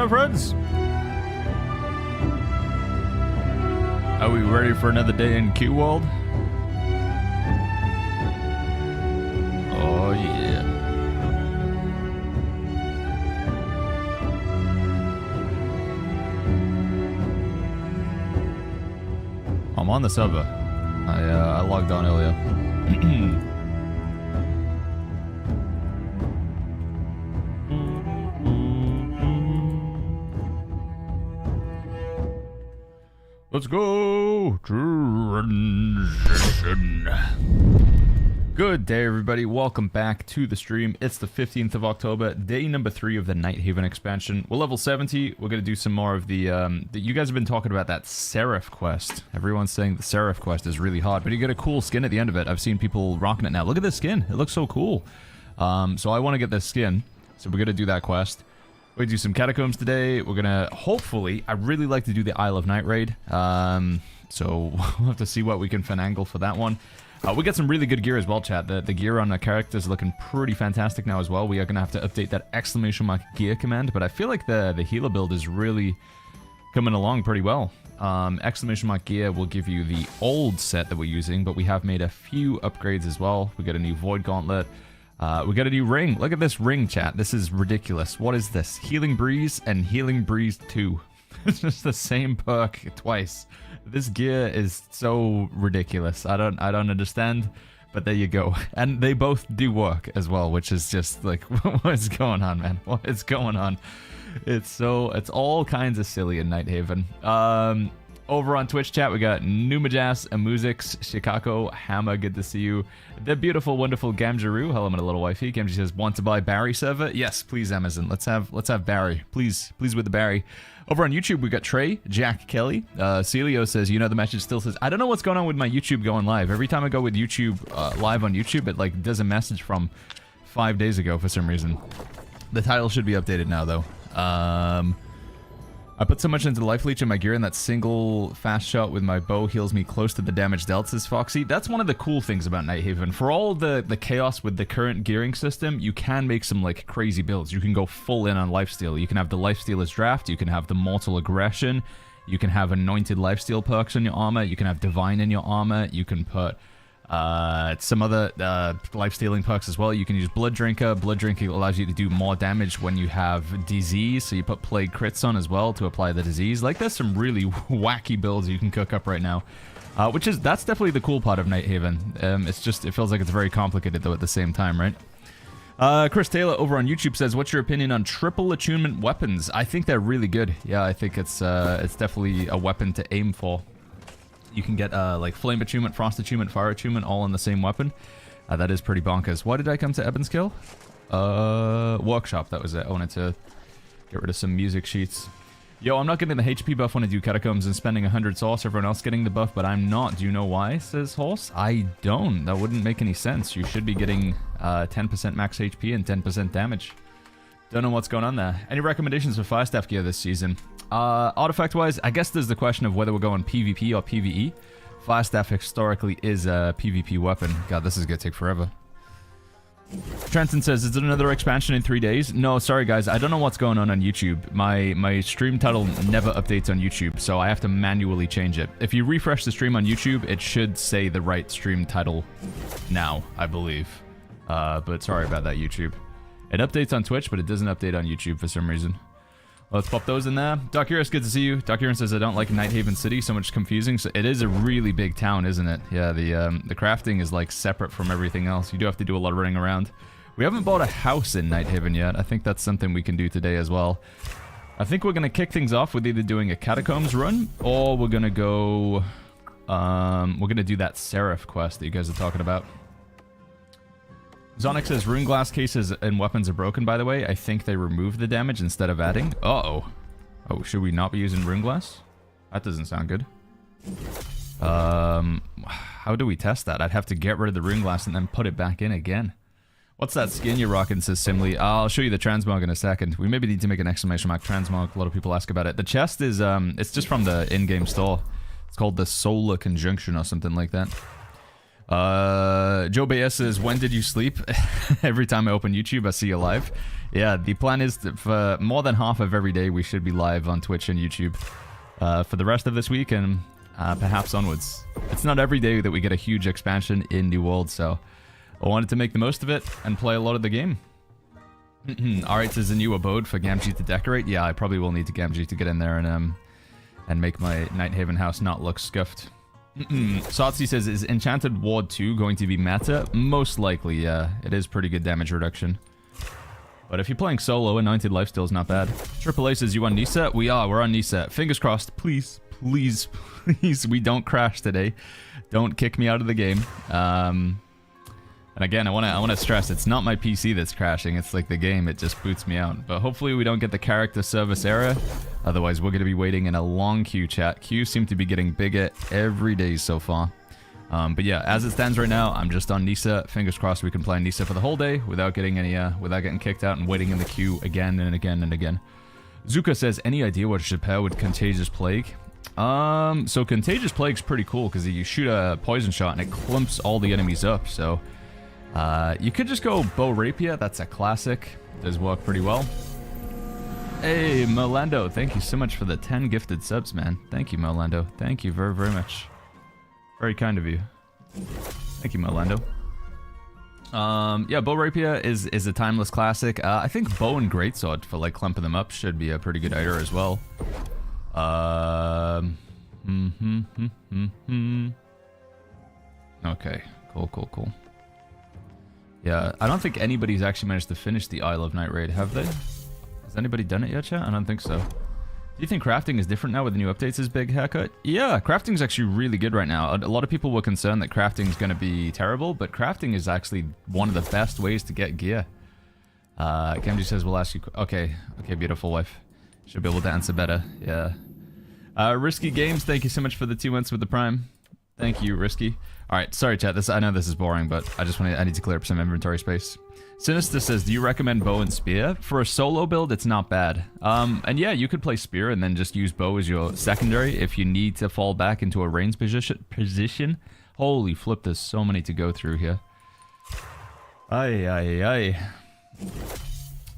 my friends? Are we ready for another day in Q World? Oh yeah. I'm on the server. I logged on earlier. Let's go! Transition. Good day, everybody. Welcome back to the stream. It's the 15th of October, day number 3 of the Nighthaven expansion. We're level 70. We're going to do some more of the... you guys have been talking about that Serif quest. Everyone's saying the Serif quest is really hard, but you get a cool skin at the end of it. I've seen people rocking it now. Look at this skin. It looks so cool. So I want to get this skin, so we're going to do that quest. We're going to do some Catacombs today. We're going to, hopefully, I really like to do the Isle of Night raid. So we'll have to see what we can finagle for that one. We got some really good gear as well, chat. The gear on the characters is looking pretty fantastic now as well. We are going to have to update that exclamation mark gear command, but I feel like the healer build is really coming along pretty well. Exclamation mark gear will give you the old set that we're using, but we have made a few upgrades as well. We got a new Void Gauntlet. We got a new ring. Look at this ring, chat. This is ridiculous. What is this? Healing Breeze and Healing Breeze 2. It's just the same perk twice. This gear is so ridiculous. I don't understand, but there you go. And they both do work as well, which is just like, what is going on, man? What is going on? It's all kinds of silly in Nighthaven. Over on Twitch chat, we got Numajas, Amuzix, Chicago, Hammer, good to see you. The beautiful, wonderful Gamjaru, hello my little wifey. Gamji says, want to buy Barry server? Yes, please, Amazon. Let's have Barry. Please with the Barry. Over on YouTube, we got Trey, Jack Kelly. Celio says, you know, the message still says, I don't know what's going on with my YouTube going live. Every time I go with YouTube, live on YouTube, it like does a message from 5 days ago for some reason. The title should be updated now, though. I put so much into the life leech in my gear, and that single fast shot with my bow heals me close to the damage dealt, says Foxy. That's one of the cool things about Nighthaven. For all the chaos with the current gearing system, you can make some like crazy builds. You can go full in on lifesteal. You can have the lifestealer's draft. You can have the mortal aggression. You can have anointed lifesteal perks on your armor. You can have divine in your armor. You can put some other life-stealing perks as well. You can use Blood Drinker. Blood Drinking allows you to do more damage when you have disease, so you put Plague Crits on as well to apply the disease. Like, there's some really wacky builds you can cook up right now, that's definitely the cool part of Nighthaven. It's just, it feels like it's very complicated though at the same time, right? Chris Taylor over on YouTube says, what's your opinion on triple attunement weapons? I think they're really good. Yeah, I think it's definitely a weapon to aim for. You can get like Flame Attunement, Frost Attunement, Fire Attunement all in the same weapon. That is pretty bonkers. Why did I come to Ebonskill? Workshop, that was it. I wanted to get rid of some music sheets. Yo, I'm not getting the HP buff when I do Catacombs and spending 100 sauce. Everyone else getting the buff, but I'm not. Do you know why, says Horse? I don't. That wouldn't make any sense. You should be getting 10% max HP and 10% damage. Don't know what's going on there. Any recommendations for Fire Staff gear this season? Artifact-wise, I guess there's the question of whether we're going PvP or PvE. Fire Staff historically is a PvP weapon. God, this is gonna take forever. Trenton says, is it another expansion in 3 days? No, sorry guys, I don't know what's going on YouTube. My stream title never updates on YouTube, so I have to manually change it. If you refresh the stream on YouTube, it should say the right stream title now, I believe. But sorry about that, YouTube. It updates on Twitch, but it doesn't update on YouTube for some reason. Let's pop those in there. Doc Uris, good to see you. Doc Uris says, I don't like Nighthaven City, so much confusing. So it is a really big town, isn't it? Yeah, the crafting is like separate from everything else. You do have to do a lot of running around. We haven't bought a house in Nighthaven yet. I think that's something we can do today as well. I think we're going to kick things off with either doing a Catacombs run, or we're going to go... we're going to do that Serif quest that you guys are talking about. Zonic says, rune glass cases and weapons are broken, by the way. I think they remove the damage instead of adding. Uh-oh. Oh, should we not be using rune glass? That doesn't sound good. How do we test that? I'd have to get rid of the rune glass and then put it back in again. What's that skin you're rocking, says Simly. I'll show you the transmog in a second. We maybe need to make an exclamation mark transmog. A lot of people ask about it. The chest is, it's just from the in-game store. It's called the Solar Conjunction or something like that. Joe Baez says, when did you sleep? Every time I open YouTube, I see you live. Yeah, the plan is that for more than half of every day, we should be live on Twitch and YouTube for the rest of this week and perhaps onwards. It's not every day that we get a huge expansion in New World, so I wanted to make the most of it and play a lot of the game. Alright, says a new abode for Gamgee to decorate. Yeah, I probably will need to Gamgee to get in there and make my Nighthaven house not look scuffed. Satsi says, is Enchanted Ward 2 going to be meta? Most likely, yeah. It is pretty good damage reduction. But if you're playing solo, Anointed Lifesteal's not bad. Triple A says, you on Nisa? We're on Nisa. Fingers crossed. Please, please, please, we don't crash today. Don't kick me out of the game. And again, I want to stress, it's not my PC that's crashing, it's like the game, it just boots me out. But hopefully we don't get the character service error, otherwise we're going to be waiting in a long queue, chat. Queues seem to be getting bigger every day so far. But yeah, as it stands right now, I'm just on Nisa. Fingers crossed we can play Nisa for the whole day without getting any, without getting kicked out and waiting in the queue again and again and again. Zuka says, any idea what should pair with Contagious Plague? So Contagious Plague's pretty cool because you shoot a poison shot and it clumps all the enemies up, so... you could just go Bow Rapier, that's a classic. Does work pretty well. Hey, Molando, thank you so much for the 10 gifted subs, man. Thank you, Molando. Thank you very, very much. Very kind of you. Thank you, Molando. Yeah, Bow Rapier is a timeless classic. I think Bow and Greatsword for, like, clumping them up should be a pretty good item as well. Okay, cool. Yeah, I don't think anybody's actually managed to finish the Isle of Night raid, have they? Has anybody done it yet, chat? I don't think so. Do you think crafting is different now with the new updates as big haircut? Yeah, crafting's actually really good right now. A lot of people were concerned that crafting's going to be terrible, but crafting is actually one of the best ways to get gear. Gamgee says we'll ask you... Okay, beautiful wife. Should be able to answer better, yeah. Risky Games, thank you so much for the 2 months with the Prime. Thank you, Risky. Alright, sorry chat, I know this is boring, but I need to clear up some inventory space. Sinister says, do you recommend bow and spear? For a solo build, it's not bad. And yeah, you could play spear and then just use bow as your secondary if you need to fall back into a range position. Holy flip, there's so many to go through here. Ay.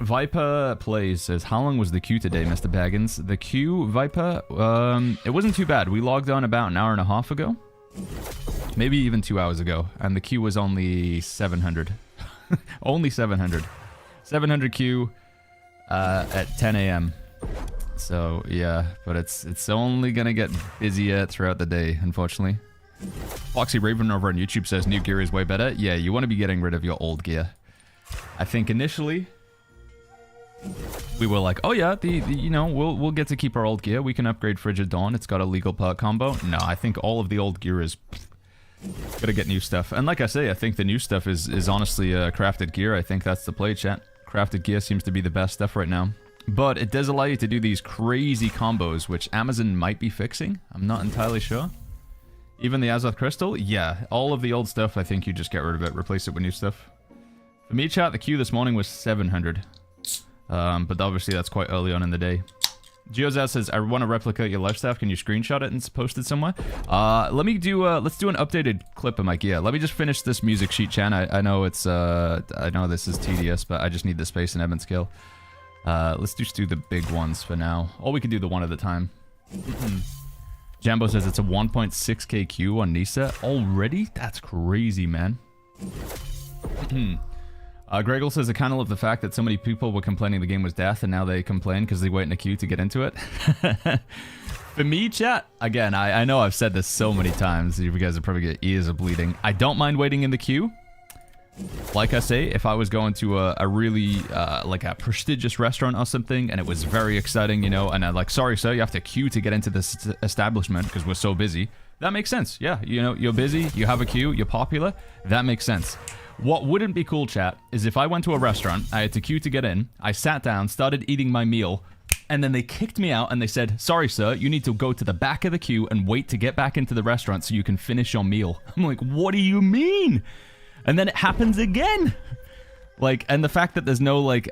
Viper Plays says, how long was the queue today, Mr. Baggins? The queue, Viper, it wasn't too bad. We logged on about an hour and a half ago. Maybe even 2 hours ago, and the queue was only 700. Only 700. 700 queue at 10 a.m. So yeah, but it's only gonna get busier throughout the day, unfortunately. Foxy Raven over on YouTube says new gear is way better. Yeah, you want to be getting rid of your old gear. I think initially we were like, oh yeah, you know, we'll get to keep our old gear. We can upgrade Frigid Dawn. It's got a legal perk combo. No, I think all of the old gear is gotta get new stuff. And like I say, I think the new stuff is honestly crafted gear. I think that's the play, chat. Crafted gear seems to be the best stuff right now. But it does allow you to do these crazy combos, which Amazon might be fixing. I'm not entirely sure. Even the Azoth Crystal? Yeah, all of the old stuff, I think you just get rid of it, replace it with new stuff. For me, chat, the queue this morning was 700. But obviously that's quite early on in the day. Geozaz says, I want to replicate your life staff. Can you screenshot it and post it somewhere? Let me do, let's do an updated clip of my gear. Let me just finish this music sheet, Chan. I know it's, I know this is tedious, but I just need the space and Evan skill. Let's just do the big ones for now. Or we can do the one at a time. Jambo says it's a 1.6k queue on Nisa. Already? That's crazy, man. Gregel says, I kind of love the fact that so many people were complaining the game was death, and now they complain because they wait in a queue to get into it. For me, chat, again, I know I've said this so many times, you guys are probably get ears are bleeding. I don't mind waiting in the queue. Like I say, if I was going to a really, like a prestigious restaurant or something, and it was very exciting, you know, and I'm like, sorry sir, you have to queue to get into this establishment because we're so busy. That makes sense, yeah, you know, you're busy, you have a queue, you're popular, that makes sense. What wouldn't be cool, chat, is if I went to a restaurant, I had to queue to get in, I sat down, started eating my meal, and then they kicked me out and they said, sorry sir, you need to go to the back of the queue and wait to get back into the restaurant so you can finish your meal. I'm like, what do you mean? And then it happens again. Like, and the fact that there's no, like,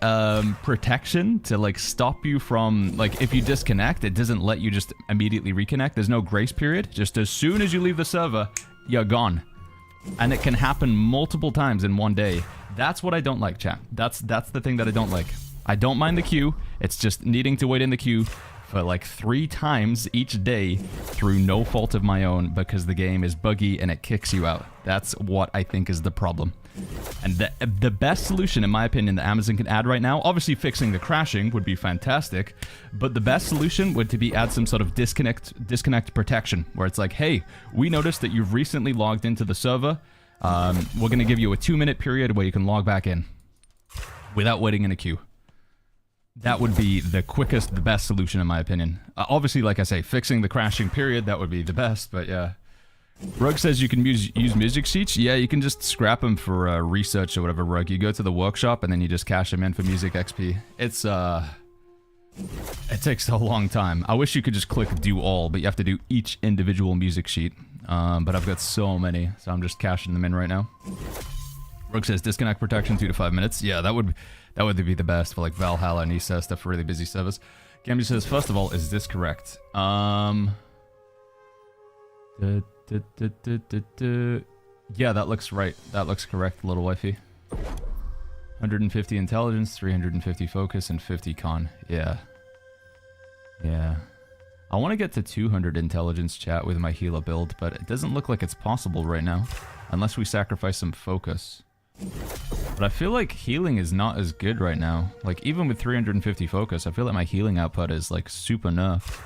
protection to, like, stop you from, like, if you disconnect, it doesn't let you just immediately reconnect. There's no grace period. Just as soon as you leave the server, you're gone. And it can happen multiple times in one day. That's what I don't like, chat. That's the thing that I don't like. I don't mind the queue. It's just needing to wait in the queue for like 3 times each day through no fault of my own because the game is buggy and it kicks you out. That's what I think is the problem. And the best solution, in my opinion, that Amazon can add right now, obviously fixing the crashing would be fantastic, but the best solution would to be add some sort of disconnect protection, where it's like, hey, we noticed that you've recently logged into the server. We're going to give you a 2-minute period where you can log back in without waiting in a queue. That would be the quickest, the best solution, in my opinion. Obviously, like I say, fixing the crashing period, that would be the best, but yeah. Rug says you can use music sheets. Yeah, you can just scrap them for research or whatever, Rug. You go to the workshop and then you just cash them in for music XP. It takes a long time. I wish you could just click do all, but you have to do each individual music sheet. But I've got so many, so I'm just cashing them in right now. Rug says disconnect protection 2 to 5 minutes. Yeah, that would be the best for like Valhalla and Nisa stuff for really busy servers. Gamji says, first of all, is this correct? Yeah, that looks right. That looks correct, little wifey. 150 intelligence, 350 focus, and 50 con. Yeah. Yeah. I want to get to 200 intelligence, chat, with my healer build, but it doesn't look like it's possible right now. Unless we sacrifice some focus. But I feel like healing is not as good right now. Like, even with 350 focus, I feel like my healing output is, like, super nerfed.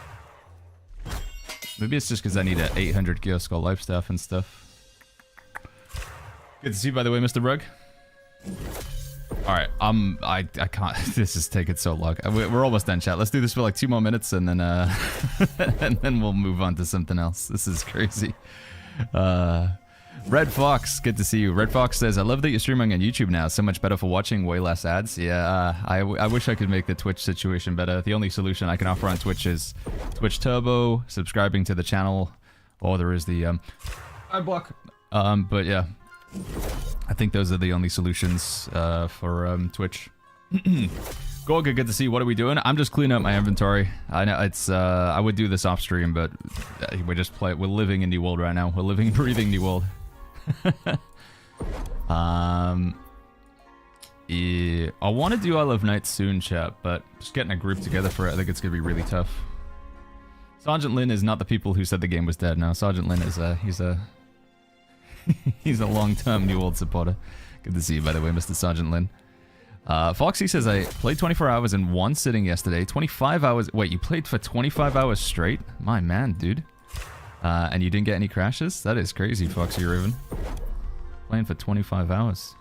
Maybe it's just because I need a 800 Gear Skull life staff and stuff. Good to see you, by the way, Mr. Rug. Alright, I can't. This is taking so long. We're almost done, chat. Let's do this for like 2 more minutes and then, and then we'll move on to something else. This is crazy. Red Fox, good to see you. Red Fox says, I love that you're streaming on YouTube now. So much better for watching, way less ads. Yeah, I wish I could make the Twitch situation better. The only solution I can offer on Twitch is Twitch Turbo, subscribing to the channel, or there is the ad block. But yeah, I think those are the only solutions for Twitch. Gorga, good to see you. What are we doing? I'm just cleaning up my inventory. I know it's I would do this off stream, but we're living in New World right now. We're living and breathing New World. Yeah, I want to do Isle of Night soon, chat, but just getting a group together for it, I think it's gonna be really tough. Sergeant Lin is not the people who said the game was dead. Now Sergeant Lin is he's a long-term New World supporter. Good to see you, by the way, Mr. Sergeant Lin. Foxy says, I played 24 hours in one sitting yesterday. 25 hours. Wait, you played for 25 hours straight? My man, dude. And you didn't get any crashes? That is crazy, Foxy Raven. Playing for 25 hours.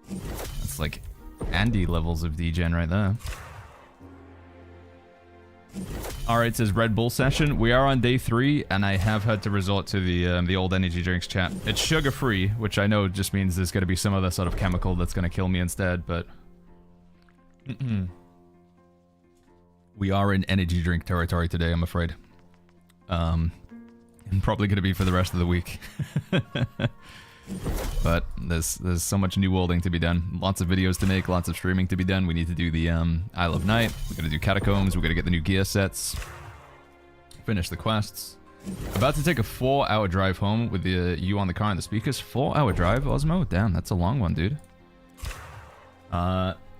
That's like Andy levels of degen right there. Alright, says Red Bull session. We are on day 3, and I have had to resort to the old energy drinks, chat. It's sugar-free, which I know just means there's going to be some other sort of chemical that's going to kill me instead, but... We are in energy drink territory today, I'm afraid. And probably going to be for the rest of the week. But there's so much new worlding to be done. Lots of videos to make, lots of streaming to be done. We need to do the Isle of Night. We're going to do Catacombs. We're going to get the new gear sets. Finish the quests. About to take a 4-hour drive home with you on the car and the speakers. 4-hour drive, Osmo? Damn, that's a long one, dude.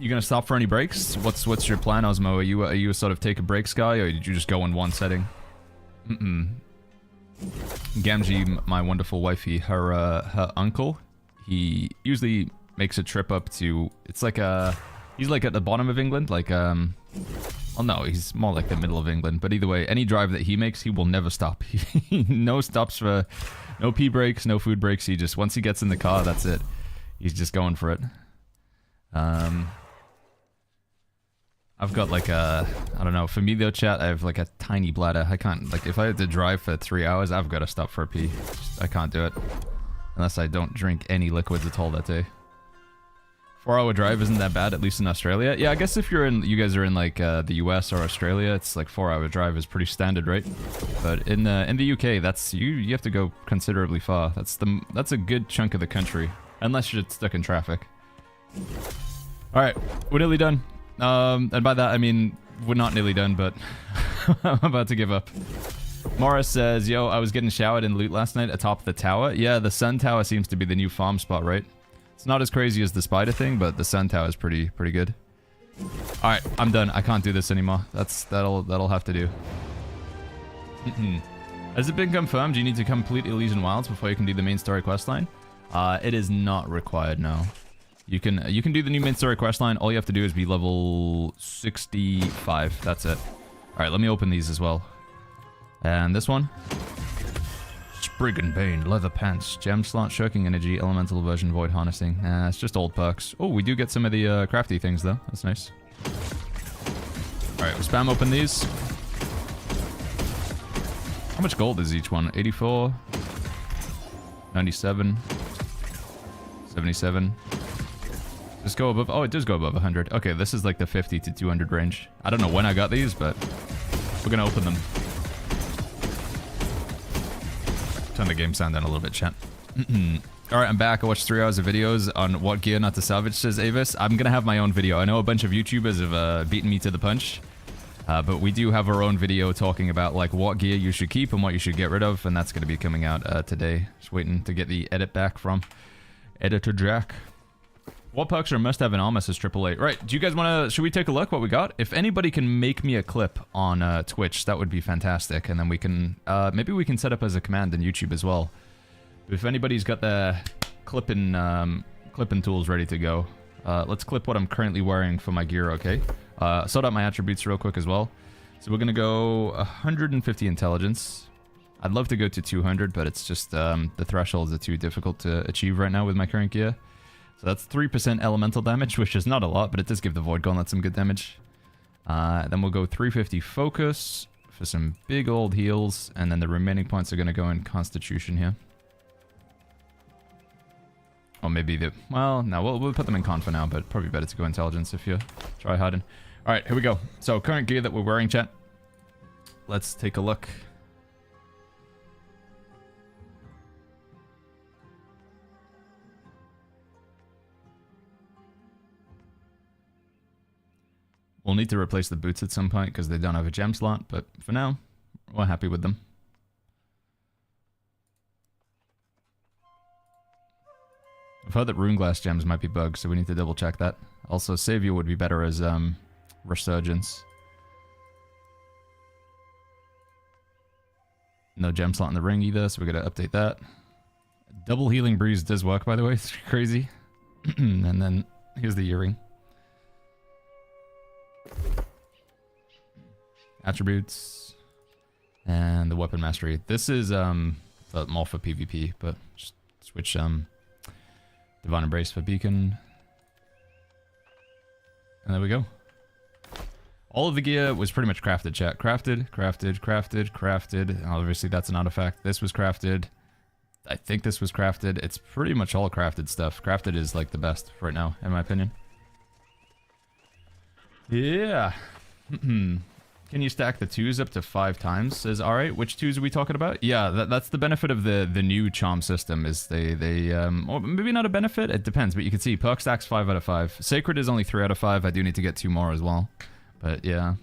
You gonna stop for any breaks? What's your plan, Osmo? Are you a sort of take a breaks guy, or did you just go in one setting? Gamji, my wonderful wifey, her uncle, he usually makes a trip up to, it's like he's like at the bottom of England, like well no, he's more like the middle of England, but either way, any drive that he makes, he will never stop. No stops for, no pee breaks, no food breaks. He just, once he gets in the car, that's it. He's just going for it. I've got like a, I don't know, for me though, chat, I have like a tiny bladder. I can't, like, if I had to drive for 3 hours, I've got to stop for a pee. I can't do it. Unless I don't drink any liquids at all that day. 4-hour drive isn't that bad, at least in Australia. Yeah, I guess if you're in, you guys are in like the US or Australia, it's like 4-hour drive is pretty standard, right? But in the UK, that's, you have to go considerably far. That's a good chunk of the country. Unless you're stuck in traffic. Alright, we're nearly done. And by that I mean, we're not nearly done, but I'm about to give up. Morris says, yo, I was getting showered in loot last night atop the tower. Yeah, the sun tower seems to be the new farm spot, right? It's not as crazy as the spider thing, but the sun tower is pretty good. Alright, I'm done. I can't do this anymore. That'll have to do. Has it been confirmed you need to complete Elysian Wilds before you can do the main story questline? It is not required, no. You can do the new main story questline. All you have to do is be level 65. That's it. Alright, let me open these as well. And this one. Sprig and Bane, Leather Pants, Gem Slot, Shirking Energy, Elemental Version, Void Harnessing. It's just old perks. Oh, we do get some of the crafty things though. That's nice. Alright, we'll spam open these. How much gold is each one? 84, 97, 77. Just go above. Oh, it does go above 100. Okay, this is like the 50 to 200 range. I don't know when I got these, but we're gonna open them. Turn the game sound down a little bit, chat. Alright, I'm back. I watched 3 hours of videos on what gear not to salvage, says Avis. I'm gonna have my own video. I know a bunch of YouTubers have beaten me to the punch. But we do have our own video talking about like what gear you should keep and what you should get rid of, and that's going to be coming out today. Just waiting to get the edit back from Editor Jack. What perks are must have in armor, says Triple Eight. Right, do you guys want to, should we take a look what we got? If anybody can make me a clip on Twitch, that would be fantastic, and then we can, maybe we can set up as a command in YouTube as well. If anybody's got the clipping tools ready to go, let's clip what I'm currently wearing for my gear, okay? Sort out my attributes real quick as well. So we're going to go 150 intelligence. I'd love to go to 200, but it's just the thresholds are too difficult to achieve right now with my current gear. So that's 3% elemental damage, which is not a lot, but it does give the Void Gauntlet some good damage. Then we'll go 350 focus for some big old heals, and then the remaining points are going to go in Constitution here. Or maybe the... Well, no, we'll put them in Con for now, but probably better to go Intelligence if you try hiding. Alright, here we go. So, current gear that we're wearing, chat. Let's take a look. We'll need to replace the boots at some point because they don't have a gem slot, but for now, we're happy with them. I've heard that rune glass gems might be bugged, so we need to double check that. Also, Savior would be better as Resurgence. No gem slot in the ring either, so we're gonna update that. Double Healing Breeze does work, by the way. It's crazy. And then here's the earring. Attributes. And the Weapon Mastery. This is more for PvP, but just switch Divine Embrace for Beacon. And there we go. All of the gear was pretty much crafted, chat. Crafted. Obviously, that's an artifact. This was crafted. I think this was crafted. It's pretty much all crafted stuff. Crafted is, like, the best right now, in my opinion. Yeah. Can you stack the 2s up to 5 times? Says, alright, which 2s are we talking about? Yeah, that's the benefit of the new charm system, is they or maybe not a benefit, it depends, but you can see perk stacks 5 out of 5. Sacred is only 3 out of 5, I do need to get 2 more as well. But yeah.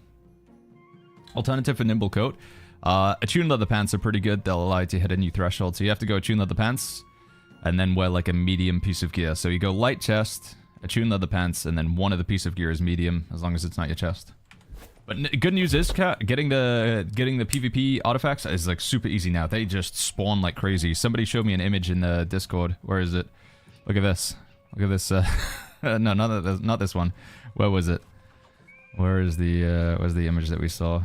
Alternative for Nimble Coat. Attuned leather pants are pretty good, they'll allow you to hit a new threshold, so you have to go attuned leather pants, and then wear like a medium piece of gear. So you go light chest, attuned leather pants, and then one of the piece of gear is medium, as long as it's not your chest. But good news is, getting the PvP artifacts is like super easy now. They just spawn like crazy. Somebody showed me an image in the Discord. Where is it? Look at this. Look at this. No, not this one. Where was it? Where is the image that we saw?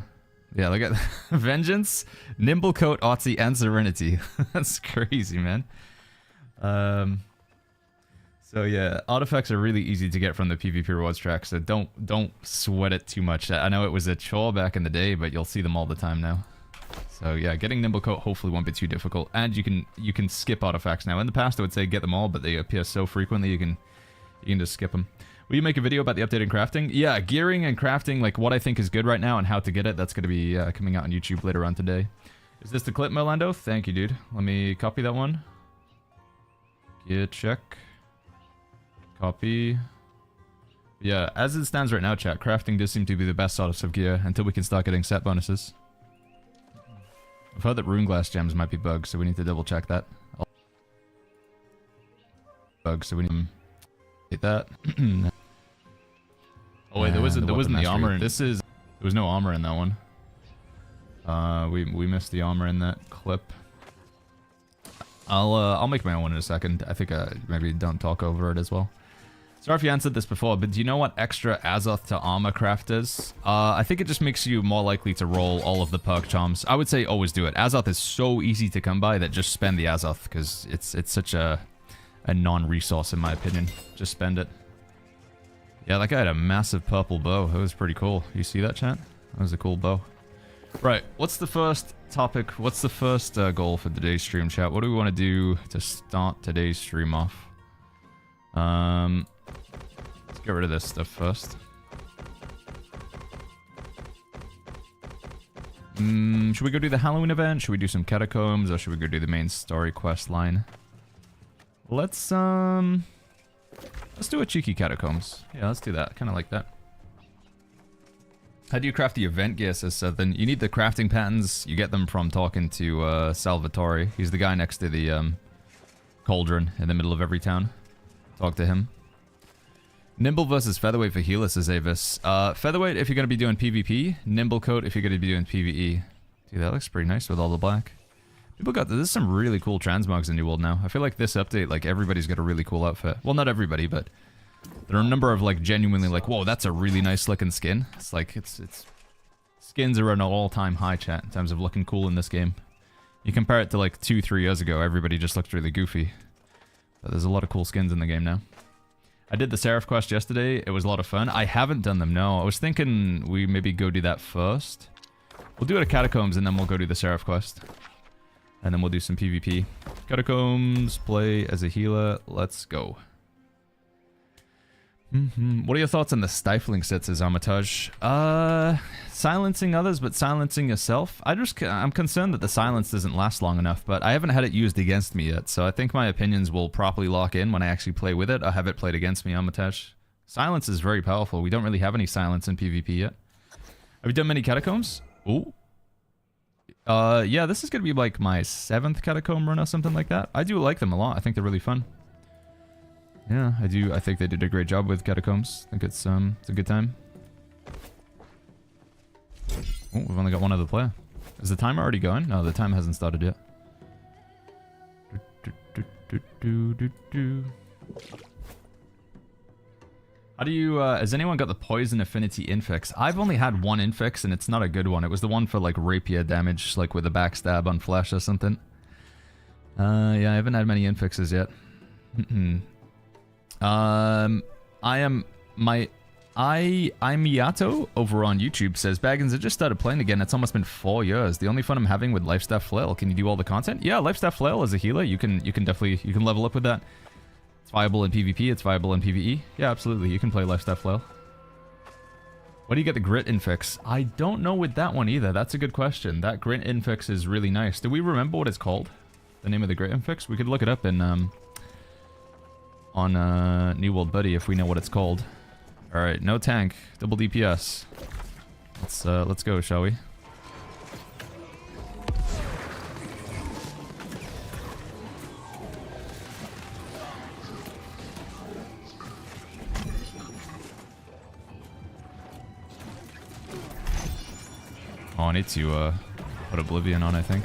Yeah, look at Vengeance, Nimble Coat, Artsy, and Serenity. That's crazy, man. So yeah, artifacts are really easy to get from the PvP rewards track, so don't sweat it too much. I know it was a chore back in the day, but you'll see them all the time now. So yeah, getting Nimble Coat hopefully won't be too difficult, and you can skip artifacts now. In the past I would say get them all, but they appear so frequently you can just skip them. Will you make a video about the updated crafting? Yeah, gearing and crafting, like what I think is good right now and how to get it, that's going to be coming out on YouTube later on today. Is this the clip, Melando? Thank you, dude. Let me copy that one. Gear check. Copy. Yeah, as it stands right now, chat, crafting does seem to be the best source of gear until we can start getting set bonuses. I've heard that rune glass gems might be bugs, so we need to double check that. Bugs, so we need to hit that. Oh wait, there wasn't the armor. There was no armor in that one. We missed the armor in that clip. I'll make my own one in a second. I think maybe don't talk over it as well. Sorry if you answered this before, but do you know what extra Azoth to armor craft is? I think it just makes you more likely to roll all of the perk charms. I would say always do it. Azoth is so easy to come by that just spend the Azoth, because it's such a non-resource in my opinion. Just spend it. Yeah, that guy had a massive purple bow. That was pretty cool. You see that, chat? That was a cool bow. Right, what's the first topic? What's the first goal for today's stream, chat? What do we want to do to start today's stream off? Let's get rid of this stuff first. Should we go do the Halloween event? Should we do some Catacombs? Or should we go do the main story quest line? Let's do a cheeky Catacombs. Yeah, let's do that. I kind of like that. How do you craft the event gear, says Southern? You need the crafting patterns. You get them from talking to Salvatore. He's the guy next to the cauldron in the middle of every town. Talk to him. Nimble versus Featherweight for healer, says Avis. Featherweight if you're going to be doing PvP. Nimble coat if you're going to be doing PvE. Dude, that looks pretty nice with all the black. People got... There's some really cool transmogs in New World now. I feel like this update, like, everybody's got a really cool outfit. Well, not everybody, but... There are a number of, like, genuinely, like, whoa, that's a really nice looking skin. It's like, it's... Skins are at an all-time high, chat, in terms of looking cool in this game. You compare it to, like, 2-3 years ago, everybody just looked really goofy. But there's a lot of cool skins in the game now. I did the Serif quest yesterday. It was a lot of fun. I haven't done them, no. I was thinking we maybe go do that first. We'll do it at Catacombs, and then we'll go do the Serif quest. And then we'll do some PvP. Catacombs, play as a healer. Let's go. What are your thoughts on the stifling sets as Armitage? Silencing others, but silencing yourself? I'm concerned that the silence doesn't last long enough, but I haven't had it used against me yet, so I think my opinions will properly lock in when I actually play with it. I'll have it played against me, Armitage. Silence is very powerful. We don't really have any silence in PvP yet. Have you done many Catacombs? Ooh. Yeah, this is gonna be like my 7th Catacomb run or something like that. I do like them a lot. I think they're really fun. Yeah, I do. I think they did a great job with Catacombs. I think it's a good time. Oh, we've only got one other player. Is the timer already going? No, the time hasn't started yet. How do you, has anyone got the poison affinity infix? I've only had one infix and it's not a good one. It was the one for like rapier damage, like with a backstab on flesh or something. Yeah, I haven't had many infixes yet. I'm Yato over on YouTube says, Baggins, I just started playing again. It's almost been 4 years. The only fun I'm having with Lifestaff Flail. Can you do all the content? Yeah, Lifestaff Flail as a healer, you can definitely level up with that. It's viable in PvP, it's viable in PvE. Yeah, absolutely, you can play Lifestaff Flail. Where do you get the grit infix? I don't know with that one either. That's a good question. That grit infix is really nice. Do we remember what it's called? The name of the grit infix? We could look it up in on New World Buddy if we know what it's called. Alright, no tank. Double DPS. Let's go, shall we? Oh, I need to put Oblivion on, I think.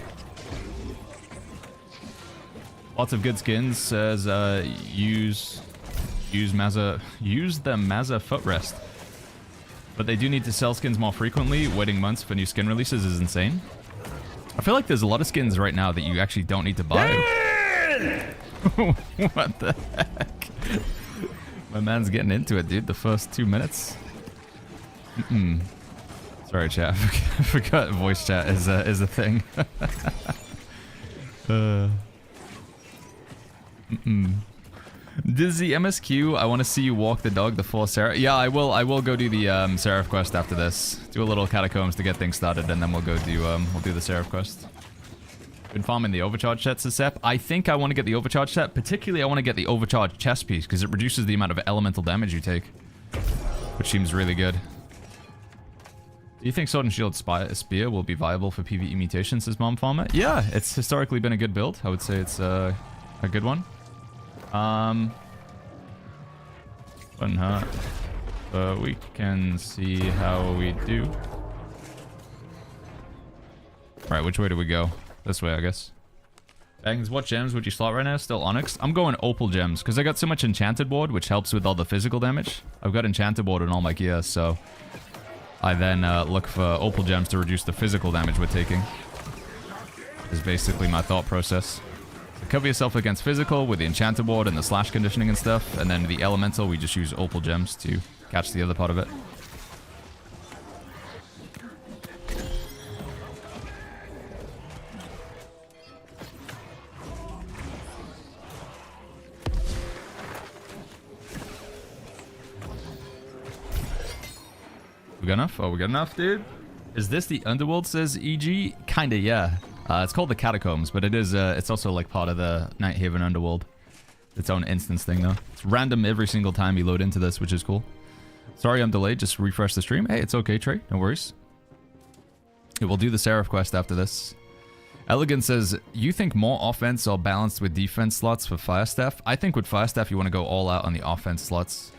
Lots of good skins. Says use the Mazza footrest. But they do need to sell skins more frequently. Waiting months for new skin releases is insane. I feel like there's a lot of skins right now that you actually don't need to buy. What the heck? My man's getting into it, dude. The first 2 minutes. Sorry, chat. I forgot voice chat is a thing. Dizzy MSQ, I want to see you walk the dog, the full Serif. Yeah, I will go do the Serif quest after this. Do a little Catacombs to get things started, and then we'll go do we'll do the Serif quest. Been farming the overcharge sets, says Sep. I think I want to get the overcharge set. Particularly, I want to get the overcharge chest piece because it reduces the amount of elemental damage you take, which seems really good. Do you think Sword and Shield Spear will be viable for PvE mutations, says Mom Farmer? Yeah, it's historically been a good build. I would say it's a good one. Wouldn't hurt. But we can see how we do. Right, which way do we go? This way, I guess. Baggins, what gems would you slot right now? Still Onyx? I'm going Opal gems, because I got so much Enchanted Ward, which helps with all the physical damage. I've got Enchanted Ward in all my gear, so I then look for Opal gems to reduce the physical damage we're taking. Is basically my thought process. So cover yourself against physical with the Enchanted Ward and the slash conditioning and stuff, and then the elemental, we just use Opal gems to catch the other part of it. We got enough? Oh, we got enough, dude. Is this the underworld, says EG? Kinda, yeah. It's called the Catacombs, but it is, it's also like part of the Nighthaven underworld. Its own instance thing, though. It's random every single time you load into this, which is cool. Sorry I'm delayed, just refresh the stream. Hey, it's okay, Trey. No worries. We'll do the Serif quest after this. Elegant says, you think more offense or balanced with defense slots for Firestaff? I think with Firestaff, you want to go all out on the offense slots.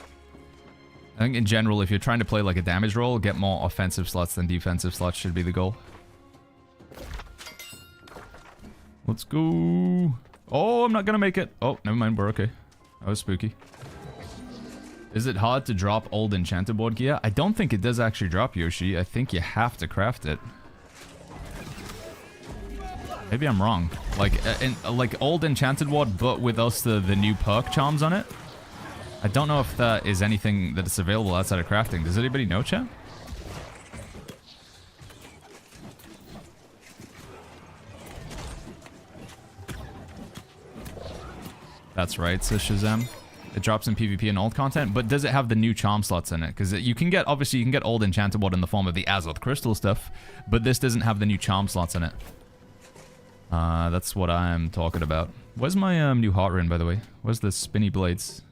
I think in general, if you're trying to play like a damage roll, get more offensive slots than defensive slots should be the goal. Let's go. Oh, I'm not gonna make it. Oh, never mind, we're okay. That was spooky. Is it hard to drop old Enchanted Board gear? I don't think it does actually drop, Yoshi. I think you have to craft it. Maybe I'm wrong. Like old Enchanted Ward, but with us the new perk charms on it. I don't know if that is anything that is available outside of crafting. Does anybody know, chat? That's right, says Shazam. It drops in PvP and old content, but does it have the new charm slots in it? Because you can get, obviously, you can get old Enchanted Ward in the form of the Azoth Crystal stuff, but this doesn't have the new charm slots in it. That's what I'm talking about. Where's my new heart rune, by the way? Where's the spinny blades?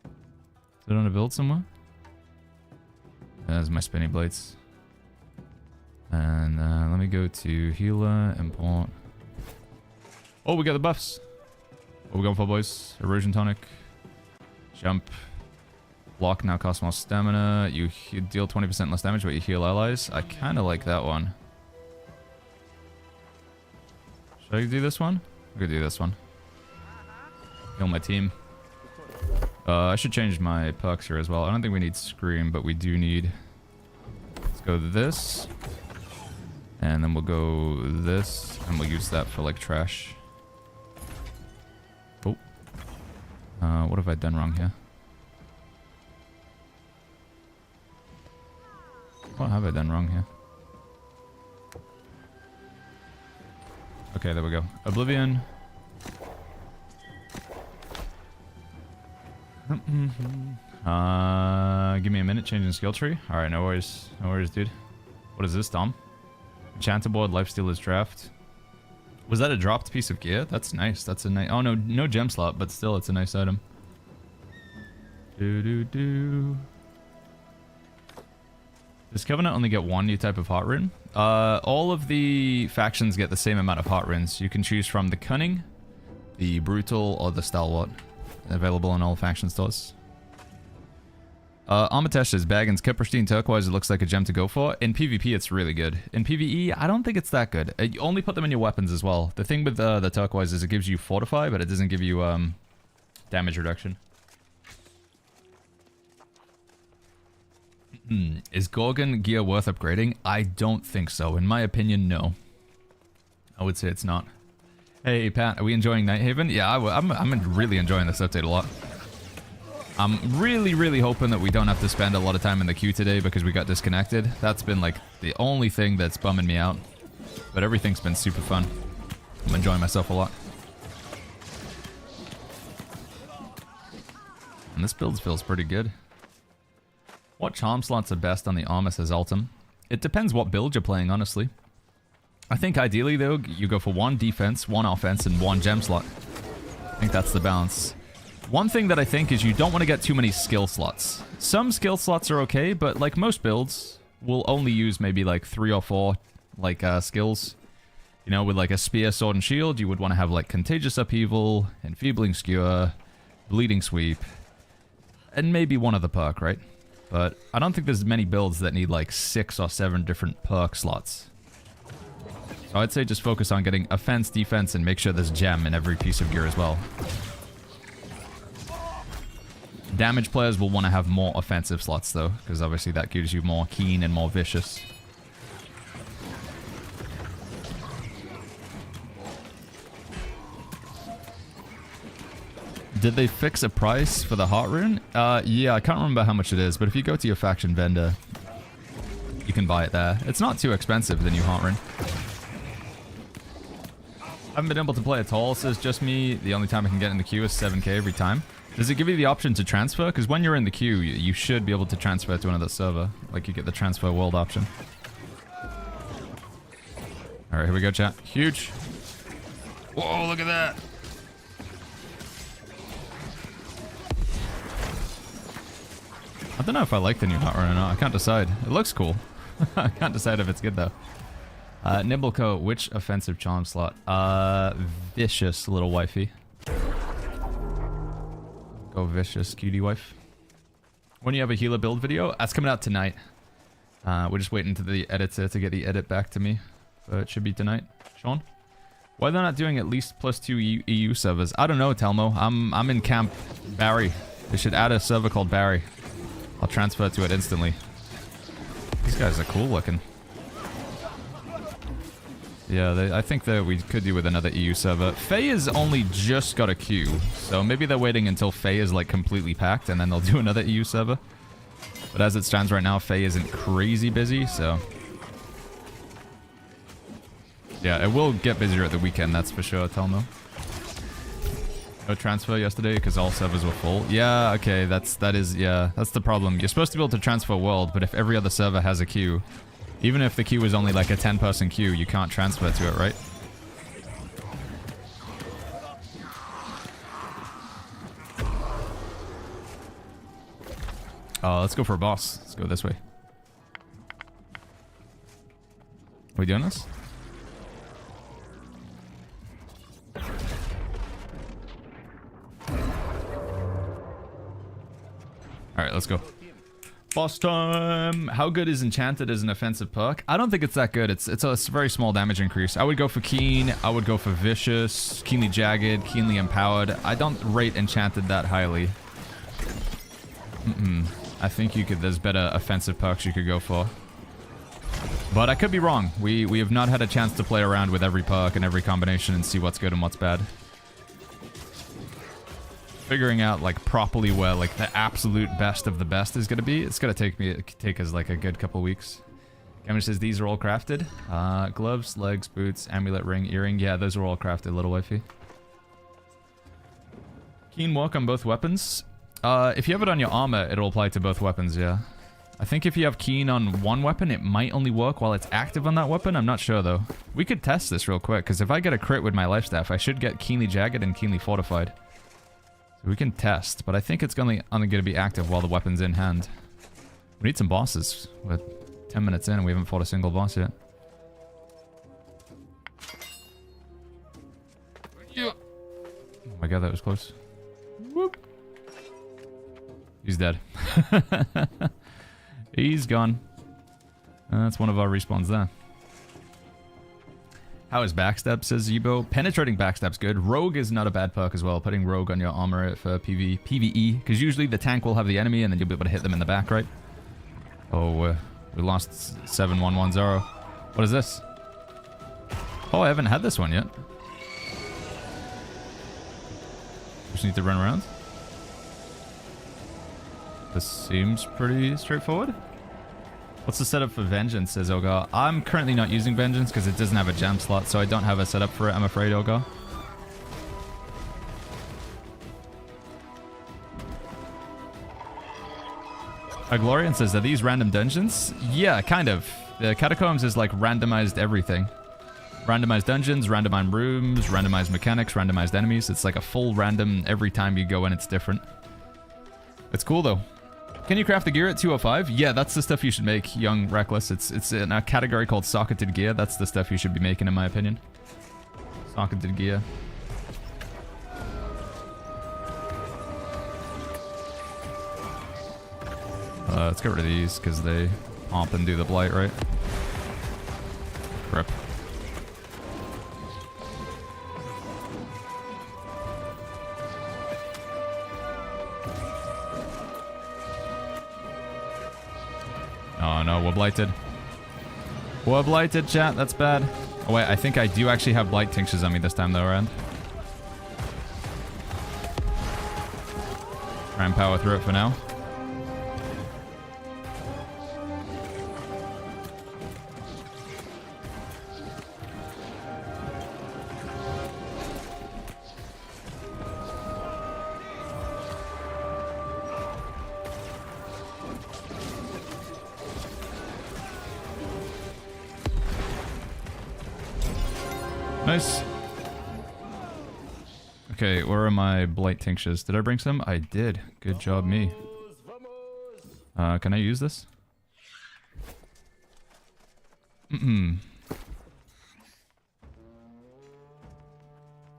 Is it on a build somewhere? There's my spinny blades. And let me go to healer, import. Oh, we got the buffs. What are we going for, boys? Erosion tonic. Jump. Block now costs more stamina. You deal 20% less damage, but you heal allies. I kind of like that one. Should I do this one? I'm gonna do this one. Heal my team. I should change my perks here as well. I don't think we need Scream, but we do need... Let's go this. And then we'll go this. And we'll use that for, like, trash. Oh. What have I done wrong here? What have I done wrong here? Okay, there we go. Oblivion. Give me a minute, changing skill tree. Alright, no worries. No worries, dude. What is this, Dom? Enchanted Board, Lifestealer's Draft. Was that a dropped piece of gear? That's nice. That's a nice... Oh, no, no gem slot, but still, it's a nice item. Does Covenant only get one new type of heart rune? All of the factions get the same amount of heart runes. You can choose from the Cunning, the Brutal, or the Stalwart. Available in all faction stores. Amatesh says, Baggins, Pristine Turquoise, it looks like a gem to go for. In PvP, it's really good. In PvE, I don't think it's that good. You only put them in your weapons as well. The thing with the Turquoise is it gives you Fortify, but it doesn't give you damage reduction. Is Gorgon gear worth upgrading? I don't think so. In my opinion, no. I would say it's not. Hey, Pat, are we enjoying Nighthaven? Yeah, I'm really enjoying this update a lot. I'm really hoping that we don't have to spend a lot of time in the queue today because we got disconnected. That's been, like, the only thing that's bumming me out. But everything's been super fun. I'm enjoying myself a lot. And this build feels pretty good. What charm slots are best on the armor, says Altum? It depends what build you're playing, honestly. I think ideally, though, you go for one defense, one offense, and one gem slot. I think that's the balance. One thing that I think is you don't want to get too many skill slots. Some skill slots are okay, but like most builds, will only use maybe like 3 or 4 like skills. You know, with like a spear, sword, and shield, you would want to have like Contagious Upheaval, Enfeebling Skewer, Bleeding Sweep, and maybe one other perk, right? But I don't think there's many builds that need like 6 or 7 different perk slots. So I'd say just focus on getting offense, defense, and make sure there's gem in every piece of gear as well. Damage players will want to have more offensive slots though, because obviously that gives you more keen and more vicious. Did they fix a price for the heart rune? Yeah, I can't remember how much it is, but if you go to your faction vendor, you can buy it there. It's not too expensive, the new heart rune. I haven't been able to play at all, says just me. The only time I can get in the queue is 7k every time. Does it give you the option to transfer? Because when you're in the queue, you should be able to transfer to another server. Like, you get the transfer world option. Alright, here we go, chat. Huge. Whoa, look at that. I don't know if I like the new heart rune or not. I can't decide. It looks cool. I can't decide if it's good, though. Nimblecoat, which offensive charm slot? Vicious, little wifey. Go vicious, cutie wife. When you have a healer build video, that's coming out tonight. We're just waiting to the editor to get the edit back to me. But it should be tonight. Sean? Why they're not doing at least +2 EU servers? I don't know, Telmo. I'm in camp Barry. They should add a server called Barry. I'll transfer to it instantly. These guys are cool looking. Yeah, I think that we could do with another EU server. Faye has only just got a queue, so maybe they're waiting until Faye is like completely packed and then they'll do another EU server. But as it stands right now, Faye isn't crazy busy, so... Yeah, it will get busier at the weekend, that's for sure, Telmo. No transfer yesterday because all servers were full. Yeah, okay, that's the problem. You're supposed to be able to transfer world, but if every other server has a queue, even if the queue is only like a 10-person queue, you can't transfer to it, right? Let's go for a boss. Let's go this way. Are we doing this? Alright, let's go. Boss time! How good is Enchanted as an offensive perk? I don't think it's that good. It's a very small damage increase. I would go for Keen. I would go for Vicious, Keenly Jagged, Keenly Empowered. I don't rate Enchanted that highly. I think you could... There's better offensive perks you could go for. But I could be wrong. We have not had a chance to play around with every perk and every combination and see what's good and what's bad. Figuring out like properly where like the absolute best of the best is gonna be, it's gonna take us like a good couple weeks. Gamer says these are all crafted. Gloves, legs, boots, amulet, ring, earring. Yeah, those are all crafted, little wifey. Keen work on both weapons. If you have it on your armor, it'll apply to both weapons, yeah. I think if you have Keen on one weapon, it might only work while it's active on that weapon. I'm not sure though. We could test this real quick, because if I get a crit with my life staff, I should get Keenly Jagged and Keenly Fortified. We can test, but I think it's only going to be active while the weapon's in hand. We need some bosses. We're 10 minutes in and we haven't fought a single boss yet. Yeah. Oh my god, that was close. Whoop. He's dead. He's gone. That's one of our respawns there. How is backstab, says Zebo. Penetrating backstab's good. Rogue is not a bad perk as well. Putting Rogue on your armor for PvE. Because usually the tank will have the enemy and then you'll be able to hit them in the back, right? Oh, we lost 7110. What is this? Oh, I haven't had this one yet. Just need to run around. This seems pretty straightforward. What's the setup for Vengeance, says Ogar. I'm currently not using Vengeance because it doesn't have a gem slot, so I don't have a setup for it, I'm afraid, Ogar. Glorian says, are these random dungeons? Yeah, kind of. The Catacombs is like randomized everything. Randomized dungeons, randomized rooms, randomized mechanics, randomized enemies. It's like a full random, every time you go in it's different. It's cool though. Can you craft the gear at 205? Yeah, that's the stuff you should make, young Reckless. It's in a category called socketed gear. That's the stuff you should be making, in my opinion. Socketed gear. Let's get rid of these, because they hop and do the blight, right? Rip. Oh no, we're blighted. We're blighted, chat. That's bad. Oh wait, I think I do actually have blight tinctures on me this time though, Rand. Try and power through it for now. Nice. Okay, where are my blight tinctures? Did I bring some? I did. Good job, me. Can I use this? Oh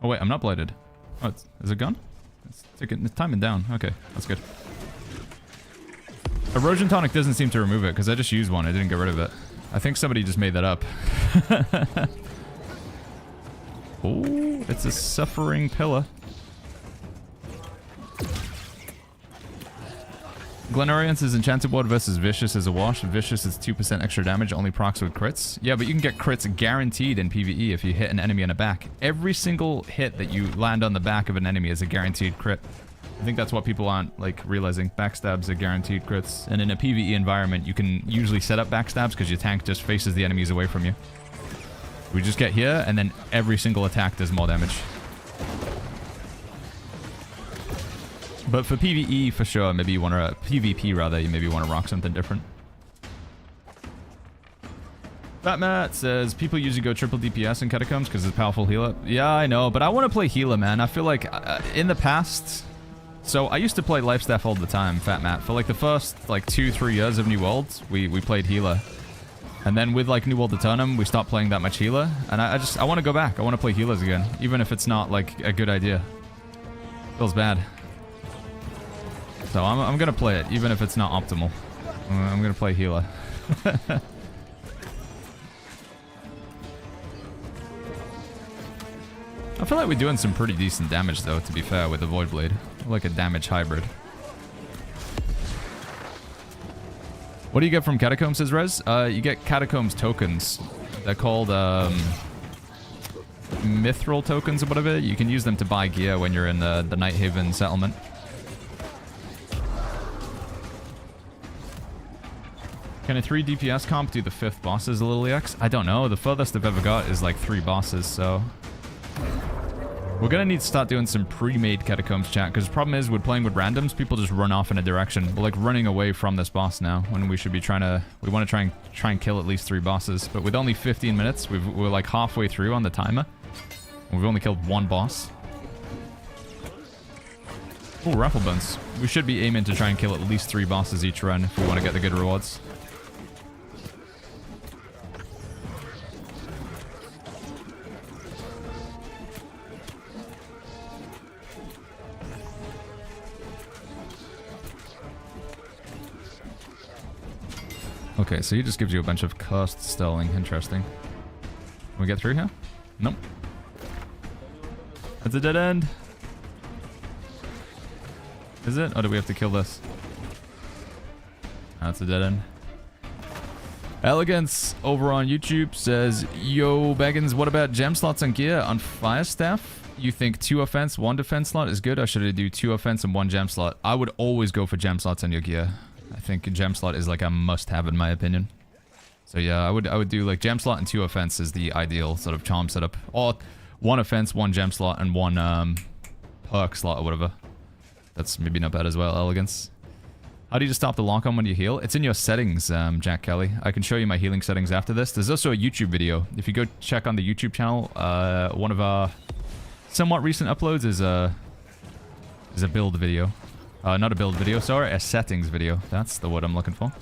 wait, I'm not blighted. Oh, is it gone? It's timing down. Okay, that's good. Erosion tonic doesn't seem to remove it because I just used one. I didn't get rid of it. I think somebody just made that up. Oh, it's a suffering pillar. Glenorian's Enchanted Ward versus Vicious is a wash. Vicious is 2% extra damage, only procs with crits. Yeah, but you can get crits guaranteed in PvE if you hit an enemy in the back. Every single hit that you land on the back of an enemy is a guaranteed crit. I think that's what people aren't, like, realizing. Backstabs are guaranteed crits. And in a PvE environment, you can usually set up backstabs because your tank just faces the enemies away from you. We just get here, and then every single attack does more damage. But for PvE, for sure, maybe you want to... PvP, rather, you maybe want to rock something different. Fat Matt says, people usually go triple DPS in Catacombs because it's a powerful healer. Yeah, I know, but I want to play healer, man. I feel like in the past... So, I used to play Lifestaff all the time, Fat Matt. For like the first, like, 2-3 years of New World, we played healer. And then with like New World Eternum, we stopped playing that much healer. And I want to go back. I want to play healers again. Even if it's not like a good idea. Feels bad. So I'm going to play it, even if it's not optimal. I'm going to play healer. I feel like we're doing some pretty decent damage though, to be fair, with the Void Blade. Like a damage hybrid. What do you get from Catacombs, says Rez? You get Catacombs tokens. They're called Mithril tokens or whatever. You can use them to buy gear when you're in the Nighthaven settlement. Can a 3 DPS comp do the 5th bosses a little EX? I don't know. The furthest I've ever got is like 3 bosses, so... We're gonna need to start doing some pre-made Catacombs chat, because the problem is, with playing with randoms, people just run off in a direction. We're like running away from this boss now, when we should be trying to... We want to try and kill at least 3 bosses, but with only 15 minutes, we're like halfway through on the timer. And we've only killed 1 boss. Oh, raffle buns. We should be aiming to try and kill at least 3 bosses each run if we want to get the good rewards. Okay, so he just gives you a bunch of cursed sterling. Interesting. Can we get through here? Nope. It's a dead end. Is it? Or do we have to kill this? That's a dead end. Elegance over on YouTube says, yo, Beggins, what about gem slots on gear on Firestaff? You think 2 offense, 1 defense slot is good, or should I do 2 offense and 1 gem slot? I would always go for gem slots on your gear. I think a gem slot is like a must-have in my opinion. So yeah, I would do like gem slot and 2 offense is the ideal sort of charm setup. Or 1 offense, 1 gem slot, and 1 perk slot or whatever. That's maybe not bad as well, Elegance. How do you stop the lock-on when you heal? It's in your settings, Jack Kelly. I can show you my healing settings after this. There's also a YouTube video. If you go check on the YouTube channel, one of our somewhat recent uploads is a build video. Not a build video, sorry, a settings video. That's the word I'm looking for.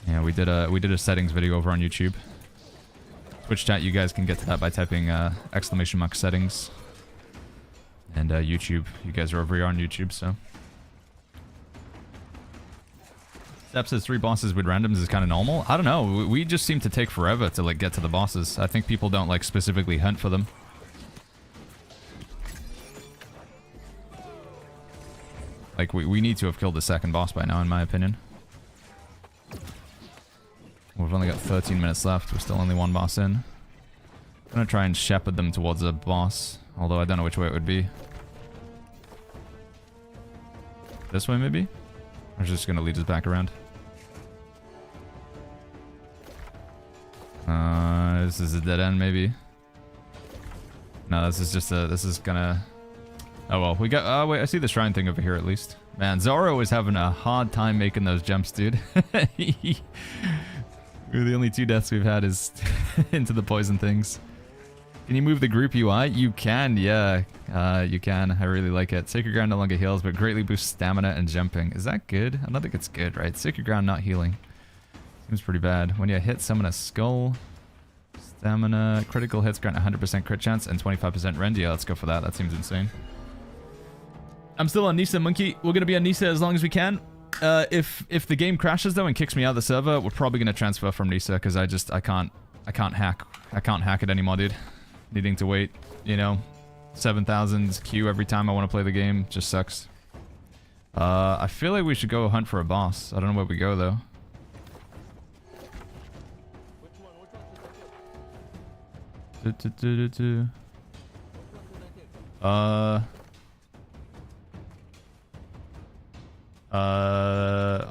Yeah, we did a settings video over on YouTube. Twitch chat, you guys can get to that by typing !! settings. And YouTube, you guys are over here on YouTube, so. Step says 3 bosses with randoms is kind of normal. I don't know, we just seem to take forever to like get to the bosses. I think people don't like specifically hunt for them. Like, we need to have killed the second boss by now, in my opinion. We've only got 13 minutes left. We're still only 1 boss in. I'm gonna try and shepherd them towards a boss. Although I don't know which way it would be. This way, maybe? Or is it just gonna lead us back around? This is a dead end, maybe. No, this is just a... This is gonna... Oh well, we got... Oh wait, I see the shrine thing over here at least. Man, Zoro is having a hard time making those jumps, dude. The only 2 deaths we've had is into the poison things. Can you move the group UI? You can, yeah. You can. I really like it. Sacred Ground no longer heals, but greatly boosts stamina and jumping. Is that good? I don't think it's good, right? Sacred Ground not healing. Seems pretty bad. When you hit summon a skull... Stamina... Critical hits grant 100% crit chance and 25% rend. Yeah, let's go for that. That seems insane. I'm still on Nisa, Monkey. We're gonna be on Nisa as long as we can. If the game crashes though and kicks me out of the server, we're probably gonna transfer from Nisa because I can't hack it anymore, dude. Needing to wait, you know, 7,000 queue every time I want to play the game just sucks. I feel like we should go hunt for a boss. I don't know where we go though.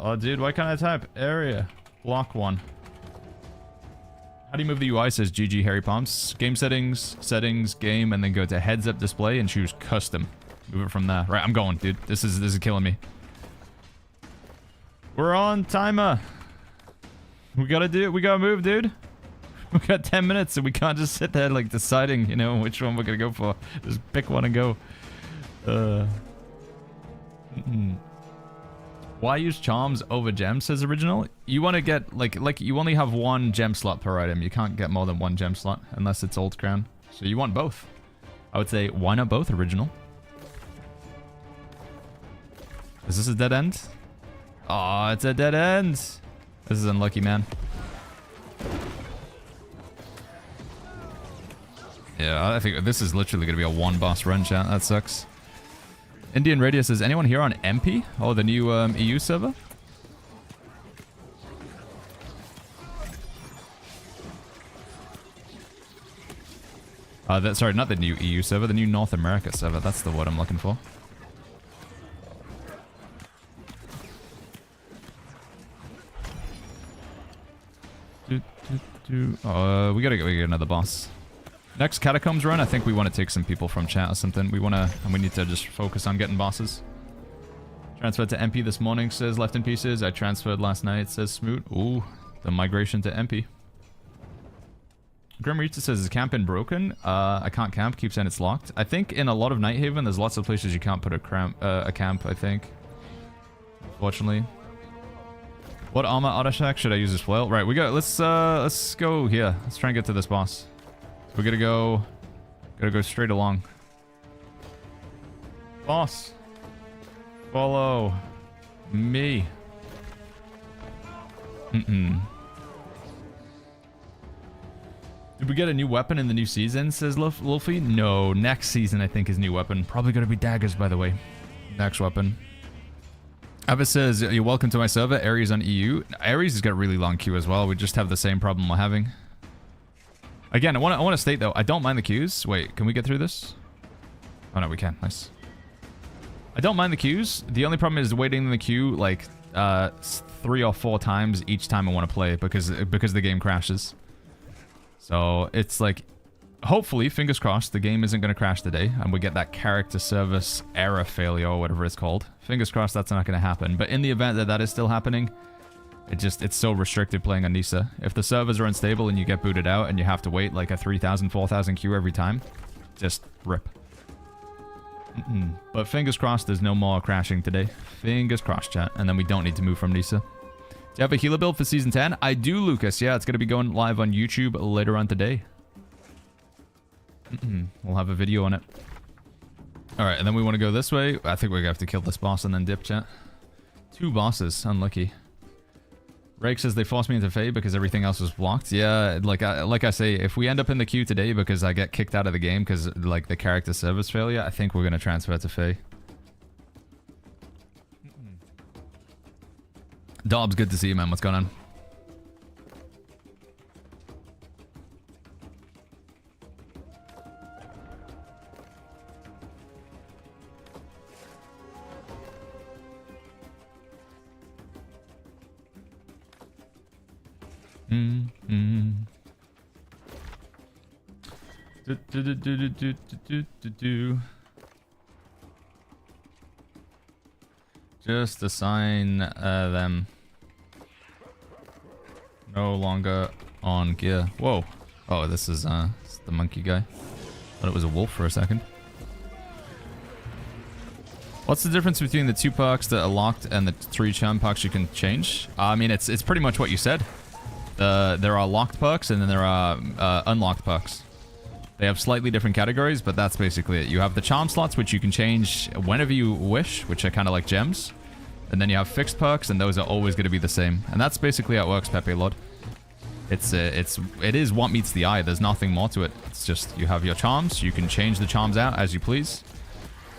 Oh dude, why can't I type area? Block 1. How do you move the UI? Says GG Harry Palms. Game settings, game, and then go to heads up display and choose custom. Move it from there. Right, I'm going, dude. This is killing me. We're on timer. We gotta move, dude. We got 10 minutes and we can't just sit there like deciding, you know, which one we're gonna go for. Just pick one and go. Why use charms over gems, says original? You want to get, like you only have 1 gem slot per item. You can't get more than 1 gem slot unless it's old crown. So you want both. I would say, why not both, original? Is this a dead end? Oh, it's a dead end. This is unlucky, man. Yeah, I think this is literally going to be a 1 boss run, chat. That sucks. Indian Radio says, anyone here on MP? Oh, the new EU server? Sorry, not the new EU server, the new North America server. That's the word I'm looking for. We gotta get another boss. Next Catacombs run, I think we want to take some people from chat or something. We need to just focus on getting bosses. Transferred to MP this morning, says left in pieces. I transferred last night, says Smoot. Ooh, the migration to MP. Grim Reacher says, is camping broken? I can't camp, keep saying it's locked. I think in a lot of Nighthaven, there's lots of places you can't put a camp, I think. Fortunately. What armor auto attack should I use as flail? Right, let's go here. Let's try and get to this boss. We gotta go straight along. Boss, follow me. Did we get a new weapon in the new season, says Luffy? No, next season I think is new weapon. Probably gonna be daggers, by the way. Next weapon. Ava says, you're welcome to my server. Ares on EU. Ares has got a really long queue as well. We just have the same problem we're having. Again, I want to state though, I don't mind the queues. Wait, can we get through this? Oh no, we can. Nice. I don't mind the queues. The only problem is waiting in the queue like 3 or 4 times each time I want to play because the game crashes. So it's like, hopefully, fingers crossed, the game isn't going to crash today and we get that character service error failure or whatever it's called. Fingers crossed that's not going to happen. But in the event that that is still happening, it's so restricted playing on Nisa. If the servers are unstable and you get booted out and you have to wait like a 3,000, 4,000 queue every time, just rip. But fingers crossed there's no more crashing today. Fingers crossed, chat. And then we don't need to move from Nisa. Do you have a healer build for Season 10? I do, Lucas. Yeah, it's going to be going live on YouTube later on today. We'll have a video on it. Alright, and then we want to go this way. I think we're going to have to kill this boss and then dip, chat. 2 bosses. Unlucky. Rake says they forced me into Fae because everything else was blocked. Yeah, like I say, if we end up in the queue today because I get kicked out of the game because like the character service failure, I think we're going to transfer to Fae. Dobbs, good to see you, man. What's going on? Just assign them. No longer on gear. Whoa. Oh, this is the monkey guy. Thought it was a wolf for a second. What's the difference between the 2 perks that are locked and the 3 charm perks you can change? I mean, it's pretty much what you said. There are locked perks and then there are unlocked perks. They have slightly different categories, but that's basically it. You have the charm slots, which you can change whenever you wish, which are kind of like gems. And then you have fixed perks, and those are always going to be the same. And that's basically how it works, Pepe Lord. It is what meets the eye. There's nothing more to it. It's just you have your charms. You can change the charms out as you please.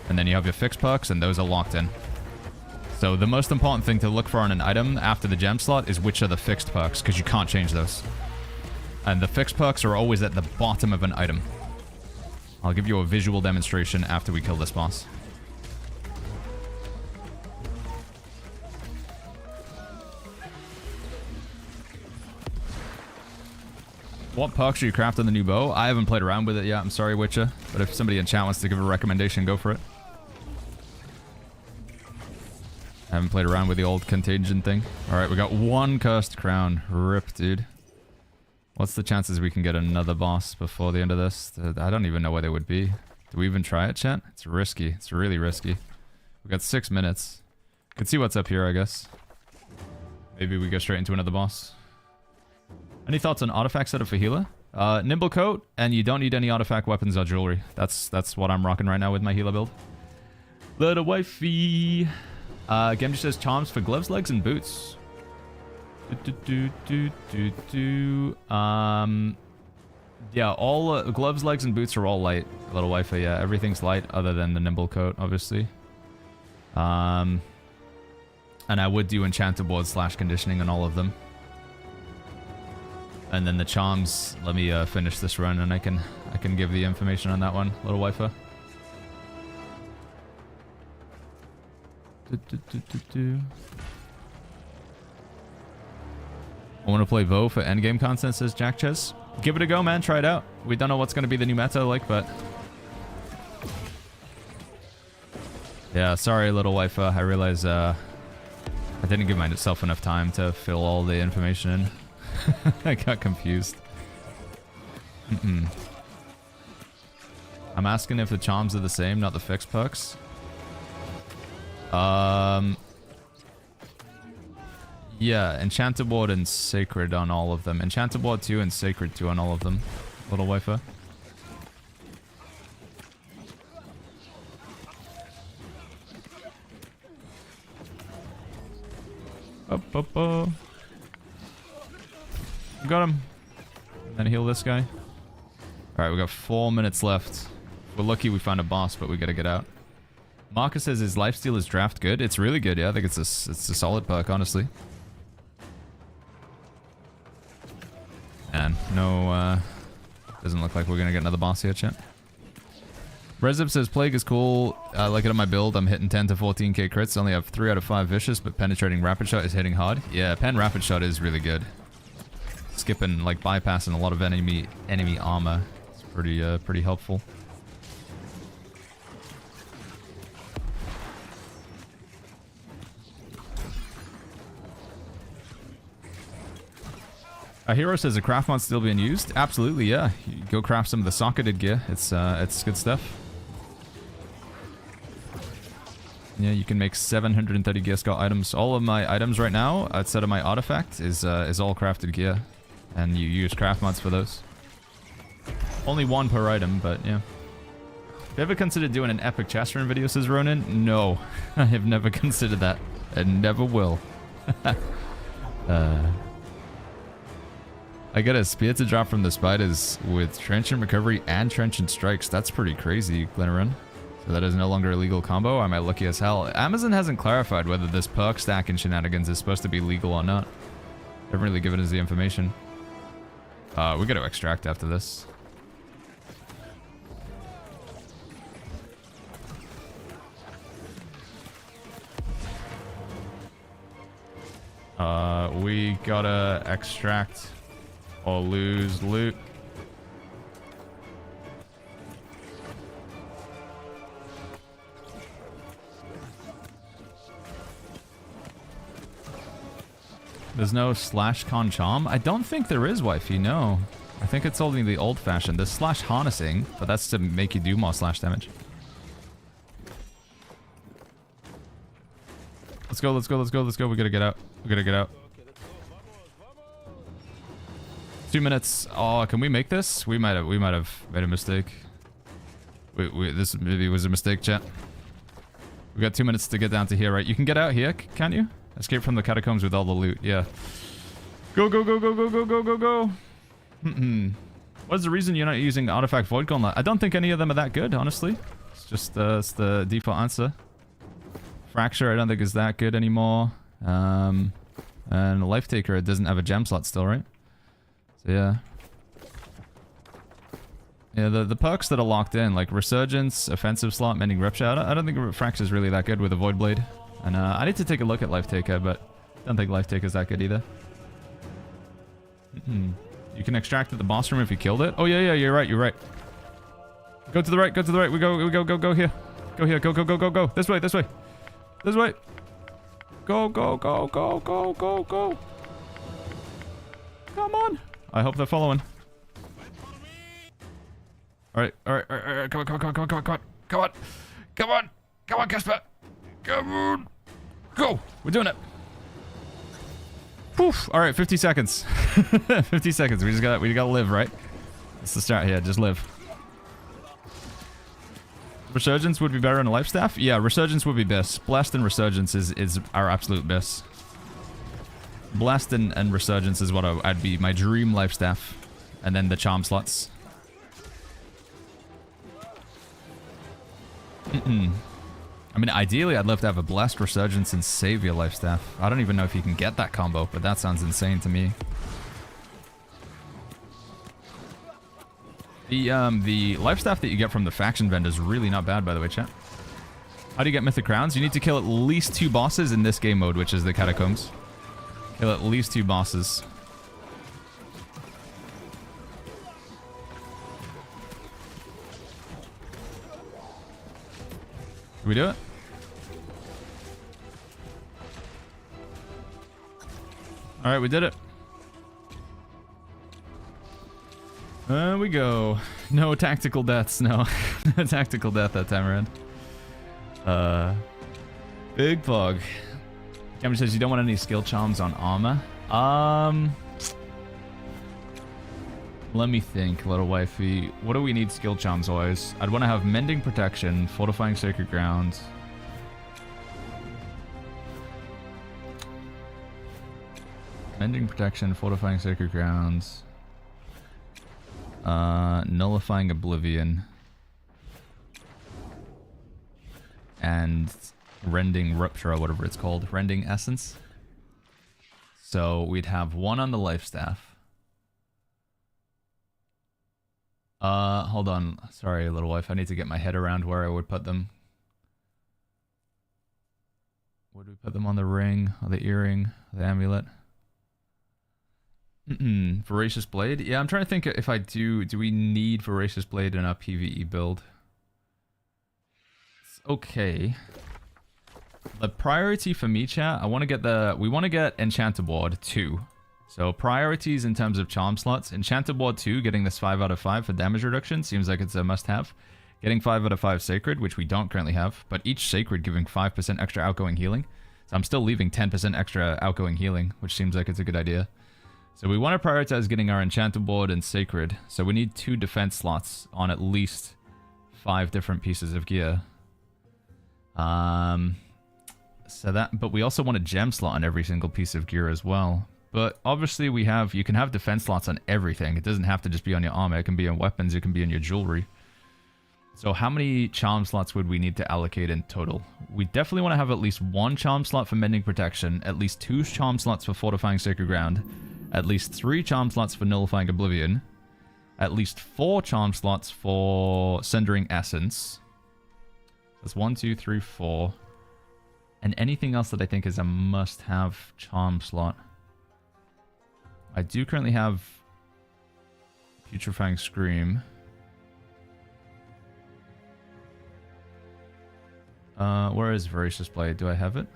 And then you have your fixed perks, and those are locked in. So the most important thing to look for on an item after the gem slot is which are the fixed perks, because you can't change those. And the fixed perks are always at the bottom of an item. I'll give you a visual demonstration after we kill this boss. What perks are you crafting the new bow? I haven't played around with it yet. I'm sorry, Witcher. But if somebody in chat wants to give a recommendation, go for it. I haven't played around with the old contagion thing. Alright, we got 1 cursed crown. Rip, dude. What's the chances we can get another boss before the end of this? I don't even know where they would be. Do we even try it, chat? It's risky. It's really risky. We got 6 minutes. Could see what's up here, I guess. Maybe we go straight into another boss. Any thoughts on artifact setup for healer? Nimble coat, and you don't need any artifact weapons or jewelry. That's what I'm rocking right now with my healer build. Little wifey. Gemji says charms for gloves, legs, and boots. Yeah, all gloves, legs, and boots are all light. Little wifey, yeah, everything's light other than the nimble coat, obviously. And I would do enchanted board / conditioning on all of them. And then the charms, let me finish this run and I can give the information on that one, little wifer. I want to play Vo for endgame content, says Jack Ches. Give it a go, man. Try it out. We don't know what's going to be the new meta like, but... Yeah, sorry, little wifer. I realize I didn't give myself enough time to fill all the information in. I got confused. I'm asking if the charms are the same, not the fixed perks. Yeah, Enchanted Ward and Sacred on all of them. Enchanted Ward 2 and Sacred 2 on all of them. Little wifer. Got him. Then heal this guy. Alright, we got 4 minutes left. We're lucky we found a boss, but we gotta get out. Marcus says his lifesteal is draft good. It's really good, yeah. I think it's a solid perk, honestly. And no, doesn't look like we're gonna get another boss here, chat. Rezib says Plague is cool. I like it on my build. I'm hitting 10 to 14k crits. Only have 3 out of 5 vicious, but penetrating rapid shot is hitting hard. Yeah, pen rapid shot is really good. Skipping, like bypassing a lot of enemy armor. It's pretty helpful. A hero says a craft mod still being used. Absolutely, yeah. You go craft some of the socketed gear. It's good stuff. Yeah, you can make 730 gear scout items. All of my items right now, outside of my artifact, is all crafted gear. And you use craft mods for those. Only one per item, but yeah. Have you ever considered doing an epic chest run video, says Ronin? No, I have never considered that. And never will. I got a spear to drop from the spiders with transient recovery and transient strikes. That's pretty crazy, Glenarun. So that is no longer a legal combo. Am I lucky as hell? Amazon hasn't clarified whether this perk stack and shenanigans is supposed to be legal or not. They haven't really given us the information. We gotta extract after this. We gotta extract or lose loot. There's no slash con charm? I don't think there is, wifey, no. I think it's only the old fashioned. There's slash harnessing, but that's to make you do more slash damage. Let's go, let's go, let's go, let's go. We gotta get out. We gotta get out. 2 minutes. Oh, can we make this? We might have made a mistake. This maybe was a mistake, chat. We got 2 minutes to get down to here, right? You can get out here, can't you? Escape from the catacombs with all the loot, yeah. Go, go, go, go, go, go, go, go, go. What's the reason you're not using Artifact Void Gauntlet? I don't think any of them are that good, honestly. It's just it's the default answer. Fracture, I don't think is that good anymore. And Life Taker, it doesn't have a gem slot still, right? So yeah. Yeah, the perks that are locked in, like Resurgence, Offensive Slot, Mending Rupture, I don't think Fracture is really that good with a Void Blade. And I need to take a look at Life Taker, but I don't think Life Taker is that good either. You can extract at the boss room if you killed it. Oh yeah, yeah, you're right, you're right. Go to the right, go to the right. We go here. Go here, go, go, go, go, go. This way, this way. This way. Go, go, go, go, go, go, go. Come on. I hope they're following. Alright, alright, alright, come on, come on, come on, come on, come on, come on, come on, come on, Casper. Come on. Go. We're doing it. Poof. Alright, 50 seconds. 50 seconds. We gotta live, right? That's the start here. Just live. Resurgence would be better in a life staff? Yeah, Resurgence would be best. Blast and Resurgence is our absolute best. Blast and Resurgence is what I'd be my dream life staff. And then the charm slots. I mean, ideally, I'd love to have a Blast, Resurgence, and Savior life staff. I don't even know if you can get that combo, but that sounds insane to me. The life staff that you get from the faction vendor is really not bad, by the way, chat. How do you get Mythic Crowns? You need to kill at least 2 bosses in this game mode, which is the Catacombs. Kill at least 2 bosses. Did we do it? Alright, we did it. There we go. No tactical deaths, no. No tactical death that time around. Big Pog. Cameron says you don't want any skill charms on armor. Let me think, little wifey. What do we need skill charms wise? I'd want to have Mending Protection, Fortifying Sacred Ground. Mending Protection, Fortifying Sacred Grounds. Nullifying Oblivion. And Rending Rupture, or whatever it's called. Rending Essence. So we'd have 1 on the life staff. Hold on. Sorry, little wife. I need to get my head around where I would put them. Would we put them on the ring, or the earring, or the amulet? Voracious Blade? Yeah, I'm trying to think if I do we need Voracious Blade in a PvE build? It's okay. The priority for me, chat, we want to get Enchanter Ward 2. So priorities in terms of charm slots. Enchanter Ward 2, getting this 5 out of 5 for damage reduction seems like it's a must-have. Getting 5 out of 5 sacred, which we don't currently have, but each sacred giving 5% extra outgoing healing. So I'm still leaving 10% extra outgoing healing, which seems like it's a good idea. So we want to prioritize getting our enchanted board and sacred. So we need 2 defense slots on at least 5 different pieces of gear. But we also want a gem slot on every single piece of gear as well. But obviously you can have defense slots on everything. It doesn't have to just be on your armor. It can be on weapons. It can be on your jewelry. So how many charm slots would we need to allocate in total? We definitely want to have at least 1 charm slot for mending protection, at least 2 charm slots for fortifying sacred ground, at least 3 charm slots for nullifying oblivion, at least 4 charm slots for sundering essence. That's 1, 2, 3, 4. And anything else that I think is a must-have charm slot. I do currently have Putrefying Scream. Where is Voracious Blade? Do I have it?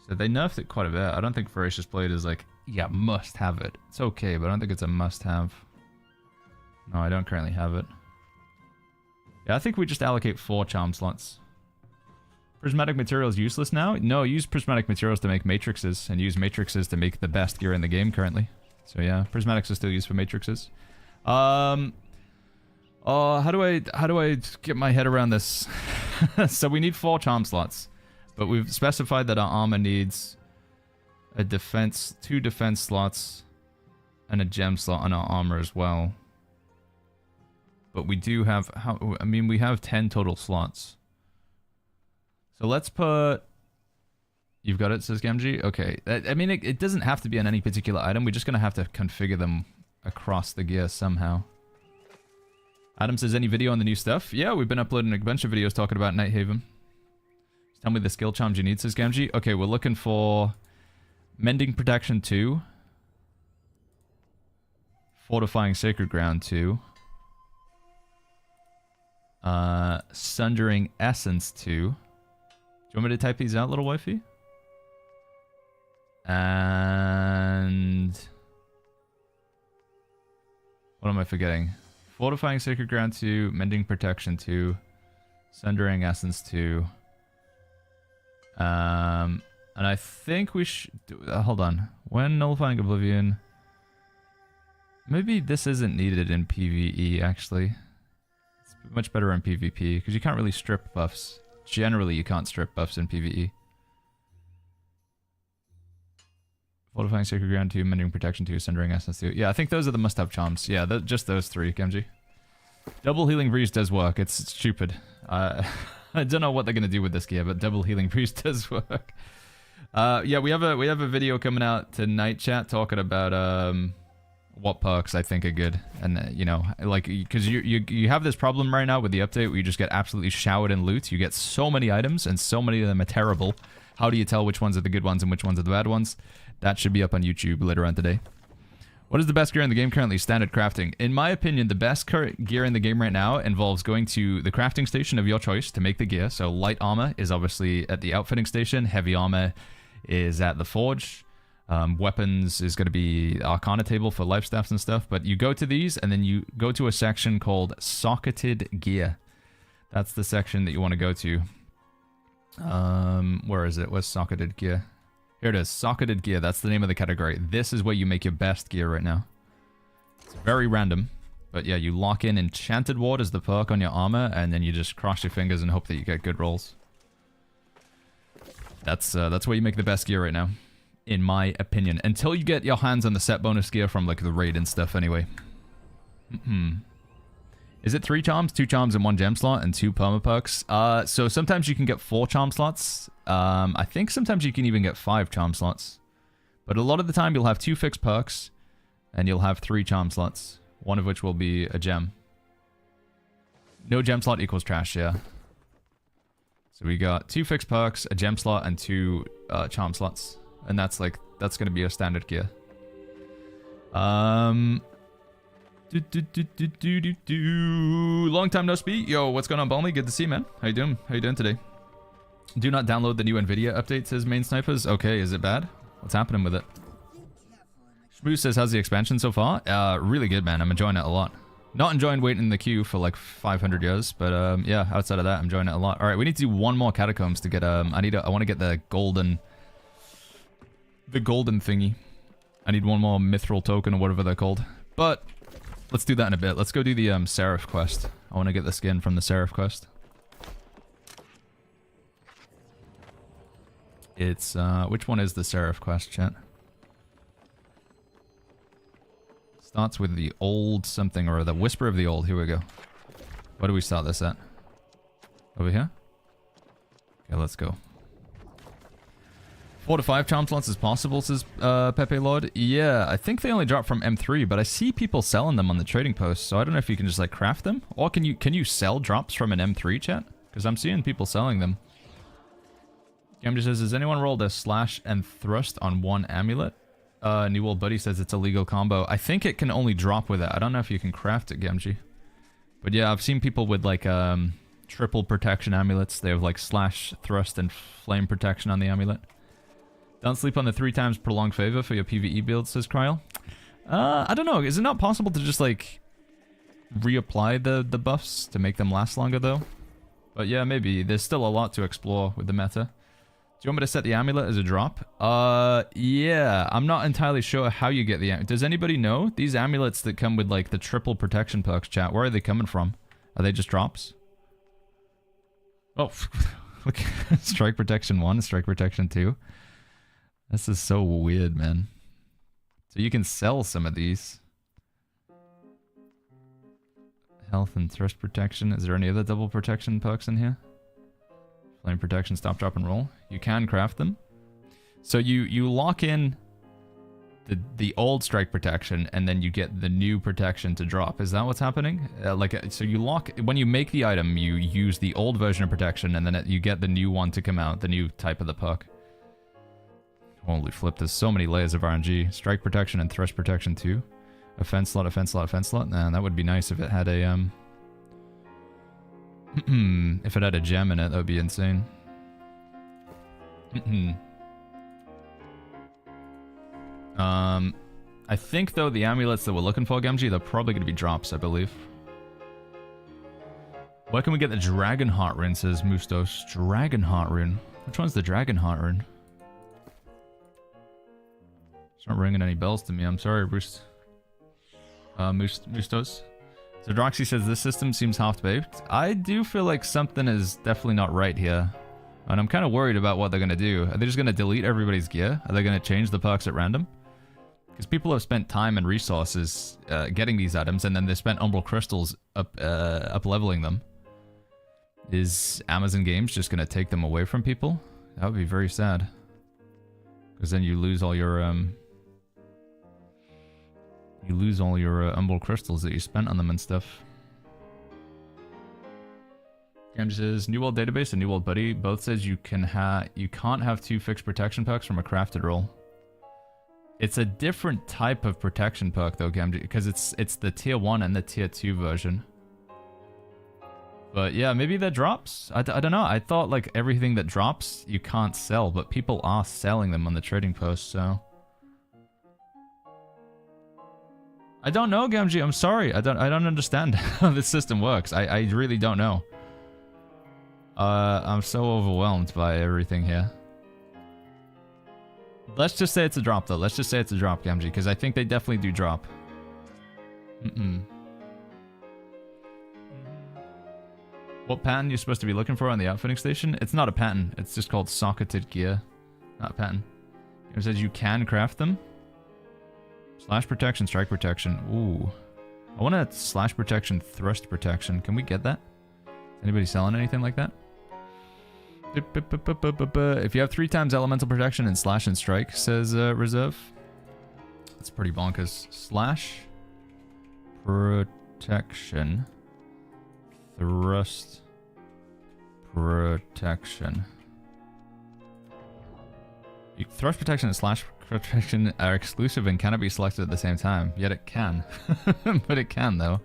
So they nerfed it quite a bit. I don't think Voracious Blade is like, yeah, must have it. It's okay, but I don't think it's a must-have. No, I don't currently have it. Yeah, I think we just allocate 4 charm slots. Prismatic materials useless now? No, use prismatic materials to make matrixes, and use matrixes to make the best gear in the game currently. So yeah, prismatics are still used for matrixes. How do I get my head around this? So we need 4 charm slots, but we've specified that our armor needs a defense, 2 defense slots, and a gem slot on our armor as well. But we do have, we have 10 total slots. So let's put... You've got it, says Gamgee? Okay. I mean, it doesn't have to be on any particular item. We're just going to have to configure them across the gear somehow. Adam says, any video on the new stuff? Yeah, we've been uploading a bunch of videos talking about Nighthaven. Just tell me the skill charms you need, says Gamgee. Okay, we're looking for Mending Protection 2. Fortifying Sacred Ground 2. Sundering Essence 2. Do you want me to type these out, little wifey? And... what am I forgetting? Fortifying Sacred Ground 2, Mending Protection 2, Sundering Essence 2. And I think we should... hold on. When Nullifying Oblivion... Maybe this isn't needed in PvE, actually. It's much better in PvP, because you can't really strip buffs. Generally, you can't strip buffs in PvE. Fortifying Sacred Ground 2, Mending Protection 2, Sundering Essence 2. Yeah, I think those are the must-have charms. Yeah, just those 3, Gamgee. Double Healing Breeze does work. It's stupid. I don't know what they're going to do with this gear, but Double Healing Breeze does work. Yeah, we have a video coming out tonight, chat, talking about what perks I think are good. And, you know, like, because you have this problem right now with the update where you just get absolutely showered in loot. You get so many items, and so many of them are terrible. How do you tell which ones are the good ones and which ones are the bad ones? That should be up on YouTube later on today. What is the best gear in the game currently? Standard crafting. In my opinion, the best current gear in the game right now involves going to the crafting station of your choice to make the gear. So light armor is obviously at the outfitting station. Heavy armor is at the forge. Weapons is going to be Arcana table for life staffs and stuff. But you go to these, and then you go to a section called Socketed Gear. That's the section that you want to go to. Where is it? Where's Socketed Gear? Here it is. Socketed Gear. That's the name of the category. This is where you make your best gear right now. It's very random. But yeah, you lock in Enchanted Ward as the perk on your armor, and then you just cross your fingers and hope that you get good rolls. That's where you make the best gear right now, in my opinion. Until you get your hands on the set bonus gear from like the raid and stuff anyway. Is it 3 charms, 2 charms and 1 gem slot, and 2 perma perks? So sometimes you can get 4 charm slots. I think sometimes you can even get 5 charm slots. But a lot of the time you'll have 2 fixed perks, and you'll have 3 charm slots. One of which will be a gem. No gem slot equals trash, yeah. So we got 2 fixed perks, a gem slot, and 2 charm slots. And that's gonna be a standard gear. Long time no speak. Yo, what's going on, Balmy? Good to see you, man. How you doing? How you doing today? Do not download the new Nvidia update, says Main Snipers. Okay, is it bad? What's happening with it? Shmoo says, how's the expansion so far? Really good, man. I'm enjoying it a lot. Not enjoying waiting in the queue for like 500 years, but yeah, outside of that, I'm enjoying it a lot. All right, we need to do one more catacombs to get I want to get the golden thingy. I need one more mithril token or whatever they're called. But let's do that in a bit. Let's go do the Serif quest. I want to get the skin from the Serif quest. It's which one is the Serif quest, chat? Starts with the old something or the whisper of the old. Here we go. Where do we start this at? Over here? Okay, let's go. 4 to 5 charm slots is possible, says Pepe Lord. Yeah, I think they only drop from M3, but I see people selling them on the trading post, so I don't know if you can just like craft them, or can you sell drops from an M3, chat? Because I'm seeing people selling them. Game just says, has anyone rolled a slash and thrust on one amulet? New Old Buddy says it's a legal combo. I think it can only drop with it. I don't know if you can craft it, Gemji. But yeah, I've seen people with like triple protection amulets. They have like slash, thrust, and flame protection on the amulet. Don't sleep on the 3 times prolonged favor for your PvE build, says Kryl. I don't know. Is it not possible to just like reapply the buffs to make them last longer though? But yeah, maybe. There's still a lot to explore with the meta. Do you want me to set the amulet as a drop? Yeah. I'm not entirely sure how you get the amulet. Does anybody know? These amulets that come with, like, the triple protection perks, chat, where are they coming from? Are they just drops? Oh, look. Strike protection 1, strike protection 2. This is so weird, man. So you can sell some of these. Health and thrust protection. Is there any other double protection perks in here? Flame protection, stop, drop, and roll. You can craft them. So you lock in the old strike protection, and then you get the new protection to drop. Is that what's happening? So you lock... When you make the item, you use the old version of protection, and then you get the new one to come out, the new type of the perk. Holy flip, there's so many layers of RNG. Strike protection and thrust protection too. Offense slot, offense slot, offense slot. Man, that would be nice if it had a... if it had a gem in it, that would be insane. I think, though, the amulets that we're looking for, Gemji, they're probably going to be drops, I believe. Where can we get the Dragon Heart rune, says Mustos. Dragon Heart rune. Which one's the Dragon Heart rune? It's not ringing any bells to me. I'm sorry, Bruce. Mustos. So Droxy says, this system seems half-baked. I do feel like something is definitely not right here. And I'm kind of worried about what they're going to do. Are they just going to delete everybody's gear? Are they going to change the perks at random? Because people have spent time and resources getting these items, and then they spent Umbral Crystals up-leveling them. Is Amazon Games just going to take them away from people? That would be very sad. Because then you lose all your... Umbral Crystals that you spent on them and stuff. Game says, New World Database and New World Buddy both says you can't have 2 fixed protection perks from a crafted roll. It's a different type of protection perk though, Gamji, because it's the tier 1 and the tier 2 version. But yeah, maybe that drops. I don't know. I thought like everything that drops you can't sell, but people are selling them on the trading post, so... I don't know, Gamji. I'm sorry. I don't understand how this system works. I really don't know. I'm so overwhelmed by everything here. Let's just say it's a drop, though. Let's just say it's a drop, Gamji, because I think they definitely do drop. What pattern you're supposed to be looking for on the outfitting station? It's not a pattern. It's just called socketed gear. Not a pattern. It says you can craft them. Slash protection, strike protection. Ooh. I want a slash protection, thrust protection. Can we get that? Anybody selling anything like that? If you have 3 times elemental protection and slash and strike, says Reserve. That's pretty bonkers. Slash protection, thrust protection. Thrust protection and slash protection are exclusive and cannot be selected at the same time. Yet it can. But it can, though.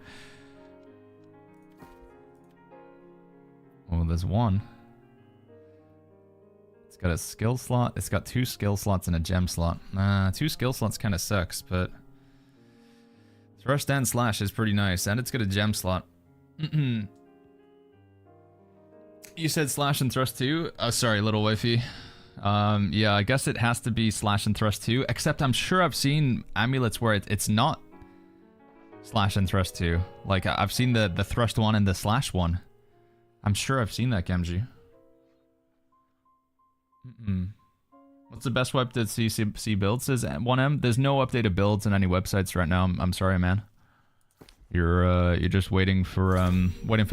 Oh, there's one. It's got a skill slot. It's got 2 skill slots and a gem slot. 2 skill slots kind of sucks, but... Thrust and slash is pretty nice, and it's got a gem slot. You said slash and thrust too? Oh, sorry, little wifey. Yeah, I guess it has to be slash and thrust too, except I'm sure I've seen amulets where it's not slash and thrust too. Like, I've seen the thrust one and the slash one. I'm sure I've seen that, Gemji. What's the best wipe to see builds? Says 1M. There's no updated builds on any websites right now. I'm sorry, man. You're just waiting for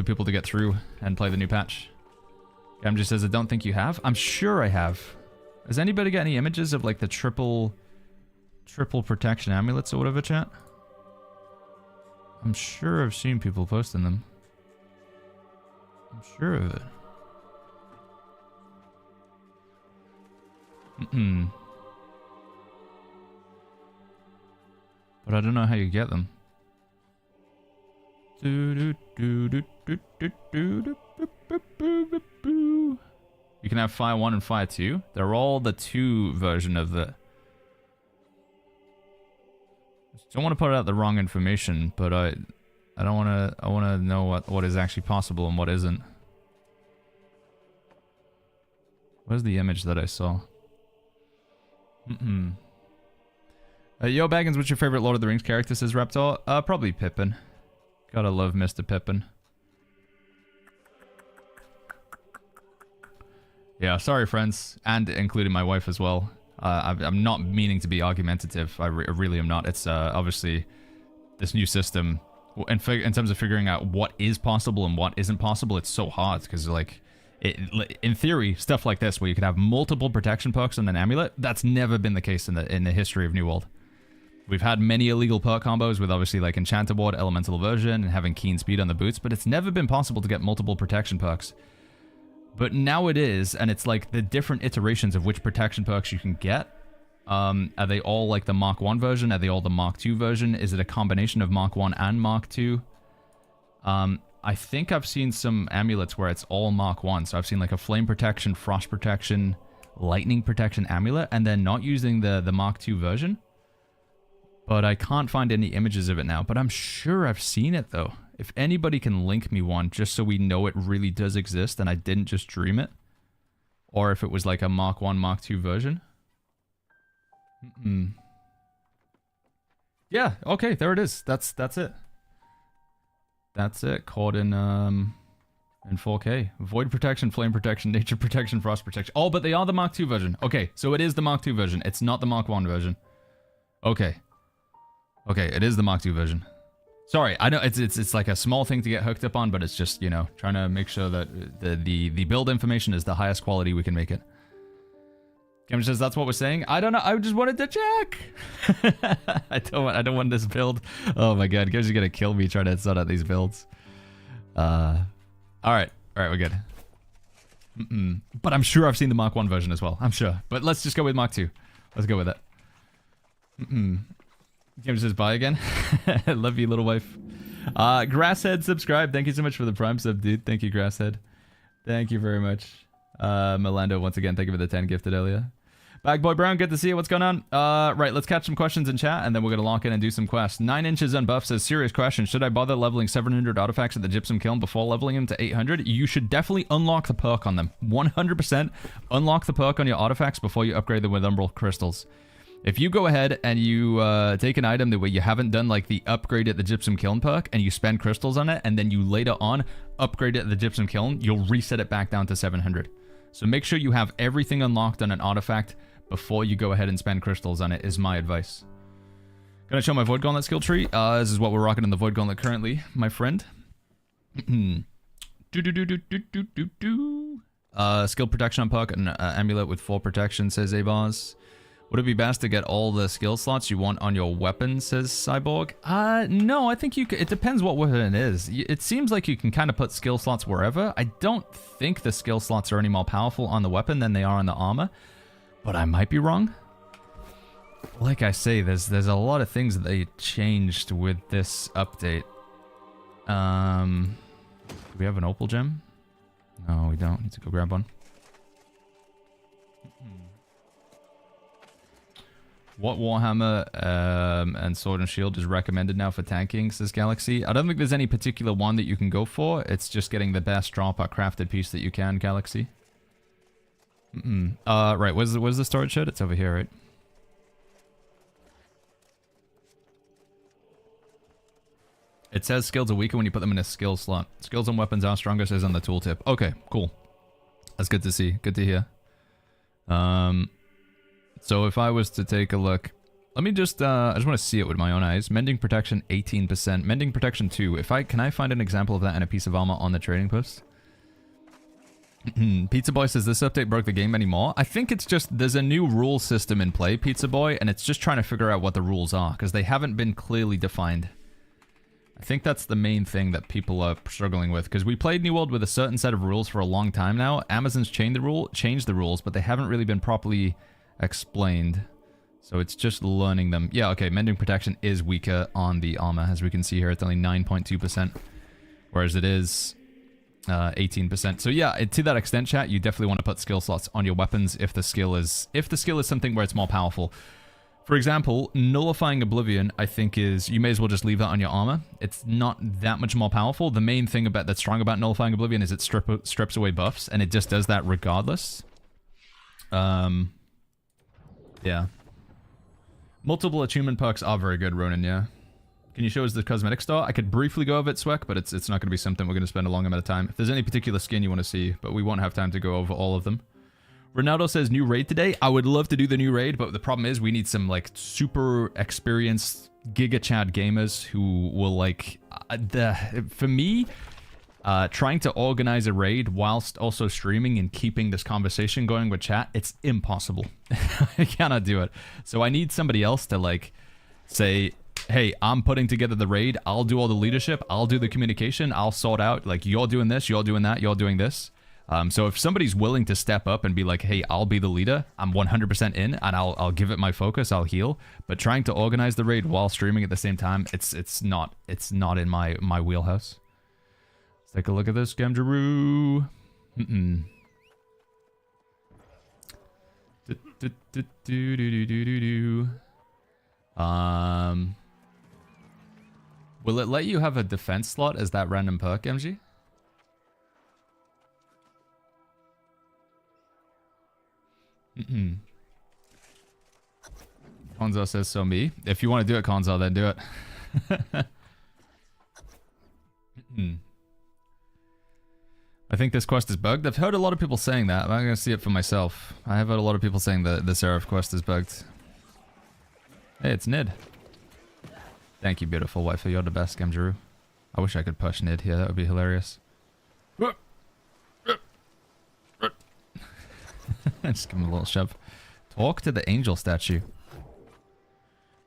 people to get through and play the new patch. Gemji says, I don't think you have. I'm sure I have. Has anybody got any images of like the triple protection amulets or whatever, chat? I'm sure I've seen people posting them. I'm sure of it. But I don't know how you get them. You can have Fire 1 and Fire 2. They're all the 2 version of the... Don't want to put out the wrong information, but I don't want to... I want to know what is actually possible and what isn't. Where's the image that I saw? Yo, Baggins, what's your favorite Lord of the Rings character, says Raptor? Probably Pippin. Gotta love Mr. Pippin. Yeah, sorry, friends. And including my wife as well. I'm not meaning to be argumentative. I really am not. It's obviously this new system. In terms of figuring out what is possible and what isn't possible, it's so hard. Because, like, in theory, stuff like this, where you could have multiple protection perks on an amulet, that's never been the case in the history of New World. We've had many illegal perk combos with obviously like Enchanted Ward, Elemental Aversion, and having Keen Speed on the boots, but it's never been possible to get multiple protection perks. But now it is, and it's like the different iterations of which protection perks you can get. Are they all like the Mark 1 version? Are they all the Mark 2 version? Is it a combination of Mark 1 and Mark 2? I think I've seen some amulets where it's all Mark 1. So I've seen like a Flame Protection, Frost Protection, Lightning Protection amulet, and then not using the Mark 2 version. But I can't find any images of it now. But I'm sure I've seen it, though. If anybody can link me one, just so we know it really does exist and I didn't just dream it. Or if it was like a Mark 1, Mark 2 version. Yeah, okay, there it is. That's it. That's it. Caught in 4K. Void Protection, Flame Protection, Nature Protection, Frost Protection. Oh, but they are the Mark 2 version. Okay, so it is the Mark 2 version. It's not the Mark 1 version. Okay. Okay, it is the Mark 2 version. Sorry, I know it's like a small thing to get hooked up on, but it's just, you know, trying to make sure that the build information is the highest quality we can make it. Kim says that's what we're saying. I don't know. I just wanted to check. I don't want this build. Oh my god, Kim's gonna kill me trying to sort out these builds. All right, we're good. But I'm sure I've seen the Mark 1 version as well. I'm sure. But let's just go with Mark 2. Let's go with it. Kim says bye again. Love you, little wife. Grasshead subscribe. Thank you so much for the Prime sub, dude. Thank you, Grasshead. Thank you very much. Melando, once again, thank you for the 10 gifted earlier. Bagboy Brown, good to see you. What's going on? Right, let's catch some questions in chat, and then we're going to lock in and do some quests. 9 inches unbuff says, serious question. Should I bother leveling 700 artifacts at the Gypsum Kiln before leveling them to 800? You should definitely unlock the perk on them. 100% unlock the perk on your artifacts before you upgrade them with Umbral Crystals. If you go ahead and you take an item that where you haven't done like the upgrade at the Gypsum Kiln perk and you spend crystals on it, and then you later on upgrade it at the Gypsum Kiln, you'll reset it back down to 700. So make sure you have everything unlocked on an artifact before you go ahead and spend crystals on it, is my advice. Gonna show my Void Gauntlet skill tree. This is what we're rocking in the Void Gauntlet currently, my friend. Skill protection on perk and amulet with 4 protection, says Abars. Would it be best to get all the skill slots you want on your weapon, says Cyborg? No, I think you can, it depends what weapon it is. It seems like you can kind of put skill slots wherever. I don't think the skill slots are any more powerful on the weapon than they are on the armor, but I might be wrong. Like I say, there's a lot of things that they changed with this update. Do we have an opal gem? No, we don't. Need to go grab one. What Warhammer and Sword and Shield is recommended now for tanking, says Galaxy? I don't think there's any particular one that you can go for. It's just getting the best drop or crafted piece that you can, Galaxy. Right, where's the storage shed? It's over here, right? It says skills are weaker when you put them in a skill slot. Skills and weapons are stronger, says on the tooltip. Okay, cool. That's good to see. Good to hear. So if I was to take a look... Let me just, I just want to see it with my own eyes. Mending protection, 18%. Mending protection 2. Can I find an example of that in a piece of armor on the trading post? Pizza Boy says, this update broke the game anymore. I think it's just, there's a new rule system in play, Pizza Boy, and it's just trying to figure out what the rules are, because they haven't been clearly defined. I think that's the main thing that people are struggling with, because we played New World with a certain set of rules for a long time now. Amazon's changed the rules, but they haven't really been properly explained. So it's just learning them. Yeah, okay, mending protection is weaker on the armor. As we can see here, it's only 9.2%, whereas it is 18%. So yeah, to that extent, chat, you definitely want to put skill slots on your weapons if the skill is something where it's more powerful. For example, Nullifying Oblivion, I think is, you may as well just leave that on your armor. It's not that much more powerful. The main thing that's strong about Nullifying Oblivion is it strips away buffs, and it just does that regardless. Yeah. Multiple attunement perks are very good, Ronan, yeah. Can you show us the cosmetic store? I could briefly go over it, Swek, but it's not going to be something we're going to spend a long amount of time. If there's any particular skin you want to see, but we won't have time to go over all of them. Ronaldo says, new raid today. I would love to do the new raid, but the problem is we need some, like, super experienced Giga Chad gamers who will, like... for me, trying to organize a raid whilst also streaming and keeping this conversation going with chat, it's impossible. I cannot do it. So I need somebody else to, like, say, hey, I'm putting together the raid. I'll do all the leadership. I'll do the communication. I'll sort out, like, you're doing this, you're doing that, you're doing this. So if somebody's willing to step up and be like, hey, I'll be the leader, I'm 100% in, and I'll give it my focus, I'll heal. But trying to organize the raid while streaming at the same time, it's not in my wheelhouse. Let's take a look at this, Gamjaroo. Will it let you have a defense slot as that random perk, MG? Konzo says so me. If you want to do it, Konzo, then do it. I think this quest is bugged. I've heard a lot of people saying that. I'm going to see it for myself. I have heard a lot of people saying that the Serif quest is bugged. Hey, it's Nid. Thank you, beautiful wife. You're the best, Gamjaroo. I wish I could push Nid here. That would be hilarious. Just give him a little shove. Talk to the angel statue.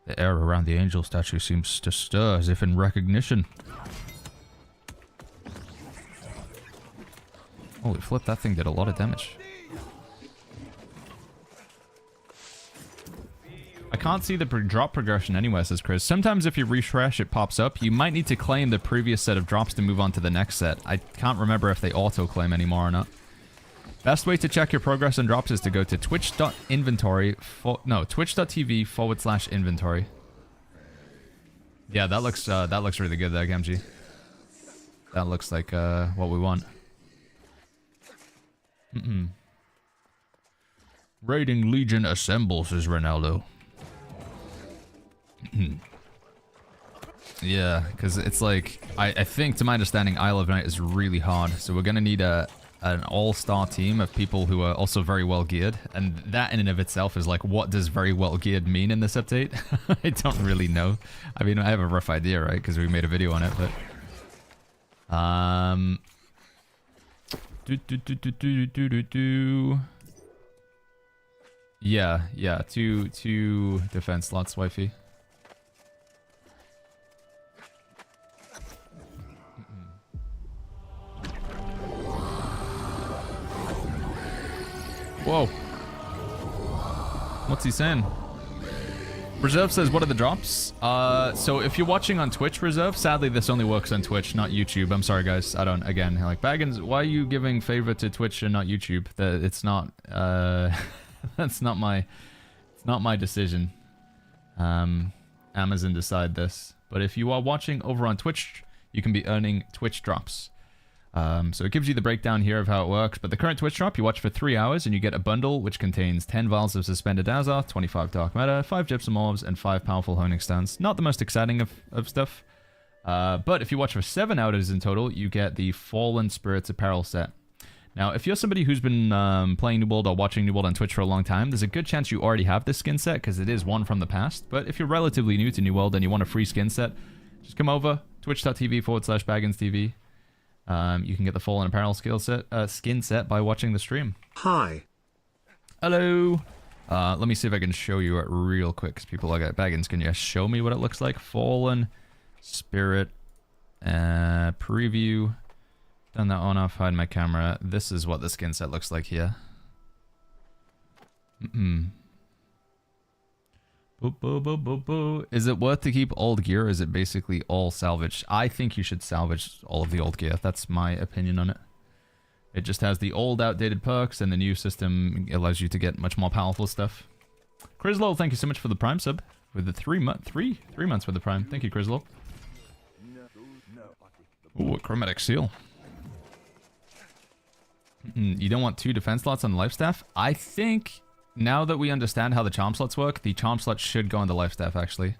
The air around the angel statue seems to stir as if in recognition. Holy flip, that thing did a lot of damage. I can't see the drop progression anywhere, says Chris. Sometimes if you refresh, it pops up. You might need to claim the previous set of drops to move on to the next set. I can't remember if they auto-claim anymore or not. Best way to check your progress and drops is to go to twitch.tv/inventory. Yeah, that looks really good there, Gamji. That looks like what we want. Raiding Legion assembles, says Ronaldo. Yeah, because it's like, I think, to my understanding, Isle of Night is really hard, so we're gonna need an all-star team of people who are also very well geared, and that in and of itself is like, what does very well geared mean in this update? I don't really know. I mean, I have a rough idea, right, because we made a video on it, but yeah, two defense slots, wifey. Whoa. What's he saying? Reserve says, what are the drops? So if you're watching on Twitch, Reserve, sadly this only works on Twitch, not YouTube. I'm sorry, guys. I don't, again, like, Baggins, why are you giving favor to Twitch and not YouTube? It's not, that's not my decision. Amazon decide this. But if you are watching over on Twitch, you can be earning Twitch drops. So it gives you the breakdown here of how it works. But the current Twitch drop, you watch for 3 hours and you get a bundle which contains 10 vials of suspended Azar, 25 dark matter, 5 gypsum orbs, and 5 powerful honing stones. Not the most exciting of stuff. But if you watch for 7 hours in total, you get the Fallen Spirits apparel set. Now, if you're somebody who's been playing New World or watching New World on Twitch for a long time, there's a good chance you already have this skin set because it is one from the past. But if you're relatively new to New World and you want a free skin set, just come over, twitch.tv/BagginsTV. You can get the Fallen Apparel skin set by watching the stream. Hi. Hello. Let me see if I can show you it real quick because people like Baggins. Can you show me what it looks like? Fallen Spirit preview. Done that on off, hide my camera. This is what the skin set looks like here. Boo, boo, boo, boo, boo. Is it worth to keep old gear or is it basically all salvage? I think you should salvage all of the old gear. That's my opinion on it. It just has the old outdated perks and the new system allows you to get much more powerful stuff. Crislow, thank you so much for the Prime sub. With the 3 months with the Prime. Thank you, Crislow. Ooh, a chromatic seal. You don't want 2 defense slots on the life staff? I think now that we understand how the charm slots work, the charm slots should go on the life staff actually.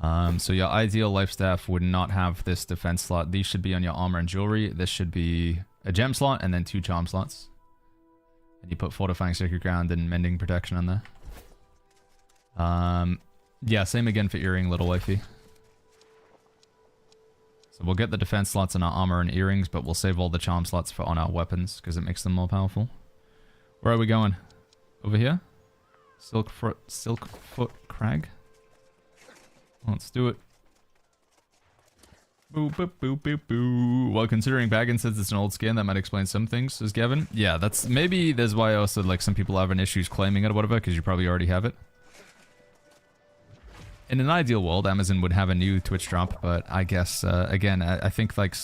So your ideal life staff would not have this defense slot. These should be on your armor and jewelry. This should be a gem slot and then 2 charm slots. And you put fortifying sacred ground and mending protection on there. Yeah, same again for earring, little wifey. So we'll get the defense slots in our armor and earrings, but we'll save all the charm slots for on our weapons because it makes them more powerful. Where are we going? Over here? Silkfoot Crag? Let's do it. Boo, boo, boo, boo, boo. Well, considering Baggins says it's an old skin, that might explain some things, says Gavin. Yeah, that's maybe that's why also like some people are having issues claiming it or whatever, because you probably already have it. In an ideal world, Amazon would have a new Twitch drop, but I guess, again, I think like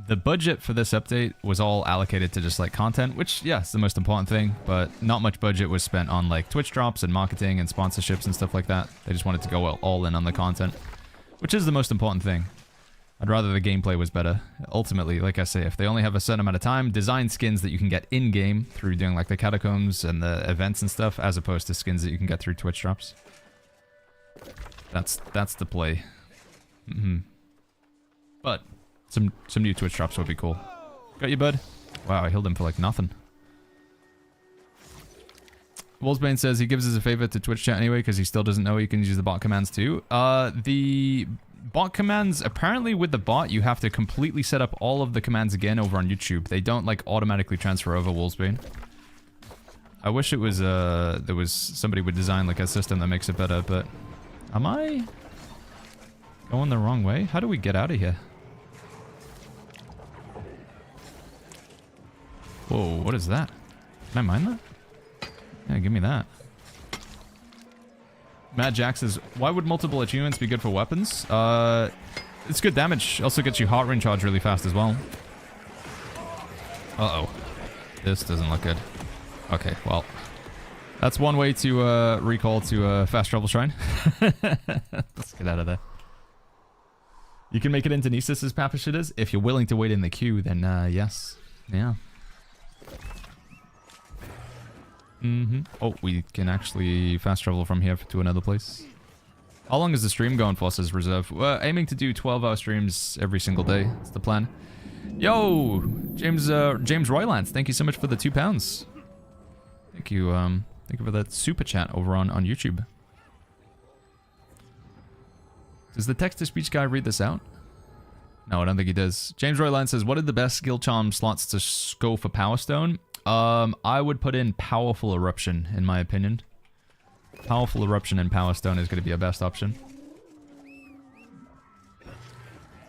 the budget for this update was all allocated to just like content, which, yeah, it's the most important thing, but not much budget was spent on like Twitch drops and marketing and sponsorships and stuff like that. They just wanted to go all in on the content, which is the most important thing. I'd rather the gameplay was better. Ultimately, like I say, if they only have a certain amount of time, design skins that you can get in-game through doing like the Catacombs and the events and stuff, as opposed to skins that you can get through Twitch drops. That's the play. But some new Twitch drops would be cool. Got you, bud? Wow, I healed him for like nothing. Wolfsbane says he gives us a favor to Twitch chat anyway because he still doesn't know he can use the bot commands too. The bot commands, apparently with the bot, you have to completely set up all of the commands again over on YouTube. They don't like automatically transfer over, Wolfsbane. I wish it was there was somebody would design like a system that makes it better, but am I going the wrong way? How do we get out of here? Whoa, what is that? Can I mine that? Yeah, give me that. Matt Jack says, why would multiple achievements be good for weapons? It's good damage. Also gets you heart rate charge really fast as well. Uh-oh. This doesn't look good. Okay, well. That's one way to recall to fast travel shrine. Let's get out of there. You can make it into Nesis as Papish it is. If you're willing to wait in the queue, then yes. Yeah. Oh, we can actually fast travel from here to another place. How long is the stream going for, says Reserve? We're aiming to do 12-hour streams every single day. That's the plan. Yo! James Roylance, thank you so much for the £2. Thank you, thank you for that super chat over on YouTube. Does the text-to-speech guy read this out? No, I don't think he does. James Roylance says, what are the best skill charm slots to go for Power Stone? I would put in Powerful Eruption, in my opinion. Powerful Eruption and Power Stone is going to be a best option.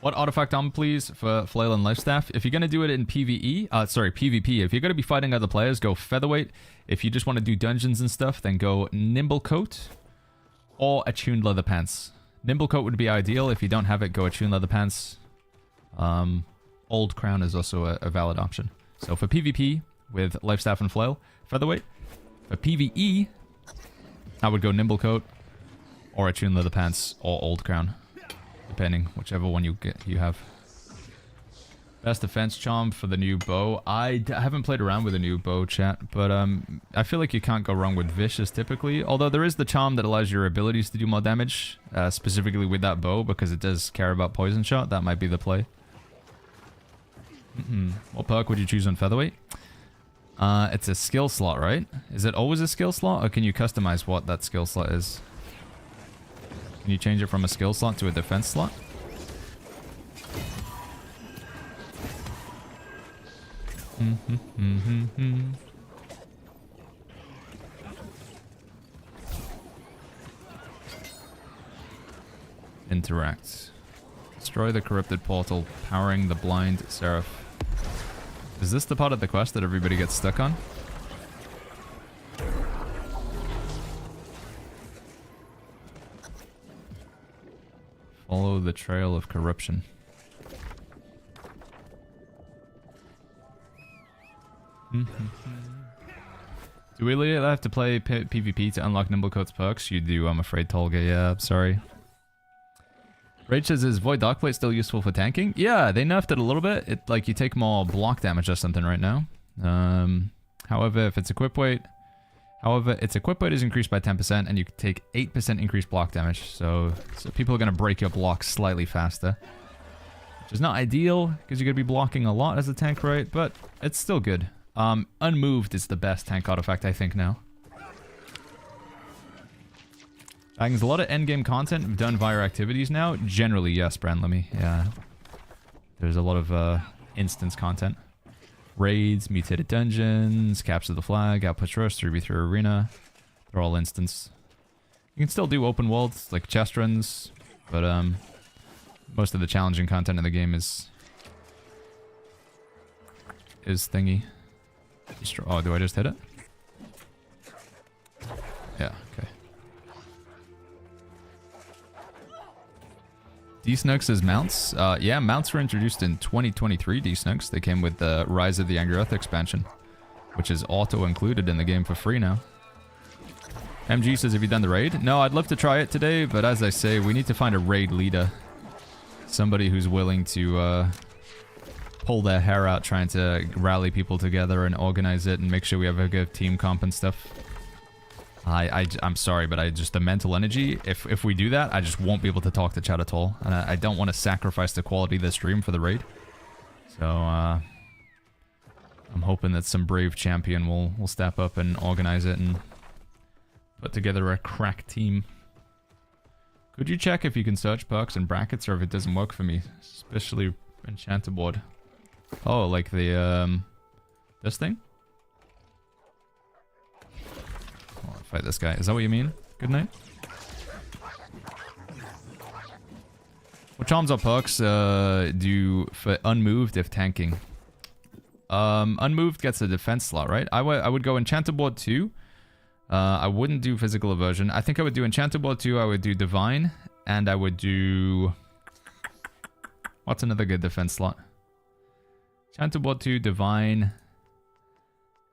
What artifact armor, please, for Flail and Lifestaff? If you're going to do it in PvE, PvP, if you're going to be fighting other players, go Featherweight. If you just want to do dungeons and stuff, then go Nimble Coat or Attuned Leather Pants. Nimble Coat would be ideal. If you don't have it, go Attuned Leather Pants. Old Crown is also a valid option. So for PvP, with Lifestaff and Flail, Featherweight. For PvE, I would go Nimble Coat, or Attune Leather Pants, or Old Crown, depending, whichever one you have. Best defense charm for the new bow. I haven't played around with a new bow, chat, but I feel like you can't go wrong with Vicious typically. Although there is the charm that allows your abilities to do more damage, specifically with that bow, because it does care about poison shot. That might be the play. What perk would you choose on Featherweight? It's a skill slot, right? Is it always a skill slot, or can you customize what that skill slot is? Can you change it from a skill slot to a defense slot? Interact. Destroy the corrupted portal, powering the blind Serif. Is this the part of the quest that everybody gets stuck on? Follow the trail of corruption. Do we really have to play PvP to unlock Nimblecoat's perks? You do, I'm afraid, Tolga. Yeah, I'm sorry. Rage says, is Void Darkblade still useful for tanking? Yeah, they nerfed it a little bit. It, like, you take more block damage or something right now. However, if it's equip weight... However, its equip weight is increased by 10%, and you can take 8% increased block damage. So people are going to break your blocks slightly faster. Which is not ideal, because you're going to be blocking a lot as a tank, right? But it's still good. Unmoved is the best tank artifact, I think, now. There's a lot of endgame content done via activities now. Generally, yes, Brandlemy. Yeah. There's a lot of instance content. Raids, mutated dungeons, capture the flag, outpush rush, 3v3 arena. They're all instance. You can still do open worlds, like chest runs, but most of the challenging content in the game is thingy. Oh, do I just hit it? Yeah, okay. D-Snugs as mounts? Yeah, mounts were introduced in 2023, D-Snugs. They came with the Rise of the Angry Earth expansion, which is auto-included in the game for free now. MG says, have you done the raid? No, I'd love to try it today, but as I say, we need to find a raid leader. Somebody who's willing to pull their hair out trying to rally people together and organize it and make sure we have a good team comp and stuff. I'm sorry, but the mental energy, if we do that, I just won't be able to talk to chat at all. And I don't want to sacrifice the quality of the stream for the raid. So, I'm hoping that some brave champion will step up and organize it and put together a crack team. Could you check if you can search perks and brackets or if it doesn't work for me? Especially Enchanter board. Oh, like the, this thing? Fight this guy. Is that what you mean? Good night. What charms or perks do for unmoved if tanking? Unmoved gets a defense slot, right? I would go Enchanter board 2. I wouldn't do physical aversion. I think I would do Enchanter board 2. I would do divine, and I would do... What's another good defense slot? Enchanter board 2, divine,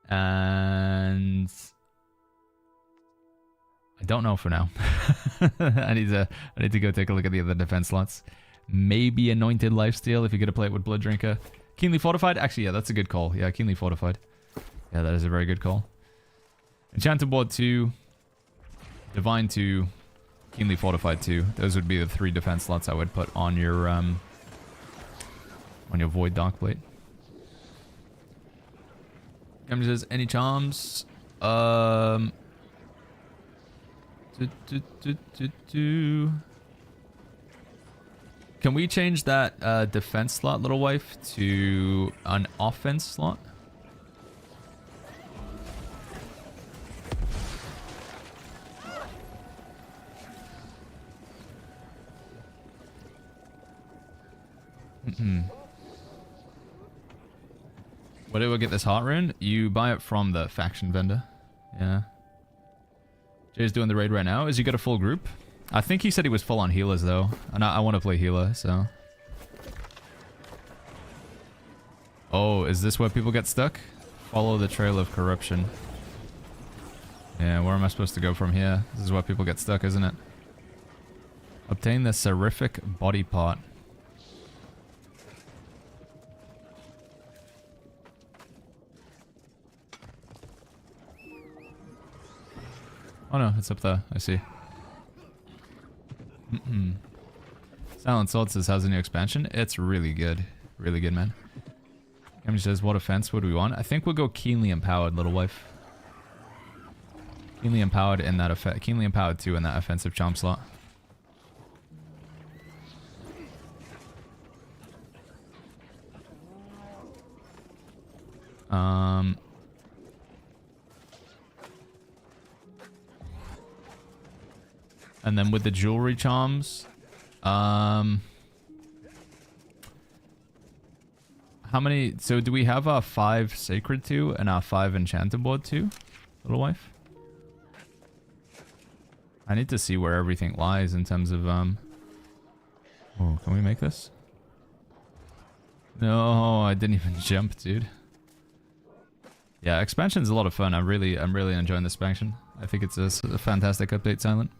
and... I don't know for now. I need to go take a look at the other defense slots. Maybe Anointed Lifesteal if you're gonna play it with Blood Drinker. Keenly Fortified? Actually, yeah, that's a good call. Yeah, Keenly Fortified. Yeah, that is a very good call. Enchanter board 2, Divine 2, Keenly Fortified 2. Those would be the 3 defense slots I would put on your Void Darkblade. Camden says, any charms? Can we change that defense slot, little wife, to an offense slot? Where do I get this heart rune? You buy it from the faction vendor. Yeah. Jay's doing the raid right now. Has he got a full group? I think he said he was full on healers though. And I want to play healer, so. Oh, is this where people get stuck? Follow the trail of corruption. Yeah, where am I supposed to go from here? This is where people get stuck, isn't it? Obtain the Serific body part. Oh no, it's up there. I see. Silent Sword says, how's the new expansion? It's really good. Really good, man. Cammy says, what offense would we want? I think we'll go Keenly Empowered, little wife. Keenly Empowered in that Keenly Empowered 2 in that offensive charm slot. And then with the jewelry charms, how many? So do we have our 5 Sacred 2 and our 5 Enchanted Board 2, little wife? I need to see where everything lies in terms of Oh, can we make this? No, I didn't even jump, dude. Yeah, expansion's a lot of fun. I'm really enjoying this expansion. I think it's a fantastic update, Silent.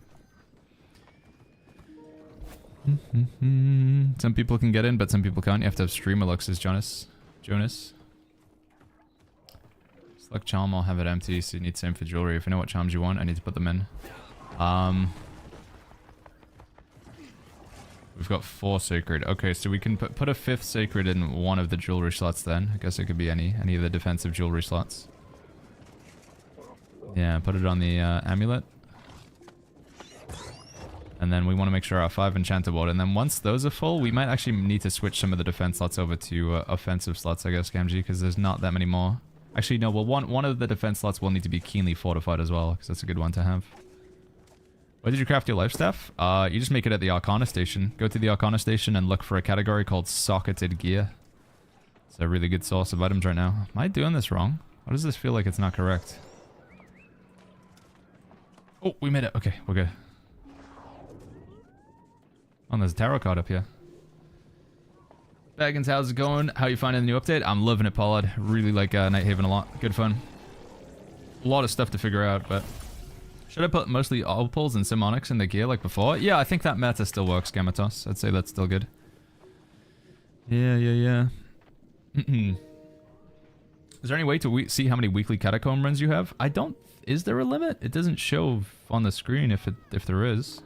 Some people can get in, but some people can't. You have to have streamer looks, as Jonas. Select charm, I'll have it empty, so you need same for jewelry. If you know what charms you want, I need to put them in. We've got 4 sacred. Okay, so we can put a 5th sacred in one of the jewelry slots then. I guess it could be any of the defensive jewelry slots. Yeah, put it on the amulet. And then we want to make sure our 5 enchanted board. And then once those are full, we might actually need to switch some of the defense slots over to offensive slots, I guess, Gamgee, because there's not that many more. Actually, no, well, one of the defense slots will need to be keenly fortified as well, because that's a good one to have. Where did you craft your life staff? You just make it at the Arcana station. Go to the Arcana station and look for a category called Socketed Gear. It's a really good source of items right now. Am I doing this wrong? Why does this feel like it's not correct? Oh, we made it. Okay, we're good. Oh, there's a tarot card up here. Baggins, how's it going? How you finding the new update? I'm loving it, Pollard. Really like Nighthaven a lot. Good fun. A lot of stuff to figure out, but... Should I put mostly opals and Simonics in the gear like before? Yeah, I think that meta still works, Gamatos. I'd say that's still good. Yeah. Is there any way to see how many weekly catacomb runs you have? I don't... Is there a limit? It doesn't show on the screen if there is.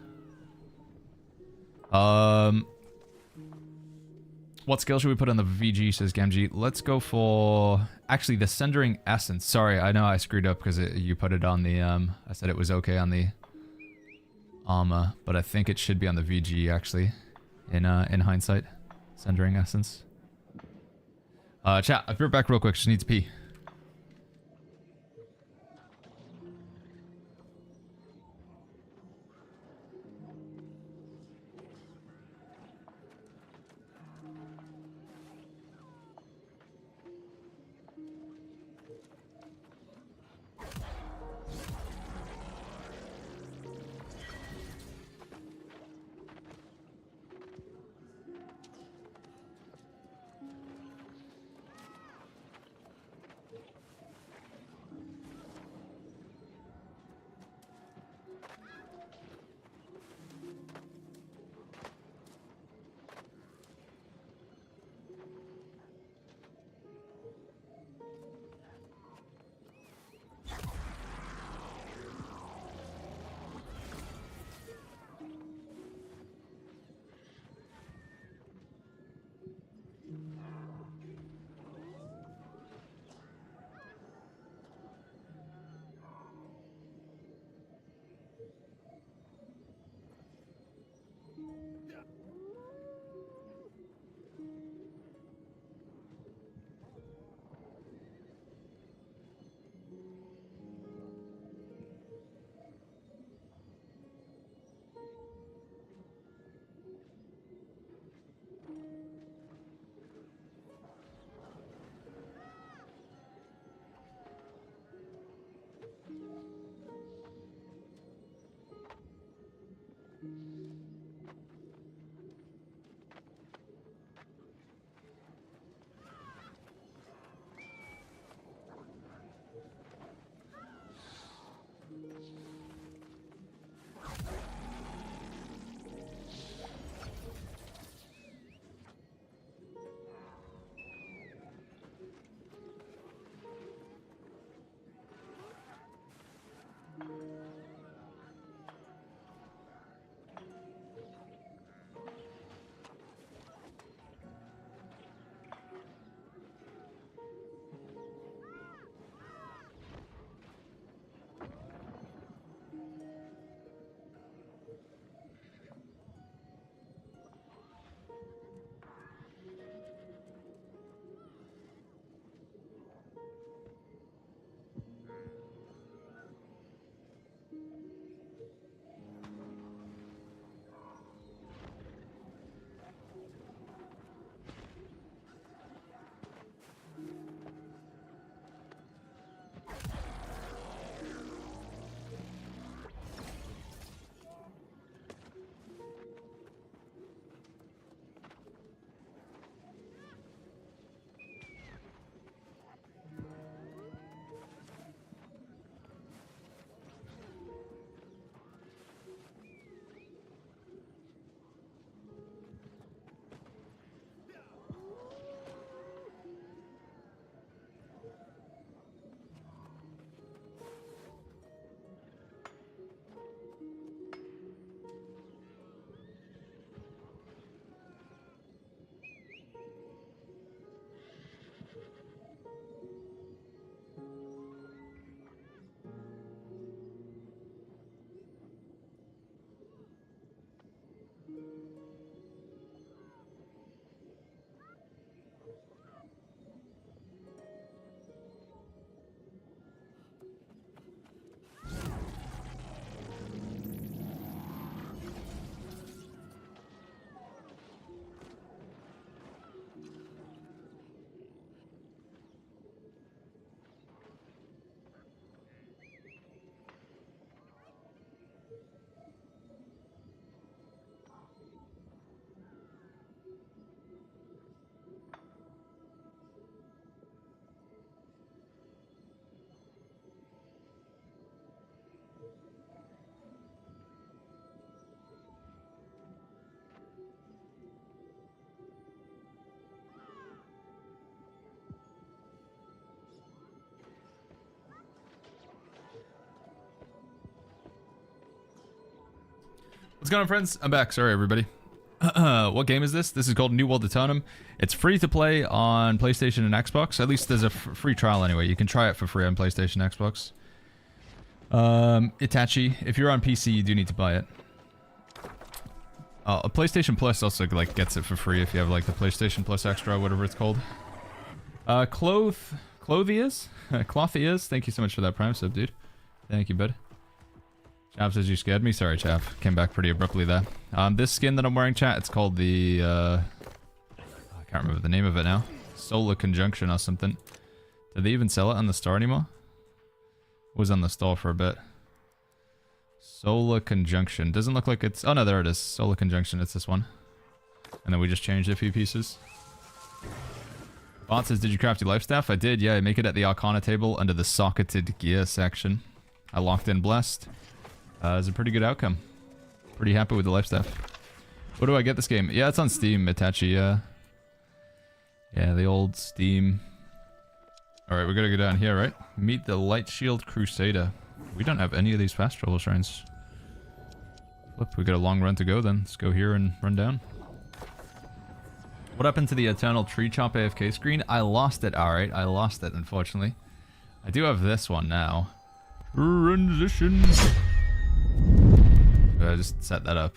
What skill should we put on the VG, says Gamgee. Let's go for... Actually, the Sundering Essence. Sorry, I know I screwed up because you put it on the... I said it was okay on the armor, but I think it should be on the VG, actually. In hindsight. Sundering Essence. Chat, I'll be right back real quick. Just need to pee. What's going on, friends? I'm back. Sorry, everybody. What game is this? This is called New World Eternum. It's free to play on PlayStation and Xbox. At least there's a free trial anyway. You can try it for free on PlayStation and Xbox. Itachi. If you're on PC, you do need to buy it. A PlayStation Plus also like gets it for free if you have like the PlayStation Plus Extra, whatever it's called. Clothiers? Clothiers? Thank you so much for that Prime sub, dude. Thank you, bud. Chav says you scared me. Sorry, Chav. Came back pretty abruptly there. This skin that I'm wearing, chat, it's called the, I can't remember the name of it now. Solar Conjunction or something. Did they even sell it on the store anymore? It was on the store for a bit. Solar Conjunction. Doesn't look like it's... Oh, no, there it is. Solar Conjunction. It's this one. And then we just changed a few pieces. Bart says, did you craft your life staff? I did, yeah. I make it at the Arcana table under the socketed gear section. I locked in Blessed. It's a pretty good outcome. Pretty happy with the life staff. Where do I get this game? Yeah, it's on Steam, Itachi. Yeah, the old Steam. Alright, we're gonna go down here, right? Meet the Light Shield Crusader. We don't have any of these fast travel shrines. Flip, we got a long run to go then. Let's go here and run down. What happened to the Eternal Tree Chop AFK screen? I lost it, alright. I lost it, unfortunately. I do have this one now. Transition. I just set that up.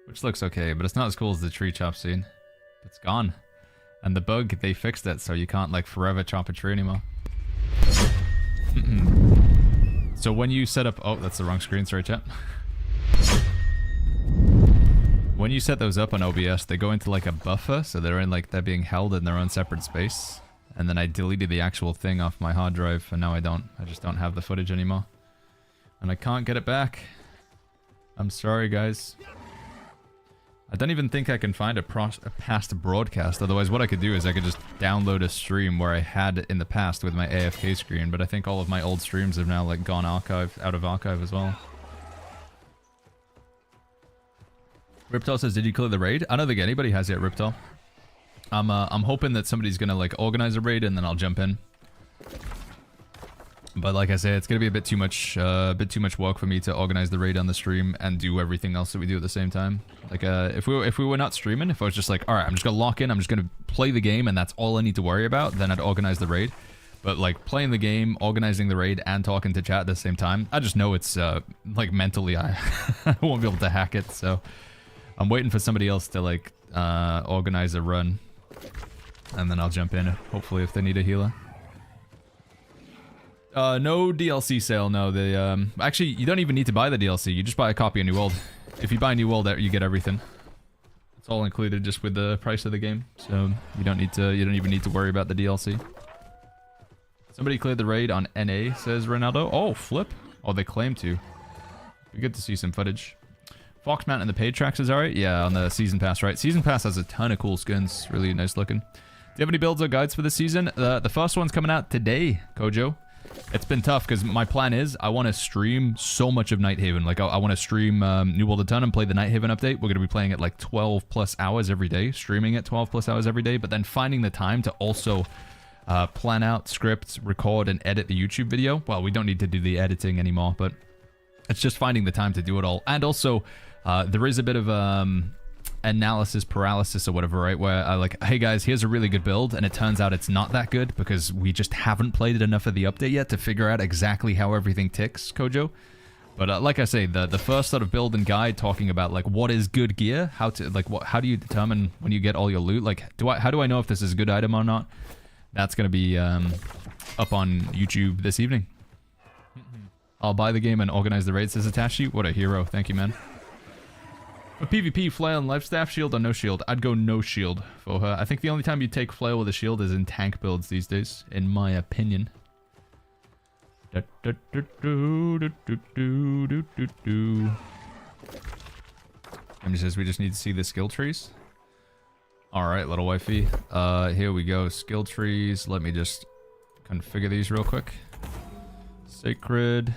Which looks okay, but it's not as cool as the tree chop scene. It's gone. And the bug, they fixed it, so you can't like forever chop a tree anymore. So when you set up... Oh, that's the wrong screen, sorry chat. When you set those up on OBS, they go into like a buffer, so they're in like, they're being held in their own separate space. And then I deleted the actual thing off my hard drive, and now I don't. I just don't have the footage anymore. And I can't get it back. I'm sorry, guys. I don't even think I can find a past broadcast. Otherwise, what I could do is I could just download a stream where I had in the past with my AFK screen. But I think all of my old streams have now like gone out of archive as well. Riptal says, did you clear the raid? I don't think anybody has yet, Riptal. I'm hoping that somebody's gonna like organize a raid and then I'll jump in. But like I say, it's gonna be a bit too much work for me to organize the raid on the stream and do everything else that we do at the same time. Like, if we were not streaming, if I was just like, all right, I'm just gonna lock in, I'm just gonna play the game, and that's all I need to worry about, then I'd organize the raid. But like playing the game, organizing the raid, and talking to chat at the same time, I just know it's like mentally I won't be able to hack it. So I'm waiting for somebody else to like organize a run, and then I'll jump in. Hopefully, if they need a healer. No DLC sale, no. They, actually, you don't even need to buy the DLC. You just buy a copy of New World. If you buy New World, you get everything. It's all included just with the price of the game. So, you don't even need to worry about the DLC. Somebody cleared the raid on NA, says Ronaldo. Oh, flip. Oh, they claim to. Be good to see some footage. Fox Mountain and the paid tracks is alright? Yeah, on the Season Pass, right? Season Pass has a ton of cool skins. Really nice looking. Do you have any builds or guides for this season? The first one's coming out today, Kojo. It's been tough because my plan is I want to stream so much of Nighthaven. Like, I want to stream New World a ton and play the Nighthaven update. We're going to be playing it like 12 plus hours every day, streaming it 12 plus hours every day, but then finding the time to also plan out scripts, record, and edit the YouTube video. Well, we don't need to do the editing anymore, but it's just finding the time to do it all. And also, there is a bit of analysis paralysis or whatever, right? Where I like, hey guys, here's a really good build, and it turns out it's not that good because we just haven't played enough of the update yet to figure out exactly how everything ticks, Kojo. But like I say, the first sort of build and guide talking about like what is good gear, how to like how do you determine when you get all your loot? Like, how do I know if this is a good item or not? That's gonna be up on YouTube this evening. I'll buy the game and organize the raids, says Atashi. What a hero. Thank you, man. For PvP, flail and life staff, shield or no shield? I'd go no shield for her. I think the only time you take flail with a shield is in tank builds these days, in my opinion. Emily says we just need to see the skill trees. Alright, little wifey. Here we go. Skill trees. Let me just configure these real quick. Sacred.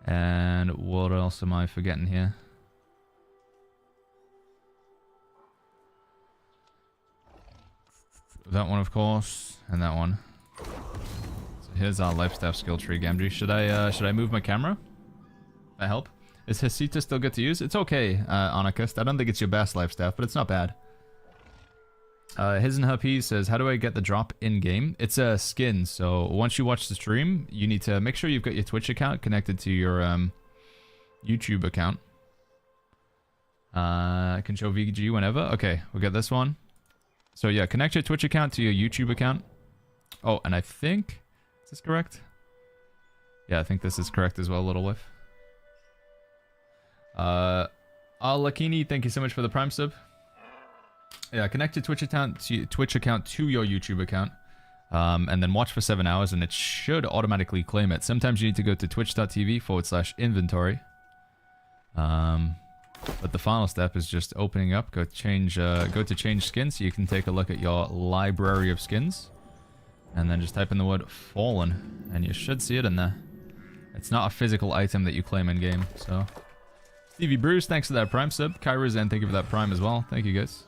And what else am I forgetting here? That one, of course, and that one. So here's our life staff skill tree, Gamgee. Should I move my camera? That help? Is Hesita still good to use? It's okay, Anarchist. I don't think it's your best life staff, but it's not bad. His and Her Peas says, how do I get the drop in-game? It's a skin, so once you watch the stream, you need to make sure you've got your Twitch account connected to your YouTube account. I can show VG whenever. Okay, we'll get this one. So yeah, connect your Twitch account to your YouTube account. Oh, and I think... Is this correct? Yeah, I think this is correct as well, Little Whiff. Lakini, thank you so much for the Prime sub. Yeah, connect your Twitch account to your YouTube account. And then watch for 7 hours, and it should automatically claim it. Sometimes you need to go to twitch.tv/inventory. But the final step is just opening up. Go to change skins, so you can take a look at your library of skins. And then just type in the word fallen, and you should see it in there. It's not a physical item that you claim in game, so... Stevie Bruce, thanks for that Prime sub. Kyra Zen, thank you for that Prime as well. Thank you, guys.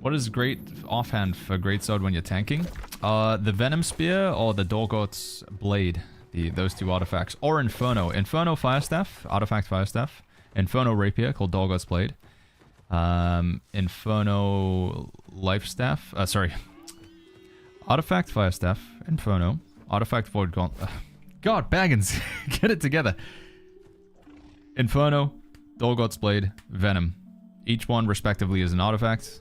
What is great offhand for Greatsword when you're tanking? The Venom Spear or the Dorgot's Blade. Those two artifacts. Or Inferno. Inferno Firestaff, Artifact Firestaff. Inferno Rapier, called Dorgot's Blade. Inferno Lifestaff. Sorry. Artifact Firestaff. Inferno. Artifact Void Gauntlet. God, Baggins. Get it together. Inferno, Dorgot's Blade, Venom. Each one, respectively, is an artifact.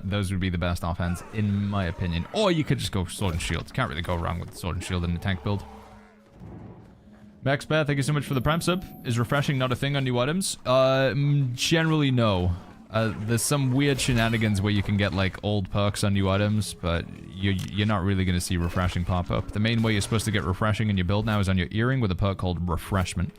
Those would be the best offhands, in my opinion. Or you could just go Sword and Shield. Can't really go wrong with Sword and Shield in the tank build. Max Bear, thank you so much for the Prime sub. Is refreshing not a thing on new items? Generally, no. There's some weird shenanigans where you can get, like, old perks on new items, but you're not really going to see refreshing pop up. The main way you're supposed to get refreshing in your build now is on your earring with a perk called Refreshment.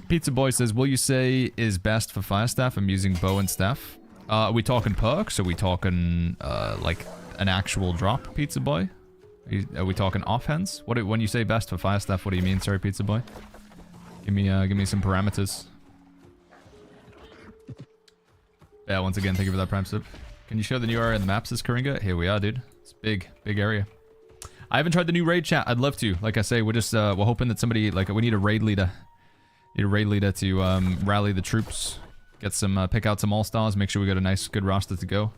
Pizza Boy says, will you say is best for Firestaff? I'm using bow and staff. Are we talking perks? Are we talking, like, an actual drop, Pizza Boy? Are we talking offhands? When you say best for Firestaff, what do you mean? Sorry, Pizza Boy. Give me some parameters. Yeah, once again, thank you for that Prime sub. Can you show the new area in the maps, says Karinga? Here we are, dude. It's big area. I haven't tried the new raid chat. I'd love to. Like I say, we're just, we're hoping that somebody, like, we need a raid leader. Need a raid leader to rally the troops, get some, pick out some all-stars, make sure we got a nice, good roster to go.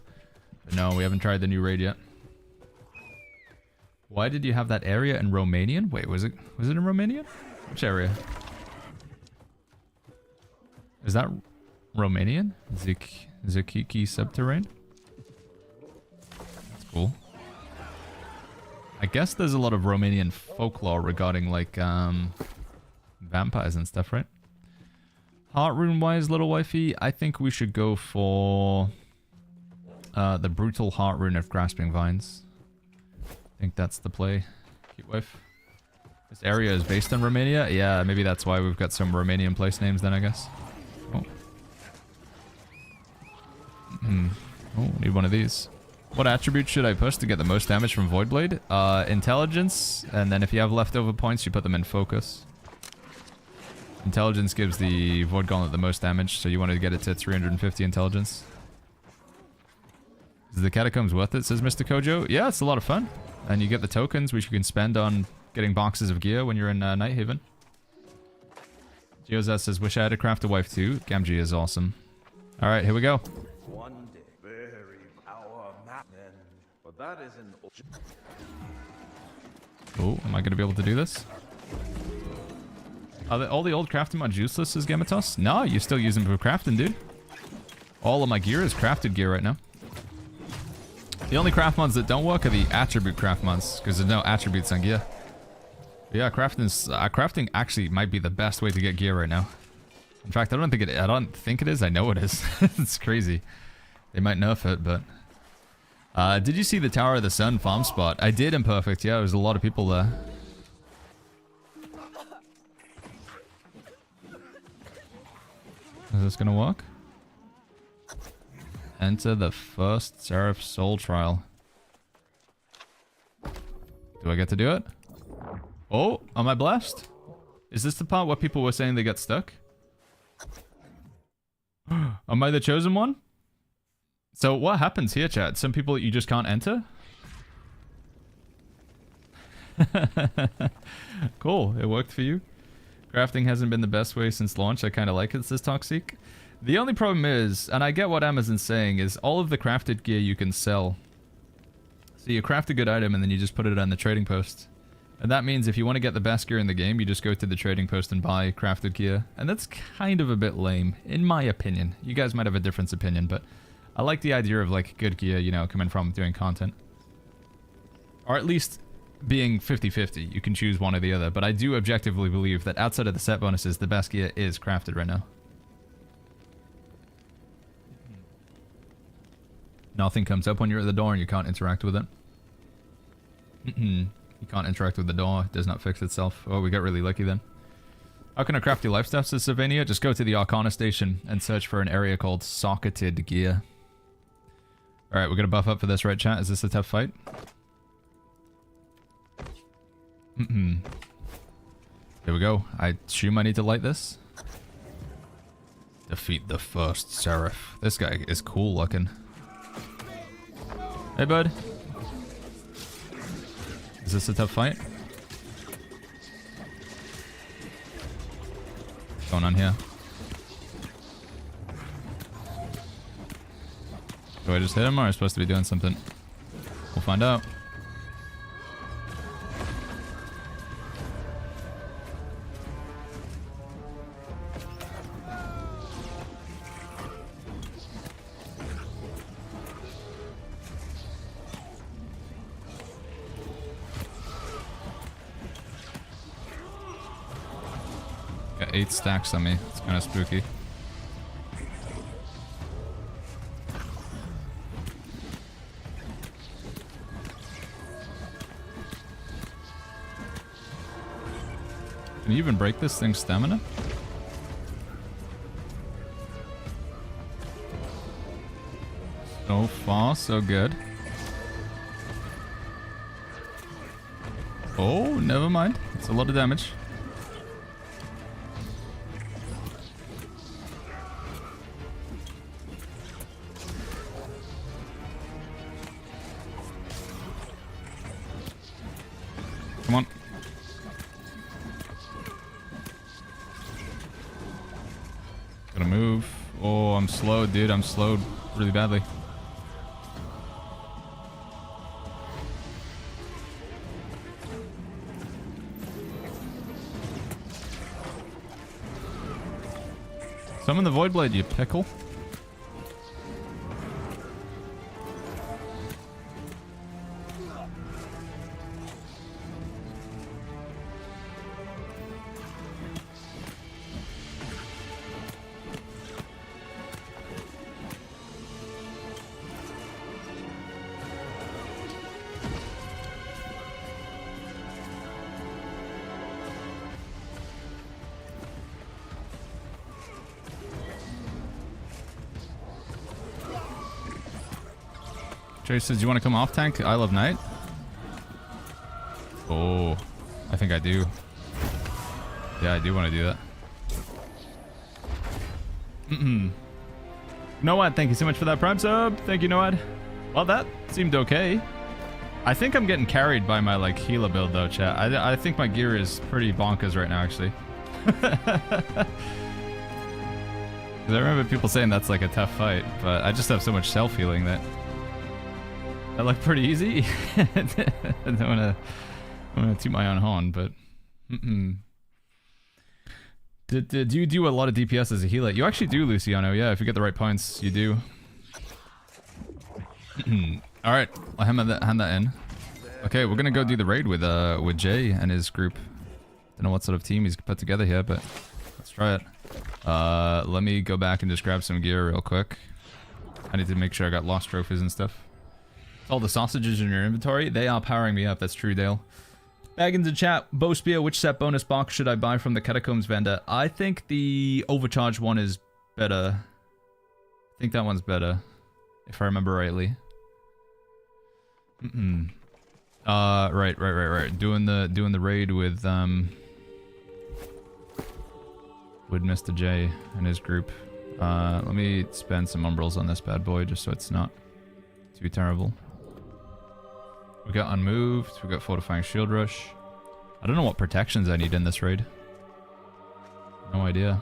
But no, we haven't tried the new raid yet. Why did you have that area in Romanian? Wait, was it in Romanian? Which area? Is that Romanian? Zakiki Subterrane? That's cool. I guess there's a lot of Romanian folklore regarding, like, vampires and stuff, right? Heart rune wise, little wifey, I think we should go for the brutal heart rune of Grasping Vines. I think that's the play. Cute wife. This area is based in Romania? Yeah, maybe that's why we've got some Romanian place names then, I guess. Oh. Oh, need one of these. What attribute should I push to get the most damage from Voidblade? Intelligence, and then if you have leftover points, you put them in focus. Intelligence gives the Void Gauntlet the most damage, so you want to get it to 350 intelligence. Is the Catacombs worth it, says Mr. Kojo? Yeah, it's a lot of fun. And you get the tokens, which you can spend on getting boxes of gear when you're in Nighthaven. Geozat says, wish I had a craft a wife too. Gamgee is awesome. Alright, here we go. One day, very power man, but that is an... Oh, am I going to be able to do this? Are all the old crafting mods useless, says Gamatos? No, you still use them for crafting, dude. All of my gear is crafted gear right now. The only craft mods that don't work are the attribute craft mods, because there's no attributes on gear. But yeah, crafting actually might be the best way to get gear right now. In fact, I don't think it is. I know it is. It's crazy. They might nerf it, but... did you see the Tower of the Sun farm spot? I did, Imperfect. Yeah, there was a lot of people there. Is this gonna work? Enter the first Serif soul trial. Do I get to do it? Oh, am I blessed? Is this the part where people were saying they got stuck? Am I the chosen one? So what happens here, chat? Some people you just can't enter? Cool, it worked for you. Crafting hasn't been the best way since launch. I kind of like it, says Toxic. The only problem is, and I get what Amazon's saying, is all of the crafted gear you can sell. So you craft a good item and then you just put it on the trading post. And that means if you want to get the best gear in the game, you just go to the trading post and buy crafted gear. And that's kind of a bit lame, in my opinion. You guys might have a different opinion, but I like the idea of like good gear, you know, coming from doing content. Or at least being 50-50. You can choose one or the other. But I do objectively believe that outside of the set bonuses, the best gear is crafted right now. Nothing comes up when you're at the door and you can't interact with it. You can't interact with the door. It does not fix itself. Oh, we got really lucky then. How can I craft your life stuff, says Sylvania? Just go to the Arcana station and search for an area called Socketed Gear. Alright, we're gonna buff up for this, right, chat? Is this a tough fight? Here we go. I assume I need to light this. Defeat the first Serif. This guy is cool looking. Hey, bud. Is this a tough fight? What's going on here? Do I just hit him or am I supposed to be doing something? We'll find out. Got 8 stacks on me. It's kind of spooky. Can you even break this thing's stamina? So far, so good. Oh, never mind. It's a lot of damage. Come on. Gotta move. Oh, I'm slowed, dude. I'm slowed really badly. Summon the Voidblade, you pickle. Trace says, you want to come off tank Isle of Night? Oh, I think I do. Yeah, I do want to do that. Noad, thank you so much for that Prime sub. Thank you, Noad. Well, that seemed okay. I think I'm getting carried by my, like, healer build, though, chat. I think my gear is pretty bonkers right now, actually. 'Cause I remember people saying that's, like, a tough fight, but I just have so much self-healing that looked pretty easy. I don't want to toot my own horn, but... Did you do a lot of DPS as a healer? You actually do, Luciano, yeah. If you get the right points, you do. Alright, I'll hand that in. Okay, we're gonna go do the raid with Jay and his group. Don't know what sort of team he's put together here, but let's try it. Let me go back and just grab some gear real quick. I need to make sure I got lost trophies and stuff. All the sausages in your inventory, they are powering me up, that's true, Dale. Baggins in chat, bow spear, which set bonus box should I buy from the Catacombs vendor? I think the overcharged one is better. I think that one's better, if I remember rightly. Right. Doing the raid with Mr. J and his group. Let me spend some umbrals on this bad boy just so it's not too terrible. We got unmoved, we got fortifying shield rush. I don't know what protections I need in this raid. No idea.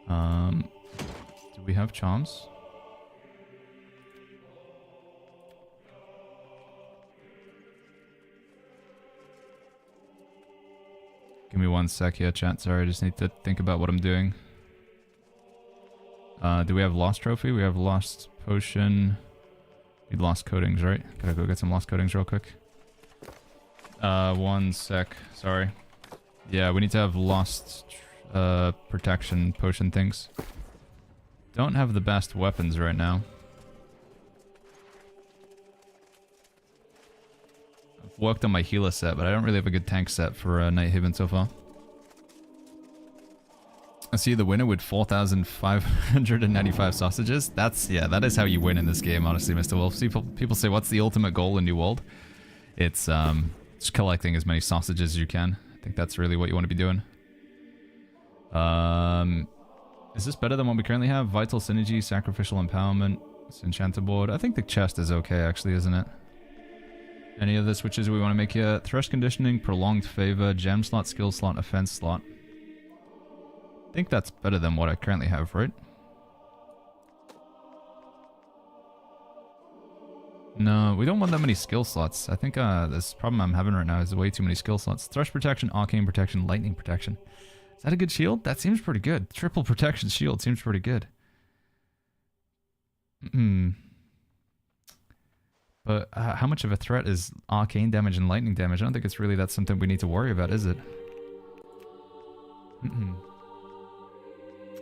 Do we have charms? Give me 1 sec here, chat. Sorry, I just need to think about what I'm doing. Do we have lost trophy? We have lost potion. Need lost coatings, right? Gotta go get some lost coatings real quick. 1 sec. Sorry. Yeah, we need to have lost protection potion things. Don't have the best weapons right now. I've worked on my healer set, but I don't really have a good tank set for Nighthaven so far. I see the winner with 4,595 sausages. That is how you win in this game, honestly, Mr. Wolf. People say, what's the ultimate goal in New World? It's just collecting as many sausages as you can. I think that's really what you want to be doing. Is this better than what we currently have? Vital Synergy, Sacrificial Empowerment, it's Enchanted Board. I think the chest is okay, actually, isn't it? Any other switches we want to make here? Thresh Conditioning, Prolonged Favor, Gem Slot, Skill Slot, Offense Slot. I think that's better than what I currently have, right? No, we don't want that many skill slots. I think this problem I'm having right now is way too many skill slots. Thrush Protection, Arcane Protection, Lightning Protection. Is that a good shield? That seems pretty good. Triple Protection shield seems pretty good. But how much of a threat is arcane damage and lightning damage? I don't think it's really that's something we need to worry about, is it?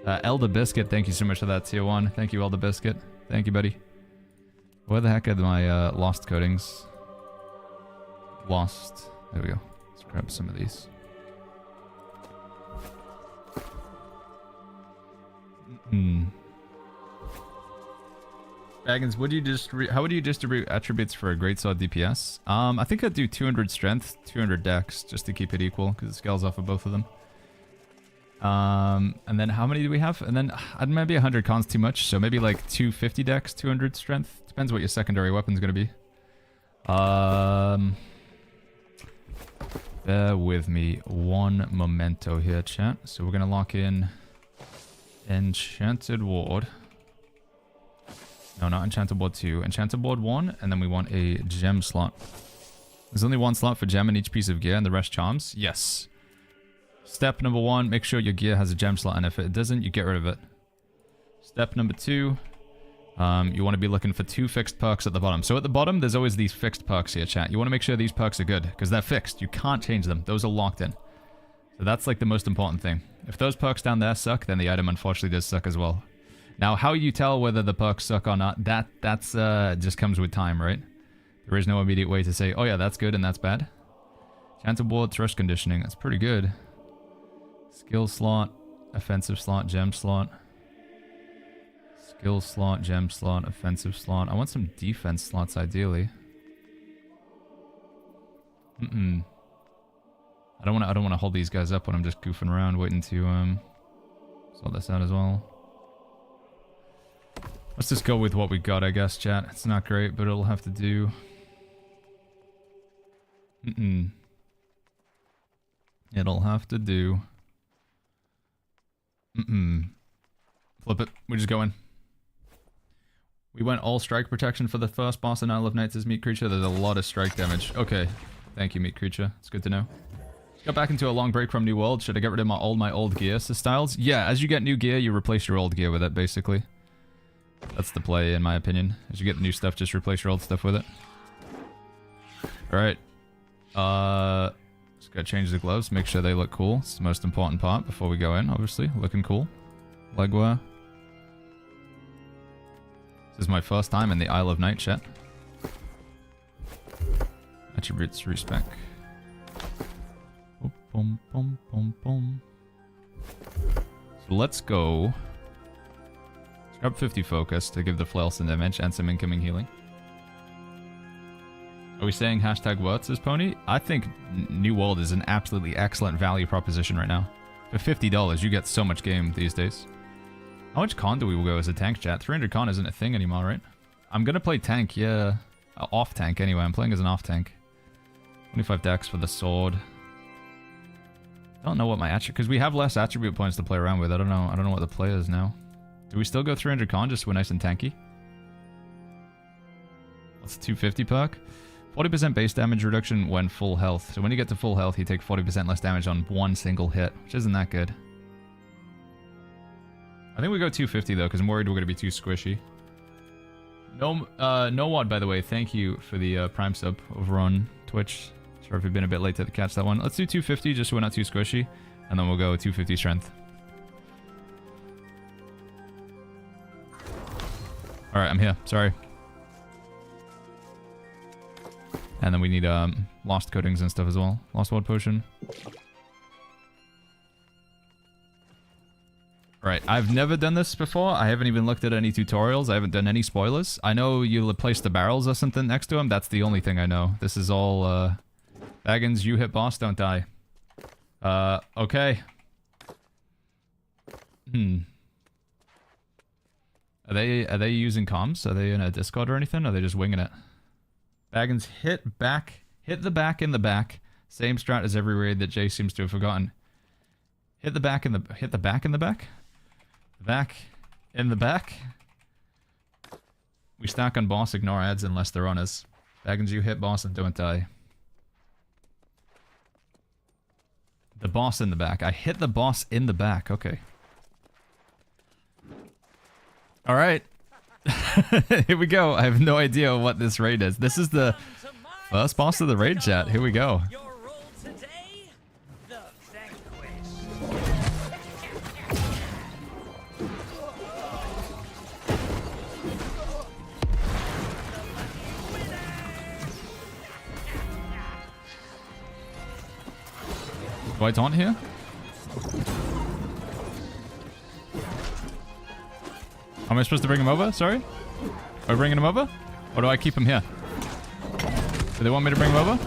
Elder Biscuit, thank you so much for that tier 1. Thank you, Elder Biscuit. Thank you, buddy. Where the heck are my lost coatings? Lost. There we go. Let's grab some of these. Baggins, how would you distribute attributes for a greatsword DPS? I think I'd do 200 strength, 200 dex, just to keep it equal, because it scales off of both of them. And then how many do we have? And then maybe 100 cons too much, so maybe like 250 dex, 200 strength. Depends what your secondary weapon's gonna be. Bear with me one momento here, chat. So we're gonna lock in Enchanted Ward. No, not Enchanted Board 2. Enchanted Board 1, and then we want a gem slot. There's only one slot for gem in each piece of gear, and the rest charms? Yes. Step number 1, make sure your gear has a gem slot, and if it doesn't, you get rid of it. Step number 2, you want to be looking for 2 fixed perks at the bottom. So at the bottom, there's always these fixed perks here, chat. You want to make sure these perks are good, because they're fixed. You can't change them. Those are locked in. So that's like the most important thing. If those perks down there suck, then the item unfortunately does suck as well. Now, how you tell whether the perks suck or not, that's just comes with time, right? There is no immediate way to say, oh yeah, that's good and that's bad. Enchanted Board, Thrush Conditioning, that's pretty good. Skill slot, offensive slot, gem slot. Skill slot, gem slot, offensive slot. I want some defense slots, ideally. I don't want to hold these guys up when I'm just goofing around, waiting to sort this out as well. Let's just go with what we got, I guess, chat. It's not great, but it'll have to do. It'll have to do. Flip it. We just go in. We went all strike protection for the first boss in Isle of Knights as meat creature. There's a lot of strike damage. Okay. Thank you, meat creature. It's good to know. Got back into a long break from New World. Should I get rid of all my old gear styles? Yeah, as you get new gear, you replace your old gear with it, basically. That's the play, in my opinion. As you get the new stuff, just replace your old stuff with it. Alright. Just gotta change the gloves, make sure they look cool. It's the most important part before we go in, obviously. Looking cool. Legwear. This is my first time in the Isle of Night chat. Attributes respec. Boom, boom, boom, boom. So let's go. Let's grab 50 focus to give the flail some damage and some incoming healing. Are we saying hashtag words as pony? I think New World is an absolutely excellent value proposition right now. For $50, you get so much game these days. How much con do we go as a tank, chat? 300 con isn't a thing anymore, right? I'm gonna play tank, yeah. Off tank anyway. I'm playing as an off tank. 25 dex for the sword. I don't know what my attribute, because we have less attribute points to play around with. I don't know what the play is now. Do we still go 300 con just so we're nice and tanky? What's the 250 perk? 40% base damage reduction when full health. So when you get to full health, you take 40% less damage on one single hit, which isn't that good. I think we go 250 though, because I'm worried we're going to be too squishy. No, Nowad, by the way, thank you for the Prime sub over on Twitch. Sorry if you've been a bit late to catch that one. Let's do 250 just so we're not too squishy, and then we'll go 250 strength. Alright, I'm here. Sorry. And then we need lost coatings and stuff as well. Lost world potion. Right, I've never done this before. I haven't even looked at any tutorials. I haven't done any spoilers. I know you place the barrels or something next to them. That's the only thing I know. This is all, Baggins, you hit boss, don't die. Okay. Are they using comms? Are they in a Discord or anything? Or are they just winging it? Baggins, hit the back in the back. Same strat as every raid that Jay seems to have forgotten. Hit the back in the back in the back. Back in the back. We stack on boss, ignore ads unless they're on us. Baggins, you hit boss and don't die. The boss in the back. I hit the boss in the back. Okay. Alright. Here we go. I have no idea what this raid is. This is the first boss of the raid, chat. Here we go. Do I taunt here? Am I supposed to bring him over? Sorry? Are we bringing him over? Or do I keep him here? Do they want me to bring him over?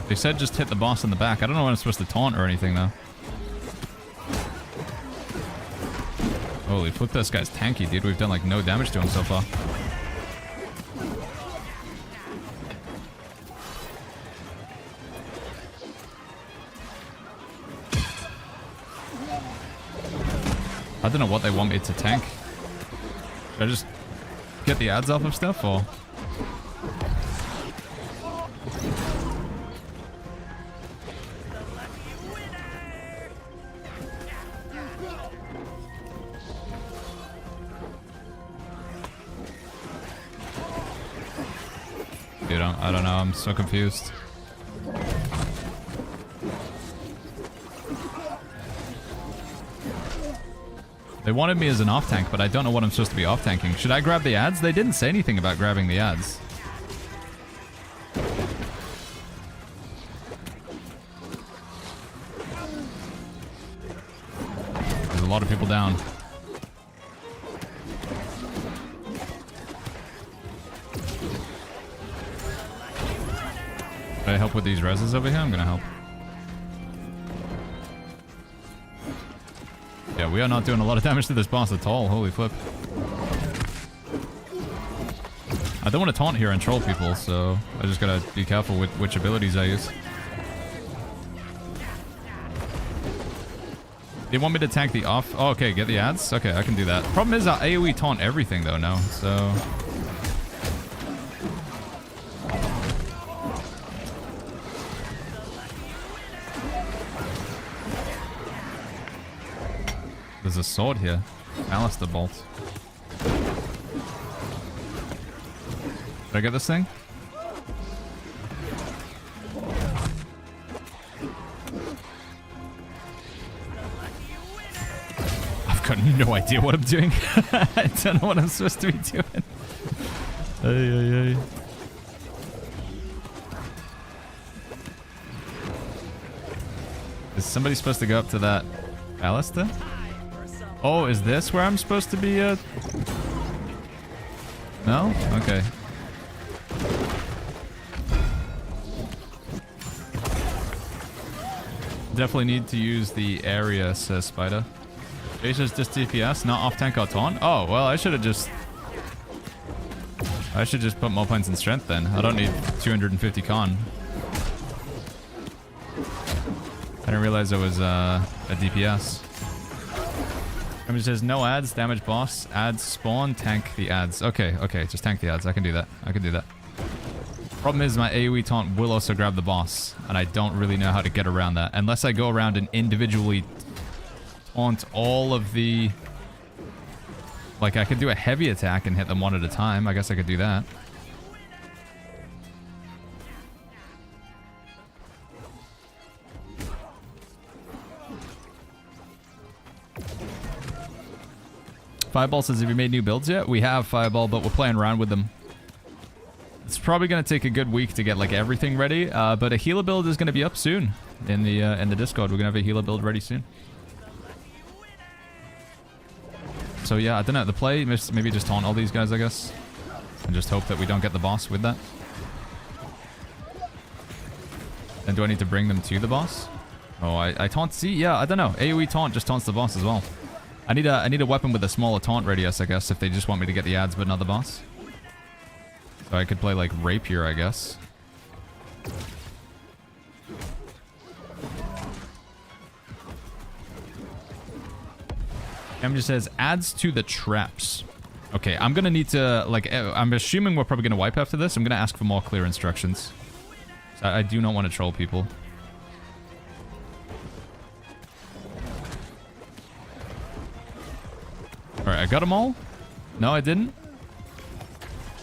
They said just hit the boss in the back. I don't know when I'm supposed to taunt or anything though. Holy flip, this guy's tanky, dude. We've done like no damage to him so far. I don't know what they want me to tank. Should I just get the ads off of stuff or? Dude, I don't know. I'm so confused. They wanted me as an off-tank, but I don't know what I'm supposed to be off-tanking. Should I grab the ads? They didn't say anything about grabbing the ads. a lot of people down. Can I help with these reses over here? I'm gonna help. Yeah, we are not doing a lot of damage to this boss at all. Holy flip. I don't want to taunt here and troll people, so I just gotta be careful with which abilities I use. They want me to tank the off. Oh, okay, get the ads? Okay, I can do that. Problem is I AoE taunt everything though now, so... There's a sword here. Alistair bolt. Did I get this thing? I've got no idea what I'm doing. I don't know what I'm supposed to be doing. Ay, ay, ay. Is somebody supposed to go up to that Alistair? Oh, is this where I'm supposed to be? No? Okay. Definitely need to use the area, says Spider. Jace's just DPS, not off tank or taunt. Oh, well, I should just put more points in strength then. I don't need 250 con. I didn't realize it was a DPS. It says no ads, damage boss, ads spawn, tank the ads. Okay, okay, just tank the ads. I can do that. I can do that. Problem is my AoE taunt will also grab the boss, and I don't really know how to get around that. Unless I go around and individually taunt all of the... Like, I could do a heavy attack and hit them one at a time. I guess I could do that. Fireball says, have you made new builds yet? We have Fireball, but we're playing around with them. It's probably going to take a good week to get like everything ready, but a healer build is going to be up soon in the Discord. We're going to have a healer build ready soon. So yeah, I don't know. The play, maybe just taunt all these guys, I guess. And just hope that we don't get the boss with that. And do I need to bring them to the boss? Oh, I taunt. See, yeah, I don't know. AoE taunt just taunts the boss as well. I need a weapon with a smaller taunt radius, I guess, if they just want me to get the ads but not the boss. So I could play like Rapier, I guess. Em just says, adds to the traps. Okay, I'm gonna need to, like, I'm assuming we're probably gonna wipe after this. I'm gonna ask for more clear instructions. So I do not want to troll people. Alright, I got them all? No, I didn't?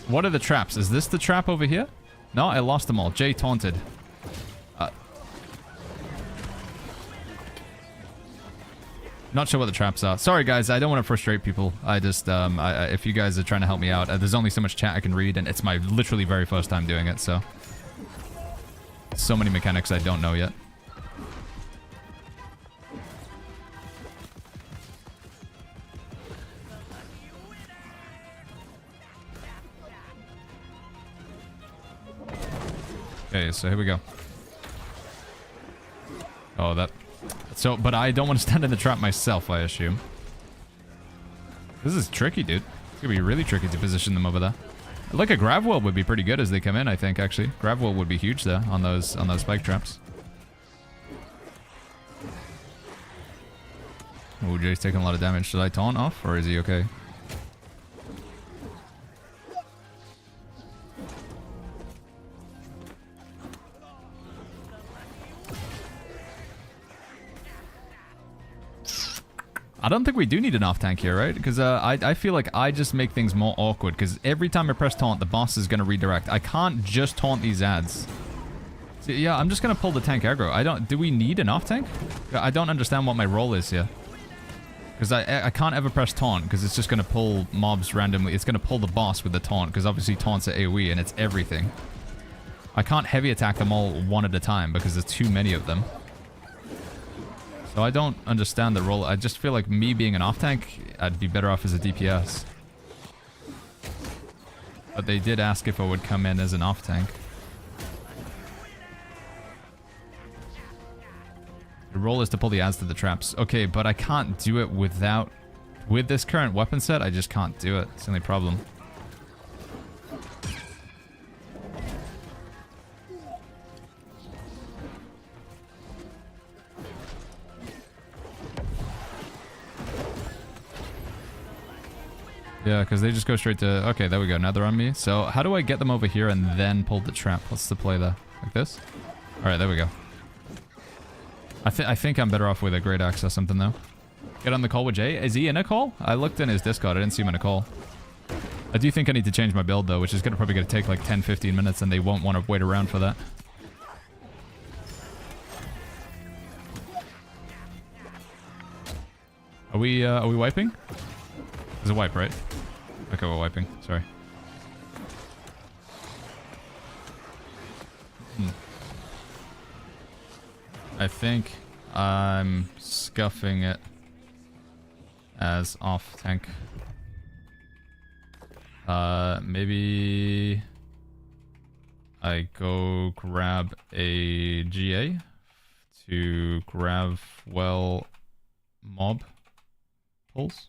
What are the traps? Is this the trap over here? No, I lost them all. Jay taunted. Not sure what the traps are. Sorry, guys. I don't want to frustrate people. I just, if you guys are trying to help me out, there's only so much chat I can read, and it's my literally very first time doing it, so. So many mechanics I don't know yet. Okay, so here we go. Oh, that... So, but I don't want to stand in the trap myself, I assume. This is tricky, dude. It's gonna be really tricky to position them over there. Like a grav wall would be pretty good as they come in, I think, actually. Grav wall would be huge there on those spike traps. Oh, Jay's taking a lot of damage. Should I taunt off, or is he okay? I don't think we do need an off tank here, right? Because I feel like I just make things more awkward. Because every time I press taunt, the boss is going to redirect. I can't just taunt these ads. So, yeah, I'm just going to pull the tank aggro. Do we need an off tank? I don't understand what my role is here. Because I can't ever press taunt because it's just going to pull mobs randomly. It's going to pull the boss with the taunt because obviously taunts are AoE and it's everything. I can't heavy attack them all one at a time because there's too many of them. So I don't understand the role. I just feel like me being an off tank, I'd be better off as a DPS. But they did ask if I would come in as an off tank. The role is to pull the ads to the traps. Okay, but I can't do it without... With this current weapon set, I just can't do it. It's the only problem. Yeah, because they just go straight to... Okay, there we go. Now they're on me. So how do I get them over here and then pull the trap? What's the play there? Like this? Alright, there we go. I think I'm better off with a great axe or something, though. Get on the call with Jay. Is he in a call? I looked in his Discord. I didn't see him in a call. I do think I need to change my build, though, which is probably going to take like 10-15 minutes, and they won't want to wait around for that. Are we wiping? There's a wipe, right? Okay, we're wiping. Sorry. I think I'm scuffing it as off tank. Maybe I go grab a GA to grab mob pulls.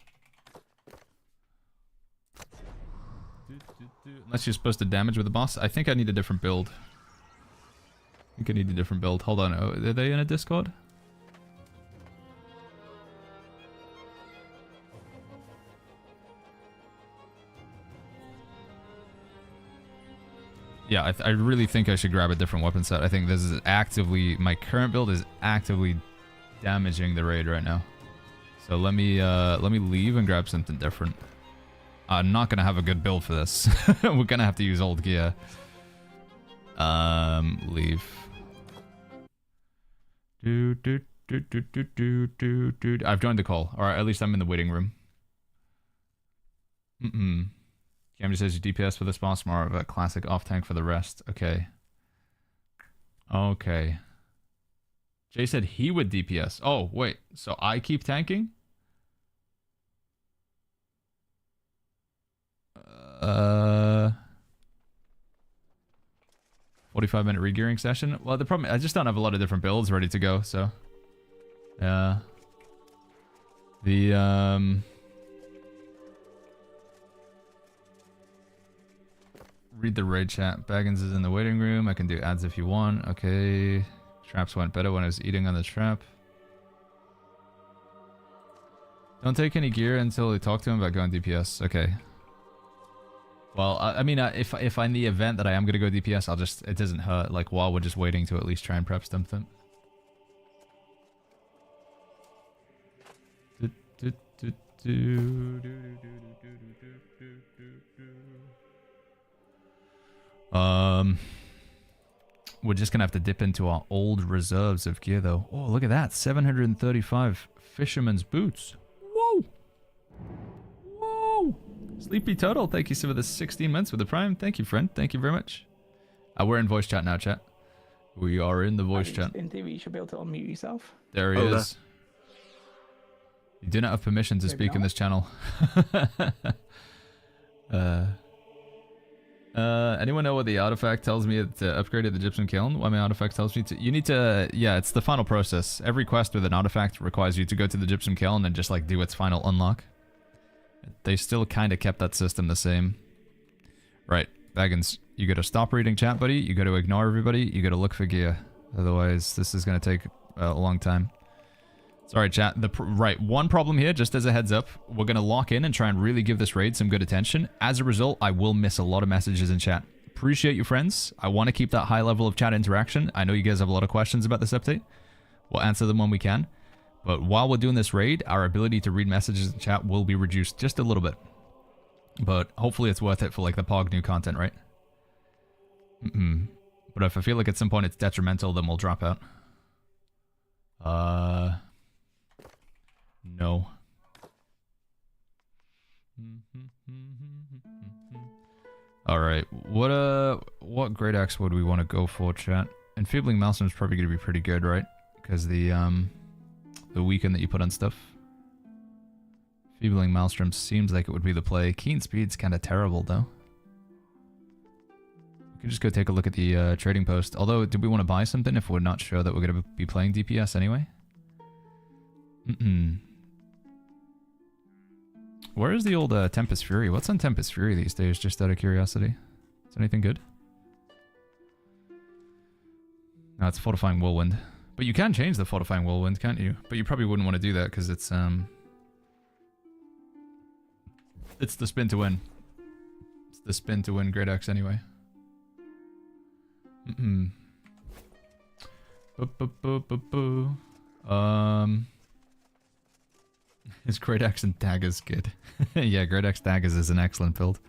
Unless you're supposed to damage with the boss. I think I need a different build. Hold on. Oh, are they in a Discord? Yeah, I really think I should grab a different weapon set. I think this is actively... My current build is actively damaging the raid right now. So let me leave and grab something different. I'm not gonna have a good build for this. We're gonna have to use old gear. Leave. I've joined the call. Alright, at least I'm in the waiting room. Cam just says you DPS for this boss, more of a classic off tank for the rest. Okay. Okay. Jay said he would DPS. Oh, wait. So I keep tanking? 45-minute regearing session. Well, the problem, I just don't have a lot of different builds ready to go, so yeah. Read the raid chat. Baggins is in the waiting room. I can do ads if you want. Okay. Traps went better when I was eating on the trap. Don't take any gear until we talk to him about going DPS. Okay. Well, I mean, if in the event that I am going to go DPS, I'll just... It doesn't hurt, like, while we're just waiting to at least try and prep something. We're just going to have to dip into our old reserves of gear, though. Oh, look at that. 735 fisherman's boots. Whoa! Whoa! Sleepy Total, thank you for the 16 months with the Prime. Thank you, friend. Thank you very much. We're in voice chat now, chat. We are in the voice chat. In theory, you should be able to unmute yourself. There he is. You do not have permission to speak in this channel. Anyone know what the artifact tells me to upgrade at the gypsum kiln? What my artifact tells me to... You need to... Yeah, it's the final process. Every quest with an artifact requires you to go to the gypsum kiln and just, like, do its final unlock. They still kind of kept that system the same. Right, Baggins, you gotta stop reading chat, buddy. You gotta ignore everybody. You gotta look for gear. Otherwise, this is gonna take a long time. Sorry, chat. Right, one problem here, just as a heads up. We're gonna lock in and try and really give this raid some good attention. As a result, I will miss a lot of messages in chat. Appreciate you, friends. I want to keep that high level of chat interaction. I know you guys have a lot of questions about this update. We'll answer them when we can. But while we're doing this raid, our ability to read messages in chat will be reduced just a little bit. But hopefully it's worth it for, like, the POG new content, right? But if I feel like at some point it's detrimental, then we'll drop out. No. Alright, what great axe would we want to go for, chat? Enfeebling Maelstrom's probably going to be pretty good, right? Because the the weekend that you put on stuff. Feebling Maelstrom seems like it would be the play. Keen Speed's kind of terrible, though. We could just go take a look at the trading post. Although, do we want to buy something if we're not sure that we're going to be playing DPS anyway? Where is the old Tempest Fury? What's on Tempest Fury these days, just out of curiosity? Is anything good? No, it's Fortifying Whirlwind. But you can change the Fortifying Whirlwind, can't you? But you probably wouldn't want to do that because it's the spin to win. It's the spin to win Great Axe anyway. Is Great Axe and Daggers good? Yeah, Great Axe Daggers is an excellent build.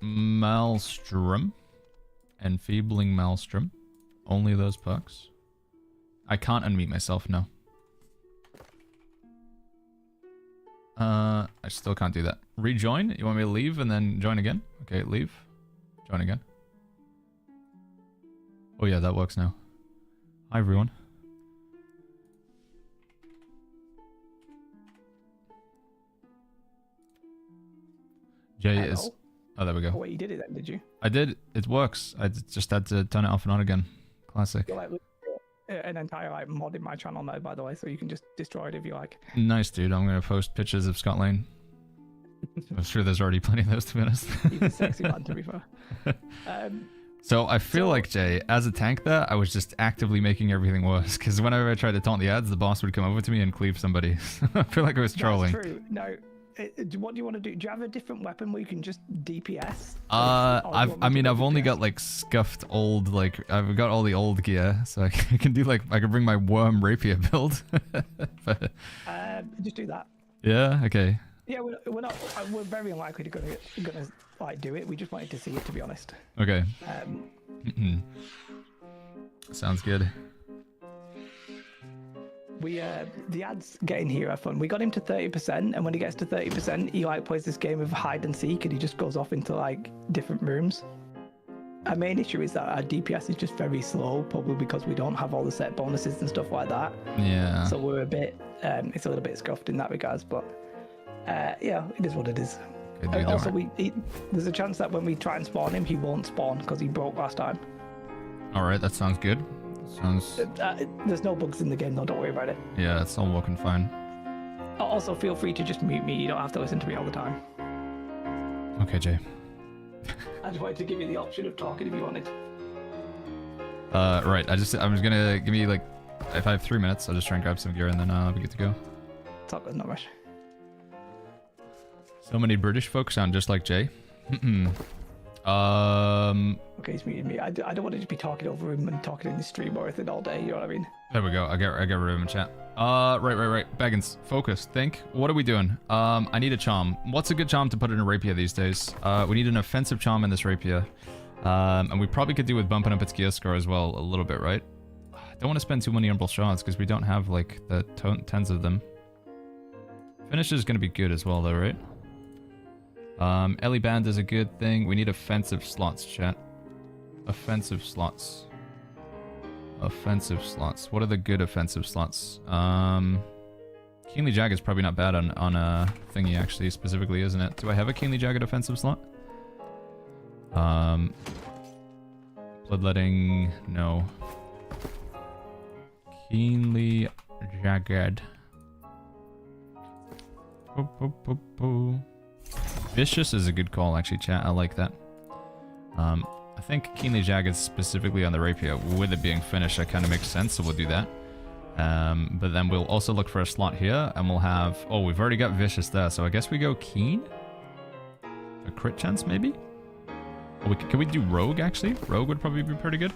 Maelstrom. Enfeebling Maelstrom. Only those pucks. I can't unmute myself, no. I still can't do that. Rejoin? You want me to leave and then join again? Okay, leave. Join again. Oh yeah, that works now. Hi everyone. Jay Hello? is... Oh, there we go. Oh, wait, you did it then, did you? I did. It works. I just had to turn it off and on again. Classic. You're like an entire like mod in my channel now, by the way, so you can just destroy it if you like. Nice, dude. I'm going to post pictures of Scott Lane. I'm sure there's already plenty of those, to be honest. He's a sexy man, to be fair. So I feel like, Jay, as a tank there, I was just actively making everything worse. Because whenever I tried to taunt the ads, the boss would come over to me and cleave somebody. I feel like I was trolling. That's true. No. What do you want to do? Do you have a different weapon where you can just DPS? I've only got like scuffed old, like I've got all the old gear, so I can do like I can bring my worm rapier build. But, just do that. yeah. Okay. Yeah, we're not. We're very unlikely to gonna like do it. We just wanted to see it, to be honest. Okay. Sounds good. The ads getting here are fun. We got him to 30%, and when he gets to 30%, he like plays this game of hide and seek, and he just goes off into like different rooms. Our main issue is that our DPS is just very slow, probably because we don't have all the set bonuses and stuff like that. Yeah. So we're a bit, it's a little bit scuffed in that regards, but yeah, it is what it is. Dude, Also, there's a chance that when we try and spawn him, he won't spawn because he broke last time. All right, that sounds good. Sounds. There's no bugs in the game, though. Don't worry about it. Yeah, it's all working fine. Also, feel free to just mute me. You don't have to listen to me all the time. Okay, Jay. I just wanted to give you the option of talking if you wanted. Right. I'm just gonna give me like, if I have 3 minutes, I'll just try and grab some gear and then I'll be good to go. Talk with no rush. So many British folks sound just like Jay. Okay, he's muted me. I don't want to just be talking over him and talking in the stream or anything all day. You know what I mean? There we go. I get rid of him in chat. Right. Baggins, focus. Think. What are we doing? I need a charm. What's a good charm to put in a rapier these days? We need an offensive charm in this rapier. And we probably could do with bumping up its gear score as well a little bit, right? I don't want to spend too many umbral shards because we don't have like the tens of them. Finish is going to be good as well though, right? Ellie Band is a good thing. We need offensive slots, chat. Offensive slots. Offensive slots. What are the good offensive slots? Keenly Jagged is probably not bad on a thingy actually, specifically, isn't it? Do I have a Keenly Jagged offensive slot? Bloodletting, no. Keenly Jagged. Vicious is a good call, actually, chat. I like that. I think Keenly Jagged specifically on the rapier, with it being finished, that kind of makes sense, so we'll do that. But then we'll also look for a slot here, and we'll have... Oh, we've already got Vicious there, so I guess we go Keen? A crit chance, maybe? Oh, can we do Rogue, actually? Rogue would probably be pretty good.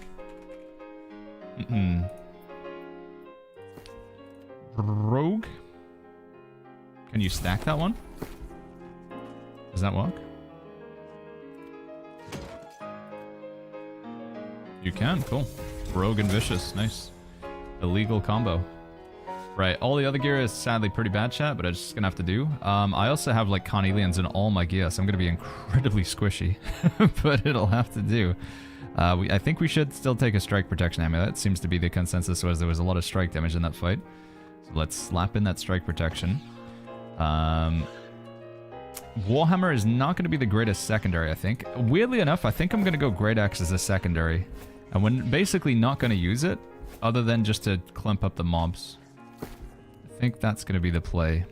Rogue? Can you stack that one? Does that work? You can, cool. Rogue and Vicious, nice. Illegal combo. Right, all the other gear is sadly pretty bad, chat, but I'm just gonna have to do. I also have like carnelians in all my gear, so I'm gonna be incredibly squishy, but it'll have to do. I think we should still take a strike protection amulet. That seems to be the consensus, was there was a lot of strike damage in that fight. So let's slap in that strike protection. Warhammer is not going to be the greatest secondary, I think. Weirdly enough, I think I'm going to go Great Axe as a secondary. And we're basically not going to use it, other than just to clump up the mobs. I think that's going to be the play.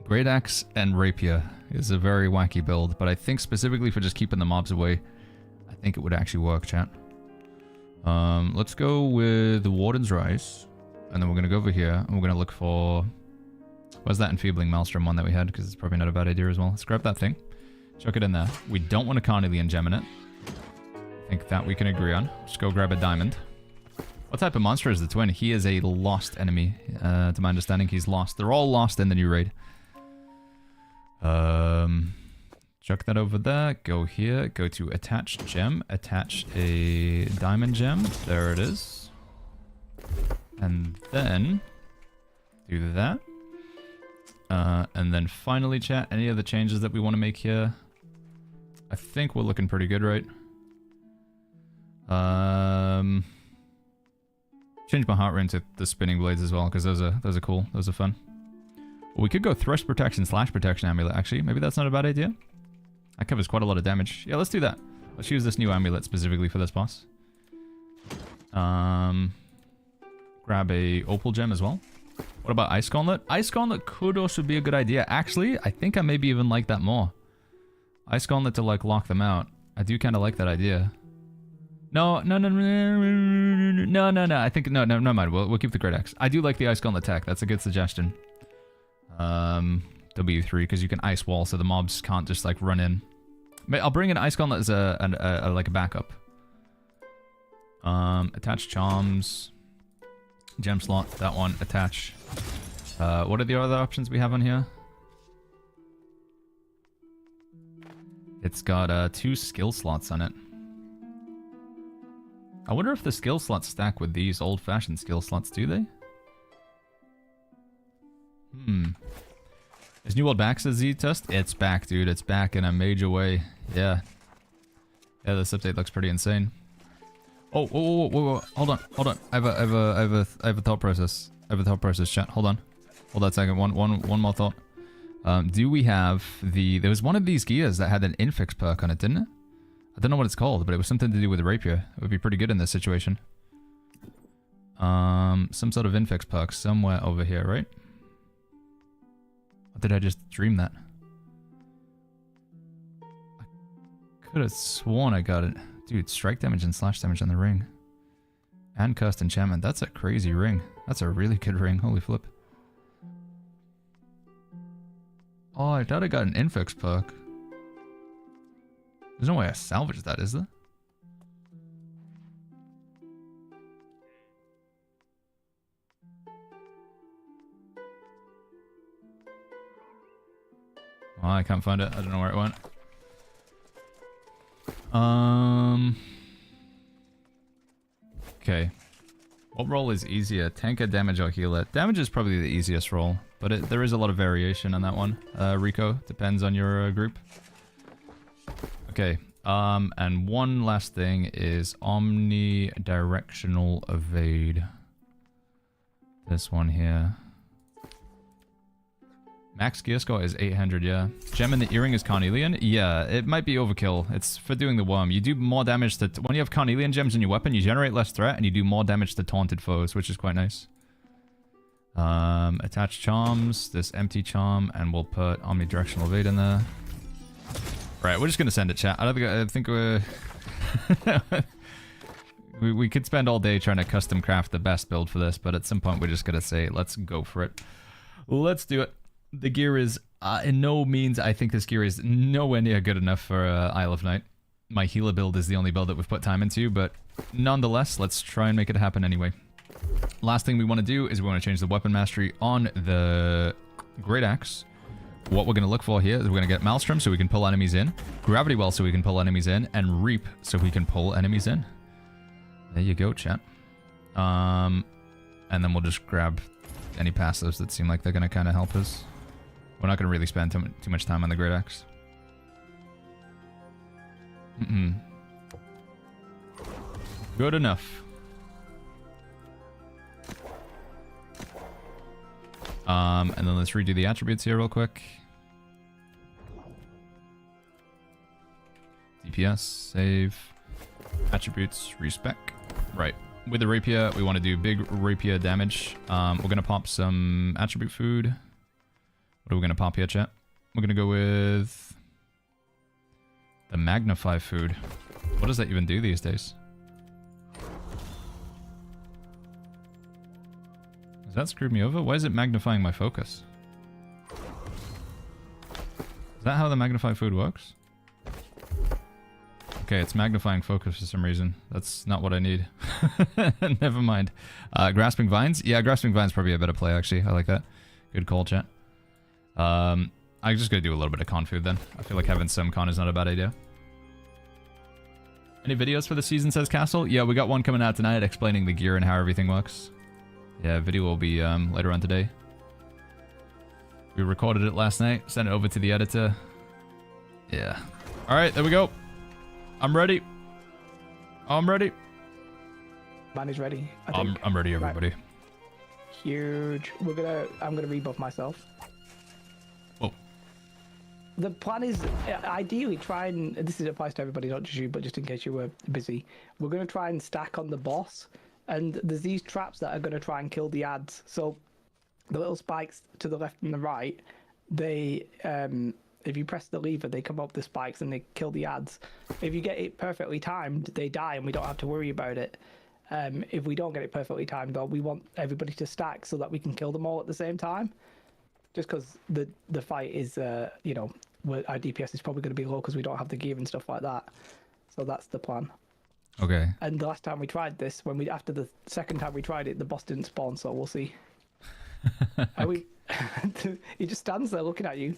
Great Axe and Rapier is a very wacky build, but I think specifically for just keeping the mobs away, I think it would actually work, chat. Let's go with the Warden's Rise. And then we're going to go over here, and we're going to look for... Where's that Enfeebling Maelstrom one that we had? Because it's probably not a bad idea as well. Let's grab that thing. Chuck it in there. We don't want a Carnelian gem in it. I think that we can agree on. Just go grab a diamond. What type of monster is the twin? He is a lost enemy. To my understanding, he's lost. They're all lost in the new raid. Chuck that over there. Go here. Go to attach gem. Attach a diamond gem. There it is. And then do that. And then finally, chat, any other changes that we want to make here? I think we're looking pretty good, right? Change my heart rate to the spinning blades as well, because those are cool. Those are fun. Well, we could go thrust protection / protection amulet, actually. Maybe that's not a bad idea. That covers quite a lot of damage. Yeah, let's do that. Let's use this new amulet specifically for this boss. Grab a opal gem as well. What about Ice Gauntlet? Ice Gauntlet could also be a good idea. Actually, I think I maybe even like that more. Ice Gauntlet to, like, lock them out. I do kind of like that idea. No. I think, no, never mind. We'll keep the Great Axe. I do like the Ice Gauntlet tech. That's a good suggestion. W3, because you can ice wall so the mobs can't just, like, run in. I'll bring an Ice Gauntlet as like a backup. Attach charms. Gem slot, that one, attach. What are the other options we have on here? It's got 2 skill slots on it. I wonder if the skill slots stack with these old-fashioned skill slots, do they? Is New World back, says Z-Tust? It's back, dude. It's back in a major way. Yeah. Yeah, this update looks pretty insane. Oh, whoa, hold on. I have a thought process. Chat. Hold on a second. One more thought. Do we have there was one of these gears that had an infix perk on it, didn't it? I don't know what it's called, but it was something to do with the rapier. It would be pretty good in this situation. Some sort of infix perk somewhere over here, right? Or did I just dream that? I could have sworn I got it. Dude, strike damage and slash damage on the ring. And cursed enchantment. That's a crazy ring. That's a really good ring. Holy flip. Oh, I thought I got an infix perk. There's no way I salvaged that, is there? Oh, I can't find it. I don't know where it went. Okay. What role is easier? Tanker, damage, or healer? Damage is probably the easiest role, but there is a lot of variation on that one. Rico, depends on your group. Okay. And one last thing is omnidirectional evade. This one here. Max gear score is 800, yeah. Gem in the earring is Carnelian? Yeah, it might be overkill. It's for doing the worm. You do more damage to... When you have Carnelian gems in your weapon, you generate less threat, and you do more damage to taunted foes, which is quite nice. Attach charms, this empty charm, and we'll put omnidirectional evade in there. Right, we're just gonna send it, chat. I think we're... we could spend all day trying to custom craft the best build for this, but at some point we're just gonna say, let's go for it. Let's do it. The gear is, in no means, I think this gear is nowhere near good enough for Isle of Night. My healer build is the only build that we've put time into, but nonetheless, let's try and make it happen anyway. Last thing we want to do is we want to change the weapon mastery on the Great Axe. What we're going to look for here is we're going to get Maelstrom so we can pull enemies in, Gravity Well so we can pull enemies in, and Reap so we can pull enemies in. There you go, chat. And then we'll just grab any passives that seem like they're going to kind of help us. We're not going to really spend too much time on the Great Axe. Good enough. And then let's redo the attributes here real quick. DPS, save, attributes, respec. Right. With the rapier, we want to do big rapier damage. We're going to pop some attribute food. What are we going to pop here, chat? We're going to go with the magnify food. What does that even do these days? Has that screwed me over? Why is it magnifying my focus? Is that how the magnify food works? Okay, it's magnifying focus for some reason. That's not what I need. Never mind. Grasping Vines? Yeah, Grasping Vines probably a better play, actually. I like that. Good call, chat. I'm just going to do a little bit of con food then. I feel like having some con is not a bad idea. Any videos for the season, says Castle? Yeah, we got one coming out tonight explaining the gear and how everything works. Yeah, video will be later on today. We recorded it last night, sent it over to the editor. Yeah. Alright, there we go. I'm ready. I'm ready. Man is ready. I'm ready, everybody. Right. Huge. I'm gonna rebuff myself. Whoa. The plan is ideally try and this applies to everybody, not just you, but just in case you were busy. We're gonna try and stack on the boss, and there's these traps that are gonna try and kill the ads. So the little spikes to the left and the right, they if you press the lever, they come up the spikes and they kill the ads. If you get it perfectly timed, they die and we don't have to worry about it. If we don't get it perfectly timed, though, we want everybody to stack so that we can kill them all at the same time. Just because the fight is, you know, our DPS is probably going to be low because we don't have the gear and stuff like that. So that's the plan. Okay. And the last time we tried this, after the second time we tried it, the boss didn't spawn, so we'll see. He just stands there looking at you.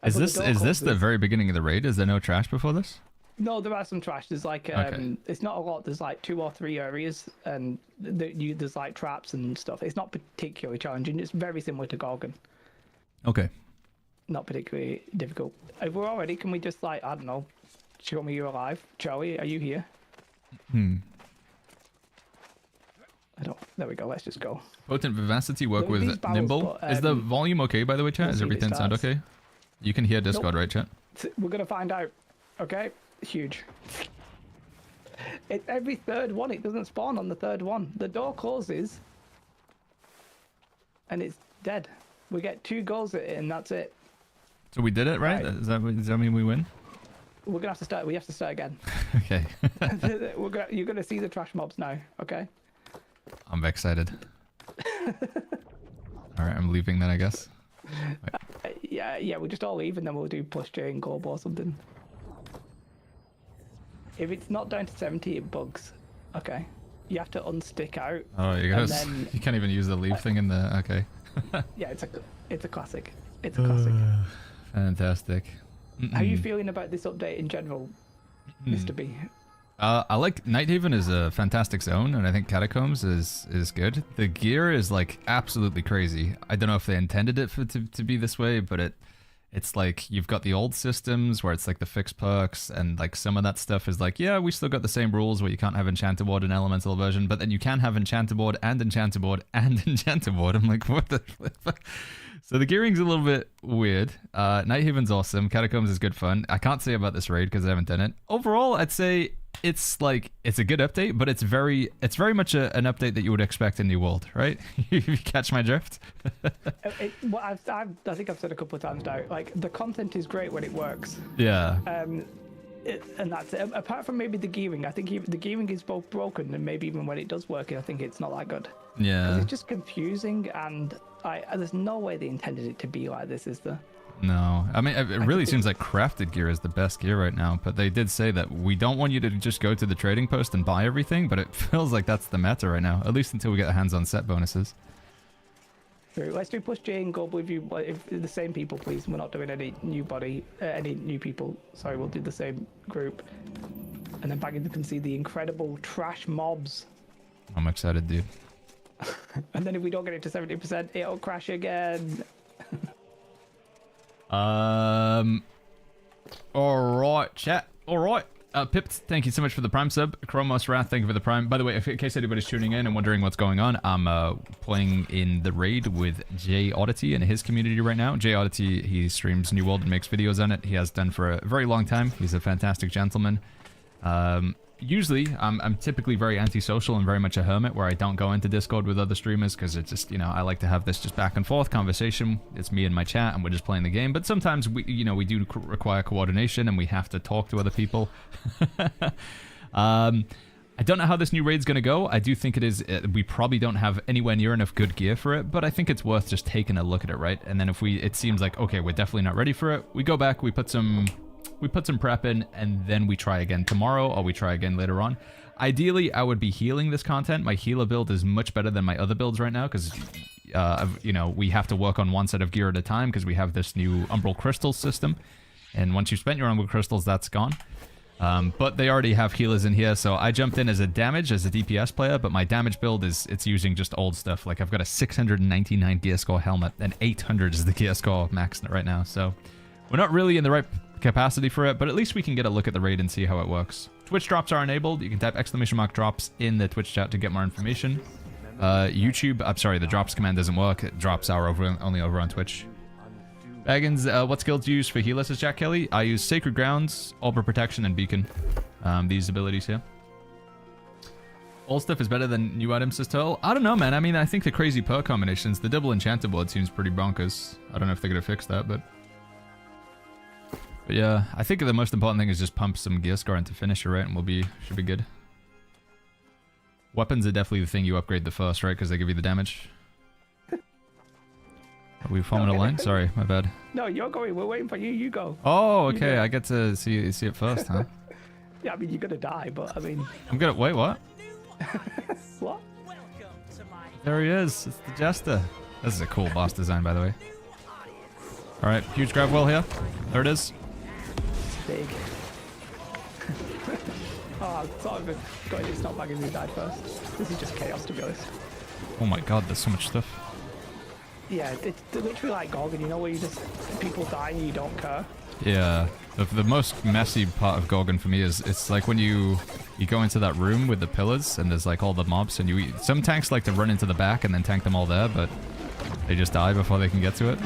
Is this the very beginning of the raid? Is there no trash before this? No, there are some trash. There's like it's not a lot. There's like 2 or 3 areas, and there's like traps and stuff. It's not particularly challenging. It's very similar to Gorgon. Okay. Not particularly difficult. If we're all ready, can we just like, I don't know, show me you're alive? Charlie, are you here? There we go. Let's just go. Potent Vivacity work with Nimble. Is the volume okay, by the way, chat? Is everything sound okay? You can hear Discord, right, chat? We're gonna find out. Okay, huge. It's every third one. It doesn't spawn on the third one. The door closes, and it's dead. We get 2 goals at it, and that's it. So we did it, right? Does that mean we win? We're gonna have to start. We have to start again. Okay. You're gonna see the trash mobs now. Okay. I'm excited. All right, I'm leaving then, I guess. Yeah, we'll just all leave and then we'll do plus J and Gorb or something. If it's not down to 70, it bugs. Okay. You have to unstick out. Oh, you guys. You can't even use the leave thing in the. Okay. Yeah, it's a classic. It's a classic. Fantastic. How are you feeling about this update in general, Mr. B? I like Nighthaven is a fantastic zone, and I think Catacombs is good. The gear is like absolutely crazy. I don't know if they intended it to be this way, but it's like you've got the old systems where it's like the fixed perks, and like some of that stuff is like, yeah, we still got the same rules where you can't have Enchanter Ward and Elemental version, but then you can have Enchanter Ward and Enchanter Ward and Enchanter Ward. I'm like, what the fuck? So the gearing's a little bit weird. Nighthaven's awesome. Catacombs is good fun. I can't say about this raid because I haven't done it. Overall, I'd say it's a good update, but it's very much an update that you would expect in New World, right? You catch my drift? I think I've said a couple of times now, like the content is great when it works. Yeah. And that's it. Apart from maybe the gearing, I think the gearing is both broken, and maybe even when it does work, I think it's not that good. Yeah. It's just confusing, and there's no way they intended it to be like this, is there? No, I mean, it really seems like crafted gear is the best gear right now, but they did say that we don't want you to just go to the trading post and buy everything, but it feels like that's the meta right now, at least until we get our hands on set bonuses. True. Let's do push J and go with you, if the same people, please. We're not doing any new people. Sorry, we'll do the same group. And then back in, you can see the incredible trash mobs. I'm excited, dude. And then if we don't get it to 70%, it'll crash again. All right, chat. All right. Pipped, thank you so much for the Prime sub. Chromos Wrath, thank you for the Prime. By the way, in case anybody's tuning in and wondering what's going on, I'm playing in the raid with Jay Oddity and his community right now. Jay Oddity, he streams New World and makes videos on it. He has done for a very long time. He's a fantastic gentleman. Usually, I'm typically very antisocial and very much a hermit where I don't go into Discord with other streamers because it's just, you know, I like to have this just back and forth conversation. It's me and my chat and we're just playing the game. But sometimes we, you know, we do require coordination and we have to talk to other people. I don't know how this new raid's going to go. I do think it is, we probably don't have anywhere near enough good gear for it, but I think it's worth just taking a look at it, right? And then if it seems like, okay, we're definitely not ready for it, we go back, we put some prep in, and then we try again tomorrow, or we try again later on. Ideally, I would be healing this content. My healer build is much better than my other builds right now, because, you know, we have to work on one set of gear at a time, because we have this new Umbral Crystals system, and once you've spent your Umbral Crystals, that's gone. But they already have healers in here, so I jumped in as a DPS player, but my damage build it's using just old stuff. Like, I've got a 699 gear score helmet, and 800 is the gear score max right now, so we're not really in the right capacity for it, but at least we can get a look at the raid and see how it works. Twitch drops are enabled. You can type !drops in the Twitch chat to get more information. YouTube, I'm sorry, the drops command doesn't work. Drops are only over on Twitch. Baggins, what skills do you use for healer, says Jack Kelly? I use Sacred Grounds, Arbor Protection, and Beacon. These abilities here. Old stuff is better than new items, says Turtle. I don't know, man. I mean, I think the crazy perk combinations, the double enchanted word seems pretty bonkers. I don't know if they're going to fix that, but yeah, I think the most important thing is just pump some gear score into finisher, right? And should be good. Weapons are definitely the thing you upgrade the first, right? Because they give you the damage. Are we forming a line? Sorry, my bad. No, you're going. We're waiting for you. You go. Oh, okay. I get to see it first, huh? Yeah, I mean, you're gonna die, but I mean... I'm gonna... Wait, what? What? There he is. It's the Jester. This is a cool boss design, by the way. Alright, huge grab well here. There it is. Big. Oh, I'm sort of going to stop bagging who died first. This is just chaos, to be honest. Oh my god, there's so much stuff. Yeah, it's literally like Gorgon, you know, where you just... people die and you don't care. Yeah. The most messy part of Gorgon for me is it's like when you go into that room with the pillars and there's like all the mobs and some tanks like to run into the back and then tank them all there, but they just die before they can get to it.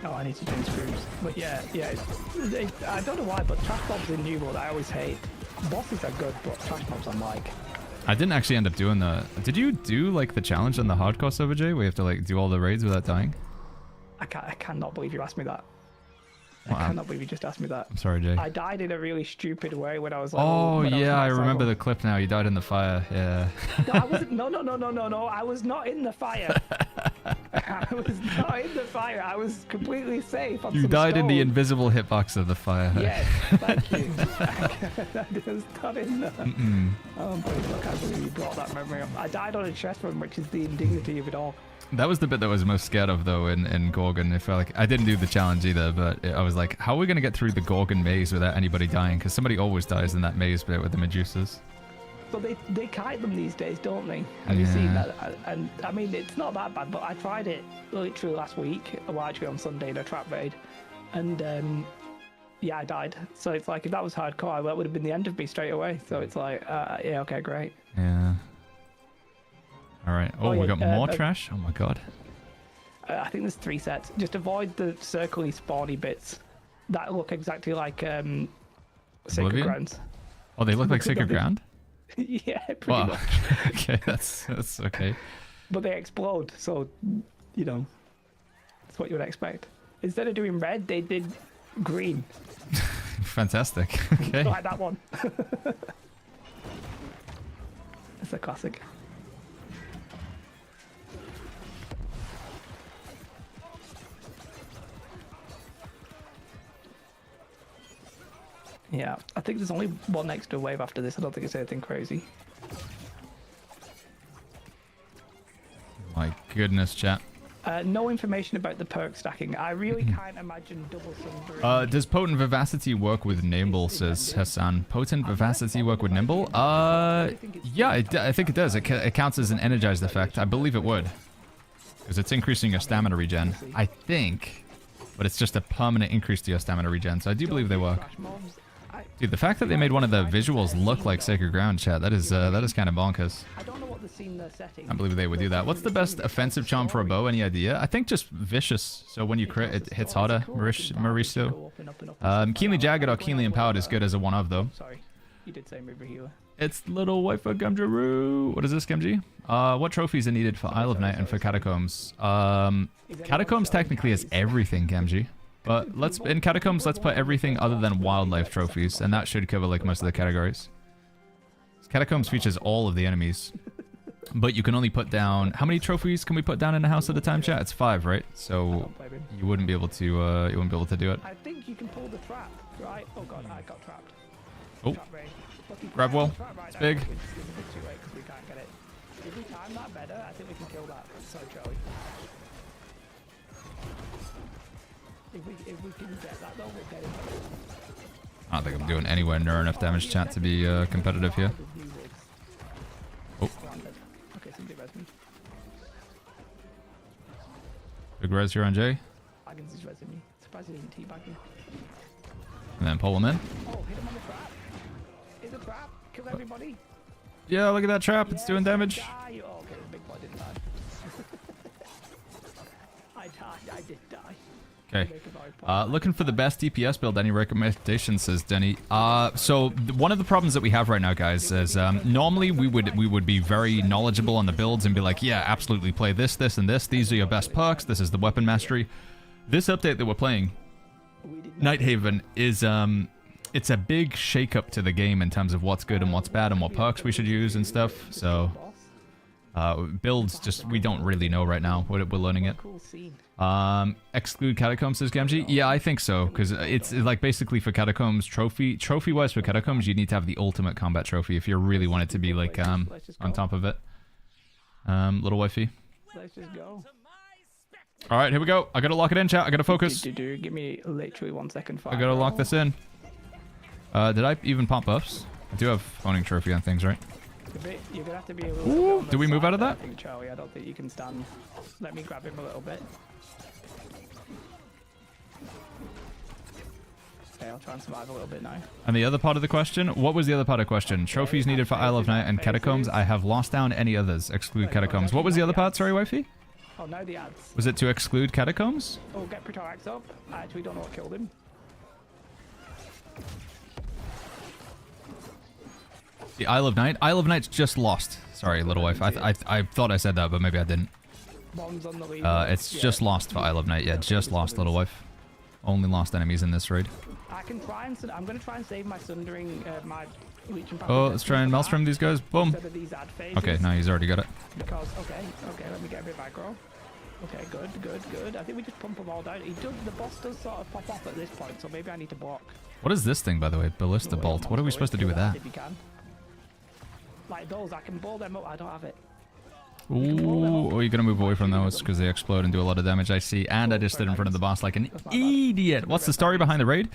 Oh, I need to change screws. But yeah, I don't know why, but trash mobs in New World I always hate. Bosses are good, but trash mobs I'm like... I didn't actually end up doing the... Did you do like the challenge on the hardcore server, Jay, where you have to like do all the raids without dying? I cannot believe you asked me that. Well, I cannot believe you just asked me that. I'm sorry, Jay. I died in a really stupid way when I was like... Oh, yeah, I remember the clip now. You died in the fire, yeah. No, I wasn't... No. I was not in the fire. I was not in the fire. I was completely safe on You some died in the stone. invisible hitbox of the fire. Yes, thank you. I was not in there. Oh, but look, I believe you brought that memory up. I died on a chest run, which is the indignity of it all. That was the bit that I was most scared of, though, in Gorgon. It felt like I didn't do the challenge either, but I was like, how are we going to get through the Gorgon maze without anybody dying? Because somebody always dies in that maze bit with the Medusas. So they kite them these days, don't they? Have you seen that? And I mean, it's not that bad, but I tried it literally last week, well, actually on Sunday in a trap raid, and yeah, I died. So it's like, if that was hardcore, that would have been the end of me straight away. So it's like, yeah, okay, great. Yeah. All right. Oh, yeah, we got more trash? Oh my god. I think there's 3 sets. Just avoid the circly spawny bits that look exactly like Sacred Grounds. Oh, they look like Sacred Ground? Yeah, pretty much. Okay, that's okay. But they explode, so, you know, that's what you would expect. Instead of doing red, they did green. Fantastic. Okay. Like that one. It's a classic. Yeah, I think there's only one extra wave after this. I don't think it's anything crazy. My goodness, chat. No information about the perk stacking. I really can't imagine double sundering. Does Potent Vivacity work with Nimble, says Hassan. Potent Vivacity work with Nimble? Yeah, I think it does. It counts as an energized effect. I believe it would. Because it's increasing your stamina regen. I think. But it's just a permanent increase to your stamina regen, so I do believe they work. Dude, the fact that they made one of the visuals look like Sacred Ground, chat, that is kind of bonkers. I don't know what the scene they're setting. I believe they would do that. What's the best offensive charm for a bow? Any idea? I think just vicious. So when you crit, it hits harder. Mauricio. Keenly Jagged or Keenly Empowered is good as a one of though. Sorry, you did say move a healer. It's little wife of Gumjaroo. What is this, Gumji? What trophies are needed for Isle of Night and for Catacombs? Catacombs technically has everything, Gamji. But in Catacombs, let's put everything other than wildlife trophies, and that should cover like most of the categories. Catacombs features all of the enemies, but you can only put down. How many trophies can we put down in a house at a time, chat? It's 5, right? So you wouldn't be able to. You wouldn't be able to do it. I think you can pull the trap, right? Oh god, I got trapped. Oh, grab well. It's big. It's a bit too late because we can't get it. If we time that better, I think we can kill that. Sorry, Charlie. If we can get that, though, we'll get it. I don't think I'm doing anywhere near enough damage, chat, to be competitive here. Oh. Okay, somebody res me. Big res here on Jay. Baggins is resing me. Surprised he didn't teabag me. And then pull him in. Oh, hit him on the trap. Hit the trap. Kill everybody. Yeah, look at that trap. It's doing damage. Die. Oh, okay, the big boy didn't die. I died. I did die. Okay. Looking for the best DPS build. Any recommendations, says Denny. So one of the problems that we have right now, guys, is normally we would be very knowledgeable on the builds and be like, yeah, absolutely play this, this, and this. These are your best perks. This is the weapon mastery. This update that we're playing, Nighthaven, is it's a big shakeup to the game in terms of what's good and what's bad and what perks we should use and stuff. So builds, just we don't really know right now. We're learning it. Exclude Catacombs, says Gamgee. Yeah, I think so, because it's like basically for Catacombs trophy wise for Catacombs, you need to have the ultimate combat trophy if you really want it to be like on top of it. Little wifey. Let's just go. All right, here we go. I gotta lock it in, chat. I gotta focus. Give me literally 1 second. I gotta lock this in. Did I even pop buffs? I do have owning trophy on things, right? You're gonna have to be a little bit. Do we move out of that? I think, Charlie, I don't think you can stand. Let me grab him a little bit. Okay, I'll try and survive a little bit now. And the other part of the question? What was the other part of the question? Trophies needed for Isle of Night and Catacombs. I have lost down any others. Exclude Catacombs. What was the other part? Sorry, wifey? Oh, now the ads. Was it to exclude Catacombs? Oh, get Protarax up. I actually don't know what killed him. The Isle of Night? Isle of Night's just lost. Sorry, little wife. I thought I said that, but maybe I didn't. Bombs on the lead. It's just lost for Isle of Night. Yeah, just lost, little wife. Only lost enemies in this raid. I can try and... I'm going to try and save my Sundering, my Leech and Oh, let's try and Maelstrom these guys. Boom. Okay, now he's already got it. Because, okay, let me get a bit of aggro. Okay, good. I think we just pump them all down. The boss does sort of pop off at this point, so maybe I need to block. What is this thing, by the way? Ballista Bolt. What are we supposed to do with that? If you can. Like those, I can ball them up. I don't have it. Ooh, oh, you're gonna move away from those because they explode and do a lot of damage, I see. And I just stood in front of the boss like an idiot. What's the story behind the raid?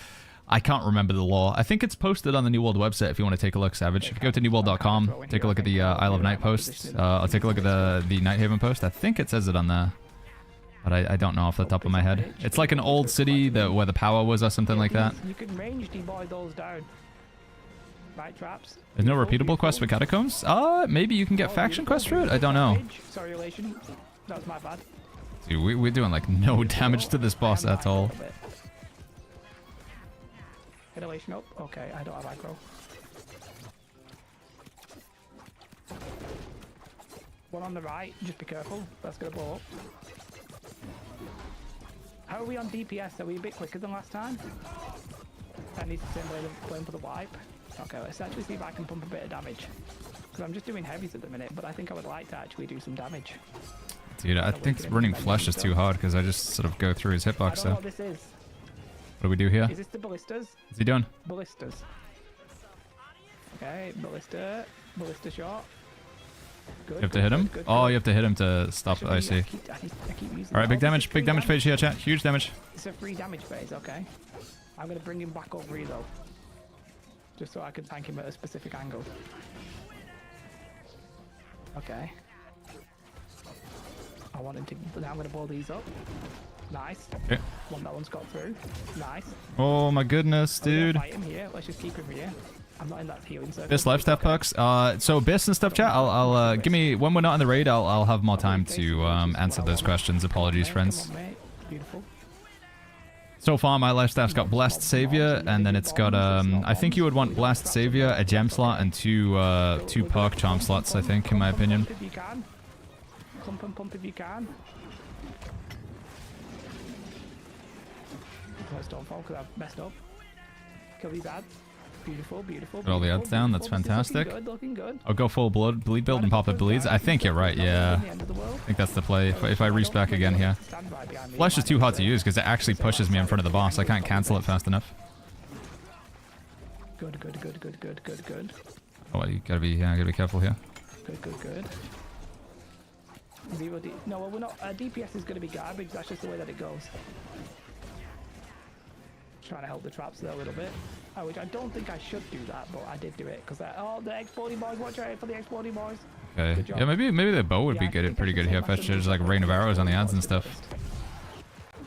I can't remember the lore. I think it's posted on the New World website if you want to take a look, Savage. If you go to newworld.com, take a look at the Isle of Night post. I'll take a look at the Nighthaven post. I think it says it on there. But I don't know off the top of my head. It's like an old city where the power was or something like that. You can range deboy those down. Right, traps. There's no repeatable quest for Catacombs? Maybe you can get faction quests for it? I don't know. Sorry, relation. That was my bad. Dude, we're doing like no damage to this boss at all. Hit elation up. Okay, I don't have aggro. One on the right. Just be careful. That's going to blow up. How are we on DPS? Are we a bit quicker than last time? That needs the same blame for the wipe. Okay, let's actually see if I can pump a bit of damage. Because I'm just doing heavies at the minute, but I think I would like to actually do some damage. Dude, I think running flesh is too hard because I just sort of go through his hitbox. I don't know what this is. What do we do here? Is this the ballistas? What's he doing? Ballistas. Okay, ballista shot. Good, You have to hit him? Oh, you have to hit him to stop. I see. Alright, big damage phase here, chat. Huge damage. It's a free damage phase, okay. I'm going to bring him back over here, though. Just so I can tank him at a specific angle. Okay. I want him to... Now I'm going to blow these up. Nice. Okay. That one's got through. Nice. Oh my goodness, dude. Fight him here. Let's just keep him here. I'm not in that healing circle. This life step pucks. So Biss and stuff, chat. I'll give me when we're not in the raid. I'll have more time to answer those questions. Apologies, friends. Come on, mate. Beautiful. So far, my life staff's got Blessed Savior, and then it's got I think you would want Blessed Savior, a gem slot, and two perk charm slots. I think, in my opinion. If you can. Clump and pump if you can. Don't fall because I've messed up. Kill these ads. Beautiful, beautiful. Put all the ads down. That's fantastic. Looking good. I'll go full bleed build and pop the bleeds. I think you're right. Yeah, I think that's the play. If I respec again here, Flesh is too hard to use because it actually pushes me in front of the boss. I can't cancel it fast enough. Good. Oh, you gotta be careful here. Good. 0 D. No, well, we're not. DPS is gonna be garbage. That's just the way that it goes. Trying to help the traps there a little bit. Which I don't think I should do that, but I did do it because oh, the exploding boys! Watch out for the exploding boys. Okay. Yeah, maybe the bow would be good, pretty good here if I just like rain of arrows on the ads and stuff.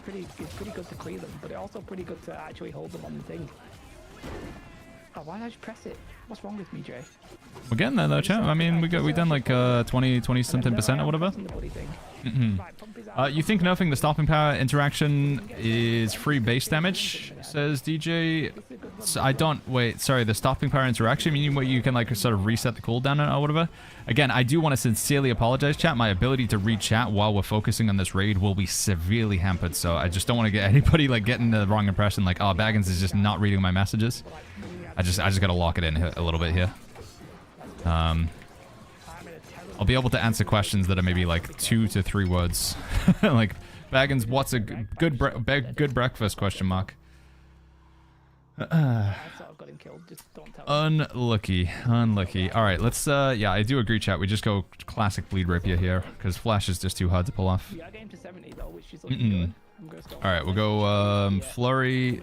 It's pretty good to clear them, but it's also pretty good to actually hold them on the thing. Oh, why did I just press it? What's wrong with me, Jay? We're getting there though, chat. I mean, we done like 20 something percent or whatever. You think nerfing the stopping power interaction is free base damage? Says DJ. So I don't wait. Sorry, the stopping power interaction. Meaning where you can like sort of reset the cooldown or whatever. Again, I do want to sincerely apologize, chat. My ability to read chat while we're focusing on this raid will be severely hampered. So I just don't want to get anybody like getting the wrong impression. Like, oh, Baggins is just not reading my messages. I just gotta lock it in a little bit here. I'll be able to answer questions that are maybe like 2 to 3 words. Like, Baggins, what's a good breakfast? Question mark. Unlucky. Alright, let's yeah, I do agree, chat. We just go classic bleed rapier here because flash is just too hard to pull off. Alright, we'll go flurry,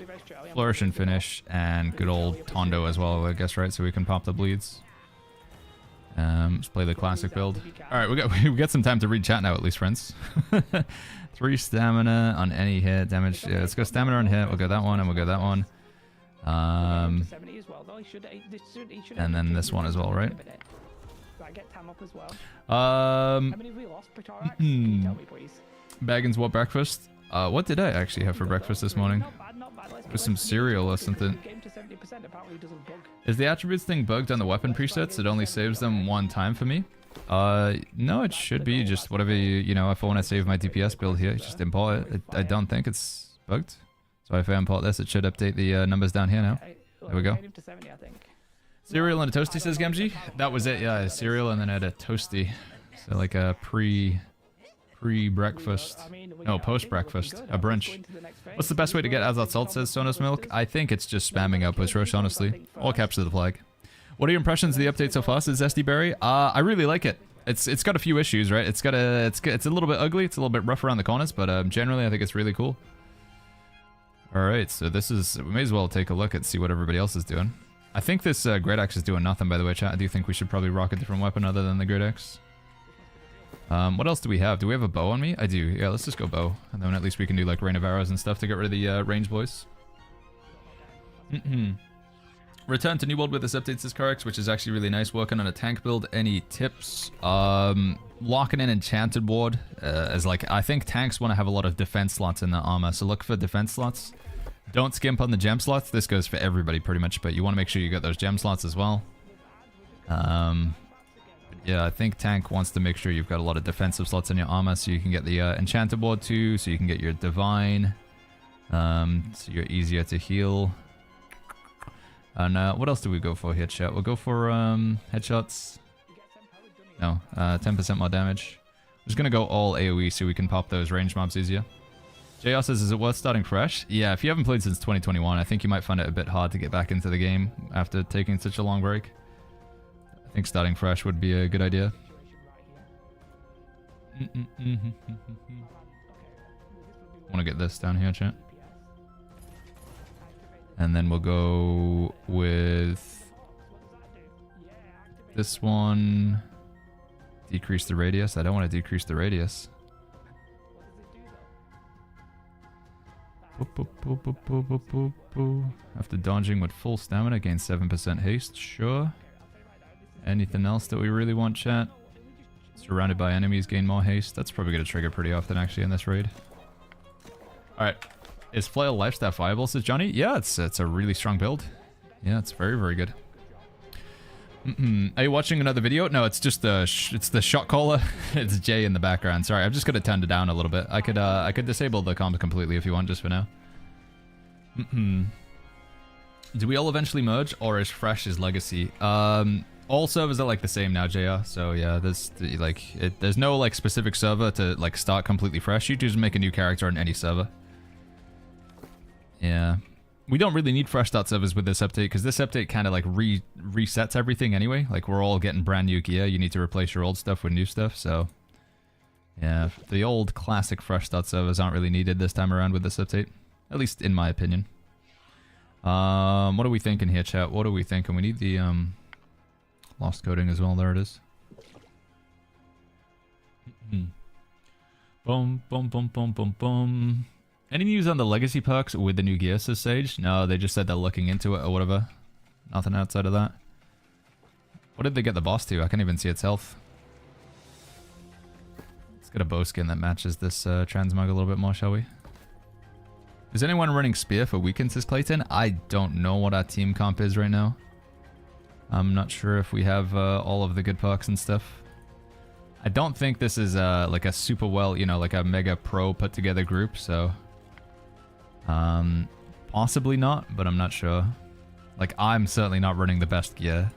flourish and finish, and good old Tondo as well, I guess, right? So we can pop the bleeds. Let's play the classic build. Alright, we got some time to read chat now, at least, friends. 3 stamina on any hit damage. Yeah, let's go stamina on hit. We'll go that one and we'll go that one. And then this one as well, right? Baggins, what breakfast? What did I actually have for breakfast this morning? With some cereal or something. Is the attributes thing bugged on the weapon presets? It only saves them 1 time for me? No, it should be just whatever you know, if I want to save my DPS build here, just import it. I don't think it's bugged. So if I import this, it should update the numbers down here now. There we go. Cereal and a toasty, says Gamgee. That was it, yeah, cereal and then I had a toasty. So like a pre-breakfast. No, post-breakfast. A brunch. What's the best way to get Azot Salt, says Sonos Milk? I think it's just spamming Outpost Rush, honestly. All capture the flag. What are your impressions of the update so far, says SD Berry? I really like it. It's got a few issues, right? It's a little bit ugly, it's a little bit rough around the corners, but generally I think it's really cool. Alright, so this is... We may as well take a look and see what everybody else is doing. I think this Great Axe is doing nothing, by the way, chat. I do think we should probably rock a different weapon other than the Great Axe. What else do we have? Do we have a bow on me? I do. Yeah, let's just go bow. And then at least we can do like rain of arrows and stuff to get rid of the range boys. Return to New World with this update, says Correx, which is actually really nice. Working on a tank build. Any tips? Locking in Enchanted Ward. As like, I think tanks want to have a lot of defense slots in their armor. So look for defense slots. Don't skimp on the gem slots. This goes for everybody pretty much, but you want to make sure you got those gem slots as well. Yeah, I think tank wants to make sure you've got a lot of defensive slots in your armor so you can get the Enchanted Ward too, so you can get your Divine, so you're easier to heal. And what else do we go for here, chat? We'll go for headshots. No, 10% more damage. I'm just gonna go all AoE so we can pop those range mobs easier. JR says, is it worth starting fresh? Yeah, if you haven't played since 2021, I think you might find it a bit hard to get back into the game after taking such a long break. I think starting fresh would be a good idea. Want to get this down here, chat. And then we'll go with this one. Decrease the radius. I don't want to decrease the radius. After dodging with full stamina, gain 7% haste. Sure. Anything else that we really want, chat? Surrounded by enemies, gain more haste. That's probably going to trigger pretty often, actually, in this raid. Alright. Is Flail Lifestaff viable, says Johnny? Yeah, it's a really strong build. Yeah, it's very, very good. Are you watching another video? No, it's just the shot caller. It's Jay in the background. Sorry, I'm just gonna turn it down a little bit. I could disable the comms completely if you want, just for now. Do we all eventually merge, or is Fresh is Legacy? All servers are like the same now, JR. So yeah, there's no like specific server to like start completely fresh. You just make a new character on any server. Yeah. We don't really need fresh start servers with this update, because this update kind of like resets everything anyway. Like, we're all getting brand new gear. You need to replace your old stuff with new stuff, so... Yeah, the old classic fresh start servers aren't really needed this time around with this update. At least in my opinion. What are we thinking here, chat? What are we thinking? We need the, lost coding as well. There it is. Boom, boom, boom, boom, boom, boom. Any news on the legacy perks with the new gear, says Sage? No, they just said they're looking into it or whatever. Nothing outside of that. What did they get the boss to? I can't even see its health. Let's get a bow skin that matches this transmog a little bit more, shall we? Is anyone running Spear for weekends, says Clayton? I don't know what our team comp is right now. I'm not sure if we have all of the good perks and stuff. I don't think this is like a super well, you know, like a mega pro put together group, so... possibly not, but I'm not sure. Like, I'm certainly not running the best gear.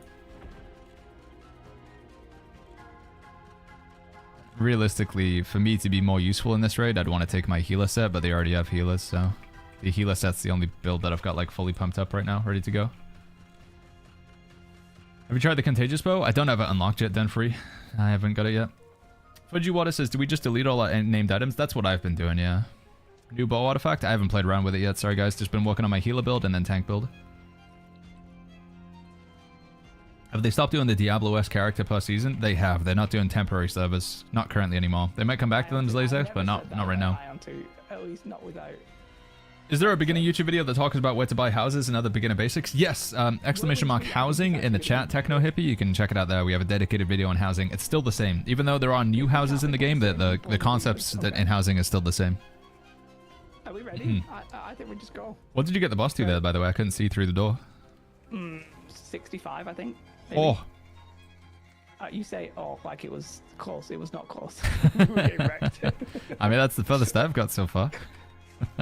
Realistically, for me to be more useful in this raid, I'd want to take my healer set, but they already have healers, so... The healer set's the only build that I've got, like, fully pumped up right now, ready to go. Have you tried the Contagious Bow? I don't have it unlocked yet, Den Free. I haven't got it yet. Fujiwata says, do we just delete all our named items? That's what I've been doing, yeah. New bow artifact? I haven't played around with it yet, sorry guys. Just been working on my healer build and then tank build. Have they stopped doing the Diablo-esque character per season? They have. They're not doing temporary servers. Not currently anymore. They might come back to them as Laser, but not right now. At least not without. Is there a beginning YouTube video that talks about where to buy houses and other beginner basics? Yes, exclamation mark housing in the chat, Techno Hippie. You can check it out there. We have a dedicated video on housing. It's still the same. Even though there are new houses in the game, the concepts that in housing is still the same. Are we ready? I think we just go. What did you get the boss to there, by the way? I couldn't see through the door. 65, I think. Maybe. Oh. You say, oh, like it was close. It was not close. We're getting wrecked. I mean, that's the furthest I've got so far.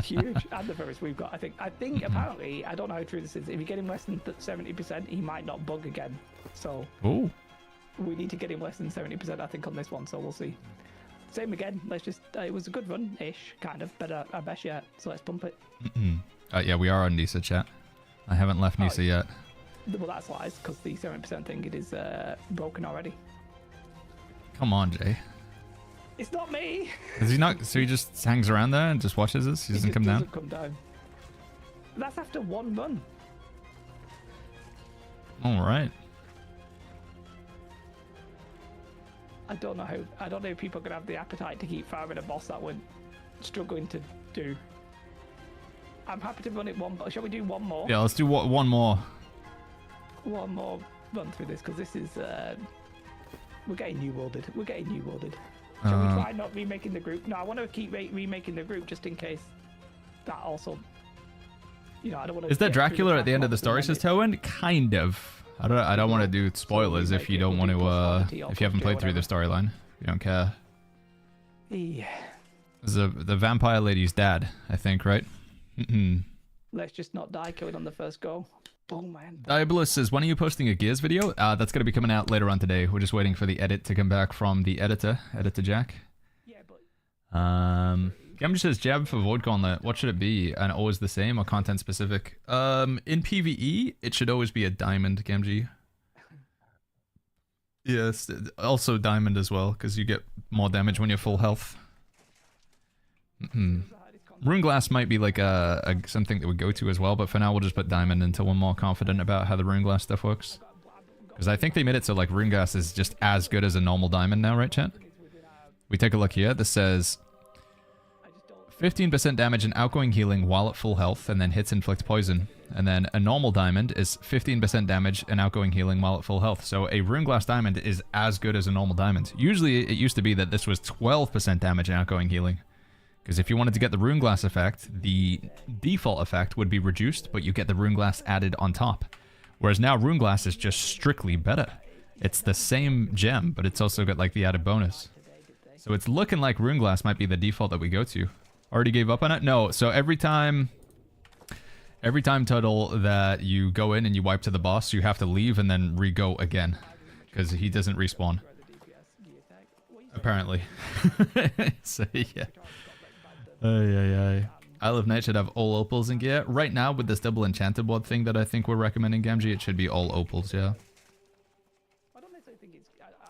Huge. And the furthest we've got, I think apparently, I don't know how true this is. If you get him less than 70%, he might not bug again. So ooh. We need to get him less than 70%, I think, on this one. So we'll see. Same again. Let's just. It was a good run-ish, kind of, but our best yet. So let's pump it. Yeah, we are on Nisa, chat. I haven't left Nisa yet. Well, that's lies, because the 70% thing, it is broken already. Come on, Jay. It's not me. Is he not? So he just hangs around there and just watches us? He doesn't come down? Doesn't come down. That's after one run. All right. I don't know if people are gonna have the appetite to keep farming a boss that we're struggling to do. I'm happy to run it one, but shall we do one more? Yeah, let's do one more. One more run through this, because this is we're getting new worlded. Shall we try not remaking the group? No, I want to keep remaking the group just in case that also, you know, I don't want to. Is that Dracula at the end of the story, says Towen? Kind of. I don't want to do spoilers if you don't want to, if you haven't played through the storyline. You don't care. Yeah. It's the vampire lady's dad, I think, right? Let's just not die killing on the first go. Oh man. Diabolus says, when are you posting a Gears video? That's going to be coming out later on today. We're just waiting for the edit to come back from the editor Jack. Yeah, but... Gamji says, jab for Void Gauntlet. What should it be? And always the same or content specific? In PvE, it should always be a diamond, Gamji. Yes, also diamond as well, because you get more damage when you're full health. Rune glass might be like something that would go to as well, but for now we'll just put diamond until we're more confident about how the rune glass stuff works. Because I think they made it so like rune glass is just as good as a normal diamond now, right, chat? We take a look here. This says 15% damage and outgoing healing while at full health, and then hits inflict poison. And then a normal diamond is 15% damage and outgoing healing while at full health. So a rune glass diamond is as good as a normal diamond. Usually it used to be that this was 12% damage and outgoing healing. Because if you wanted to get the rune glass effect, the default effect would be reduced, but you get the rune glass added on top. Whereas now rune glass is just strictly better. It's the same gem, but it's also got like the added bonus. So it's looking like rune glass might be the default that we go to. Already gave up on it? No, so every time Tuttle that you go in and you wipe to the boss, you have to leave and then re-go again. Because he doesn't respawn. Apparently. So yeah. Isle of Night should have all opals in gear. Right now with this double enchanted board thing that I think we're recommending, Gamgee, it should be all opals, yeah.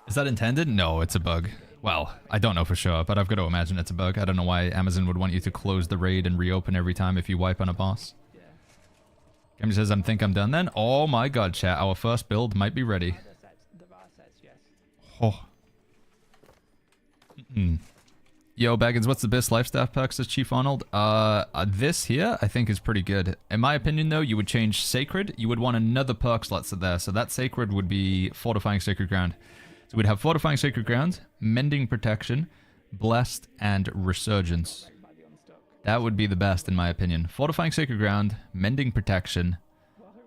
Is that intended? No, it's a bug. Well, I don't know for sure, but I've got to imagine it's a bug. I don't know why Amazon would want you to close the raid and reopen every time if you wipe on a boss. Gamgee says, I think I'm done then. Oh my god, chat. Our first build might be ready. Oh. Yo, Baggins, what's the best life staff perk, says Chief Arnold? This here, I think is pretty good. In my opinion, though, you would change Sacred. You would want another perk slot there. So that Sacred would be Fortifying Sacred Ground. So we'd have Fortifying Sacred Ground, Mending Protection, Blessed, and Resurgence. That would be the best, in my opinion. Fortifying Sacred Ground, Mending Protection,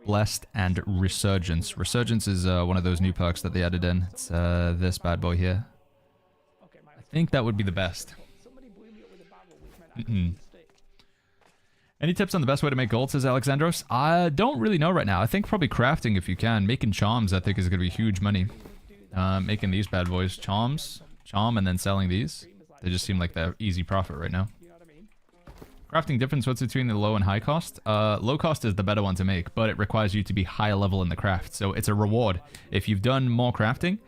Blessed, and Resurgence. Resurgence is one of those new perks that they added in. It's this bad boy here. I think that would be the best. Any tips on the best way to make gold, says Alexandros? I don't really know right now. I think probably crafting if you can. Making charms, I think, is going to be huge money. Making these bad boys. Charm, and then selling these. They just seem like they're easy profit right now. Crafting difference, what's between the low and high cost? Low cost is the better one to make, but it requires you to be higher level in the craft. So it's a reward. If you've done more crafting,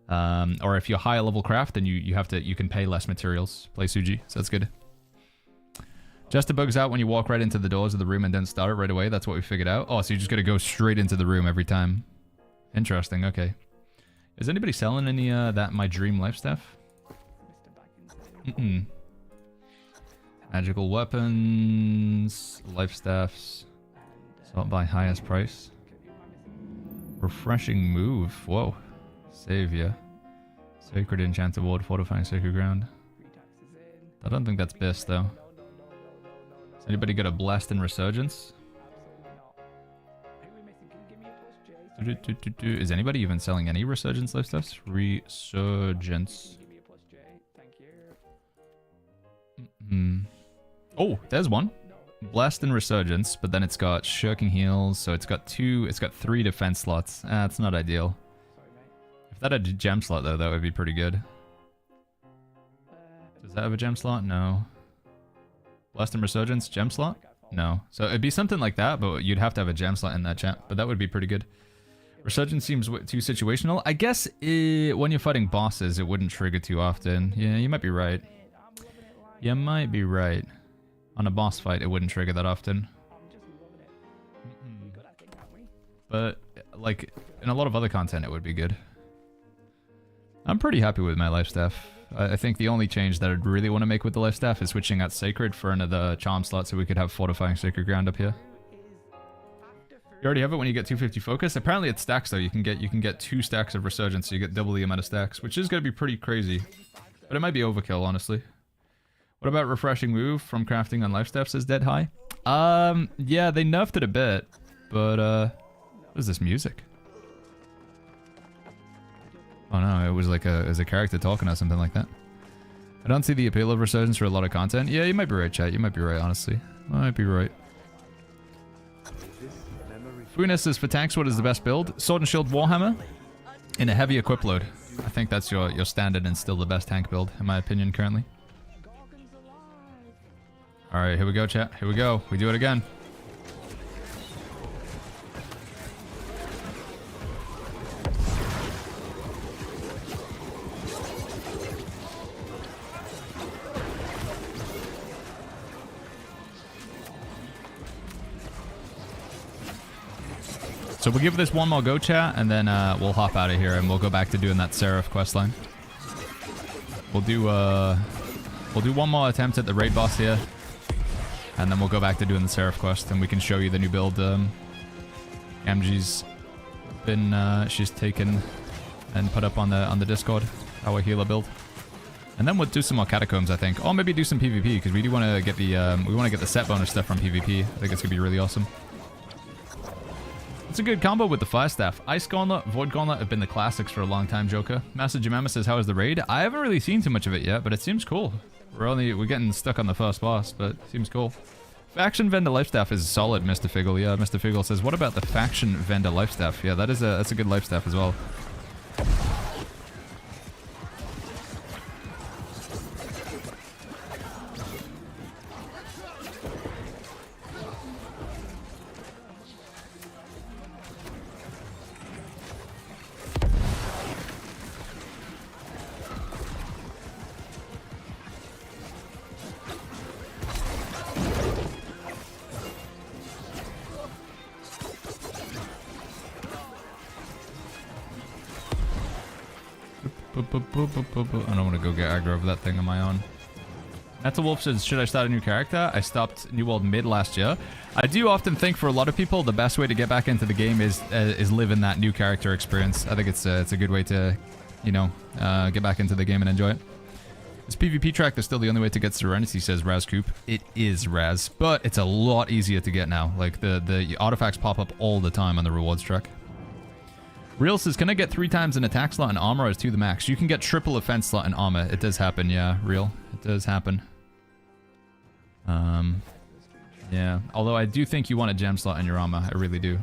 or if you're higher level craft, then you can pay less materials. Play Suji, so that's good. Jester bugs out when you walk right into the doors of the room and don't start it right away. That's what we figured out. Oh, so you're just gonna go straight into the room every time. Interesting, okay. Is anybody selling any that My Dream life stuff? Magical weapons, life staffs, sort by highest price. Refreshing move, whoa. Savior. Sacred Enchanted Ward, Fortifying Sacred Ground. I don't think that's best though. Has anybody got a Blessed and Resurgence? Is anybody even selling any Resurgence life stuffs? Resurgence. Oh, there's one. Blessed and Resurgence, but then it's got Shirking Heals, so it's got 3 defense slots. It's not ideal. If that had a gem slot though, that would be pretty good. Does that have a gem slot? No. Blessed and Resurgence, gem slot? No. So it'd be something like that, but you'd have to have a gem slot in that chat, but that would be pretty good. Resurgence seems too situational. I guess when you're fighting bosses, it wouldn't trigger too often. Yeah, you might be right. You might be right. On a boss fight, it wouldn't trigger that often. But, like, in a lot of other content, it would be good. I'm pretty happy with my life staff. I think the only change that I'd really want to make with the life staff is switching out Sacred for another charm slot so we could have Fortifying Sacred Ground up here. You already have it when you get 250 focus. Apparently it stacks though. You can get 2 stacks of Resurgence, so you get double the amount of stacks, which is going to be pretty crazy. But it might be overkill, honestly. What about refreshing move from crafting on life staff, says Dead High? Yeah, they nerfed it a bit, but what is this music? Oh no, it was like a character talking or something like that. I don't see the appeal of Resurgence for a lot of content. Yeah, you might be right, chat. You might be right, honestly. Might be right. Funes says, for tanks, what is the best build? Sword and Shield Warhammer in a heavy equip load. I think that's your standard and still the best tank build, in my opinion, currently. Alright, here we go, chat. Here we go. We do it again. So we'll give this one more go, chat, and then we'll hop out of here and we'll go back to doing that Serif questline. We'll do one more attempt at the raid boss here, and then we'll go back to doing the Serif quest, and we can show you the new build. MG's been she's taken and put up on the Discord, our healer build, and then we'll do some more Catacombs, I think, or maybe do some PvP because we do want to get the set bonus stuff from PvP. I think it's gonna be really awesome. It's a good combo with the Fire Staff. Ice Gauntlet, Void Gauntlet have been the classics for a long time, Joker. Master Jemima says, how is the raid? I haven't really seen too much of it yet, but it seems cool. We're getting stuck on the first boss, but it seems cool. Faction Vendor Lifestaff is solid, Mr. Figgle. Yeah, Mr. Figgle says, what about the Faction Vendor Lifestaff? Yeah, that's a good Lifestaff as well. I don't want to go get aggro over that thing on my own. Netta Wolf says, should I start a new character? I stopped New World mid last year. I do often think for a lot of people the best way to get back into the game is live in that new character experience. I think it's a good way to, you know, get back into the game and enjoy it. This PvP track is still the only way to get Serenity, says Razcoop. It is, Raz, but it's a lot easier to get now. Like the artifacts pop up all the time on the rewards track. Real says, can I get 3 times an attack slot and armor as 2 the max? You can get triple offense slot and armor. It does happen, yeah, Real. It does happen. Yeah. Although I do think you want a gem slot in your armor. I really do.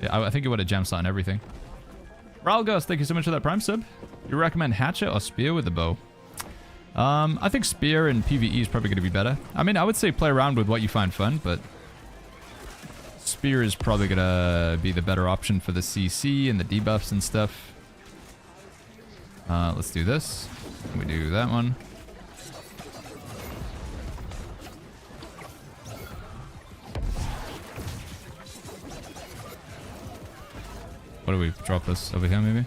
Yeah, I think you want a gem slot in everything. Ralgos, thank you so much for that Prime sub. You recommend hatchet or spear with the bow? I think spear in PvE is probably going to be better. I mean, I would say play around with what you find fun, but spear is probably going to be the better option for the CC and the debuffs and stuff. Let's do this. We do that one. What do we drop this over here maybe?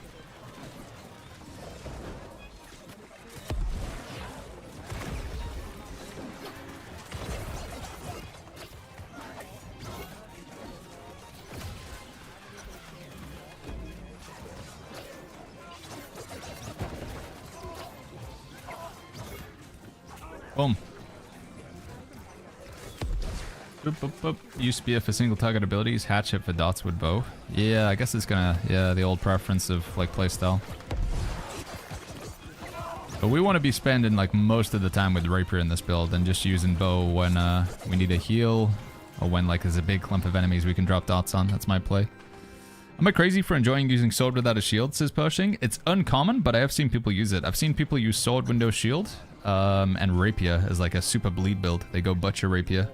Boom. Boop, boop, boop. Use spear for single target abilities, hatchet for dots with bow. Yeah, I guess it's gonna, yeah, the old preference of like playstyle. But we want to be spending like most of the time with rapier in this build and just using bow when we need a heal or when like there's a big clump of enemies we can drop dots on. That's my play. Am I crazy for enjoying using sword without a shield, says Pershing? It's uncommon, but I have seen people use it. I've seen people use sword, window, shield, and rapier as like a super bleed build. They go butcher rapier.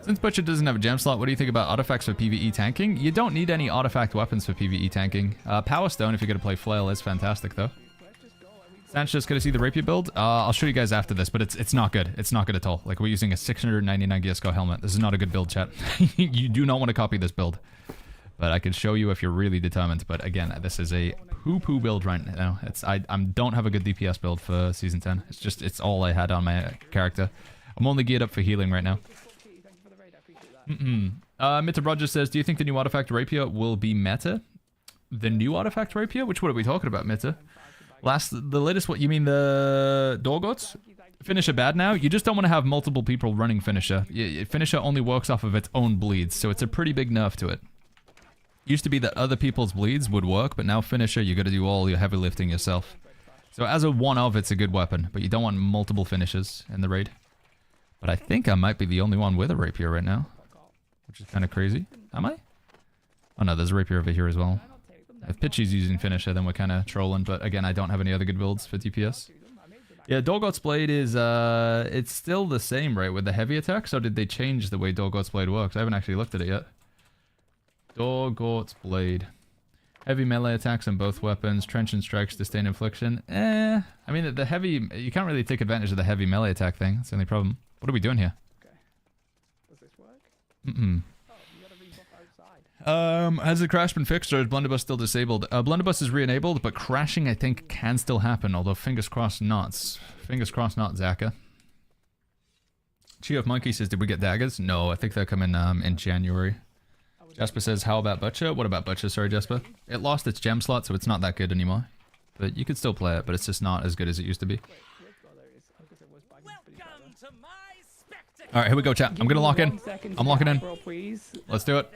Since Butcher doesn't have a gem slot, what do you think about artifacts for PvE tanking? You don't need any artifact weapons for PvE tanking. Power Stone, if you're going to play Flail, is fantastic, though. Sanchez, could I see the rapier build? I'll show you guys after this, but it's not good. It's not good at all. Like, we're using a 699 gear score helmet. This is not a good build, chat. You do not want to copy this build. But I can show you if you're really determined. But again, this is a poo-poo build right now. I don't have a good DPS build for Season 10. It's all I had on my character. I'm only geared up for healing right now. Mita Rogers says, do you think the new artifact rapier will be meta? The new artifact rapier? Which one are we talking about, Mita? The latest, what you mean, the Dorgots? Finisher bad now? You just don't want to have multiple people running Finisher. Finisher only works off of its own bleeds, so it's a pretty big nerf to it. Used to be that other people's bleeds would work, but now Finisher, you got to do all your heavy lifting yourself. So as a one-of, it's a good weapon, but you don't want multiple finishers in the raid. But I think I might be the only one with a rapier right now. Which is kind of crazy. Am I? Oh no, there's a rapier over here as well. If Pitchy's using Finisher, then we're kind of trolling. But again, I don't have any other good builds for DPS. Yeah, Dorgot's Blade is, it's still the same, right, with the heavy attacks? Or did they change the way Dorgot's Blade works? I haven't actually looked at it yet. Dorgot's Blade. Heavy melee attacks on both weapons. Trenchant strikes, disdain infliction. I mean, the heavy, you can't really take advantage of the heavy melee attack thing. That's the only problem. What are we doing here? Has the crash been fixed or is Blunderbuss still disabled? Blunderbuss is re-enabled, but crashing I think can still happen, although fingers crossed not. Fingers crossed not, Zaka. Chief Monkey says, did we get daggers? No, I think they'll come in January. Jasper says, how about Butcher? What about Butcher? Sorry, Jasper. It lost its gem slot, so it's not that good anymore. But you could still play it, but it's just not as good as it used to be. Alright, here we go, chat. I'm gonna lock in. I'm locking in. Let's do it.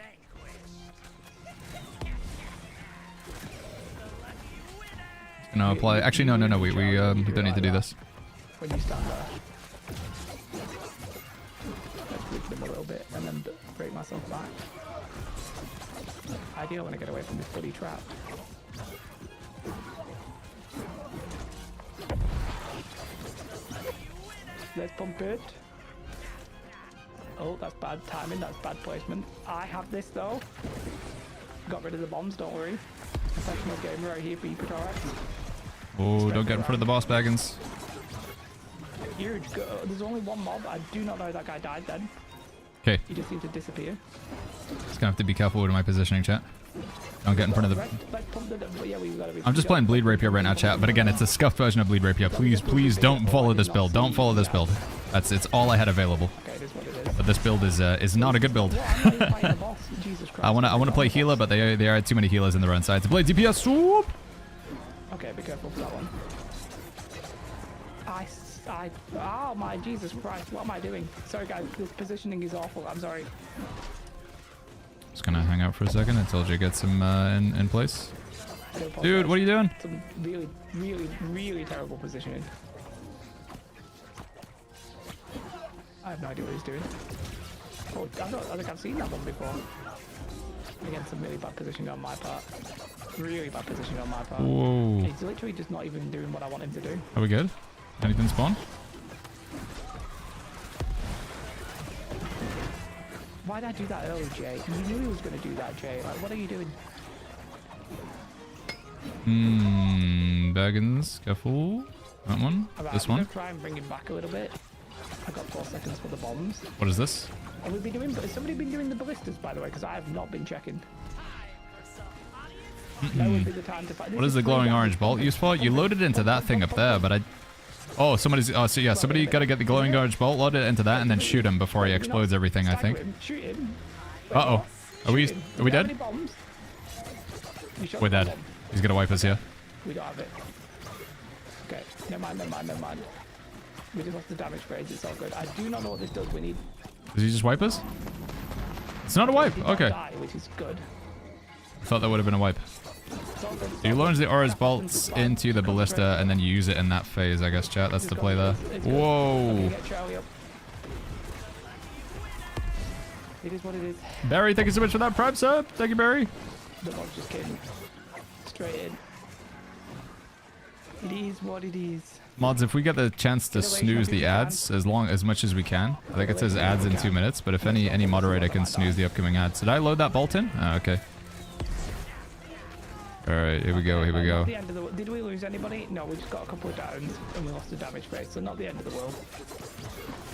Gonna apply. Actually, no. We don't need to do this. When you stand there, let's break them a little bit and then break myself back. I do want to get away from this bloody trap. Let's pump it. Oh, that's bad timing. That's bad placement. I have this though. Got rid of the bombs. Don't worry. Professional gamer right here for you, Alright. Oh, don't get in front of the boss, Baggins. Huge. There's only one mob. I do not know that guy died then. Okay. He just seemed to disappear. Just gonna have to be careful with my positioning, chat. Don't get in front of the... Let's pump the... Yeah, we gotta be... I'm just playing Bleed Rapier right now, chat. But again, it's a scuffed version of Bleed Rapier. Please don't follow this build. Don't follow this build. It's all I had available. Okay, it is what it is. But this build is not a good build. I wanna play healer, but there are too many healers in the run side to play DPS. Swoop! Okay, be careful for that one. Oh my Jesus Christ, what am I doing? Sorry guys, this positioning is awful, I'm sorry. Just gonna hang out for a second until Jay gets him in place. Dude, what are you doing? Some really terrible positioning. I have no idea what he's doing. Oh, I think I've seen that one before. Again, some really bad positioning on my part. Really bad positioning on my part. Whoa. He's literally just not even doing what I want him to do. Are we good? Anything spawn? Why did I do that early, Jay? You knew he was going to do that, Jay. Like, what are you doing? Baggins, careful. That one? Right, This I'm one? gonna try and bring him back a little bit. I got 4 seconds for the bombs. What is this? And we've been doing... Has somebody been doing the ballistas, by the way? Because I have not been checking. That would be the time to fight. What is the glowing orange bolt used for? You loaded into that thing up there, but I... Oh, somebody's... Oh, so yeah, somebody gotta get the glowing orange bolt, load it into that, and then shoot him before he explodes everything, I think. Shoot him. Uh-oh. Are we dead? We're dead. He's gonna wipe us here. We don't have it. Okay, never mind. We just lost the damage grades, it's all good. I do not know what this does, we need... Does he just wipe us? It's not a wipe, okay. Die, which is good. I thought that would have been a wipe. So you launch the orange bolts into the ballista and then you use it in that phase, I guess, chat. That's the play there. Whoa. It is what it is. Barry, thank you so much for that prime sub. Thank you, Barry. The box just came straight in. It is what it is. Mods, if we get the chance to snooze the ads as much as we can. I think it says ads in 2 minutes, but if any moderator can snooze the upcoming ads. Did I load that bolt in? Oh, okay. Alright, here we go. The end of the, did we lose anybody? No, we just got a couple of downs and we lost the damage phase, so not the end of the world.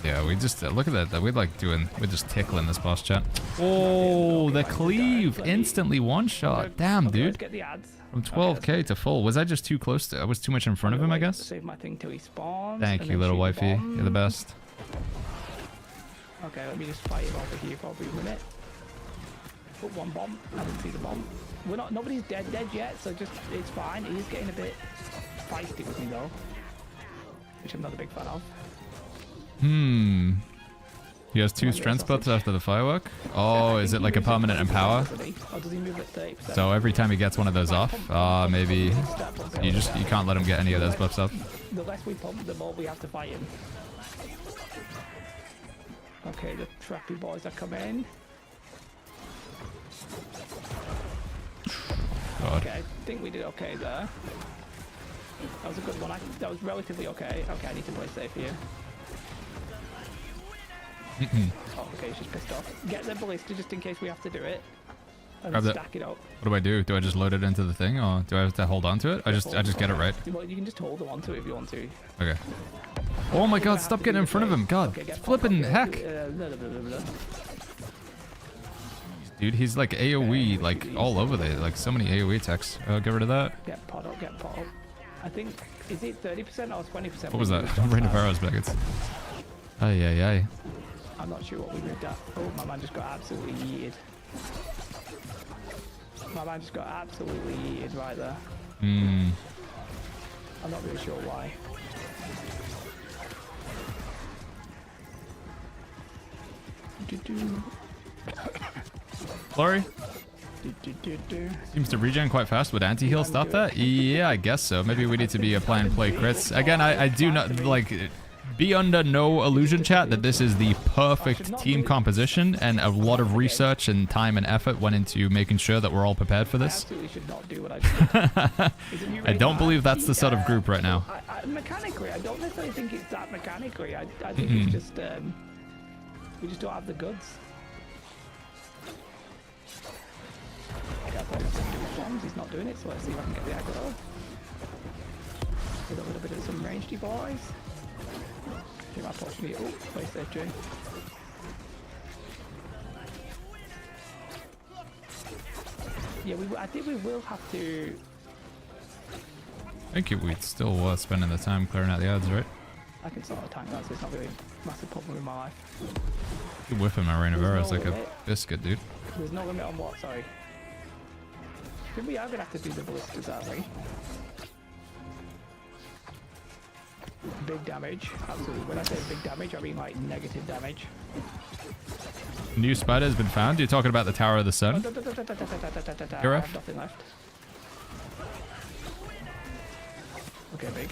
Yeah, we just, look at that. We're just tickling this boss, chat. Oh, the cleave. Instantly one shot. Damn, dude. Let's get the ads. From 12k to full. Was I just too close to, I was too much in front of him, I guess? Save my thing till he spawns. Thank you, little wifey. You're the best. Okay, let me just fight him over here for a brief minute. Put one bomb. I didn't see the bomb. Nobody's dead yet, so just, it's fine. He's getting a bit feisty with me though, which I'm not a big fan of. He has 2 strength buffs after the firework. Oh, is it like a permanent empower? Or does he move at 30%? So every time he gets one of those off, maybe you can't let him get any of those buffs off. The less we pump, the more we have to fight him. Okay, the trappy boys are coming. God. Okay, I think we did okay there. That was a good one. That was relatively okay. Okay, I need to play safe here. Oh, okay, he's just pissed off. Get the ballista just in case we have to do it. And stack it up. What do? Do I just load it into the thing, or do I have to hold on to it? I just get it right. Well, you can just hold on to it if you want to. Okay. Oh my God! Stop getting in front of him. God, flipping heck. Dude, he's like AoE, like all over there. Like so many AoE attacks. Get rid of that. Get pot up, get pot up. I think, is it 30% or 20%? What was that? Rain of Arrows backets. Ay, ay, ay. I'm not sure what we moved at. Oh, my man just got absolutely yeeted. My man just got absolutely yeeted right there. Hmm. I'm not really sure why. Flurry? Seems to regen quite fast. Would anti-heal stop that? Yeah, I guess so. Maybe we need to be applying play crits. Again, I do not, like, be under no illusion, chat, that this is the perfect team composition, and a lot of research and time and effort went into making sure that we're all prepared for this. I absolutely should not do what I did. I don't believe that's the sort of group right now. Mechanically, I don't necessarily think it's that mechanically. I think it's just, we just don't have the goods. He's not doing it, so let's see if I can get the aggro. With a little bit of some rangedy boys. Give my opportunity. Oh, place there, Jay. Yeah, I think we will have to. I think we'd still worth spending the time clearing out the odds, right? I can sort of tank that, so it's not really a massive problem in my life. You're whiffing my Rain of Arrows like a biscuit, dude. There's no limit on what, sorry. I think we are going to have to do the ballistas, aren't we? Big damage, absolutely. When I say big damage, I mean like negative damage. New spider has been found. You're talking about the Tower of the Sun? I have nothing left. Okay, big.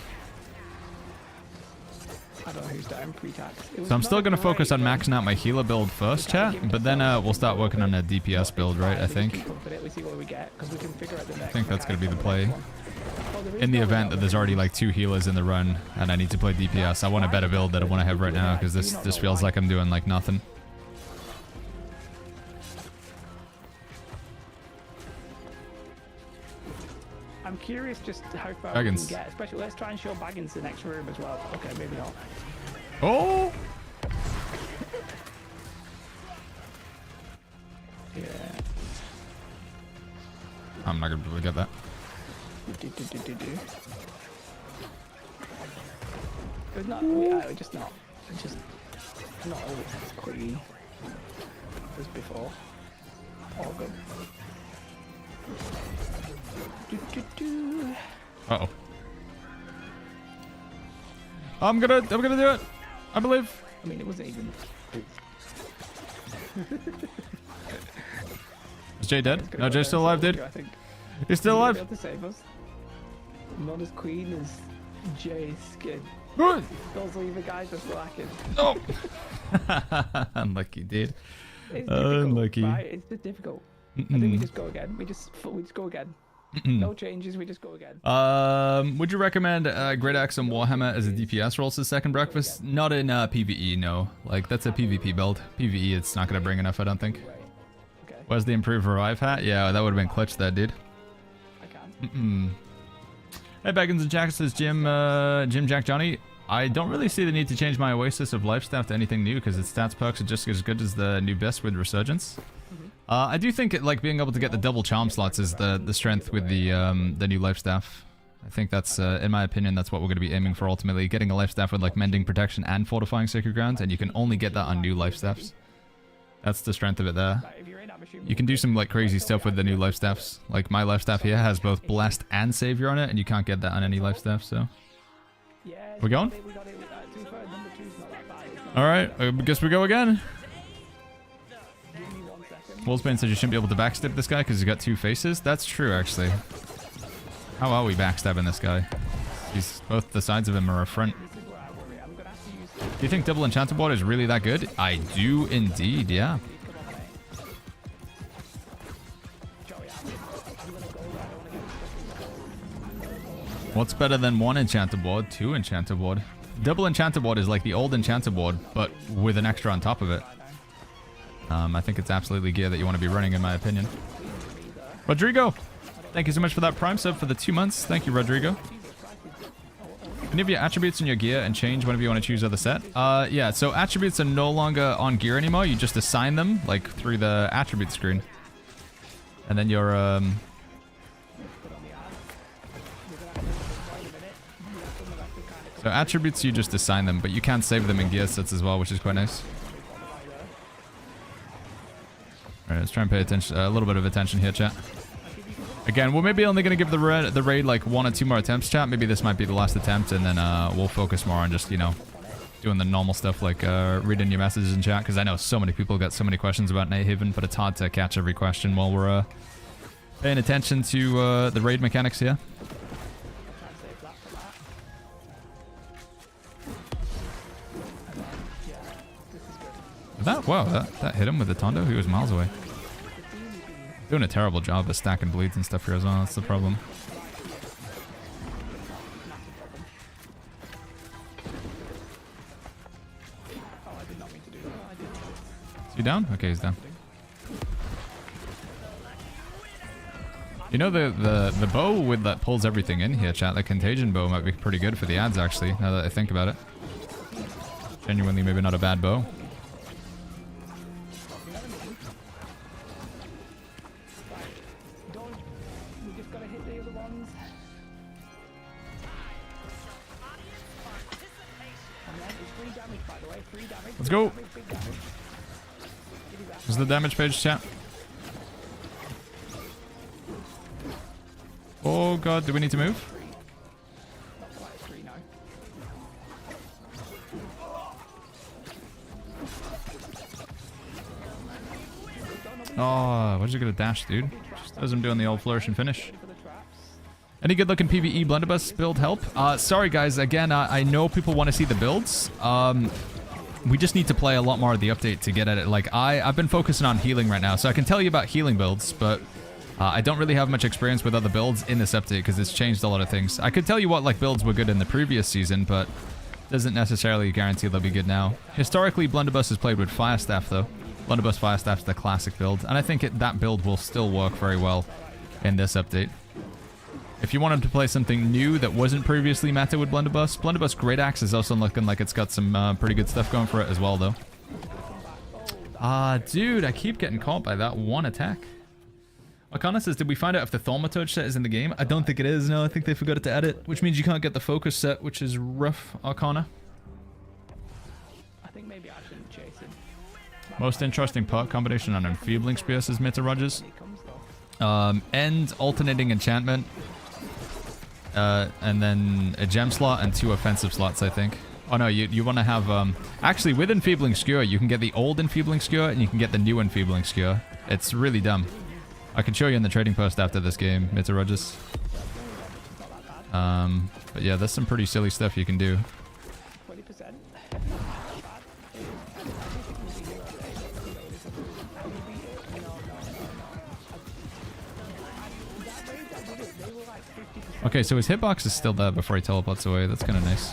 I don't know who's down pre-tax. So I'm still going to focus on maxing out my healer build first, chat, but then we'll start working on a DPS build, right, I think. I think that's going to be the play. In the event that there's already like 2 healers in the run and I need to play DPS, I want a better build than I want to have right now, because this feels like I'm doing like nothing. I'm curious just how far we can get. Especially, let's try and show Baggins the next room as well. Okay, maybe not. Oh! Yeah. I'm not gonna be able to get that. It's not. Just not. It's just not always as clean as before. All good. Uh-oh. I'm gonna do it. I believe. I mean, it wasn't even. Is Jay dead? No, Jay's still alive, dude. I think. He's still alive. Be able to save us. Not as clean as Jay's skin. Good. Those are the guys that's lacking. No. Unlucky, dude. It's Unlucky. Right? It's just difficult. I think we just go again. We just go again. No changes. We just go again. Would you recommend Great Axe and Warhammer as a DPS role as second breakfast? Not in PvE, no. Like that's a PvP build. PvE, it's not gonna bring enough, I don't think. Right. Okay. Where's the improved revive hat? Yeah, that would have been clutch, that dude. I can. Hey, Baggins and Jack, says Jim Jack Johnny. I don't really see the need to change my Oasis of Life staff to anything new because its stats perks are just as good as the new best with Resurgence. I do think like being able to get the double charm slots is the strength with the new life staff. I think that's, in my opinion, that's what we're going to be aiming for ultimately. Getting a life staff with like Mending Protection and Fortifying Sacred Ground, and you can only get that on new life staffs. That's the strength of it there. You can do some like crazy stuff with the new life staffs. Like my life staff here has both Blessed and Savior on it, and you can't get that on any life staff, so... We going? Alright, I guess we go again. Wolfsbane said you shouldn't be able to backstab this guy because he's got 2 faces. That's true, actually. How are we backstabbing this guy? He's both the sides of him are a front. Do you think double enchanted board is really that good? I do indeed, yeah. What's better than 1 enchanted board? 2 enchanted board. Double enchanted board is like the old enchanted board, but with an extra on top of it. I think it's absolutely gear that you want to be running, in my opinion. Rodrigo, thank you so much for that Prime sub for the 2 months. Thank you, Rodrigo. Any of your attributes in your gear and change whenever you want to choose other set? Yeah, so attributes are no longer on gear anymore. You just assign them, like, through the attribute screen. And then your, So attributes, you just assign them, but you can save them in gear sets as well, which is quite nice. Alright, let's try and pay attention, a little bit of attention here, chat. Again, we're maybe only going to give the raid like 1 or 2 more attempts, chat. Maybe this might be the last attempt, and then we'll focus more on just, you know, doing the normal stuff like reading your messages in chat, because I know so many people got so many questions about Nighthaven, but it's hard to catch every question while we're paying attention to the raid mechanics here. Wow, that hit him with the Tondo? He was miles away. Doing a terrible job of stacking bleeds and stuff here as well. That's the problem. Is he down? Okay, he's down. You know the bow with that pulls everything in here, chat. The contagion bow might be pretty good for the ads, actually, now that I think about it. Genuinely, maybe not a bad bow. Let's go. This is the damage page, chat. Oh god, do we need to move? Oh, why did you get a dash, dude? Just as I'm doing the old flourish and finish. Any good looking PvE blunderbuss build help? Sorry guys, again, I know people want to see the builds. We just need to play a lot more of the update to get at it. Like, I've been focusing on healing right now, so I can tell you about healing builds, but I don't really have much experience with other builds in this update because it's changed a lot of things. I could tell you what like builds were good in the previous season, but doesn't necessarily guarantee they'll be good now. Historically, Blunderbuss has played with Firestaff though. Blunderbuss Firestaff's the classic build, and I think that build will still work very well in this update. If you want him to play something new that wasn't previously meta with Blunderbuss, Blunderbuss Great Axe is also looking like it's got some pretty good stuff going for it as well, though. Dude, I keep getting caught by that one attack. Arcana says, did we find out if the Thaumaturge set is in the game? I don't think it is. No, I think they forgot to add it, which means you can't get the focus set, which is rough, Arcana. I think maybe I shouldn't chase him. Most interesting part combination on Enfeebling Spear, says Meta Rogers. End alternating enchantment. And then a gem slot and 2 offensive slots, I think. Oh no, you want to have, actually with Enfeebling Skewer, you can get the old Enfeebling Skewer and you can get the new Enfeebling Skewer. It's really dumb. I can show you in the trading post after this game, Mita Rogers. But yeah, there's some pretty silly stuff you can do. 20%. Okay, so his hitbox is still there before he teleports away. That's kind of nice.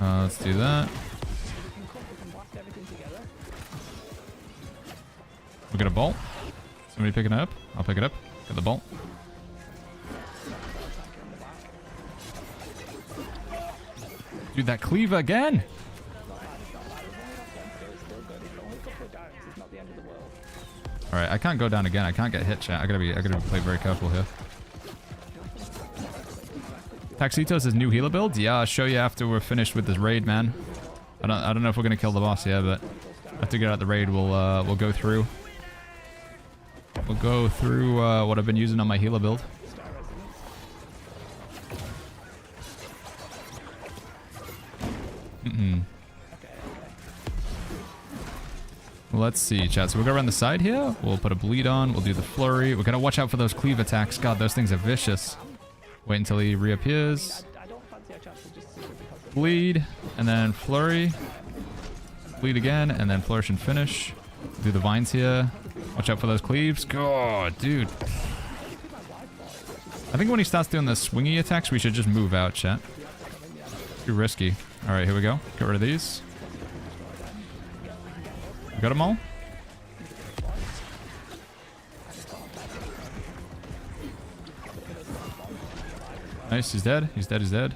Let's do that. We got a bolt. Somebody picking it up? I'll pick it up. Get the bolt. Dude, that cleaver again! Alright, I can't go down again. I can't get hit, chat. I gotta play very careful here. Taxitos is new healer build? Yeah, I'll show you after we're finished with this raid, man. I don't know if we're gonna kill the boss here, but after we get out the raid, we'll go through. We'll go through what I've been using on my healer build. Let's see, chat. So we'll go around the side here. We'll put a bleed on. We'll do the flurry. We're gonna watch out for those cleave attacks. God, those things are vicious. Wait until he reappears. Bleed, and then flurry. Bleed again, and then flourish and finish. Do the vines here. Watch out for those cleaves. God, dude. I think when he starts doing the swingy attacks, we should just move out, chat. Too risky. Alright, here we go. Get rid of these. You got them all? Nice, he's dead. He's dead, he's dead.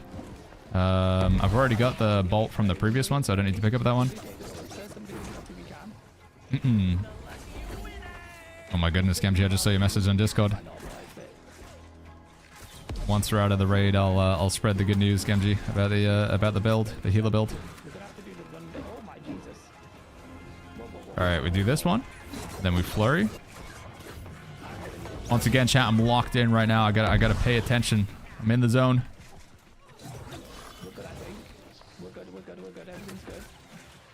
I've already got the bolt from the previous one, so I don't need to pick up that one. Oh my goodness, Gamgee, I just saw your message on Discord. Once we're out of the raid, I'll spread the good news, Gamgee, about the build, the healer build. Alright, we do this one. Then we flurry. Once again, chat, I'm locked in right now. I gotta pay attention. I'm in the zone.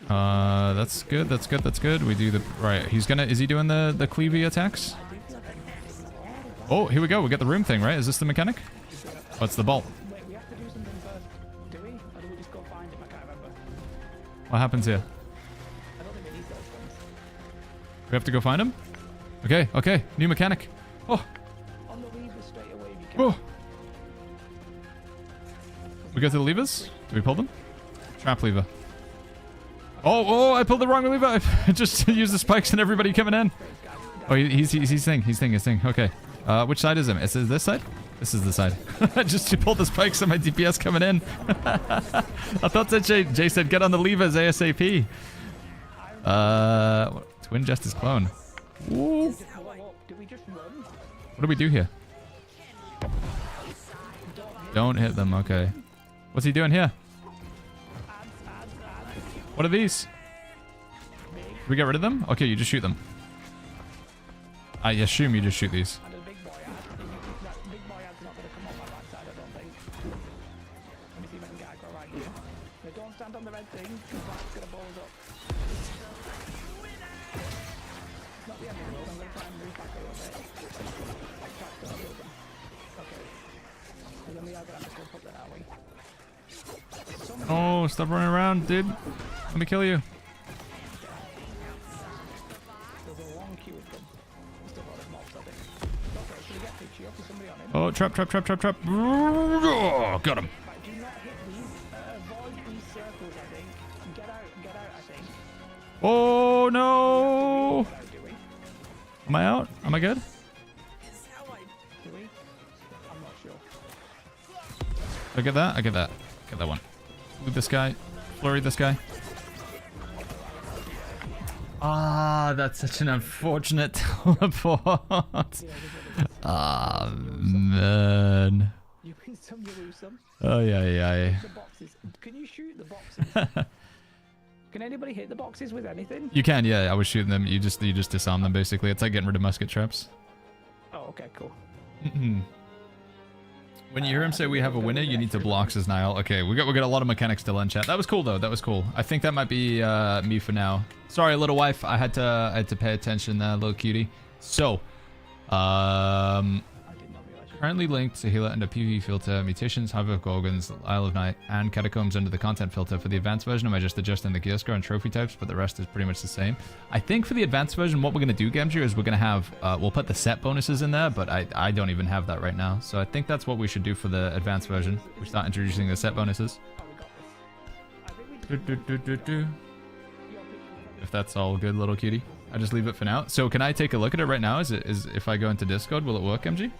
That's good, that's good, that's good. We do the... Right, is he doing the cleavy attacks? Oh, here we go. We got the room thing, right? Is this the mechanic? What's the bolt? What happens here? We have to go find him? Okay, okay. New mechanic. Oh. Oh. We go to the levers? Do we pull them? Trap lever. Oh, I pulled the wrong lever. I just used the spikes and everybody coming in. Oh, he's thing. Okay. Which side is him? Is it this side? This is the side. I just pulled the spikes on my DPS coming in. I thought that Jay said get on the levers ASAP. Twin Justice clone. Ooh. What do we do here? Don't hit them. Okay. What's he doing here? What are these? Did we get rid of them? Okay, you just shoot them. I assume you just shoot these. Oh, stop running around, dude. Let me kill you. Oh, trap. Oh, got him. Oh, no. Am I out? Am I good? I get that? I get that. Get that one. Move this guy. Flurry this guy. Ah, that's such an unfortunate teleport. Ah, man. You win some, you lose some. Oh, yeah. The boxes. Can you shoot the boxes? Can anybody hit the boxes with anything? You can, yeah. I was shooting them. You just disarm them, basically. It's like getting rid of musket traps. Oh, okay, cool. When you hear him say we have a winner, you need to block, says Niall. Okay, we got a lot of mechanics still in chat. That was cool though. That was cool. I think that might be me for now. Sorry, little wife. I had to pay attention, little cutie. So, currently linked to healer under PvE filter, mutations, Hive of Gorgons, Isle of Night, and Catacombs under the content filter. For the advanced version, am I just adjusting the gear score and trophy types, but the rest is pretty much the same. I think for the advanced version, what we're going to do, Gamgee, is we're going to have, we'll put the set bonuses in there, but I don't even have that right now. So I think that's what we should do for the advanced version. We start introducing the set bonuses. If that's all good, little cutie. I just leave it for now. So can I take a look at it right now? Is if I go into Discord, will it work, MG?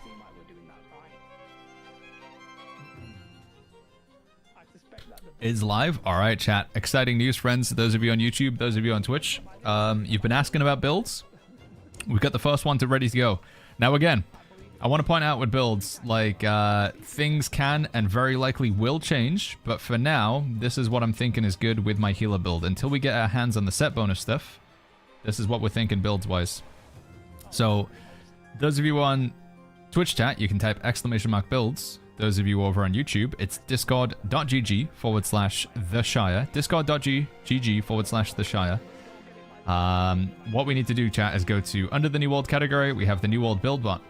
Is live. All right, chat. Exciting news, friends. Those of you on YouTube, those of you on Twitch, you've been asking about builds. We've got the first one ready to go. Now, again, I want to point out with builds, like, things can and very likely will change, but for now, this is what I'm thinking is good with my healer build. Until we get our hands on the set bonus stuff, this is what we're thinking builds-wise. So, those of you on Twitch chat, you can type !builds. Those of you over on YouTube, it's discord.gg/the Shire. Discord.gg/the Shire. What we need to do, chat, is go to under the New World category. We have the New World build bot.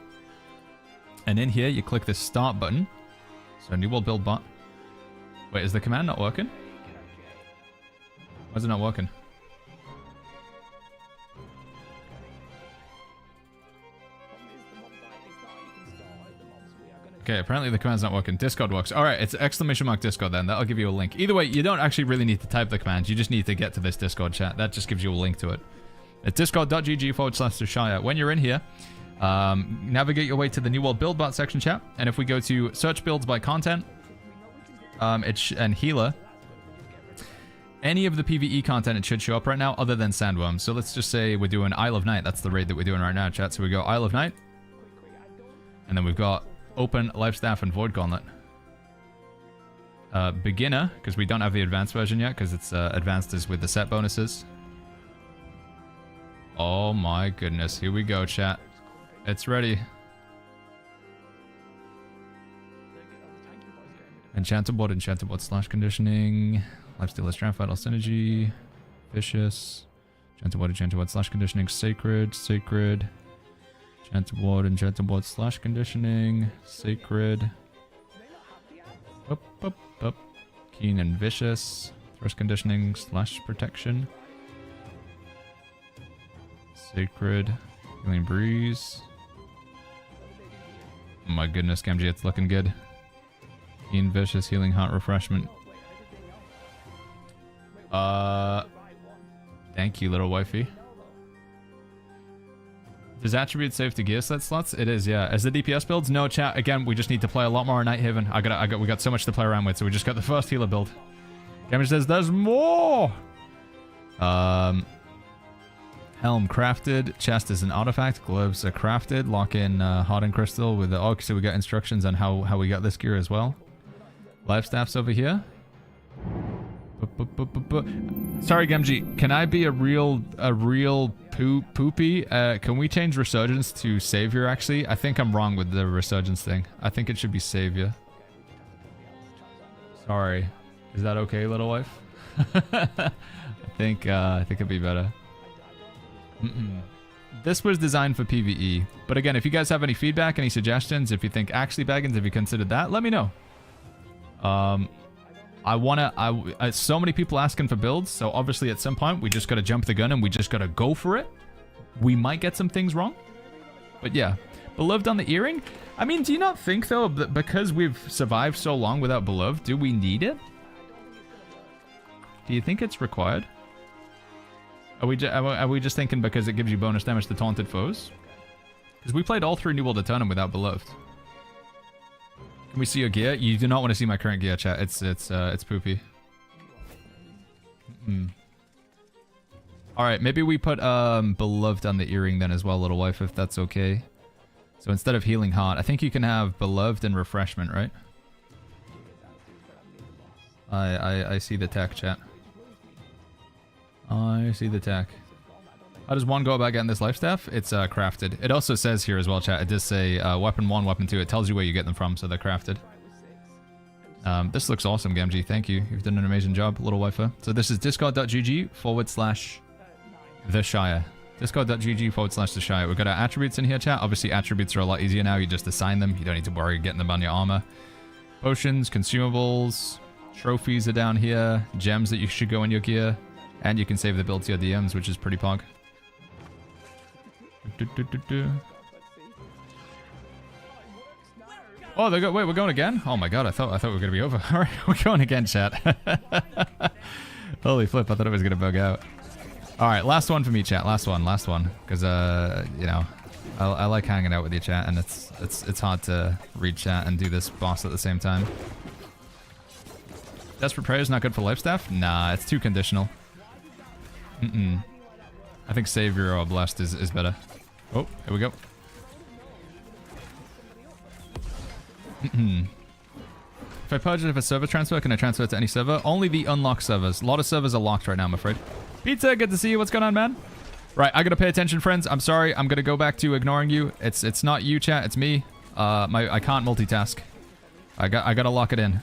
And in here, you click the start button. So, New World build bot. Wait, is the command not working? Why is it not working? Okay, apparently the command's not working. Discord works. All right, it's !Discord then. That'll give you a link. Either way, you don't actually really need to type the command. You just need to get to this Discord chat. That just gives you a link to it. At discord.gg/Shire. When you're in here, navigate your way to the New World Build Bot section, chat. And if we go to search builds by content, and healer, any of the PvE content, it should show up right now other than Sandworm. So let's just say we're doing Isle of Night. That's the raid that we're doing right now, chat. So we go Isle of Night. And then we've got Open, Lifestaff, and Void Gauntlet. Beginner, because we don't have the advanced version yet, because it's advanced is with the set bonuses. Oh my goodness. Here we go, chat. It's ready. Enchanted Board /conditioning. Lifesteal, Strength, Vital Synergy. Vicious. Enchanted Board /conditioning. Sacred. Enchanted Board /conditioning. Sacred. Up. Keen and Vicious. Thrust conditioning / protection. Sacred. Healing Breeze. Oh my goodness, Gamgee, it's looking good. Keen, Vicious, Healing Heart, Refreshment. Thank you, little wifey. Does attribute save to gear set slots? It is, yeah. As the DPS builds? No, chat. Again, we just need to play a lot more Night Haven. We got so much to play around with, so we just got the first healer build. Gamgee says there's more. Helm crafted. Chest is an artifact. Gloves are crafted. Lock in hardened crystal with the so we got instructions on how we got this gear as well. Life staffs over here. Sorry, Gamgee. Can I be a real poopy? Can we change resurgence to savior? Actually, I think I'm wrong with the resurgence thing. I think it should be savior. Sorry. Is that okay, little wife? I think it'd be better. This was designed for PvE, but again, if you guys have any feedback, any suggestions, if you think actually Baggins, if you considered that, let me know. So many people asking for builds, so obviously at some point we just gotta jump the gun and we just gotta go for it. We might get some things wrong, but yeah. Beloved on the earring? I mean, do you not think though that because we've survived so long without Beloved, do we need it? Do you think it's required? Are we just thinking because it gives you bonus damage to taunted foes? Because we played all through New World Eternum without Beloved. Can we see your gear? You do not want to see my current gear, chat. It's poopy. All right, maybe we put Beloved on the earring then as well, little wife, if that's okay. So instead of healing heart, I think you can have Beloved and refreshment, right? I see the tech, chat. I see the tech. How does one go about getting this life staff? It's crafted. It also says here as well, chat. It does say weapon 1, weapon 2. It tells you where you get them from, so they're crafted. This looks awesome, Gamgee. Thank you. You've done an amazing job, little wifer. So this is discord.gg/the Shire. Discord.gg/the Shire. We've got our attributes in here, chat. Obviously, attributes are a lot easier now. You just assign them. You don't need to worry getting them on your armor. Potions, consumables, trophies are down here. Gems that you should go in your gear. And you can save the build to your DMs, which is pretty pog. Oh, wait, we're going again? Oh my god, I thought we were gonna be over. Alright, we're going again, chat. Holy flip, I thought it was gonna bug out. Alright, last one for me, chat. Last one. Because, you know, I like hanging out with you, chat, and it's hard to read chat and do this boss at the same time. Desperate Prayer is not good for life staff? Nah, it's too conditional. I think Savior or Blessed is better. Oh, here we go. If I purge it for server transfer, can I transfer it to any server? Only the unlocked servers. A lot of servers are locked right now, I'm afraid. Pizza, good to see you. What's going on, man? Right, I gotta pay attention, friends. I'm sorry. I'm gonna go back to ignoring you. It's not you, chat. It's me. I can't multitask. I gotta lock it in.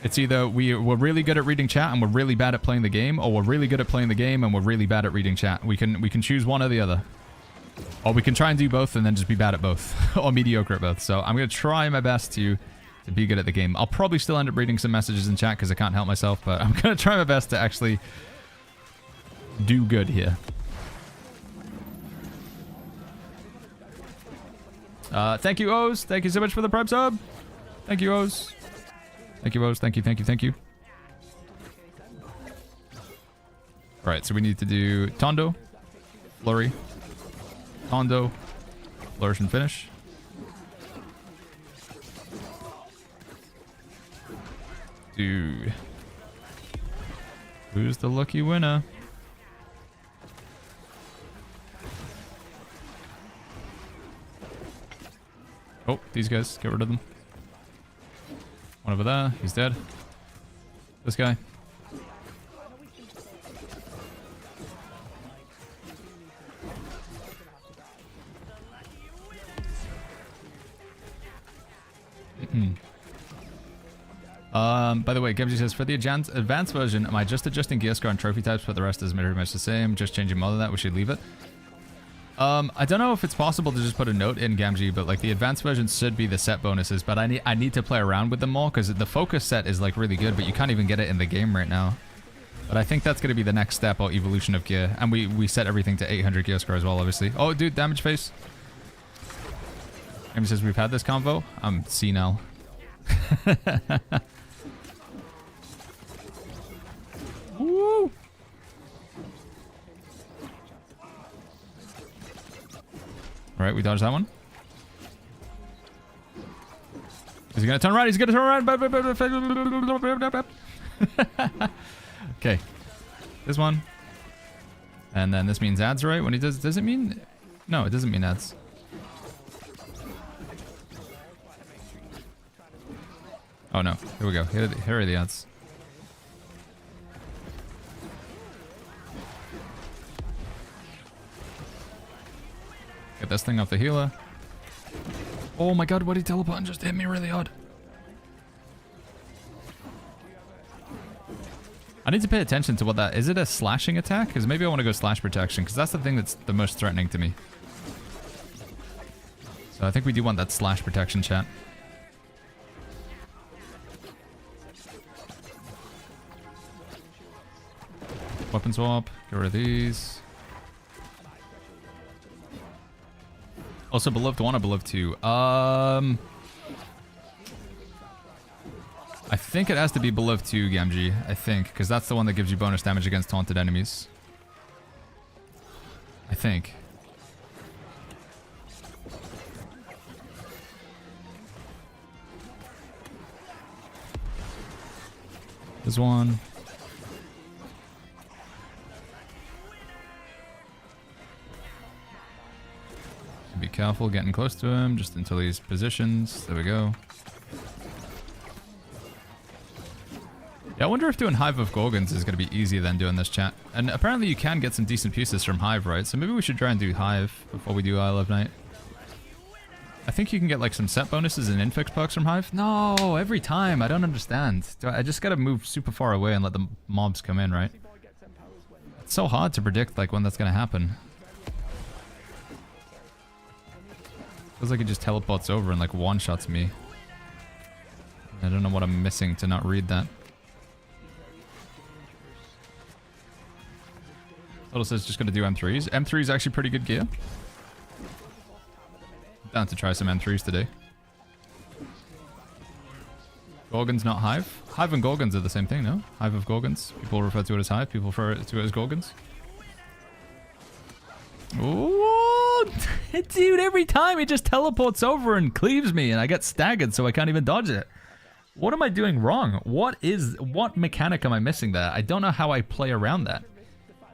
It's either we're really good at reading chat and we're really bad at playing the game, or we're really good at playing the game and we're really bad at reading chat. We can choose one or the other. Or we can try and do both and then just be bad at both. Or mediocre at both. So I'm going to try my best to be good at the game. I'll probably still end up reading some messages in chat because I can't help myself, but I'm going to try my best to actually do good here. Thank you, Oz. Thank you so much for the Prime sub. Thank you, Oz. Thank you, Oz. Thank you. Right, so we need to do Tondo. Flurry. Tondo. Flourish and finish. Dude. Who's the lucky winner? Oh, these guys. Get rid of them. One over there. He's dead. This guy. By the way, Gemji says, for the advanced version, am I just adjusting gear score and trophy types, but the rest is pretty much the same? Just changing more than that, we should leave it. I don't know if it's possible to just put a note in Gamgee, but like the advanced version should be the set bonuses, but I need to play around with them more because the focus set is like really good, but you can't even get it in the game right now. But I think that's going to be the next step or evolution of gear. And we set everything to 800 gear score as well, obviously. Oh, dude, damage face. Gamgee says, we've had this convo. I'm senile. Woo! Alright, we dodged that one. Is he gonna turn around? He's gonna turn around! Okay. This one. And then this means ads, right? When he does it mean... No, it doesn't mean ads. Oh no, here we go. Here are the ads. Get this thing off the healer. Oh my god, what did he teleport and just hit me really hard? I need to pay attention to what that... Is it a slashing attack? Because maybe I want to go slash protection, because that's the thing that's the most threatening to me. So I think we do want that slash protection, chat. Weapon swap. Get rid of these. Also, beloved 1 or beloved 2? I think it has to be beloved 2, Gamgee. I think, because that's the one that gives you bonus damage against taunted enemies. I think. There's one. Be careful getting close to him, just until he's positions. There we go. Yeah, I wonder if doing Hive of Gorgons is going to be easier than doing this, chat. And apparently you can get some decent pieces from Hive, right? So maybe we should try and do Hive before we do Isle of Night. I think you can get like some set bonuses and infix perks from Hive. No, every time. I don't understand. I just got to move super far away and let the mobs come in, right? It's so hard to predict like when that's going to happen. Feels like it just teleports over and like one-shots me. I don't know what I'm missing to not read that. Total says just gonna do M3s. M3 is actually pretty good gear. Down to try some M3s today. Gorgons, not Hive. Hive and Gorgons are the same thing, no? Hive of Gorgons. People refer to it as Hive. People refer to it as Gorgons. Ooh, dude, every time it just teleports over and cleaves me and I get staggered so I can't even dodge it. What am I doing wrong? What mechanic am I missing there? I don't know how I play around that.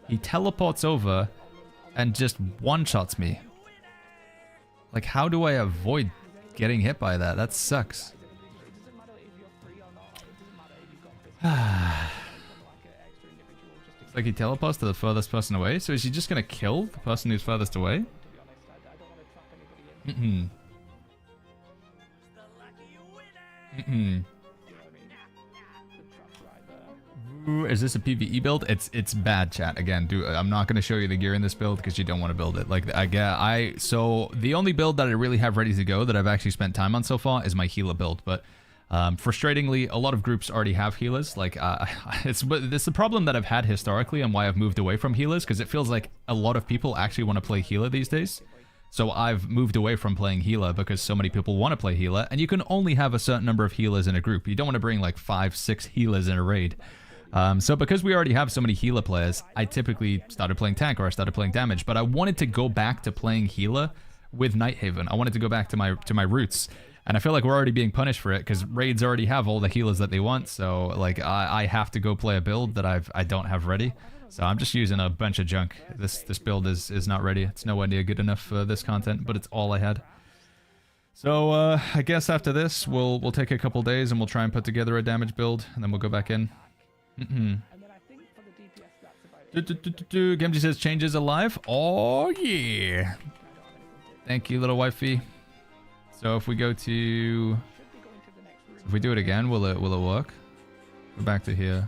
He teleports over and just one-shots me. Like, how do I avoid getting hit by that? That sucks. It's like he teleports to the furthest person away. So is he just gonna kill the person who's furthest away? Ooh, is this a PvE build? It's bad, chat. Again, I'm not gonna show you the gear in this build because you don't want to build it. Like so the only build that I really have ready to go that I've actually spent time on so far is my healer build, but frustratingly, a lot of groups already have healers. Like, it's the problem that I've had historically and why I've moved away from healers, because it feels like a lot of people actually want to play healer these days. So I've moved away from playing healer because so many people want to play healer, and you can only have a certain number of healers in a group. You don't want to bring like 5, 6 healers in a raid. So because we already have so many healer players, I typically started playing tank or I started playing damage. But I wanted to go back to playing healer with Nighthaven. I wanted to go back to my roots. And I feel like we're already being punished for it because raids already have all the healers that they want. So like I have to go play a build that I don't have ready. So I'm just using a bunch of junk. This build is not ready. It's nowhere near good enough for this content, but it's all I had. So I guess after this, we'll take a couple days and we'll try and put together a damage build, and then we'll go back in. Gemji says changes alive. Oh yeah. Thank you, little wifey. So if we go to, if we do it again, will it work? Go back to here.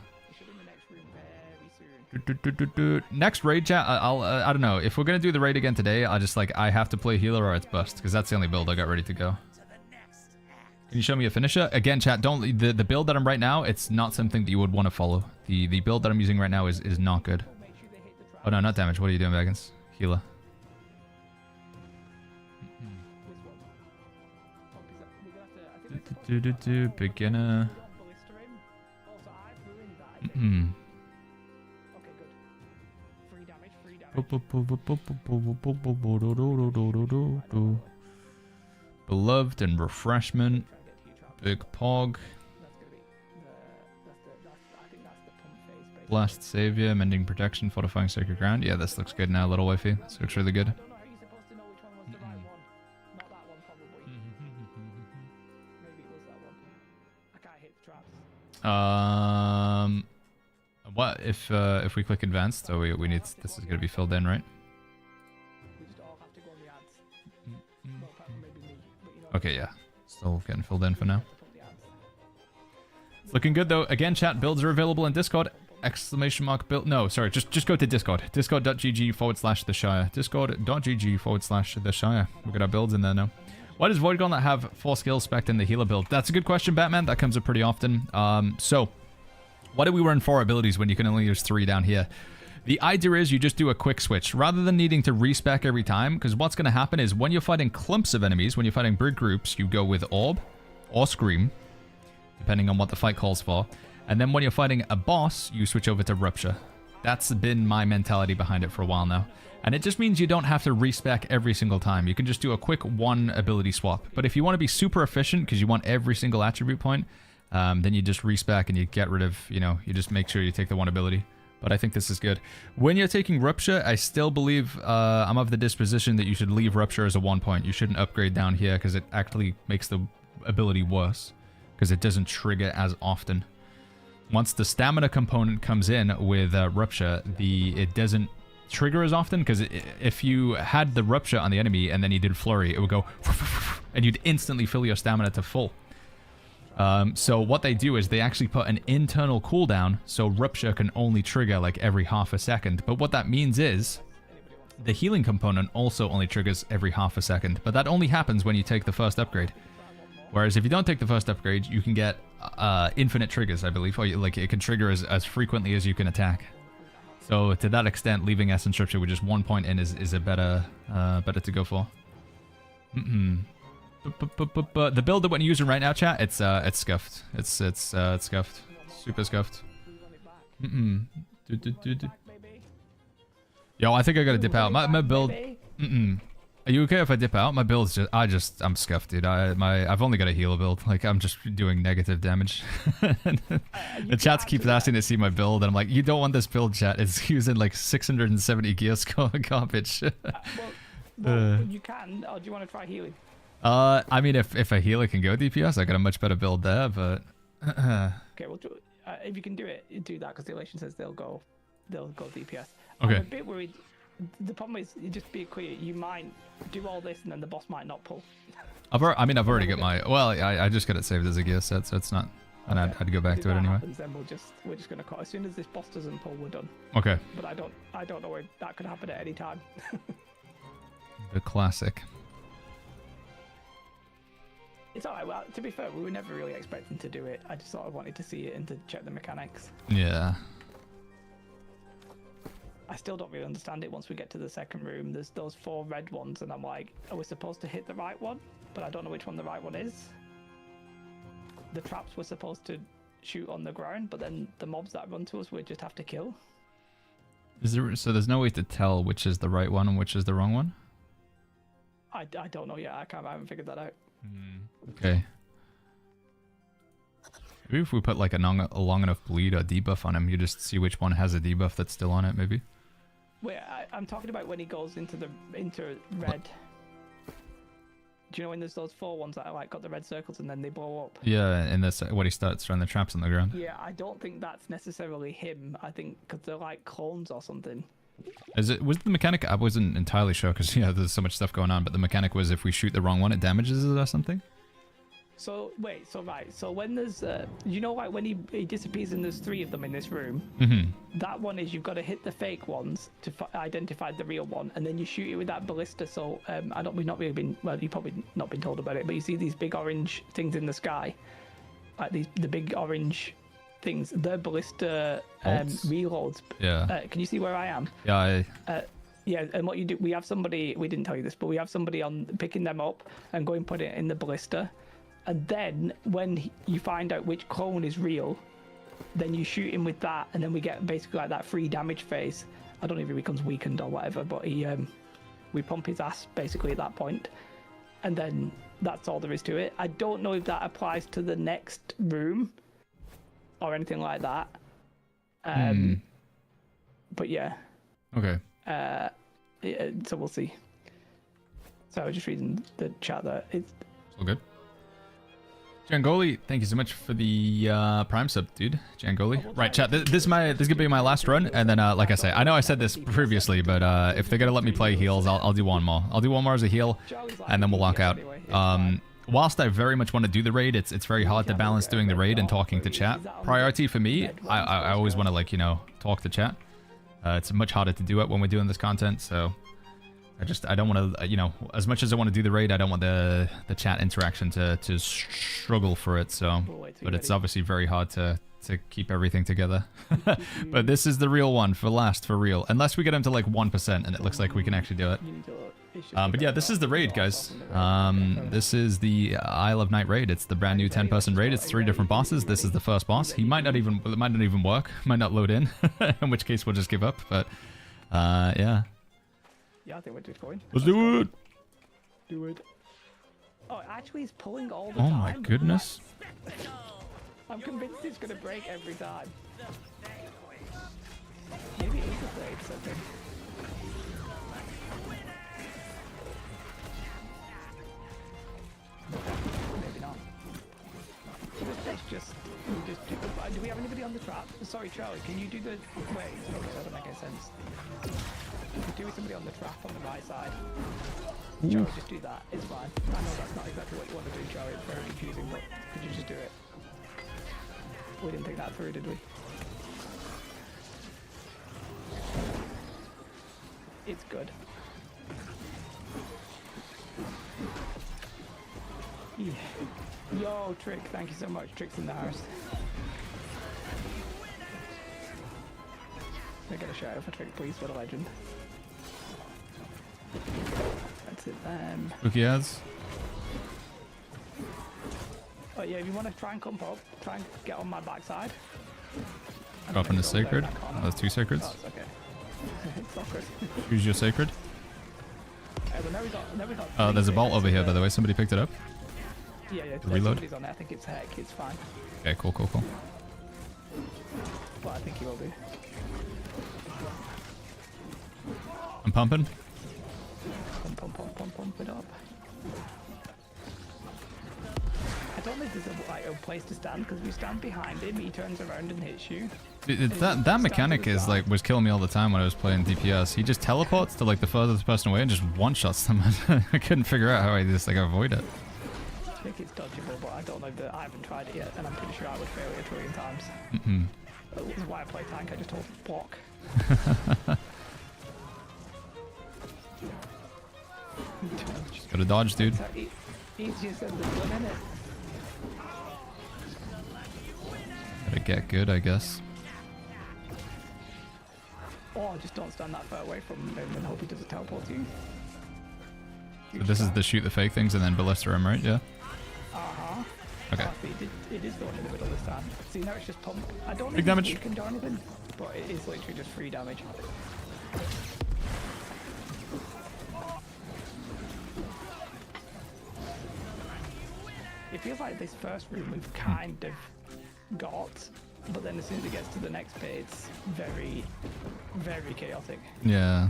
Next raid chat, I don't know. If we're gonna do the raid again today, I have to play healer or it's bust, because that's the only build I got ready to go. Can you show me a finisher? Again, chat, don't the build that I'm right now, it's not something that you would want to follow. The build that I'm using right now is not good. Oh no, not damage. What are you doing, Baggins? Healer. Beginner. Beloved and refreshment. Big Pog. Blessed Savior, Mending Protection, Fortifying Sacred Ground. Yeah, this looks good now, little wifey. This looks really good. What if we click advanced? So we need, this is gonna be filled in, right? Okay, yeah, still getting filled in for now. It's looking good though. Again, chat, builds are available in Discord. Exclamation mark build. No, sorry, just go to Discord. Discord.gg/the Shire. Discord.gg/the Shire. We've got our builds in there now. Why does Void Gauntlet have 4 skills spec'd in the healer build? That's a good question, Batman. That comes up pretty often. So, why do we run 4 abilities when you can only use 3 down here? The idea is you just do a quick switch, rather than needing to respec every time, because what's going to happen is when you're fighting clumps of enemies, when you're fighting big groups, you go with Orb or Scream, depending on what the fight calls for. And then when you're fighting a boss, you switch over to Rupture. That's been my mentality behind it for a while now. And it just means you don't have to respec every single time. You can just do a quick 1 ability swap. But if you want to be super efficient, because you want every single attribute point, then you just respec and you get rid of, you just make sure you take the 1 ability. But I think this is good. When you're taking Rupture, I still believe I'm of the disposition that you should leave Rupture as a 1 point. You shouldn't upgrade down here because it actually makes the ability worse, because it doesn't trigger as often. Once the stamina component comes in with Rupture, it doesn't trigger as often, because if you had the Rupture on the enemy and then you did Flurry, it would go and you'd instantly fill your stamina to full. So what they do is they actually put an internal cooldown, so Rupture can only trigger like every half a second. But what that means is the healing component also only triggers every half a second, but that only happens when you take the first upgrade. Whereas if you don't take the first upgrade, you can get infinite triggers, I believe, or like it can trigger as frequently as you can attack. So to that extent, leaving Essence Rupture with just 1 point in is a better to go for. The build that we're using right now, chat, it's scuffed. It's scuffed, super scuffed. Yo, I think I gotta dip out. My build. Are you okay if I dip out? My build's I'm scuffed, dude. I've only got a healer build. Like, I'm just doing negative damage. The chat keeps asking to see my build, and I'm like, you don't want this build, chat. It's using like 670 gear score garbage. well, you can, or do you want to try healing? I mean, if a healer can go DPS, I got a much better build there, but... Okay, well, if you can do it, do that, because the elation says they'll go DPS. Okay. I'm a bit worried. The problem is, you just be clear, you might do all this and then the boss might not pull. I've already got my... Well, I just got it saved as a gear set, so it's not... And okay. I'd go back to it anyway. Happens, then we're just gonna cut. As soon as this boss doesn't pull, we're done. Okay. But I don't know if that could happen at any time. The classic. It's alright. Well, to be fair, we were never really expecting to do it. I just sort of wanted to see it and to check the mechanics. Yeah. I still don't really understand it once we get to the second room. There's those 4 red ones, and I'm like, are we supposed to hit the right one? But I don't know which one the right one is. The traps were supposed to shoot on the ground, but then the mobs that run to us we just have to kill. Is there, so there's no way to tell which is the right one and which is the wrong one? I don't know yet. I haven't figured that out. Okay. Maybe if we put like a long enough bleed or debuff on him, you just see which one has a debuff that's still on it, maybe. Wait, I'm talking about when he goes into red. Do you know when there's those 4 ones that are like got the red circles and then they blow up? Yeah, and that's what he starts throwing the traps on the ground. Yeah, I don't think that's necessarily him. I think because they're like clones or something. Was the mechanic? I wasn't entirely sure because yeah, there's so much stuff going on. But the mechanic was if we shoot the wrong one, it damages it or something. So wait, so when there's you know, like when he disappears and there's 3 of them in this room. That one is you've got to hit the fake ones to identify the real one, and then you shoot it with that ballista. So we've not really been, well, you've probably not been told about it, but you see these big orange things in the sky, like the big orange things. They're ballista reloads. Yeah. Can you see where I am? Yeah. Yeah, and what you do, we have somebody. We didn't tell you this, but we have somebody on picking them up and going put it in the ballista. And then when you find out which clone is real, then you shoot him with that, and then we get basically like that free damage phase. I don't know if he becomes weakened or whatever, but we pump his ass basically at that point, and then that's all there is to it. I don't know if that applies to the next room or anything like that. But yeah. Okay. So we'll see. So I was just reading the chat there. It's all good. Jangoli, thank you so much for the Prime sub, dude. Jangoli. Right, chat. This is gonna be my last run, and then like I say, I know I said this previously, but if they're gonna let me play heals, I'll do one more. I'll do one more as a heal, and then we'll lock out. Whilst I very much want to do the raid, it's very hard to balance doing the raid and talking to chat. Priority for me, I always want to, like, you know, talk to chat. It's much harder to do it when we're doing this content, so I don't want to, you know, as much as I want to do the raid, I don't want the chat interaction to struggle for it, so, but it's obviously very hard to keep everything together. But this is the real one for real, unless we get him to like 1% and it looks like we can actually do it. But yeah, this is the raid, guys. This is the Isle of Night raid. It's the brand new 10-person raid. It's 3 different bosses. This is the first boss. It might not even work, might not load in, in which case we'll just give up, but yeah. Yeah, I think we're just going. Let's do it. Do it. Oh, actually, he's pulling all the time. Oh my goodness. I'm convinced it's going to break every time. Maybe it is a blade something. Maybe not. Do we have anybody on the trap? Sorry, Charlie, can you do the... Wait, that doesn't make any sense. Do somebody on the trap on the right side. Charlie, just do that. It's fine. I know that's not exactly what you want to do, Charlie. It's very confusing, but could you just do it? We didn't think that through, did we? It's good. Yeah. Yo, Trick, thank you so much. Trick's in the house. Can I get a shout out for Trick, please? What a legend. That's it then. Spooky ads. Oh yeah, if you want to try and come up, try and get on my backside. Drop in the sacred. Oh, that's 2 sacreds. Oh, it's okay. It's awkward. Choose your sacred. Well, there's a bolt over here, by the way. Somebody picked it up. Yeah, Reload. somebody's on it. I think it's Heck. It's fine. Okay, cool. Well, I think he will be. I'm pumping. Pump it up. I don't think there's a place to stand, because if you stand behind him, he turns around and hits you. That mechanic was killing me all the time when I was playing DPS. He just teleports to like the furthest person away and just one-shots them. I couldn't figure out how I just like avoid it. I think it's dodgeable, but I don't know that I haven't tried it yet, and I'm pretty sure I would fail it 1 trillion times. That's why I play tank. I just hold block. Just gotta dodge, dude. Easier said than done, innit? Gotta get good, I guess. Or just don't stand that far away from him and hope he doesn't teleport to you. So this is the shoot the fake things and then ballista him, right? Yeah. Uh-huh. Okay. It is going in the middle this time. See, now it's just pump. I don't Big think damage. you can do anything, but it is literally just free damage. It feels like this first room we've kind of got, but then as soon as it gets to the next bit, it's very, very chaotic. Yeah.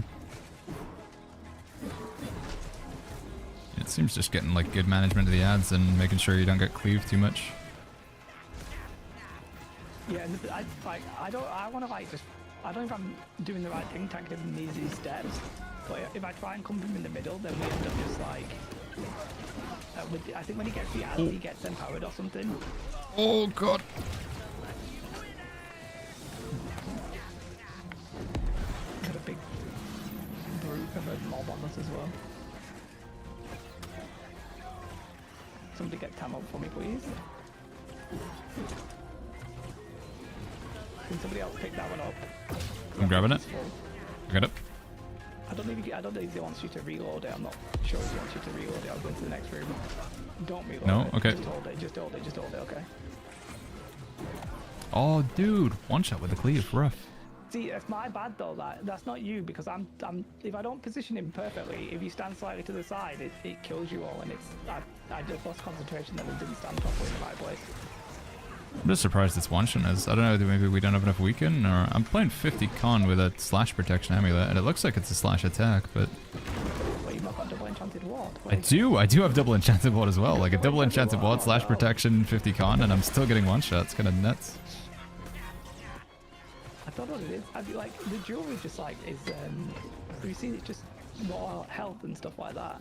It seems just getting like good management of the ads and making sure you don't get cleaved too much. Yeah, and I want to like just, I don't know if I'm doing the right thing, tanking him in these steps, but if I try and come from in the middle, then we end up just like, I think when he gets the ads, he gets empowered or something. Oh god. Got a big brute of a mob on us as well. Somebody get Tam up for me, please. Can somebody else pick that one up? I'm grabbing it. I got it. I don't know if he wants you to reload it. I'm not sure if he wants you to reload it. I'll go into the next room. Don't reload No? it. Okay. Just hold it. Just hold it. Just hold it. Okay. Oh, dude. One shot with the cleave. Rough. See, it's my bad though. That's not you, because I'm if I don't position him perfectly, if you stand slightly to the side, it kills you all, and I just lost concentration that we didn't stand properly in the right place. I'm just surprised it's one-shot us. I don't know, maybe we don't have enough weaken, or I'm playing 50 con with a slash protection amulet, and it looks like it's a slash attack, but... Well, you've not got double enchanted ward. I do have double enchanted ward as well, like a double enchanted ward, slash protection, 50 con, and I'm still getting one-shot. It's kind of nuts. I don't know what it is. I feel like the jewelry just like is, you see it's just more health and stuff like that.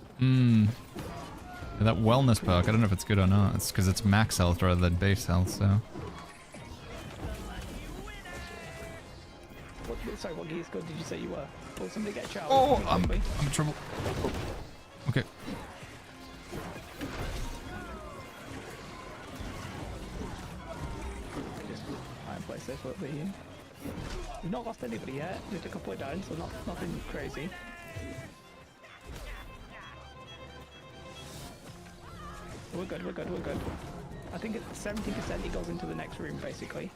That wellness perk, I don't know if it's good or not. It's because it's max health rather than base health, so... Sorry, what gear squad did you say you were? Will somebody get a shower? Oh, I'm in trouble. Okay. Just try and play safe over here. We've not lost anybody yet. Just a couple of down, so nothing crazy. We're good, we're good, we're good. I think it's 70% he goes into the next room, basically.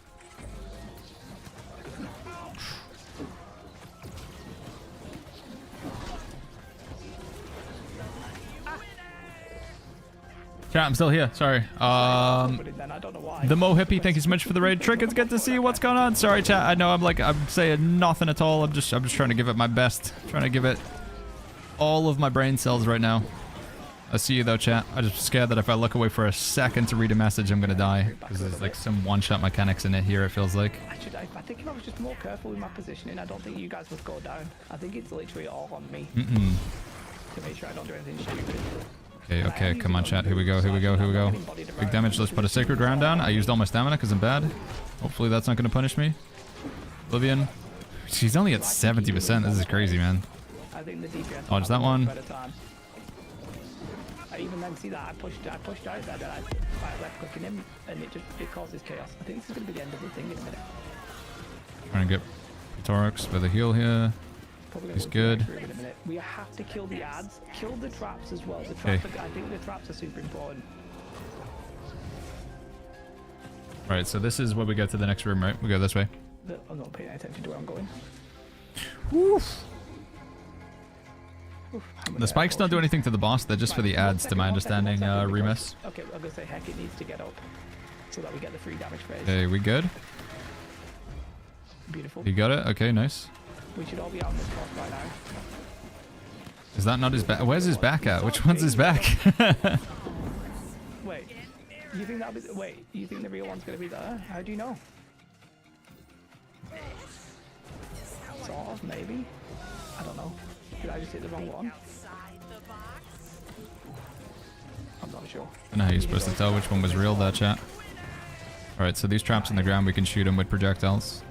Chat, I'm still here. Sorry. Then I don't know why. The Mo Hippie, thank you so much for the raid. Trick, it's good to see you. What's going on? Sorry, chat. I know I'm saying nothing at all. I'm just trying to give it my best. Trying to give it all of my brain cells right now. I see you though, chat. I'm just scared that if I look away for a second to read a message, I'm gonna die. Because there's like some one-shot mechanics in it here, it feels like. I think if I was just more careful with my positioning, I don't think you guys would go down. I think it's literally all on me. To make sure I don't do anything stupid. Okay, come on, chat. Here we go. Big damage. Let's put a sacred round down. I used all my stamina because I'm bad. Hopefully that's not going to punish me. Oblivion. She's only at 70%. This is crazy, man. I think the DPS Dodge that one. I even then see that I pushed out that I left clicking him, and it causes chaos. I think this is going to be the end of the thing in a minute. Trying to get Torx with a heal here. He's good. We have to kill the ads, kill the traps as well. The traps I think the traps are super important. Alright, so this is where we go to the next room, right? We go this way. I'm not paying attention to where I'm going. Oof. The spikes don't do anything to the boss, they're just for the ads, to my understanding, Remus. Okay, I'm gonna say heck, it needs to get up so that we get the free damage phase. Okay, we good? Beautiful. You got it? Okay, nice. We should all be out on this boss by now. Is that not his back? Where's his back at? Which one's his back? Wait, you think that'll be? Wait, you think the real one's gonna be there? How do you know? Sort of, maybe. I don't know. Did I just hit the wrong one? I'm not sure. I don't know how you're supposed to tell which one was real, that chat. Alright, so these traps on the ground, we can shoot them with projectiles.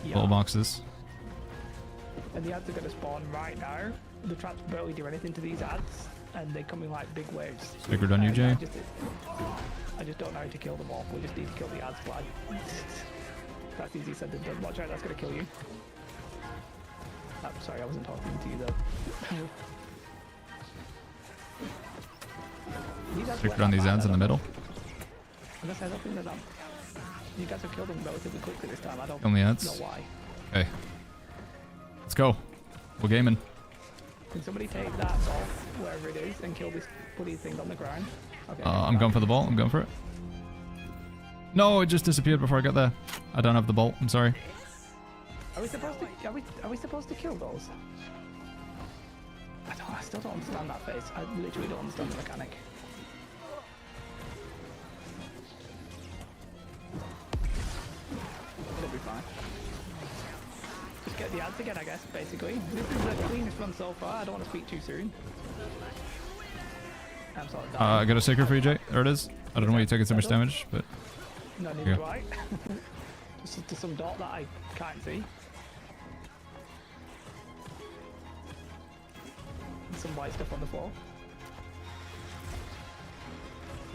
Little boxes. And the ads are going to spawn right now. The traps barely do anything to these ads, and they come in like big waves. Sacred on you, Jay? I just don't know how to kill them all. We just need to kill the ads. That's easy said than done. Watch out, that's going to kill you. I'm sorry, I wasn't talking to you though. Sacred on these ads in the middle. Unless I don't think that you guys have killed them relatively quickly this time. I don't Only know ads. why. Okay. Let's go. We're gaming. Can somebody take that off wherever it is and kill this bloody thing on the ground? Okay. I'm going for the bolt. I'm going for it. No, it just disappeared before I got there. I don't have the bolt. I'm sorry. Are we supposed to? Are we supposed to kill those? I still don't understand that phase. I literally don't understand the mechanic. It'll be fine. Just get the ads again, I guess, basically. This is the cleanest run so far. I don't want to speak too soon. I'm sorry. I got a secret for you, Jay. There it is. I don't know why you're taking so much damage, but... No, neither do I. Just to some dot that I can't see. And some white stuff on the floor.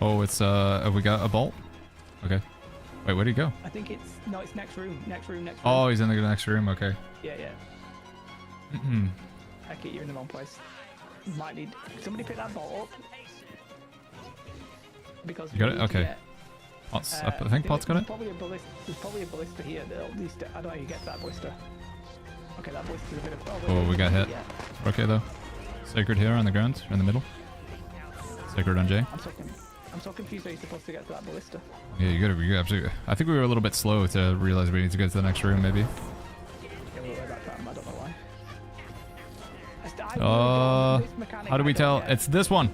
Oh, it's, have we got a bolt? Okay. Wait, where'd he go? I think it's... No, it's next room. Next room, next room. Oh, he's in the next room. Okay. Yeah, yeah. I keep you in the wrong place. Might need... Somebody pick that bolt up. Because... You got it? Okay. Pot's, I think Pot's got it. There's probably a ballista here. At least, I don't know how you get that ballista. Okay, that ballista's a bit of... Oh, we got hit. Yeah. Okay, though. Sacred here on the ground, in the middle. Sacred on Jay. I'm so confused how you're supposed to get to that ballista. Yeah, you gotta absolutely. I think we were a little bit slow to realize we need to go to the next room, maybe. Yeah, we'll worry about that. I don't know why. How do we tell? It's this one.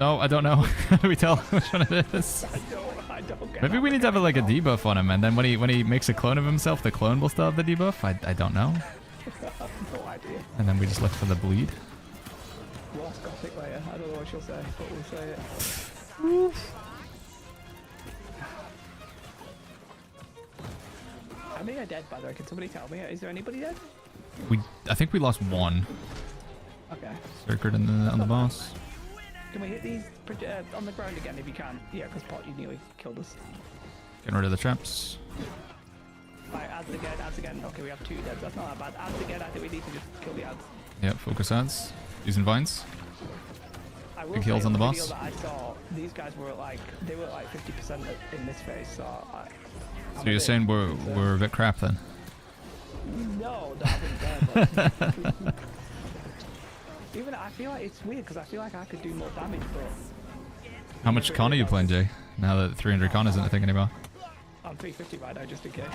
No, I don't know. How do we tell which one it is? I don't get Maybe we need to have like a debuff on him, and then when he makes a clone of himself, the clone will still have the debuff. I don't know. No idea. And then we just look for the bleed. Lost Gothic layer. I don't know what she'll say, but we'll say it. How many are dead, by the way? Can somebody tell me? Is there anybody dead? I think we lost one. Okay. Sacred on the boss. Can we hit these on the ground again if you can? Yeah, because Pot, you nearly killed us. Getting rid of the traps. Right, ads again. Okay, we have 2 dead. That's not that bad. Ads again. I think we need to just kill the ads. Yep, focus ads. Using vines. Big heals on the boss. That I saw, these guys were like, they were like 50% in this phase, so So you're saying we're a bit crap then? No, I wouldn't dare. But even I feel like it's weird because I feel like I could do more damage, but... How much con are you playing, Jay? Now that 300 con isn't a thing anymore. I'm 350 right now, just in case.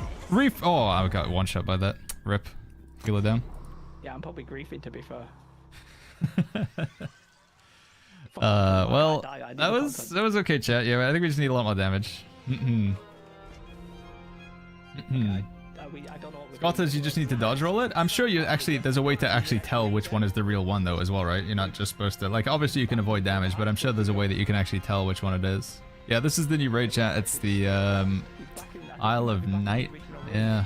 Oh, I got one shot by that. Rip. Heal it down. Yeah, I'm probably griefing, to be fair. Well, that was okay, chat. Yeah, I think we just need a lot more damage. I don't know what Scott says you just need to dodge roll it. I'm sure you actually, there's a way to actually tell which one is the real one though as well, right? You're not just supposed to, like, obviously you can avoid damage, but I'm sure there's a way that you can actually tell which one it is. Yeah, this is the new raid, chat. It's the Isle of Night. Yeah.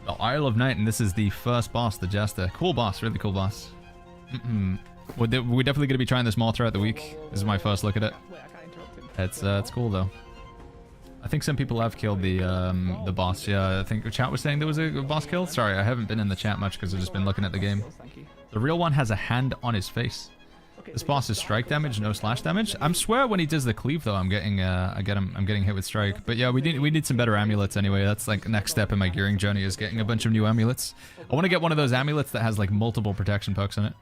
The Isle of Night, and this is the first boss, the Jester. Cool boss, really cool boss. We're definitely going to be trying this more throughout the week. This is my first look at it. It's cool though. I think some people have killed the boss. Yeah, I think the chat was saying there was a boss kill. Sorry, I haven't been in the chat much because I've just been looking at the game. The real one has a hand on his face. This boss is strike damage, no slash damage. I swear when he does the cleave though, I'm getting hit with strike. But yeah, we need some better amulets anyway. That's like the next step in my gearing journey is getting a bunch of new amulets. I want to get one of those amulets that has like multiple protection perks in it.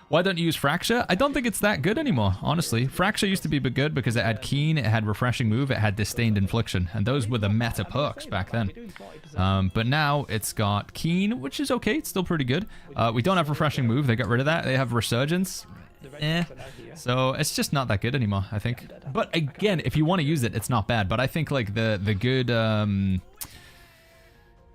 Why don't you use Fracture? I don't think it's that good anymore, honestly. Fracture used to be good because it had Keen, it had Refreshing Move, it had Disdained Infliction, and those were the meta perks back then. But now it's got Keen, which is okay, it's still pretty good. We don't have Refreshing Move, they got rid of that. They have Resurgence. So it's just not that good anymore, I think. But again, if you want to use it, it's not bad. But I think like the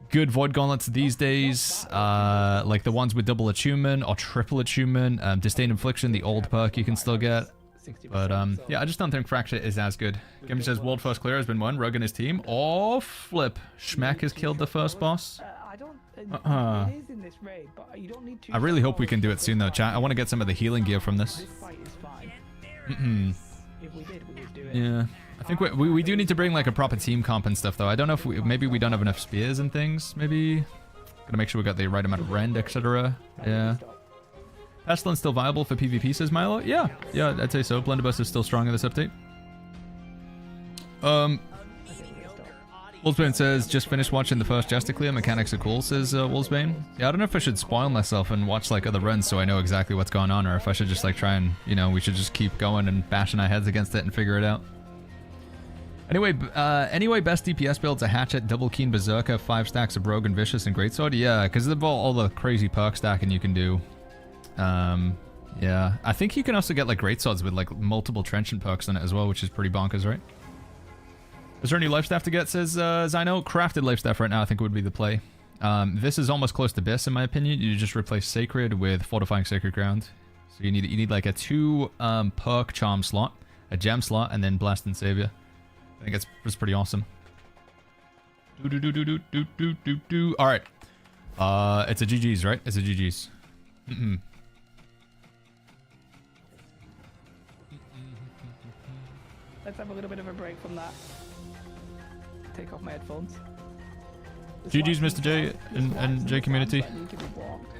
good Void Gauntlets these days, like the ones with double attunement or triple attunement, Disdain Infliction, the old perk you can still get. But yeah, I just don't think Fracture is as good. Game says world first clear has been won. Rogue and his team. Oh, flip. Schmack has killed the first boss. I really hope we can do it soon though, chat. I want to get some of the healing gear from this. Yeah. I think we do need to bring like a proper team comp and stuff though. I don't know if maybe we don't have enough spears and things. Maybe gotta make sure we got the right amount of rend, etc. Yeah. Pestilence still viable for PvP, says Milo. Yeah, I'd say so. Blunderbuss is still strong in this update. Um, I think we're gonna stop. Wolfsbane says, just finished watching the first Justiclear. Mechanics are cool, says Wolfsbane. Yeah, I don't know if I should spoil myself and watch like other runs so I know exactly what's going on, or if I should just like try and, you know, we should just keep going and bashing our heads against it and figure it out. Anyway, best DPS builds are Hatchet, Double Keen Berserker, 5 stacks of Rogue and Vicious, and Greatsword. Yeah, because of all the crazy perk stacking you can do. Yeah, I think you can also get like Greatswords with like multiple Trenchant perks in it as well, which is pretty bonkers, right? Is there any life staff to get, says Zyno? Crafted life staff right now I think would be the play. This is almost close to Biss in my opinion. You just replace Sacred with Fortifying Sacred Ground. So you need like a 2 perk charm slot, a gem slot, and then Blast and Savior. I think it's pretty awesome. Alright. It's a GG's, right? It's a GG's. Let's have a little bit of a break from that. Take off my headphones. GG's, Mr. J and J community. Need to be blocked.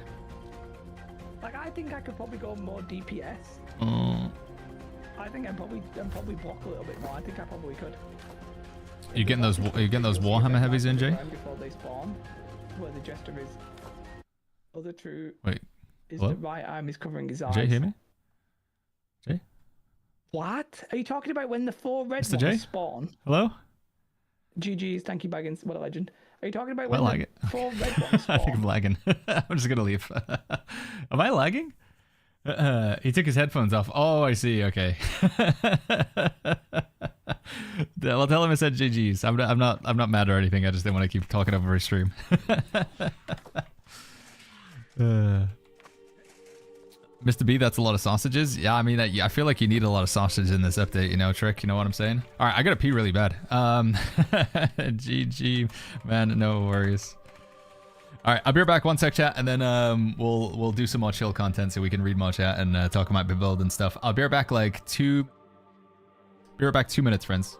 Like, I think I could probably go more DPS. I think I'm probably block a little bit more. I think I probably could. You getting those Warhammer heavies in, Jay? Before they spawn, where the Jester is. Other true. Wait. Is what? the right arm is covering his eyes. Jay, hear me? Jay? What? Are you talking about when the 4 red Mr. ones J? spawn? Hello? GG's, thank you, Baggins. What a legend. Are you talking about Am when I lagging? the 4 red ones spawn? I think I'm lagging. I'm just gonna leave. Am I lagging? He took his headphones off. Oh, I see. Okay. Well, tell him I said GG's. I'm not mad or anything. I just didn't want to keep talking over his stream. Mr. B, that's a lot of sausages. Yeah, I mean, I feel like you need a lot of sausage in this update, you know, Trick. You know what I'm saying? All right, I gotta pee really bad. GG, man, no worries. All right, I'll be right back. One sec, chat, and then we'll do some more chill content so we can read more chat and talk about build and stuff. I'll be right back, like 2 minutes, friends.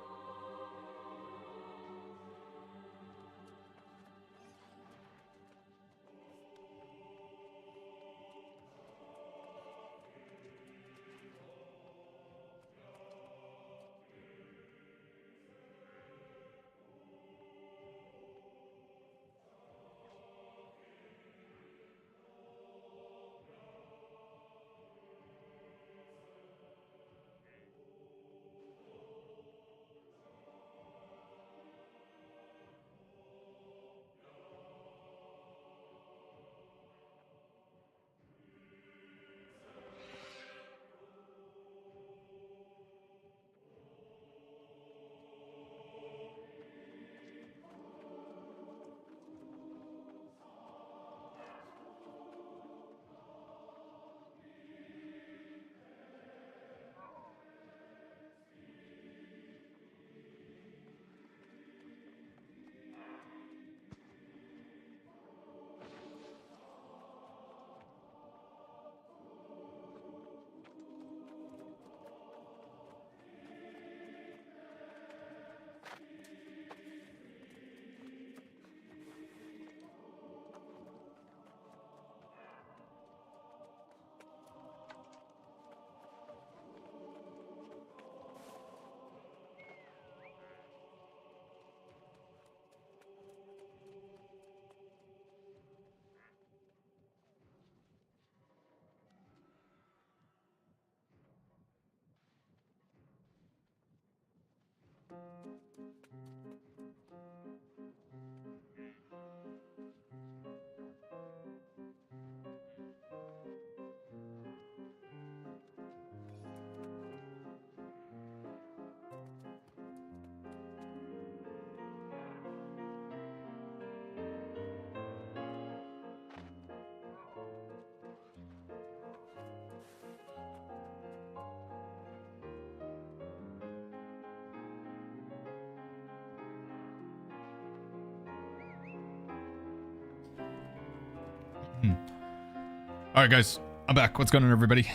All right, guys, I'm back. What's going on, everybody?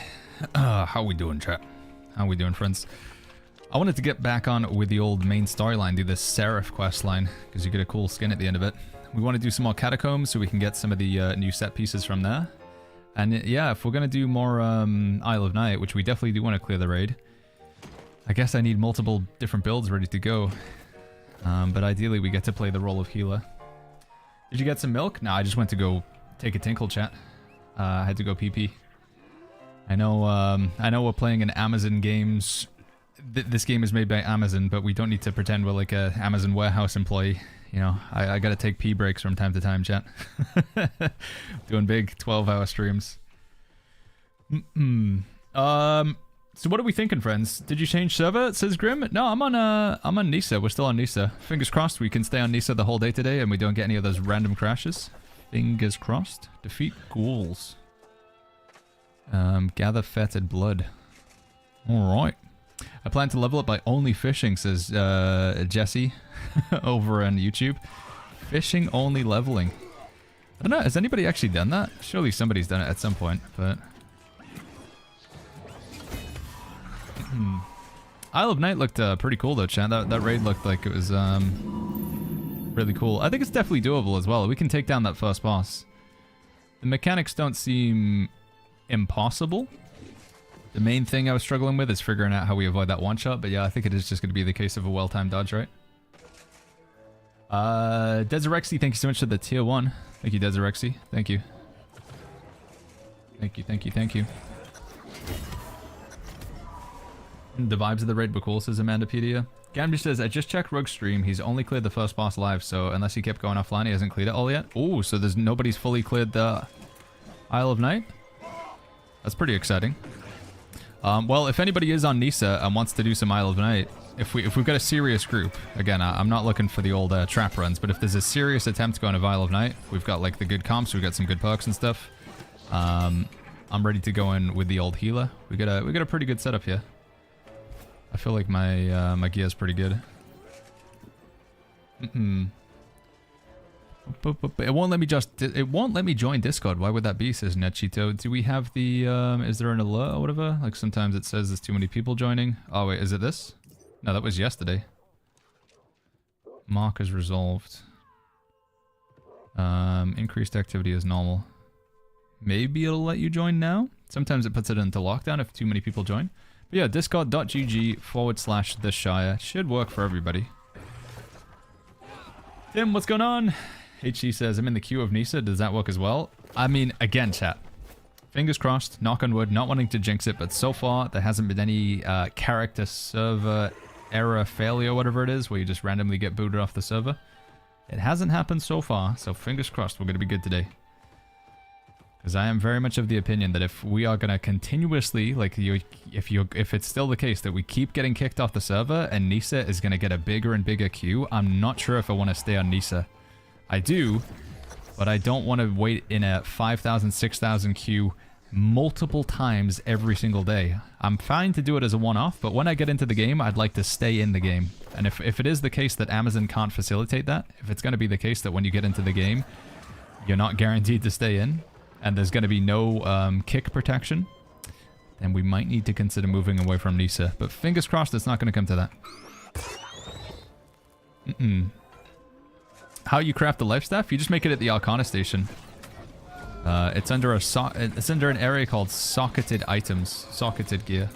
How we doing, chat? How we doing, friends? I wanted to get back on with the old main storyline, do this Serif quest line, because you get a cool skin at the end of it. We want to do some more Catacombs so we can get some of the new set pieces from there. And yeah, if we're going to do more Isle of Night, which we definitely do want to clear the raid, I guess I need multiple different builds ready to go. But ideally we get to play the role of healer. Did you get some milk? No, I just went to go take a tinkle, chat. I had to go pee. I know we're playing in Amazon games. This game is made by Amazon, but we don't need to pretend we're like a Amazon warehouse employee. You know, I gotta take pee breaks from time to time, chat. Doing big 12-hour streams. So what are we thinking, friends? Did you change server? Says Grim. No, I'm on Nisa. We're still on Nisa. Fingers crossed we can stay on Nisa the whole day today and we don't get any of those random crashes. Fingers crossed. Defeat ghouls. Gather fetid blood. Alright. I plan to level up by only fishing, says Jesse over on YouTube. Fishing only leveling. I don't know, has anybody actually done that? Surely somebody's done it at some point, but... Isle of Night looked pretty cool though, chat. That raid looked like it was really cool. I think it's definitely doable as well. We can take down that first boss. The mechanics don't seem impossible. The main thing I was struggling with is figuring out how we avoid that one shot, but yeah, I think it is just going to be the case of a well-timed dodge, right? Desirexy, thank you so much for the tier 1. Thank you, Desirexy. Thank you. Thank you. The vibes of the raid were cool, says Amandapedia. Gambish says, I just checked Rogue's stream. He's only cleared the first boss live, so unless he kept going offline, he hasn't cleared it all yet. Oh, so there's nobody's fully cleared the Isle of Night? That's pretty exciting. Well, if anybody is on Nisa and wants to do some Isle of Night, if we've got a serious group, again, I'm not looking for the old trap runs, but if there's a serious attempt going to Isle of Night, we've got like the good comps, we've got some good perks and stuff. I'm ready to go in with the old healer. We got a pretty good setup here. I feel like my my gear's pretty good. It won't let me join Discord. Why would that be, says Netchito. Do we have the is there an alert or whatever? Like sometimes it says there's too many people joining. Oh wait, is it this? No, that was yesterday. Markers resolved. Increased activity as normal. Maybe it'll let you join now. Sometimes it puts it into lockdown if too many people join. But yeah, discord.gg/theshire should work for everybody. Tim, what's going on? HC says, I'm in the queue of Nisa. Does that work as well? I mean, again, chat. Fingers crossed, knock on wood, not wanting to jinx it, but so far there hasn't been any character server error failure, whatever it is, where you just randomly get booted off the server. It hasn't happened so far, so fingers crossed we're going to be good today. Because I am very much of the opinion that if we are going to continuously, like, if it's still the case that we keep getting kicked off the server and Nisa is going to get a bigger and bigger queue, I'm not sure if I want to stay on Nisa. I do, but I don't want to wait in a 5,000, 6,000 queue multiple times every single day. I'm fine to do it as a one-off, but when I get into the game, I'd like to stay in the game. And if it is the case that Amazon can't facilitate that, if it's going to be the case that when you get into the game, you're not guaranteed to stay in, and there's going to be no kick protection, then we might need to consider moving away from Nisa. But fingers crossed it's not going to come to that. How you craft the life staff? You just make it at the Arcana station. It's under an area called socketed items, socketed gear.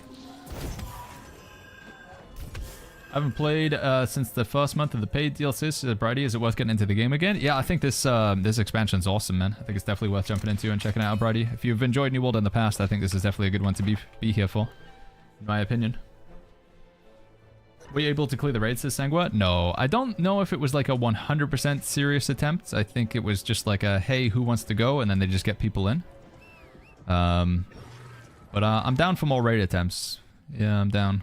I haven't played since the first month of the paid DLC. Brady, is it worth getting into the game again? Yeah, I think this expansion's awesome, man. I think it's definitely worth jumping into and checking out, Brady. If you've enjoyed New World in the past, I think this is definitely a good one to be here for, in my opinion. Were you able to clear the raid, says Sangwa? No, I don't know if it was like a 100% serious attempt. I think it was just like a, hey, who wants to go? And then they just get people in. But I'm down for more raid attempts. Yeah, I'm down.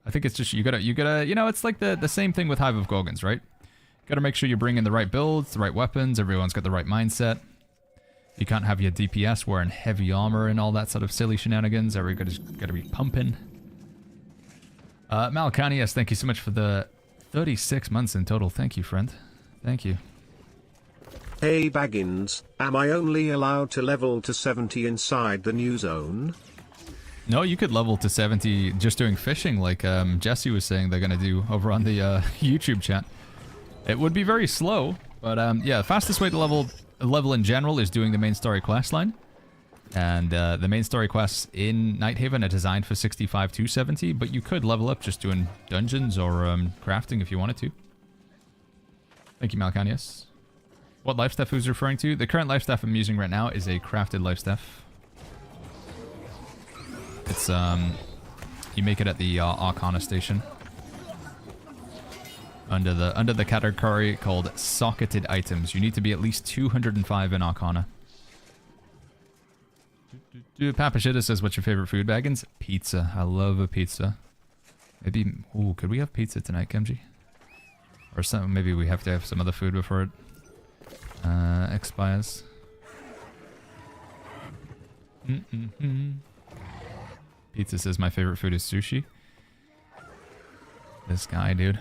I think it's just, you gotta, you know, it's like the same thing with Hive of Gorgons, right? You gotta make sure you bring in the right builds, the right weapons, everyone's got the right mindset. You can't have your DPS wearing heavy armor and all that sort of silly shenanigans. Everybody's gotta be pumping. Malakani, yes, thank you so much for the 36 months in total. Thank you, friend. Thank you. Hey Baggins, am I only allowed to level to 70 inside the new zone? No, you could level to 70 just doing fishing like Jesse was saying they're going to do over on the YouTube chat. It would be very slow, but yeah, the fastest way to level in general is doing the main story questline. And the main story quests in Nighthaven are designed for 65 to 70, but you could level up just doing dungeons or crafting if you wanted to. Thank you, Malcanius. What life staff who's referring to? The current life staff I'm using right now is a crafted life staff. It's, you make it at the Arcana station. Under the category called Socketed Items. You need to be at least 205 in Arcana. Papa Shitta says, what's your favorite food, Baggins? Pizza. I love a pizza. Maybe, ooh, could we have pizza tonight, Kemji? Or some, maybe we have to have some other food before it expires. Pizza says my favorite food is sushi. This guy, dude.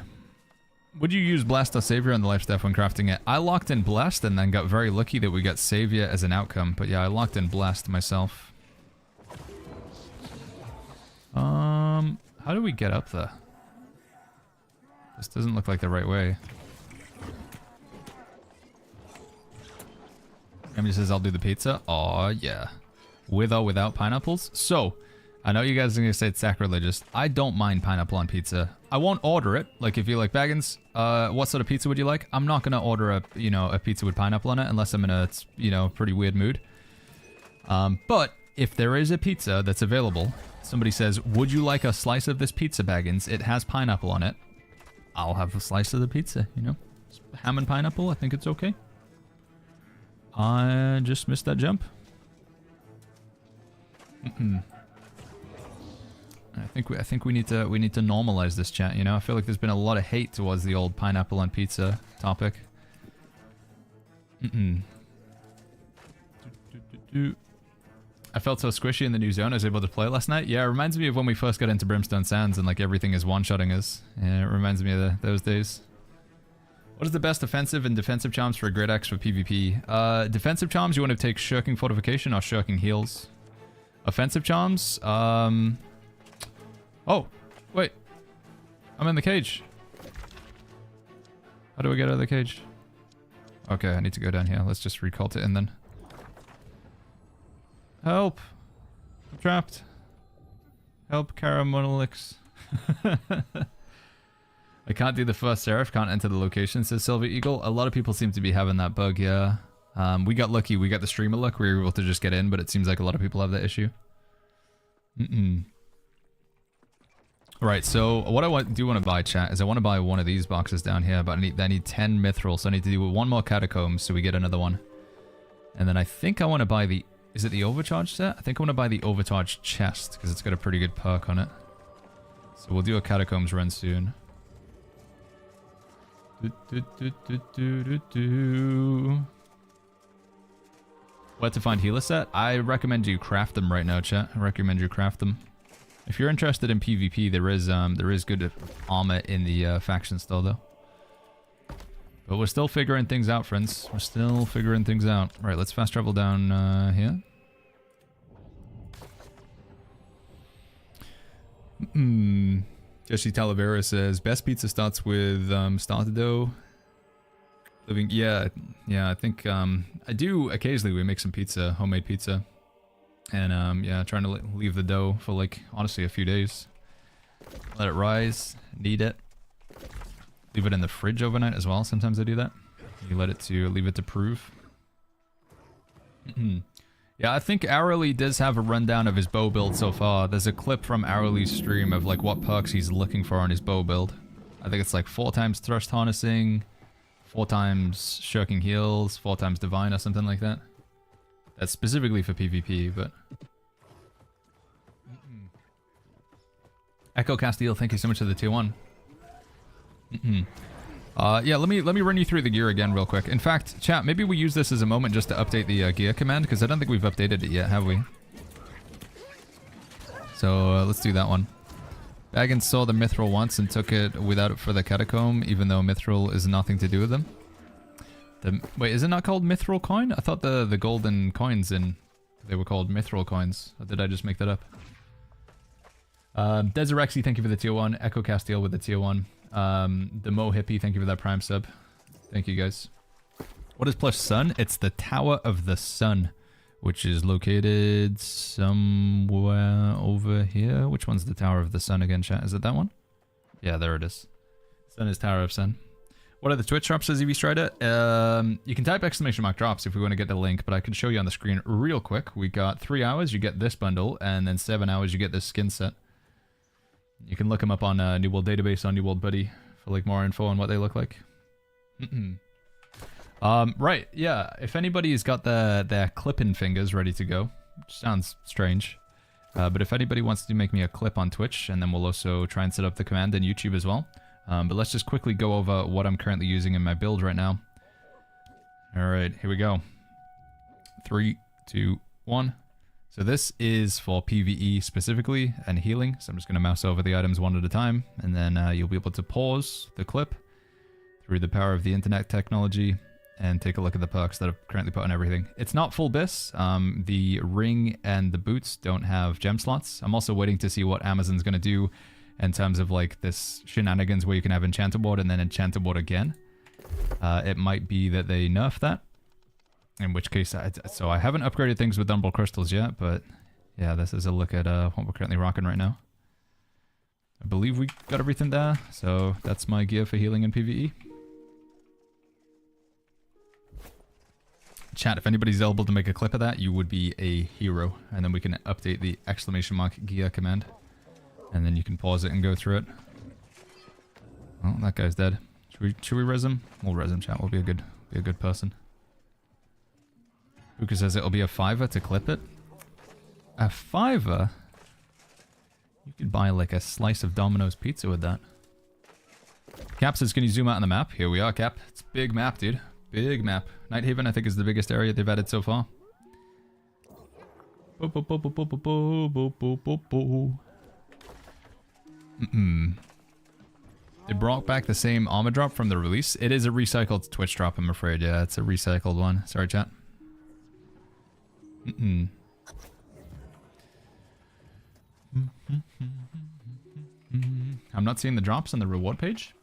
Would you use Blast or Savior on the life staff when crafting it? I locked in Blast and then got very lucky that we got Savior as an outcome. But yeah, I locked in Blast myself. How do we get up there? This doesn't look like the right way. Emily says I'll do the pizza. Aw, yeah. With or without pineapples? So, I know you guys are going to say it's sacrilegious. I don't mind pineapple on pizza. I won't order it. Like, if you're like, Baggins, what sort of pizza would you like? I'm not going to order a, a pizza with pineapple on it unless I'm in a, pretty weird mood. But if there is a pizza that's available, somebody says, would you like a slice of this pizza, Baggins? It has pineapple on it. I'll have a slice of the pizza, Ham and pineapple, I think it's okay. I just missed that jump. I think we need to normalize this chat, I feel like there's been a lot of hate towards the old pineapple on pizza topic. I felt so squishy in the new zone I was able to play last night. Yeah, it reminds me of when we first got into Brimstone Sands and like everything is one-shotting us. Yeah, it reminds me of those days. What is the best offensive and defensive charms for a Great Axe for PvP? Defensive charms, you want to take Shirking Fortification or Shirking Heals? Offensive charms, oh, wait. I'm in the cage. How do I get out of the cage? Okay, I need to go down here. Let's just recult it in then. Help! I'm trapped. Help, Caramonolix. I can't do the first Serif, can't enter the location, says Silver Eagle. A lot of people seem to be having that bug, yeah. We got lucky, we got the streamer luck, we were able to just get in, but it seems like a lot of people have that issue. Right, so what I do want to buy, chat, is I want to buy one of these boxes down here, but I need 10 mithril, so I need to do one more Catacombs so we get another one. And then I think I want to buy the... Is it the overcharge set? I think I want to buy the overcharge chest, because it's got a pretty good perk on it. So we'll do a Catacombs run soon. Where to find healer set? I recommend you craft them right now, chat. I recommend you craft them. If you're interested in PvP, there is good armor in the faction store, though. But we're still figuring things out, friends. We're still figuring things out. Right, let's fast travel down here. Jesse Talavera says, best pizza starts with starter dough. Yeah, I think I do occasionally. We make some pizza, homemade pizza. And yeah, trying to leave the dough for like, honestly, a few days. Let it rise, knead it. Leave it in the fridge overnight as well. Sometimes I do that. You leave it to prove. Yeah, I think Hourly does have a rundown of his bow build so far. There's a clip from Hourly's stream of like what perks he's looking for on his bow build. I think it's like 4 times thrust harnessing, 4 times shirking heals, 4 times divine or something like that. That's specifically for PvP, but... Echo Castile, thank you so much for the tier 1. Yeah, let me run you through the gear again real quick. In fact, chat, maybe we use this as a moment just to update the gear command, because I don't think we've updated it yet, have we? So, let's do that one. Baggins saw the mithril once and took it without it for the catacomb, even though mithril is nothing to do with them. Wait, is it not called mithril coin? I thought the golden coins they were called mithril coins. Or did I just make that up? Deserexy, thank you for the tier 1. Echo Castile with the tier 1. The Mo Hippie, thank you for that prime sub. Thank you guys. What is plus sun? It's the Tower of the Sun, which is located somewhere over here. Which one's the Tower of the Sun again, chat? Is it that one? Yeah, there it is. Sun is Tower of Sun. What are the Twitch drops, says EV Strider? You can type ! drops if we want to get the link, but I can show you on the screen real quick. We got 3 hours, you get this bundle, and then 7 hours, you get this skin set. You can look them up on New World Database on New World Buddy for like more info on what they look like. Right, yeah. If anybody's got their clipping fingers ready to go, which sounds strange, but if anybody wants to make me a clip on Twitch, and then we'll also try and set up the command in YouTube as well. But let's just quickly go over what I'm currently using in my build right now. Alright, here we go. 3, 2, 1. So this is for PvE specifically and healing. So I'm just going to mouse over the items one at a time. And then you'll be able to pause the clip through the power of the internet technology and take a look at the perks that I've currently put on everything. It's not full bis. The ring and the boots don't have gem slots. I'm also waiting to see what Amazon's going to do in terms of like this shenanigans where you can have enchanted ward and then enchanted ward again. It might be that they nerf that, in which case so I haven't upgraded things with Dumble crystals yet, but yeah, this is a look at what we're currently rocking right now. I believe we got everything there, so that's my gear for healing in PvE. Chat, if anybody's able to make a clip of that, you would be a hero, and then we can update the ! gear command. And then you can pause it and go through it. Oh, that guy's dead. Should we res him? We'll res him, chat. We'll be a good person. Puka says it'll be a $5 to clip it. A $5? You could buy like a slice of Domino's pizza with that. Cap says, can you zoom out on the map? Here we are, Cap. It's a big map, dude. Big map. Nighthaven, I think, is the biggest area they've added so far. They brought back the same armor drop from the release. It is a recycled Twitch drop, I'm afraid. Yeah, it's a recycled one. Sorry, chat. I'm not seeing the drops on the reward page.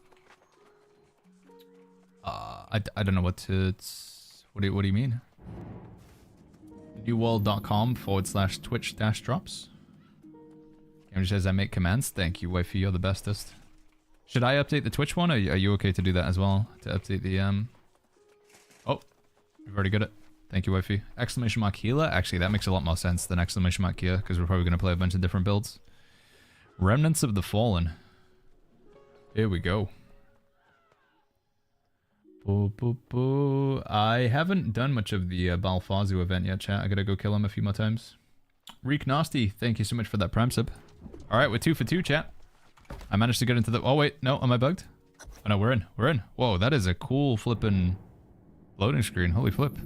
I don't know what to... What do you mean? newworld.com/Twitch-drops. Cameron says, I make commands. Thank you, wifey. You're the bestest. Should I update the Twitch one? Or are you okay to do that as well? To update the, Oh, you've already got it. Thank you, wifey. ! healer? Actually, that makes a lot more sense than ! gear, because we're probably going to play a bunch of different builds. Remnants of the Fallen. Here we go. I haven't done much of the Balfazu event yet, chat. I gotta go kill him a few more times. Reek Nasty, thank you so much for that prime sub. Alright, we're 2 for 2, chat. I managed to get into the... Oh, wait. No, am I bugged? Oh, no, we're in. We're in. Whoa, that is a cool flipping loading screen. Holy flip.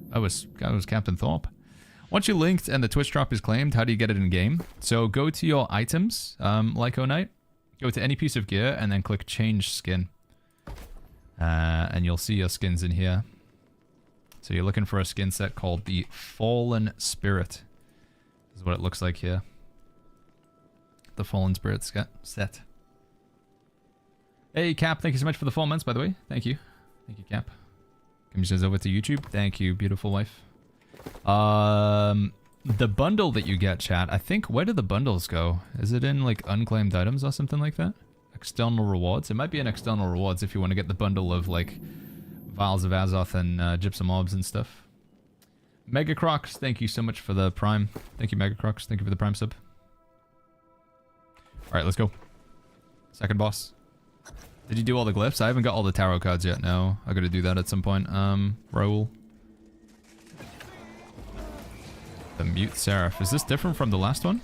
That was Captain Thorpe. Once you linked and the Twitch drop is claimed, how do you get it in game? So go to your items, like O-Night. Go to any piece of gear and then click change skin. And you'll see your skins in here. So you're looking for a skin set called the Fallen Spirit. This is what it looks like here. The Fallen Spirit set. Hey, Cap, thank you so much for the 4 months, by the way. Thank you. Thank you, Cap. Come says over to YouTube. Thank you, beautiful wife. The bundle that you get, chat, I think, where do the bundles go? Is it in, like, unclaimed items or something like that? External rewards? It might be in external rewards if you want to get the bundle of, like, Vials of Azoth and Gypsum Orbs and stuff. Megacrocs, thank you so much for the prime. Thank you, Megacrocs. Thank you for the prime sub. Alright, let's go. Second boss. Did you do all the glyphs? I haven't got all the tarot cards yet, no. I gotta do that at some point. Raoul. The Mute Serif. Is this different from the last one?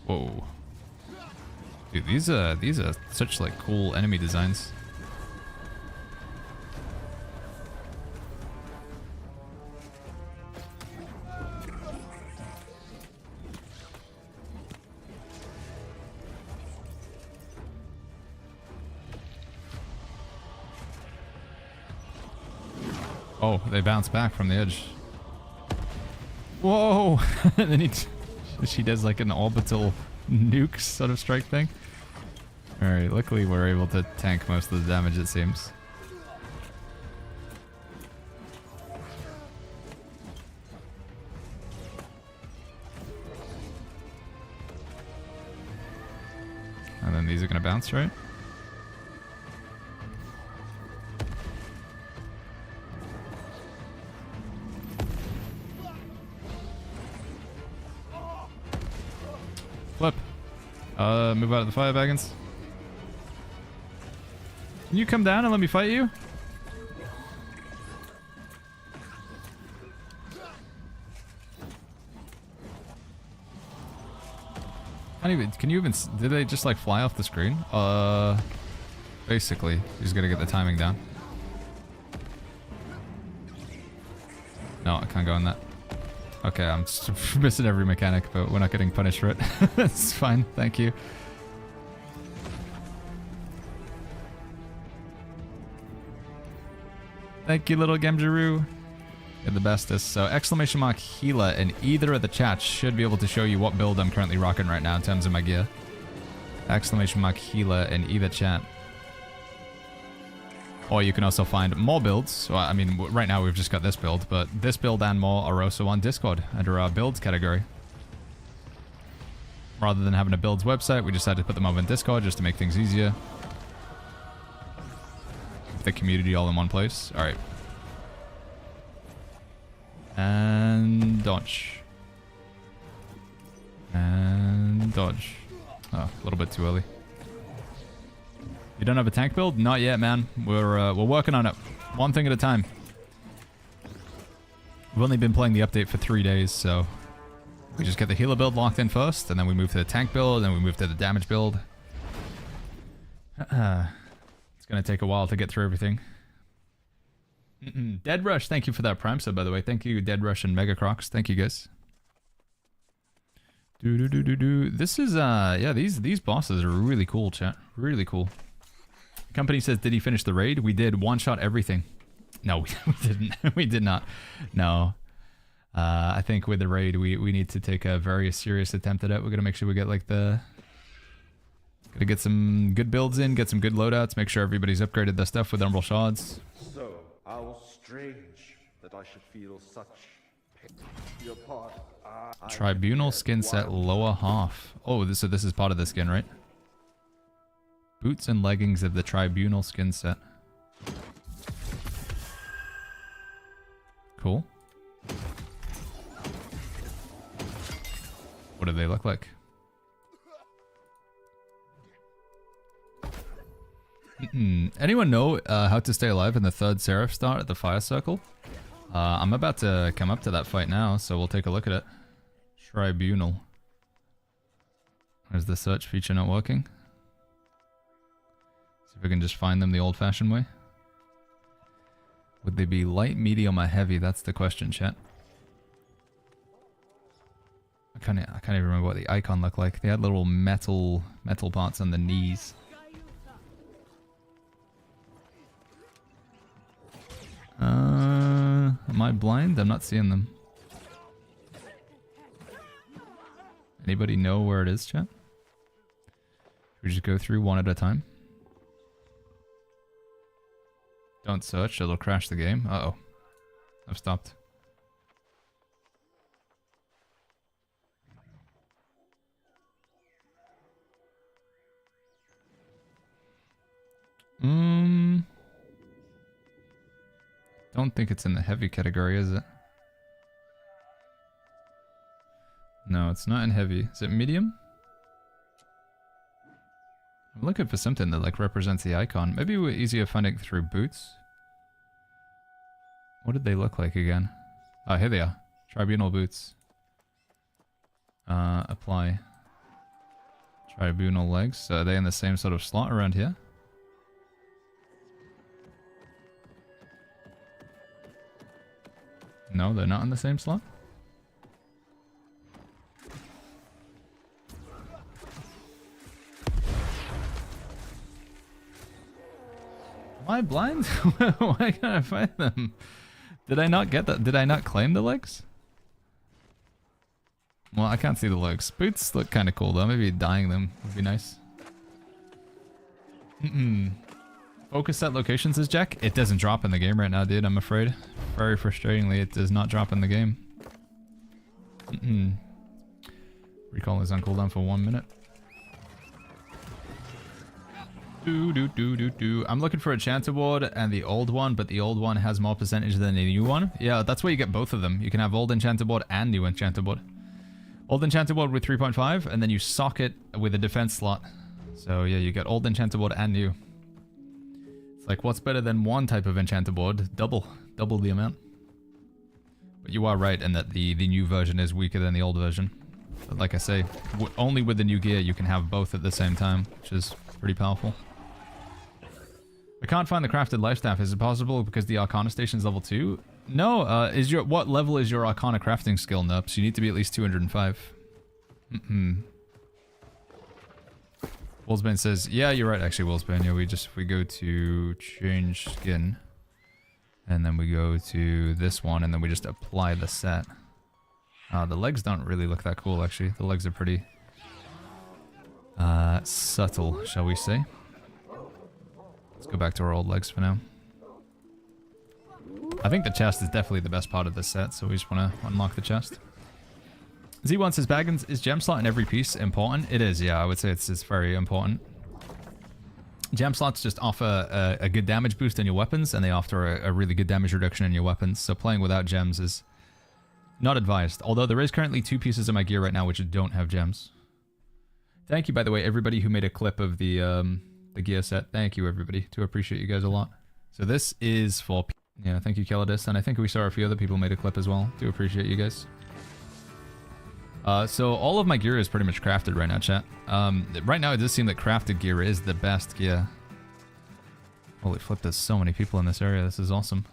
Whoa. Dude, these are such like cool enemy designs. Oh, they bounce back from the edge. Whoa! And then she does like an orbital nuke sort of strike thing. Alright, luckily we're able to tank most of the damage, it seems. And then these are gonna bounce, right? Flip. Move out of the fire wagons. Can you come down and let me fight you? Can you even, did they just like fly off the screen? Basically, you just gotta get the timing down. No, I can't go in that. Okay, I'm missing every mechanic, but we're not getting punished for it. It's fine, thank you. Thank you, little Gemjaroo. You're the bestest. So, exclamation mark healer in either of the chats should be able to show you what build I'm currently rocking right now in terms of my gear. Exclamation mark healer in either chat. Or you can also find more builds. Well, I mean, right now we've just got this build, but this build and more are also on Discord under our builds category. Rather than having a builds website, we decided to put them over in Discord just to make things easier. The community all in one place. Alright. And dodge. And dodge. Oh, a little bit too early. You don't have a tank build? Not yet, man. We're working on it. One thing at a time. We've only been playing the update for 3 days, so we just get the healer build locked in first, and then we move to the tank build, and then we move to the damage build. It's gonna take a while to get through everything. Dead Rush, thank you for that Prime sub, by the way. Thank you, Dead Rush and Mega Crocs. Thank you, guys. This is, yeah, these bosses are really cool, chat. Really cool. The company says, did he finish the raid? We did. One-shot everything. No, we didn't. We did not. No. I think with the raid, we need to take a very serious attempt at it. We're gonna make sure we get, like, gotta get some good builds in, get some good loadouts, make sure everybody's upgraded their stuff with Umbral Shards. So, how strange that I should feel such pain. Your part. Tribunal skin set lower half. Oh, so this is part of the skin, right? Boots and leggings of the Tribunal skin set. Cool. What do they look like? Anyone know how to stay alive in the third Serif start at the fire circle? I'm about to come up to that fight now, so we'll take a look at it. Tribunal. Is the search feature not working? See if we can just find them the old-fashioned way. Would they be light, medium, or heavy? That's the question, chat. I can't even remember what the icon looked like. They had little metal parts on the knees. Am I blind? I'm not seeing them. Anybody know where it is, chat? We just go through one at a time. Don't search, it'll crash the game. Uh-oh. I've stopped. Don't think it's in the heavy category, is it? No, it's not in heavy. Is it medium? I'm looking for something that like represents the icon. Maybe we're easier finding it through boots. What did they look like again? Oh, here they are. Tribunal boots. Apply. Tribunal legs. So are they in the same sort of slot around here? No, they're not in the same slot? Am I blind? Why can't I find them? Did I not get that? Did I not claim the legs? Well, I can't see the legs. Boots look kind of cool though. Maybe dyeing them would be nice. Focus set location, says Jack. It doesn't drop in the game right now, dude, I'm afraid. Very frustratingly, it does not drop in the game. Recall is on cooldown for 1 minute. I'm looking for a Chanter Ward and the old one, but the old one has more percentage than the new one. Yeah, that's why you get both of them. You can have old Enchanter Ward and new Enchanter Ward. Old Enchanter Ward with 3.5, and then you sock it with a defense slot. So yeah, you get old Enchanter Ward and new. It's like, what's better than one type of Enchanter Ward? Double the amount. But you are right in that the new version is weaker than the old version. But like I say, only with the new gear you can have both at the same time, which is pretty powerful. I can't find the crafted life staff. Is it possible because the Arcana station is level 2? No, what level is your Arcana crafting skill, Nerps? You need to be at least 205. Wolfsbane says, yeah, you're right actually, Wolfsbane. Yeah, we go to change skin. And then we go to this one, and then we just apply the set. The legs don't really look that cool, actually. The legs are pretty subtle, shall we say. Let's go back to our old legs for now. I think the chest is definitely the best part of this set, so we just want to unlock the chest. Z1 says, Baggins, is gem slot in every piece important? It is, yeah, I would say it's very important. Gem slots just offer a good damage boost in your weapons, and they offer a really good damage reduction in your weapons, so playing without gems is not advised. Although there is currently 2 pieces of my gear right now which don't have gems. Thank you, by the way, everybody who made a clip of the gear set. Thank you, everybody. Do appreciate you guys a lot. So this is for... Yeah, thank you, Kelladis, and I think we saw a few other people made a clip as well. Do appreciate you guys. So all of my gear is pretty much crafted right now, chat. Right now it does seem that crafted gear is the best gear. Holy flip, there's so many people in this area. This is awesome.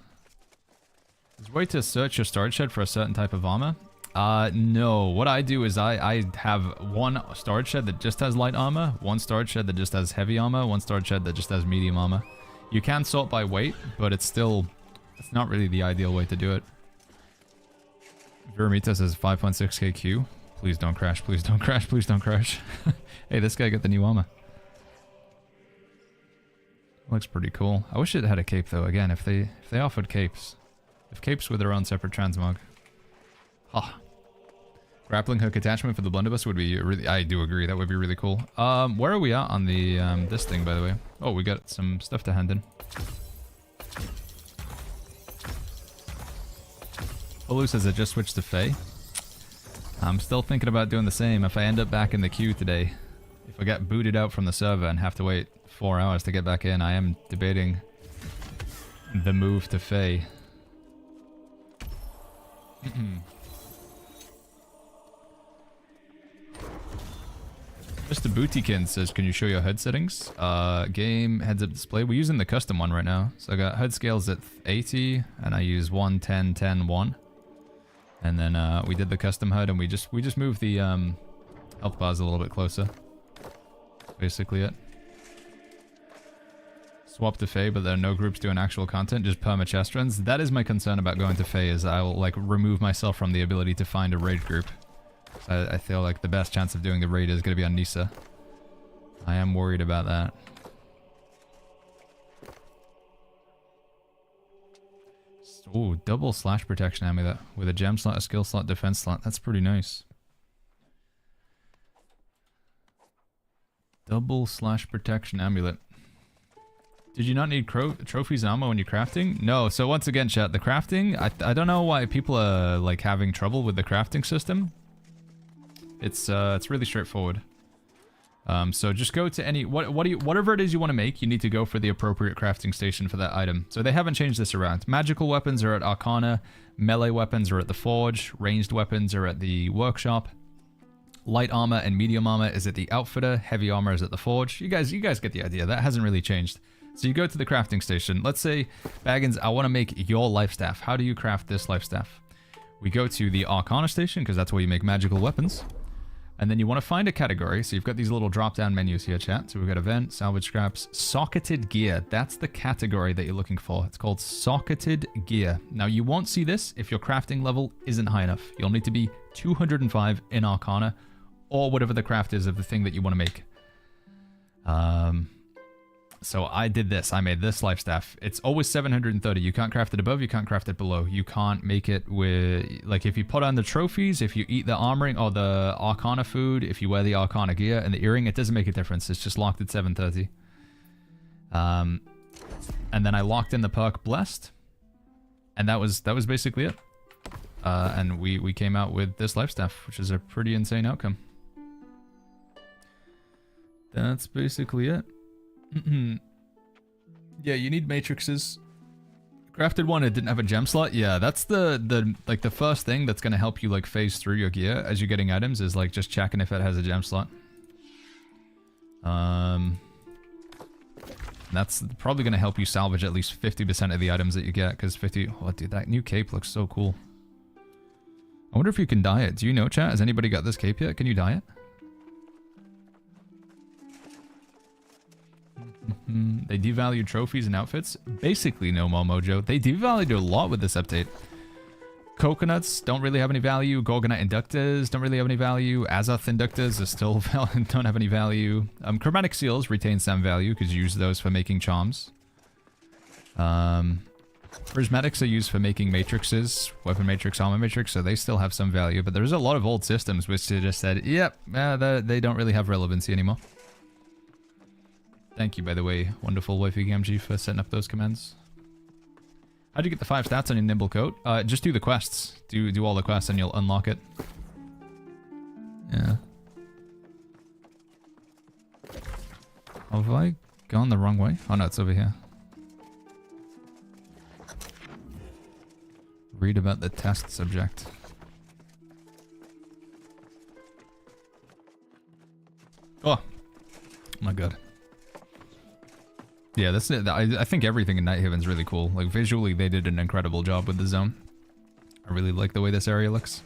Is there a way to search your storage shed for a certain type of armor? No. What I do is I have one storage shed that just has light armor, one storage shed that just has heavy armor, one storage shed that just has medium armor. You can sort by weight, but it's not really the ideal way to do it. Viramita says 5.6k Q. Please don't crash, please don't crash, please don't crash. Hey, this guy got the new armor. Looks pretty cool. I wish it had a cape though, again, if they offered capes. If capes were their own separate transmog. Ah. Grappling hook attachment for the blunderbuss would be really... I do agree, that would be really cool. Where are we at on the this thing, by the way? Oh, we got some stuff to hand in. Olu says I just switched to Fae. I'm still thinking about doing the same if I end up back in the queue today. If I get booted out from the server and have to wait 4 hours to get back in, I am debating the move to Fae. Mr. Bootykin says, can you show your HUD settings? Game heads-up display. We're using the custom one right now. So I got HUD scales at 80, and I use 1, 10, 10, 1. And then we did the custom HUD, and we just moved the health bars a little bit closer. Basically it. Swap to Fae, but there are no groups doing actual content, just perma chest runs. That is my concern about going to Fae, is I will like remove myself from the ability to find a raid group. I feel like the best chance of doing the raid is going to be on Nisa. I am worried about that. Oh, double slash protection amulet with a gem slot, a skill slot, defense slot. That's pretty nice. Double slash protection amulet. Did you not need trophies and ammo when you're crafting? No. So once again, chat, the crafting, I don't know why people are like having trouble with the crafting system. It's really straightforward. So just go to any whatever it is you want to make, you need to go for the appropriate crafting station for that item. So they haven't changed this around. Magical weapons are at Arcana, melee weapons are at the Forge, ranged weapons are at the Workshop. Light armor and medium armor is at the Outfitter, heavy armor is at the Forge. You guys get the idea. That hasn't really changed. So you go to the crafting station. Let's say, Baggins, I want to make your life staff. How do you craft this life staff? We go to the Arcana station, because that's where you make magical weapons. And then you want to find a category. So you've got these little drop-down menus here, chat. So we've got event, salvage scraps, socketed gear. That's the category that you're looking for. It's called socketed gear. Now, you won't see this if your crafting level isn't high enough. You'll need to be 205 in Arcana, or whatever the craft is of the thing that you want to make. So I did this. I made this life staff. It's always 730. You can't craft it above. You can't craft it below. You can't make it with... Like, if you put on the trophies, if you eat the armoring or the Arcana food, if you wear the Arcana gear and the earring, it doesn't make a difference. It's just locked at 730. And then I locked in the perk Blessed. And that was basically it. And we came out with this life staff, which is a pretty insane outcome. That's basically it. Yeah, you need matrices. Crafted one, it didn't have a gem slot. Yeah, that's the like the first thing that's gonna help you like phase through your gear as you're getting items is like just checking if it has a gem slot. That's probably gonna help you salvage at least 50% of the items that you get, because 50. Oh, dude, that new cape looks so cool. I wonder if you can dye it. Do you know, chat? Has anybody got this cape yet? Can you dye it? They devalued trophies and outfits. Basically, no more mojo. They devalued a lot with this update. Coconuts don't really have any value. Gorgonite inductors don't really have any value. Azoth inductors are still don't have any value. Chromatic seals retain some value because you use those for making charms. Prismatics are used for making matrices, weapon matrix, armor matrix, so they still have some value. But there's a lot of old systems which they just said, yep, they don't really have relevancy anymore. Thank you, by the way, wonderful wifey Gamgee, for setting up those commands. How'd you get the 5 stats on your nimble coat? Just do the quests. Do all the quests and you'll unlock it. Yeah. Have I gone the wrong way? Oh no, it's over here. Read about the test subject. Oh my god. Yeah, that's it. I think everything in Nighthaven's really cool. Like, visually, they did an incredible job with the zone. I really like the way this area looks.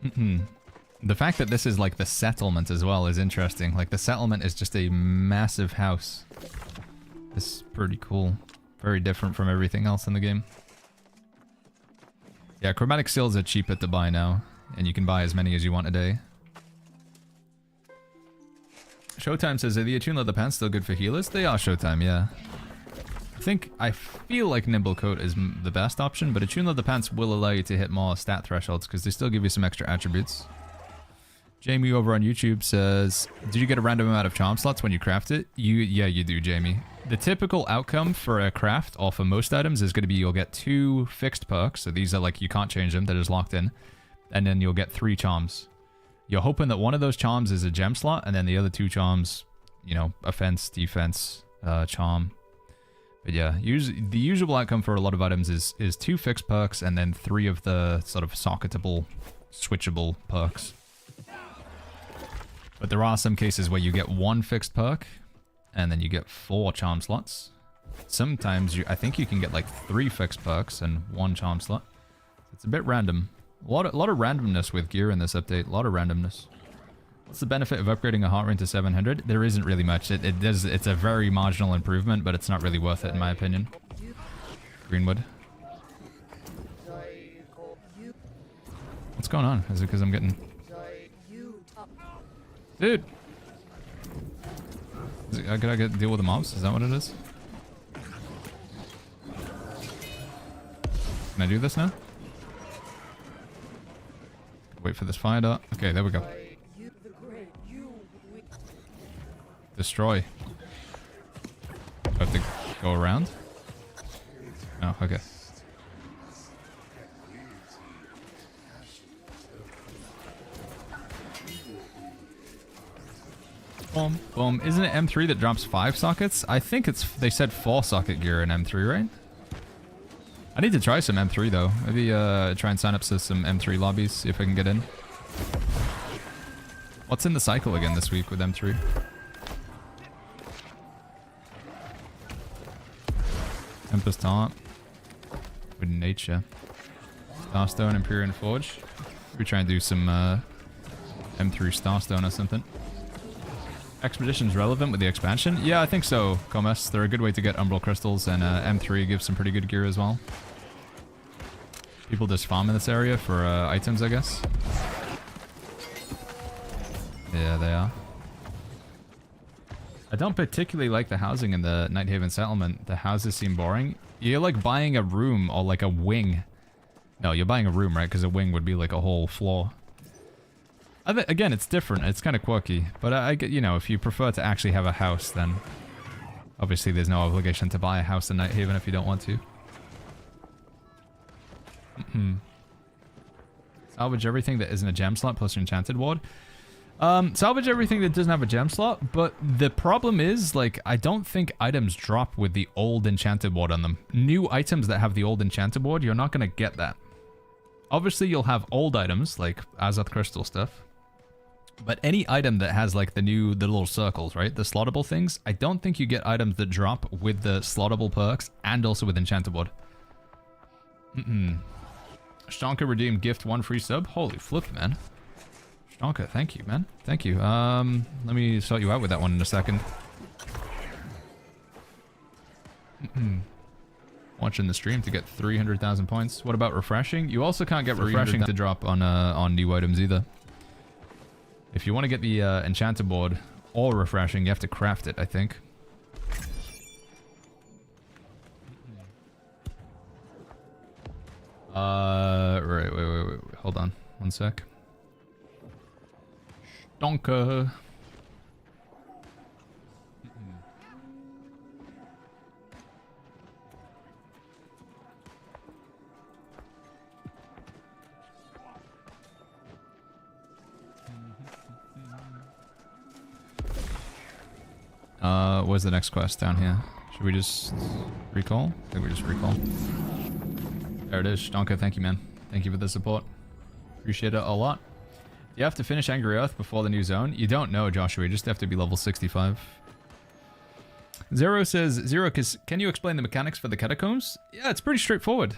The fact that this is, like, the settlement as well is interesting. Like, the settlement is just a massive house. It's pretty cool. Very different from everything else in the game. Yeah, chromatic seals are cheaper to buy now. And you can buy as many as you want a day. Showtime says, are the attuned leather pants still good for healers? They are Showtime, yeah. I feel like Nimble Coat is the best option, but attuned leather pants will allow you to hit more stat thresholds because they still give you some extra attributes. Jamie over on YouTube says, did you get a random amount of charm slots when you craft it? Yeah, you do, Jamie. The typical outcome for a craft, or for most items, is going to be you'll get 2 fixed perks. So these are like, you can't change them, they're just locked in. And then you'll get 3 charms. You're hoping that one of those charms is a gem slot, and then the other 2 charms, you know, offense, defense, charm. But yeah, the usual outcome for a lot of items is 2 fixed perks, and then 3 of the sort of socketable, switchable perks. But there are some cases where you get 1 fixed perk, and then you get 4 charm slots. Sometimes I think you can get like 3 fixed perks and 1 charm slot. It's a bit random. A lot of randomness with gear in this update. A lot of randomness. What's the benefit of upgrading a heart ring to 700? There isn't really much. It's a very marginal improvement, but it's not really worth it in my opinion. Greenwood. What's going on? Is it because I'm getting... Dude! I gotta deal with the mobs? Is that what it is? Can I do this now? Wait for this fire dart. Okay, there we go. Destroy. Do I have to go around? Oh, okay. Boom, boom. Isn't it M3 that drops 5 sockets? I think they said 4 socket gear in M3, right? I need to try some M3 though. Maybe try and sign up to some M3 lobbies, see if I can get in. What's in the cycle again this week with M3? Tempest Taunt. With Nature. Starstone, Empyrean Forge. We try and do some M3 Starstone or something. Expedition's relevant with the expansion? Yeah, I think so, Comas. They're a good way to get Umbral Crystals, and M3 gives some pretty good gear as well. People just farm in this area for items, I guess. Yeah, they are. I don't particularly like the housing in the Nighthaven settlement. The houses seem boring. You're like buying a room or like a wing. No, you're buying a room, right? Because a wing would be like a whole floor. Again, it's different. It's kind of quirky. But I get, you know, if you prefer to actually have a house, then obviously there's no obligation to buy a house in Nighthaven if you don't want to. Salvage everything that isn't a gem slot plus your enchanted ward. Salvage everything that doesn't have a gem slot, but the problem is, like, I don't think items drop with the old enchanted ward on them. New items that have the old enchanted ward, you're not going to get that. Obviously, you'll have old items, like Azoth Crystal stuff. But any item that has, like, the little circles, right? The slottable things, I don't think you get items that drop with the slottable perks and also with enchanted ward. Stonka redeemed gift 1 free sub. Holy flip, man. Stonka, thank you, man. Thank you. Let me sort you out with that one in a second. Watching the stream to get 300,000 points. What about refreshing? You also can't get refreshing to drop on new items either. If you want to get the enchanted board or refreshing, you have to craft it, I think. Right, wait. Hold on. One sec. Stonka. Where's the next quest? Down here. Should we just recall? I think we just recall. There it is. Stonka, thank you, man. Thank you for the support. Appreciate it a lot. Do you have to finish Angry Earth before the new zone? You don't know, Joshua. You just have to be level 65. Zero says, Zero, can you explain the mechanics for the Catacombs? Yeah, it's pretty straightforward.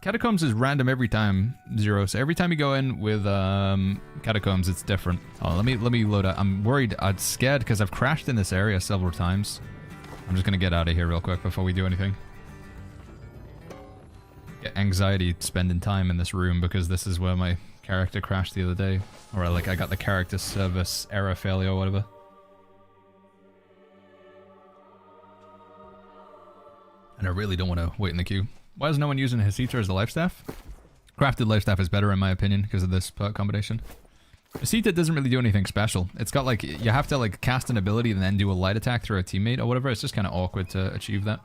Catacombs is random every time, Zero. So every time you go in with Catacombs, it's different. Oh, let me load up. I'm worried. I'm scared because I've crashed in this area several times. I'm just going to get out of here real quick before we do anything. Get anxiety spending time in this room because this is where my character crashed the other day. Or like I got the character service error failure or whatever. And I really don't want to wait in the queue. Why is no one using Hasitra as a life staff? Crafted life staff is better in my opinion because of this perk combination. Hasitra doesn't really do anything special. It's got like, you have to like cast an ability and then do a light attack through a teammate or whatever. It's just kind of awkward to achieve that.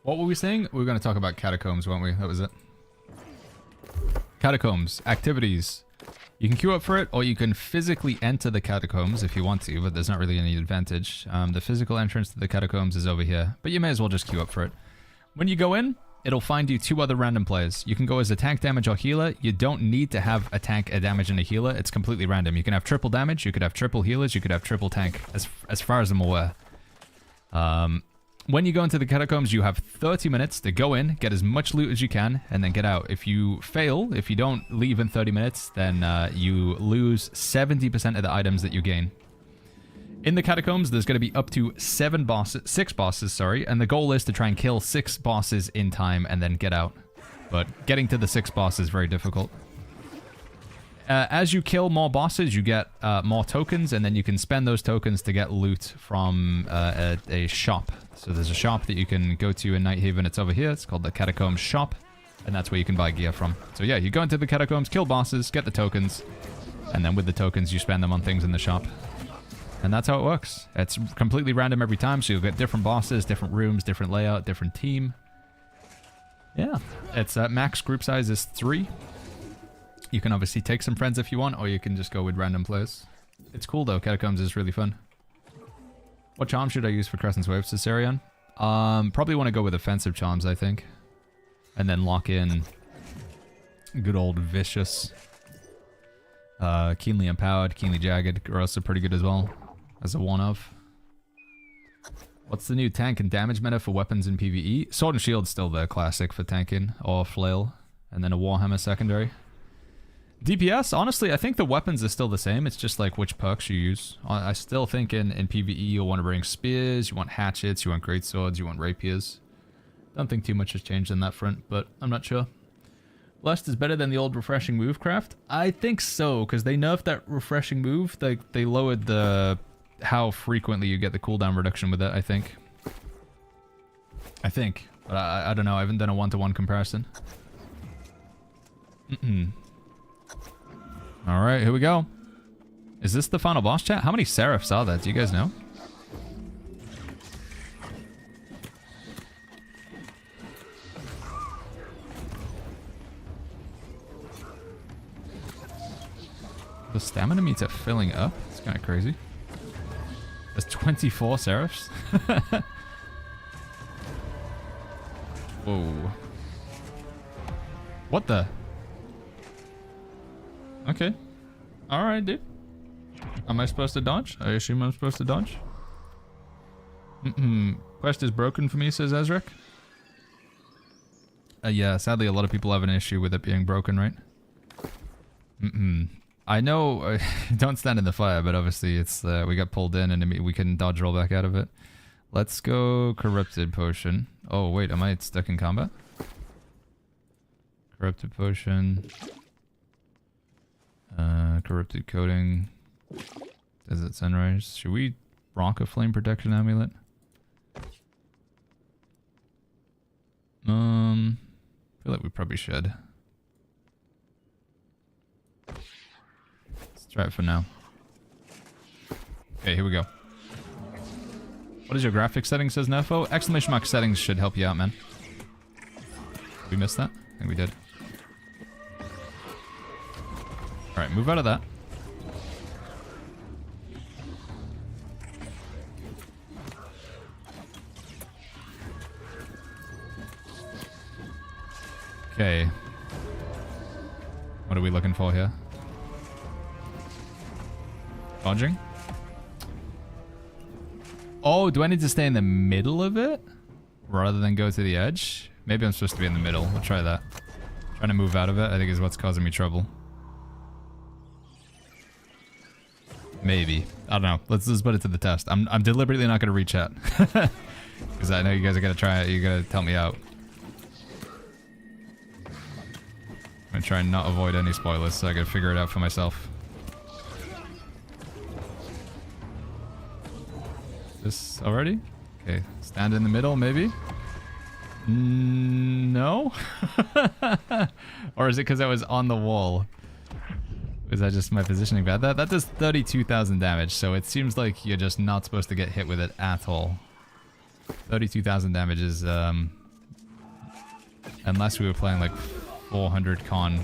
What were we saying? We were going to talk about Catacombs, weren't we? That was it. Catacombs. Activities. You can queue up for it, or you can physically enter the Catacombs if you want to, but there's not really any advantage. The physical entrance to the Catacombs is over here, but you may as well just queue up for it. When you go in, it'll find you 2 other random players. You can go as a tank, damage, or healer. You don't need to have a tank, a damage, and a healer. It's completely random. You can have triple damage, you could have triple healers, you could have triple tank, as far as I'm aware. When you go into the Catacombs, you have 30 minutes to go in, get as much loot as you can, and then get out. If you fail, if you don't leave in 30 minutes, then you lose 70% of the items that you gain. In the Catacombs, there's going to be up to 6 bosses, and the goal is to try and kill 6 bosses in time and then get out. But getting to the 6 bosses is very difficult. As you kill more bosses, you get more tokens, and then you can spend those tokens to get loot from a shop. So there's a shop that you can go to in Nighthaven. It's over here. It's called the Catacombs shop, and that's where you can buy gear from. So yeah, you go into the Catacombs, kill bosses, get the tokens, and then with the tokens, you spend them on things in the shop. And that's how it works. It's completely random every time, so you'll get different bosses, different rooms, different layout, different team. Yeah, it's max group size is 3. You can obviously take some friends if you want, or you can just go with random players. It's cool though, Catacombs is really fun. What charm should I use for Crescent's Wave, Caesarion? Probably want to go with offensive charms, I think. And then lock in good old Vicious. Keenly Empowered, Keenly Jagged are also pretty good as well, as a one-of. What's the new tank and damage meta for weapons in PvE? Sword and Shield's still the classic for tanking, or Flail, and then a Warhammer secondary. DPS, honestly, I think the weapons are still the same. It's just like which perks you use. I still think in PvE you'll want to bring spears, you want hatchets, you want greatswords, you want rapiers. Don't think too much has changed on that front, but I'm not sure. Blessed is better than the old refreshing move craft? I think so, because they nerfed that refreshing move. They lowered the how frequently you get the cooldown reduction with it, I think. But I don't know. I haven't done a one-to-one comparison. Alright, here we go. Is this the final boss, chat? How many Serifs are there? Do you guys know? The stamina meter filling up? It's kind of crazy. There's 24 Serifs? Whoa. What the? Okay. Alright, dude. Am I supposed to dodge? I assume I'm supposed to dodge. Quest is broken for me, says Ezrik. Yeah, sadly a lot of people have an issue with it being broken, right? I know, don't stand in the fire, but obviously it's, we got pulled in and we can dodge roll back out of it. Let's go Corrupted Potion. Oh, wait, am I stuck in combat? Corrupted Potion. Corrupted Coating. Desert Sunrise. Should we rock a Flame Protection Amulet? I feel like we probably should. Let's try it for now. Okay, here we go. What is your graphics settings, says Nefo? Exclamation mark settings should help you out, man. Did we miss that? I think we did. Alright, move out of that. Okay. What are we looking for here? Dodging? Oh, do I need to stay in the middle of it? Rather than go to the edge? Maybe I'm supposed to be in the middle. We'll try that. Trying to move out of it, I think is what's causing me trouble. Maybe. I don't know. Let's just put it to the test. I'm deliberately not going to rechat. Because I know you guys are going to try it. You're going to help me out. I'm going to try and not avoid any spoilers, so I got to figure it out for myself. This already? Okay. Stand in the middle, maybe? No? Or is it because I was on the wall? Is that just my positioning bad? That does 32,000 damage, so it seems like you're just not supposed to get hit with it at all. 32,000 damage is, unless we were playing like 400 con,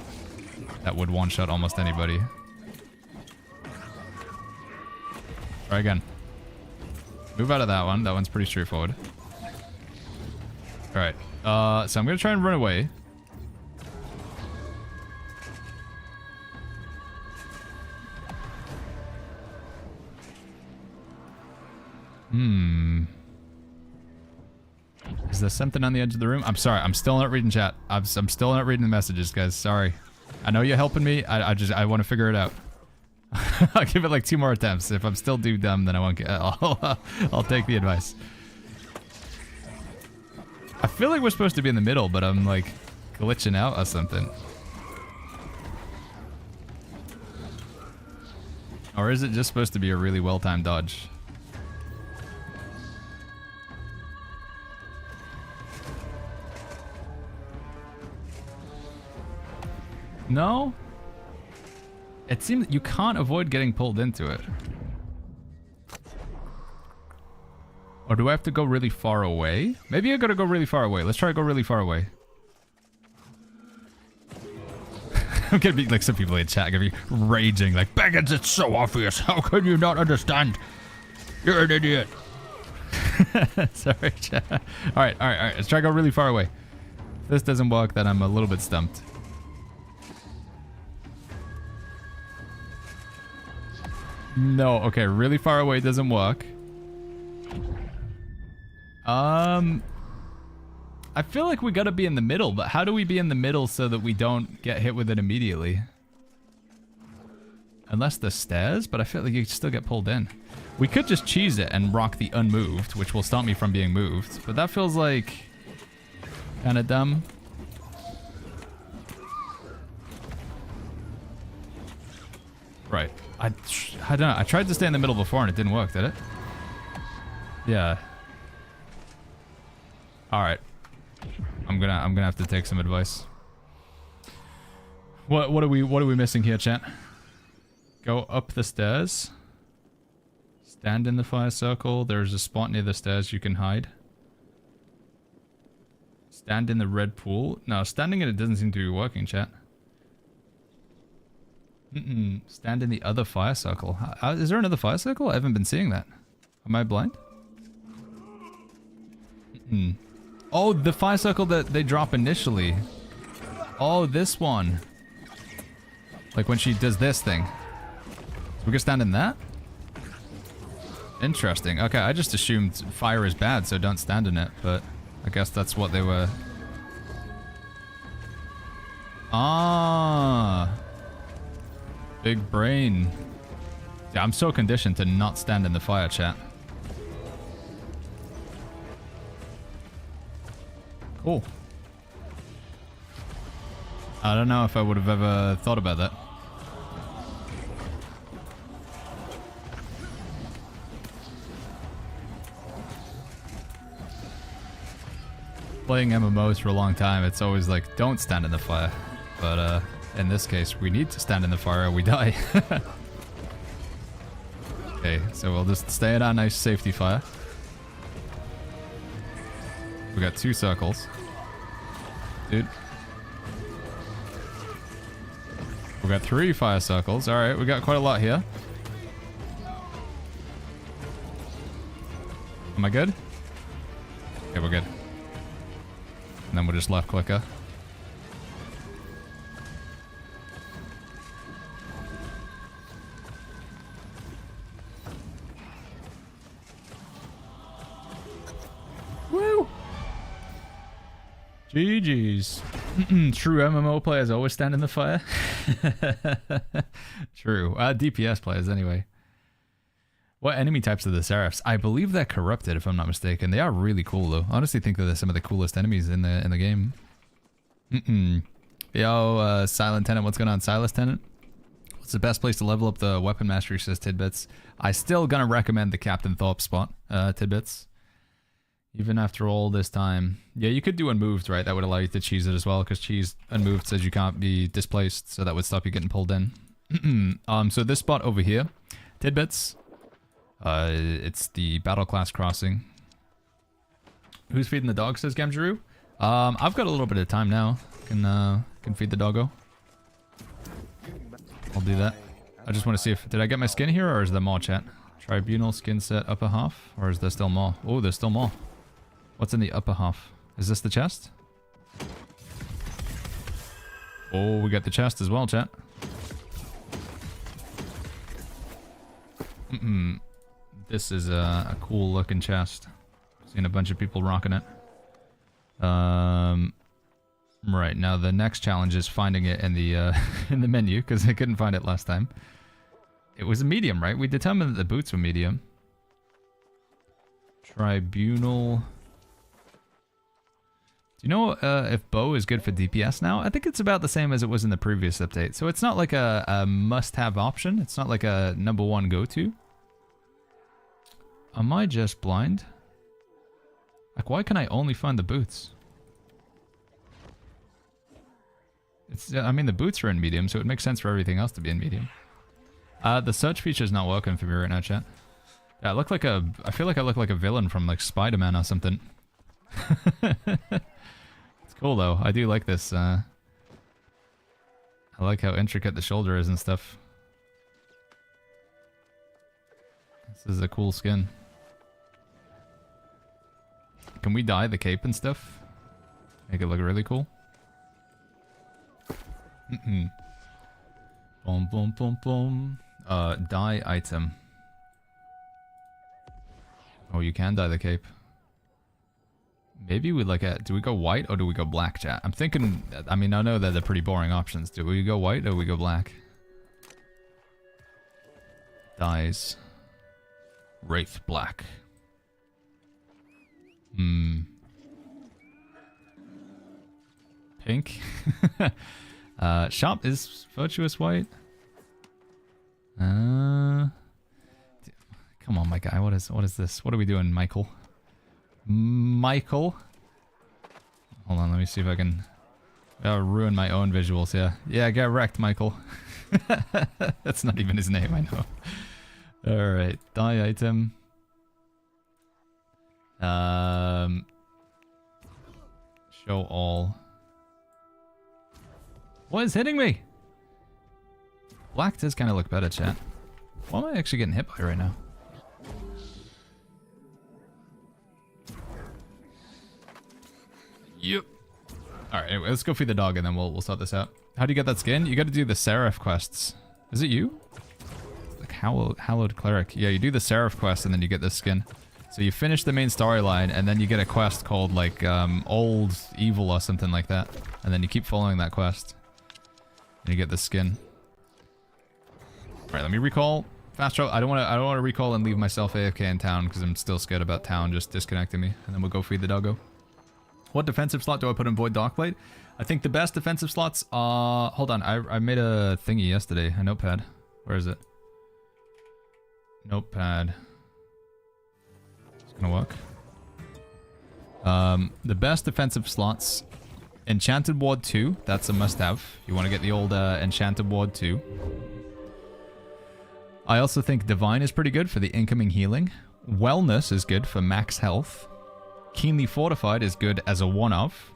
that would one-shot almost anybody. Try again. Move out of that one. That one's pretty straightforward. Alright. So I'm gonna try and run away. Is there something on the edge of the room? I'm sorry. I'm still not reading chat. I'm still not reading the messages, guys. Sorry. I know you're helping me. I want to figure it out. I'll give it like 2 more attempts. If I'm still too dumb, then I won't get. I'll take the advice. I feel like we're supposed to be in the middle, but I'm like glitching out or something. Or is it just supposed to be a really well-timed dodge? No? It seems you can't avoid getting pulled into it. Or do I have to go really far away? Maybe I gotta go really far away. Let's try to go really far away. I'm gonna be like some people in chat gonna be raging like, Baggins, it's so obvious. How can you not understand? You're an idiot. Sorry, chat. Alright. Let's try to go really far away. If this doesn't work, then I'm a little bit stumped. No, okay, really far away doesn't work. I feel like we gotta be in the middle, but how do we be in the middle so that we don't get hit with it immediately? Unless the stairs, but I feel like you still get pulled in. We could just cheese it and rock the unmoved, which will stop me from being moved. But that feels like kind of dumb. Right. I don't know. I tried to stay in the middle before and it didn't work, did it? Yeah. All right. I'm gonna have to take some advice. What are we missing here, chat? Go up the stairs. Stand in the fire circle. There's a spot near the stairs you can hide. Stand in the red pool. No, standing in it doesn't seem to be working, chat. Stand in the other fire circle. Is there another fire circle? I haven't been seeing that. Am I blind? Oh, the fire circle that they drop initially. Oh, this one. Like when she does this thing. So we can stand in that? Interesting. Okay, I just assumed fire is bad, so don't stand in it, but I guess that's what they were... Ah. Big brain. Yeah, I'm so conditioned to not stand in the fire, chat. Cool. I don't know if I would have ever thought about that. Playing MMOs for a long time, it's always like, don't stand in the fire. But in this case, we need to stand in the fire or we die. Okay, so we'll just stay at our nice safety fire. We got 2 circles. Dude. We got 3 fire circles. Alright, we got quite a lot here. Am I good? Okay, we're good. And then we'll just left clicker. Woo! GG's. True MMO players always stand in the fire. True. DPS players anyway. What enemy types are the Serifs? I believe they're corrupted, if I'm not mistaken. They are really cool, though. I honestly think that they're some of the coolest enemies in the game. Yo, Silent Tenant, what's going on? Silas Tenant? What's the best place to level up the weapon mastery, says Tidbits? I still gonna recommend the Captain Thorpe spot, Tidbits. Even after all this time. Yeah, you could do unmoved, right? That would allow you to cheese it as well, because cheese unmoved says you can't be displaced, so that would stop you getting pulled in. So this spot over here, Tidbits. It's the battle class crossing. Who's feeding the dog, says Gamjaru? I've got a little bit of time now. Can feed the doggo. I'll do that. I just want to see if... Did I get my skin here, or is there more, chat? Tribunal skin set upper half, or is there still more? Oh, there's still more. What's in the upper half? Is this the chest? Oh, we got the chest as well, chat. This is a cool looking chest. Seen a bunch of people rocking it. Right, now the next challenge is finding it in the in the menu, because I couldn't find it last time. It was a medium, right? We determined that the boots were medium. Tribunal. Do you know if bow is good for DPS now? I think it's about the same as it was in the previous update. So it's not like a must-have option. It's not like a #1 go-to. Am I just blind? Like, why can I only find the boots? It's, I mean, the boots are in medium, so it makes sense for everything else to be in medium. The search feature is not working for me right now, chat. Yeah, I feel like I look like a villain from, like, Spider-Man or something. It's cool, though. I do like this, I like how intricate the shoulder is and stuff. This is a cool skin. Can we dye the cape and stuff? Make it look really cool? Boom, boom, boom, boom. Dye item. Oh, you can dye the cape. Maybe we like a... Do we go white or do we go black, chat? I'm thinking... I mean, I know that they're pretty boring options. Do we go white or we go black? Dies. Wraith Black. Pink. Sharp is Virtuous White. Come on, my guy. What is this? What are we doing, Michael? Michael? Hold on, let me see if I can ruin my own visuals here. Yeah, get wrecked, Michael. That's not even his name, I know. Alright, die item. Show all. What is hitting me? Black does kind of look better, chat. What am I actually getting hit by right now? Yep. Alright, anyway, let's go feed the dog and then we'll sort this out. How do you get that skin? You gotta do the Serif quests. Is it you? Like Hallowed Cleric. Yeah, you do the Serif quest and then you get this skin. So you finish the main storyline and then you get a quest called like Old Evil or something like that. And then you keep following that quest. And you get the skin. Alright, let me recall. Fast travel. I don't want to recall and leave myself AFK in town because I'm still scared about town just disconnecting me. And then we'll go feed the doggo. What defensive slot do I put in Void Darkblade? I think the best defensive slots are... Hold on, I made a thingy yesterday, a notepad. Where is it? Notepad. It's gonna work. The best defensive slots... Enchanted Ward 2, that's a must-have. You want to get the old Enchanted Ward 2. I also think Divine is pretty good for the incoming healing. Wellness is good for max health. Keenly Fortified is good as a one-off.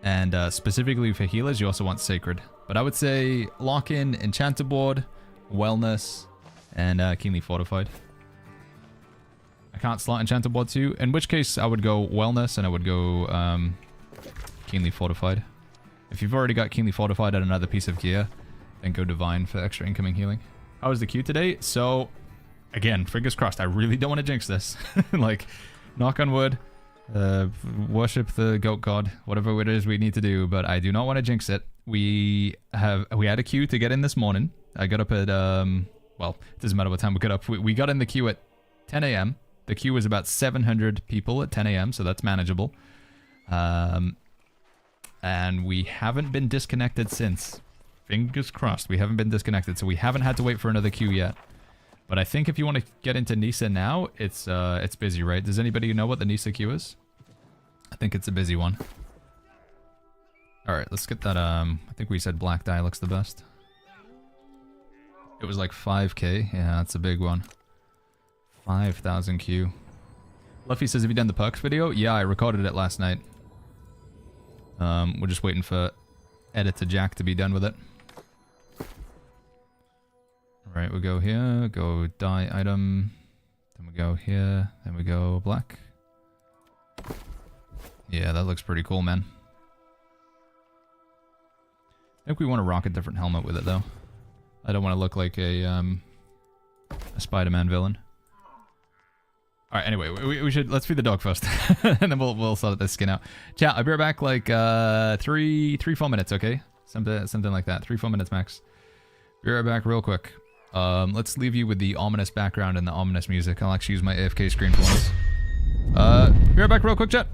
And specifically for healers, you also want Sacred. But I would say lock in Enchanted Ward, Wellness, and Keenly Fortified. I can't slot Enchanted Ward 2, in which case I would go Wellness and I would go Keenly Fortified. If you've already got Keenly Fortified and another piece of gear, then go Divine for extra incoming healing. How was the queue today? So, again, fingers crossed. I really don't want to jinx this. Like, knock on wood. Worship the goat god, whatever it is we need to do, but I do not want to jinx it. We had a queue to get in this morning. I got up at well, it doesn't matter what time we got up. We got in the queue at 10 a.m. The queue was about 700 people at 10 a.m., so that's manageable. And we haven't been disconnected since. Fingers crossed, we haven't been disconnected, so we haven't had to wait for another queue yet. But I think if you want to get into Nisa now, it's busy, right? Does anybody know what the Nisa queue is? I think it's a busy one. Alright, let's get that, I think we said black dye looks the best. It was like 5k. Yeah, that's a big one. 5,000 Q. Luffy says, have you done the perks video? Yeah, I recorded it last night. We're just waiting for Editor Jack to be done with it. Alright, we go here, go dye item, then we go here, then we go black. Yeah, that looks pretty cool, man. I think we want to rock a different helmet with it, though. I don't want to look like a Spider-Man villain. Alright, anyway, we should... Let's feed the dog first. And then we'll sort this skin out. Chat, I'll be right back like 3-4 minutes, okay? Something like that. 3-4 minutes max. Be right back real quick. Let's leave you with the ominous background and the ominous music. I'll actually use my AFK screen for once. Be right back real quick, chat.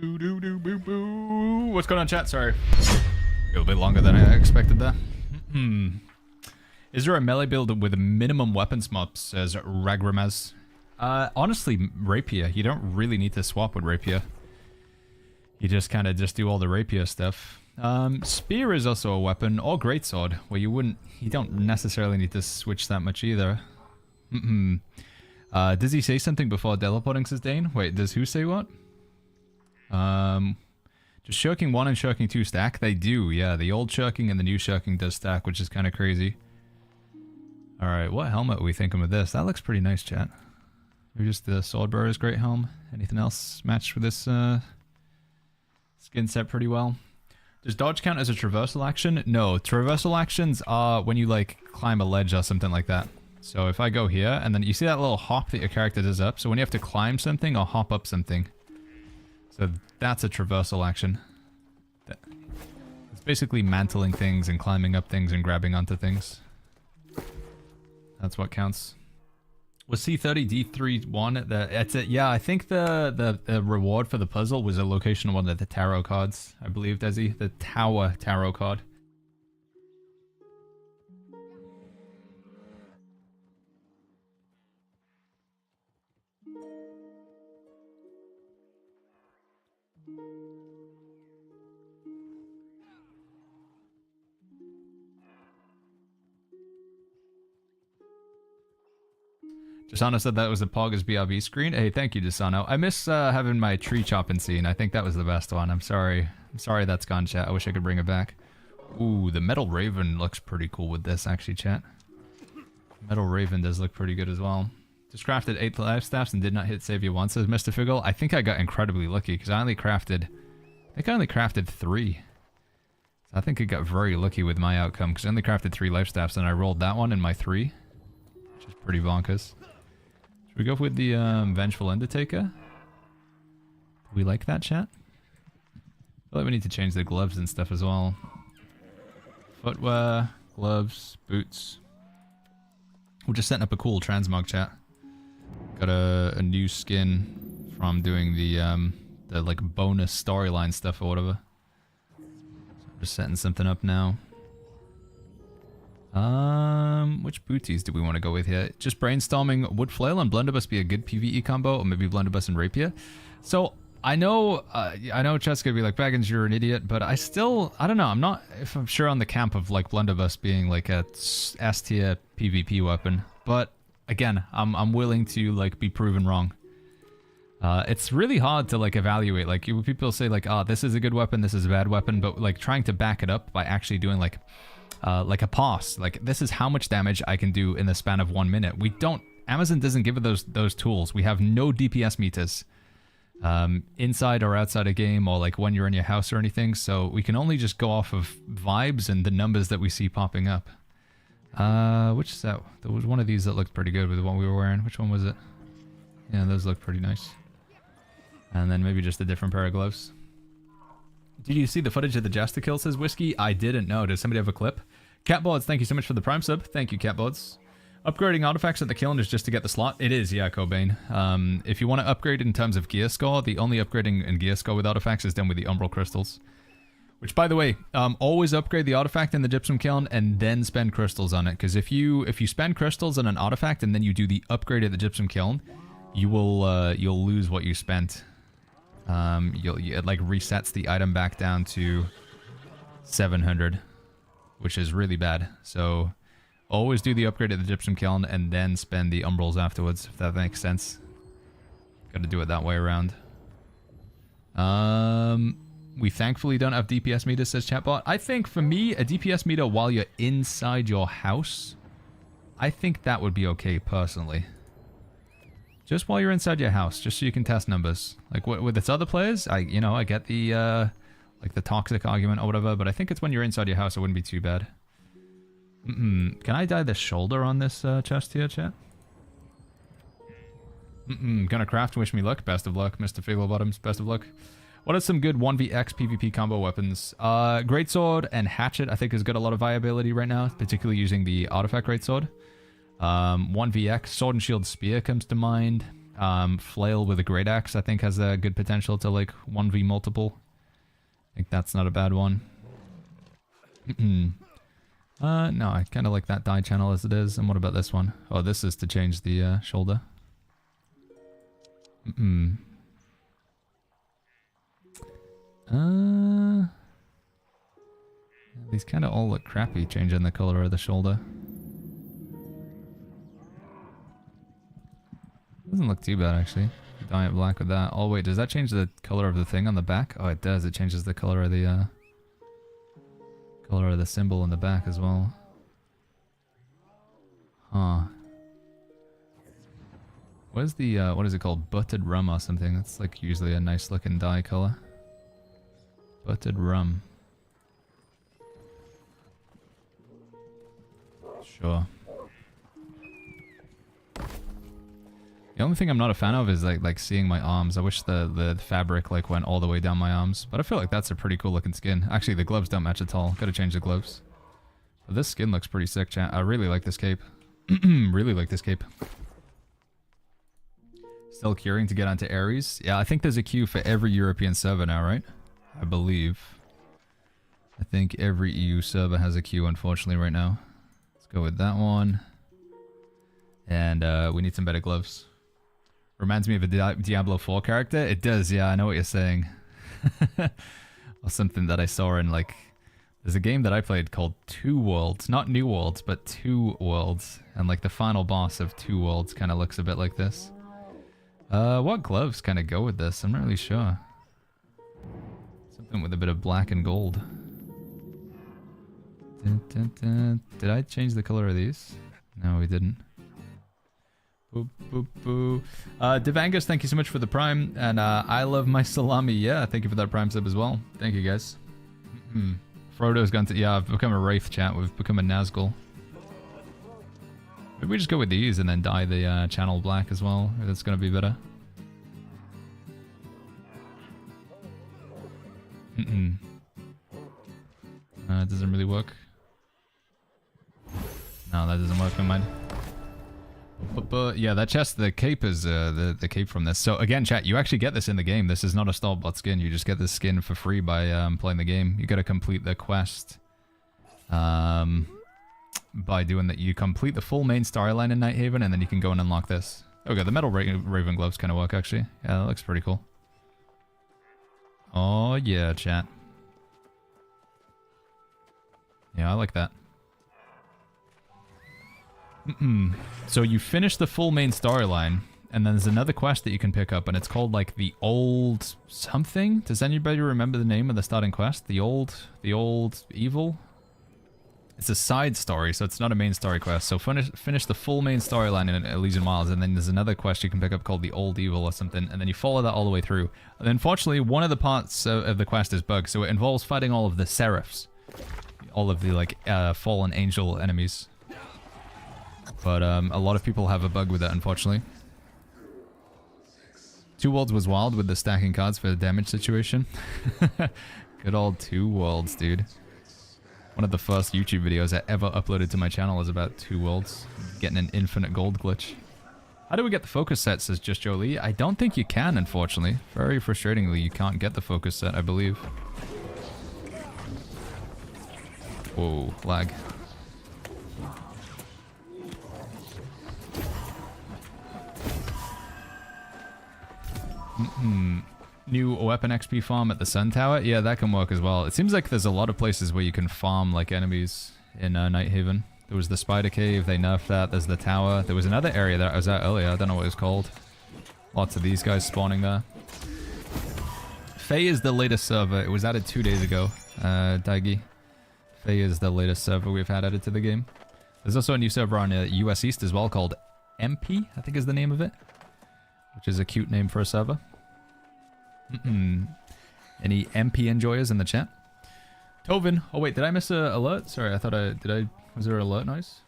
Do do do boo boo. What's going on, chat? Sorry. A little bit longer than I expected there. Is there a melee build with a minimum weapon swap, says Ragramaz? Honestly, rapier. You don't really need to swap with rapier. You just kind of just do all the rapier stuff. Spear is also a weapon, or greatsword, where you don't necessarily need to switch that much either. Does he say something before teleporting, says Dane? Wait, does who say what? Just shirking 1 and shirking 2 stack? They do, yeah. The old shirking and the new shirking does stack, which is kind of crazy. Alright, what helmet are we thinking with this? That looks pretty nice, chat. Maybe just the Swordbearer's great helm. Anything else matched with this skin set pretty well? Does dodge count as a traversal action? No, traversal actions are when you like climb a ledge or something like that. So if I go here, and then you see that little hop that your character does up? So when you have to climb something or hop up something. So that's a traversal action. It's basically mantling things and climbing up things and grabbing onto things. That's what counts. Was C30 D31? Yeah, I think the reward for the puzzle was a location of one of the tarot cards, I believe, Desi. The Tower tarot card. Desano said that was a Poggers BRB screen. Hey, thank you, Desano. I miss having my tree chopping scene. I think that was the best one. I'm sorry. I'm sorry that's gone, chat. I wish I could bring it back. Ooh, the Metal Raven looks pretty cool with this, actually, chat. Metal Raven does look pretty good as well. Just crafted 8 life staffs and did not hit Savior once, says Mr. Figgle. I think I got incredibly lucky, because I only crafted 3. I think I got very lucky with my outcome, because I only crafted 3 life staffs, and I rolled that one in my 3. Which is pretty bonkers. Should we go with the Vengeful Undertaker? Do we like that, chat? I feel like we need to change the gloves and stuff as well. Footwear, gloves, boots. We're just setting up a cool transmog, chat. Got a new skin from doing the like bonus storyline stuff or whatever. So I'm just setting something up now. Which booties do we want to go with here? Just brainstorming. Would Flail and Blunderbuss be a good PvE combo, or maybe Blunderbuss and Rapier? So I know Chet's gonna be like, Baggins, you're an idiot, but I don't know. I'm not if I'm sure on the camp of like Blunderbuss being like a S tier PvP weapon, but again, I'm willing to like be proven wrong. It's really hard to like evaluate. Like people say like, oh, this is a good weapon, this is a bad weapon, but like trying to back it up by actually doing like a pass. Like this is how much damage I can do in the span of 1 minute. Amazon doesn't give us those tools. We have no DPS meters inside or outside a game, or like when you're in your house or anything. So we can only just go off of vibes and the numbers that we see popping up. Which is that? There was one of these that looked pretty good with the one we were wearing. Which one was it? Yeah, those look pretty nice. And then maybe just a different pair of gloves. Did you see the footage of the Jester kill, says Whiskey? I didn't know. Does somebody have a clip? Catboards, thank you so much for the Prime sub. Thank you, Catboards. Upgrading artifacts at the kiln is just to get the slot? It is, yeah, Cobain. If you want to upgrade in terms of gear score, the only upgrading in gear score with artifacts is done with the Umbral Crystals. Which, by the way, always upgrade the artifact in the Gypsum Kiln and then spend crystals on it. Because if you spend crystals on an artifact and then you do the upgrade at the Gypsum Kiln, you'll lose what you spent. It like resets the item back down to 700, which is really bad. So always do the upgrade at the Gypsum Kiln and then spend the Umbrals afterwards, if that makes sense. Got to do it that way around. We thankfully don't have DPS meters, says Chatbot. I think for me, a DPS meter while you're inside your house, I think that would be okay personally. Just while you're inside your house, just so you can test numbers. Like with its other players, I get the like the toxic argument or whatever, but I think it's when you're inside your house, it wouldn't be too bad. Can I dye the shoulder on this chest here, chat? Gonna craft, wish me luck. Best of luck, Mr. Figglebottoms. Best of luck. What are some good 1vx PvP combo weapons? Greatsword and Hatchet, I think, has got a lot of viability right now, particularly using the Artifact Greatsword. 1vx, Sword and Shield Spear comes to mind. Flail with a great axe, I think, has a good potential to like 1v multiple. I think that's not a bad one. No, I kind of like that die channel as it is. And what about this one? Oh, this is to change the shoulder. These kind of all look crappy, changing the color of the shoulder. Doesn't look too bad, actually. Dye it black with that. Oh, wait, does that change the color of the thing on the back? Oh, it does. It changes the color of the symbol on the back as well. Huh. What is the, what is it called? Buttered rum or something. That's like usually a nice looking dye color. Buttered rum. Sure. The only thing I'm not a fan of is like seeing my arms. I wish the fabric like went all the way down my arms. But I feel like that's a pretty cool looking skin. Actually, the gloves don't match at all. Gotta change the gloves. But this skin looks pretty sick, chat. I really like this cape. Really like this cape. Still queuing to get onto Ares. Yeah, I think there's a queue for every European server now, right? I believe. I think every EU server has a queue, unfortunately, right now. Let's go with that one. And we need some better gloves. Reminds me of a Diablo 4 character. It does, yeah, I know what you're saying. Or something that I saw in, like... There's a game that I played called Two Worlds. Not New Worlds, but Two Worlds. And, like, the final boss of Two Worlds kind of looks a bit like this. What gloves kind of go with this? I'm not really sure. Something with a bit of black and gold. Dun, dun, dun. Did I change the color of these? No, we didn't. Boop, boop, boo. Devangus, thank you so much for the prime. And I love my salami. Yeah, thank you for that prime sub as well. Thank you, guys. Frodo's gone to... Yeah, I've become a Wraith, chat. We've become a Nazgul. Maybe we just go with these and then dye the channel black as well. If that's going to be better. It doesn't really work. No, that doesn't work, never mind. But yeah, that chest, the cape is the cape from this. So again, chat, you actually get this in the game. This is not a store-bought skin. You just get this skin for free by playing the game. You got to complete the quest by doing that. You complete the full main storyline in Nighthaven, and then you can go and unlock this. Okay, the metal raven gloves kind of work actually. Yeah, that looks pretty cool. Oh yeah, chat. Yeah, I like that. So you finish the full main storyline, and then there's another quest that you can pick up, and it's called like the old something. Does anybody remember the name of the starting quest? The old evil? It's a side story, so it's not a main story quest. So finish the full main storyline in Elysian Wilds, and then there's another quest you can pick up called the old evil or something, and then you follow that all the way through. And unfortunately, one of the parts of the quest is bugged, so it involves fighting all of the Serifs. All of the like fallen angel enemies. But a lot of people have a bug with that, unfortunately. Two Worlds was wild with the stacking cards for the damage situation. Good old Two Worlds, dude. One of the first YouTube videos I ever uploaded to my channel was about Two Worlds. Getting an infinite gold glitch. How do we get the focus set, says Just Jolie? I don't think you can, unfortunately. Very frustratingly, you can't get the focus set, I believe. Whoa, lag. New weapon XP farm at the Sun Tower? Yeah, that can work as well. It seems like there's a lot of places where you can farm like enemies in Nighthaven. There was the Spider Cave, they nerfed that. There's the tower. There was another area that I was at earlier. I don't know what it was called. Lots of these guys spawning there. Faye is the latest server. It was added 2 days ago. Daigi. Faye is the latest server we've had added to the game. There's also a new server on US East as well called MP, I think is the name of it. Which is a cute name for a server. Any MP enjoyers in the chat? Tovin. Oh wait, did I miss a alert? Sorry, I thought was there an alert noise?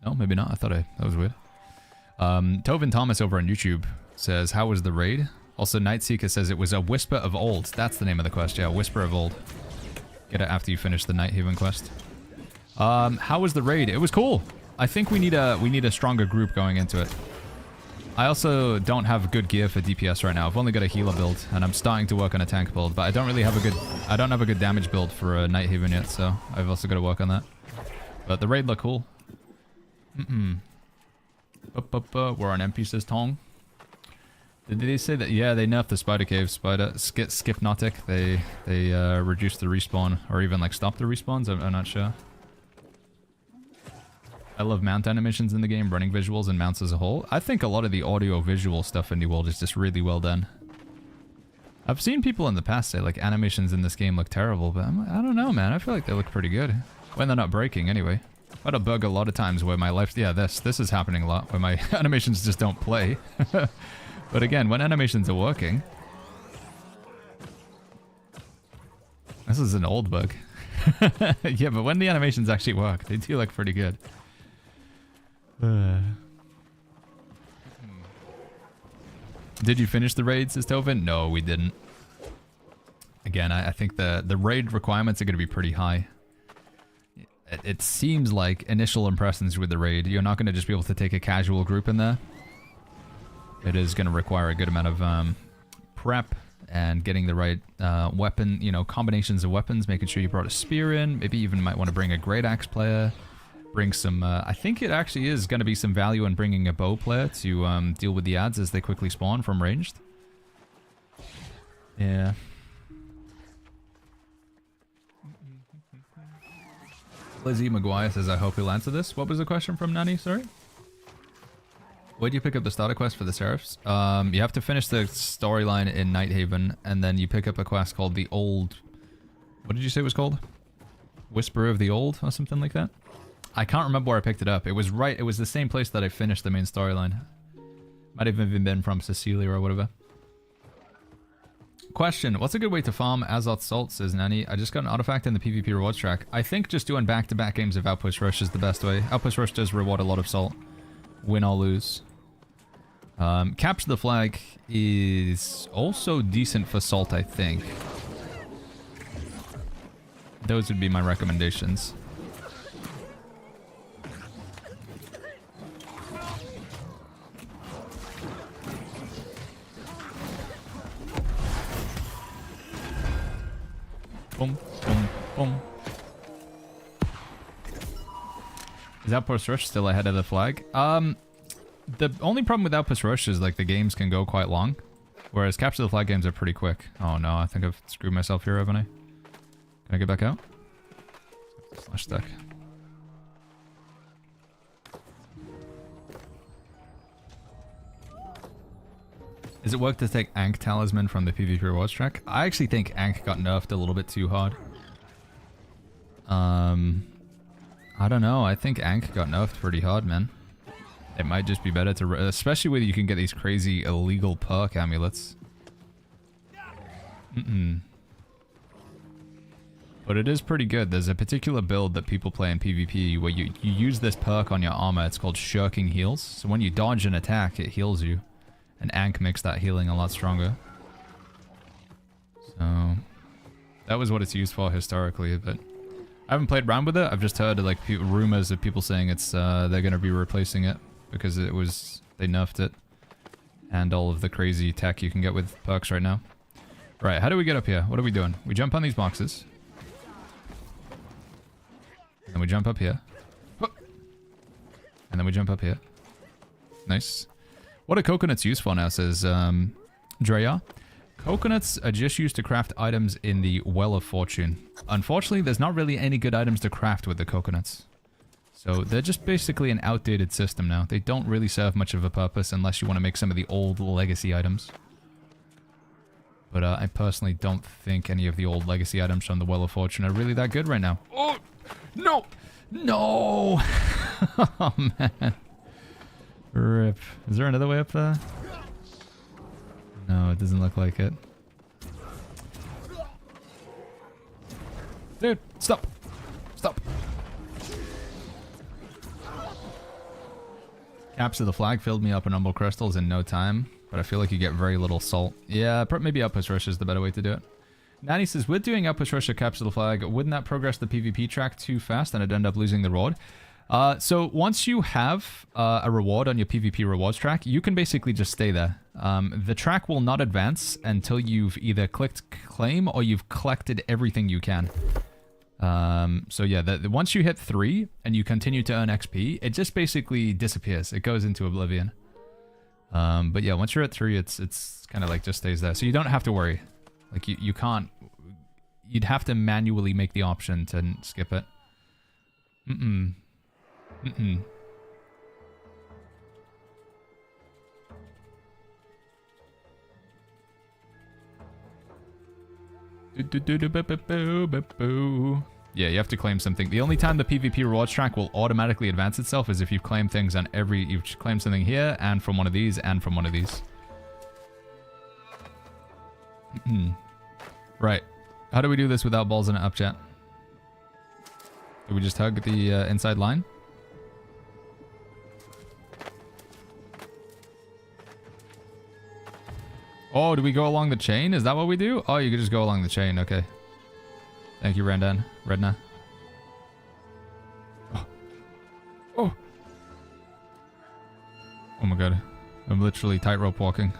No, maybe not. I thought that was weird. Tovin Thomas over on YouTube says, how was the raid? Also, Nightseeker says it was a Whisper of Old. That's the name of the quest, yeah, Whisper of Old. Get it after you finish the Nighthaven quest. How was the raid? It was cool. I think we need a stronger group going into it. I also don't have good gear for DPS right now. I've only got a healer build, and I'm starting to work on a tank build, but I don't really have a good... I don't have a good damage build for a Night Haven yet, so I've also got to work on that. But the raid look cool. We're on MP, says Tong. Did they say that? Yeah, they nerfed the Spider Cave. Skip Nautic. They reduced the respawn, or even like stopped the respawns. I'm not sure. I love mount animations in the game, running visuals, and mounts as a whole. I think a lot of the audio-visual stuff in New World is just really well done. I've seen people in the past say, like, animations in this game look terrible, but I don't know, man. I feel like they look pretty good. When they're not breaking, anyway. I had a bug a lot of times where my life... Yeah, this is happening a lot, where my animations just don't play. But again, when animations are working... This is an old bug. Yeah, but when the animations actually work, they do look pretty good. Did you finish the raid, says Tovin? No, we didn't. Again, I think the raid requirements are going to be pretty high. It seems like initial impressions with the raid, you're not going to just be able to take a casual group in there. It is going to require a good amount of prep and getting the right weapon, you know, combinations of weapons, making sure you brought a spear in. Maybe even might want to bring a great axe player. Bring some, I think it actually is going to be some value in bringing a bow player to deal with the ads as they quickly spawn from ranged. Yeah. Lizzie McGuire says, I hope he'll answer this. What was the question from Nani? Sorry? Where do you pick up the starter quest for the Serifs? You have to finish the storyline in Night Haven, and then you pick up a quest called the Old... What did you say it was called? Whisper of the Old, or something like that? I can't remember where I picked it up. It was the same place that I finished the main storyline. Might have even been from Cecilia or whatever. Question, what's a good way to farm Azoth Salt, says Nanny. I just got an artifact in the PvP rewards track. I think just doing back-to-back games of Outpost Rush is the best way. Outpost Rush does reward a lot of salt. Win or lose. Capture the Flag is also decent for salt, I think. Those would be my recommendations. Boom, boom, boom. Is Outpost Rush still ahead of the Flag? The only problem with Outpost Rush is like the games can go quite long, whereas Capture the Flag games are pretty quick. Oh no, I think I've screwed myself here, haven't I? Can I get back out? Slash stack. Is it worth to take Ankh Talisman from the PvP rewards track? I actually think Ankh got nerfed a little bit too hard. I don't know. I think Ankh got nerfed pretty hard, man. It might just be better to... Especially when you can get these crazy illegal perk amulets. But it is pretty good. There's a particular build that people play in PvP where you use this perk on your armor. It's called Shirking Heals. So when you dodge an attack, it heals you. And Ankh makes that healing a lot stronger. So... that was what it's used for historically, but... I haven't played around with it. I've just heard like rumors of people saying it's they're going to be replacing it because it was they nerfed it and all of the crazy tech you can get with perks right now. Right, how do we get up here? What are we doing? We jump on these boxes. And we jump up here. And then we jump up here. Nice. What are coconuts used for now, says Drea. Coconuts are just used to craft items in the Well of Fortune. Unfortunately, there's not really any good items to craft with the coconuts. So they're just basically an outdated system now. They don't really serve much of a purpose unless you want to make some of the old legacy items. But I personally don't think any of the old legacy items from the Well of Fortune are really that good right now. Oh! No! No! Oh, man. Rip. Is there another way up there? No, it doesn't look like it. Dude, stop! Stop! Capture the Flag filled me up on Umbral Crystals in no time, but I feel like you get very little salt. Yeah, maybe Outpost Rush is the better way to do it. Nanny says, with doing Outpost Rush or Capture the Flag, wouldn't that progress the PvP track too fast and it'd end up losing the reward? So once you have a reward on your PvP rewards track, you can basically just stay there. The track will not advance until you've either clicked claim or you've collected everything you can. So yeah, once you hit 3 and you continue to earn XP, it just basically disappears. It goes into oblivion. But yeah, once you're at 3, it's kind of like just stays there. So you don't have to worry. Like you can't... You'd have to manually make the option to skip it. Mm-mm. Mm-mm. Yeah, you have to claim something. The only time the PvP rewards track will automatically advance itself is if you've claimed things on every... You've claimed something here, and from one of these, and from one of these. Right. How do we do this without balls in it up, chat? Do we just hug the inside line? Oh, do we go along the chain? Is that what we do? Oh, you could just go along the chain. Okay. Thank you, Redna. Oh. Oh. Oh my god. I'm literally tightrope walking.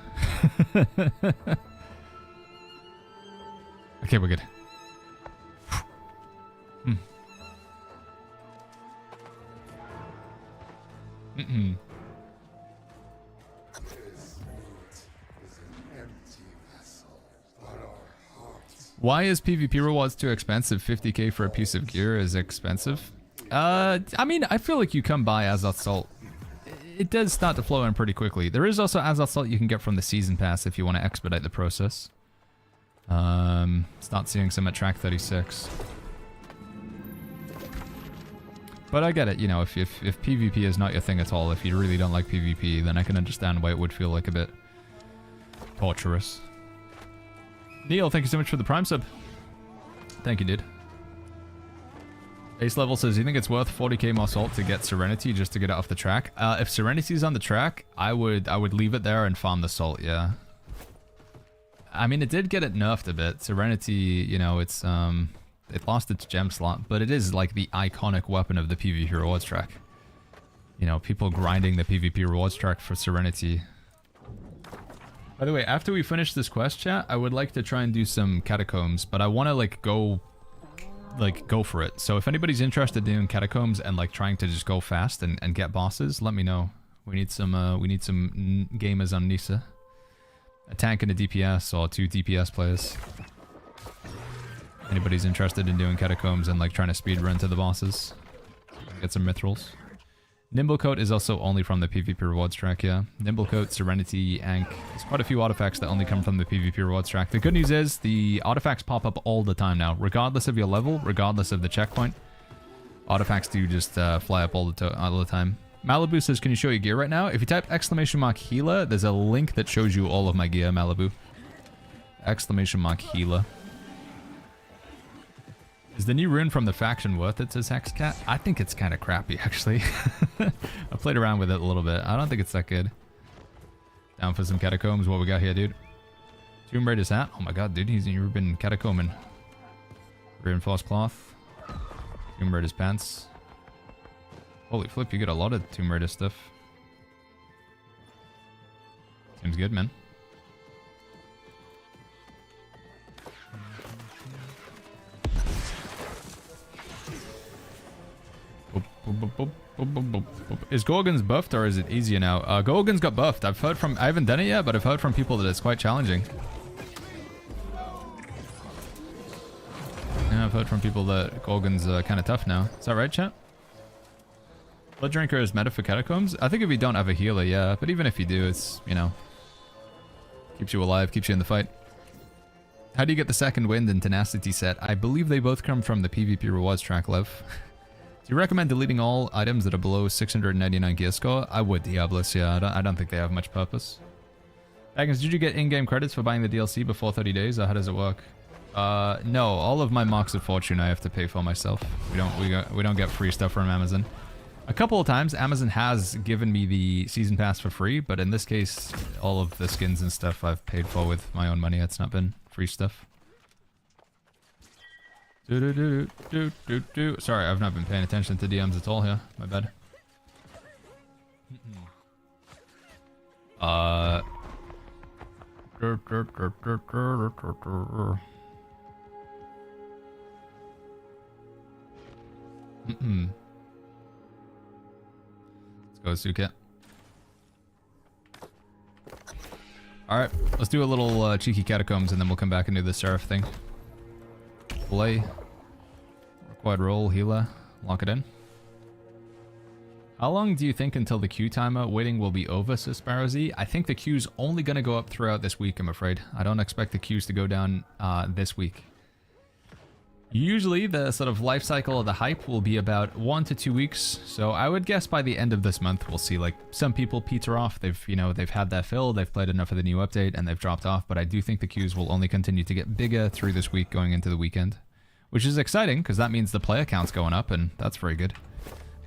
Okay, we're good. Why is PvP rewards too expensive? 50k for a piece of gear is expensive. I mean, I feel like you come by Azoth Salt. It does start to flow in pretty quickly. There is also Azoth Salt you can get from the Season Pass if you want to expedite the process. Start seeing some at track 36. But I get it, you know, if PvP is not your thing at all, if you really don't like PvP, then I can understand why it would feel like a bit torturous. Neil, thank you so much for the Prime sub. Thank you, dude. Ace Level says, you think it's worth 40k more salt to get Serenity just to get it off the track? If Serenity's on the track, I would leave it there and farm the salt, yeah. I mean, it did get it nerfed a bit. Serenity, you know, it's it lost its gem slot, but it is like the iconic weapon of the PvP rewards track. You know, people grinding the PvP rewards track for Serenity. By the way, after we finish this quest, chat, I would like to try and do some Catacombs, but I want to go for it. So if anybody's interested in doing Catacombs and like trying to just go fast and get bosses, let me know. We need some gamers on Nisa. A tank and a DPS, or 2 DPS players. Anybody's interested in doing Catacombs and like trying to speedrun to the bosses. Get some mithrils. Nimblecoat is also only from the PvP rewards track, yeah. Nimblecoat, Serenity, Ankh. There's quite a few artifacts that only come from the PvP rewards track. The good news is the artifacts pop up all the time now, regardless of your level, regardless of the checkpoint. Artifacts do just fly up all the time. Malibu says, can you show your gear right now? If you type !healer, there's a link that shows you all of my gear, Malibu. !healer. Is the new rune from the faction worth it, says Hexcat? I think it's kind of crappy, actually. I played around with it a little bit. I don't think it's that good. Down for some Catacombs. What we got here, dude? Tomb Raider's hat. Oh my god, dude. You've been catacombing. Reinforced cloth. Tomb Raider's pants. Holy flip, you get a lot of Tomb Raider stuff. Seems good, man. Is Gorgon's buffed or is it easier now? Gorgon's got buffed. I haven't done it yet, but I've heard from people that it's quite challenging. Yeah, I've heard from people that Gorgon's kind of tough now. Is that right, chat? Blood Drinker is meta for Catacombs? I think if you don't have a healer, yeah. But even if you do, it's, you know, keeps you alive, keeps you in the fight. How do you get the second wind and tenacity set? I believe they both come from the PvP rewards track, Lev. Do you recommend deleting all items that are below 699 gear score? I would, Diablos, yeah. I don't think they have much purpose. Agnes, did you get in-game credits for buying the DLC before 30 days, or how does it work? No, all of my Marks of Fortune I have to pay for myself. We don't get free stuff from Amazon. A couple of times, Amazon has given me the season pass for free, but in this case, all of the skins and stuff I've paid for with my own money. It's not been free stuff. Sorry, I've not been paying attention to DMs at all here. My bad. Let's go, Suket. Alright, let's do a little cheeky Catacombs and then we'll come back and do the Serif thing. Play. Required roll, healer. Lock it in. How long do you think until the queue timer waiting will be over, says Sparrow Z? I think the queue's only going to go up throughout this week, I'm afraid. I don't expect the queues to go down this week. Usually, the sort of life cycle of the hype will be about 1 to 2 weeks, so I would guess by the end of this month we'll see like some people peter off. They've had their fill, they've played enough of the new update, and they've dropped off, but I do think the queues will only continue to get bigger through this week going into the weekend. Which is exciting, because that means the player count's going up, and that's very good.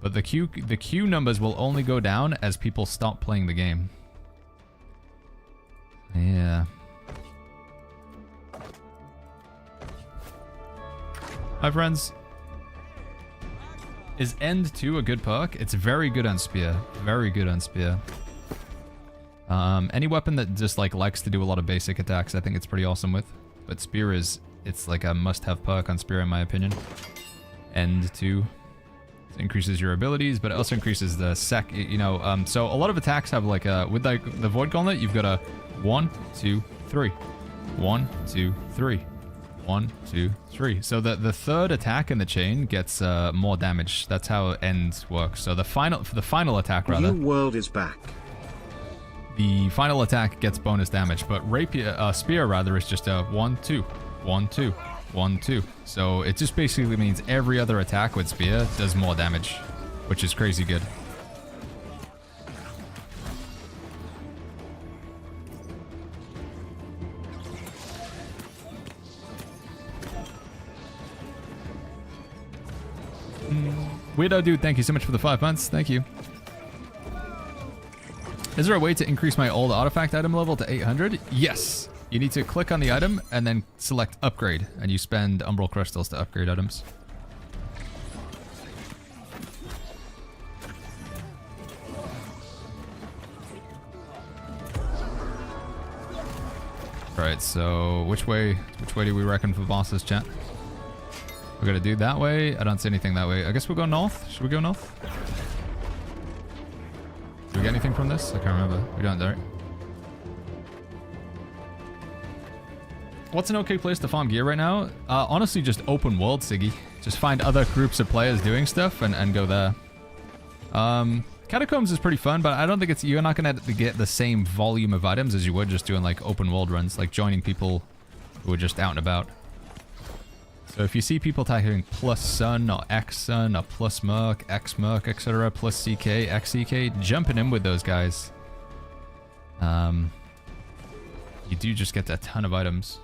But the queue numbers will only go down as people stop playing the game. Yeah. Hi, friends. Is End 2 a good perk? It's very good on Spear. Very good on Spear. Any weapon that just like likes to do a lot of basic attacks, I think it's pretty awesome with. But Spear it's like a must-have perk on Spear in my opinion. End 2. It increases your abilities, but it also increases the sec, so a lot of attacks have like a, with like the Void Gauntlet, you've got a 1, 2, 3. 1, 2, 3. 1, 2, 3. So the third attack in the chain gets more damage. That's how End works. So the final attack rather. New world is back. The final attack gets bonus damage, but Spear rather is just a 1, 2, 1, 2, 1, 2. So it just basically means every other attack with Spear does more damage, which is crazy good. Weirdo dude, thank you so much for the 5 months. Thank you. Is there a way to increase my old artifact item level to 800? Yes. You need to click on the item and then select upgrade, and you spend umbral crystals to upgrade items. Alright, so which way do we reckon for bosses, chat? We're gonna do that way. I don't see anything that way. I guess we'll go north. Should we go north? Do we get anything from this? I can't remember. We don't, right? What's an okay place to farm gear right now? Honestly, just open world, Siggy. Just find other groups of players doing stuff and go there. Catacombs is pretty fun, but I don't think you're not gonna get the same volume of items as you would just doing like open world runs, like joining people who are just out and about. So if you see people typing plus sun or X sun or plus merc, X merc, etc., plus CK, X CK, jumping in with those guys. You do just get a ton of items.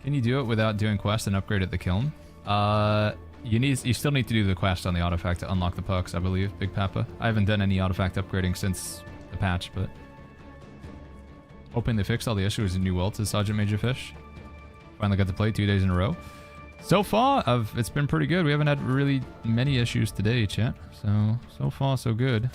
Can you do it without doing quest and upgrade at the kiln? You still need to do the quest on the artifact to unlock the perks, I believe, Big Papa. I haven't done any artifact upgrading since the patch, but hoping they fixed all the issues in New World to Sergeant Major Fish. Finally got to play 2 days in a row. So far, it's been pretty good. We haven't had really many issues today, chat. So far, so good.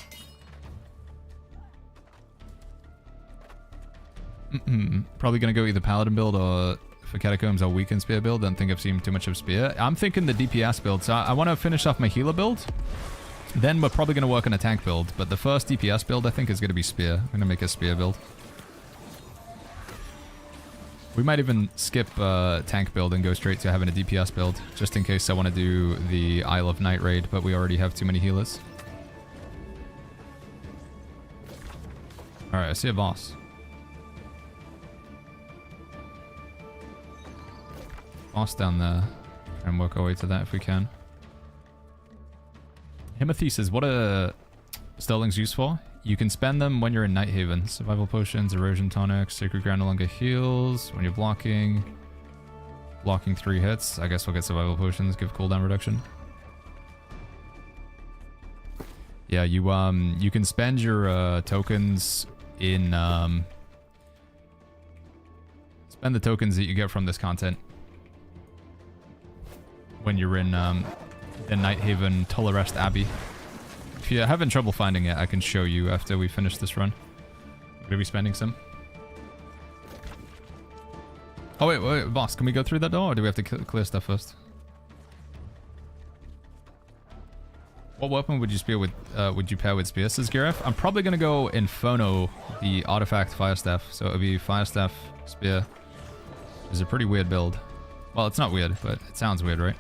Probably gonna go either Paladin build or for Catacombs or Weekend Spear build. Don't think I've seen too much of Spear. I'm thinking the DPS build. So I want to finish off my healer build. Then we're probably gonna work on a tank build. But the first DPS build, I think, is gonna be Spear. I'm gonna make a Spear build. We might even skip tank build and go straight to having a DPS build, just in case I want to do the Isle of Night raid, but we already have too many healers. Alright, I see a boss. Boss down there. Try and work our way to that if we can. Himothy says, what are Sterling's used for? You can spend them when you're in Nighthaven. Survival potions, erosion tonics, sacred ground no longer heals. When you're blocking 3 hits. I guess we'll get survival potions, give cooldown reduction. Yeah, you can spend your tokens in spend the tokens that you get from this content when you're in the Nighthaven Tullarest Abbey. If you're having trouble finding it, I can show you after we finish this run. I'm gonna be spending some. Oh wait, boss, can we go through that door, or do we have to clear stuff first? What weapon would you spear with? Would you pair with spear, says Giraffe? I'm probably gonna go Inferno, the artifact fire staff. So it'll be fire staff, spear. It's a pretty weird build. Well, it's not weird, but it sounds weird, right?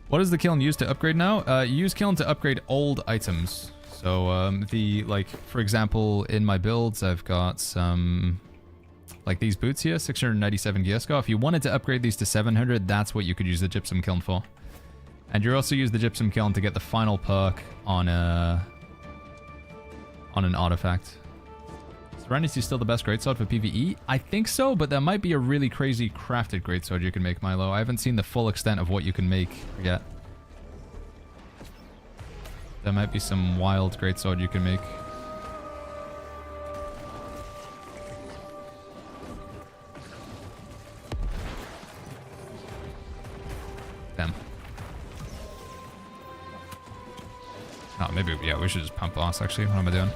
What is the kiln used to upgrade now? You use kiln to upgrade old items. So like, for example, in my builds, I've got some, like these boots here, 697 gear score. If you wanted to upgrade these to 700, that's what you could use the gypsum kiln for. And you also use the gypsum kiln to get the final perk on an artifact. Serenity's still the best greatsword for PvE? I think so, but there might be a really crazy crafted greatsword you can make, Milo. I haven't seen the full extent of what you can make yet. There might be some wild greatsword you can make. Damn. Oh, maybe, yeah, we should just pump boss, actually. What am I doing?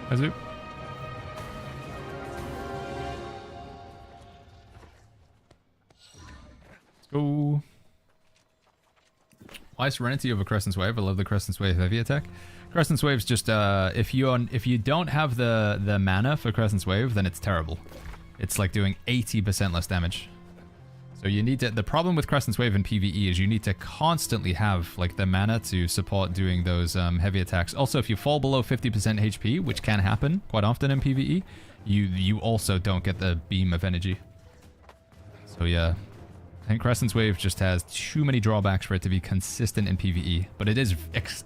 Let's go. Why Serenity over Crescent's Wave? I love the Crescent's Wave heavy attack. Crescent's Wave's just if you don't have the mana for Crescent's Wave, then it's terrible. It's like doing 80% less damage. So you need to, the problem with Crescent's Wave in PvE is you need to constantly have like the mana to support doing those heavy attacks. Also, if you fall below 50% HP, which can happen quite often in PvE, you also don't get the beam of energy. So yeah, I think Crescent's Wave just has too many drawbacks for it to be consistent in PvE, but it is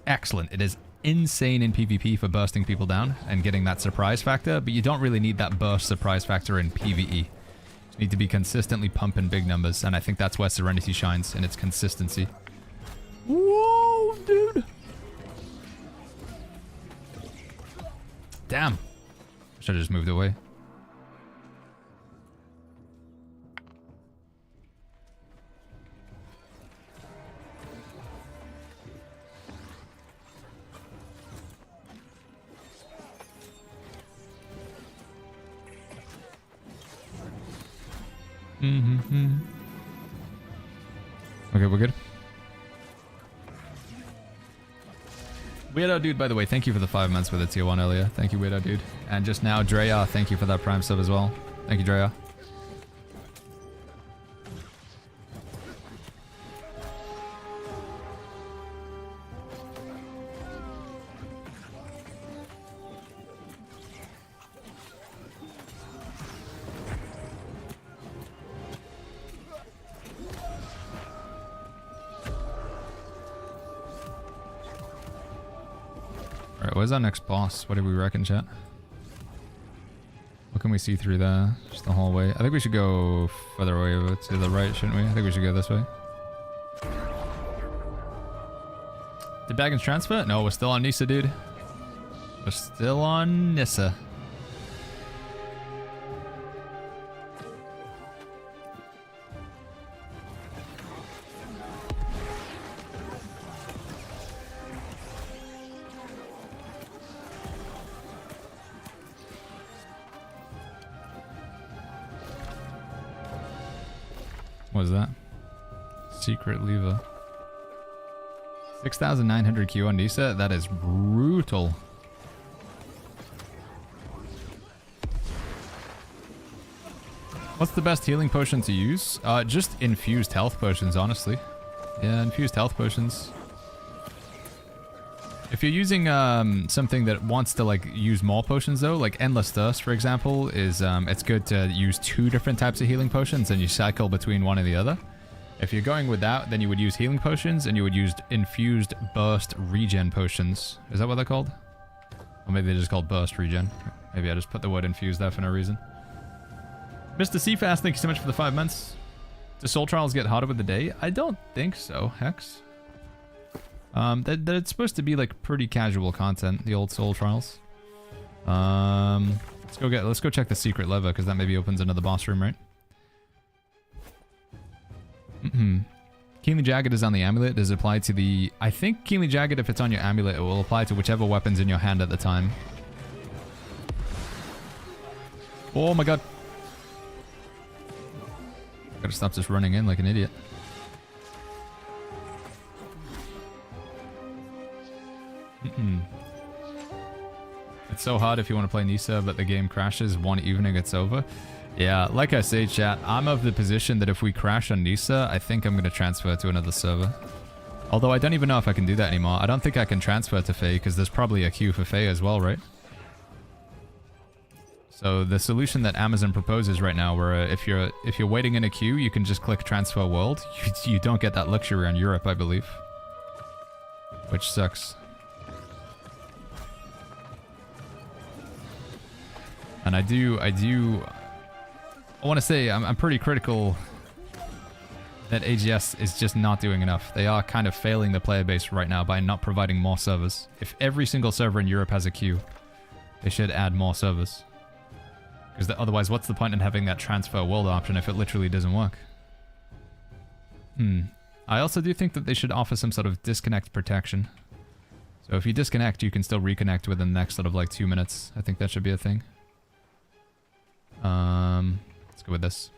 excellent. It is insane in PvP for bursting people down and getting that surprise factor, but you don't really need that burst surprise factor in PvE. You need to be consistently pumping big numbers, and I think that's where Serenity shines, in its consistency. Whoa, dude! Damn. Should have just moved away. Okay, we're good. Weirdo Dude, by the way, thank you for the 5 months with a tier 1 earlier. Thank you, Weirdo Dude. And just now, Drea, thank you for that Prime sub as well. Thank you, Drea. Alright, where's our next boss? What do we reckon, chat? What can we see through there? Just the hallway. I think we should go further away over to the right, shouldn't we? I think we should go this way. Did Baggins transfer? No, we're still on Nissa, dude. We're still on Nissa. What is that? Secret lever. 6,900 Q on Nissa? That is brutal. What's the best healing potion to use? Just infused health potions, honestly. Yeah, infused health potions. If you're using something that wants to like use more potions though, like Endless Thirst for example, is it's good to use 2 different types of healing potions and you cycle between one and the other. If you're going with that, then you would use healing potions and you would use infused burst regen potions. Is that what they're called? Or maybe they're just called burst regen. Maybe I just put the word infused there for no reason. Mr. Cfast, thank you so much for the 5 months. Do soul trials get harder with the day? I don't think so, Hex. That it's supposed to be like pretty casual content, the old soul trials. Let's go check the secret lever, because that maybe opens another boss room, right? Keenly Jagged is on the amulet. Does it apply to the... I think Keenly Jagged, if it's on your amulet, it will apply to whichever weapon's in your hand at the time. Oh my god. Gotta stop just running in like an idiot. It's so hard if you want to play Nisa, but the game crashes one evening, it's over. Yeah, like I say, chat, I'm of the position that if we crash on Nisa, I think I'm going to transfer to another server. Although I don't even know if I can do that anymore. I don't think I can transfer to Faye, because there's probably a queue for Faye as well, right? So the solution that Amazon proposes right now, where if you're waiting in a queue, you can just click transfer world. You don't get that luxury on Europe, I believe. Which sucks. And I want to say I'm pretty critical that AGS is just not doing enough. They are kind of failing the player base right now by not providing more servers. If every single server in Europe has a queue, they should add more servers. Because otherwise, what's the point in having that transfer world option if it literally doesn't work? I also do think that they should offer some sort of disconnect protection. So if you disconnect, you can still reconnect within the next sort of like 2 minutes. I think that should be a thing. Let's go with this.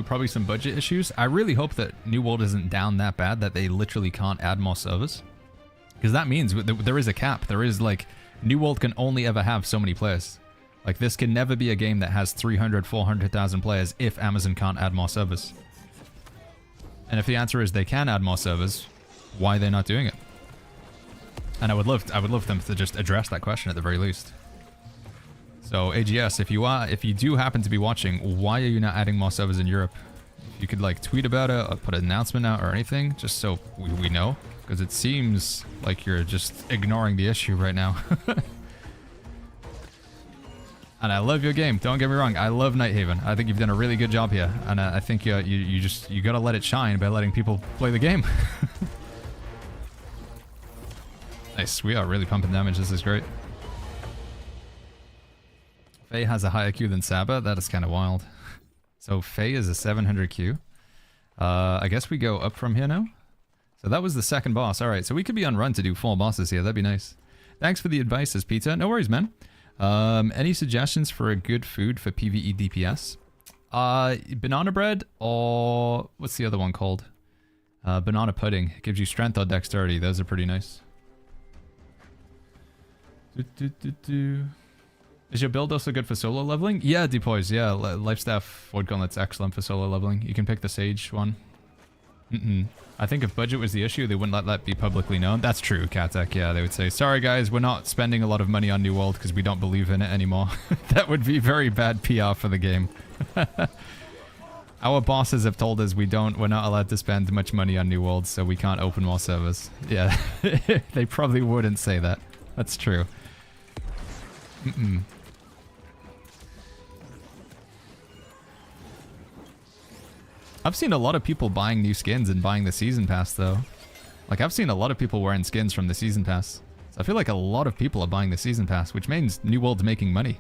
Probably some budget issues. I really hope that New World isn't down that bad that they literally can't add more servers. Because that means there is a cap. There is like, New World can only ever have so many players. Like this can never be a game that has 300, 400,000 players if Amazon can't add more servers. And if the answer is they can add more servers, why are they not doing it? And I would love them to just address that question at the very least. So AGS, if you do happen to be watching, why are you not adding more servers in Europe? If you could like tweet about it or put an announcement out or anything, just so we know, because it seems like you're just ignoring the issue right now. And I love your game, don't get me wrong, I love Nighthaven. I think you've done a really good job here, and I think you gotta let it shine by letting people play the game. Nice, we are really pumping damage, this is great. Faye has a higher Q than Saba, that is kind of wild. So Faye is a 700 Q. I guess we go up from here now? So that was the second boss, alright, so we could be on run to do 4 bosses here, that'd be nice. Thanks for the advice, says Peter, no worries man. Any suggestions for a good food for PvE DPS? Banana bread, or what's the other one called? Banana pudding. It gives you strength or dexterity. Those are pretty nice. Is your build also good for solo leveling? Yeah, Depoys, yeah. Lifestaff Void Gauntlet's excellent for solo leveling. You can pick the Sage one. I think if budget was the issue, they wouldn't let that be publicly known. That's true, Katek. Yeah, they would say, sorry guys, we're not spending a lot of money on New World because we don't believe in it anymore. That would be very bad PR for the game. Our bosses have told us we're not allowed to spend much money on New World, so we can't open more servers. Yeah, they probably wouldn't say that. That's true. I've seen a lot of people buying new skins and buying the season pass though. Like I've seen a lot of people wearing skins from the season pass. So I feel like a lot of people are buying the season pass, which means New World's making money.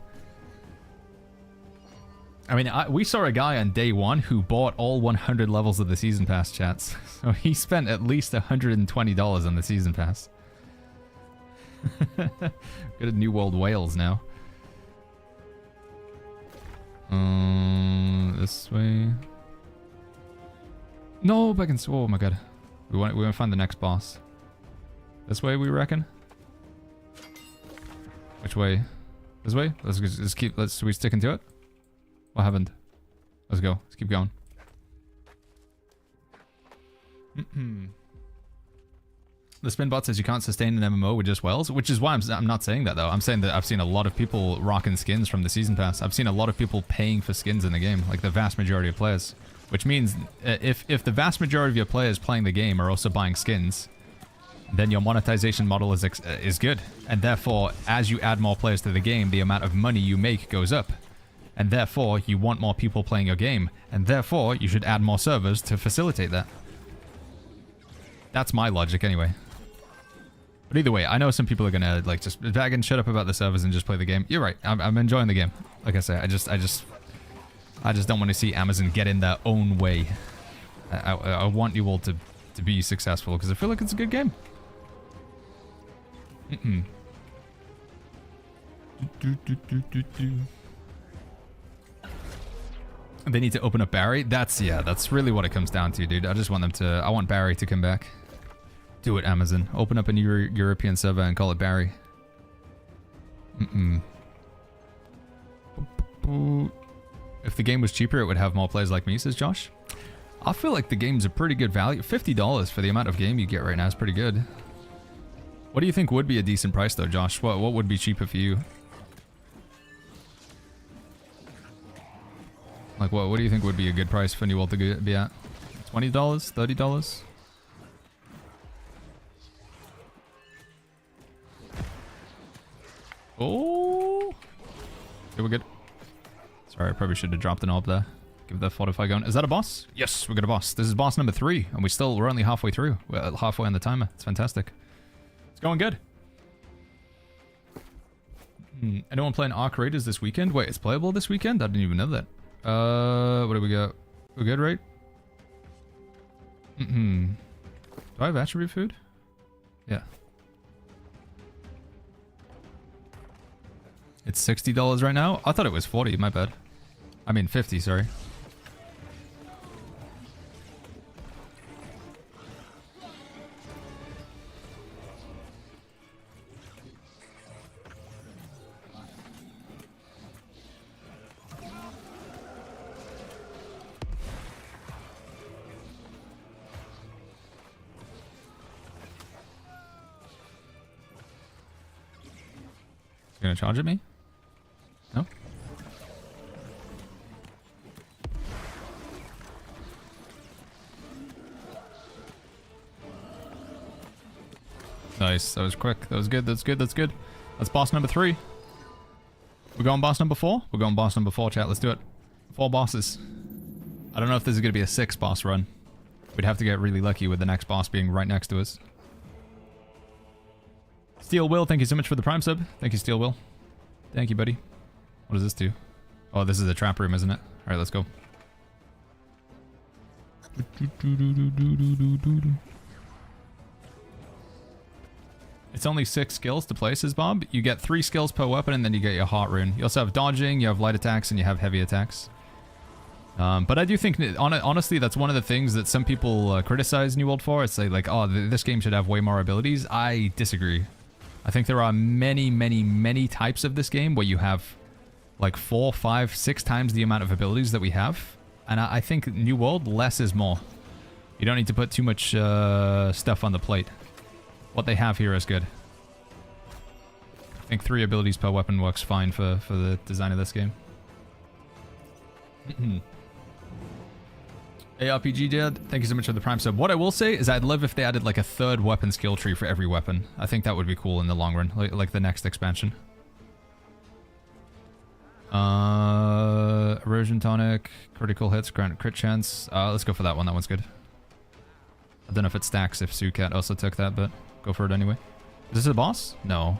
I mean, we saw a guy on day 1 who bought all 100 levels of the season pass, chats. So he spent at least $120 on the season pass. Go to New World Wales now. This way. No, back in... Oh my god. We want to find the next boss. This way, we reckon? Which way? This way? Let's we sticking to it? What happened? Let's go. Let's keep going. The Spinbot says you can't sustain an MMO with just wells, which is why I'm not saying that though. I'm saying that I've seen a lot of people rocking skins from the season pass. I've seen a lot of people paying for skins in the game, like the vast majority of players. Which means if the vast majority of your players playing the game are also buying skins, then your monetization model is good. And therefore, as you add more players to the game, the amount of money you make goes up. and therefore you want more people playing your game, and therefore you should add more servers to facilitate that. That's my logic anyway. But either way, I know some people are gonna like just bag and shut up about the servers and just play the game. You're right. I'm enjoying the game. Like I say, I just don't want to see Amazon get in their own way. I want you all to be successful because I feel like it's a good game. They need to open up Barry. That's really what it comes down to, dude. I just want them to. I want Barry to come back. Do it, Amazon. Open up a new European server and call it Barry. If the game was cheaper, it would have more players like me, says Josh. I feel like the game's a pretty good value. $50 for the amount of game you get right now is pretty good. What do you think would be a decent price, though, Josh? What would be cheaper for you? Like, what do you think would be a good price for New World to be at? $20? $30? Oh! Okay, we're good. Sorry, I probably should have dropped an orb there. Give the fortify going. Is that a boss? Yes, we got a boss. This is boss number 3, and we're only halfway through. We're halfway on the timer. It's fantastic. It's going good. Anyone playing Arc Raiders this weekend? Wait, it's playable this weekend? I didn't even know that. What do we got? We're good, right? Do I have attribute food? Yeah. It's $60 right now? I thought it was 40, my bad. I mean 50, sorry. Is it gonna charge at me? No? Nice. That was quick. That was good. That's good. That's good. That's boss number 3. We're going boss number 4? We're going boss number 4, chat. Let's do it. 4 bosses. I don't know if this is going to be a 6 boss run. We'd have to get really lucky with the next boss being right next to us. Steel Will, thank you so much for the Prime sub. Thank you, Steel Will. Thank you, buddy. What does this do? Oh, this is a trap room, isn't it? Alright, let's go. It's only 6 skills to play, says Bob. You get 3 skills per weapon, and then you get your heart rune. You also have dodging, you have light attacks, and you have heavy attacks. But I do think, honestly, that's one of the things that some people criticize New World for. It's like, oh, this game should have way more abilities. I disagree. I think there are many, many, many types of this game where you have like 4, 5, 6 times the amount of abilities that we have. And I think New World, less is more. You don't need to put too much stuff on the plate. What they have here is good. I think 3 abilities per weapon works fine for the design of this game. ARPG Dad, thank you so much for the Prime sub. What I will say is I'd love if they added like a 3rd weapon skill tree for every weapon. I think that would be cool in the long run, like the next expansion. Erosion tonic, critical hits, grant crit chance. Let's go for that one. That one's good. I don't know if it stacks if Sukat also took that, but go for it anyway. Is this a boss? No.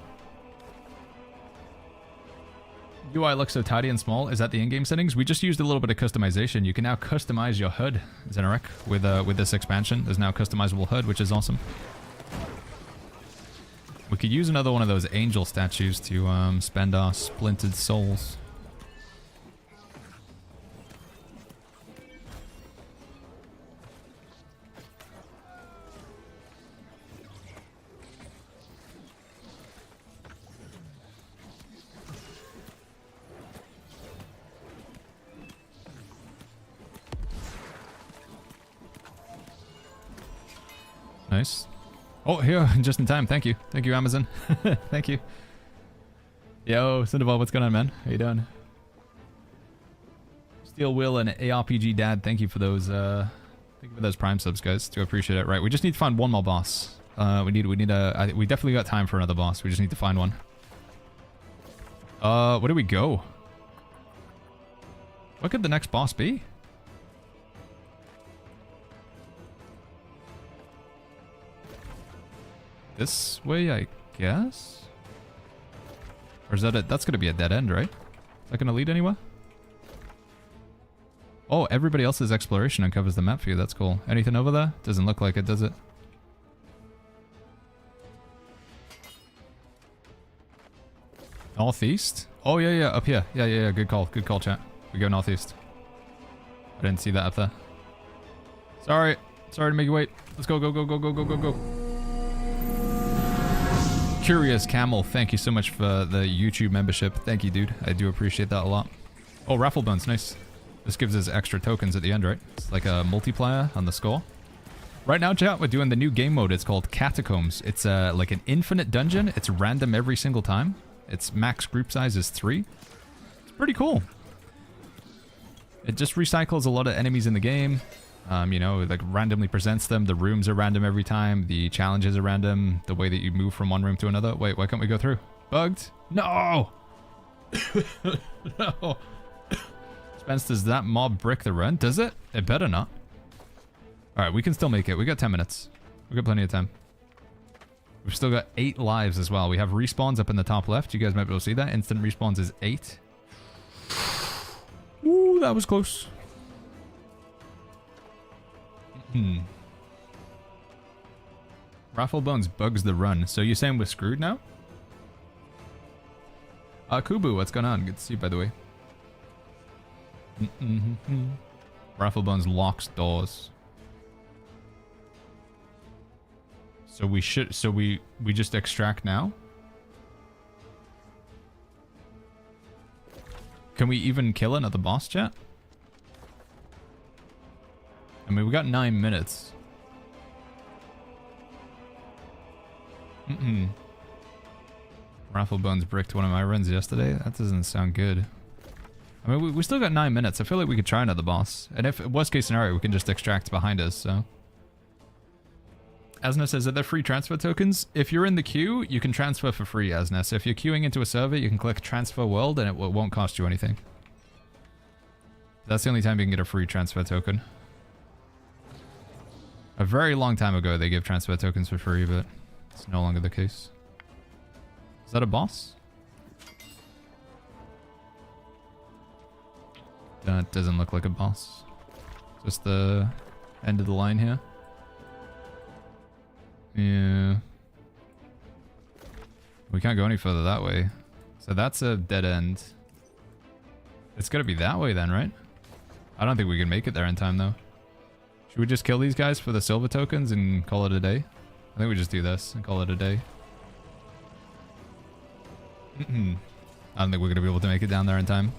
UI looks so tidy and small. Is that the in-game settings? We just used a little bit of customization. You can now customize your HUD, Zenarek, with this expansion. There's now customizable HUD, which is awesome. We could use another one of those angel statues to spend our splintered souls. Nice. Oh, here, just in time. Thank you. Thank you, Amazon. Thank you. Yo, Cinderball, what's going on, man? How you doing? Steel Will and ARPG Dad, thank you for those Prime subs, guys. Do appreciate it. Right, we just need to find one more boss. We definitely got time for another boss. We just need to find one. Where do we go? What could the next boss be? This way, I guess? Or is that it? That's gonna be a dead end, right? Is that gonna lead anywhere? Oh, everybody else's exploration uncovers the map for you. That's cool. Anything over there? Doesn't look like it, does it? Northeast? Oh, yeah, yeah, up here. Yeah, yeah, yeah. Good call. Good call, chat. We go northeast. I didn't see that up there. Sorry. Sorry to make you wait. Let's go, go, go, go, go, go, go, go. Curious Camel, thank you so much for the YouTube membership. Thank you, dude. I do appreciate that a lot. Oh, raffle bones. Nice. This gives us extra tokens at the end, right? It's like a multiplier on the score. Right now, chat, we're doing the new game mode. It's called Catacombs. It's like an infinite dungeon. It's random every single time. Its max group size is 3. It's pretty cool. It just recycles a lot of enemies in the game. You know, it like randomly presents them. The rooms are random every time. The challenges are random. The way that you move from one room to another. Wait, why can't we go through? Bugged? No! No! Spence, does that mob brick the run? Does it? It better not. Alright, we can still make it. We got 10 minutes. We got plenty of time. We've still got 8 lives as well. We have respawns up in the top left. You guys might be able to see that. Instant respawns is 8. Ooh, that was close. Raffle Bones bugs the run. So you're saying we're screwed now? Kubu, what's going on? Good to see you, by the way. Raffle Bones locks doors. So we should... So we just extract now? Can we even kill another boss, chat? I mean, we got 9 minutes. Raffle Bones bricked one of my runs yesterday. That doesn't sound good. I mean, we still got 9 minutes. I feel like we could try another boss. And if worst case scenario, we can just extract behind us, so. Asna says, are there free transfer tokens? If you're in the queue, you can transfer for free, Asna. So if you're queuing into a server, you can click transfer world and it won't cost you anything. That's the only time you can get a free transfer token. A very long time ago, they gave transfer tokens for free, but it's no longer the case. Is that a boss? That doesn't look like a boss. Just the end of the line here. Yeah. We can't go any further that way. So that's a dead end. It's gotta be that way then, right? I don't think we can make it there in time, though. Should we just kill these guys for the silver tokens and call it a day? I think we just do this and call it a day. I don't think we're going to be able to make it down there in time.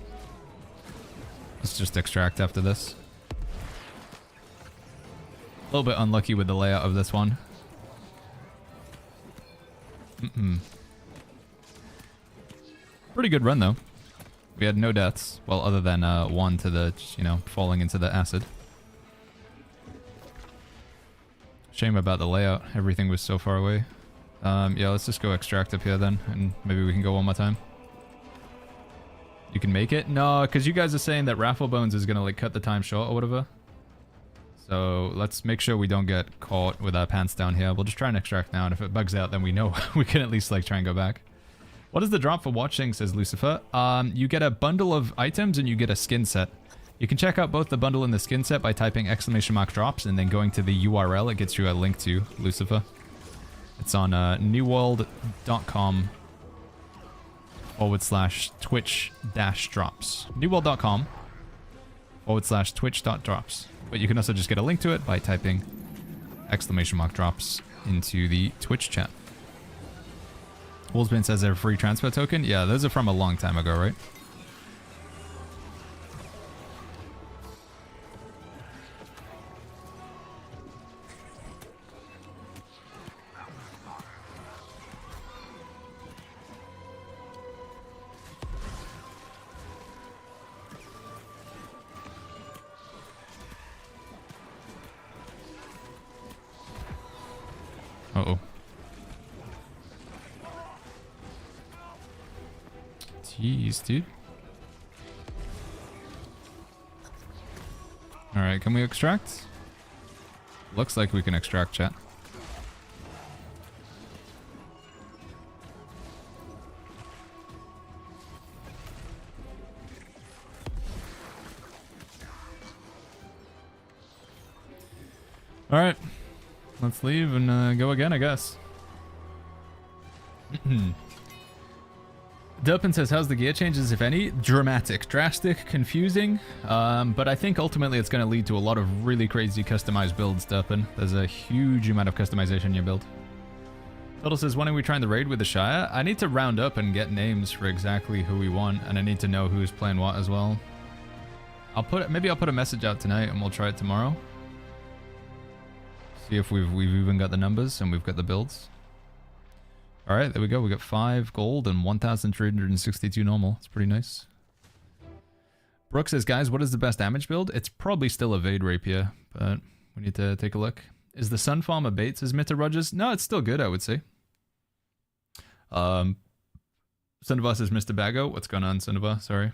Let's just extract after this. A little bit unlucky with the layout of this one. Pretty good run, though. We had no deaths. Well, other than one to the, you know, falling into the acid. Shame about the layout. Everything was so far away. Yeah, let's just go extract up here then, and maybe we can go one more time. You can make it? No, because you guys are saying that Raffle Bones is going to like cut the time short or whatever. So let's make sure we don't get caught with our pants down here. We'll just try and extract now, and if it bugs out, then we know we can at least like try and go back. What is the drop for watching, says Lucifer? You get a bundle of items and you get a skin set. You can check out both the bundle and the skin set by typing !drops and then going to the URL. It gets you a link to Lucifer. It's on newworld.com /twitch-drops. newworld.com /twitch.drops. But you can also just get a link to it by typing !drops into the Twitch chat. Wolfsbane says they're a free transfer token. Yeah, those are from a long time ago, right? Uh-oh. Jeez, dude. Alright, can we extract? Looks like we can extract, chat. Alright. Let's leave and go again, I guess. Durpin says, how's the gear changes, if any? Dramatic. Drastic, confusing, but I think ultimately it's going to lead to a lot of really crazy customized builds, Durpin. There's a huge amount of customization in your build. Total says, when are we trying the raid with the Shire? I need to round up and get names for exactly who we want, and I need to know who's playing what as well. Maybe I'll put a message out tonight and we'll try it tomorrow. See if we've even got the numbers and we've got the builds. Alright, there we go. We got 5 gold and 1,362 normal. It's pretty nice. Brooke says, guys, what is the best damage build? It's probably still Evade Rapier, but we need to take a look. Is the Sun Farmer Bates as Mitter Rogers? No, it's still good, I would say. Sundavar says, Mr. Bago. What's going on, Sundavar? Sorry.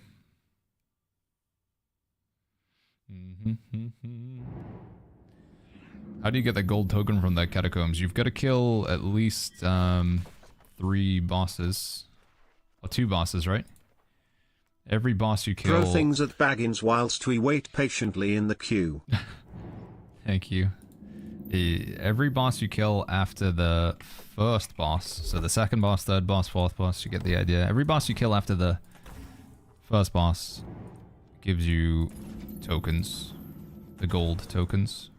How do you get the gold token from that Catacombs? You've got to kill at least 3 bosses. Or 2 bosses, right? Every boss you kill... Throw things at Baggins whilst we wait patiently in the queue. Thank you. Every boss you kill after the first boss, so the second boss, third boss, fourth boss, you get the idea. Every boss you kill after the first boss gives you tokens. The gold tokens.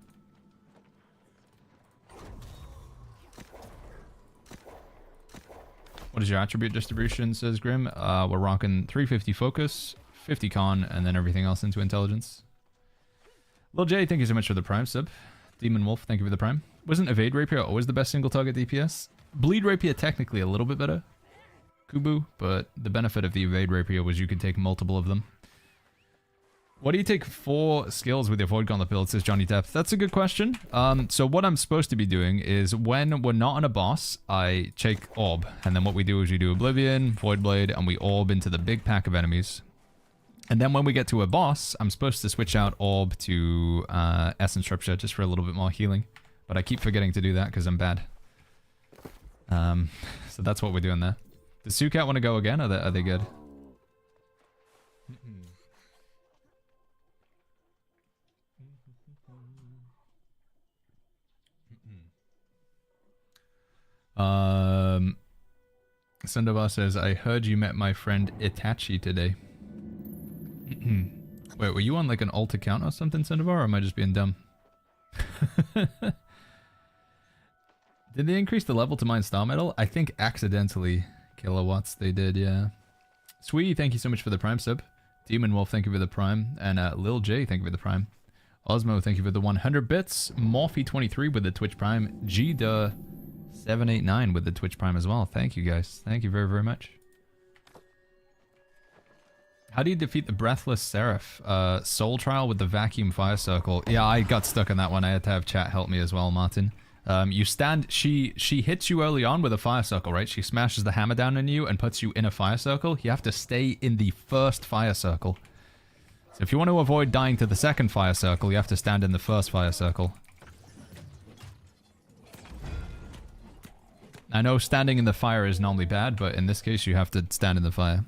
What is your attribute distribution, says Grim? We're rocking 350 focus, 50 con, and then everything else into intelligence. Lil J, thank you so much for the prime sub. Demon Wolf, thank you for the prime. Wasn't Evade Rapier always the best single target DPS? Bleed Rapier technically a little bit better. Kubu, but the benefit of the Evade Rapier was you could take multiple of them. What do you take 4 skills with your Void Gauntlet build, says Johnny Depp? That's a good question. So what I'm supposed to be doing is when we're not on a boss, I take Orb. And then what we do is we do Oblivion, Void Blade, and we Orb into the big pack of enemies. And then when we get to a boss, I'm supposed to switch out Orb to Essence Rupture just for a little bit more healing. But I keep forgetting to do that because I'm bad. So that's what we're doing there. Does Sukat want to go again? Are they good? Sandoval says, I heard you met my friend Itachi today. Wait, were you on like an alt account or something, Sandoval, or am I just being dumb? Did they increase the level to mine star metal? I think accidentally. Kilowatts they did, yeah. Sweetie, thank you so much for the prime sub. Demon Wolf, thank you for the prime. And Lil J, thank you for the prime. Osmo, thank you for the 100 bits. Morphe23 with the Twitch prime. G-Da789 with the Twitch prime as well. Thank you guys. Thank you very, very much. How do you defeat the Breathless Serif? Soul Trial with the Vacuum Fire Circle. Yeah, I got stuck on that one. I had to have chat help me as well, Martin. You stand... She hits you early on with a fire circle, right? She smashes the hammer down on you and puts you in a fire circle. You have to stay in the first fire circle. So if you want to avoid dying to the second fire circle, you have to stand in the first fire circle. I know standing in the fire is normally bad, but in this case you have to stand in the fire.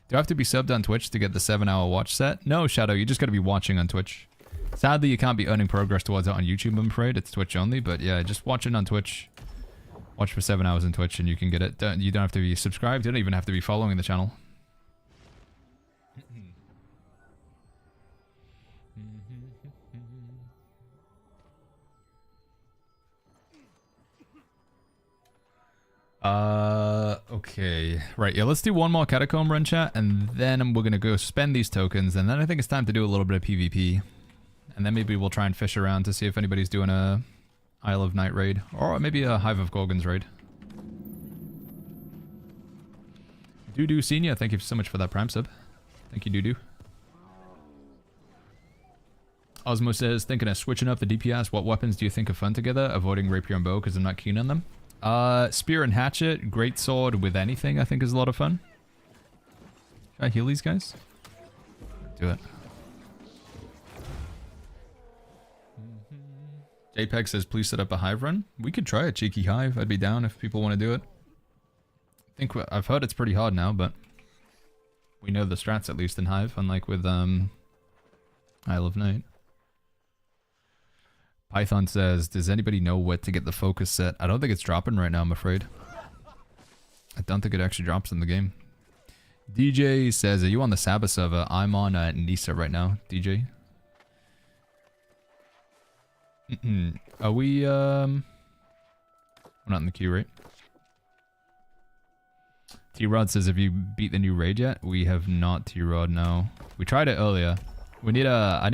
Do I have to be subbed on Twitch to get the 7-hour watch set? No, Shadow, you just gotta be watching on Twitch. Sadly, you can't be earning progress towards it on YouTube, I'm afraid. It's Twitch only, but yeah, just watch it on Twitch. Watch for 7 hours on Twitch and you can get it. You don't have to be subscribed, you don't even have to be following the channel. Okay. Right, yeah, let's do one more Catacomb run, chat, and then we're gonna go spend these tokens, and then I think it's time to do a little bit of PvP. And then maybe we'll try and fish around to see if anybody's doing a Isle of Night raid, or maybe a Hive of Gorgons raid. Doodoo Senior, thank you so much for that prime sub. Thank you, Doodoo. Osmo says, thinking of switching up the DPS, what weapons do you think are fun together? Avoiding Rapier and Bow because I'm not keen on them. Spear and Hatchet, Greatsword with anything I think is a lot of fun. Should I heal these guys? Do it. JPEG says, please set up a hive run. We could try a cheeky hive. I'd be down if people want to do it. I've heard it's pretty hard now, but we know the strats at least in hive, unlike with Isle of Night. Python says, does anybody know where to get the focus set? I don't think it's dropping right now, I'm afraid. I don't think it actually drops in the game. DJ says, are you on the Saba server? I'm on Nisa right now, DJ. Are we, we're not in the queue, right? T-Rod says, have you beat the new raid yet? We have not, T-Rod, no. We tried it earlier. We need I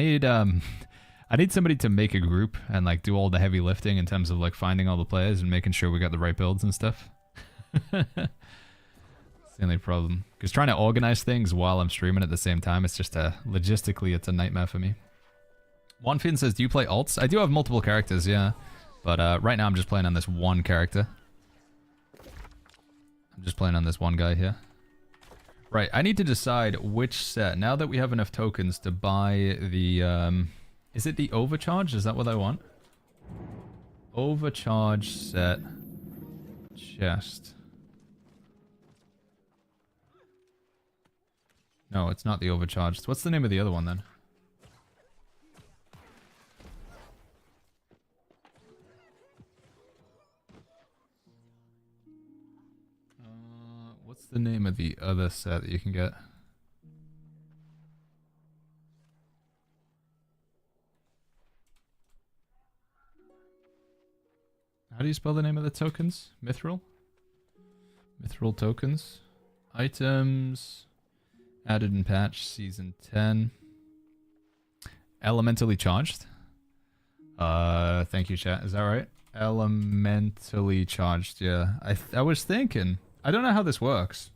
need somebody to make a group and like do all the heavy lifting in terms of like finding all the players and making sure we got the right builds and stuff. It's the only problem. Because trying to organize things while I'm streaming at the same time, it's just logistically, it's a nightmare for me. OneFin says, do you play alts? I do have multiple characters, yeah. But right now I'm just playing on this one character. I'm just playing on this one guy here. Right, I need to decide which set. Now that we have enough tokens to buy the... is it the overcharge? Is that what I want? Overcharge set. Chest. No, it's not the overcharged. What's the name of the other one then? What's the name of the other set that you can get? How do you spell the name of the tokens? Mithril? Mithril tokens. Items. Added in patch. Season 10. Elementally charged. Thank you, chat. Is that right? Elementally charged, yeah. I was thinking. I don't know how this works.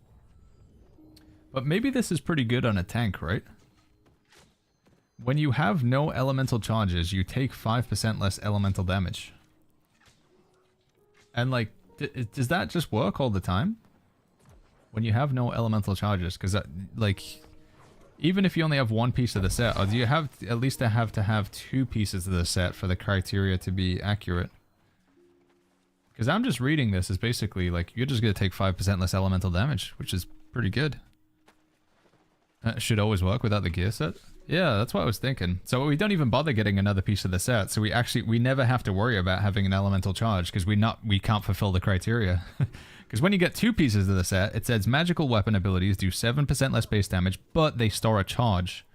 But maybe this is pretty good on a tank, right? When you have no elemental charges, you take 5% less elemental damage. And like, does that just work all the time? When you have no elemental charges? Because like, even if you only have one piece of the set, or do you have at least to have two pieces of the set for the criteria to be accurate? Because I'm just reading this as basically like, you're just going to take 5% less elemental damage, which is pretty good. That should always work without the gear set. Yeah, that's what I was thinking. So we don't even bother getting another piece of the set. So we never have to worry about having an elemental charge because we can't fulfill the criteria. Because when you get two pieces of the set, it says magical weapon abilities do 7% less base damage, but they store a charge.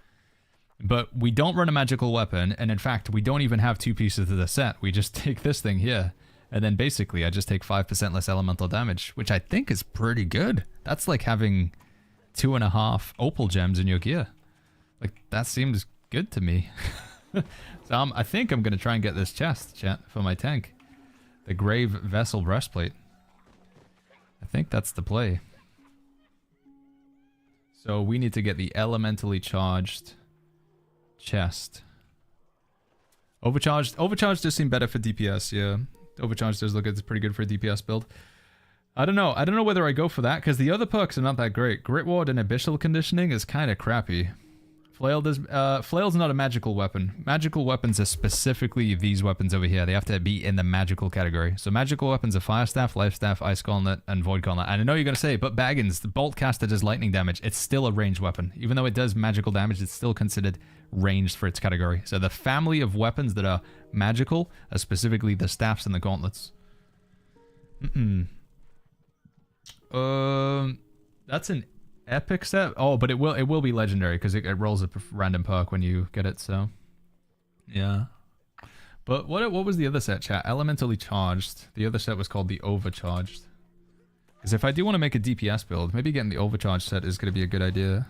But we don't run a magical weapon, and in fact, we don't even have two pieces of the set. We just take this thing here. And then basically, I just take 5% less elemental damage, which I think is pretty good. That's like having 2.5 opal gems in your gear. Like, that seems good to me. So I think I'm going to try and get this chest, chat, for my tank. The Grave Vessel Breastplate. I think that's the play. So we need to get the elementally charged chest. Overcharged does seem better for DPS, yeah. Overcharge does look it's pretty good for a DPS build. I don't know whether I go for that, because the other perks are not that great. Grit Ward and Abyssal Conditioning is kind of crappy. Flail's not a magical weapon. Magical weapons are specifically these weapons over here. They have to be in the magical category. So magical weapons are Fire Staff, Life Staff, Ice Gauntlet, and Void Gauntlet. And I know you're going to say, but Baggins, the Bolt Caster does lightning damage. It's still a ranged weapon. Even though it does magical damage, it's still considered ranged for its category. So the family of weapons that are magical are specifically the staffs and the gauntlets. That's an epic set. Oh, but it will be legendary because it rolls a random perk when you get it. So yeah. But what was the other set, chat? Elementally charged. The other set was called the overcharged. Because if I do want to make a DPS build, maybe getting the overcharged set is going to be a good idea.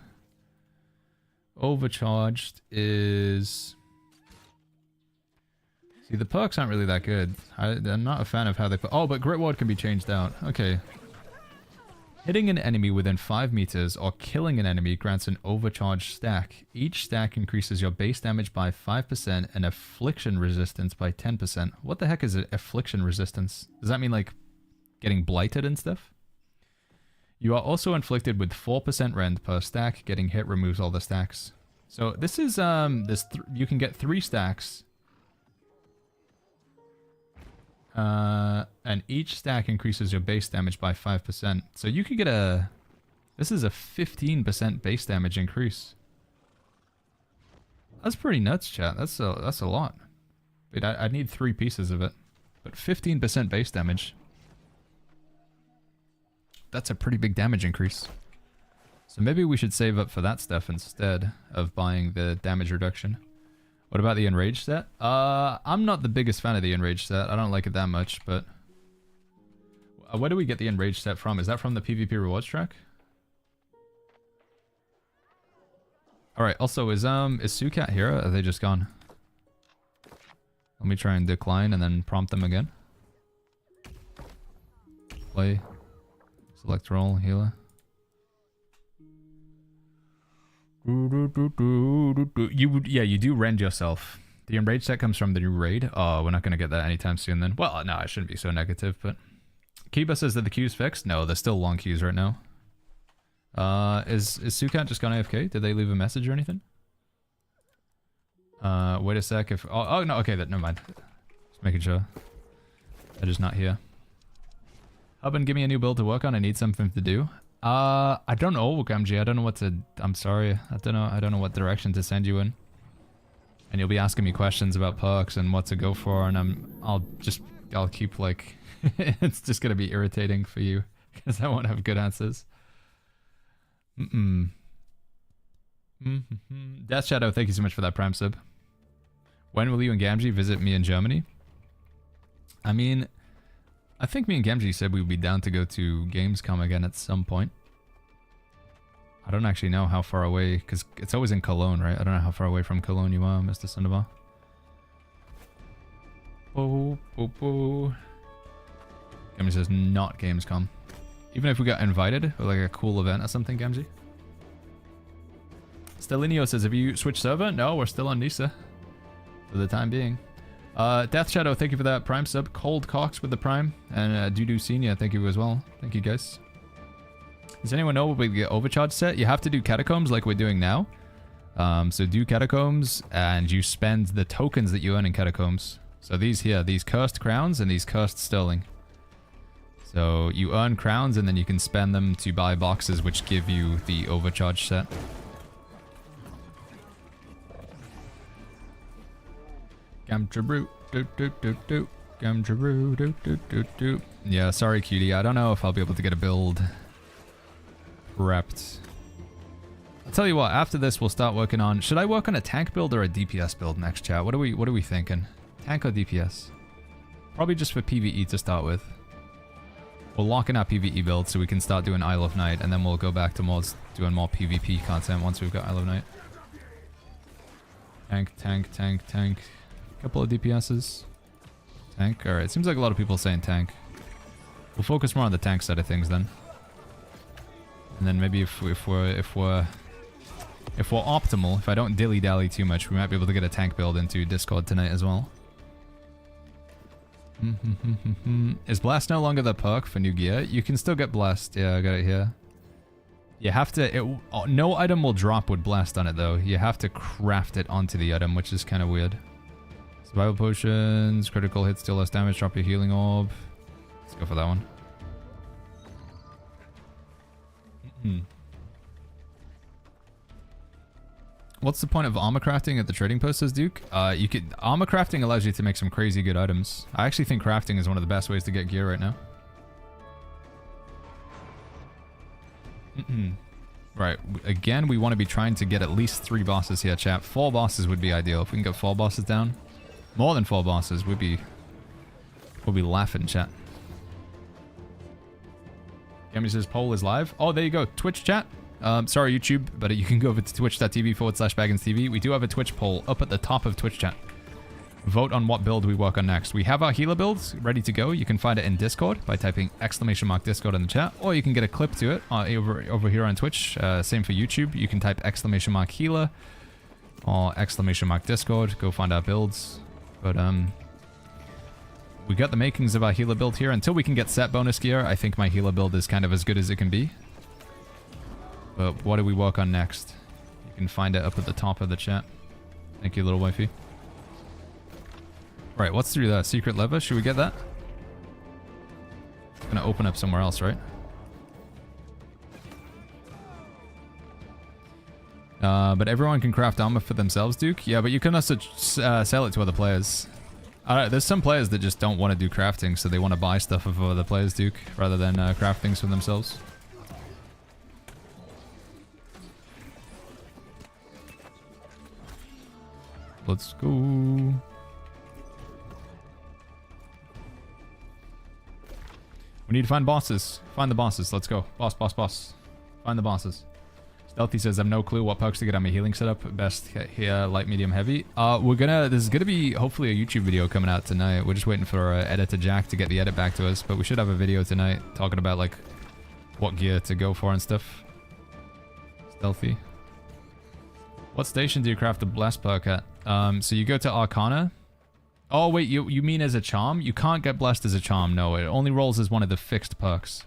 Overcharged is... See, the perks aren't really that good. I'm not a fan of how they put... Oh, but Grit Ward can be changed out. Okay. Hitting an enemy within 5 meters or killing an enemy grants an overcharged stack. Each stack increases your base damage by 5% and affliction resistance by 10%. What the heck is affliction resistance? Does that mean like getting blighted and stuff? You are also inflicted with 4% rend per stack. Getting hit removes all the stacks. So this is you can get 3 stacks. And each stack increases your base damage by 5%. So you could get a... This is a 15% base damage increase. That's pretty nuts, chat. That's a lot. Wait, I need 3 pieces of it. But 15% base damage. That's a pretty big damage increase. So maybe we should save up for that stuff instead of buying the damage reduction. What about the Enraged set? I'm not the biggest fan of the Enraged set. I don't like it that much, but... where do we get the Enraged set from? Is that from the PvP rewards track? Alright, also, is Sucat here? Or are they just gone? Let me try and decline and then prompt them again. Play. Select role, healer. You do rend yourself. The Enraged set comes from the new raid. Oh, we're not going to get that anytime soon then. Well, no, I shouldn't be so negative, but... Kiba says that the queue's fixed? No, there's still long queues right now. Is Sucat just gone AFK? Did they leave a message or anything? Wait a sec. If oh no, okay, never mind. Just making sure. They're just not here. Hub and give me a new build to work on. I need something to do. I don't know, Gamji. I don't know what to... I'm sorry. I don't know what direction to send you in. And you'll be asking me questions about perks and what to go for, and I'll keep like... it's just gonna be irritating for you, because I won't have good answers. Death Shadow, thank you so much for that Prime sub. When will you and Gamji visit me in Germany? I mean... I think me and Gamji said we'd be down to go to Gamescom again at some point. I don't actually know how far away, because it's always in Cologne, right? I don't know how far away from Cologne you are, Mr. Sunderbar. Oh. Gamji says not Gamescom. Even if we got invited, or like a cool event or something, Gamji. Stelinio says, have you switched server? No, we're still on Nisa. For the time being. Death Shadow, thank you for that Prime sub. Cold Cox with the Prime. And Dudu Senior, thank you as well. Thank you, guys. Does anyone know what we get overcharge set? You have to do Catacombs like we're doing now. So do Catacombs, and you spend the tokens that you earn in Catacombs. So these here, these Cursed Crowns and these Cursed Sterling. So you earn crowns, and then you can spend them to buy boxes, which give you the overcharge set. Gamtrabru, do. Gamtrabru, do. Yeah, sorry, cutie. I don't know if I'll be able to get a build prepped. I'll tell you what. After this, we'll start working on. Should I work on a tank build or a DPS build next, chat? What are we thinking? Tank or DPS? Probably just for PvE to start with. We'll lock in our PvE build so we can start doing Isle of Night, and then we'll go back to doing more PvP content once we've got Isle of Night. Tank. Couple of DPSs. Tank. Alright, seems like a lot of people saying tank. We'll focus more on the tank side of things then. And then maybe if we're optimal, if I don't dilly-dally too much, we might be able to get a tank build into Discord tonight as well. Is Blast no longer the perk for new gear? You can still get Blast. Yeah, I got it here. You have to... no item will drop with Blast on it though. You have to craft it onto the item, which is kind of weird. Survival potions, critical hits, deal less damage, drop your healing orb. Let's go for that one. What's the point of armor crafting at the trading post, says Duke? Armor crafting allows you to make some crazy good items. I actually think crafting is one of the best ways to get gear right now. Right, again, we want to be trying to get at least 3 bosses here, chat. 4 bosses would be ideal. If we can get 4 bosses down. More than 4 bosses, we'll be laughing, chat. Gammy says poll is live. Oh, there you go. Twitch chat. Sorry, YouTube, but you can go over to twitch.tv/BagginsTV. We do have a Twitch poll up at the top of Twitch chat. Vote on what build we work on next. We have our healer builds ready to go. You can find it in Discord by typing !Discord in the chat, or you can get a clip to it over here on Twitch. Same for YouTube. You can type !healer or !Discord. Go find our builds. But we got the makings of our healer build here. Until we can get set bonus gear, I think my healer build is kind of as good as it can be. But what do we work on next? You can find it up at the top of the chat. Thank you, little wifey. Right, what's through that secret lever? Should we get that? gonna open up somewhere else, right? But everyone can craft armor for themselves, Duke. Yeah, but you can also sell it to other players. There's some players that just don't want to do crafting, so they want to buy stuff of other players, Duke, rather than craft things for themselves. Let's go. We need to find bosses. Find the bosses. Let's go. Boss, boss, boss. Find the bosses. Stealthy says, I have no clue what perks to get on my healing setup. Best here, light, medium, heavy. There's gonna be hopefully a YouTube video coming out tonight. We're just waiting for editor Jack to get the edit back to us, but we should have a video tonight talking about like what gear to go for and stuff. Stealthy. What station do you craft the blast perk at? So you go to Arcana. Oh wait, you mean as a charm? You can't get blessed as a charm, no. It only rolls as one of the fixed perks.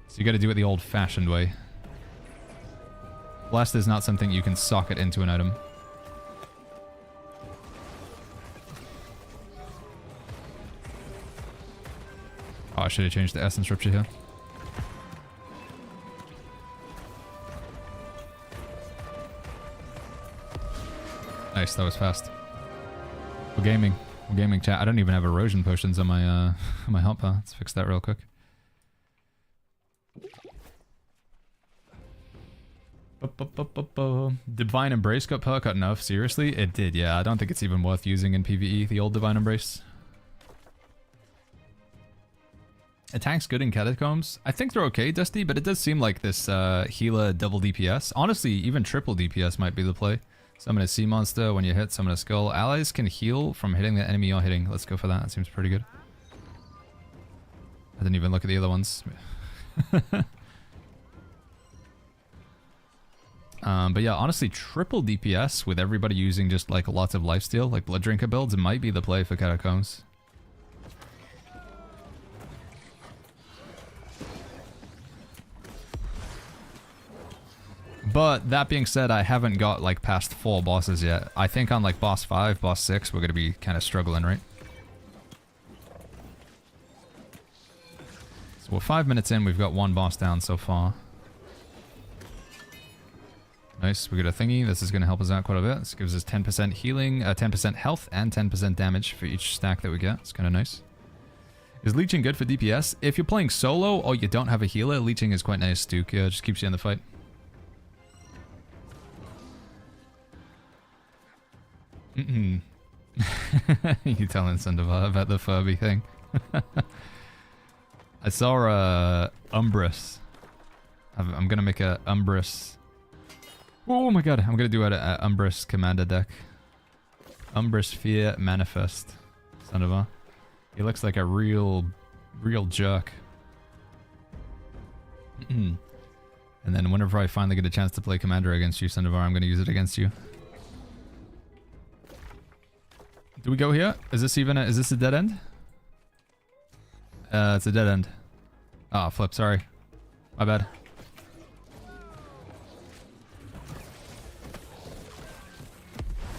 So you gotta do it the old-fashioned way. Blessed is not something you can socket into an item. Oh, I should have changed the essence rupture here. Nice, that was fast. We're gaming. We're gaming, chat. I don't even have erosion potions on my on my hotbar. Let's fix that real quick. Divine Embrace got perk cut enough. Seriously? It did, yeah. I don't think it's even worth using in PvE, the old Divine Embrace. Attacks good in Catacombs. I think they're okay, Dusty, but it does seem like this healer double DPS. Honestly, even triple DPS might be the play. Summon a sea monster. When you hit, summon a skull. Allies can heal from hitting the enemy you're hitting. Let's go for that. That seems pretty good. I didn't even look at the other ones. But yeah, honestly, triple DPS with everybody using just like lots of lifesteal, like Blood Drinker builds, it might be the play for Catacombs. But that being said, I haven't got like past 4 bosses yet. I think on like boss 5, boss 6, we're gonna be kind of struggling, right? So we're 5 minutes in, we've got 1 boss down so far. Nice, we got a thingy. This is going to help us out quite a bit. This gives us 10% healing, 10% health, and 10% damage for each stack that we get. It's kind of nice. Is leeching good for DPS? If you're playing solo or you don't have a healer, leeching is quite nice, Duke. Yeah, it just keeps you in the fight. You telling Sandoval about the Furby thing. I saw Umbrus. I'm going to make a Umbrus. Oh my god, I'm gonna do an Umbrus commander deck. Umbrus Fear Manifest. Son of a. He looks like a real jerk. And then whenever I finally get a chance to play commander against you, Sandovar, I'm gonna use it against you. Do we go here? Is this even is this a dead end? It's a dead end. Ah, flip, sorry. My bad.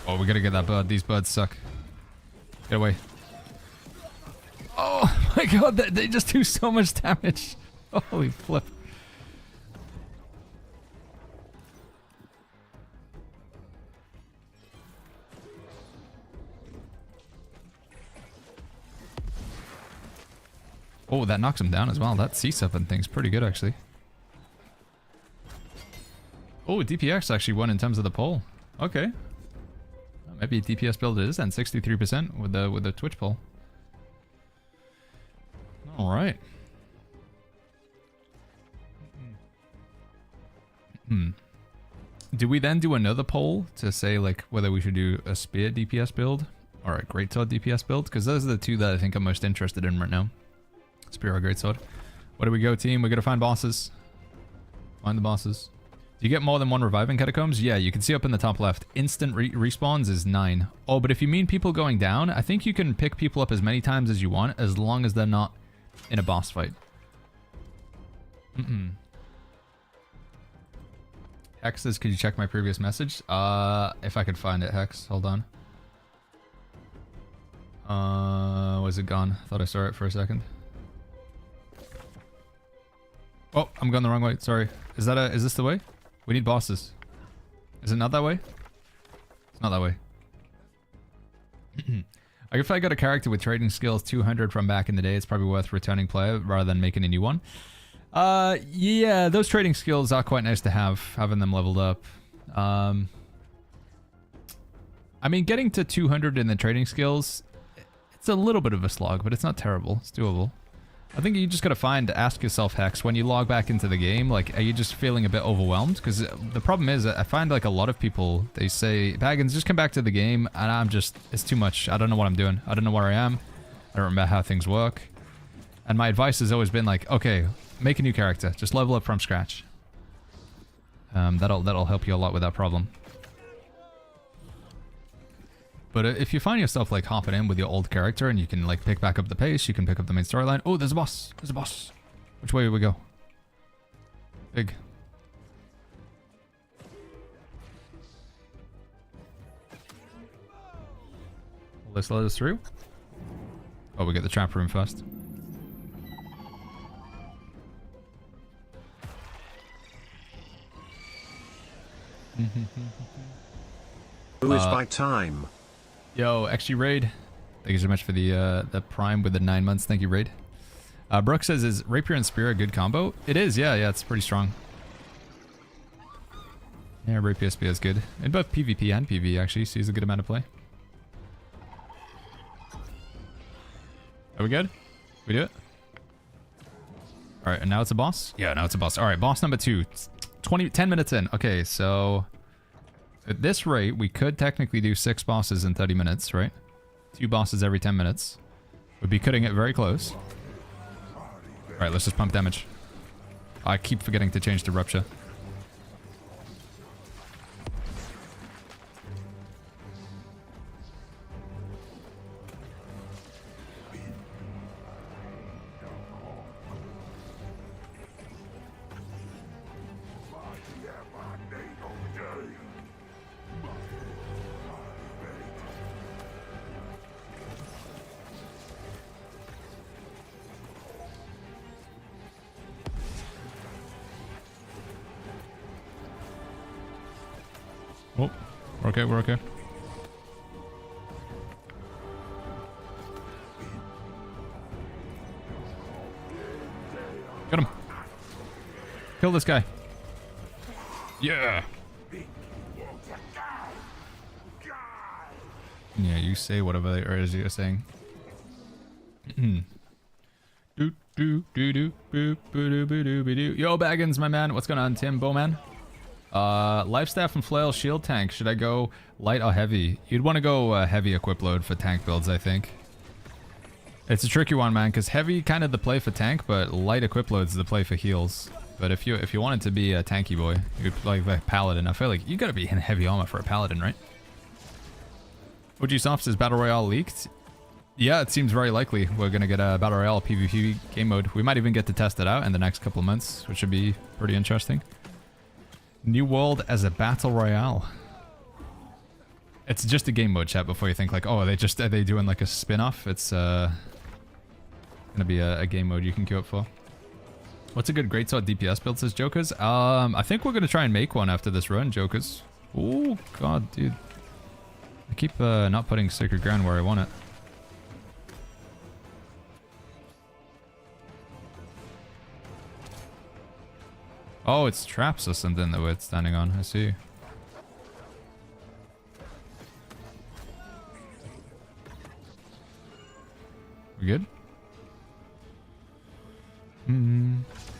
Oh, we gotta get that bird. These birds suck. Get away. Oh my god, they just do so much damage. Holy flip. Oh, that knocks him down as well. That sea serpent thing's pretty good, actually. Oh, DPX actually won in terms of the poll. Okay. Maybe a DPS build it is then, 63% with the Twitch poll. All right. Do we then do another poll to say like whether we should do a spear DPS build or a greatsword DPS build? Because those are the two that I think I'm most interested in right now. Spear or greatsword. Where do we go, team? We gotta find bosses. Find the bosses. Do you get more than 1 revive in Catacombs? Yeah, you can see up in the top left. Instant respawns is 9. Oh, but if you mean people going down, I think you can pick people up as many times as you want, as long as they're not in a boss fight. Hex says, could you check my previous message? If I could find it, Hex. Hold on. Was it gone? Thought I saw it for a second. Oh, I'm going the wrong way. Sorry. Is this the way? We need bosses. Is it not that way? It's not that way. If I got a character with trading skills 200 from back in the day, it's probably worth returning player rather than making a new one. Yeah, those trading skills are quite nice to have, having them leveled up. I mean, getting to 200 in the trading skills, it's a little bit of a slog, but it's not terrible. It's doable. I think you just gotta ask yourself, Hex, when you log back into the game, like, are you just feeling a bit overwhelmed? Because the problem is, I find, like, a lot of people, they say, Baggins, just come back to the game, and I'm just, it's too much. I don't know what I'm doing. I don't know where I am. I don't remember how things work. And my advice has always been, like, okay, make a new character. Just level up from scratch. That'll help you a lot with that problem. But if you find yourself, like, hopping in with your old character and you can, like, pick back up the pace, you can pick up the main storyline. Oh, there's a boss. There's a boss. Which way do we go? Big. Will this let us through? Oh, we get the trap room first. Who is by time? Yo, XG Raid. Thank you so much for the Prime with the 9 months. Thank you, Raid. Brooke says, is Rapier and Spear a good combo? It is, yeah, it's pretty strong. Yeah, Rapier Spear is good. In both PvP and PvE, actually, sees a good amount of play. Are we good? We do it? Alright, and now it's a boss? Yeah, now it's a boss. Alright, boss number 2. 10 minutes in. Okay, so at this rate, we could technically do 6 bosses in 30 minutes, right? 2 bosses every 10 minutes. We'd be cutting it very close. Alright, let's just pump damage. I keep forgetting to change to Rupture. Oh, we're okay, we're okay. Got him. Kill this guy. Yeah. Yeah, you say whatever it is you're saying. Do do do do boop boo boo doo doo. Yo, Baggins, my man. What's going on, Tim Bowman? Life Staff and Flail Shield Tank. Should I go light or heavy? You'd want to go heavy equip load for tank builds, I think. It's a tricky one, man, because heavy kind of the play for tank, but light equip load's the play for heals. But if you wanted to be a tanky boy, you'd play like Paladin. I feel like you gotta be in heavy armor for a Paladin, right? OG Soft says Battle Royale leaked. Yeah, it seems very likely we're gonna get a Battle Royale PvP game mode. We might even get to test it out in the next couple of months, which should be pretty interesting. New World as a Battle Royale. It's just a game mode, chat, before you think like, oh, are they doing like a spin-off? It's gonna be a game mode you can queue up for. What's a good greatsword DPS build, says Jokers? I think we're gonna try and make one after this run, Jokers. Oh god, dude. I keep not putting Sacred Ground where I want it. Oh, it's traps or something that we're standing on. I see. We good?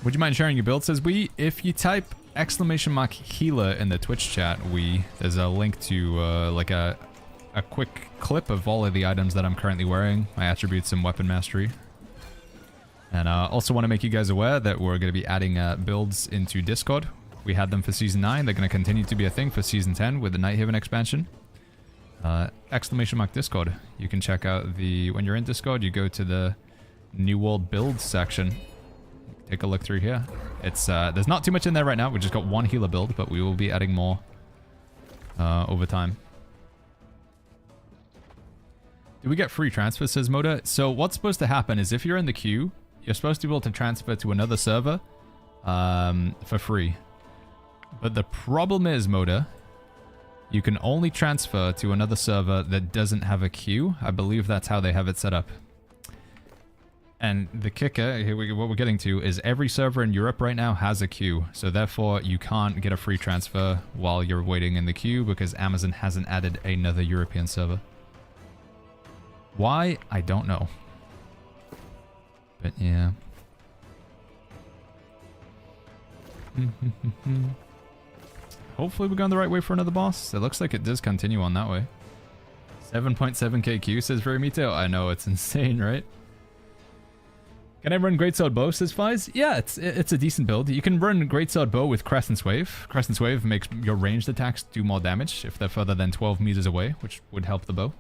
Would you mind sharing your build? Says we. If you type !healer in the Twitch chat, there's a link to like a quick clip of all of the items that I'm currently wearing, my attributes and weapon mastery. And also want to make you guys aware that we're going to be adding builds into Discord. We had them for Season 9. They're going to continue to be a thing for Season 10 with the Nighthaven expansion. !Discord. You can check out when you're in Discord, you go to the New World build section. Take a look through here. It's there's not too much in there right now. We just got one healer build, but we will be adding more over time. Do we get free transfers, says Moda? So what's supposed to happen is if you're in the queue, you're supposed to be able to transfer to another server for free. But the problem is, Moda, you can only transfer to another server that doesn't have a queue. I believe that's how they have it set up. And the kicker, what we're getting to, is every server in Europe right now has a queue. So therefore, you can't get a free transfer while you're waiting in the queue because Amazon hasn't added another European server. Why? I don't know. But yeah. Hopefully we're going the right way for another boss. It looks like it does continue on that way. 7.7k Q, says Verimito. I know, it's insane, right? Can I run Greatsword Bow, says Fies? Yeah, it's a decent build. You can run Greatsword Bow with Crescent's Wave. Crescent's Wave makes your ranged attacks do more damage if they're further than 12 meters away, which would help the bow.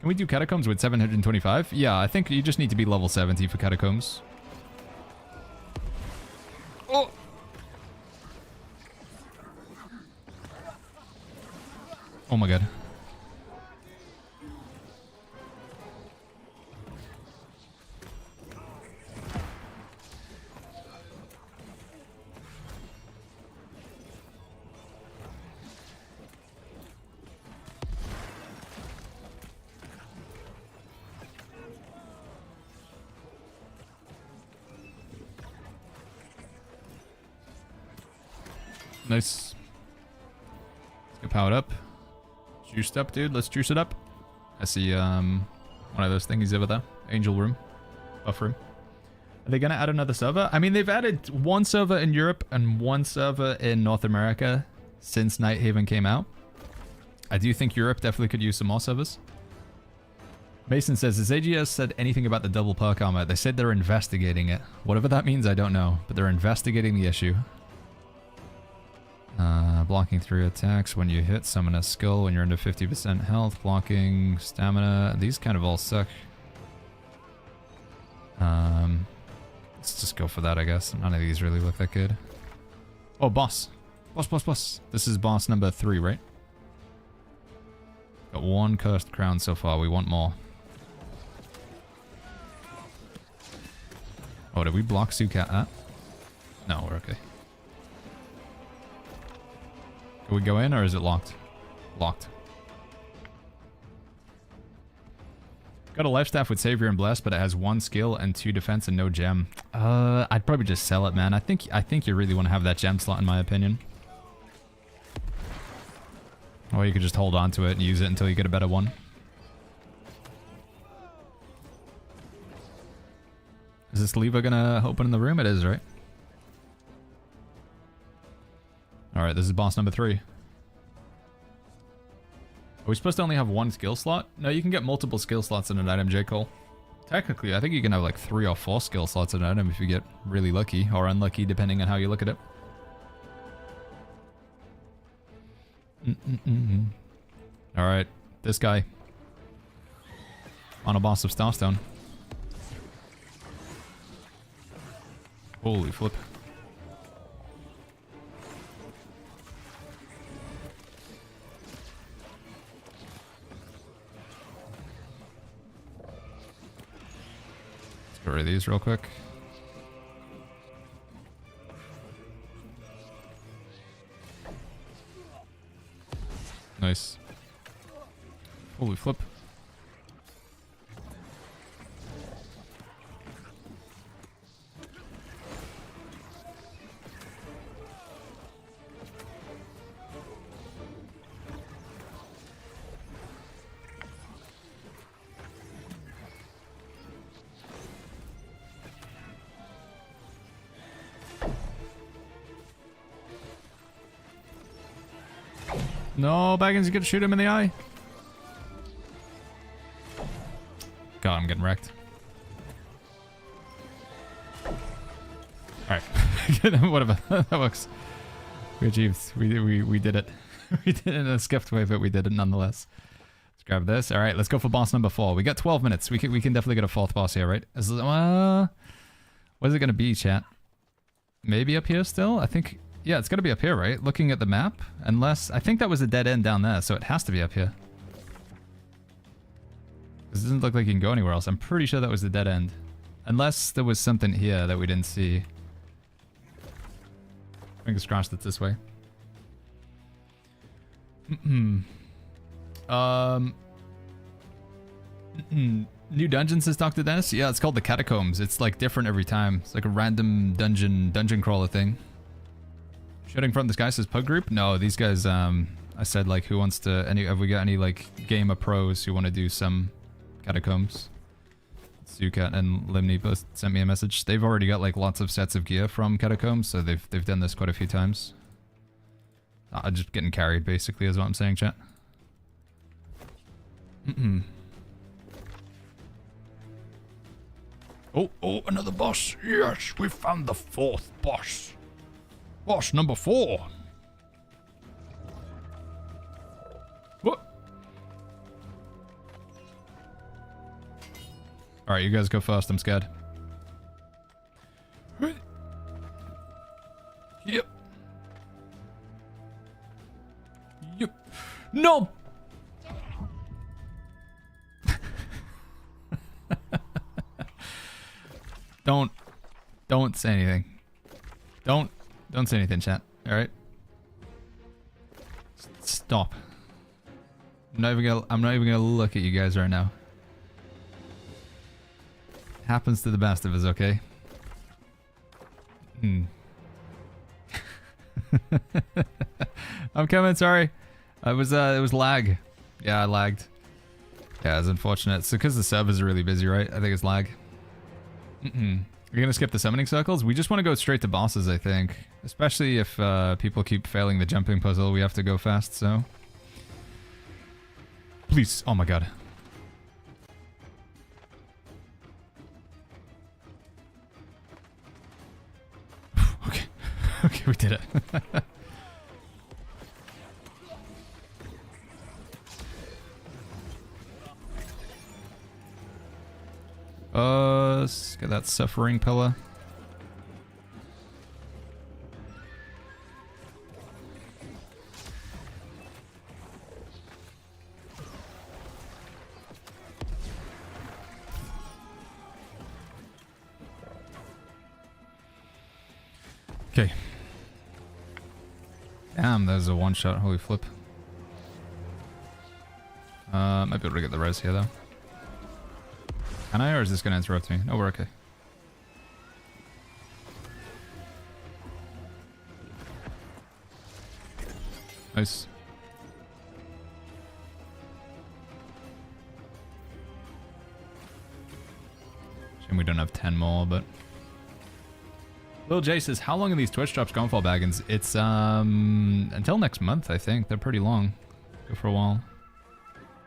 Can we do Catacombs with 725? Yeah, I think you just need to be level 70 for Catacombs. Oh! Oh my god. Nice. Let's get powered up. Juiced up, dude. Let's juice it up. I see one of those thingies over there. Angel room. Buff room. Are they going to add another server? I mean, they've added one server in Europe and one server in North America since Nighthaven came out. I do think Europe definitely could use some more servers. Mason says, has AGS said anything about the double perk armor? They said they're investigating it. Whatever that means, I don't know. But they're investigating the issue. Blocking 3 attacks when you hit summon a skill when you're under 50% health. Blocking, stamina. These kind of all suck. Let's just go for that, I guess. None of these really look that good. Oh, boss. Boss. This is boss number 3, right? Got 1 cursed crown so far. We want more. Oh, did we block Sukat that? No, we're okay. Can we go in or is it locked? Locked. Got a life staff with Savior and Bless, but it has 1 skill and 2 defense and no gem. I'd probably just sell it, man. I think you really want to have that gem slot in my opinion. Or you could just hold on to it and use it until you get a better one. Is this lever gonna open in the room? It is, right? Alright, this is boss number 3. Are we supposed to only have 1 skill slot? No, you can get multiple skill slots in an item, J. Cole. Technically, I think you can have like 3 or 4 skill slots in an item if you get really lucky or unlucky, depending on how you look at it. Alright, this guy. On a boss of Starstone. Holy flip. Let's get rid of these real quick. Nice. Holy flip. No, Baggins, you gonna shoot him in the eye? God, I'm getting wrecked. Alright. Whatever. That works. We achieved. We did it. We did it in a skipped way, but we did it nonetheless. Let's grab this. Alright, let's go for boss number 4. We got 12 minutes. We can definitely get a 4th boss here, right? What is it gonna be, chat? Maybe up here still? I think... Yeah, it's gotta be up here, right? Looking at the map. Unless... I think that was a dead end down there, so it has to be up here. This doesn't look like you can go anywhere else. I'm pretty sure that was the dead end. Unless there was something here that we didn't see. Fingers crossed it's this way. New dungeon, says Dr. Dennis? Yeah, it's called the Catacombs. It's like different every time. It's like a random dungeon crawler thing. Shooting from the sky, says Pug Group? No, these guys, I said like who wants to, have we got any like gamer pros who want to do some Catacombs? Zukat and Limni both sent me a message. They've already got like lots of sets of gear from Catacombs, so they've done this quite a few times. Just getting carried basically is what I'm saying, chat. Oh, another boss. Yes, we found the 4th boss. Boss number 4. What? Alright, you guys go first. I'm scared. Yep. No! Don't say anything. Don't say anything, chat. All right. Stop. I'm not even gonna look at you guys right now. Happens to the best of us, okay? I'm coming. Sorry. It was lag. Yeah, I lagged. Yeah, it's unfortunate. It's because the servers are really busy, right? I think it's lag. You're gonna skip the summoning circles? We just want to go straight to bosses, I think. Especially if people keep failing the jumping puzzle, we have to go fast, so... Please. Oh my god. Okay. Okay, we did it. Let's get that suffering pillar. Okay. Damn, there's a one-shot. Holy flip. Might be able to get the res here, though. Can I, or is this going to interrupt me? No, we're okay. Nice. Shame we don't have 10 more, but... Lil J says, how long are these Twitch drops going for, Baggins? It's, until next month, I think. They're pretty long. Go for a while.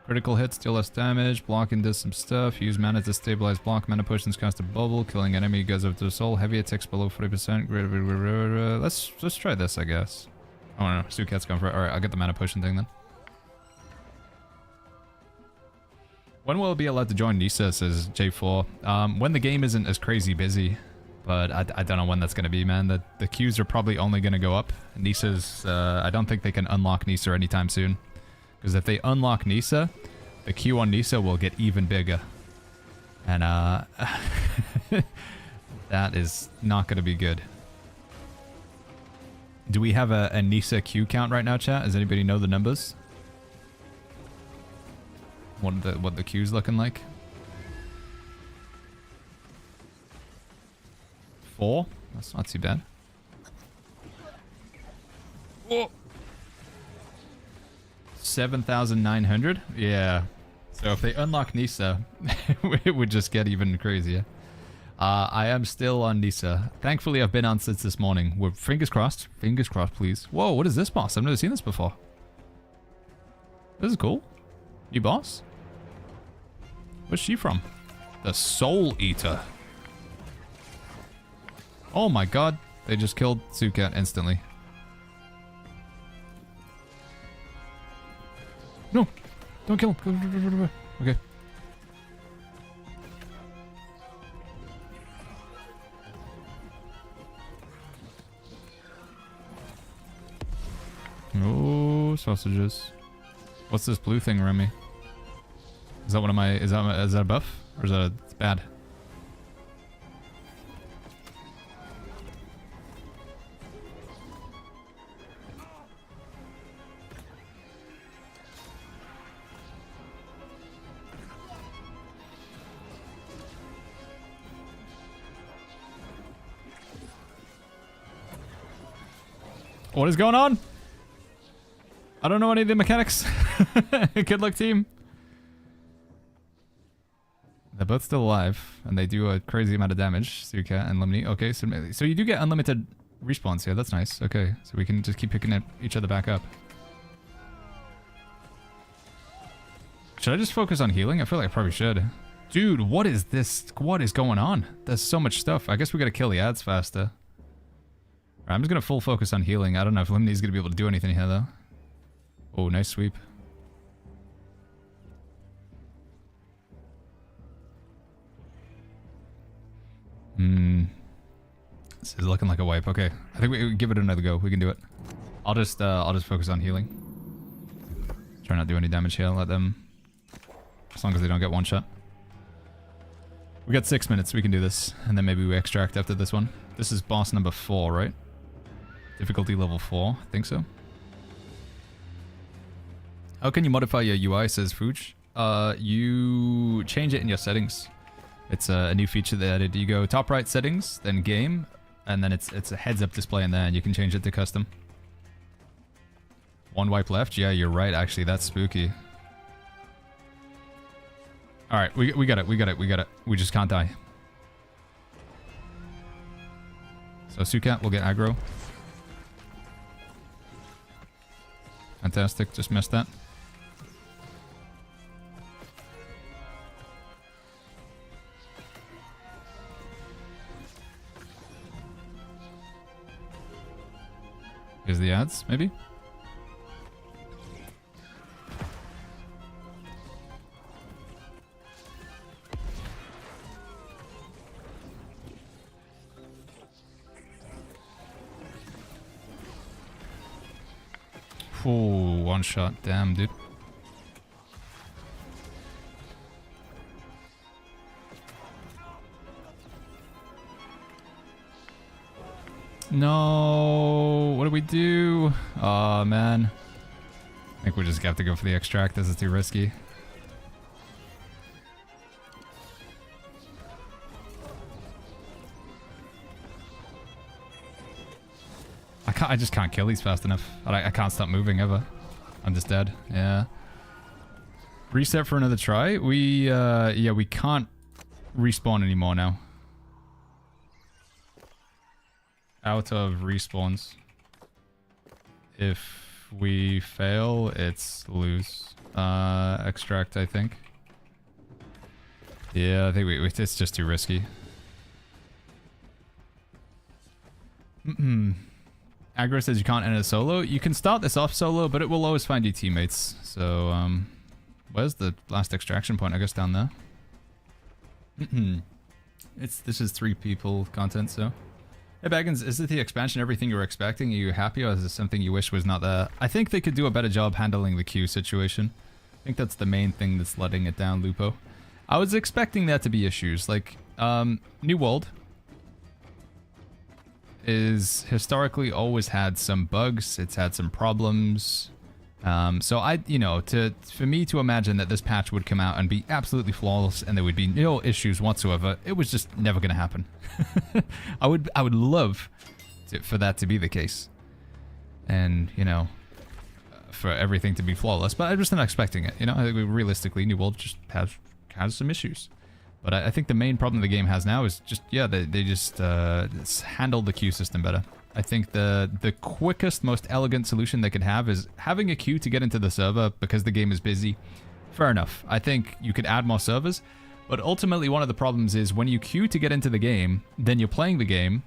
Critical hits deal less damage. Blocking does some stuff. Use mana to stabilize block. Mana potions cast a bubble. Killing enemy goes up to the soul. Heavy attacks below 40%. Let's try this, I guess. Oh no, Sukat's going for it. Alright, I'll get the mana potion thing then. When will it be allowed to join Nisa, says J4? When the game isn't as crazy busy. But I don't know when that's going to be, man. The queues are probably only going to go up. Nisa's... I don't think they can unlock Nisa anytime soon. Because if they unlock Nisa, the queue on Nisa will get even bigger. And, that is not going to be good. Do we have a Nisa queue count right now, chat? Does anybody know the numbers? What the queue's looking like? 4? That's not too bad. Whoa! 7,900? Yeah. So if they unlock Nisa, it would just get even crazier. I am still on Nisa. Thankfully, I've been on since this morning. We're fingers crossed. Fingers crossed, please. Whoa, what is this boss? I've never seen this before. This is cool. New boss? Where's she from? The Soul Eater. Oh my god. They just killed Sukat instantly. No! Don't kill him! Okay. Oh, sausages. What's this blue thing around me? Is that one of my... Is that a buff? Or is that a... It's bad? What is going on? I don't know any of the mechanics. Good luck, team. They're both still alive, and they do a crazy amount of damage. Suka and Limni. Okay, so you do get unlimited respawns here. That's nice. Okay, so we can just keep picking each other back up. Should I just focus on healing? I feel like I probably should. Dude, what is this? What is going on? There's so much stuff. I guess we gotta kill the ads faster. Right, I'm just gonna full focus on healing. I don't know if Limni's gonna be able to do anything here, though. Oh, nice sweep. This is looking like a wipe. Okay, I think we give it another go. We can do it. I'll just focus on healing. Try not to do any damage here. Let them, as long as they don't get one shot. We got 6 minutes. We can do this, and then maybe we extract after this one. This is boss number 4, right? Difficulty level 4. I think so. How can you modify your UI? Says Fuj. You change it in your settings. It's a new feature they added. You go top right settings, then game, and then it's a heads up display in there, and you can change it to custom. One wipe left. Yeah, you're right. Actually, that's spooky. All right, we got it. We got it. We got it. We just can't die. So Sukat will get aggro. Fantastic. Just missed that. Here's the ads, maybe? Oh, one shot. Damn, dude. No, what do we do? Oh, man. I think we just have to go for the extract. This is too risky. I just can't kill these fast enough. I can't stop moving ever. I'm just dead. Yeah. Reset for another try. Yeah, we can't respawn anymore now. Out of respawns. If we fail, it's lose. Extract, I think. Yeah, I think it's just too risky. Aggro says you can't enter solo. You can start this off solo, but it will always find you teammates. So, where's the last extraction point? I guess down there. This is 3 people content, so. Hey Baggins, is it the expansion everything you were expecting? Are you happy, or is it something you wish was not there? I think they could do a better job handling the queue situation. I think that's the main thing that's letting it down, Lupo. I was expecting there to be issues, like, New World is historically always had some bugs, it's had some problems. So for me to imagine that this patch would come out and be absolutely flawless and there would be no issues whatsoever, it was just never going to happen. I would love for that to be the case. And, for everything to be flawless, but I'm just not expecting it. I think realistically, New World just has some issues. But I think the main problem the game has now is just, yeah, they just handled the queue system better. I think the quickest, most elegant solution they could have is having a queue to get into the server because the game is busy. Fair enough. I think you could add more servers, but ultimately one of the problems is when you queue to get into the game, then you're playing the game,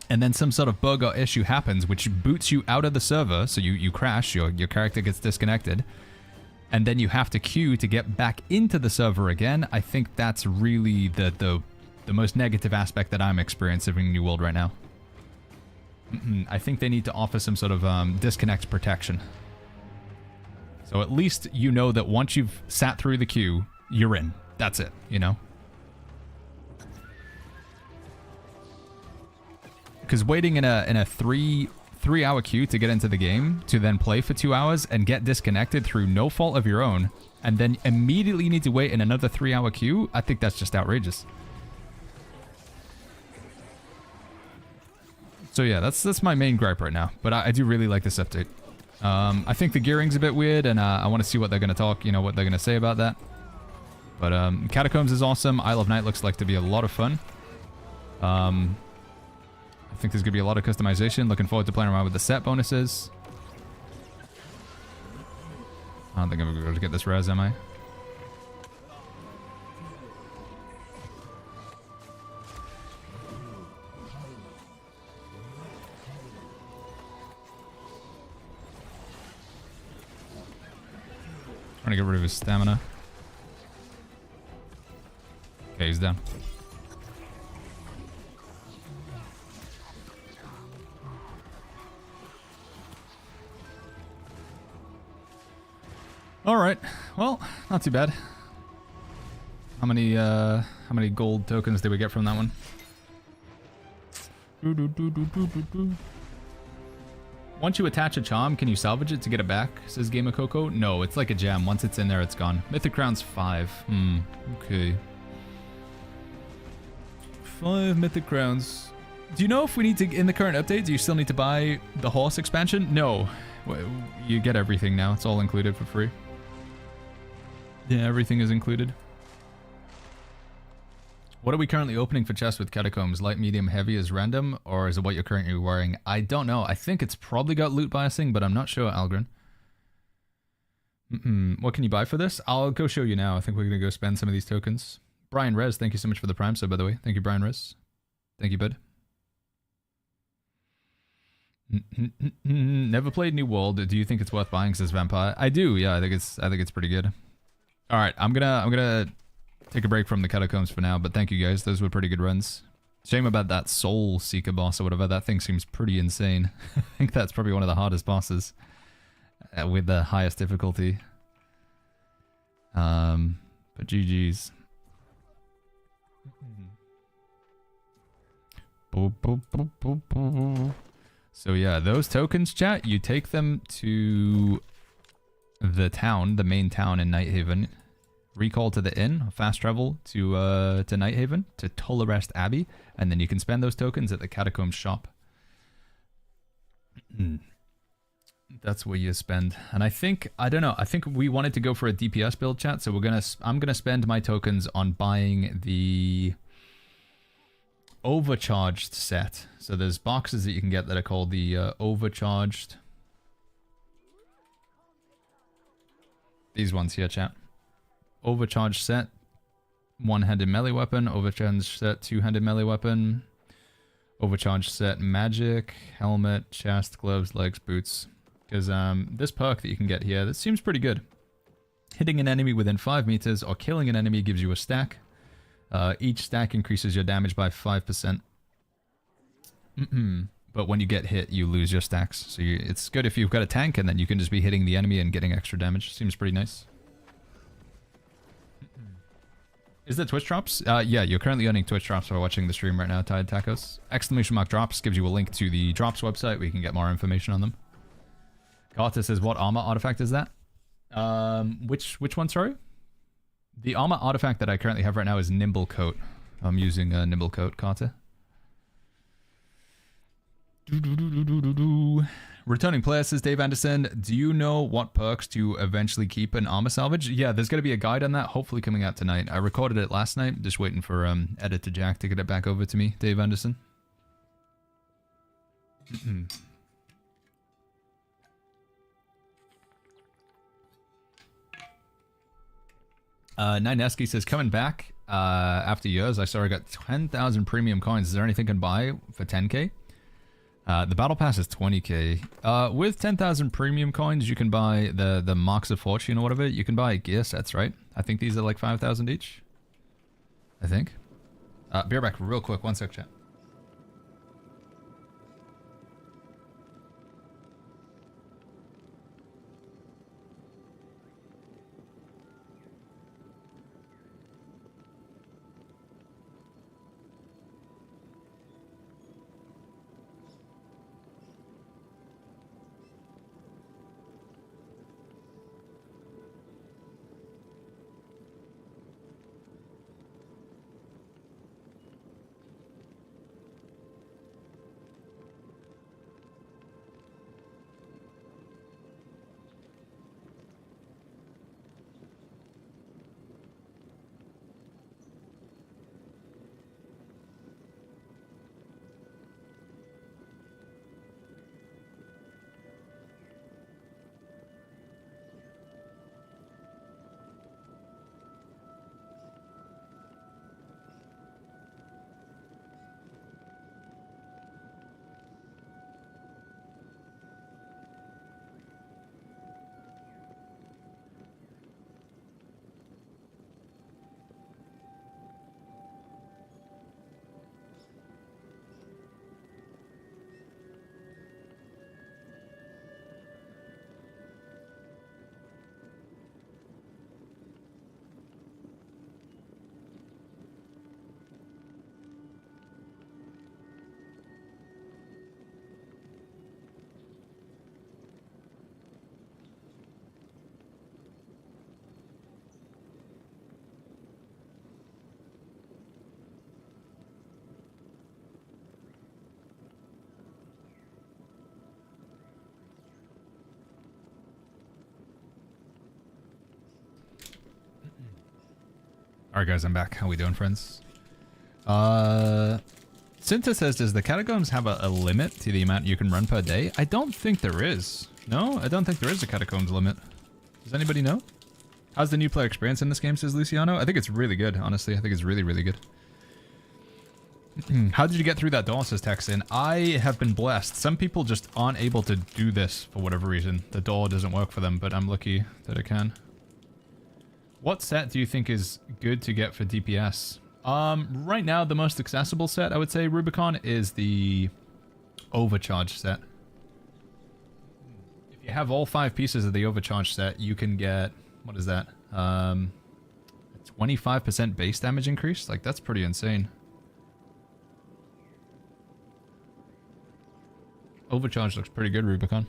and then some sort of bug or issue happens which boots you out of the server, so you crash, your character gets disconnected, and then you have to queue to get back into the server again. I think that's really the most negative aspect that I'm experiencing in New World right now. I think they need to offer some sort of disconnect protection. So at least you know that once you've sat through the queue, you're in. That's it, Because waiting in a 3-hour queue to get into the game, to then play for 2 hours and get disconnected through no fault of your own, and then immediately need to wait in another 3-hour queue, I think that's just outrageous. So yeah, that's my main gripe right now. But I do really like this update. I think the gearing's a bit weird, and I want to see what they're going to talk, you know, what they're going to say about that. But Catacombs is awesome. Isle of Night looks like to be a lot of fun. I think there's going to be a lot of customization. Looking forward to playing around with the set bonuses. I don't think I'm going to be able to get this res, am I? Trying to get rid of his stamina. Okay, he's down. Alright, well, not too bad. How many gold tokens did we get from that one? Once you attach a charm, can you salvage it to get it back? Says Gamer Coco. No, it's like a gem. Once it's in there, it's gone. Mythic Crown's 5. Okay. 5 Mythic Crowns. Do you know if we need to, in the current update, do you still need to buy the horse expansion? No. You get everything now. It's all included for free. Yeah, everything is included. What are we currently opening for chests with Catacombs? Light, medium, heavy is random, or is it what you're currently wearing? I don't know. I think it's probably got loot biasing, but I'm not sure, Algren. What can you buy for this? I'll go show you now. I think we're going to go spend some of these tokens. Brian Rez, thank you so much for the Prime sub, by the way. Thank you, Brian Rez. Thank you, bud. Never played New World. Do you think it's worth buying? Says Vampire. I do. Yeah, I think it's pretty good. All right, I'm gonna take a break from the Catacombs for now, but thank you guys. Those were pretty good runs. Shame about that Soul Seeker boss or whatever. That thing seems pretty insane. I think that's probably one of the hardest bosses with the highest difficulty. But GG's. So yeah, those tokens, chat, you take them to the town, the main town in Nighthaven. Recall to the inn, fast travel to Nighthaven, to Tullarest Abbey, and then you can spend those tokens at the Catacombs shop. That's where you spend. And I think, I don't know, I think we wanted to go for a DPS build, chat, so I'm gonna spend my tokens on buying the overcharged set. So there's boxes that you can get that are called the overcharged. These ones here, chat. Overcharged set, one-handed melee weapon. Overcharged set, two-handed melee weapon. Overcharged set, magic, helmet, chest, gloves, legs, boots. Because this perk that you can get here, that seems pretty good. Hitting an enemy within 5 meters or killing an enemy gives you a stack. Each stack increases your damage by 5%. But when you get hit, you lose your stacks. So it's good if you've got a tank, and then you can just be hitting the enemy and getting extra damage. Seems pretty nice. Is there Twitch drops? Yeah, you're currently earning Twitch drops while watching the stream right now, Tide Tacos. Exclamation mark drops gives you a link to the drops website where you can get more information on them. Carter says, what armor artifact is that? Which one, sorry? The armor artifact that I currently have right now is Nimble Coat. I'm using Nimble Coat, Carter. Returning player, says Dave Anderson. Do you know what perks to eventually keep an armor salvage? Yeah, there's going to be a guide on that, hopefully coming out tonight. I recorded it last night, just waiting for Editor Jack to get it back over to me, Dave Anderson. Nineski says, coming back after years, I saw I got 10,000 premium coins. Is there anything I can buy for 10k? The battle pass is 20k. With 10,000 premium coins, you can buy the Marks of Fortune or whatever. You can buy gear sets, right? I think these are like 5,000 each. I think. Be right back real quick. One sec, chat. Alright guys, I'm back. How we doing, friends? Cinta says, does the Catacombs have a limit to the amount you can run per day? I don't think there is. No, I don't think there is a Catacombs limit. Does anybody know? How's the new player experience in this game, says Luciano? I think it's really good, honestly. I think it's really, really good. How did you get through that door, says Texan? I have been blessed. Some people just aren't able to do this for whatever reason. The door doesn't work for them, but I'm lucky that I can. What set do you think is good to get for DPS? Right now, the most accessible set, I would say, Rubicon, is the Overcharge set. If you have all 5 pieces of the Overcharge set, you can get, what is that? 25% base damage increase? Like, that's pretty insane. Overcharge looks pretty good, Rubicon.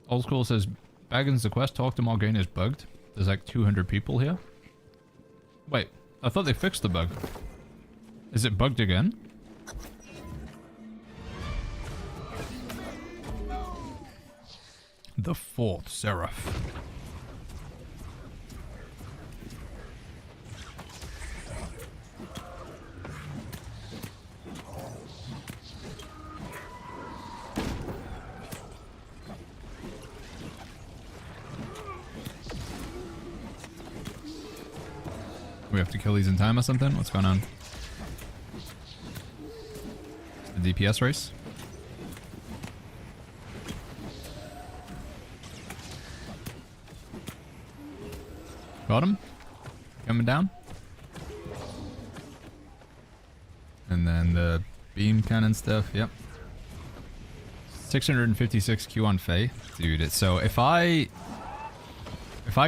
Old School says, Baggins, the quest talk to Morgane is bugged. There's like 200 people here. Wait, I thought they fixed the bug. Is it bugged again? The 4th Serif. We have to kill these in time or something? What's going on? The DPS race? Got him. Coming down. And then the beam cannon stuff, yep. 656 Q on Faye. Dude, so if I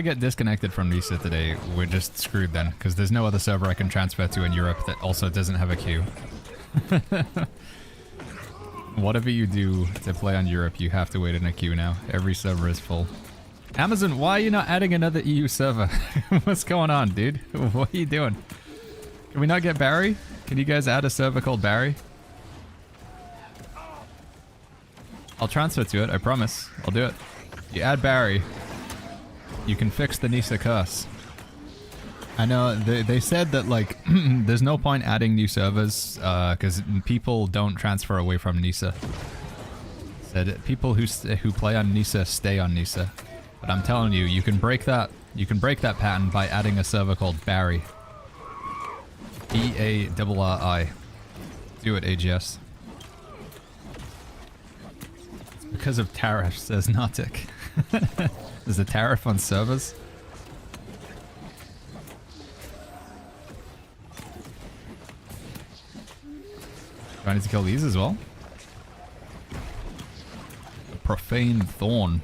get disconnected from Nisa today, we're just screwed then, because there's no other server I can transfer to in Europe that also doesn't have a queue. Whatever you do to play on Europe, you have to wait in a queue now. Every server is full. Amazon, why are you not adding another EU server? What's going on, dude? What are you doing? Can we not get Barry? Can you guys add a server called Barry? I'll transfer to it, I promise. I'll do it. You add Barry, you can fix the Nisa curse. I know, they said that, like, there's no point adding new servers, because people don't transfer away from Nisa. Said people who play on Nisa stay on Nisa. But I'm telling you, you can break that pattern by adding a server called Barry. B-A-R-R-I. Do it, AGS. It's because of tariffs, says Nautic. There's a tariff on servers. Do I need to kill these as well? A Profane Thorn.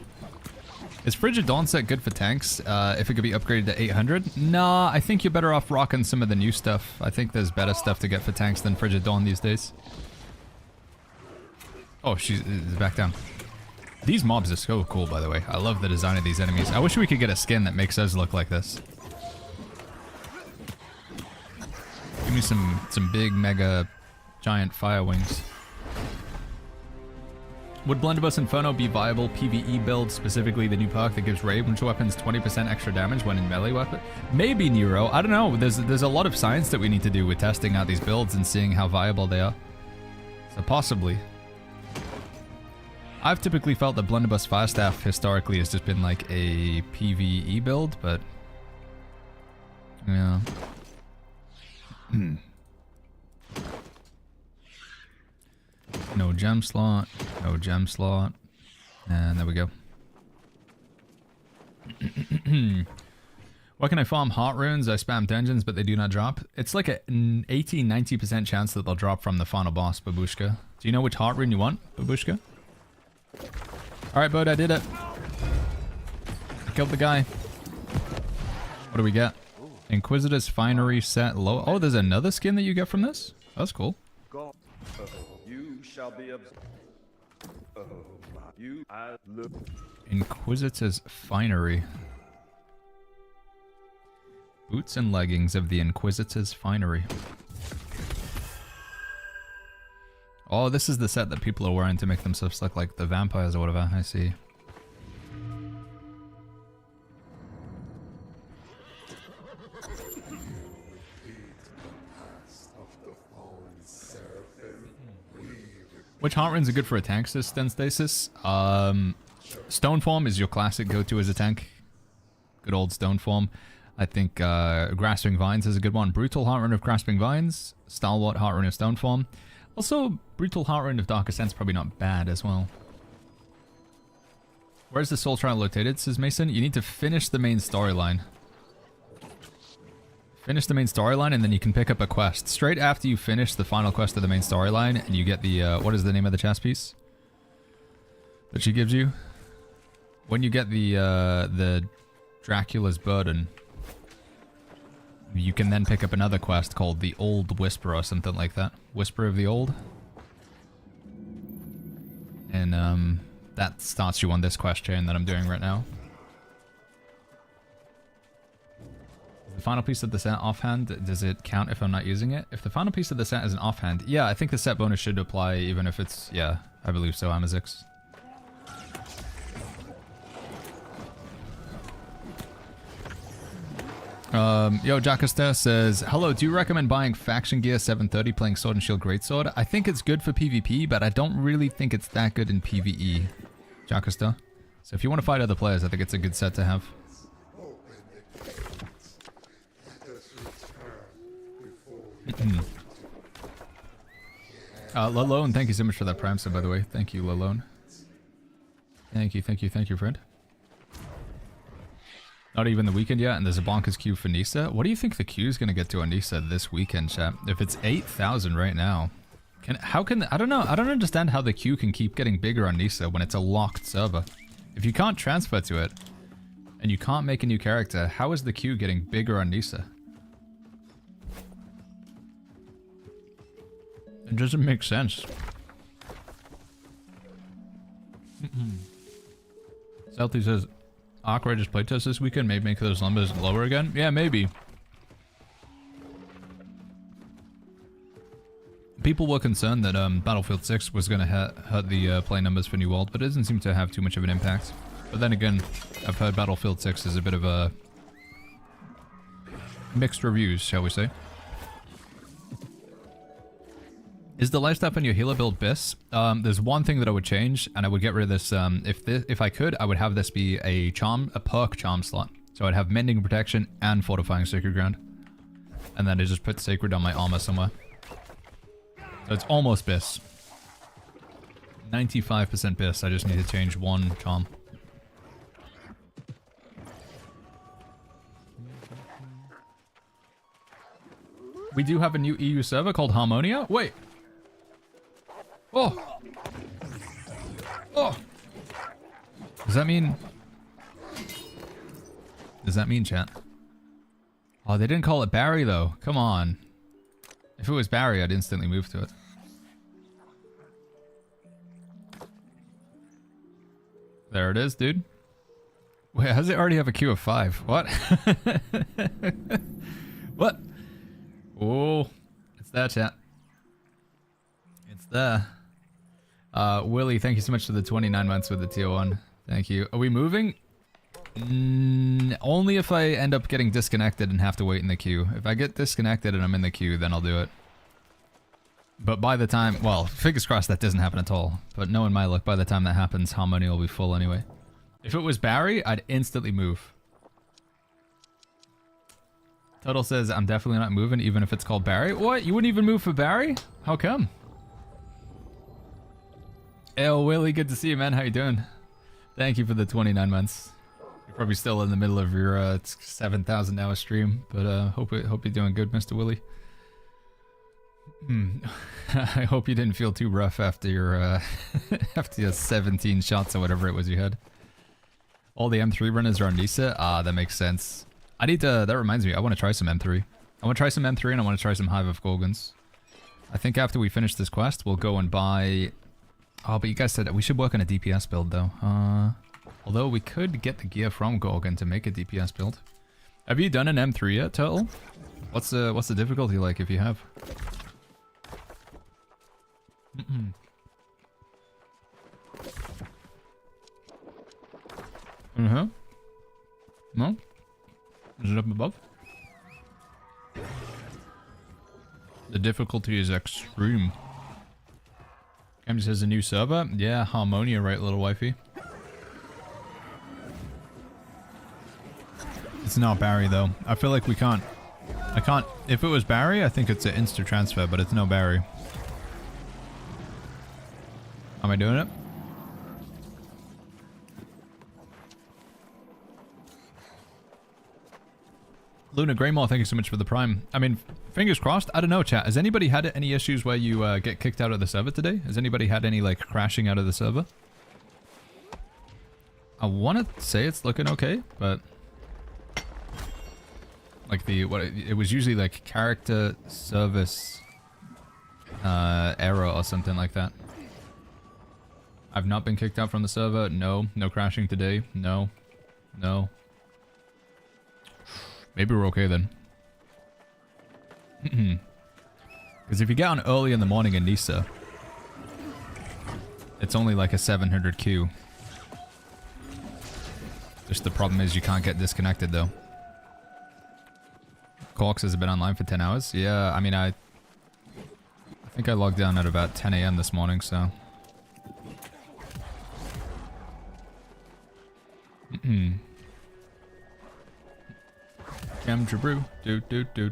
Is Frigid Dawn set good for tanks if it could be upgraded to 800? Nah, I think you're better off rocking some of the new stuff. I think there's better stuff to get for tanks than Frigid Dawn these days. Oh, she's back down. These mobs are so cool, by the way. I love the design of these enemies. I wish we could get a skin that makes us look like this. Give me some big, mega, giant fire wings. Would Blunderbuss Inferno be viable PvE build, specifically the new perk that gives ranged weapons 20% extra damage when in melee weapon? Maybe, Nero. I don't know. There's a lot of science that we need to do with testing out these builds and seeing how viable they are. So possibly. I've typically felt that Blunderbuss Firestaff historically has just been like a PvE build, but yeah. No gem slot, no gem slot, and there we go. Why can I farm heart runes? I spam dungeons, but they do not drop. It's like an 80-90% chance that they'll drop from the final boss, Babushka. Do you know which heart rune you want, Babushka? Alright, bud, I did it. I killed the guy. What do we get? Inquisitor's Finery set low. Oh, there's another skin that you get from this? That's cool. You shall be Inquisitor's Finery. Boots and leggings of the Inquisitor's Finery. Oh, this is the set that people are wearing to make themselves look like the vampires or whatever. I see. Which heart runes are good for a tank system stasis? Stone form is your classic go-to as a tank. Good old stone form. I think Grasping Vines is a good one. Brutal heart rune of Grasping Vines. Stalwart heart rune of stone form. Also, Brutal heart rune of Dark Ascent's probably not bad as well. Where's the soul trial located, says Mason? You need to finish the main storyline. Finish the main storyline and then you can pick up a quest. Straight after you finish the final quest of the main storyline and you get the, what is the name of the chess piece that she gives you? When you get the Dracula's Burden, you can then pick up another quest called the Old Whisper or something like that. Whisper of the Old. And, that starts you on this quest chain that I'm doing right now. The final piece of the set offhand, does it count if I'm not using it? If the final piece of the set is an offhand, yeah, I think the set bonus should apply even if it's, yeah, I believe so, Amazix. Yo, Jackaster says, hello, do you recommend buying Faction Gear 730 playing Sword and Shield Greatsword? I think it's good for PvP, but I don't really think it's that good in PvE, Jackaster. So if you want to fight other players, I think it's a good set to have. Lalone, thank you so much for that Prime sub, by the way. Thank you, Lalone. Thank you, friend. Not even the weekend yet, and there's a bonkers queue for Nisa. What do you think the queue is going to get to on Nisa this weekend, chat? If it's 8,000 right now, I don't know. I don't understand how the queue can keep getting bigger on Nisa when it's a locked server. If you can't transfer to it, and you can't make a new character, how is the queue getting bigger on Nisa? It doesn't make sense. Salty says, Arkwriter's playtest this weekend may make those numbers lower again? Yeah, maybe. People were concerned that Battlefield 6 was going to hurt the play numbers for New World, but it doesn't seem to have too much of an impact. But then again, I've heard Battlefield 6 is a bit of a mixed reviews, shall we say. Is the lifestyle in your healer build BIS? There's one thing that I would change, and I would get rid of this. If I could, I would have this be a perk charm slot. So I'd have Mending Protection and Fortifying Sacred Ground. And then I just put Sacred on my armor somewhere. So it's almost BIS. 95% BIS, I just need to change one charm. We do have a new EU server called Harmonia? Wait! Oh! Oh! Does that mean... Does that mean, chat? Oh, they didn't call it Barry, though. Come on. If it was Barry, I'd instantly move to it. There it is, dude. Wait, does it already have a queue of 5? What? What? Oh, it's there, chat. It's there. Willie, thank you so much for the 29 months with the tier 1. Thank you. Are we moving? Only if I end up getting disconnected and have to wait in the queue. If I get disconnected and I'm in the queue, then I'll do it. But by the time, well, fingers crossed that doesn't happen at all. But knowing my luck, by the time that happens, Harmony will be full anyway. If it was Barry, I'd instantly move. Total says, I'm definitely not moving, even if it's called Barry. What? You wouldn't even move for Barry? How come? Hey, Willie, good to see you, man. How you doing? Thank you for the 29 months. You're probably still in the middle of your 7,000 hour stream, but hope you're doing good, Mr. Willie. I hope you didn't feel too rough after your after your 17 shots or whatever it was you had. All the M3 runners are on Nisa. Ah, that makes sense. I need to. That reminds me. I want to try some M3. I want to try some M3 and I want to try some Hive of Gorgons. I think after we finish this quest, we'll go and buy. Oh, but you guys said we should work on a DPS build though. Although we could get the gear from Gorgon to make a DPS build. Have you done an M3 yet, Turtle? What's the difficulty like if you have? No? Is it up above? The difficulty is extreme. Cam says a new server. Yeah, Harmonia, right, little wifey. It's not Barry though. I feel like we can't. I can't. If it was Barry, I think it's an insta transfer, but it's no Barry. Am I doing it? Luna Greymore, thank you so much for the prime. I mean, fingers crossed. I don't know, chat. Has anybody had any issues where you get kicked out of the server today? Has anybody had any, like, crashing out of the server? I want to say it's looking okay, but... Like it was usually like character service error or something like that. I've not been kicked out from the server. No crashing today. No. Maybe we're okay then. Because if you get on early in the morning in Nisa, it's only like a 700 queue. Just the problem is you can't get disconnected though. Corks has been online for 10 hours. Yeah, I mean, I think I logged on at about 10 a.m. this morning, so... Cam Jabru.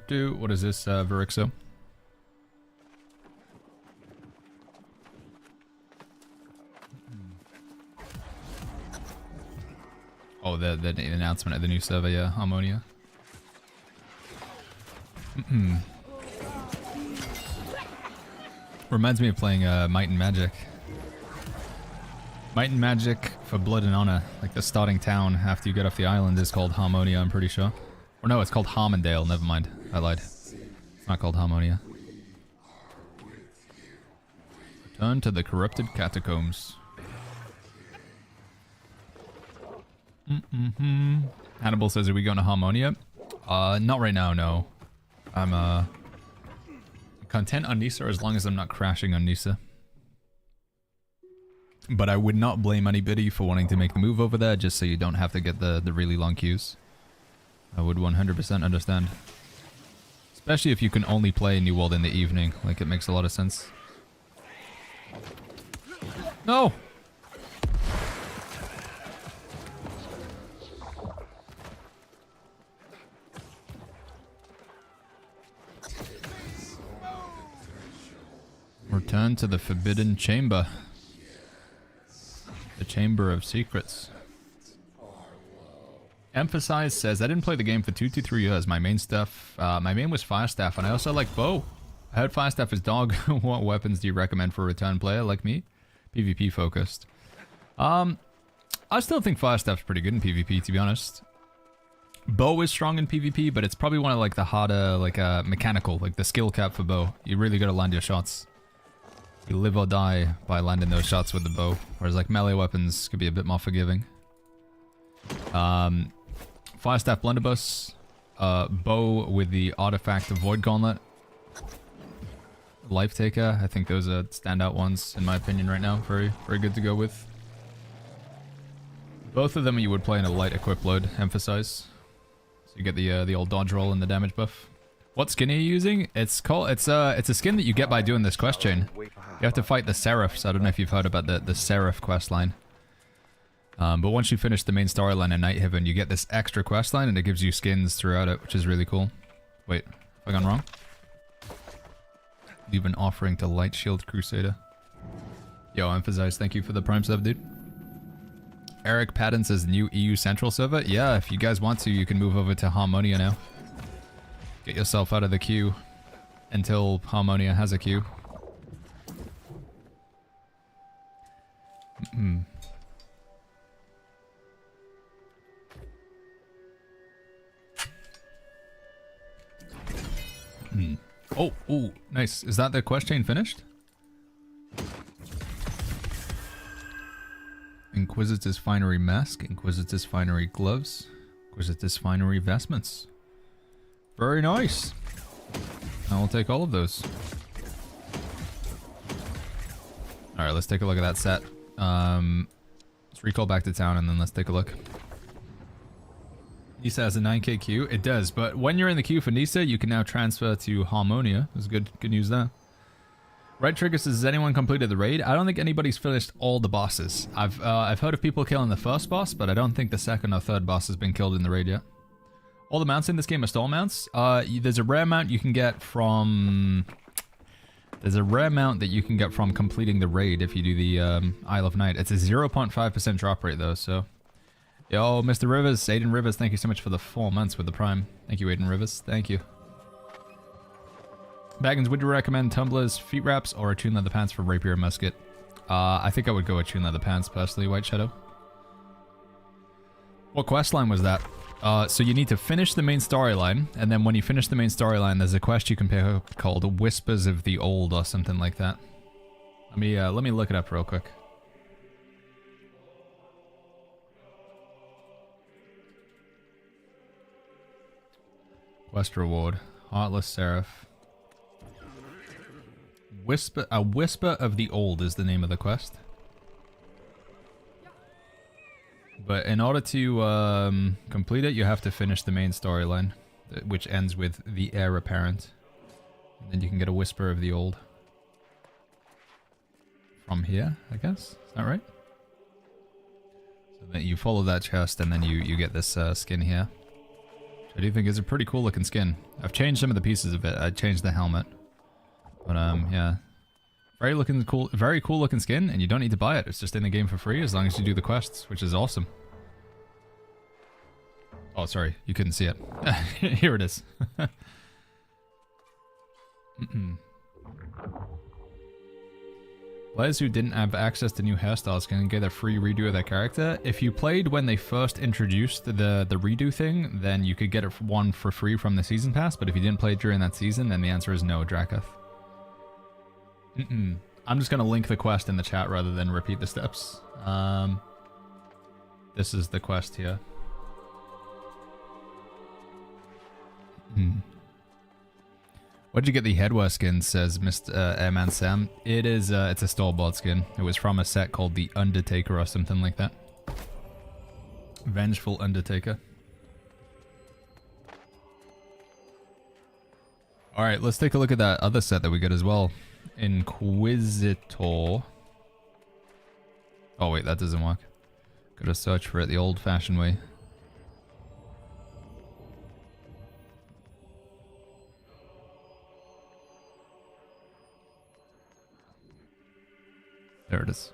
Do. What is this, Verixo? Oh, the announcement of the new server, yeah, Harmonia. Reminds me of playing Might and Magic. Might and Magic for Blood and Honor. Like the starting town after you get off the island is called Harmonia, I'm pretty sure. Or no, it's called Harmondale. Never mind. I lied. It's not called Harmonia. Return to the corrupted Catacombs. Hannibal says, are we going to Harmonia? Not right now, no. I'm content on Nisa as long as I'm not crashing on Nisa. But I would not blame anybody for wanting to make the move over there just so you don't have to get the really long queues. I would 100% understand. Especially if you can only play New World in the evening. Like, it makes a lot of sense. No! Return to the Forbidden Chamber. The Chamber of Secrets. Emphasize says, I didn't play the game for 2 to 3 years. My main was Firestaff, and I also like bow. I heard Firestaff is dog. What weapons do you recommend for a return player like me? PvP focused. I still think Firestaff's pretty good in PvP, to be honest. Bow is strong in PvP, but it's probably one of like the harder, like mechanical, like the skill cap for bow. You really gotta land your shots. You live or die by landing those shots with the bow. Whereas like melee weapons could be a bit more forgiving. Firestaff Blunderbuss. Bow with the artifact of Void Gauntlet. Life Taker. I think those are standout ones in my opinion right now. Very, very good to go with. Both of them you would play in a light equip load. Emphasize. So you get the old dodge roll and the damage buff. What skin are you using? It's a skin that you get by doing this quest chain. You have to fight the Serifs. I don't know if you've heard about the Serif quest line. But once you finish the main storyline in Night Haven, you get this extra quest line and it gives you skins throughout it, which is really cool. Wait, have I gone wrong? Leave an offering to Light Shield Crusader. Yo, Emphasize, thank you for the prime sub, dude. Eric Patton says new EU Central server. Yeah, if you guys want to, you can move over to Harmonia now. Get yourself out of the queue until Harmonia has a queue. Oh, ooh, nice. Is that the quest chain finished? Inquisitor's Finery Mask, Inquisitor's Finery Gloves, Inquisitor's Finery Vestments. Very nice. I will take all of those. Alright, let's take a look at that set. Let's recall back to town and then let's take a look. Nisa has a 9k queue. It does, but when you're in the queue for Nisa, you can now transfer to Harmonia. There's good news there. Right Trigger says, has anyone completed the raid? I don't think anybody's finished all the bosses. I've heard of people killing the first boss, but I don't think the second or third boss has been killed in the raid yet. All the mounts in this game are stall mounts. There's a rare mount you can get from... There's a rare mount that you can get from completing the raid if you do the Isle of Night. It's a 0.5% drop rate though, so... Yo, Mr. Rivers, Aiden Rivers, thank you so much for the 4 months with the Prime. Thank you, Aiden Rivers. Thank you. Baggins, would you recommend tumblers, feet wraps, or a Tune Leather Pants for Rapier and Musket? I think I would go with Tune Leather Pants, personally, White Shadow. What quest line was that? So you need to finish the main storyline, and then when you finish the main storyline, there's a quest you can pick up called Whispers of the Old, or something like that. Let me look it up real quick. Quest reward. Heartless Serif. A Whisper of the Old is the name of the quest. But in order to complete it, you have to finish the main storyline, which ends with the heir apparent. And then you can get a Whisper of the Old. From here, I guess? Is that right? So then you follow that chest and then you get this skin here. Which I do think is a pretty cool looking skin. I've changed some of the pieces of it. I changed the helmet. But yeah. Very cool looking skin, and you don't need to buy it. It's just in the game for free as long as you do the quests, which is awesome. Oh, sorry, you couldn't see it. Here it is. Players who didn't have access to new hairstyles can get a free redo of their character. If you played when they first introduced the redo thing, then you could get one for free from the season pass, but if you didn't play during that season, then the answer is no, Dracath. I'm just going to link the quest in the chat rather than repeat the steps. This is the quest here. Where'd you get the headwear skin, says Mr. Airman Sam. It's a store-bought skin. It was from a set called the Undertaker or something like that. Vengeful Undertaker. Alright, let's take a look at that other set that we got as well. Inquisitor. Oh wait, that doesn't work. Gotta search for it the old-fashioned way. There it is.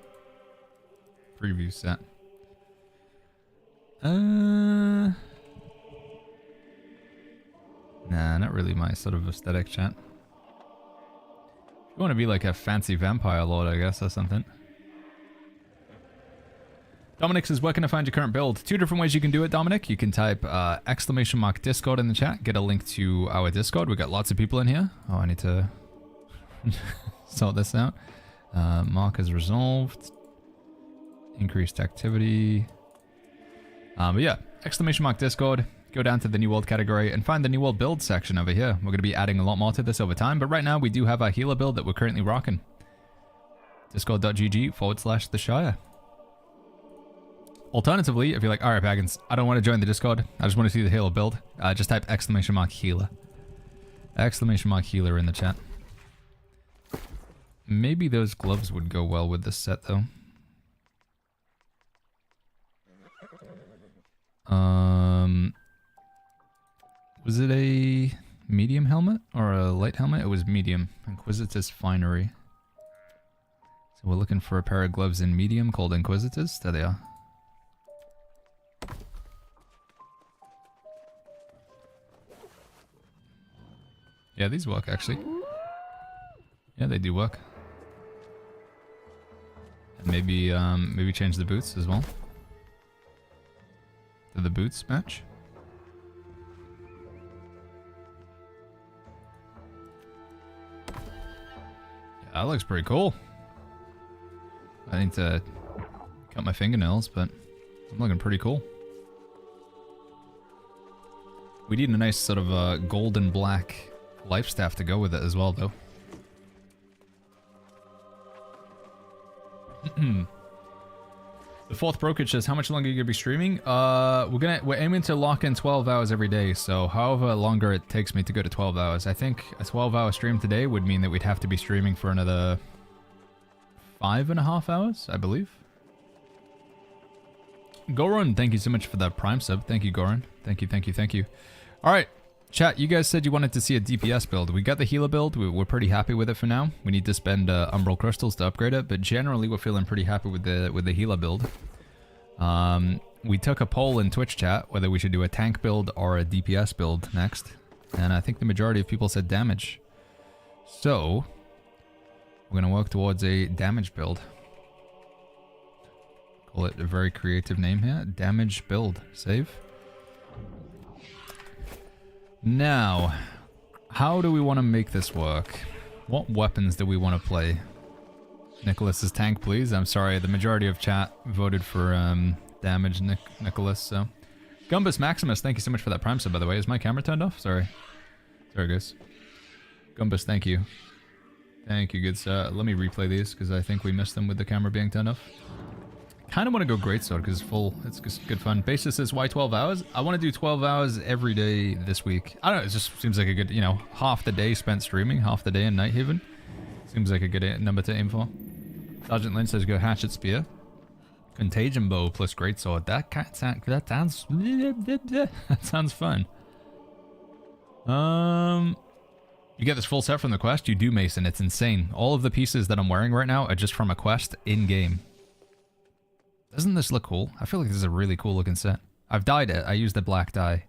Preview set. Nah, not really my sort of aesthetic, chat. You want to be like a fancy vampire lord, I guess, or something. Dominic says, where can I find your current build? 2 different ways you can do it, Dominic. You can type !Discord in the chat. Get a link to our Discord. We got lots of people in here. Oh, I need to sort this out. Mark is resolved. Increased activity. But yeah, !Discord. Go down to the New World category and find the New World build section over here. We're going to be adding a lot more to this over time, but right now we do have our healer build that we're currently rocking. Discord.gg/the Shire. Alternatively, if you're like, alright, Baggins, I don't want to join the Discord, I just want to see the healer build, just type !Healer. !Healer in the chat. Maybe those gloves would go well with this set, though. Was it a medium helmet or a light helmet? It was medium. Inquisitor's Finery. So we're looking for a pair of gloves in medium called Inquisitors. There they are. Yeah, these work actually. Yeah, they do work. And maybe change the boots as well. Do the boots match? Yeah, that looks pretty cool. I need to cut my fingernails, but I'm looking pretty cool. We need a nice sort of golden black life staff to go with it as well, though. The fourth brokerage says, how much longer are you gonna be streaming? We're aiming to lock in 12 hours every day, so however longer it takes me to go to 12 hours. I think a 12-hour stream today would mean that we'd have to be streaming for another 5.5 hours, I believe. Goran, thank you so much for that Prime sub. Thank you, Goran. Thank you, thank you, thank you. Alright, chat, you guys said you wanted to see a DPS build. We got the healer build. We're pretty happy with it for now. We need to spend Umbral Crystals to upgrade it, but generally we're feeling pretty happy with the healer build. We took a poll in Twitch chat whether we should do a tank build or a DPS build next, and I think the majority of people said damage. So, we're going to work towards a damage build. Call it a very creative name here. Damage build. Save. Now, how do we want to make this work? What weapons do we want to play? Nicholas's tank, please. I'm sorry, the majority of chat voted for damage, Nicholas, so. Gumbus Maximus, thank you so much for that Prime sub, by the way. Is my camera turned off? Sorry. Sorry, guys. Gumbus, thank you. Thank you, good sir. Let me replay these, because I think we missed them with the camera being turned off. Kind of want to go Greatsword, because it's full. It's just good fun. Basis says, why 12 hours? I want to do 12 hours every day this week. I don't know, it just seems like a good, you know, half the day spent streaming, half the day in Nighthaven. Seems like a good number to aim for. Sergeant Lynch says, go Hatchet Spear. Contagion Bow plus Greatsword. That sounds fun. You get this full set from the quest? You do, Mason. It's insane. All of the pieces that I'm wearing right now are just from a quest in-game. Doesn't this look cool? I feel like this is a really cool looking set. I've dyed it. I used the black dye.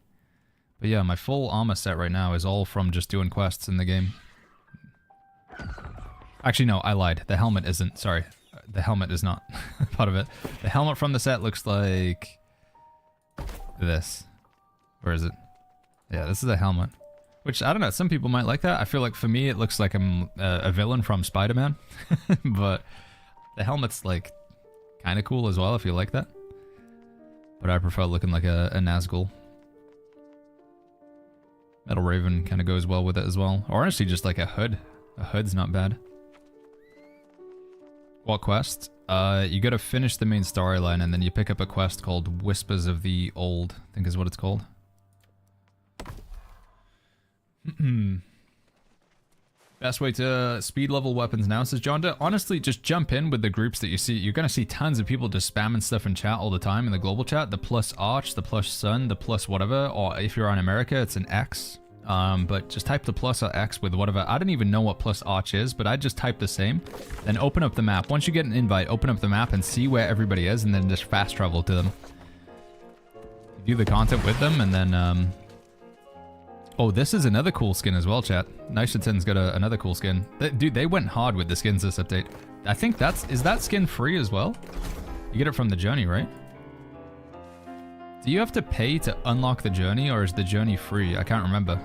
But yeah, my full armor set right now is all from just doing quests in the game. Actually, no, I lied. The helmet isn't. Sorry. The helmet is not part of it. The helmet from the set looks like this. Where is it? Yeah, this is a helmet. Which, I don't know, some people might like that. I feel like for me, it looks like I'm a villain from Spider-Man. But the helmet's like kind of cool as well if you like that. But I prefer looking like a Nazgul. Metal Raven kind of goes well with it as well. Or honestly, just like a hood. A hood's not bad. What quest? You gotta finish the main storyline and then you pick up a quest called Whispers of the Old, I think is what it's called. Best way to speed level weapons now, says Jonda. Honestly, just jump in with the groups that you see. You're gonna see tons of people just spamming stuff in chat all the time in the global chat. The plus arch, the plus sun, the plus whatever, or if you're on America, it's an X. But just type the plus or X with whatever. I don't even know what plus arch is, but I just type the same. Then open up the map. Once you get an invite, open up the map and see where everybody is, and then just fast travel to them. Do the content with them, and then, oh, this is another cool skin as well, chat. Nishaton's got another cool skin. Dude, they went hard with the skins this update. I think is that skin free as well? You get it from the journey, right? Do you have to pay to unlock the journey, or is the journey free? I can't remember.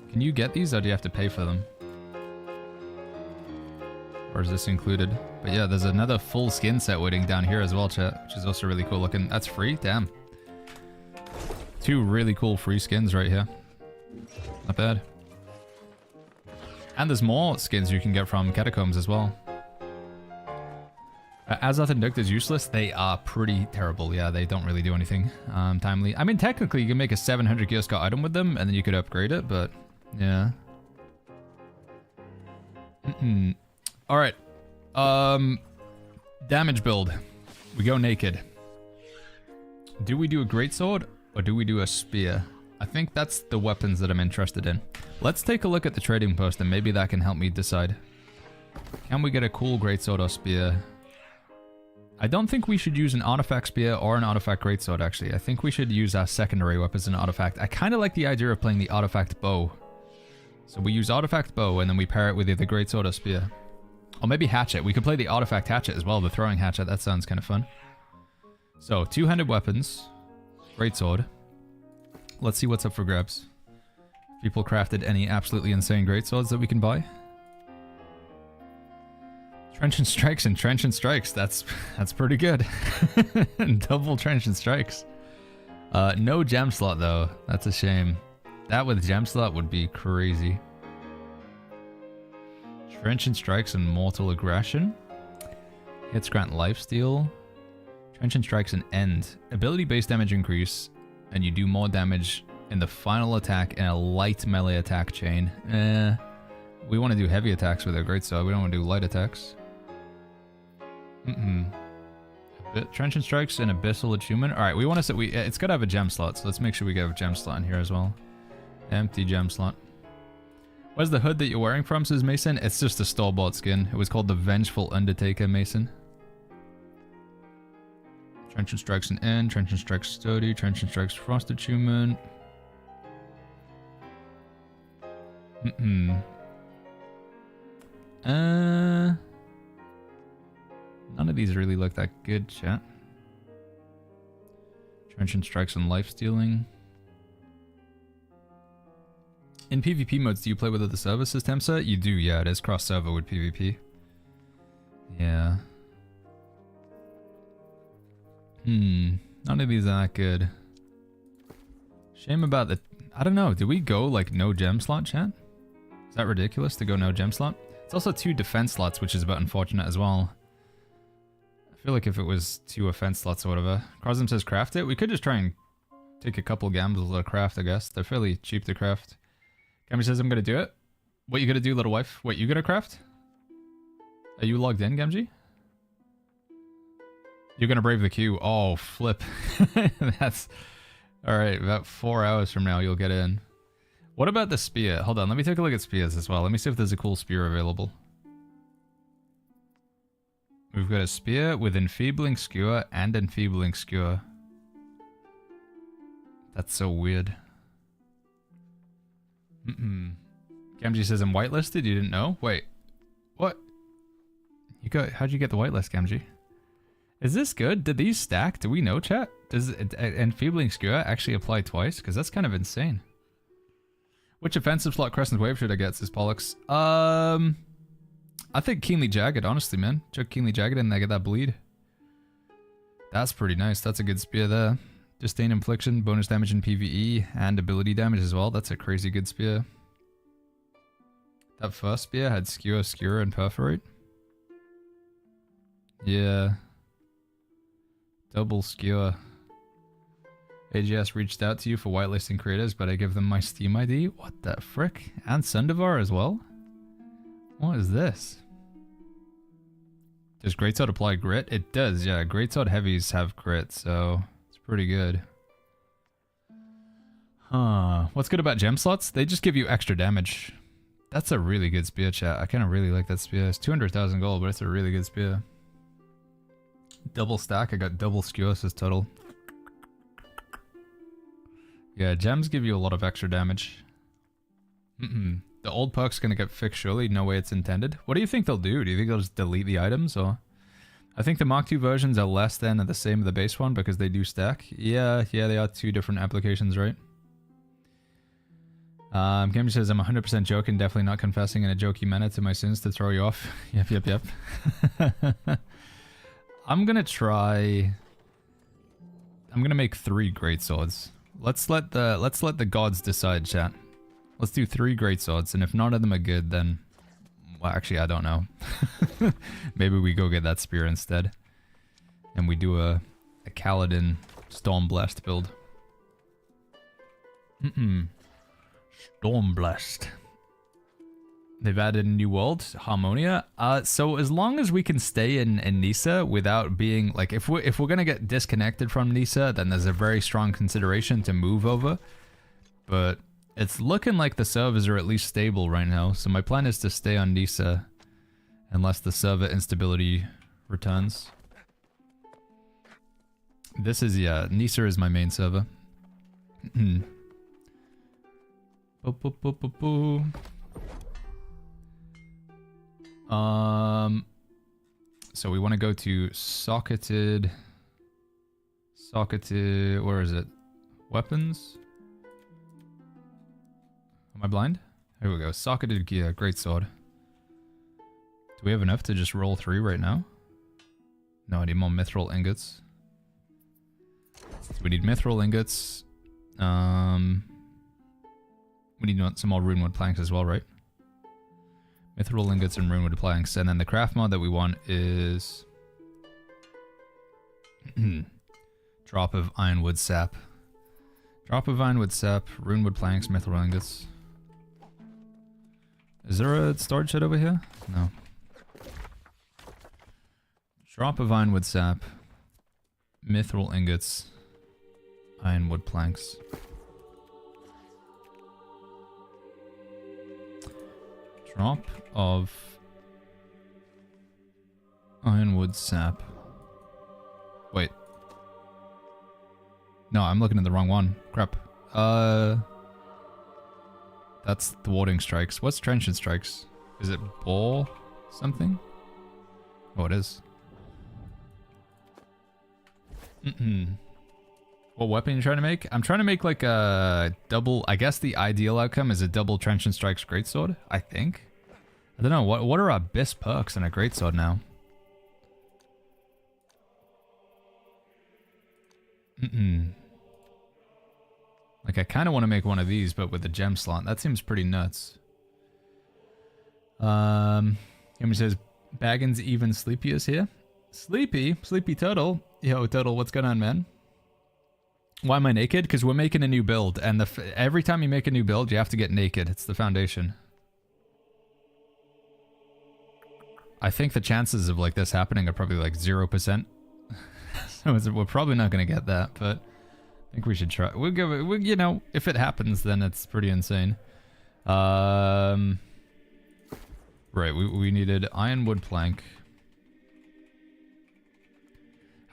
Can you get these, or do you have to pay for them? Or is this included? But yeah, there's another full skin set waiting down here as well, chat, which is also really cool looking. That's free? Damn. 2 really cool free skins right here. Not bad. And there's more skins you can get from Catacombs as well. Azoth and Duct is useless. They are pretty terrible. Yeah, they don't really do anything timely. I mean, technically, you can make a 700 gear scar item with them, and then you could upgrade it, but yeah. Alright. Damage build. We go naked. Do we do a greatsword, or do we do a spear? I think that's the weapons that I'm interested in. Let's take a look at the trading post, and maybe that can help me decide. Can we get a cool greatsword or spear? I don't think we should use an artifact spear or an artifact greatsword, actually. I think we should use our secondary weapon as an artifact. I kind of like the idea of playing the artifact bow. So we use artifact bow, and then we pair it with either greatsword or spear. Or maybe hatchet. We could play the artifact hatchet as well, the throwing hatchet. That sounds kind of fun. So, 2-handed weapons. Greatsword. Let's see what's up for grabs. People crafted any absolutely insane greatswords that we can buy. Trench and strikes and trench and strikes. That's pretty good. Double trench and strikes. No gem slot though. That's a shame. That with gem slot would be crazy. Trench and strikes and mortal aggression. Hits grant lifesteal. Trenchant strikes and end. Ability-based damage increase, and you do more damage in the final attack in a light melee attack chain. We want to do heavy attacks with our greatsword. We don't want to do light attacks. Trenchant strikes and abyssal attunement. All right, we want to set. It's got to have a gem slot, so let's make sure we get a gem slot in here as well. Empty gem slot. Where's the hood that you're wearing from, says Mason? It's just a store-bought skin. It was called the Vengeful Undertaker, Mason. Trenchant strikes and end. Trenchant strikes sturdy. Trenchant strikes frost attunement. None of these really look that good, chat. Trenchant strikes and life stealing. In PvP modes, do you play with other services, Temsa? You do, yeah. It is cross-server with PvP. Yeah. None of these are that good. Shame about the... I don't know. Did we go, like, no gem slot, chat? Is that ridiculous to go no gem slot? It's also 2 defense slots, which is a bit unfortunate as well. I feel like if it was 2 offense slots or whatever. Crosm says craft it. We could just try and take a couple gambles to craft, I guess. They're fairly cheap to craft. Gamby says I'm gonna do it. What you gonna do, little wife? Wait, you gonna craft? Are you logged in, Gamgee? You're gonna brave the queue. Oh, flip. That's... Alright, about 4 hours from now you'll get in. What about the spear? Hold on, let me take a look at spears as well. Let me see if there's a cool spear available. We've got a spear with enfeebling skewer and enfeebling skewer. That's so weird. Gamgee says I'm whitelisted. You didn't know? Wait, what? You got? How'd you get the whitelist, Gamgee? Is this good? Did these stack? Do we know, chat? Does enfeebling skewer actually apply twice? Because that's kind of insane. Which offensive slot Crescent Wave should I get? Says Pollux. I think Keenly Jagged. Honestly, man, chuck Keenly Jagged and I get that bleed. That's pretty nice. That's a good spear there. Disdain infliction, bonus damage in PvE, and ability damage as well. That's a crazy good spear. That first spear had skewer, skewer, and perforate. Yeah. Double skewer. AGS reached out to you for whitelisting creators, but I give them my Steam ID? What the frick? And Sundavar as well? What is this? Does Greatsword apply grit? It does, yeah. Greatsword heavies have grit, so... pretty good. Huh. What's good about gem slots? They just give you extra damage. That's a really good spear, chat. I kind of really like that spear. It's 200,000 gold, but it's a really good spear. Double stack. I got double skewer as total. Yeah, gems give you a lot of extra damage. The old perk's gonna get fixed surely. No way it's intended. What do you think they'll do? Do you think they'll just delete the items, or... I think the Mark II versions are less than or the same as the base one because they do stack. Yeah, they are 2 different applications, right? Gamey says, I'm 100% joking, definitely not confessing in a jokey manner to my sins to throw you off. Yep. I'm gonna make 3 great swords. Let's let the gods decide, chat. Let's do 3 great swords, and if none of them are good, then... Well, actually, I don't know. Maybe we go get that spear instead. And we do a Kaladin Stormblast build. Stormblast. They've added a new world, Harmonia. So as long as we can stay in Nisa without being... Like, if we're gonna get disconnected from Nisa, then there's a very strong consideration to move over. But... it's looking like the servers are at least stable right now, so my plan is to stay on Nisa unless the server instability returns. This is, yeah, Nisa is my main server. So we want to go to socketed, where is it? Weapons? Am I blind? Here we go. Socketed gear. Great sword. Do we have enough to just roll 3 right now? No, I need more mithril ingots. So we need mithril ingots. We need some more runewood planks as well, right? Mithril ingots and runewood planks. And then the craft mod that we want is... Drop of ironwood sap. Drop of ironwood sap, runewood planks, mithril ingots. Is there a storage shed over here? No. Drop of ironwood sap, mithril ingots, ironwood planks. Drop of ironwood sap. Wait. No, I'm looking at the wrong one. Crap. That's thwarting strikes. What's trenchant strikes? Is it ball something? Oh, it is. What weapon are you trying to make? I'm trying to make like a double... I guess the ideal outcome is a double trenchant strikes greatsword, I think. I don't know. What are our best perks in a greatsword now? Like, I kind of want to make one of these, but with the gem slot. That seems pretty nuts. Him says, Baggins even Sleepy is here. Sleepy? Sleepy Turtle? Yo, Turtle, what's going on, man? Why am I naked? Because we're making a new build, and every time you make a new build, you have to get naked. It's the foundation. I think the chances of, like, this happening are probably, like, 0%. So we're probably not going to get that, but I think we should try. We'll give it, you know, if it happens, then it's pretty insane. Right, we needed ironwood plank.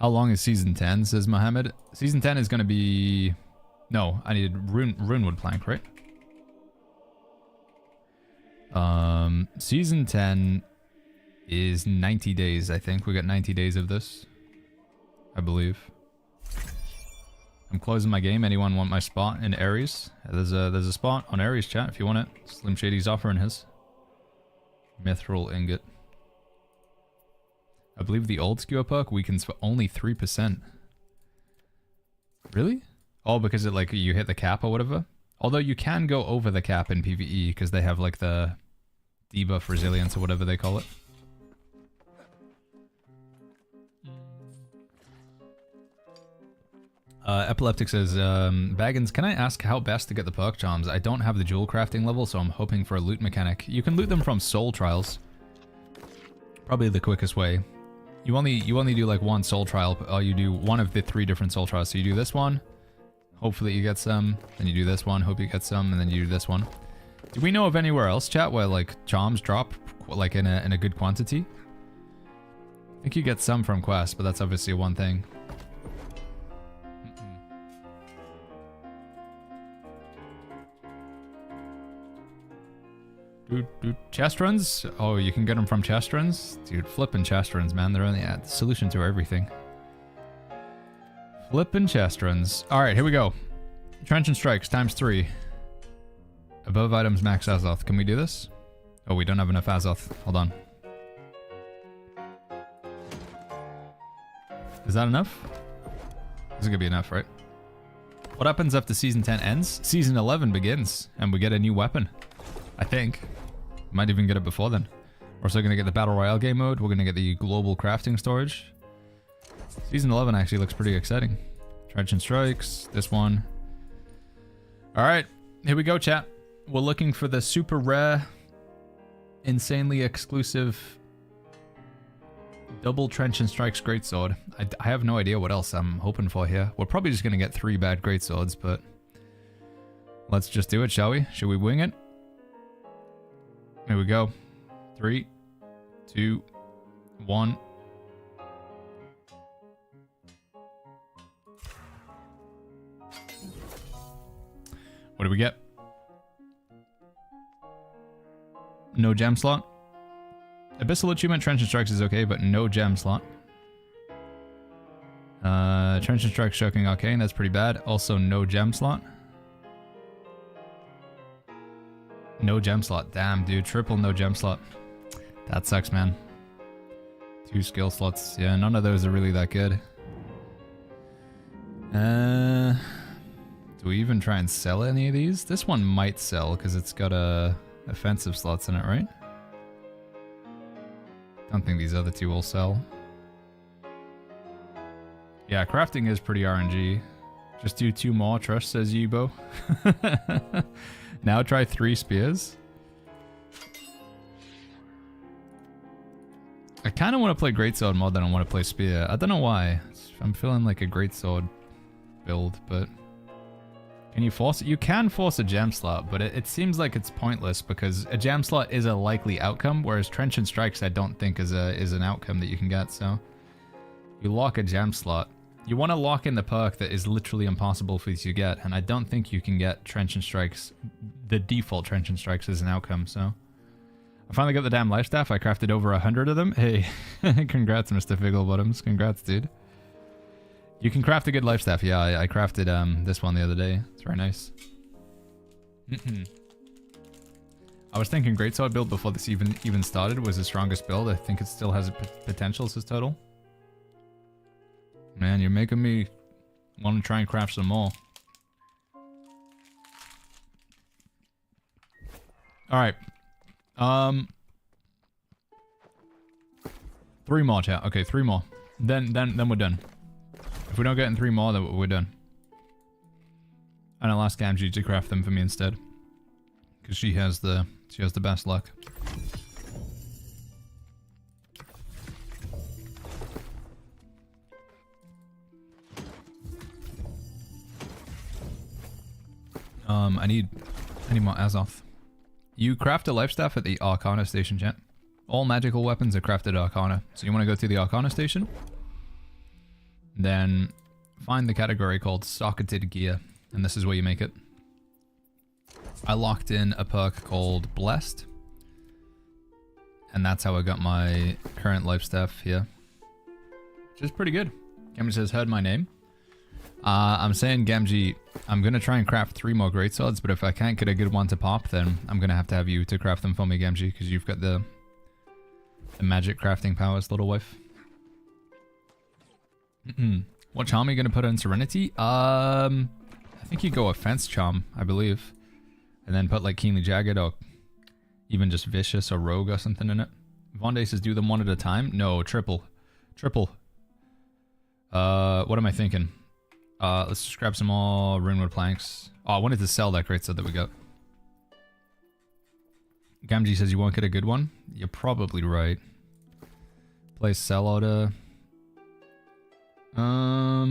How long is season 10, says Mohammed? Season 10 is going to be... No, I needed runewood plank, right? Season 10 is 90 days, I think. We got 90 days of this, I believe. I'm closing my game. Anyone want my spot in Ares? There's a spot on Ares, chat, if you want it. Slim Shady's offering his. Mithril ingot. I believe the old skewer perk weakens for only 3%. Really? Oh, because it, like, you hit the cap or whatever? Although you can go over the cap in PvE, because they have, like, the debuff resilience or whatever they call it. Epileptic says, Baggins, can I ask how best to get the perk charms? I don't have the jewel crafting level, so I'm hoping for a loot mechanic. You can loot them from soul trials. Probably the quickest way. You only do like one soul trial, or you do one of the 3 different soul trials. So you do this one, hopefully you get some, then you do this one, hope you get some, and then you do this one. Do we know of anywhere else, chat, where like charms drop like in a good quantity? I think you get some from quests, but that's obviously one thing. Dude, chest runs? Oh, you can get them from chest runs? Dude, flipping chest runs, man. They're only the solution to everything. Flipping chest runs. Alright, here we go. Trenchant strikes, ×3. Above items, max Azoth. Can we do this? Oh, we don't have enough Azoth. Hold on. Is that enough? This is gonna be enough, right? What happens after Season 10 ends? Season 11 begins, and we get a new weapon. I think. Might even get it before then. We're also going to get the Battle Royale game mode. We're going to get the global crafting storage. Season 11 actually looks pretty exciting. Trenchant strikes. This one. Alright. Here we go, chat. We're looking for the super rare, insanely exclusive double Trenchant strikes greatsword. I have no idea what else I'm hoping for here. We're probably just going to get 3 bad greatswords, but let's just do it, shall we? Should we wing it? Here we go. 3, 2, 1. What do we get? No gem slot. Abyssal Achievement Trenchant Strikes is okay, but no gem slot. Trenchant Strikes Choking Arcane, that's pretty bad. Also no gem slot. No gem slot. Damn, dude. Triple no gem slot. That sucks, man. 2 skill slots. Yeah, none of those are really that good. Do we even try and sell any of these? This one might sell because it's got offensive slots in it, right? Don't think these other 2 will sell. Yeah, crafting is pretty RNG. Just do 2 more, Trush, says Yibo. Now try 3 spears. I kind of want to play Greatsword more than I want to play Spear. I don't know why. I'm feeling like a Greatsword build, but... Can you force it? You can force a Gem Slot, but it seems like it's pointless because a Gem Slot is a likely outcome, whereas Trenchant Strikes I don't think is an outcome that you can get, so... You lock a Gem Slot. You want to lock in the perk that is literally impossible for you to get, and I don't think you can get Trenchant Strikes, the default Trenchant Strikes as an outcome, so... I finally got the damn life staff. I crafted over 100 of them. Hey, congrats, Mr. Figglebottoms. Congrats, dude. You can craft a good life staff. Yeah, I crafted this one the other day. It's very nice. I was thinking Greatsword build before this even started was the strongest build. I think it still has potential, says Total. Man, you're making me want to try and craft some more. Alright. 3 more, chat. Okay, 3 more. Then we're done. If we don't get in 3 more, then we're done. And I'll ask Gamgee to craft them for me instead, because she has the best luck. I need more Azoth. You craft a life staff at the Arcana station, chat. All magical weapons are crafted at Arcana. So you want to go to the Arcana station. Then find the category called Socketed Gear. And this is where you make it. I locked in a perk called Blessed. And that's how I got my current life staff here. Which is pretty good. Gamgee says, heard my name. I'm saying, Gamgee, I'm going to try and craft 3 more greatswords, but if I can't get a good one to pop, then I'm going to have you to craft them for me, Gamgee, because you've got the magic crafting powers, little wife. What charm are you going to put on Serenity? I think you go Offense Charm, I believe. And then put like Keenly Jagged or even just Vicious or Rogue or something in it. Vonday says, do them 1 at a time? No, triple. Triple. What am I thinking? Let's just grab some more Runewood planks. Oh, I wanted to sell that greatsword that we got. Gamgee says you won't get a good one. You're probably right. Place sell order. I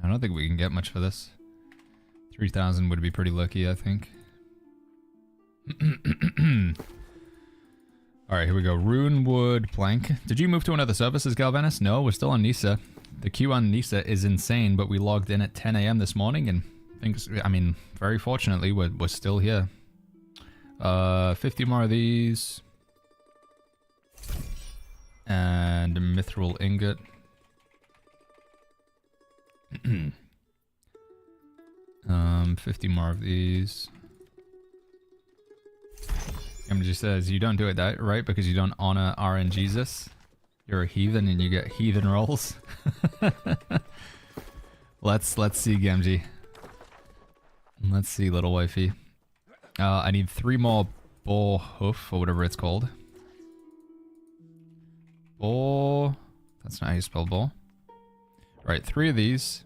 don't think we can get much for this. 3,000 would be pretty lucky, I think. Alright, here we go. Runewood plank. Did you move to another services, Galvanis? No, we're still on Nisa. The queue on Nisa is insane, but we logged in at 10 AM this morning and things, I mean, very fortunately, we're still here. 50 more of these. And a mithril ingot. 50 more of these. Gamgee says, you don't do it that right because you don't honor RNGesus. You're a heathen and you get heathen rolls. Let's see, Gamgee. Let's see, little wifey. I need 3 more boar hoof or whatever it's called. Boar. That's not how you spell boar. Right, 3 of these.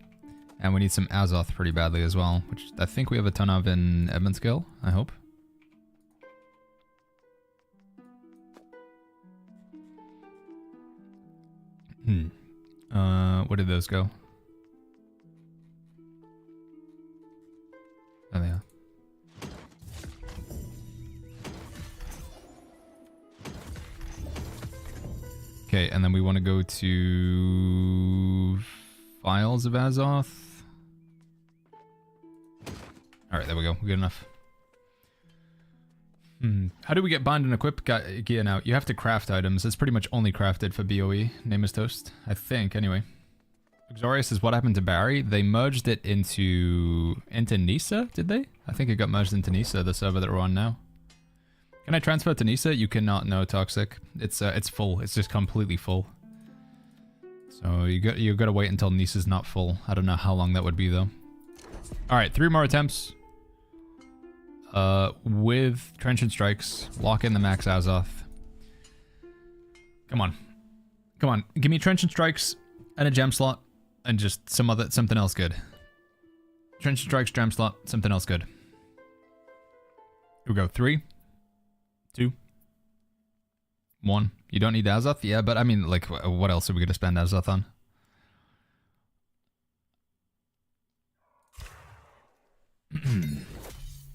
And we need some Azoth pretty badly as well, which I think we have a ton of in Edmundskill, I hope. Where did those go? Oh, they are. Okay, and then we want to go to Files of Azoth. Alright, there we go. Good enough. How do we get bind and equip gear now? You have to craft items. It's pretty much only crafted for BOE. Name is Toast. I think, anyway. Xorius says, what happened to Barry? They merged it into Nisa, did they? I think it got merged into Nisa, the server that we're on now. Can I transfer to Nisa? You cannot, no, Toxic. It's full. It's just completely full. So you got to wait until Nisa's not full. I don't know how long that would be though. All right, 3 more attempts. With Trenchant Strikes, lock in the max Azoth. Come on. Come on, give me Trenchant Strikes and a gem slot. and just something else good. Trench strikes, gem slot, something else good. We go 3, 2, 1. You don't need Azoth? Yeah, but I mean, like, what else are we going to spend Azoth on?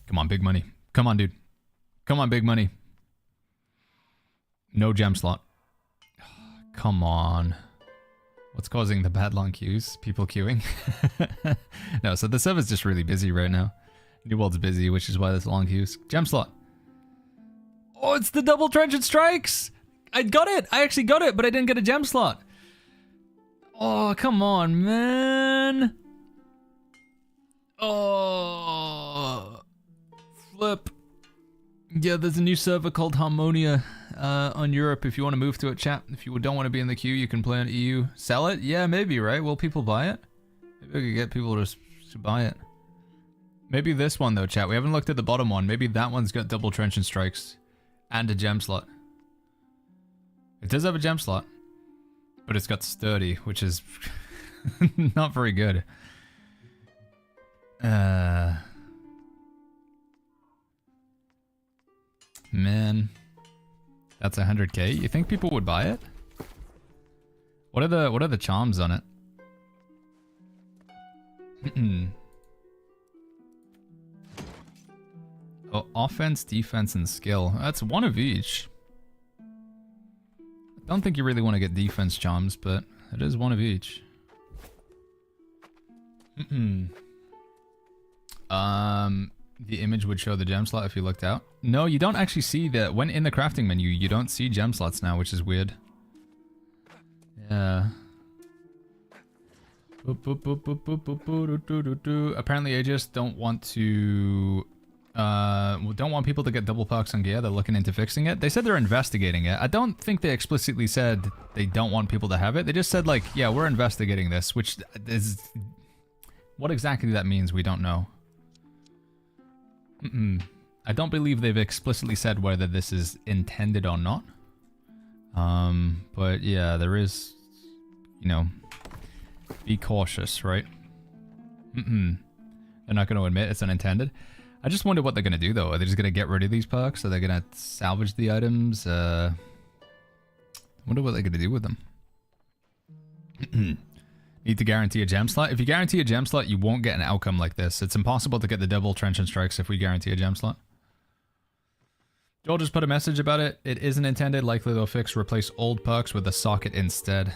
Come on, big money. Come on, dude. Come on, big money. No gem slot. Come on. What's causing the bad long queues? People queuing? No, so the server's just really busy right now. New World's busy, which is why there's long queues. Gem slot. Oh, it's the double trenchant strikes! I got it! I actually got it, but I didn't get a gem slot. Oh, come on, man. Oh. Flip. Yeah, there's a new server called Harmonia on Europe if you want to move to it, chat. If you don't want to be in the queue, you can play on EU. Sell it? Yeah, maybe, right? Will people buy it? Maybe we could get people to buy it. Maybe this one, though, chat. We haven't looked at the bottom one. Maybe that one's got double trenchant strikes and a gem slot. It does have a gem slot, but it's got sturdy, which is not very good. Man, that's 100k. You think people would buy it? What are the charms on it? Oh, offense, defense, and skill. That's one of each. I don't think you really want to get defense charms, but it is one of each. The image would show the gem slot if you looked out. No, you don't actually see that. When in the crafting menu, you don't see gem slots now, which is weird. Yeah. Apparently, Aegis don't want people to get double perks on gear. They're looking into fixing it. They said they're investigating it. I don't think they explicitly said they don't want people to have it. They just said, like, yeah, we're investigating this, which is... What exactly that means, we don't know. I don't believe they've explicitly said whether this is intended or not. But yeah, there is, you know, be cautious, right? They're not going to admit it's unintended. I just wonder what they're going to do, though. Are they just going to get rid of these perks? Are they going to salvage the items? I wonder what they're going to do with them. Need to guarantee a gem slot. If you guarantee a gem slot, you won't get an outcome like this. It's impossible to get the double trenchant strikes if we guarantee a gem slot. Joel just put a message about it. It isn't intended. Likely they'll fix, replace old perks with a socket instead.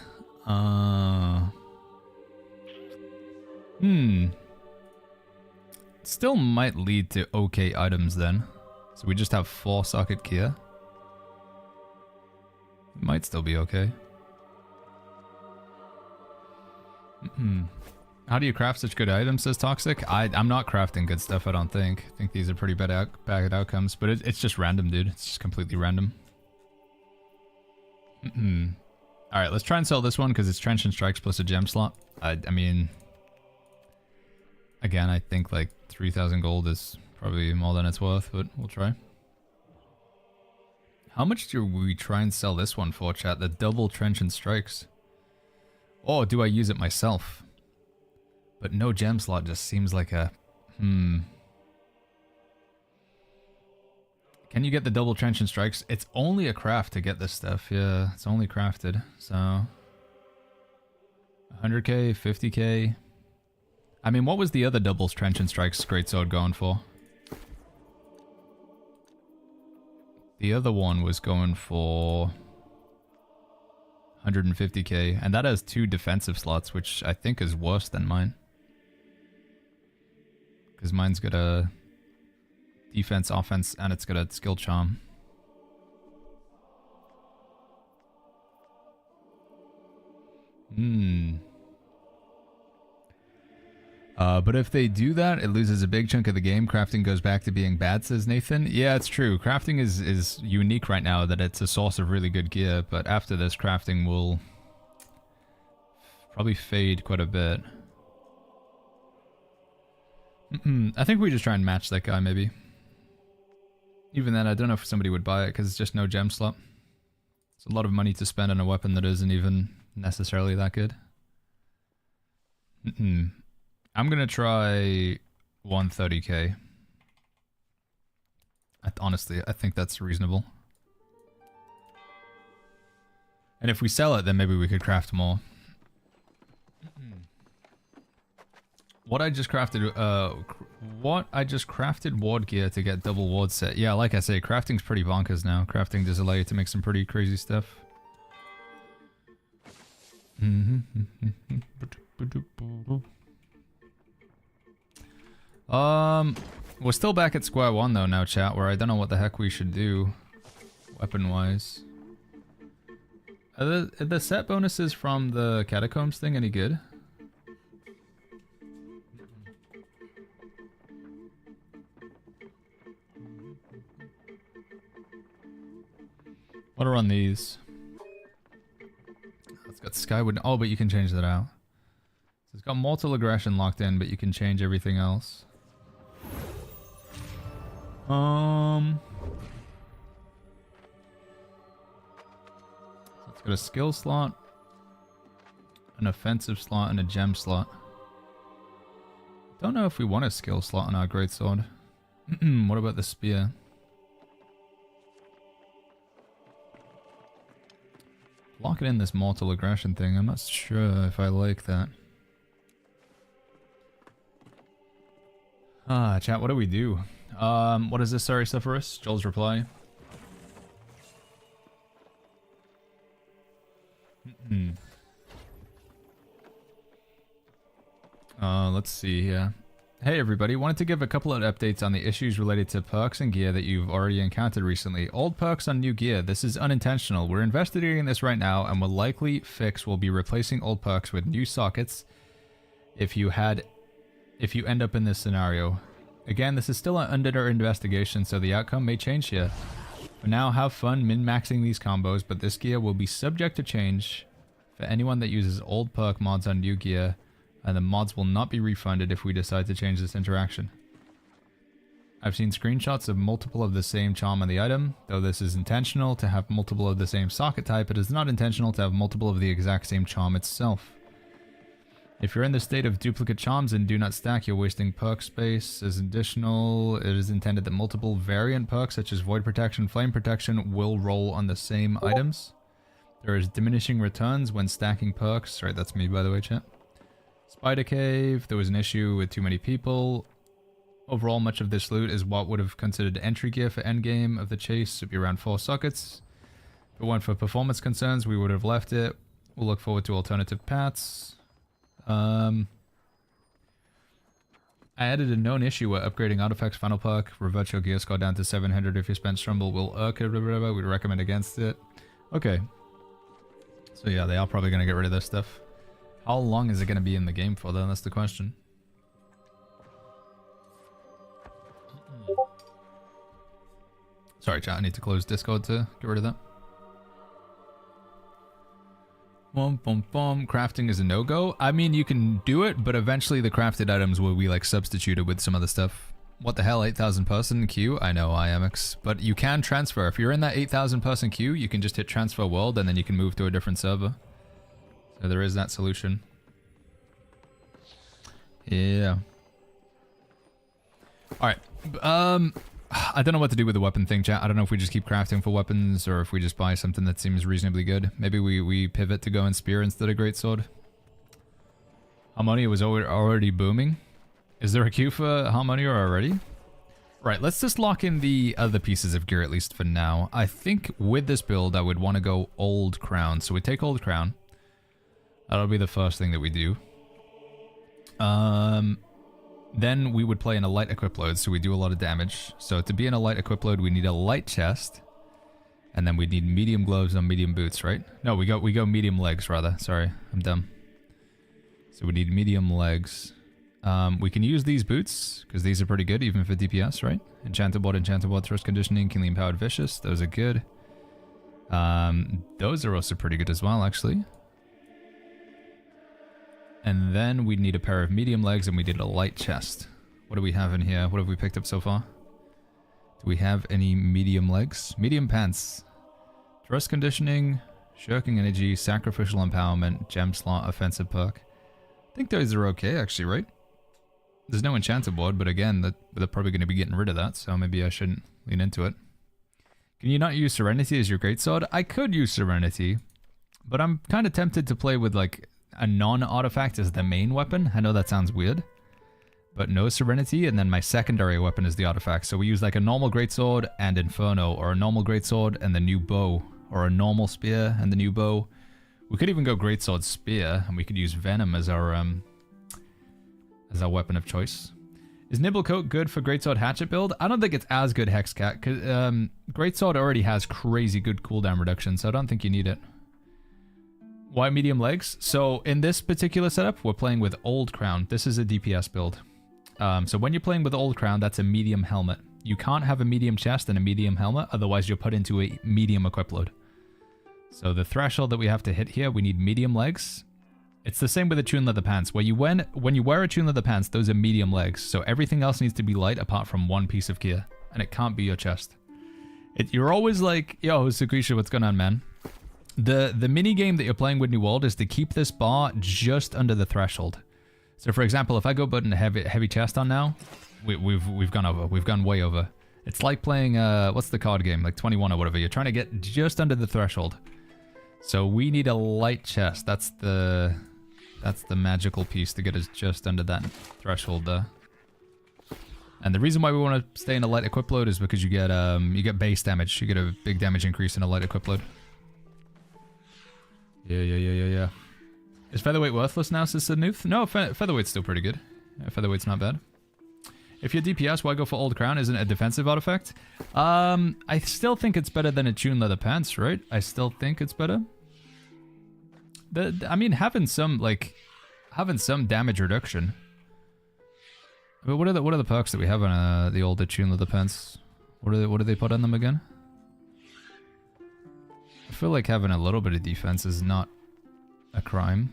Still might lead to okay items then. So we just have 4 socket gear. Might still be okay. How do you craft such good items, says Toxic? I'm not crafting good stuff, I don't think. I think these are pretty bad outcomes, but it's just random, dude. It's just completely random. Alright, let's try and sell this one because it's Trenchant Strikes plus a gem slot. I mean... Again, I think like 3,000 gold is probably more than it's worth, but we'll try. How much do we try and sell this one for, chat? The double Trenchant Strikes. Or do I use it myself? But no gem slot just seems like a... Can you get the double Trenchant Strikes? It's only a craft to get this stuff. Yeah, it's only crafted. So... 100k, 50k... I mean, what was the other doubles Trenchant Strikes Greatsword going for? The other one was going for 150k, and that has 2 defensive slots, which I think is worse than mine. Because mine's got a defense, offense, and it's got a skill charm. But if they do that, it loses a big chunk of the game. Crafting goes back to being bad, says Nathan. Yeah, it's true. Crafting is unique right now, that it's a source of really good gear, but after this, crafting will probably fade quite a bit. I think we just try and match that guy, maybe. Even then, I don't know if somebody would buy it, because it's just no gem slot. It's a lot of money to spend on a weapon that isn't even necessarily that good. I'm gonna try 130k. Honestly, I think that's reasonable. And if we sell it, then maybe we could craft more. What I just crafted ward gear to get double ward set. Yeah, like I say, crafting's pretty bonkers now. Crafting does allow you to make some pretty crazy stuff. We're still back at square one though now, chat, where I don't know what the heck we should do weapon-wise. Are the set bonuses from the Catacombs thing any good? What are on these? It's got Skyward. Oh, but you can change that out. So it's got mortal aggression locked in, but you can change everything else. So it's got a skill slot, an offensive slot, and a gem slot. Don't know if we want a skill slot on our greatsword. What about the spear? Locking in this mortal aggression thing, I'm not sure if I like that. Chat, what do we do? What is this? Sorry, Sephiroth? Joel's reply. Let's see here. Hey everybody, wanted to give a couple of updates on the issues related to perks and gear that you've already encountered recently. Old perks on new gear. This is unintentional. We're investigating this right now, and will likely fix will be replacing old perks with new sockets if you end up in this scenario. Again, this is still under our investigation, so the outcome may change here. For now, have fun min-maxing these combos, but this gear will be subject to change for anyone that uses old perk mods on new gear, and the mods will not be refunded if we decide to change this interaction. I've seen screenshots of multiple of the same charm on the item. Though this is intentional to have multiple of the same socket type, it is not intentional to have multiple of the exact same charm itself. If you're in the state of duplicate charms and do not stack, you're wasting perk space. As additional, it is intended that multiple variant perks such as Void Protection, Flame Protection will roll on the same items. There is diminishing returns when stacking perks. Right, that's me by the way, chat. Spider Cave, there was an issue with too many people. Overall, much of this loot is what would have considered entry gear for endgame of the chase. It'd be around 4 sockets. If it weren't for performance concerns, we would have left it. We'll look forward to alternative paths. I added a known issue where upgrading artifacts final perk, revert your gear score down to 700 if you spend Strumble will irk it, whatever. We'd recommend against it. Okay. So yeah, they are probably going to get rid of this stuff. How long is it going to be in the game for though? That's the question. Sorry chat, I need to close Discord to get rid of that. Crafting is a no-go. I mean, you can do it, but eventually the crafted items will be like substituted with some other stuff. What the hell, 8,000 person queue? I know, IMX. But you can transfer. If you're in that 8,000 person queue, you can just hit transfer world and then you can move to a different server. So there is that solution. Yeah. Alright. I don't know what to do with the weapon thing, chat. I don't know if we just keep crafting for weapons or if we just buy something that seems reasonably good. Maybe we pivot to go in spear instead of greatsword. Harmonia was already booming. Is there a queue for Harmonia already? Right, let's just lock in the other pieces of gear at least for now. I think with this build I would want to go old crown. So we take old crown. That'll be the first thing that we do. Then we would play in a light equip load, so we do a lot of damage. So to be in a light equip load, we need a light chest. And then we need medium gloves and medium boots, right? No, we go medium legs rather. Sorry, I'm dumb. So we need medium legs. We can use these boots, because these are pretty good, even for DPS, right? Enchanted Ward, Thrust Conditioning, Keenly Empowered Vicious. Those are good. Those are also pretty good as well, actually. And then we need a pair of medium legs and we need a light chest. What do we have in here? What have we picked up so far? Do we have any medium legs? Medium pants. Thrust Conditioning, Shirking Energy, Sacrificial Empowerment, Gem Slot, Offensive Perk. I think those are okay, actually, right? There's no enchanter board, but again, they're probably going to be getting rid of that, so maybe I shouldn't lean into it. Can you not use Serenity as your greatsword? I could use Serenity, but I'm kind of tempted to play with like a non-artifact as the main weapon. I know that sounds weird, but no Serenity, and then my secondary weapon is the artifact. So we use like a normal greatsword and Inferno, or a normal greatsword and the new bow, or a normal spear and the new bow. We could even go greatsword spear, and we could use Venom as our weapon of choice. Is Nibblecoat good for greatsword hatchet build? I don't think it's as good, Hexcat, because greatsword already has crazy good cooldown reduction, so I don't think you need it. Why medium legs? So in this particular setup, we're playing with Old Crown. This is a DPS build. So when you're playing with Old Crown, that's a medium helmet. You can't have a medium chest and a medium helmet, otherwise you're put into a medium equip load. So the threshold that we have to hit here, we need medium legs. It's the same with the Tune Leather Pants, where when you wear a Tune Leather Pants, those are medium legs. So everything else needs to be light apart from one piece of gear, and it can't be your chest. You're always like, yo, Sakrisha, what's going on, man? The mini game that you're playing with New World is to keep this bar just under the threshold. So for example, if I go button heavy chest on now, we've gone over. We've gone way over. It's like playing what's the card game, like 21 or whatever. You're trying to get just under the threshold. So we need a light chest. That's the magical piece to get us just under that threshold there. And the reason why we want to stay in a light equip load is because you get base damage. You get a big damage increase in a light equip load. Yeah. Is Featherweight worthless now, says Sidnooth? No, Featherweight's still pretty good. Yeah, Featherweight's not bad. If you're DPS, why go for Old Crown? Isn't it a defensive artifact? I still think it's better than a Tune Leather Pants, right? I still think it's better. I mean, having some damage reduction. I mean, what are the perks that we have on the older Tune Leather Pants? What do they put on them again? I feel like having a little bit of defense is not a crime.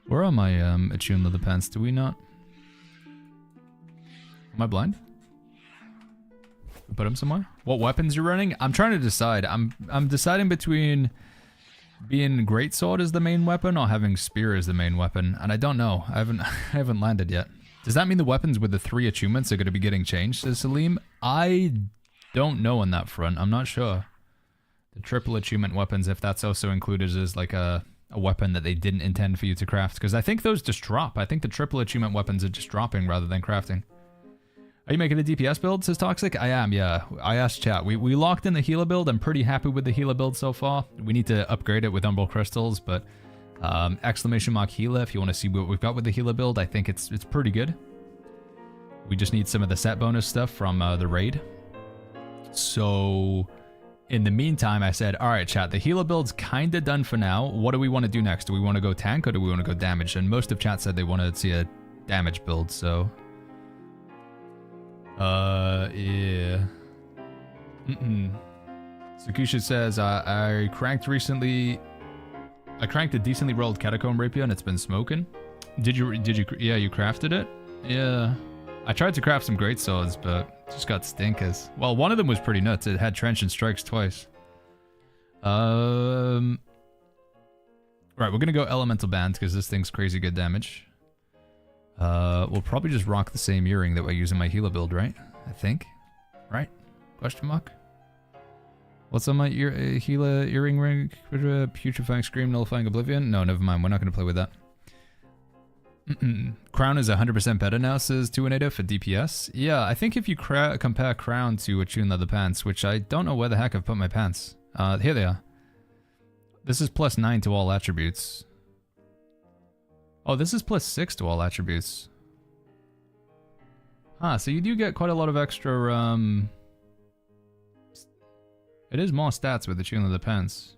Where are my Attune Leather Pants? Do we not? Am I blind? Put them somewhere? What weapons you're running? I'm trying to decide. I'm deciding between being Greatsword as the main weapon or having Spear as the main weapon, and I don't know. I haven't landed yet. Does that mean the weapons with the 3 attunements are going to be getting changed, says Salim? I don't know on that front. I'm not sure. The triple attunement weapons, if that's also included as like a weapon that they didn't intend for you to craft, because I think those just drop. I think the triple attunement weapons are just dropping rather than crafting. Are you making a DPS build, says Toxic? I am, yeah. I asked chat. We locked in the healer build. I'm pretty happy with the healer build so far. We need to upgrade it with Umbral Crystals, but exclamation mark healer if you want to see what we've got with the healer build. I think it's pretty good. We just need some of the set bonus stuff from the raid. So in the meantime, I said, all right, chat, the healer build's kind of done for now. What do we want to do next? Do we want to go tank or do we want to go damage? And most of chat said they want to see a damage build, so... yeah. Sakusha says, I cranked a decently rolled Catacomb Rapier and it's been smoking. Did you, yeah, you crafted it? Yeah. I tried to craft some great swords, but just got stinkers. Well, one of them was pretty nuts. It had Trenchant Strikes twice. Right, we're gonna go Elemental Band because this thing's crazy good damage. We'll probably just rock the same earring that I use in my healer build, right? I think. Right? Question mark? What's on my healer earring ring? Putrefying Scream, Nullifying Oblivion? No, never mind. We're not going to play with that. Crown is 100% better now, says Tuanado for DPS. Yeah, I think if you compare Crown to Attune Leather Pants, which I don't know where the heck I've put my pants. Here they are. This is +9 to all attributes. Oh, this is +6 to all attributes. Ah, so you do get quite a lot of extra, It is more stats with the Tune of the Pants.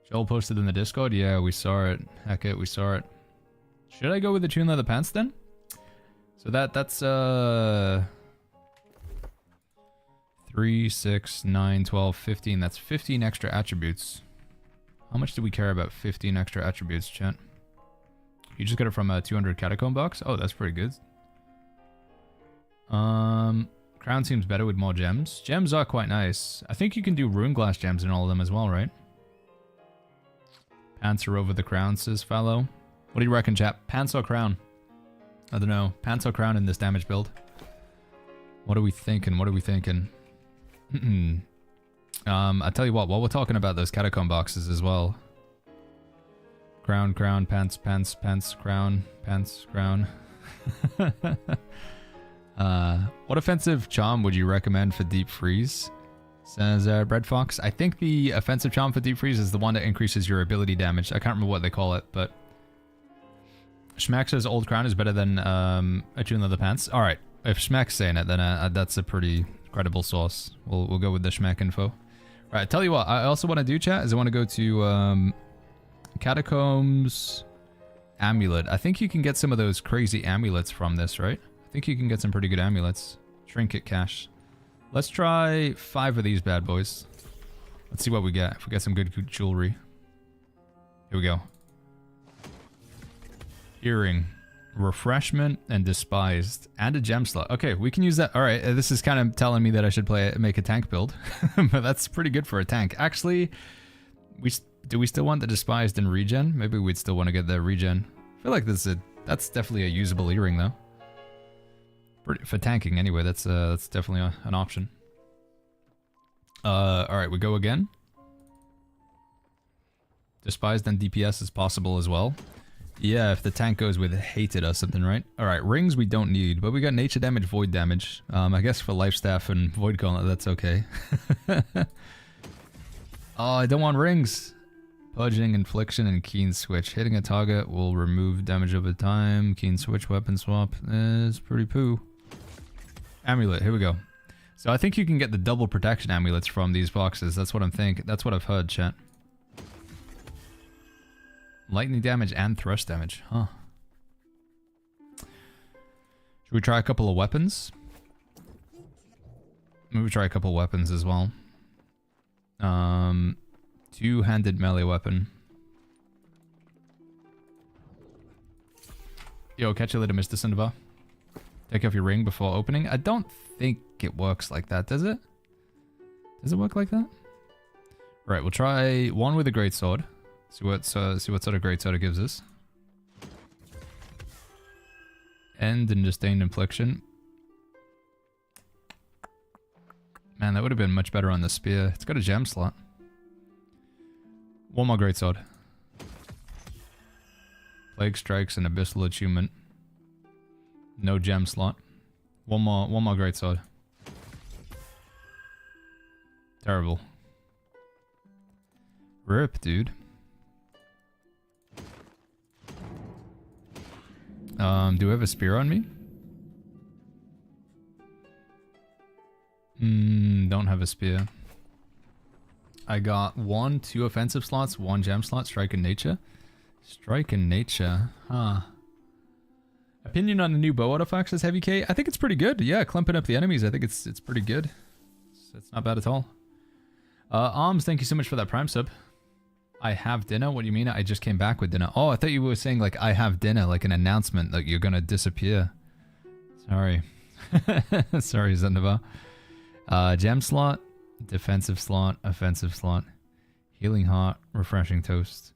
Joel posted in the Discord? Yeah, we saw it. Heck it, we saw it. Should I go with the Tune of the Pants then? So that's, 3, 6, 9, 12, 15. That's 15 extra attributes. How much do we care about 15 extra attributes, chat? You just got it from a 200 Catacomb box? Oh, that's pretty good. Crown seems better with more gems. Gems are quite nice. I think you can do Rune Glass gems in all of them as well, right? Pants are over the crown, says Fallow. What do you reckon, chap? Pants or crown? I don't know. Pants or crown in this damage build? What are we thinking? What are we thinking? I tell you what, while we're talking about those catacomb boxes as well. Crown, crown, pants, pants, pants, crown, pants, crown. What offensive charm would you recommend for Deep Freeze? Says Bread Fox. I think the offensive charm for Deep Freeze is the one that increases your ability damage. I can't remember what they call it, but Schmack says Old Crown is better than Attune Leather Pants. Alright, if Schmack's saying it, then that's a pretty credible source. We'll go with the Schmack info. Alright, tell you what, I also want to do, chat, is I want to go to Catacombs Amulet. I think you can get some of those crazy amulets from this, right? I think you can get some pretty good amulets. Trinket cache. Let's try 5 of these bad boys. Let's see what we get. If we get some good jewelry. Here we go. Earring. Refreshment and Despised. And a gem slot. Okay, we can use that. Alright, this is kind of telling me that I should make a tank build. But that's pretty good for a tank. Actually, do we still want the Despised and regen? Maybe we'd still want to get the regen. I feel like that's definitely a usable earring though. For tanking anyway, that's definitely an option. Alright, we go again. Despised and DPS is possible as well. Yeah, if the tank goes with hated or something, right? Alright, rings we don't need, but we got nature damage, void damage. I guess for life staff and void gauntlet, that's okay. Oh, I don't want rings. Purging, infliction, and keen switch. Hitting a target will remove damage over time. Keen switch, weapon swap is pretty poo. Amulet, here we go. So I think you can get the double protection amulets from these boxes. That's what I'm thinking. That's what I've heard, chat. Lightning damage and thrust damage, huh? Should we try a couple of weapons? Maybe try a couple of weapons as well. Two-handed melee weapon. Yo, catch you later, Mr. Cinderbar. Take off your ring before opening. I don't think it works like that, does it? Does it work like that? Right, we'll try one with a greatsword. See what sort of greatsword it gives us. End and disdain infliction. Man, that would have been much better on the spear. It's got a gem slot. One more greatsword. Plague strikes and abyssal attunement. No gem slot. One more greatsword. Terrible. Rip, dude. Do I have a spear on me? Don't have a spear. I got 2 offensive slots, 1 gem slot, strike and nature. Strike and nature, huh. Opinion on the new bow artifact, says Heavy K. I think it's pretty good. Yeah, clumping up the enemies, I think it's pretty good. It's not bad at all. Arms, thank you so much for that Prime sub. I have dinner? What do you mean? I just came back with dinner. Oh, I thought you were saying like I have dinner, like an announcement that you're gonna disappear. Sorry. Sorry, Zendivar. Gem slot, defensive slot, offensive slot, healing heart, refreshing toast.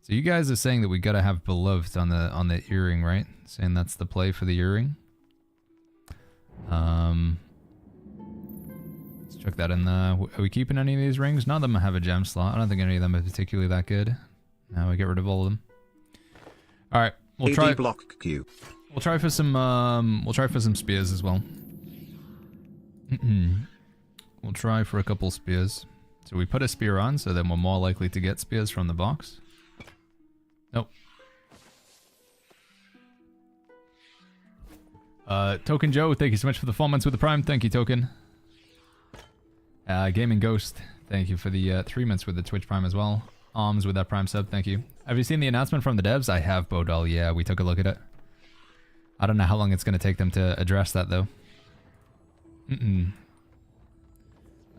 So you guys are saying that we gotta have beloved on the earring, right? Saying that's the play for the earring. Let's chuck that in there. Are we keeping any of these rings? None of them have a gem slot. I don't think any of them are particularly that good. Now we get rid of all of them. All right, we'll try. Block Q. We'll try for some. We'll try for some spears as well. We'll try for a couple spears. So we put a spear on, so then we're more likely to get spears from the box. Nope. Token Joe, thank you so much for the 4 months with the Prime. Thank you, Token. Gaming Ghost, thank you for the 3 months with the Twitch Prime as well. Arms with that Prime sub, thank you. Have you seen the announcement from the devs? I have, Bodal. Yeah, we took a look at it. I don't know how long it's going to take them to address that, though.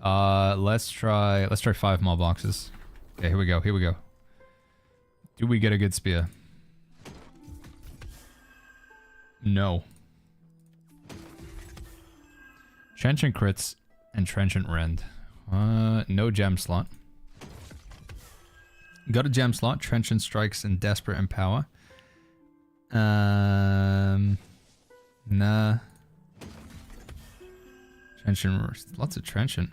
Let's try 5 more boxes. Okay, here we go. Here we go. Do we get a good spear? No. Trenchant crits and Trenchant Rend. No gem slot. Got a gem slot, Trenchant Strikes, and Desperate Empower. Nah. Trenchant, lots of Trenchant.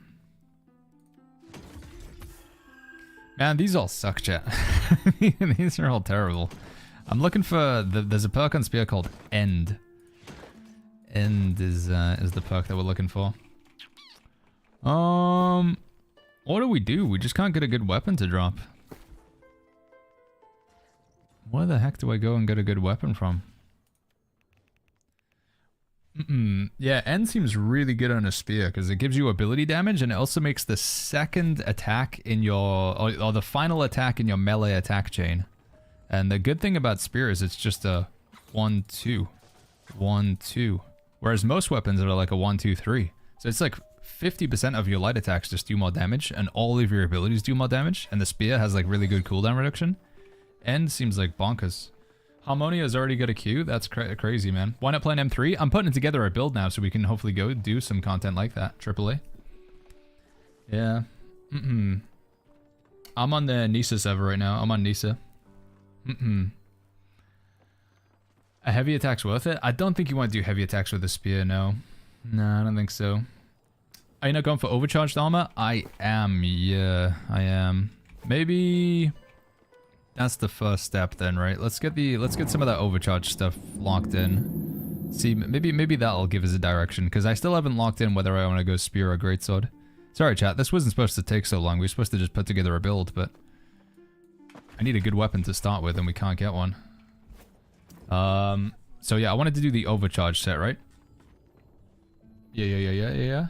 Man, these all suck, chat. These are all terrible. I'm looking for there's a perk on Spear called End. End is the perk that we're looking for. What do? We just can't get a good weapon to drop. Where the heck do I go and get a good weapon from? Yeah, End seems really good on a spear because it gives you ability damage and it also makes the second attack in your or the final attack in your melee attack chain. And the good thing about spear is it's just a 1-2, 1-2, whereas most weapons are like a 1-2-3. So it's like 50% of your light attacks just do more damage and all of your abilities do more damage, and the spear has like really good cooldown reduction. End seems like bonkers. Harmonia's already got a queue. That's crazy, man. Why not play an M3? I'm putting together a build now so we can hopefully go do some content like that. AAA. Yeah. I'm on the Nisa server right now. I'm on Nisa. A heavy attack's worth it? I don't think you want to do heavy attacks with a spear, no. No, I don't think so. Are you not going for overcharged armor? I am, yeah. I am. Maybe... that's the first step then, right? Let's get some of that overcharge stuff locked in. See, maybe that'll give us a direction, because I still haven't locked in whether I want to go spear or greatsword. Sorry, chat, this wasn't supposed to take so long. We were supposed to just put together a build, but I need a good weapon to start with, and we can't get one. So yeah, I wanted to do the overcharge set, right? Yeah.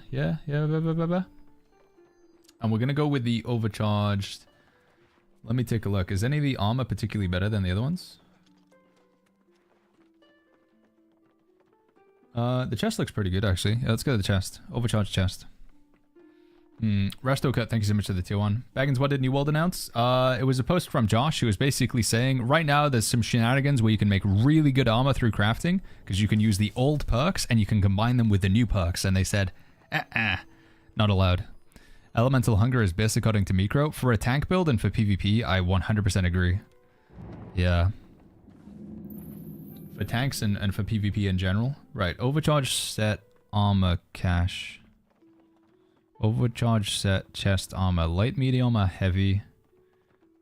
And we're gonna go with the overcharged. Let me take a look. Is any of the armor particularly better than the other ones? The chest looks pretty good, actually. Yeah, let's go to the chest. Overcharged chest. Resto Cut, thank you so much for the tier 1. Baggins, what did New World announce? It was a post from Josh who was basically saying, right now there's some shenanigans where you can make really good armor through crafting, because you can use the old perks and you can combine them with the new perks, and they said, not allowed. Elemental Hunger is basic according to Micro. For a tank build and for PvP, I 100% agree. Yeah. For tanks and for PvP in general. Right, overcharge set armor cache. Overcharge set chest armor. Light, medium, or heavy.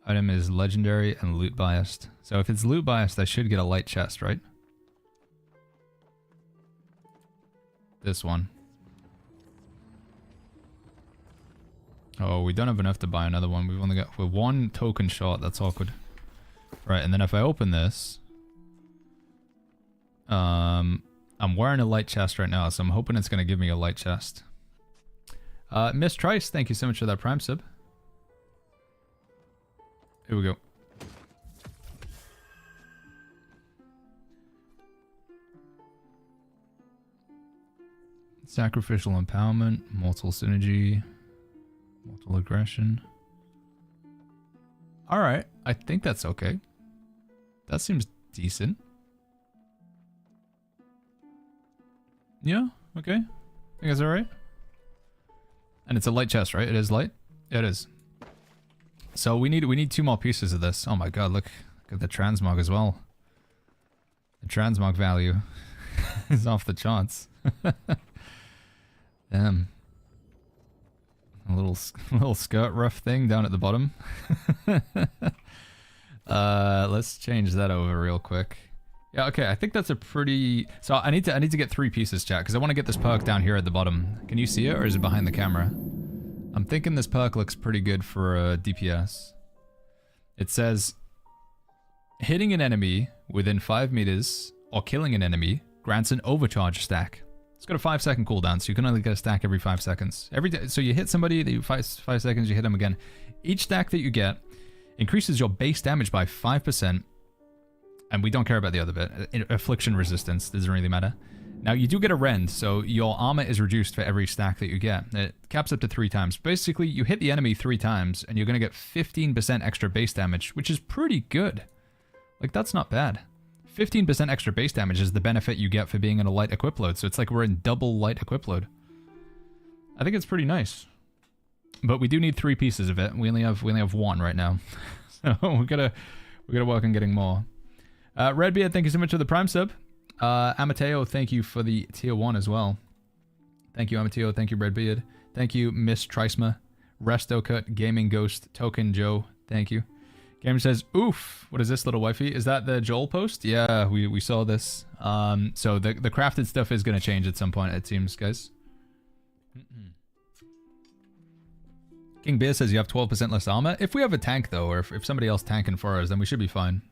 Item is legendary and loot biased. So if it's loot biased, I should get a light chest, right? This one. Oh, we don't have enough to buy another one. We've only got... we're one token short. That's awkward. Right, and then if I open this... I'm wearing a light chest right now, so I'm hoping it's going to give me a light chest. Miss Trice, thank you so much for that Prime sub. Here we go. Sacrificial Empowerment, Mortal Synergy... Mortal Aggression. Alright, I think that's okay. That seems decent. Yeah, okay. I think that's alright. And it's a light chest, right? It is light? It is. So we need 2 more pieces of this. Oh my god, look at the transmog as well. The transmog value is off the charts. Damn. A little skirt rough thing down at the bottom. Let's change that over real quick. Yeah, okay, I think that's a pretty... so I need to get 3 pieces, chat, because I want to get this perk down here at the bottom. Can you see it, or is it behind the camera? I'm thinking this perk looks pretty good for DPS. It says, hitting an enemy within 5 meters or killing an enemy grants an overcharge stack. It's got a 5-second cooldown, so you can only get a stack every 5 seconds. So you hit somebody, 5 seconds, you hit them again. Each stack that you get increases your base damage by 5%, and we don't care about the other bit. Affliction resistance doesn't really matter. Now, you do get a rend, so your armor is reduced for every stack that you get. It caps up to 3 times. Basically, you hit the enemy 3 times, and you're going to get 15% extra base damage, which is pretty good. Like, that's not bad. 15% extra base damage is the benefit you get for being in a light equip load, so it's like we're in double light equip load. I think it's pretty nice. But we do need 3 pieces of it. We only have 1 right now. So we gotta work on getting more. Redbeard, thank you so much for the Prime sub. Amateo, thank you for the tier 1 as well. Thank you, Amateo. Thank you, Redbeard. Thank you, Miss Trisma. Resto Cut, Gaming Ghost, Token Joe. Thank you. Gamer says, oof. What is this, little wifey? Is that the Joel post? Yeah, we saw this. So the crafted stuff is going to change at some point, it seems, guys. King Beer says you have 12% less armor. If we have a tank, though, or if somebody else tanking for us, then we should be fine.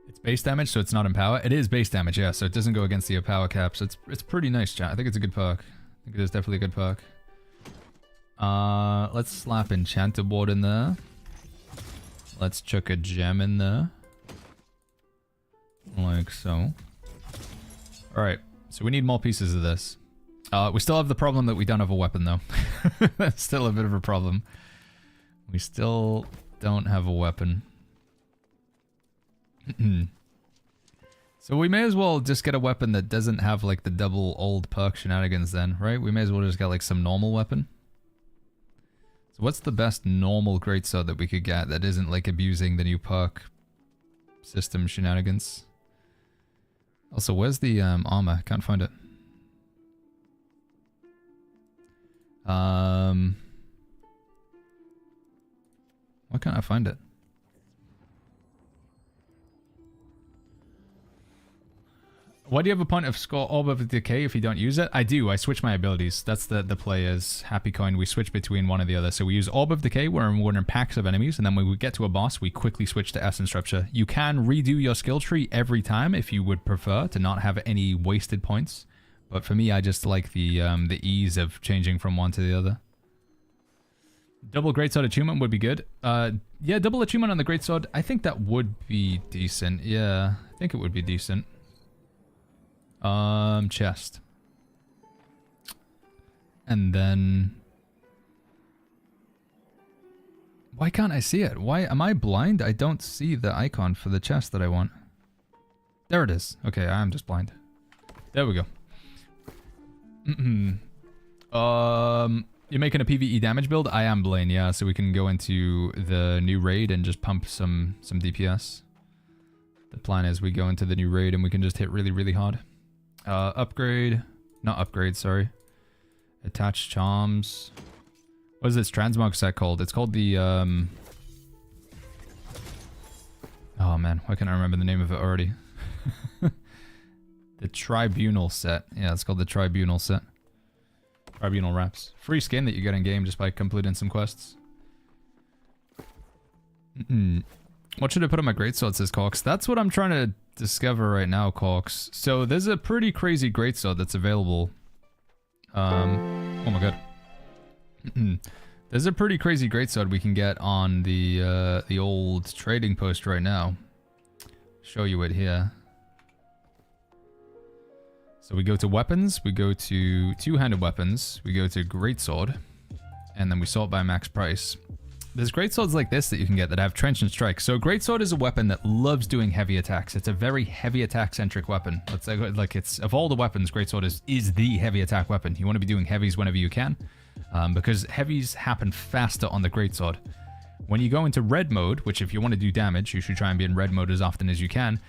It's base damage, so it's not in power. It is base damage, yeah, so it doesn't go against the power cap. So it's pretty nice, chat. I think it's a good perk. I think it is definitely a good perk. Let's slap Enchanted Ward in there. Let's chuck a gem in there. Like so. Alright, so we need more pieces of this. We still have the problem that we don't have a weapon, though. That's still a bit of a problem. We still don't have a weapon. So we may as well just get a weapon that doesn't have, like, the double old perk shenanigans then, right? We may as well just get, like, some normal weapon. So what's the best normal greatsword that we could get that isn't, like, abusing the new perk system shenanigans? Also, where's the armor? Can't find it. Why can't I find it? Why do you have a point of score Orb of Decay if you don't use it? I do. I switch my abilities. That's the player's happy coin. We switch between one or the other. So we use Orb of Decay when we're in packs of enemies, and then when we get to a boss, we quickly switch to Essence Rupture. You can redo your skill tree every time if you would prefer to not have any wasted points. But for me, I just like the ease of changing from one to the other. Double Greatsword achievement would be good. Yeah, double achievement on the Greatsword. I think that would be decent. Yeah, I think it would be decent. Chest. And then... Why can't I see it? Why am I blind? I don't see the icon for the chest that I want. There it is. Okay, I am just blind. There we go. You're making a PvE damage build? I am, Blaine, yeah, so we can go into the new raid and just pump some DPS. The plan is we go into the new raid and we can just hit really, really hard. Upgrade. Not upgrade, sorry. Attached charms. What is this transmog set called? It's called the, Oh man, why can't I remember the name of it already? The Tribunal set. Yeah, it's called the Tribunal set. Tribunal wraps. Free skin that you get in game just by completing some quests. What should I put on my greatsword, says Cox? That's what I'm trying to discover right now, Cox. So there's a pretty crazy greatsword that's available. Oh my god. There's a pretty crazy greatsword we can get on the old trading post right now. Show you it here. So we go to weapons, we go to two-handed weapons, we go to greatsword, and then we sort by max price. There's greatswords like this that you can get that have trench and strike. So greatsword is a weapon that loves doing heavy attacks. It's a very heavy attack-centric weapon. Let's say, like, it's of all the weapons, greatsword is the heavy attack weapon. You want to be doing heavies whenever you can, because heavies happen faster on the greatsword. When you go into red mode, which if you want to do damage, you should try and be in red mode as often as you can.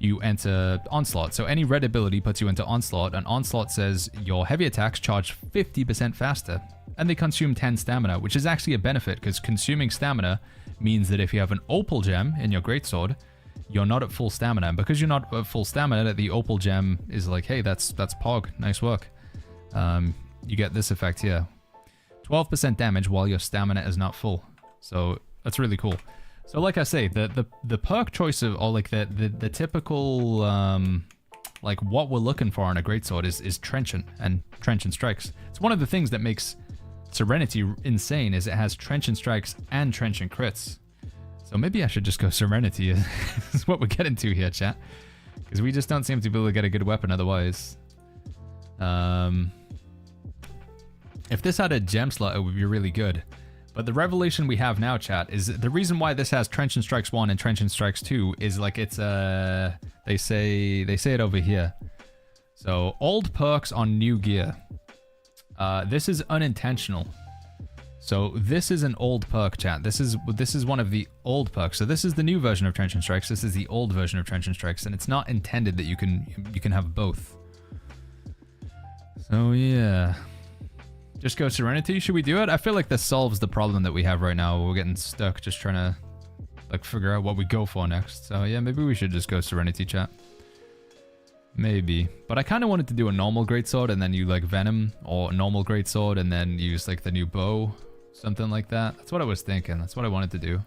You enter Onslaught. So any red ability puts you into Onslaught, and Onslaught says your heavy attacks charge 50% faster, and they consume 10 stamina, which is actually a benefit, because consuming stamina means that if you have an Opal Gem in your Greatsword, you're not at full stamina, and because you're not at full stamina, the Opal Gem is like, hey, that's Pog, nice work. You get this effect here. 12% damage while your stamina is not full. So that's really cool. So like I say, the perk choice of, or like the typical, like what we're looking for on a greatsword is trenchant and strikes. It's one of the things that makes Serenity insane, is it has trenchant strikes and trenchant crits. So maybe I should just go Serenity is what we're getting to here, chat. Because we just don't seem to be able to get a good weapon otherwise. If this had a gem slot, it would be really good. But the revelation we have now, chat, is the reason why this has Trenchant Strikes 1 and Trenchant Strikes 2 is like it's they say it over here. So old perks on new gear. This is unintentional. So this is an old perk, chat. This is one of the old perks. So this is the new version of Trench and Strikes. This is the old version of Trench and Strikes, and it's not intended that you can have both. So yeah, just go Serenity. Should we do it? I feel like this solves the problem that we have right now. We're getting stuck just trying to like figure out what we go for next. So yeah, maybe we should just go Serenity, chat. Maybe. But I kind of wanted to do a normal greatsword and then you like Venom, or a normal greatsword and then use like the new bow. Something like that. That's what I was thinking. That's what I wanted to do.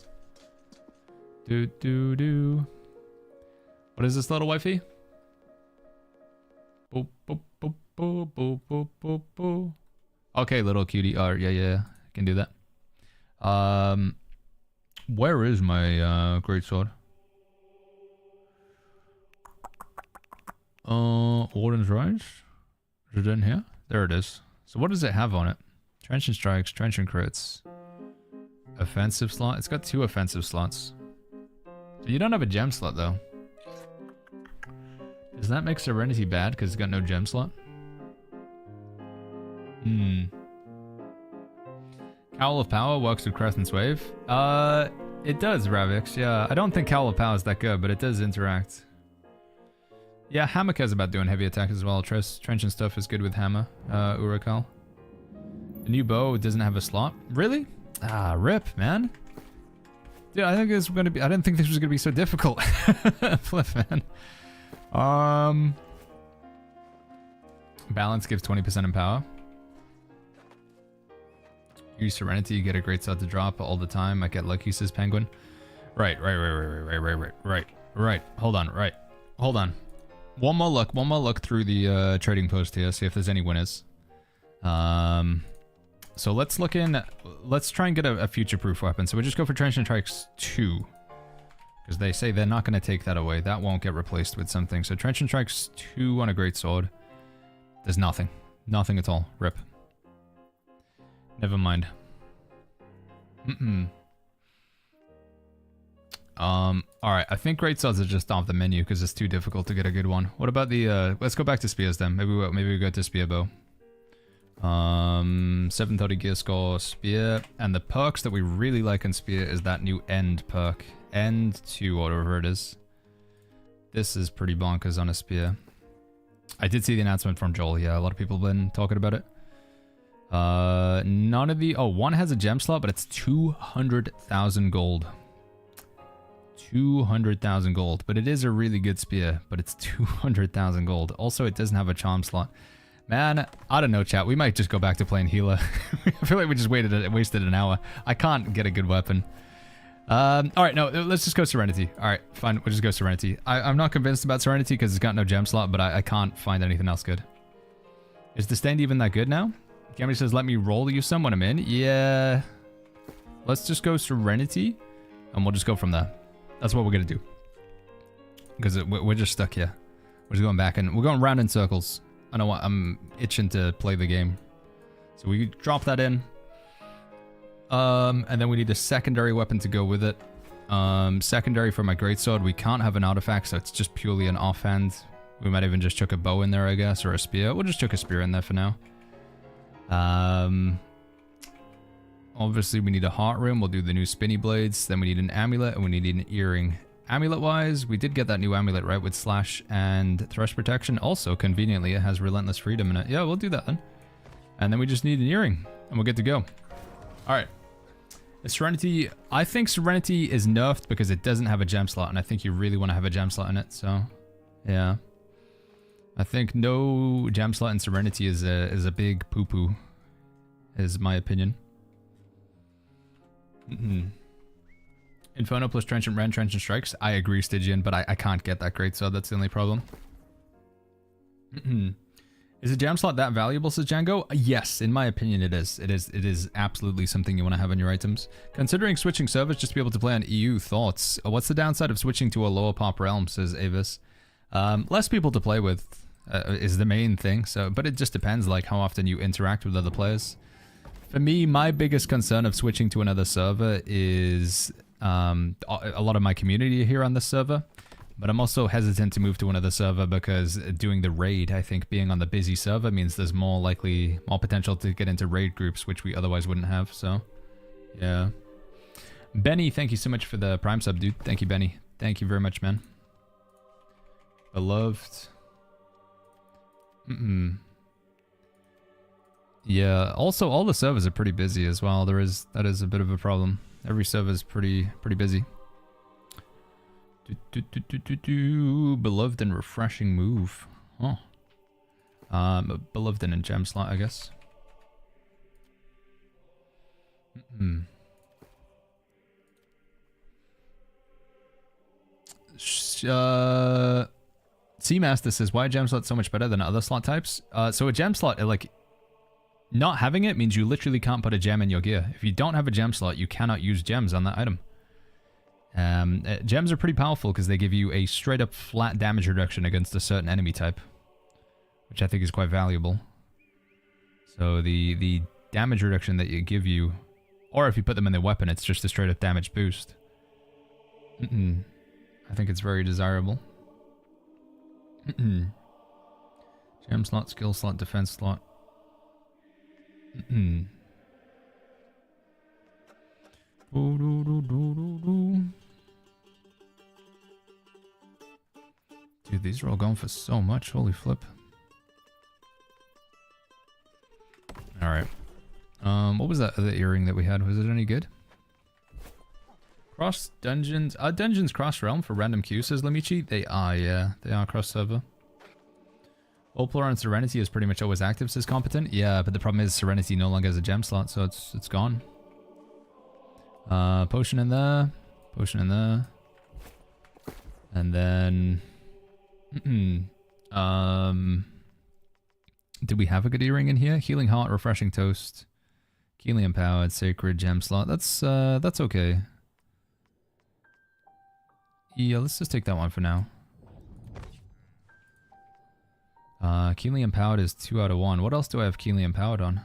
What is this, little wifey? Boop, boop, boop, boop, boop, boop, boop, boop. Okay, little cutie. Oh, yeah. I can do that. Where is my greatsword? Warden's Rise? Is it in here? There it is. So what does it have on it? Trench and Strikes, Trench and Crits. Offensive slot? It's got 2 offensive slots. So you don't have a gem slot though. Does that make Serenity bad because it's got no gem slot? Cowl of Power works with Crescent's Wave. It does, Ravix, yeah. I don't think Cowl of Power is that good, but it does interact. Yeah, Hammer cares about doing heavy attack as well. Trench and stuff is good with Hammer, Urakal. The new bow doesn't have a slot. Really? Ah, rip, man. Dude, I think this was gonna be. I didn't think this was gonna be so difficult. Flip, man. Balance gives 20% in power. Use Serenity, you get a great set to drop all the time. I get lucky, says Penguin. Right. Hold on. One more look through the trading post here, see if there's any winners. So let's try and get a future-proof weapon. So we'll just go for Trench and Strikes 2. Because they say they're not going to take that away. That won't get replaced with something. So Trench and Strikes 2 on a great sword. There's nothing. Nothing at all. Rip. Never mind. Alright, I think great swords are just off the menu because it's too difficult to get a good one. What about the, let's go back to spears then. Maybe we go to spear bow. 730 gear score, spear. And the perks that we really like in spear is that new end perk. End 2, whatever it is. This is pretty bonkers on a spear. I did see the announcement from Joel. Yeah, a lot of people have been talking about it. None of the... Oh, one has a gem slot, but it's 200,000 gold. 200,000 gold. But it is a really good spear, but it's 200,000 gold. Also, it doesn't have a charm slot. Man, I don't know, chat. We might just go back to playing healer. I feel like we just wasted an hour. I can't get a good weapon. Alright, no, let's just go Serenity. Alright, fine, we'll just go Serenity. I'm not convinced about Serenity because it's got no gem slot, but I can't find anything else good. Is Disdained even that good now? Gammy says, let me roll you some when I'm in. Yeah. Let's just go Serenity, and we'll just go from there. That's what we're gonna do. Because we're just stuck here. We're just going back, and we're going round in circles. I know what, I'm itching to play the game. So we drop that in. And then we need a secondary weapon to go with it. Secondary for my greatsword, we can't have an artifact, so it's just purely an offhand. We might even just chuck a bow in there, I guess, or a spear. We'll just chuck a spear in there for now. Obviously we need a heart rim. We'll do the new spinny blades. Then we need an amulet, and we need an earring. Amulet-wise, we did get that new amulet, right, with slash and thrush protection. Also, conveniently, it has relentless freedom in it. Yeah, we'll do that then. And then we just need an earring, and we're good to go. Alright. Serenity, I think Serenity is nerfed because it doesn't have a gem slot, and I think you really want to have a gem slot in it, so yeah. I think no gem slot in Serenity is a big poo-poo, is my opinion. Inferno plus Trench and Ren, Trench and Strikes. I agree, Stygian, but I can't get that great, so that's the only problem. Is a gem slot that valuable, says Django? Yes, in my opinion it is. It is absolutely something you want to have in your items. Considering switching servers just to be able to play on EU, thoughts? What's the downside of switching to a lower pop realm, says Avis? Less people to play with is the main thing, so but it just depends like how often you interact with other players. For me, my biggest concern of switching to another server is a lot of my community here on this server. But I'm also hesitant to move to another server because doing the raid, I think being on the busy server means there's more potential to get into raid groups, which we otherwise wouldn't have, so yeah. Benny, thank you so much for the Prime sub, dude. Thank you, Benny. Thank you very much, man. Beloved. Yeah, also all the servers are pretty busy as well. That is a bit of a problem. Every server is pretty busy. Beloved and refreshing move. Oh. Beloved and in gem slot, I guess. Seamaster says, why gem slot so much better than other slot types? So a gem slot, like, not having it means you literally can't put a gem in your gear. If you don't have a gem slot, you cannot use gems on that item. Gems are pretty powerful because they give you a straight up flat damage reduction against a certain enemy type, which I think is quite valuable. So the damage reduction that you give you, or if you put them in the weapon, it's just a straight up damage boost. I think it's very desirable. Gem slot, skill slot, defense slot. Dude, these are all going for so much. Holy flip. Alright. What was that other earring that we had? Was it any good? Cross dungeons. Are dungeons cross realm for random queue, says Lamichi? They are, yeah. They are cross server. Opalor and Serenity is pretty much always active, says Competent. Yeah, but the problem is Serenity no longer has a gem slot, so it's gone. Potion in there. Potion in there. And then... Did we have a good earring in here? Healing Heart, Refreshing Toast. Keely Empowered, Sacred, Gem Slot. That's okay. Yeah, let's just take that one for now. Keely Empowered is 2 out of 1. What else do I have Keely Empowered on?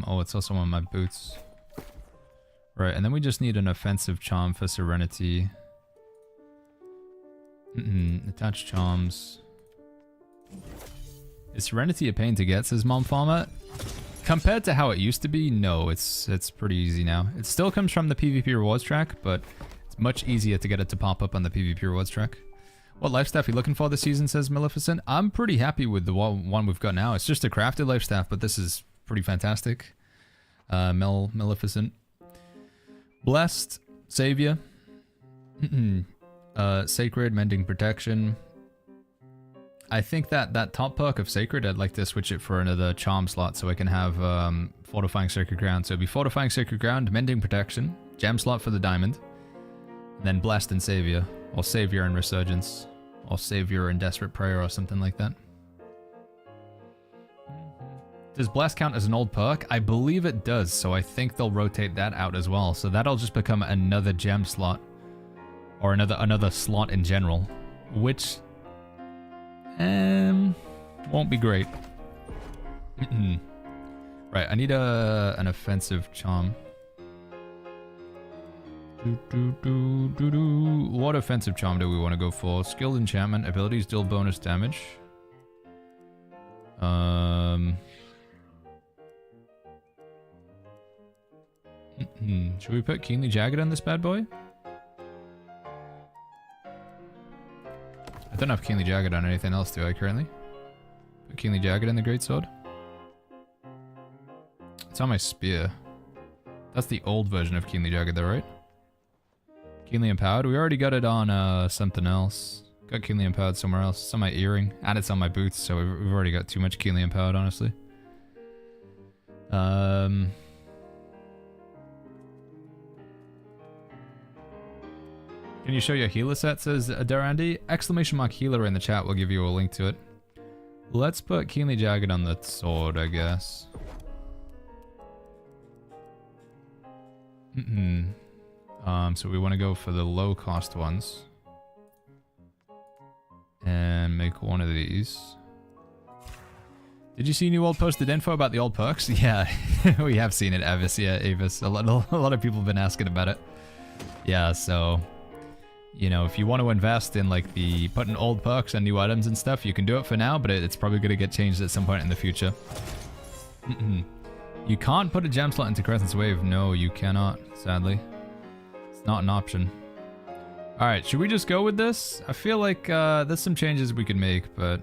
Oh, it's also on my boots. Right, and then we just need an offensive charm for Serenity. Attached charms. Is Serenity a pain to get, says Mom Farmer? Compared to how it used to be, no, it's pretty easy now. It still comes from the PvP rewards track, but it's much easier to get it to pop up on the PvP rewards track. What life staff are you looking for this season, says Maleficent? I'm pretty happy with the one we've got now. It's just a crafted life staff, but this is pretty fantastic. Maleficent. Blessed. Savior. Sacred, Mending Protection. I think that top perk of Sacred, I'd like to switch it for another charm slot so I can have Fortifying Sacred Ground. So it'd be Fortifying Sacred Ground, Mending Protection, gem slot for the diamond, and then Blessed and Savior, or Savior and Resurgence, or Savior and Desperate Prayer, or something like that. Does Blessed count as an old perk? I believe it does, so I think they'll rotate that out as well. So that'll just become another gem slot, or another slot in general, which won't be great. Right, I need an offensive charm. What offensive charm do we want to go for? Skilled enchantment, abilities deal bonus damage. Should we put Keenly Jagged on this bad boy? I don't have Keenly Jagged on anything else, do I, currently? Put Keenly Jagged in the Greatsword? It's on my spear. That's the old version of Keenly Jagged, though, right? Keenly Empowered? We already got it on something else. Got Keenly Empowered somewhere else. It's on my earring. And it's on my boots, so we've already got too much Keenly Empowered, honestly. Can you show your healer set, says Darandi? Exclamation mark healer in the chat will give you a link to it. Let's put Keenly Jagged on the sword, I guess. So we want to go for the low cost ones. And make one of these. Did you see new old posted info about the old perks? Yeah, we have seen it, Avis. Yeah, Avis. A lot of people have been asking about it. Yeah, so, you know, if you want to invest in like the putting old perks and new items and stuff, you can do it for now, but it's probably going to get changed at some point in the future. You can't put a gem slot into Crescent's Wave. No, you cannot, sadly. It's not an option. Alright, should we just go with this? I feel like there's some changes we could make, but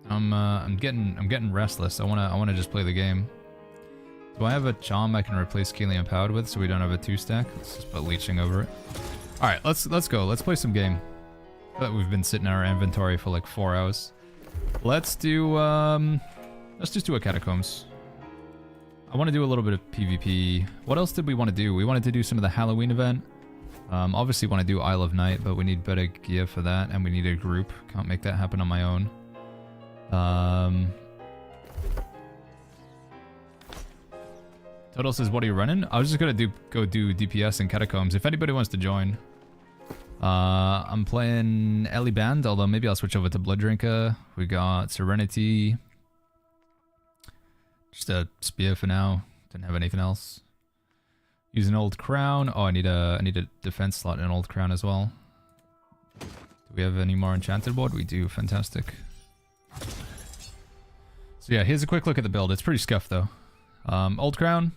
I'm getting restless. I wanna just play the game. Do I have a charm I can replace Keely Empowered with so we don't have a 2-stack? Let's just put leeching over it. Alright, let's go. Let's play some game. I feel like we've been sitting in our inventory for like 4 hours. Let's just do a Catacombs. I want to do a little bit of PvP. What else did we want to do? We wanted to do some of the Halloween event. Obviously want to do Isle of Night, but we need better gear for that, and we need a group. Can't make that happen on my own. Total says, what are you running? I was just gonna go do DPS and Catacombs. If anybody wants to join. I'm playing Ellie Band, although maybe I'll switch over to Blood Drinker. We got Serenity. Just a spear for now. Didn't have anything else. Use an old crown. Oh, I need a defense slot in an old crown as well. Do we have any more enchanted wood? We do. Fantastic. So yeah, here's a quick look at the build. It's pretty scuffed though. Old crown.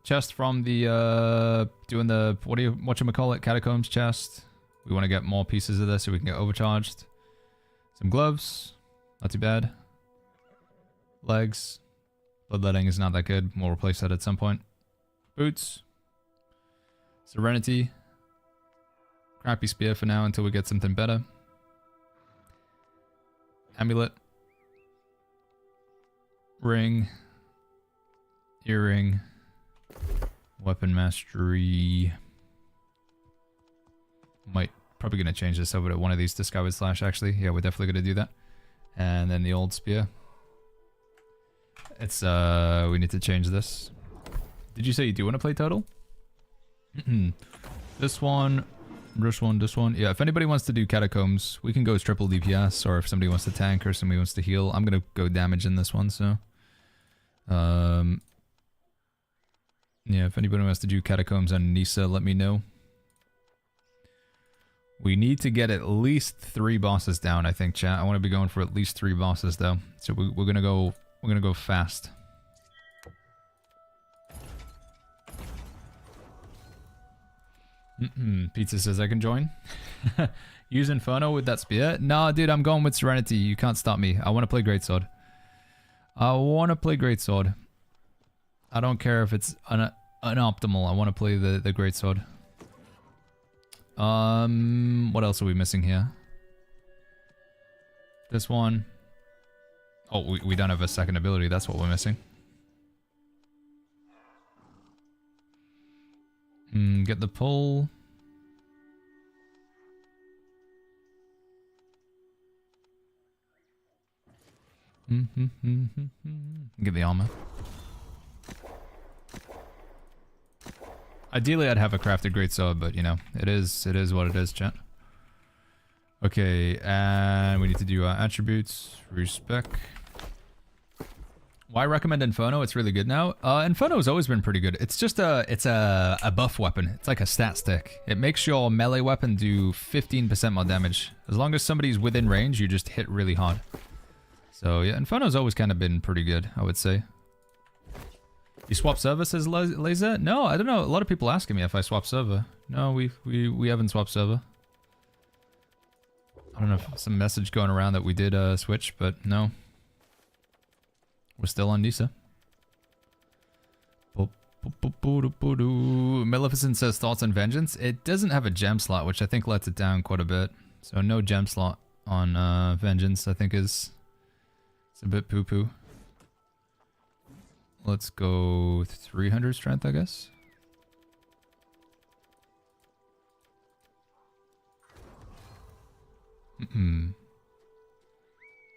Chest from the doing the whatchamacallit Catacombs chest. We want to get more pieces of this so we can get overcharged. Some gloves. Not too bad. Legs. Bloodletting is not that good. We'll replace that at some point. Boots. Serenity. Crappy spear for now until we get something better. Amulet. Ring. Earring. Weapon mastery. Probably gonna change this over to one of these to Skyward Slash actually. Yeah, we're definitely gonna do that. And then the old spear. It's we need to change this. Did you say you do want to play total? This one. Yeah, if anybody wants to do Catacombs, we can go as triple DPS, or if somebody wants to tank or somebody wants to heal. I'm gonna go damage in this one, so. Yeah, if anybody wants to do Catacombs and Nisa, let me know. We need to get at least 3 bosses down, I think, chat. I want to be going for at least 3 bosses, though. So we're gonna go fast. Pizza says I can join. Use Inferno with that spear? Nah, dude, I'm going with Serenity. You can't stop me. I want to play Greatsword. I don't care if it's unoptimal. I want to play the Greatsword. What else are we missing here? This one. Oh, we don't have a second ability. That's what we're missing. Get the pull. Get the armor. Ideally, I'd have a crafted greatsword, but you know, it is what it is, chat. Okay, and we need to do our attributes. Respec. Why recommend Inferno? It's really good now. Inferno has always been pretty good. It's just it's a buff weapon. It's like a stat stick. It makes your melee weapon do 15% more damage. As long as somebody's within range, you just hit really hard. So yeah, Inferno's always kind of been pretty good, I would say. You swap server, says Laser? No, I don't know. A lot of people asking me if I swap server. No, we haven't swapped server. I don't know if some message going around that we did switch, but no. We're still on Nisa. Maleficent says thoughts on Vengeance. It doesn't have a gem slot, which I think lets it down quite a bit. So no gem slot on Vengeance, I think it's a bit poo-poo. Let's go 300 strength, I guess. And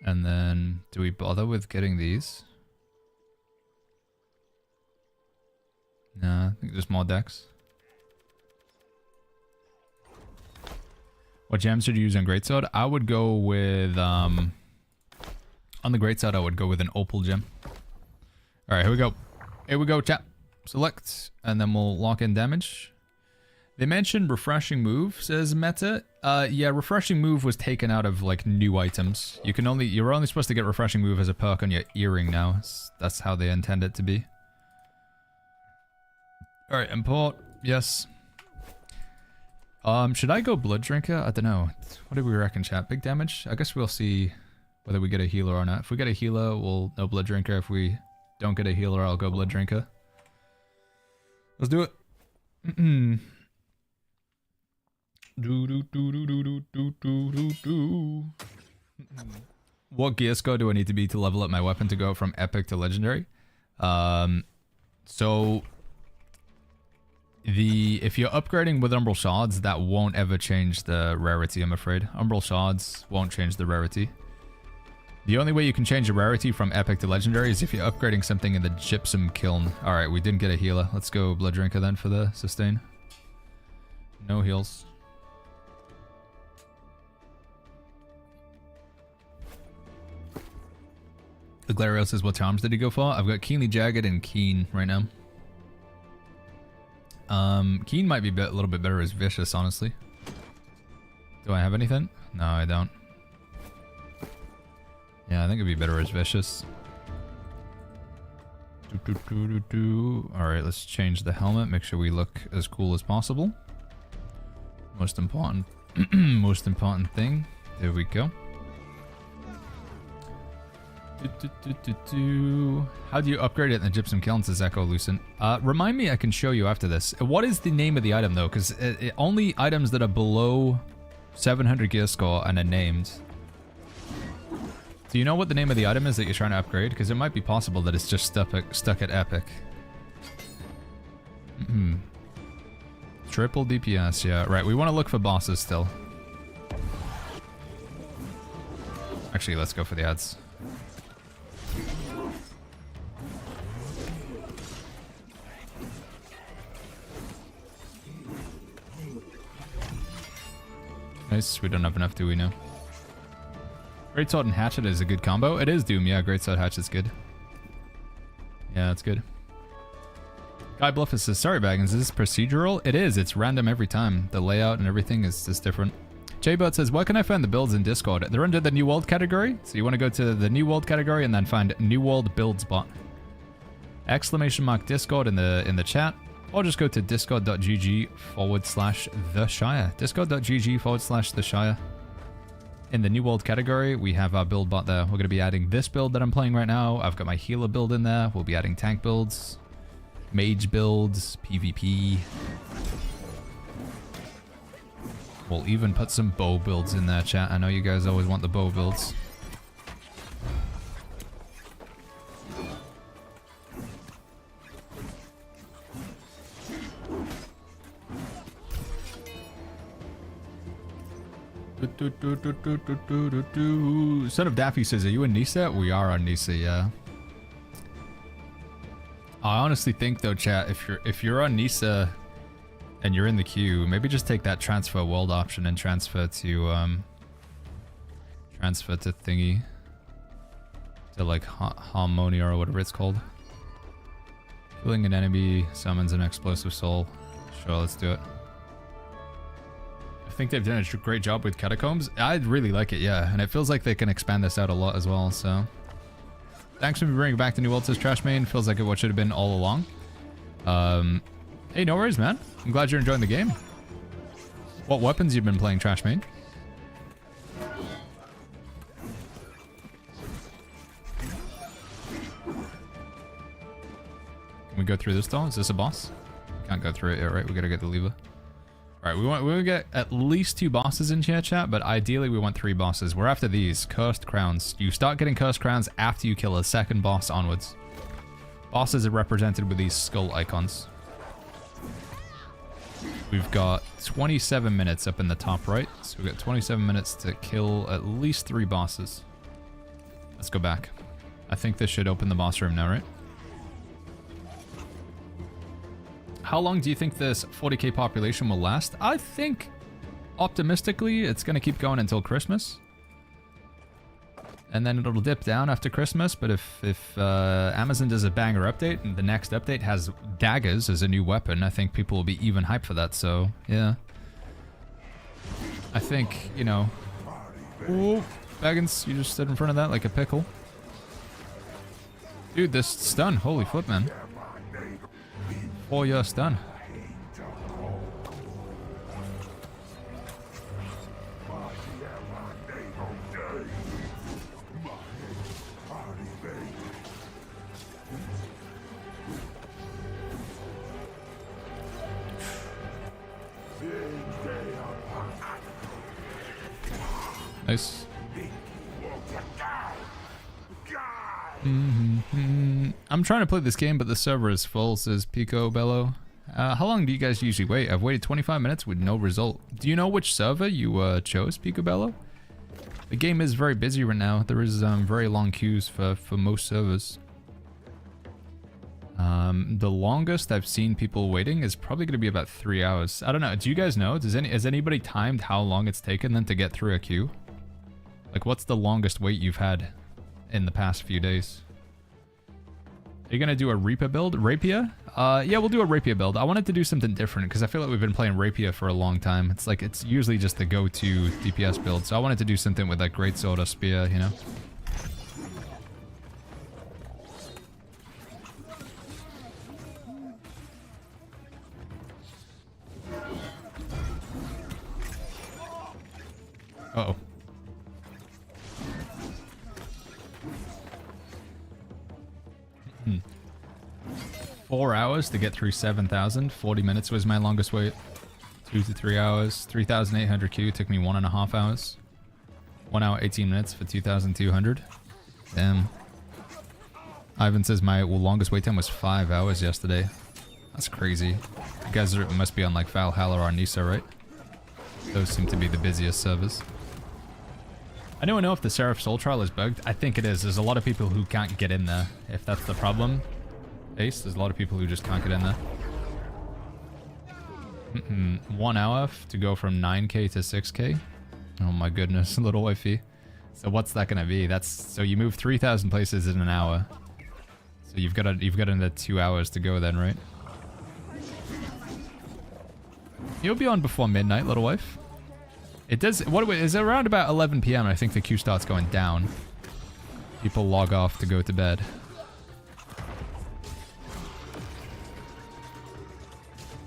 then, do we bother with getting these? Nah, I think just more decks. What gems should you use on Greatsword? I would go with On the great side, I would go with an opal gem. All right, here we go. Here we go, chat. Select, and then we'll lock in damage. They mentioned refreshing move, says Meta. Yeah, refreshing move was taken out of like new items. You're only supposed to get refreshing move as a perk on your earring now. That's how they intend it to be. All right, import. Yes. Should I go blood drinker? I don't know. What do we reckon, chat? Big damage? I guess we'll see whether we get a healer or not. If we get a healer, we'll no blood drinker. If we don't get a healer, I'll go blood drinker. Let's do it. What gear score do I need to be to level up my weapon to go from epic to legendary? So if you're upgrading with umbral shards, that won't ever change the rarity, I'm afraid. Umbral shards won't change the rarity. The only way you can change the rarity from epic to legendary is if you're upgrading something in the gypsum kiln. Alright, we didn't get a healer. Let's go blood drinker then for the sustain. No heals. The Glario says, what charms did he go for? I've got Keenly Jagged and Keen right now. Keen might be a little bit better as Vicious, honestly. Do I have anything? No, I don't. Yeah, I think it'd be better as Vicious. Alright, let's change the helmet. Make sure we look as cool as possible. Most important, most important thing. There we go. How do you upgrade it in the gypsum kiln, says Echo Lucent? Remind me, I can show you after this. What is the name of the item though? Because only items that are below 700 gear score and are named. Do you know what the name of the item is that you're trying to upgrade? Because it might be possible that it's just stuck at epic. Triple DPS, yeah. Right, we want to look for bosses still. Actually, let's go for the ads. Nice, we don't have enough, do we now? Greatsword and Hatchet is a good combo. It is Doom, yeah, Greatsword Hatchet's good. Yeah, that's good. Guy Bluffus says, sorry Baggins, is this procedural? It is, it's random every time. The layout and everything is just different. J-Bot says, where can I find the builds in Discord? They're under the New World category. So you want to go to the New World category and then find New World Builds bot. Exclamation mark Discord in the chat. Or just go to discord.gg/The Shire. Discord.gg/The Shire. In the New World category, we have our build bot there. We're going to be adding this build that I'm playing right now. I've got my healer build in there. We'll be adding tank builds, mage builds, PvP. We'll even put some bow builds in there, chat. I know you guys always want the bow builds. Son of Daffy says, are you in Nisa? We are on Nisa, yeah. I honestly think though, chat, if you're on Nisa and you're in the queue, maybe just take that transfer world option and transfer to thingy. To like Harmonia or whatever it's called. Killing an enemy summons an explosive soul. Sure, let's do it. I think they've done a great job with Catacombs. I really like it, yeah. And it feels like they can expand this out a lot as well, so. Thanks for bringing it back to New World, says Trash Main. Feels like it what should have been all along. Hey, no worries, man. I'm glad you're enjoying the game. What weapons you've been playing, Trash Main? Can we go through this door? Is this a boss? Can't go through it yet, right? We gotta get the lever. Alright, we want to get at least 2 bosses in here, chat, but ideally we want 3 bosses. We're after these, Cursed Crowns. You start getting Cursed Crowns after you kill a second boss onwards. Bosses are represented with these skull icons. We've got 27 minutes up in the top right, so we've got 27 minutes to kill at least 3 bosses. Let's go back. I think this should open the boss room now, right? How long do you think this 40k population will last? I think, optimistically, it's going to keep going until Christmas. and then it'll dip down after Christmas. But if Amazon does a banger update and the next update has daggers as a new weapon, I think people will be even hyped for that. So yeah, I think, you know. Ooh, Baggins, you just stood in front of that like a pickle. Dude, this stun, holy flip, man. 4-year stun. Nice. I'm trying to play this game, but the server is full, says Pico Bello. How long do you guys usually wait? I've waited 25 minutes with no result. Do you know which server you chose, Pico Bello? The game is very busy right now. There is very long queues for most servers. The longest I've seen people waiting is probably going to be about 3 hours. I don't know. Do you guys know? Has anybody timed how long it's taken them to get through a queue? Like, what's the longest wait you've had in the past few days? Are you going to do a Reaper build? Rapier? Yeah, we'll do a Rapier build. I wanted to do something different because I feel like we've been playing Rapier for a long time. It's like, it's usually just the go-to DPS build. So I wanted to do something with like Greatsword or Spear, you know? Uh-oh. 4 hours to get through 7,000. 40 minutes was my longest wait. 2 to 3 hours. 3,800 Q took me 1.5 hours. 1 hour 18 minutes for 2,200. Damn. Ivan says my longest wait time was 5 hours yesterday. That's crazy. You guys must be on like Valhalla or Nisa, right? Those seem to be the busiest servers. I don't know if the Serif Soul Trial is bugged. I think it is. There's a lot of people who can't get in there, if that's the problem. Ace, there's a lot of people who just can't get in there. 1 hour to go from 9k to 6k. Oh my goodness, little wifey. So what's that gonna be? That's so you move 3,000 places in an hour. So you've got another 2 hours to go then, right? You'll be on before midnight, little wife. It does. What is it, around about 11 p.m. I think the queue starts going down. People log off to go to bed.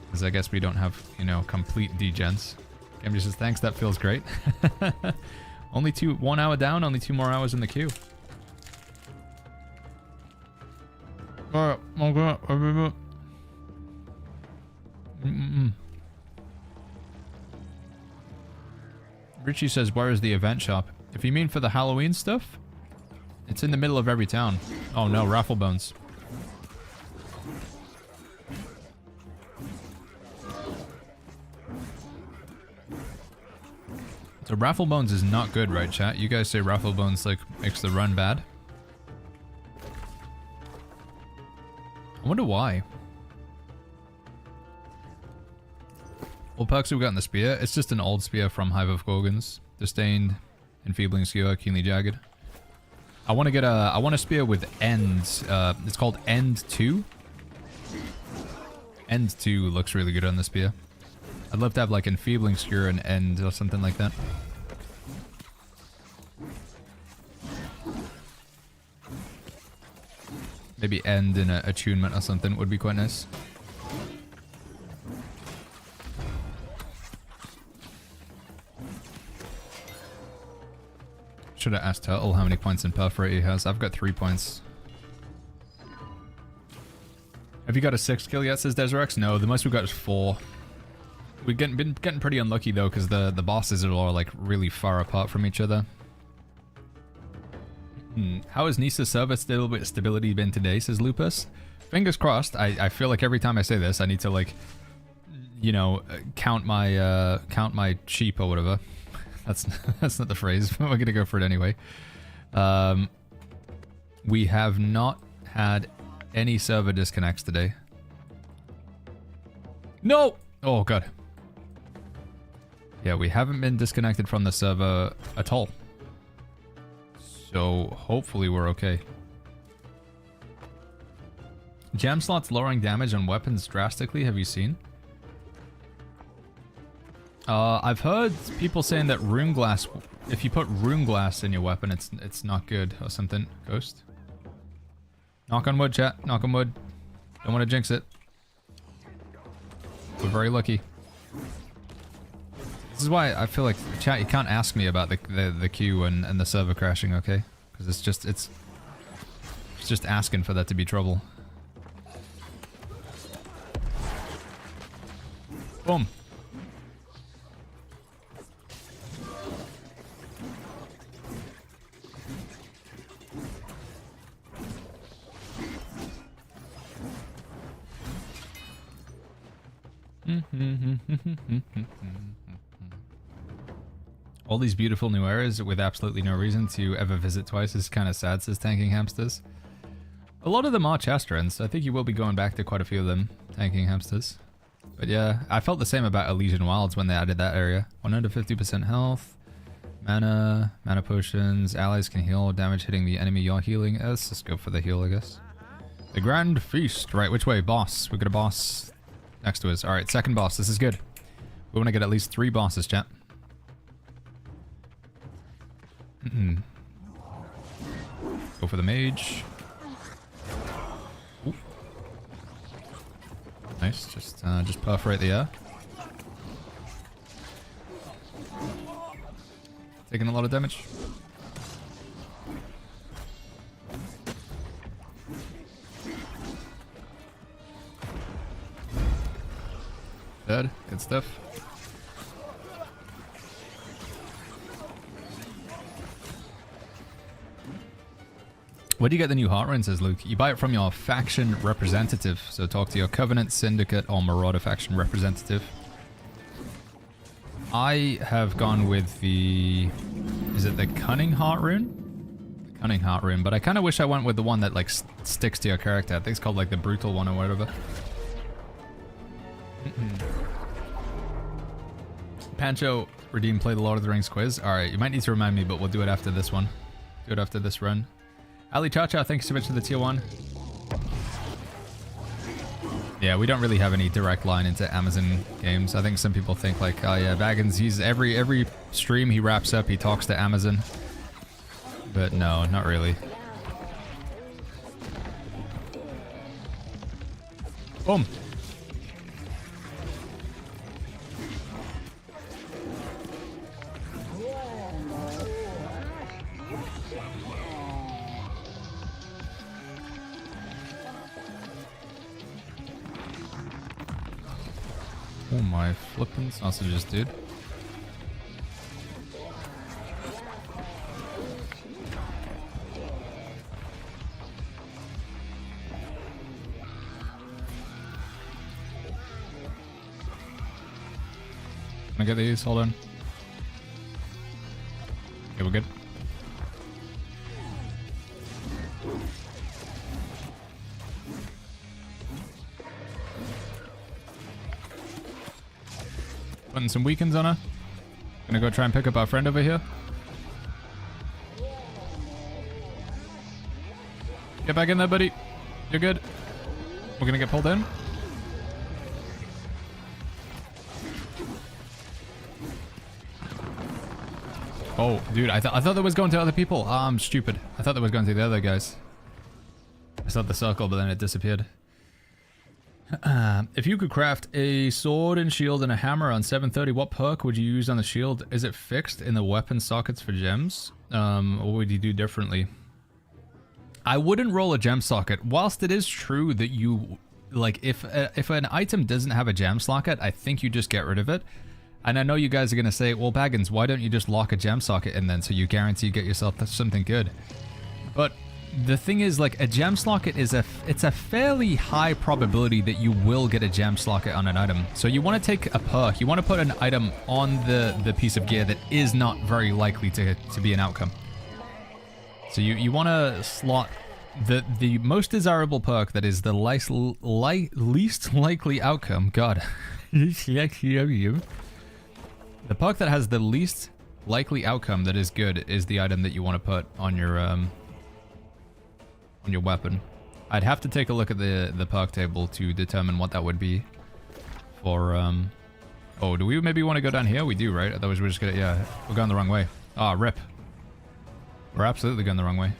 Because I guess we don't have, you know, complete degens. Camby says, thanks, that feels great. Only 1 hour down, only 2 more hours in the queue. Richie says, where is the event shop? If you mean for the Halloween stuff, it's in the middle of every town. Oh no, Raffle Bones. So Raffle Bones is not good, right, chat? You guys say Raffle Bones like makes the run bad. I wonder why. What perks have we got in the spear? It's just an old spear from Hive of Gorgons. Disdained, Enfeebling Skewer, Keenly Jagged. I want to get a spear with ends. It's called End 2. End 2 looks really good on the spear. I'd love to have like Enfeebling Skewer and End or something like that. Maybe End in a attunement or something would be quite nice. Should have asked Turtle how many points in Perforate he has. I've got 3 points. Have you got a 6 kill yet, says Deserex? No, the most we've got is 4. We've been getting pretty unlucky though, because the bosses are all like really far apart from each other. How has Nisa's server stability been today, says Lupus? Fingers crossed. I feel like every time I say this, I need to like, you know, count my sheep or whatever. That's not the phrase, but we're gonna go for it anyway. We have not had any server disconnects today. No! Oh god. Yeah, we haven't been disconnected from the server at all. So hopefully we're okay. Gem slots lowering damage on weapons drastically. Have you seen? I've heard people saying that rune glass, if you put rune glass in your weapon, it's not good or something. Ghost. Knock on wood, chat. Knock on wood. Don't want to jinx it. We're very lucky. This is why I feel like, chat, you can't ask me about the queue and the server crashing, okay? Because it's just asking for that to be trouble. Boom. All these beautiful new areas with absolutely no reason to ever visit twice is kind of sad, says Tanking Hamsters. A lot of them are chest runs. I think you will be going back to quite a few of them, Tanking Hamsters. But yeah, I felt the same about Elysian Wilds when they added that area. 150% health, mana potions, allies can heal damage hitting the enemy you're healing. Let's just go for the heal, I guess. The Grand Feast. Right, which way? Boss. We got a boss next to us. Alright, second boss. This is good. We want to get at least 3 bosses, chat. Go for the mage. Ooh. Nice, just perforate the air. Taking a lot of damage. Dead, good stuff. Where do you get the new heart rune, says Luke? You buy it from your faction representative. So talk to your Covenant, Syndicate, or Marauder faction representative. I have gone with the... Is it the Cunning Heart Rune? The Cunning Heart Rune, but I kind of wish I went with the one that like sticks to your character. I think it's called like the Brutal one or whatever. Pancho, redeem, play the Lord of the Rings quiz. Alright, you might need to remind me, but we'll do it after this one. Do it after this run. Ali Chacha, thank you so much for the tier 1. Yeah, we don't really have any direct line into Amazon games. I think some people think like, oh yeah, Baggins, he's every stream he wraps up, he talks to Amazon. But no, not really. Boom. Oh my flippin' sausages, dude. Can I get these? Hold on. Okay, we're good. Putting some weekends on her. Gonna go try and pick up our friend over here. Get back in there, buddy. You're good. We're gonna get pulled in. Oh, dude, I thought that was going to other people. I'm stupid. I thought that was going to the other guys. I saw the circle, but then it disappeared. If you could craft a sword and shield and a hammer on 730, what perk would you use on the shield? Is it fixed in the weapon sockets for gems? Or would you do differently? I wouldn't roll a gem socket. Whilst it is true that you, like, if an item doesn't have a gem socket, I think you just get rid of it. And I know you guys are going to say, well, Baggins, why don't you just lock a gem socket in then so you guarantee you get yourself something good? But the thing is, like, a gem socket is it's a fairly high probability that you will get a gem socket on an item. So you want to take a perk. You want to put an item on the piece of gear that is not very likely to be an outcome. So you want to slot the most desirable perk that is the least likely outcome. God. The perk that has the least likely outcome that is good is the item that you want to put on your weapon. I'd have to take a look at the perk table to determine what that would be for oh, do we maybe want to go down here? We do, right? Otherwise we're just gonna, yeah, we're going the wrong way. Ah, rip. We're absolutely going the wrong way.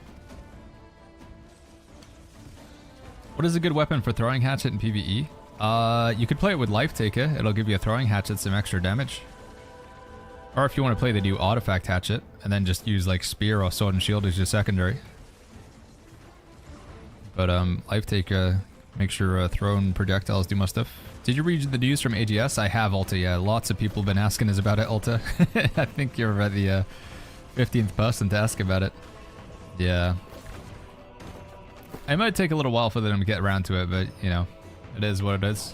What is a good weapon for throwing hatchet in PvE? You could play it with Life Taker. It'll give you a throwing hatchet some extra damage. Or if you want to play the new artifact hatchet and then just use like spear or sword and shield as your secondary. But Life Taker makes your thrown projectiles do more stuff. Did you read the news from AGS? I have, Alta. Yeah, lots of people have been asking us about it, Alta. I think you're the 15th person to ask about it. Yeah. It might take a little while for them to get around to it, but, you know, it is what it is.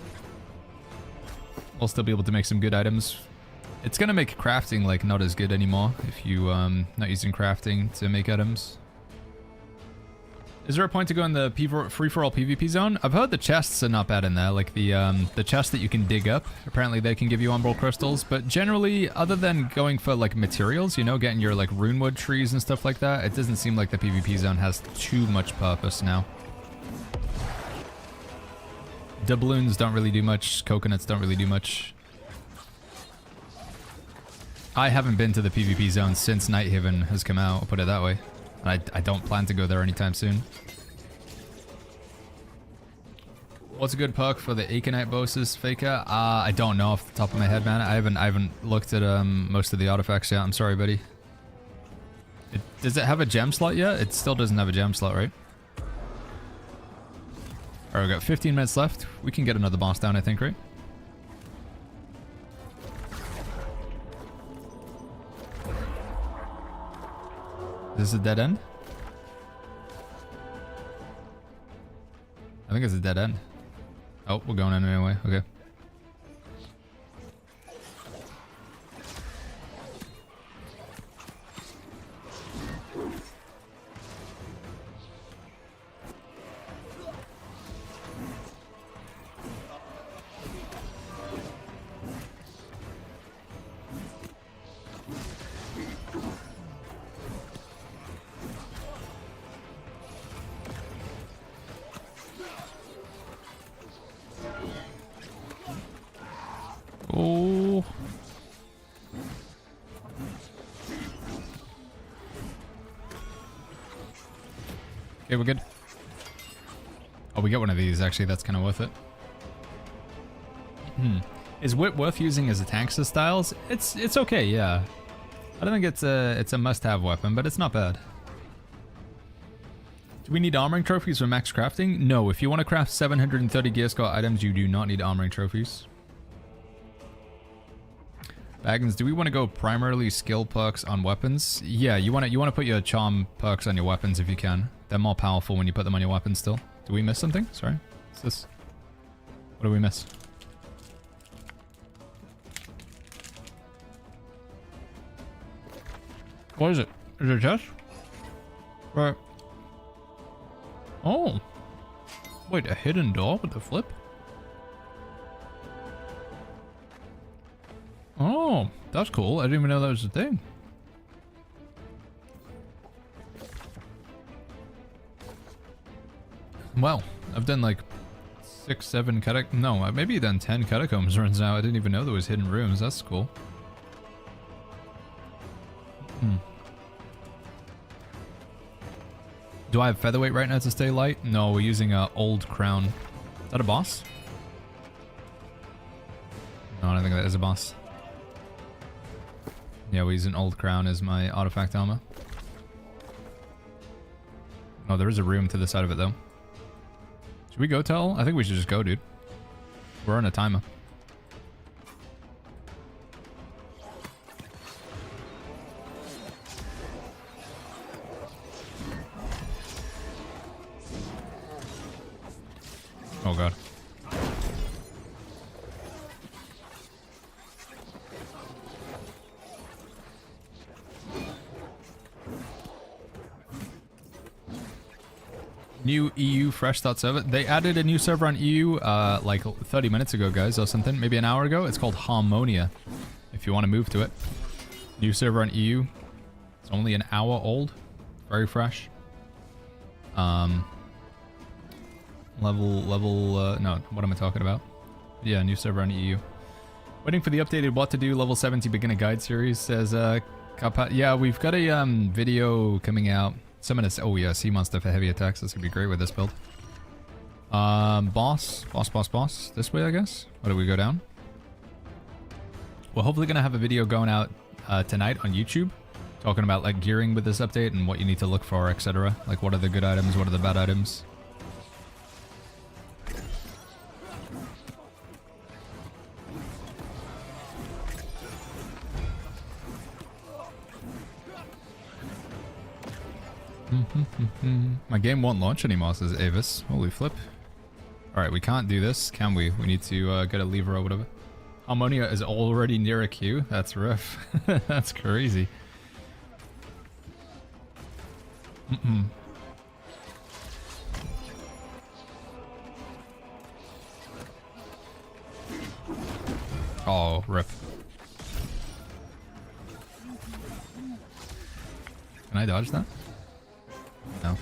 We'll still be able to make some good items. It's gonna make crafting, like, not as good anymore if you, not using crafting to make items. Is there a point to go in the free-for-all PvP zone? I've heard the chests are not bad in there, like the chests that you can dig up. Apparently they can give you umbral crystals, but generally, other than going for like materials, you know, getting your like runewood trees and stuff like that, it doesn't seem like the PvP zone has too much purpose now. Doubloons don't really do much, coconuts don't really do much. I haven't been to the PvP zone since Nighthaven has come out, I'll put it that way. I don't plan to go there anytime soon. What's a good perk for the Aconite bosses, Faker? I don't know off the top of my head, man. I haven't looked at most of the artifacts yet. I'm sorry, buddy. Does it have a gem slot yet? It still doesn't have a gem slot, right? Alright, we got 15 minutes left. We can get another boss down, I think, right? Is this a dead end? I think it's a dead end. Oh, we're going in anyway. Okay. Oh. Okay, we're good. Oh, we get one of these, actually. That's kind of worth it. Is Whip worth using as a tankster styles? It's okay, yeah. I don't think it's a must-have weapon, but it's not bad. Do we need armoring trophies for max crafting? No, if you want to craft 730 gear score items, you do not need armoring trophies. Baggins, do we want to go primarily skill perks on weapons? Yeah, you want to put your charm perks on your weapons if you can. They're more powerful when you put them on your weapons still. Do we miss something? Sorry. What's this? What do we miss? What is it? Is it a chest? Right. Oh. Wait, a hidden door with a flip? Oh, that's cool. I didn't even know that was a thing. Well, I've done like 6, 7 catacombs. No, maybe done 10 catacombs runs now. I didn't even know there was hidden rooms. That's cool. Do I have featherweight right now to stay light? No, we're using a old crown. Is that a boss? No, I don't think that is a boss. Yeah, we use an old crown as my artifact armor. Oh, there is a room to the side of it though. Should we go tell? I think we should just go, dude. We're on a timer. Oh god. New EU fresh start server. They added a new server on EU like 30 minutes ago, guys, or something. Maybe an hour ago. It's called Harmonia, if you want to move to it. New server on EU. It's only an hour old. Very fresh. No, what am I talking about? Yeah, new server on EU. Waiting for the updated what to do level 70 beginner guide series, says yeah, we've got a video coming out. Summon us. Oh yeah, sea monster for heavy attacks. That's gonna be great with this build. Boss. This way, I guess. Or do we go down? We're hopefully gonna have a video going out tonight on YouTube, talking about like gearing with this update and what you need to look for, etc. Like what are the good items, what are the bad items. My game won't launch anymore, says Avis. Holy flip. Alright, we can't do this, can we? We need to get a lever or whatever. Harmonia is already near a queue? That's rough. That's crazy. Oh, rip. Can I dodge that? No.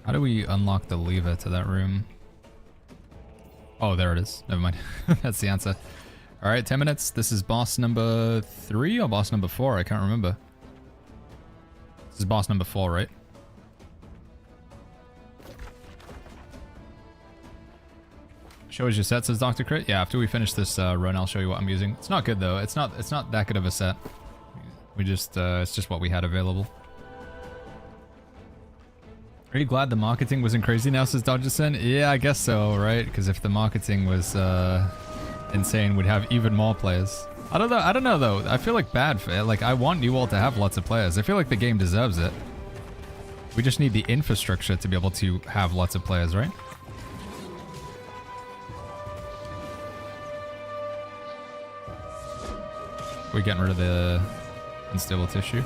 How do we unlock the lever to that room? Oh, there it is. Never mind. That's the answer. Alright, 10 minutes. This is boss number 3 or boss number 4? I can't remember. This is boss number 4, right? Show us your set, says Dr. Crit. Yeah, after we finish this run, I'll show you what I'm using. It's not good though. It's not that good of a set. We just it's just what we had available. Are you glad the marketing wasn't crazy now, says Dodgerson? Yeah, I guess so, right? Because if the marketing was insane, we'd have even more players. I don't know though. I feel like bad for it. Like I want New World to have lots of players. I feel like the game deserves it. We just need the infrastructure to be able to have lots of players, right? We're getting rid of the unstable tissue.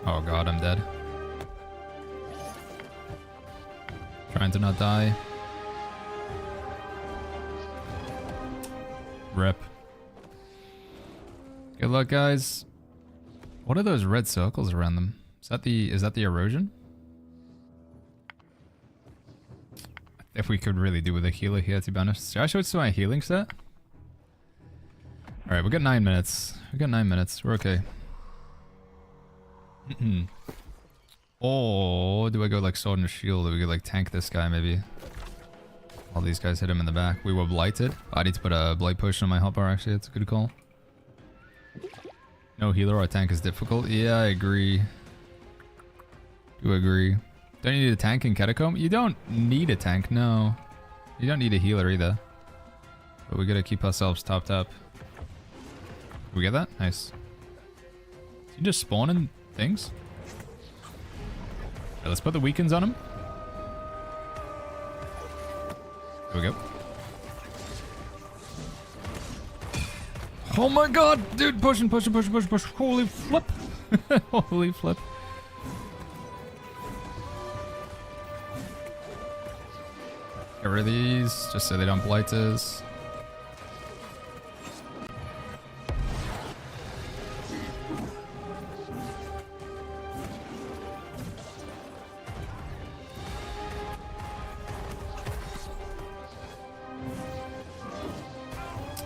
Oh god, I'm dead. Trying to not die. Rip. Good luck, guys. What are those red circles around them? Is that the erosion? If we could really do with a healer here, to be honest. Should I switch to my healing set? Alright, we got 9 minutes. We're okay. Oh, do I go like sword and shield? Do we go like tank this guy maybe? All these guys hit him in the back. We were blighted. I need to put a blight potion on my hotbar actually. That's a good call. No healer or tank is difficult. Yeah, I agree. Do agree. Don't you need a tank in Catacomb? You don't need a tank, no. You don't need a healer either. But we gotta keep ourselves topped up. Did we get that? Nice. Is he just spawning things? Right, let's put the weakens on him. There we go. Oh my god! Dude, push. Holy flip! Holy flip. Get rid of these, just so they don't blight us.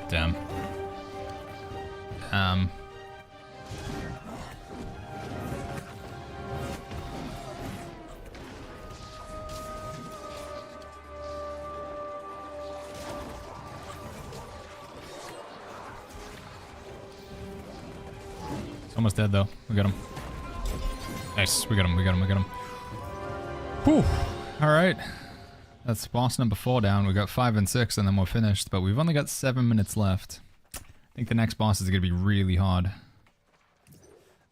Damn. It's almost dead though. We got him. Nice. We got him. Whew. Alright. That's boss number 4 down. We got 5 and 6 and then we're finished. But we've only got 7 minutes left. I think the next boss is going to be really hard.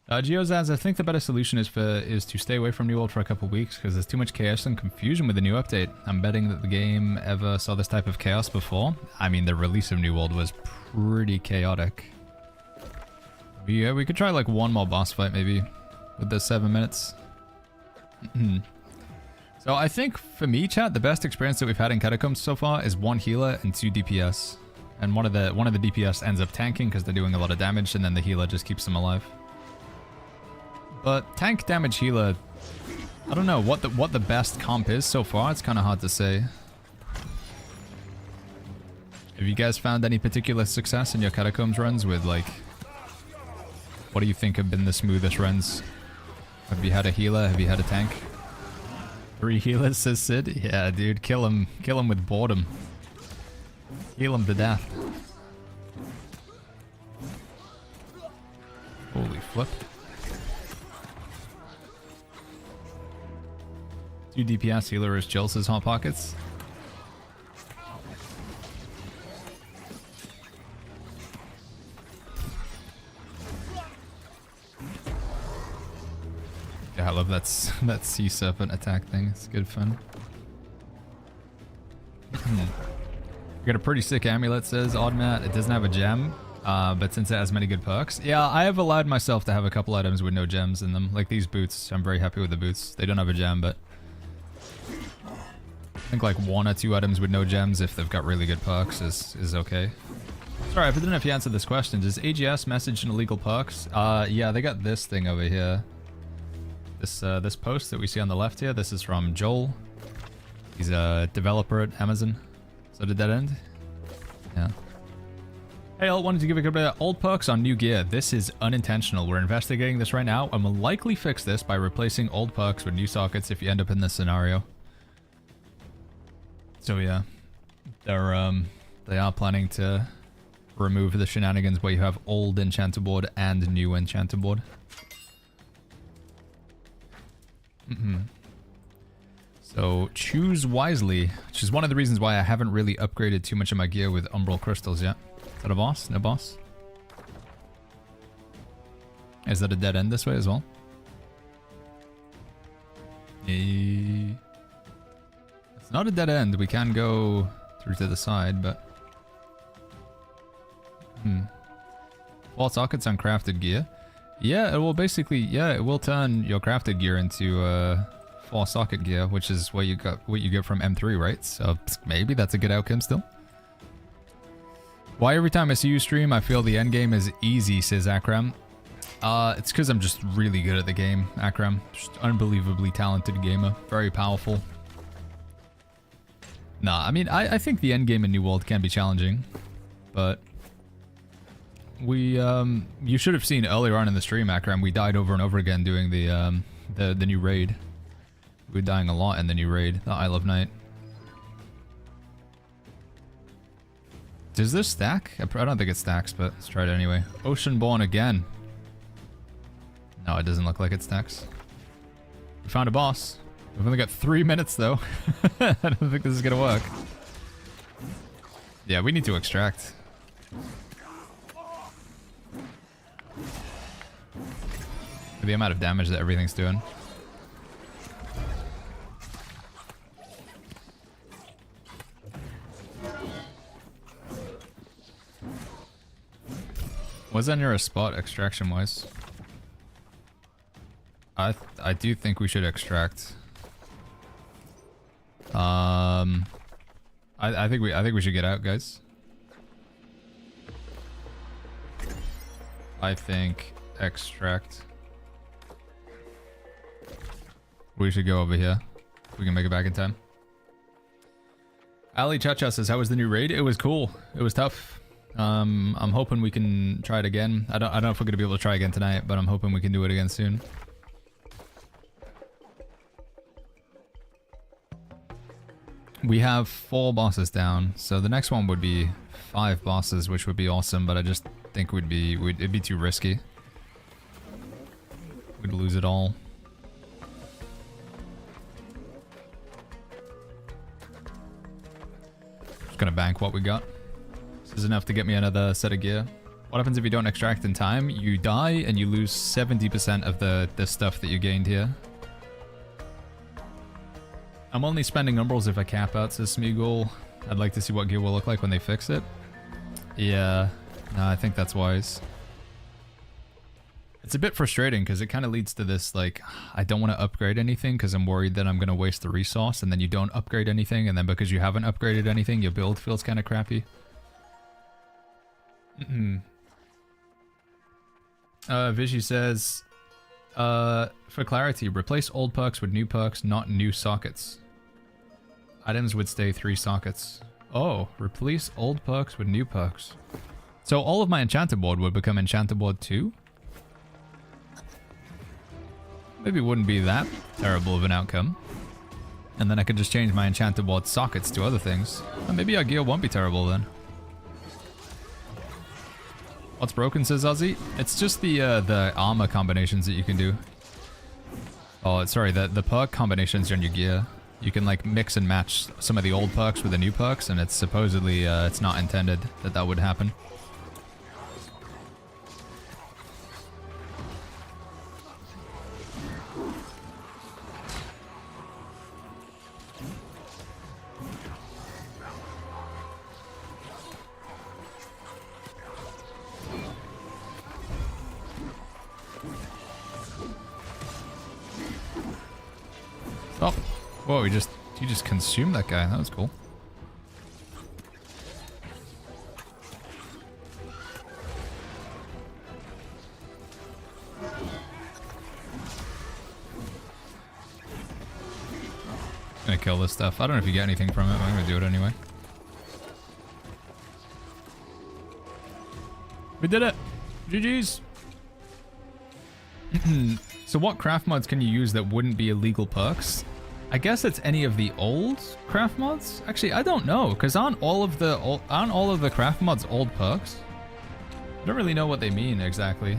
Geozaz, I think the better solution is to stay away from New World for a couple weeks because there's too much chaos and confusion with the new update. I'm betting that the game ever saw this type of chaos before. I mean, the release of New World was pretty chaotic. Yeah, we could try like one more boss fight maybe with the 7 minutes. So I think for me, chat, the best experience that we've had in Catacombs so far is 1 healer and 2 DPS. And one of the DPS ends up tanking because they're doing a lot of damage, and then the healer just keeps them alive. But tank damage healer, I don't know what the best comp is so far. It's kind of hard to say. Have you guys found any particular success in your Catacombs runs with, like, what do you think have been the smoothest runs? Have you had a healer? Have you had a tank? 3 healers, says Sid. Yeah, dude, kill him with boredom. Heal him to death. Holy flip. 2 DPS healer is Jill, says Hot Pockets. Yeah, I love that sea serpent attack thing. It's good fun. We got a pretty sick amulet, says Oddmat. It doesn't have a gem, but since it has many good perks. Yeah, I have allowed myself to have a couple items with no gems in them. Like these boots. I'm very happy with the boots. They don't have a gem, but I think like 1 or 2 items with no gems, if they've got really good perks, is okay. Sorry, I don't know if you answered this question. Does AGS message an illegal perks? Yeah, they got this thing over here. This post that we see on the left here, this is from Joel. He's a developer at Amazon. So did that end? Yeah. Hey, I wanted to give a good bit of old perks on new gear. This is unintentional. We're investigating this right now, and we'll likely fix this by replacing old perks with new sockets if you end up in this scenario. So yeah, they are planning to remove the shenanigans where you have old enchanter board and new enchanter board. So choose wisely, which is one of the reasons why I haven't really upgraded too much of my gear with umbral crystals yet. Is that a boss? No boss? Is that a dead end this way as well? It's not a dead end. We can go through to the side, but... False sockets on crafted gear. Yeah, it will basically... Yeah, it will turn your crafted gear into... 4 socket gear, which is what you get from M3, right? So maybe that's a good outcome still. Why every time I see you stream, I feel the end game is easy, says Akram. It's because I'm just really good at the game, Akram. Just unbelievably talented gamer, very powerful. Nah, I mean, I think the end game in New World can be challenging, but we you should have seen earlier on in the stream, Akram. We died over and over again doing the new raid. We're dying a lot in the new raid, the Isle of Night. Does this stack? I don't think it stacks, but let's try it anyway. Oceanborn again. No, it doesn't look like it stacks. We found a boss. We've only got 3 minutes though. I don't think this is gonna work. Yeah, we need to extract. The amount of damage that everything's doing. Was that near a spot extraction wise? I do think we should extract. I think we should get out, guys. I think extract. We should go over here. We can make it back in time. Ali Chacha says, how was the new raid? It was cool. It was tough. I'm hoping we can try it again. I don't know if we're gonna be able to try again tonight, but I'm hoping we can do it again soon. We have 4 bosses down, so the next one would be 5 bosses, which would be awesome, but I just think it'd be too risky. We'd lose it all. Just gonna bank what we got. This is enough to get me another set of gear. What happens if you don't extract in time? You die and you lose 70% of the stuff that you gained here. I'm only spending umbrals if I cap out, says Smeagol. I'd like to see what gear will look like when they fix it. Yeah, no, I think that's wise. It's a bit frustrating because it kind of leads to this, like, I don't want to upgrade anything because I'm worried that I'm going to waste the resource, and then you don't upgrade anything, and then because you haven't upgraded anything, your build feels kind of crappy. Vigi says, for clarity, replace old perks with new perks, not new sockets. Items would stay 3 sockets. Oh, replace old perks with new perks. So all of my enchanter board would become enchanter board 2? Maybe it wouldn't be that terrible of an outcome. And then I could just change my enchanter board sockets to other things. And maybe our gear won't be terrible then. What's broken, says Ozzy? It's just the armor combinations that you can do. Oh, sorry, the perk combinations on your gear. You can like mix and match some of the old perks with the new perks, and it's supposedly it's not intended that that would happen. Oh, whoa, you just consumed that guy. That was cool. Gonna kill this stuff. I don't know if you get anything from it, but I'm gonna do it anyway. We did it! GG's! So what craft mods can you use that wouldn't be illegal perks? I guess it's any of the old craft mods? Actually, I don't know, because aren't all of the craft mods old perks? I don't really know what they mean exactly.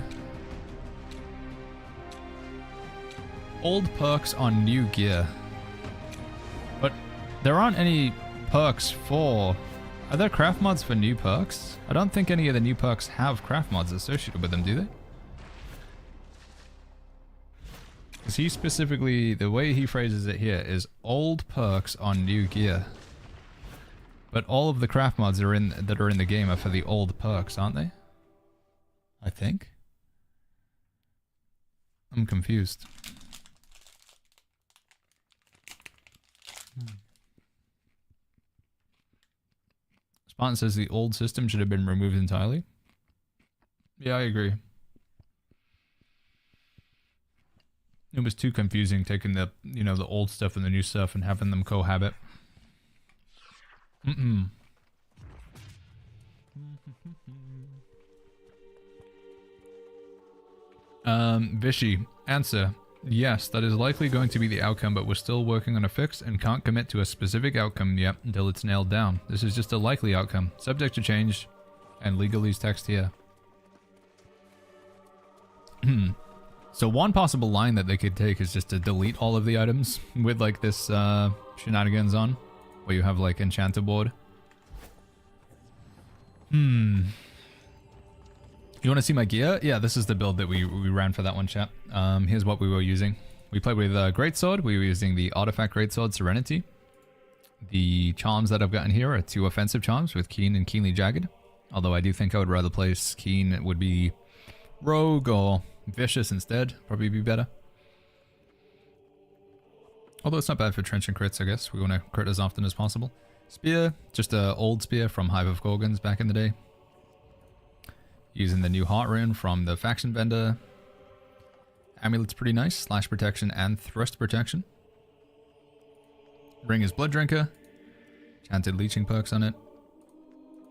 Old perks on new gear. But there aren't any perks for... Are there craft mods for new perks? I don't think any of the new perks have craft mods associated with them, do they? Because he specifically, the way he phrases it here is old perks on new gear. But all of the craft mods that are in the game are for the old perks, aren't they? I think. I'm confused. Spartan says the old system should have been removed entirely. Yeah, I agree. It was too confusing taking the, you know, the old stuff and the new stuff and having them cohabit. Vishy, answer. Yes, that is likely going to be the outcome, but we're still working on a fix and can't commit to a specific outcome yet until it's nailed down. This is just a likely outcome, subject to change, and legalese text here. So one possible line that they could take is just to delete all of the items with like this shenanigans on, where you have like enchanter board. You want to see my gear? Yeah, this is the build that we ran for that one, chat. Here's what we were using. We played with Greatsword. We were using the Artifact Greatsword Serenity. The charms that I've gotten here are 2 offensive charms with Keen and Keenly Jagged. Although I do think I would rather place Keen. It would be Rogue or Vicious instead. Probably be better. Although it's not bad for trench and crits, I guess. We want to crit as often as possible. Spear, just an old spear from Hive of Gorgons back in the day. Using the new Heart Rune from the Faction Vendor. Amulet's pretty nice. Slash protection and thrust protection. Ring is Blood Drinker. Chanted leeching perks on it.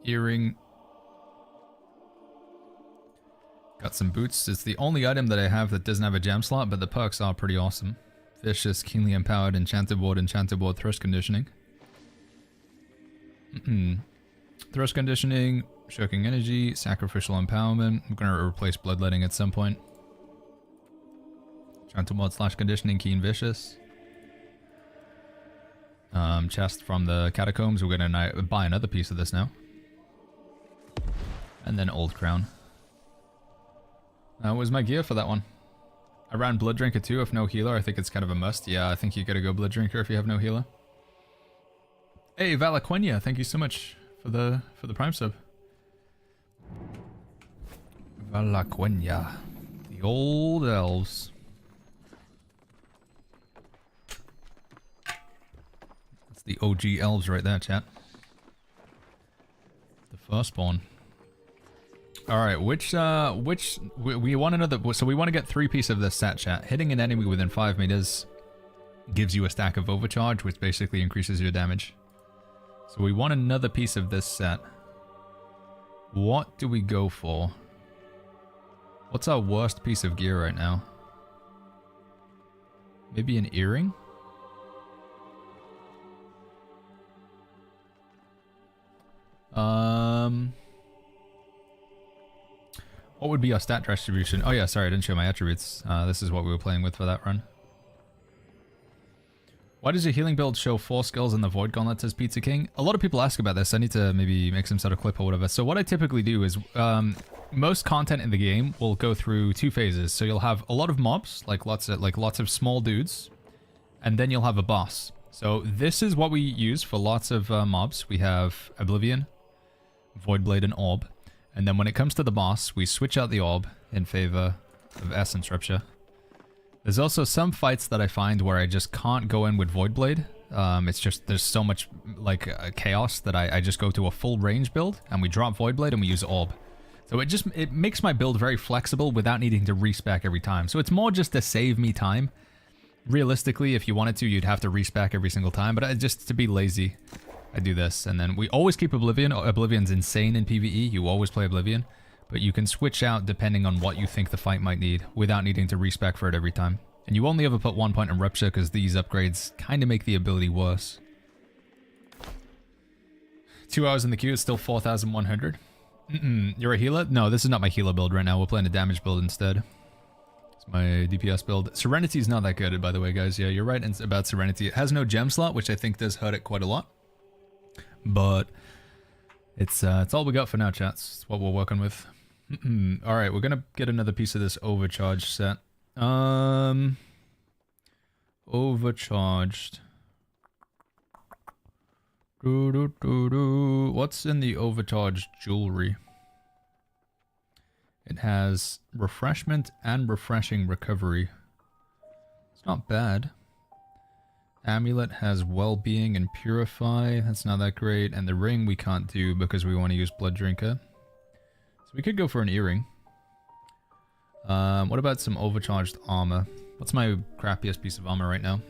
Earring. Got some boots. It's the only item that I have that doesn't have a gem slot, but the perks are pretty awesome. Vicious, Keenly Empowered, Enchanted Board, Thrust Conditioning. Thrust Conditioning, Shocking Energy, Sacrificial Empowerment. I'm going to replace Bloodletting at some point. Enchanted Board / Conditioning, Keen Vicious. Chest from the Catacombs. We're going to buy another piece of this now. And then Old Crown. That was my gear for that one. I ran Blood Drinker too, if no healer. I think it's kind of a must. Yeah, I think you gotta go Blood Drinker if you have no healer. Hey, Valaquenia, thank you so much for the Prime sub. Valaquenia, the The old elves. That's the OG elves right there, chat. The firstborn. Alright, we want another, so we want to get 3 pieces of this stat, chat. Hitting an enemy within 5 meters gives you a stack of overcharge, which basically increases your damage. So we want another piece of this set. What do we go for? What's our worst piece of gear right now? Maybe an earring? What would be our stat distribution? Oh yeah, sorry, I didn't show my attributes. This is what we were playing with for that run. Why does your healing build show 4 skills in the Void Gauntlet as Pizza King? A lot of people ask about this. I need to maybe make some sort of clip or whatever. So what I typically do is, most content in the game will go through 2 phases. So you'll have a lot of mobs, like lots of small dudes, and then you'll have a boss. So this is what we use for lots of mobs. We have Oblivion, Voidblade, and Orb. And then when it comes to the boss, we switch out the Orb in favor of Essence Rupture. There's also some fights that I find where I just can't go in with Voidblade. It's just, there's so much like chaos that I just go to a full range build and we drop Voidblade and we use Orb. So it makes my build very flexible without needing to respec every time. So it's more just to save me time. Realistically, if you wanted to, you'd have to respec every single time, but just to be lazy, I do this. And then we always keep Oblivion. Oblivion's insane in PvE. You always play Oblivion. But you can switch out depending on what you think the fight might need without needing to respec for it every time. And you only ever put 1 point in Rupture because these upgrades kind of make the ability worse. 2 hours in the queue is still 4,100. You're a healer? No, this is not my healer build right now. We're playing a damage build instead. It's my DPS build. Serenity's not that good, by the way, guys. Yeah, you're right about Serenity. It has no gem slot, which I think does hurt it quite a lot. But it's all we got for now, chats. It's what we're working with. Alright, we're gonna get another piece of this overcharged set. Overcharged. What's in the overcharged jewelry? It has refreshment and refreshing recovery. It's not bad. Amulet has well-being and purify. That's not that great. And the ring we can't do because we want to use blood drinker. So we could go for an earring. What about some overcharged armor? What's my crappiest piece of armor right now?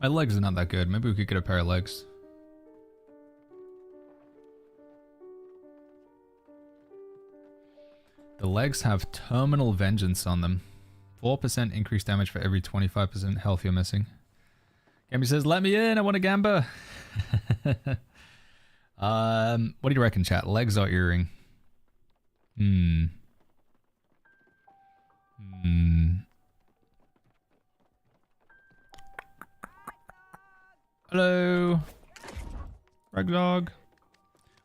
My legs are not that good. Maybe we could get a pair of legs. The legs have Terminal Vengeance on them. 4% increased damage for every 25% health you're missing. Gamby says, let me in, I want a Gamba. What do you reckon, chat? Legs or earring? Hello. Regdog.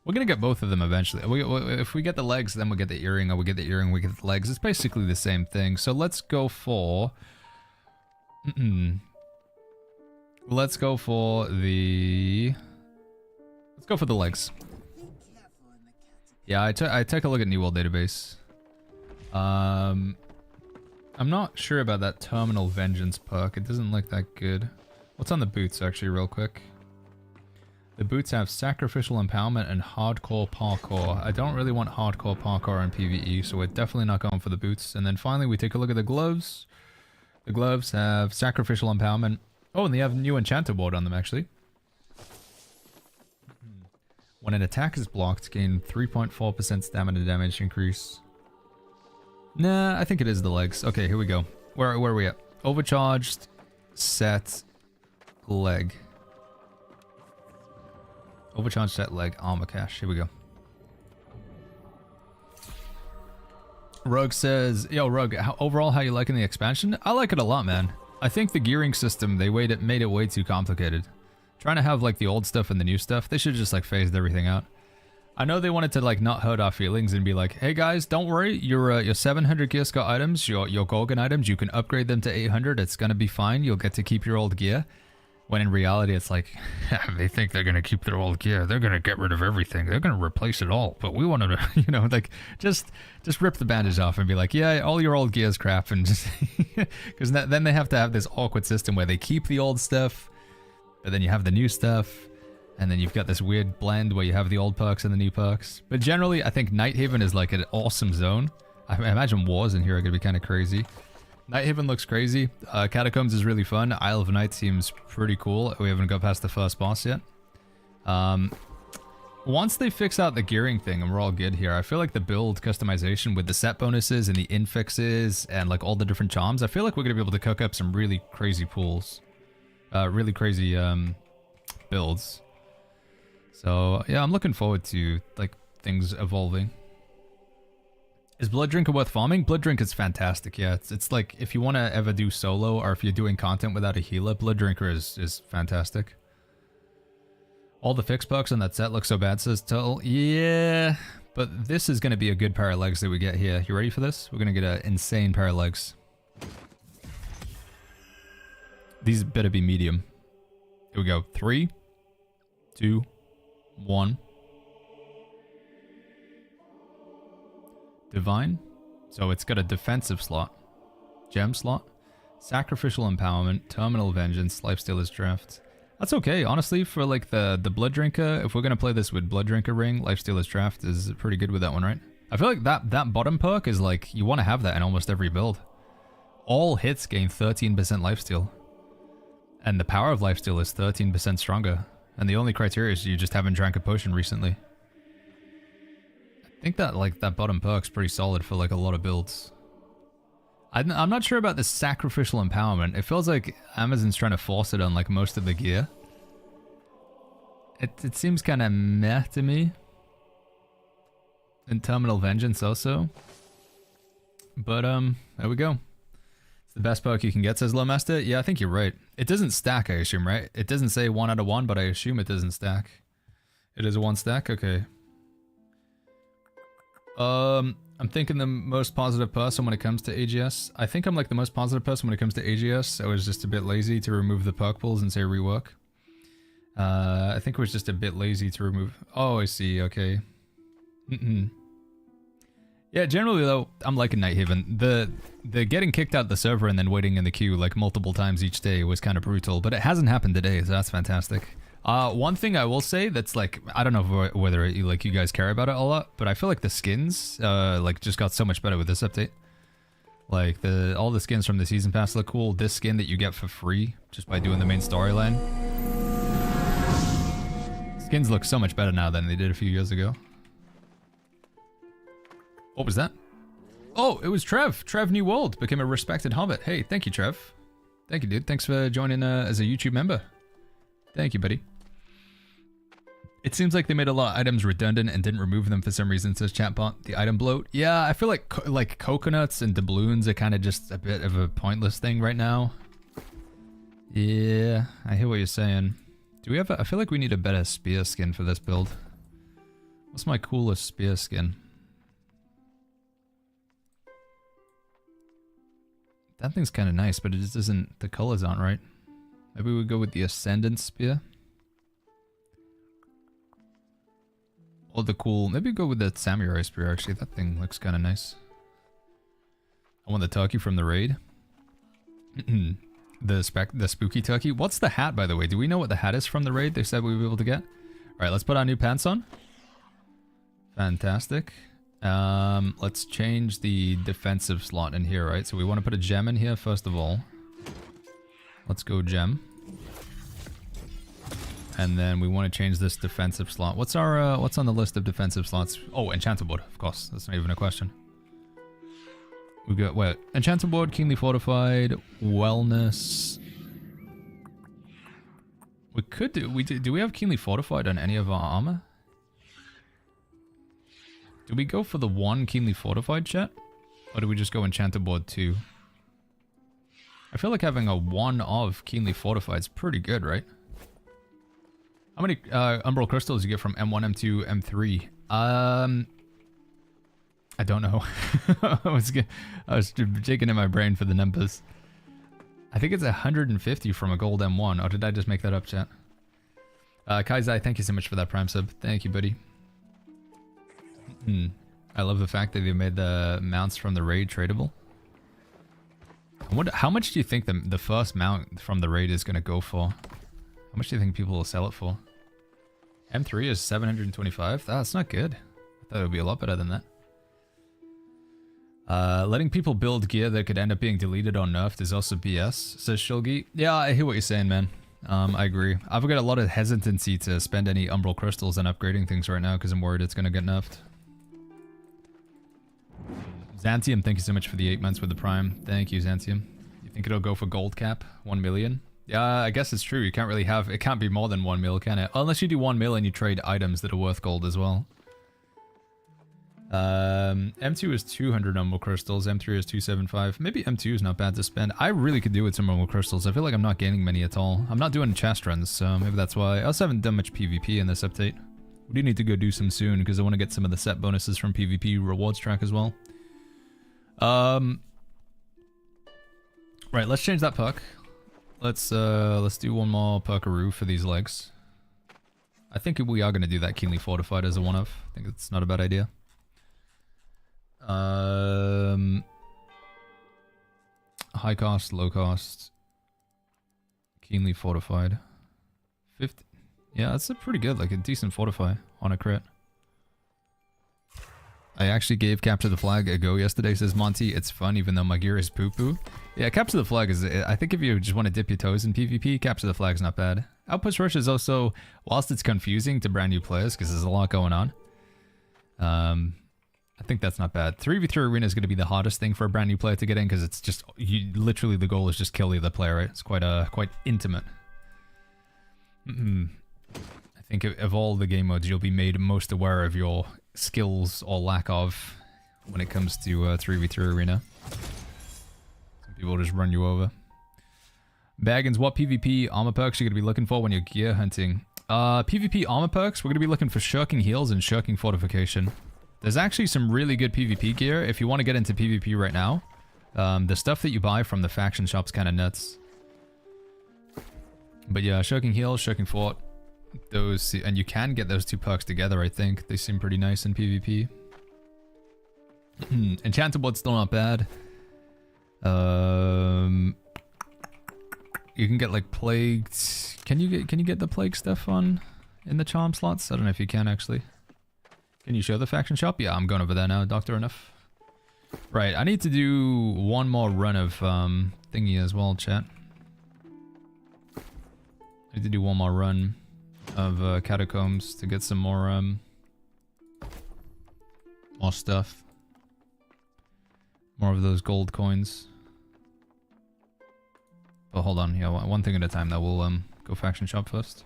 We're gonna get both of them eventually. If we get the legs, then we'll get the earring, or we get the earring, we get the legs. It's basically the same thing. So let's go for... Let's go for the... Let's go for the legs. Yeah, I took a look at New World Database. I'm not sure about that Terminal Vengeance perk. It doesn't look that good. What's on the boots, actually, real quick? The boots have Sacrificial Empowerment and Hardcore Parkour. I don't really want Hardcore Parkour in PvE, so we're definitely not going for the boots. And then finally, we take a look at the gloves. The gloves have Sacrificial Empowerment. Oh, and they have a new Enchanter ward on them, actually. When an attack is blocked, gain 3.4% stamina damage increase. Nah, I think it is the legs. Okay, here we go. Where are we at? Overcharged, set, leg. Overcharged, set, leg, armor cache. Here we go. Rug says, yo, Rug, overall, how you liking the expansion? I like it a lot, man. I think the gearing system, they made it way too complicated. Trying to have, like, the old stuff and the new stuff, they should just, like, phased everything out. I know they wanted to, like, not hurt our feelings and be like, hey, guys, don't worry, your 700 gear score items, your Gorgon items, you can upgrade them to 800, it's gonna be fine, you'll get to keep your old gear. When in reality, it's like, they think they're going to keep their old gear. They're going to get rid of everything. They're going to replace it all. But we want to, you know, like, just rip the bandage off and be like, yeah, all your old gear's crap. And just, because then they have to have this awkward system where they keep the old stuff, but then you have the new stuff. And then you've got this weird blend where you have the old perks and the new perks. But generally, I think Nighthaven is like an awesome zone. I imagine wars in here are going to be kind of crazy. Nighthaven looks crazy. Catacombs is really fun. Isle of Night seems pretty cool. We haven't got past the first boss yet. Once they fix out the gearing thing and we're all good here, I feel like the build customization with the set bonuses and the infixes and like all the different charms, I feel like we're going to be able to cook up some really crazy pools. Really crazy builds. So yeah, I'm looking forward to like things evolving. Is Blood Drinker worth farming? Blood Drinker is fantastic, yeah. It's like, if you want to ever do solo, or if you're doing content without a healer, Blood Drinker is fantastic. All the fixed perks on that set look so bad, says Tuttle. Yeah, but this is going to be a good pair of legs that we get here. You ready for this? We're going to get an insane pair of legs. These better be medium. Here we go. 3, 2, 1. Divine. So it's got a defensive slot, gem slot, sacrificial empowerment, terminal vengeance, lifestealer's draft. That's okay, honestly, for like the blood drinker. If we're gonna play this with blood drinker ring, lifestealer's draft is pretty good with that one, right? I feel like that bottom perk is like, you want to have that in almost every build. All hits gain 13% lifesteal, and the power of lifesteal is 13% stronger. And the only criteria is you just haven't drank a potion recently. I think that like that bottom perk's pretty solid for like a lot of builds. I'm not sure about the sacrificial empowerment. It feels like Amazon's trying to force it on like most of the gear. It seems kind of meh to me. And terminal vengeance also. But there we go. It's the best perk you can get, says Lowmaster. Yeah, I think you're right. It doesn't stack, I assume, right? It doesn't say 1 out of 1, but I assume it doesn't stack. It is a 1 stack? Okay. I'm thinking the most positive person when it comes to AGS. I think I'm like the most positive person when it comes to AGS. I was just a bit lazy to remove the perk pools and say rework. I think it was just a bit lazy to remove... Oh, I see, okay. Yeah, generally though, I'm liking Nighthaven. The getting kicked out the server and then waiting in the queue like multiple times each day was kind of brutal, but it hasn't happened today, so that's fantastic. One thing I will say that's like, I don't know whether like you guys care about it a lot, but I feel like the skins like just got so much better with this update. Like all the skins from the season pass look cool. This skin that you get for free just by doing the main storyline. Skins look so much better now than they did a few years ago. What was that? Oh, it was Trev. Trev New World became a respected hobbit. Hey, thank you, Trev. Thank you, dude. Thanks for joining as a YouTube member. Thank you, buddy. It seems like they made a lot of items redundant and didn't remove them for some reason, says Chatbot. The item bloat. Yeah, I feel like coconuts and doubloons are kind of just a bit of a pointless thing right now. Yeah, I hear what you're saying. Do we have I feel like we need a better spear skin for this build. What's my coolest spear skin? That thing's kind of nice, but it just isn't... The colors aren't right. Maybe we go with the Ascendant Spear. Or the cool... Maybe go with the Samurai Spear, actually. That thing looks kind of nice. I want the turkey from the raid. the spooky turkey. What's the hat, by the way? Do we know what the hat is from the raid they said we would be able to get? Alright, let's put our new pants on. Fantastic. Let's change the defensive slot in here, right? So we want to put a gem in here, first of all. Let's go gem. And then we want to change this defensive slot. What's our what's on the list of defensive slots? Oh, enchanted board, of course. That's not even a question. We got what? Enchanted board, keenly fortified, wellness. We could do we have keenly fortified on any of our armor? Do we go for the 1 keenly fortified, chat? Or do we just go enchanted board 2? I feel like having a 1 of keenly fortified is pretty good, right? How many umbral crystals do you get from M1, M2, M3? I don't know. I was jigging in my brain for the numbers. I think it's 150 from a gold M1. Or did I just make that up, chat? Kaizai, thank you so much for that Prime sub. Thank you, buddy. I love the fact that they made the mounts from the raid tradable. I wonder, how much do you think the first mount from the raid is going to go for? How much do you think people will sell it for? M3 is 725? That's not good. I thought it would be a lot better than that. Letting people build gear that could end up being deleted or nerfed is also BS, says Shulgi. Yeah, I hear what you're saying, man. I agree. I've got a lot of hesitancy to spend any Umbral Crystals on upgrading things right now because I'm worried it's going to get nerfed. Xantium, thank you so much for the 8 months with the Prime. Thank you, Xantium. You think it'll go for gold cap? 1 million? Yeah, I guess it's true. You can't really have... It can't be more than 1 mil, can it? Unless you do 1 mil and you trade items that are worth gold as well. M2 is 200 Umbral Crystals. M3 is 275. Maybe M2 is not bad to spend. I really could do with some Umbral Crystals. I feel like I'm not gaining many at all. I'm not doing chest runs, so maybe that's why. I also haven't done much PvP in this update. We do need to go do some soon because I want to get some of the set bonuses from PvP rewards track as well. Right, let's change that perk. Let's do one more perkaroo for these legs. I think we are going to do that keenly fortified as a one-off. I think it's not a bad idea. High cost, low cost, keenly fortified. 50. Yeah, that's a pretty good, like a decent fortify on a crit. I actually gave Capture the Flag a go yesterday, says Monty. It's fun even though my gear is poo-poo. Yeah, Capture the Flag is... I think if you just want to dip your toes in PvP, Capture the Flag's not bad. Outpost Rush is also... Whilst it's confusing to brand new players, because there's a lot going on, I think that's not bad. 3v3 Arena is going to be the hardest thing for a brand new player to get in, because it's just... literally the goal is just kill the other player, right? It's quite intimate. I think of all the game modes, you'll be made most aware of your skills or lack of when it comes to 3v3 Arena. Some people just run you over. Baggins, what PvP armor perks are you going to be looking for when you're gear hunting? PvP armor perks, we're going to be looking for Shirking Heals and Shirking Fortification. There's actually some really good PvP gear if you want to get into PvP right now. The stuff that you buy from the faction shop's kind of nuts. But yeah, Shirking Heals, Shirking Fort. Those, and you can get those two perks together, I think. They seem pretty nice in PvP. Enchanted Blood's still not bad. You can get like plagued. Can you get the plague stuff on in the charm slots? I don't know if you can actually. Can you show the faction shop? Yeah, I'm going over there now, Doctor Enough. Right, I need to do one more run of thingy as well, chat. I need to do one more run of Catacombs to get some more stuff. More of those gold coins. But hold on, yeah, one thing at a time. That we'll go faction shop first.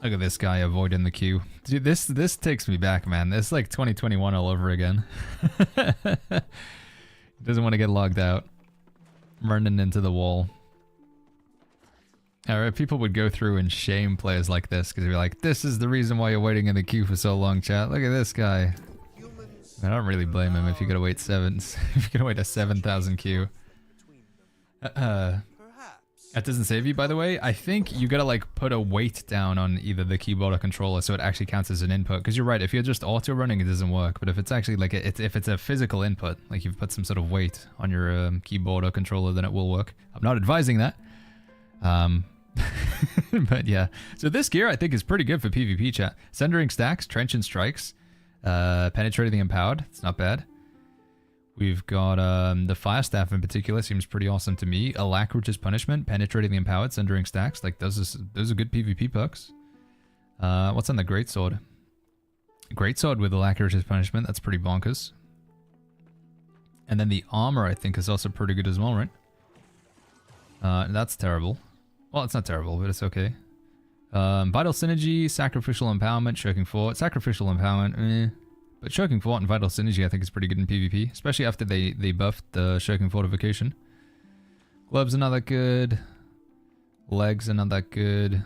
Look at this guy avoiding the queue. Dude, this takes me back, man. This is like 2021 all over again. Doesn't want to get logged out. Running into the wall. Alright, people would go through and shame players like this because they'd be like, this is the reason why you're waiting in the queue for so long, chat. Look at this guy. I don't really blame him if you gotta wait if you gotta wait a 7,000 queue. That doesn't save you, by the way. I think you gotta like put a weight down on either the keyboard or controller so it actually counts as an input. Because you're right, if you're just auto running, it doesn't work. But if it's actually like if it's a physical input, like you've put some sort of weight on your keyboard or controller, then it will work. I'm not advising that. But yeah, so this gear I think is pretty good for PvP, chat. Sundering Stacks, Trenchant Strikes, Penetrating the Empowered. It's not bad. We've got the Fire Staff in particular, seems pretty awesome to me. Alacrity's Punishment, Penetrating the Empowered, Sundering Stacks. Like those are good PvP perks. What's on the Greatsword? Greatsword with Alacrity's Punishment, that's pretty bonkers. And then the armor I think is also pretty good as well, right? That's terrible. Well, it's not terrible, but it's okay. Vital Synergy, Sacrificial Empowerment, Shirking Fort. Sacrificial Empowerment, But Shirking Fort and Vital Synergy I think is pretty good in PvP, especially after they buffed the Shirking Fortification. Gloves are not that good. Legs are not that good.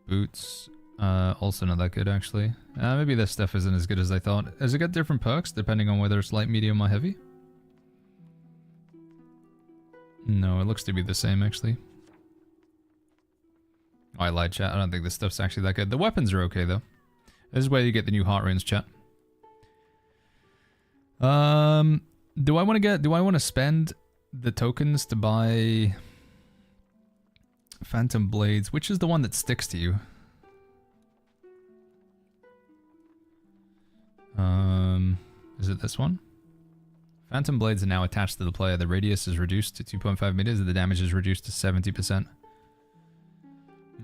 Boots, also not that good actually. Maybe this stuff isn't as good as I thought. Has it got different perks depending on whether it's light, medium, or heavy? No, it looks to be the same, actually. Oh, I lied, chat. I don't think this stuff's actually that good. The weapons are okay, though. This is where you get the new heart runes, chat. Do I want to spend the tokens to buy Phantom Blades? Which is the one that sticks to you? Is it this one? Phantom Blades are now attached to the player. The radius is reduced to 2.5 meters and the damage is reduced to 70%.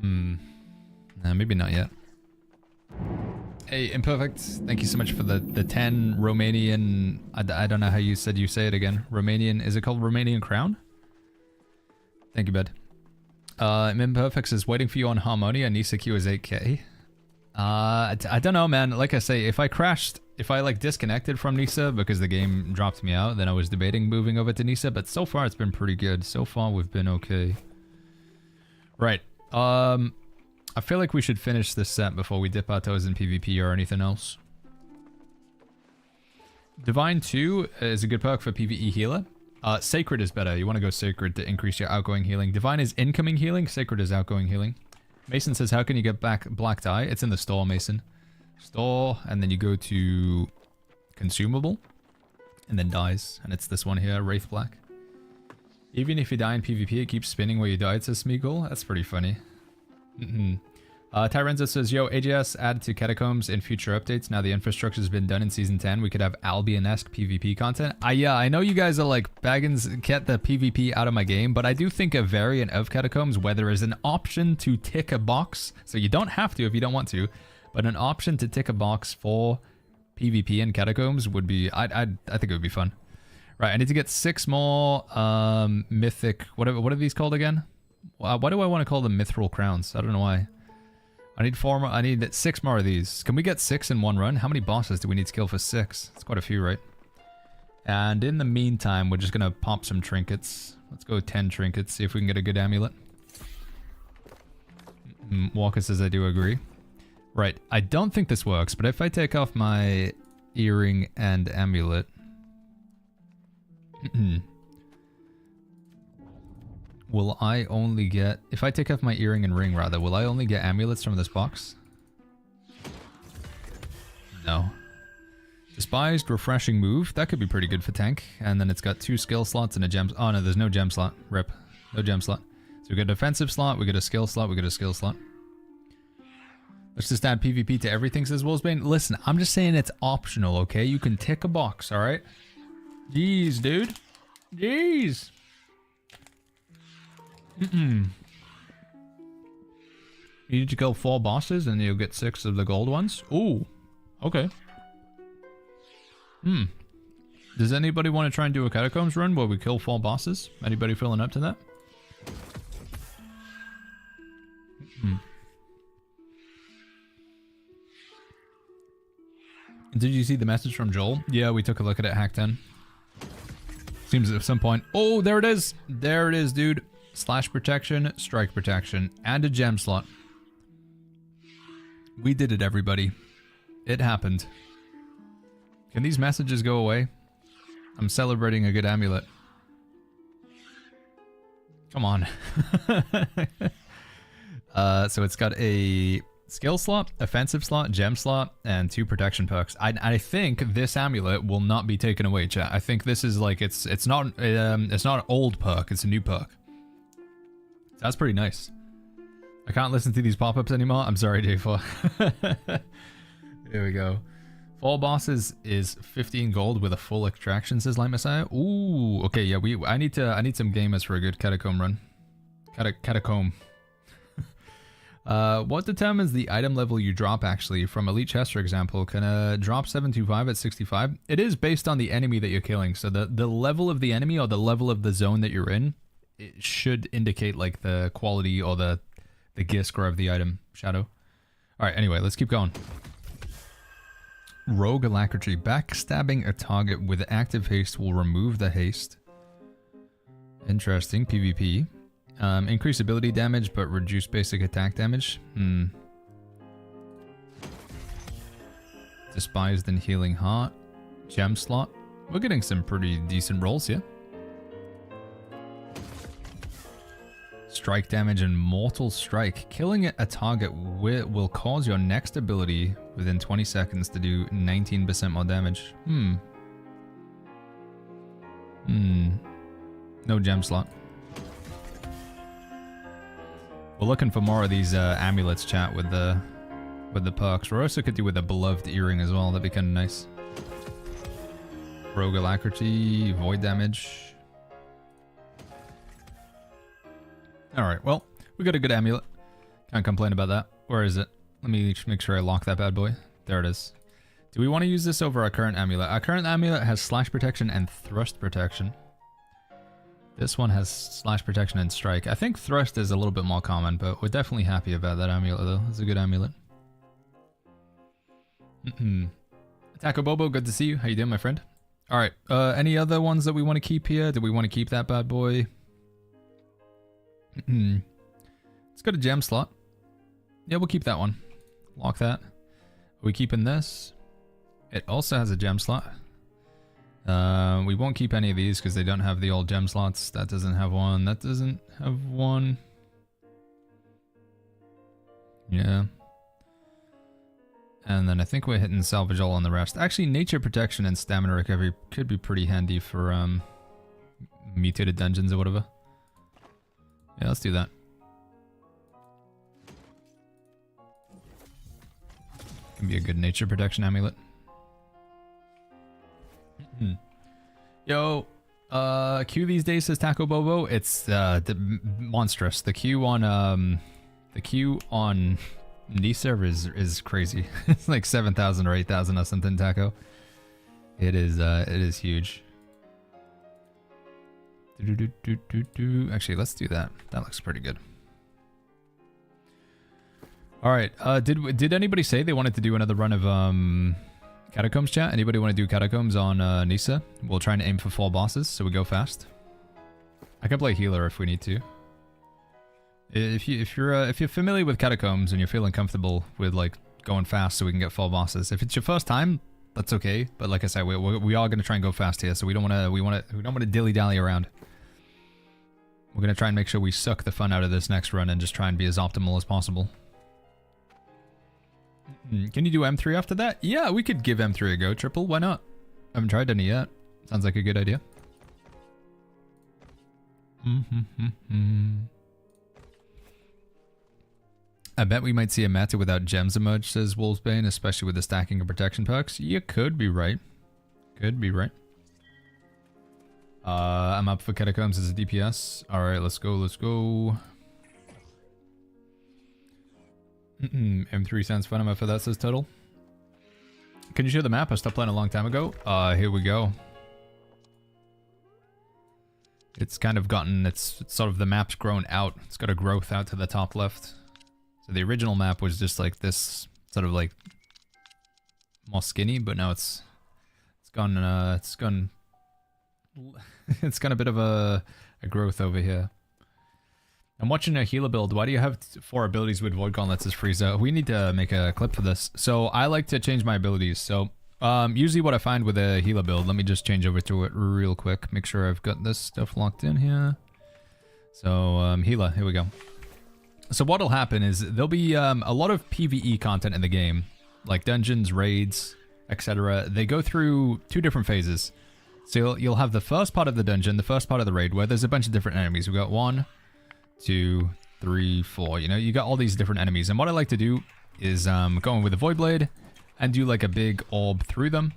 Nah, maybe not yet. Hey, Imperfect, thank you so much for the 10 Romanian... I don't know how you said you say it again. Romanian... Is it called Romanian Crown? Thank you, bud. Imperfect is waiting for you on Harmonia. Nisa Q is 8k. I don't know, man. Like I say, if I crashed... If I, like, disconnected from Nisa because the game dropped me out, then I was debating moving over to Nisa. But so far, it's been pretty good. So far, we've been okay. Right. I feel like we should finish this set before we dip our toes in PvP or anything else. Divine 2 is a good perk for PvE healer. Sacred is better. You want to go Sacred to increase your outgoing healing. Divine is incoming healing. Sacred is outgoing healing. Mason says, how can you get back Black Dye? It's in the store, Mason. Store, and then you go to Consumable, and then Dyes. And it's this one here, Wraith Black. Even if you die in PvP, it keeps spinning where you died, says Smeagol. That's pretty funny. Tyrenza says, yo, AGS add to Catacombs in future updates. Now the infrastructure's been done in Season 10. We could have Albion-esque PvP content. Yeah, I know you guys are like, Baggins, get the PvP out of my game, but I do think a variant of Catacombs where there is an option to tick a box, so you don't have to if you don't want to, but an option to tick a box for PvP in Catacombs would be, I think it would be fun. Right, I need to get 6 more mythic, what are these called again? Why do I want to call them mithril crowns? I don't know why. I need 4 more, I need 6 more of these. Can we get 6 in one run? How many bosses do we need to kill for 6? It's quite a few, right? And in the meantime, we're just gonna pop some trinkets. Let's go 10 trinkets, see if we can get a good amulet. Walker says I do agree. Right, I don't think this works, but if I take off my earring and amulet... Will I only get... If I take off my earring and ring, rather, will I only get amulets from this box? No. Despised Refreshing Move. That could be pretty good for tank. And then it's got 2 skill slots and a gem... Oh, no, there's no gem slot. Rip. No gem slot. So we got a defensive slot, we got a skill slot, we got a skill slot. Let's just add PvP to everything, says Wolfsbane. Listen, I'm just saying it's optional, okay? You can tick a box, alright? Jeez, dude. Jeez. You need to kill 4 bosses and you'll get 6 of the gold ones? Ooh. Okay. Does anybody want to try and do a Catacombs run where we kill 4 bosses? Anybody feeling up to that? Did you see the message from Joel? Yeah, we took a look at it, Hack 10. Seems at some point... Oh, there it is! There it is, dude. Slash protection, strike protection, and a gem slot. We did it, everybody. It happened. Can these messages go away? I'm celebrating a good amulet. Come on. So it's got a skill slot, offensive slot, gem slot, and 2 protection perks. I think this amulet will not be taken away, chat. I think this is like it's not an old perk, it's a new perk. That's pretty nice. I can't listen to these pop-ups anymore. I'm sorry, J4. There we go. 4 bosses is 15 gold with a full extraction, says Light Messiah. Ooh, okay, yeah, I need some gamers for a good catacomb run. Catacomb. What determines the item level you drop, actually? From Elite Chest, for example, can a drop 725 at 65? It is based on the enemy that you're killing. So the level of the enemy or the level of the zone that you're in, it should indicate like the quality or the Giskra of the item. Shadow. Alright, anyway, let's keep going. Rogue Alacrity. Backstabbing a target with active haste will remove the haste. Interesting. PvP. Increase ability damage, but reduce basic attack damage. Despised and Healing Heart. Gem slot. We're getting some pretty decent rolls here. strike damage and mortal strike. Killing a target will cause your next ability within 20 seconds to do 19% more damage. No gem slot. We're looking for more of these amulets, chat, with the perks. We also could do with a beloved earring as well. That'd be kind of nice. Rogue alacrity, void damage. Alright, well, we got a good amulet. Can't complain about that. Where is it? Let me just make sure I lock that bad boy. There it is. Do we want to use this over our current amulet? Our current amulet has slash protection and thrust protection. This one has slash protection and strike. I think thrust is a little bit more common, but we're definitely happy about that amulet though. It's a good amulet. Taco Bobo, good to see you. How you doing, my friend? Alright, any other ones that we want to keep here? Do we want to keep that bad boy? It's got a gem slot. Yeah, we'll keep that one. Lock that. Are we keeping this? It also has a gem slot. We won't keep any of these because they don't have the old gem slots. That doesn't have one. That doesn't have one. Yeah. And then I think we're hitting salvage all on the rest. Actually, nature protection and stamina recovery could be pretty handy for mutated dungeons or whatever. Yeah, let's do that. Can be a good nature protection amulet. Yo, Q these days, says Taco Bobo. It's monstrous. The Q on Knee server is crazy. It's like 7,000 or 8,000 or something, Taco. It is huge. Actually, let's do that. That looks pretty good. All right. Did anybody say they wanted to do another run of Catacombs, chat? Anybody want to do Catacombs on Nisa? We'll try and aim for 4 bosses, so we go fast. I can play healer if we need to. If you're familiar with Catacombs and you're feeling comfortable with like going fast, so we can get 4 bosses. If it's your first time, that's okay. But like I said, we are gonna try and go fast here, so we don't want to dilly dally around. We're gonna try and make sure we suck the fun out of this next run and just try and be as optimal as possible. Can you do M3 after that? Yeah, we could give M3 a go, Triple. Why not? I haven't tried any yet. Sounds like a good idea. I bet we might see a meta without gems emerge, says Wolfsbane, especially with the stacking and protection perks. You could be right. Could be right. I'm up for Catacombs as a DPS. Alright, let's go, let's go. M3 sounds fun. I'm up for that, says Total. Can you show the map? I stopped playing a long time ago. Here we go. It's kind of gotten, it's sort of the map's grown out. It's got a growth out to the top left. So the original map was just like this, sort of like more skinny, but now it's gone a bit of a growth over here. I'm watching a healer build. Why do you have 4 abilities with Void Gauntlets as Frieza? We need to make a clip for this. So I like to change my abilities. So usually what I find with a healer build, let me just change over to it real quick. Make sure I've got this stuff locked in here. So healer, here we go. So what'll happen is there'll be a lot of PvE content in the game, like dungeons, raids, etc. They go through 2 different phases. So you'll have the first part of the dungeon, the first part of the raid, where there's a bunch of different enemies. We've got 1, 2, 3, 4. You know, you got all these different enemies. And what I like to do is go in with a Void Blade and do like a big orb through them.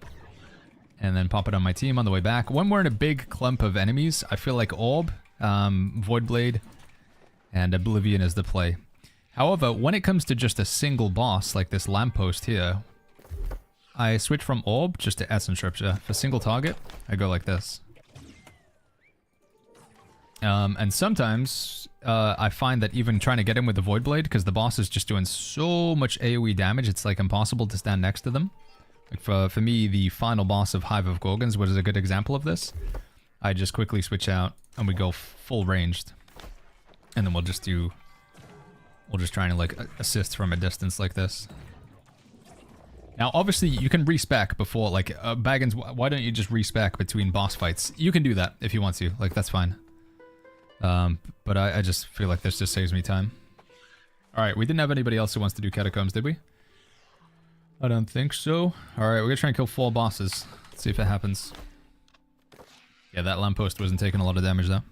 And then pop it on my team on the way back. When we're in a big clump of enemies, I feel like Orb, Void Blade, and Oblivion is the play. However, when it comes to just a single boss, like this lamppost here, I switch from Orb just to Essence Rupture. For single target, I go like this. And sometimes I find that even trying to get him with the Void Blade, because the boss is just doing so much AoE damage, it's like impossible to stand next to them. Like for me, the final boss of Hive of Gorgons was a good example of this. I just quickly switch out and we go full ranged. And then we'll just try and like assist from a distance like this. Now, obviously, you can respec before, like, Baggins, why don't you just respec between boss fights? You can do that if you want to, like, that's fine. But I just feel like this just saves me time. Alright, we didn't have anybody else who wants to do Catacombs, did we? I don't think so. Alright, we're gonna try and kill 4 bosses. Let's see if it happens. Yeah, that lamppost wasn't taking a lot of damage though.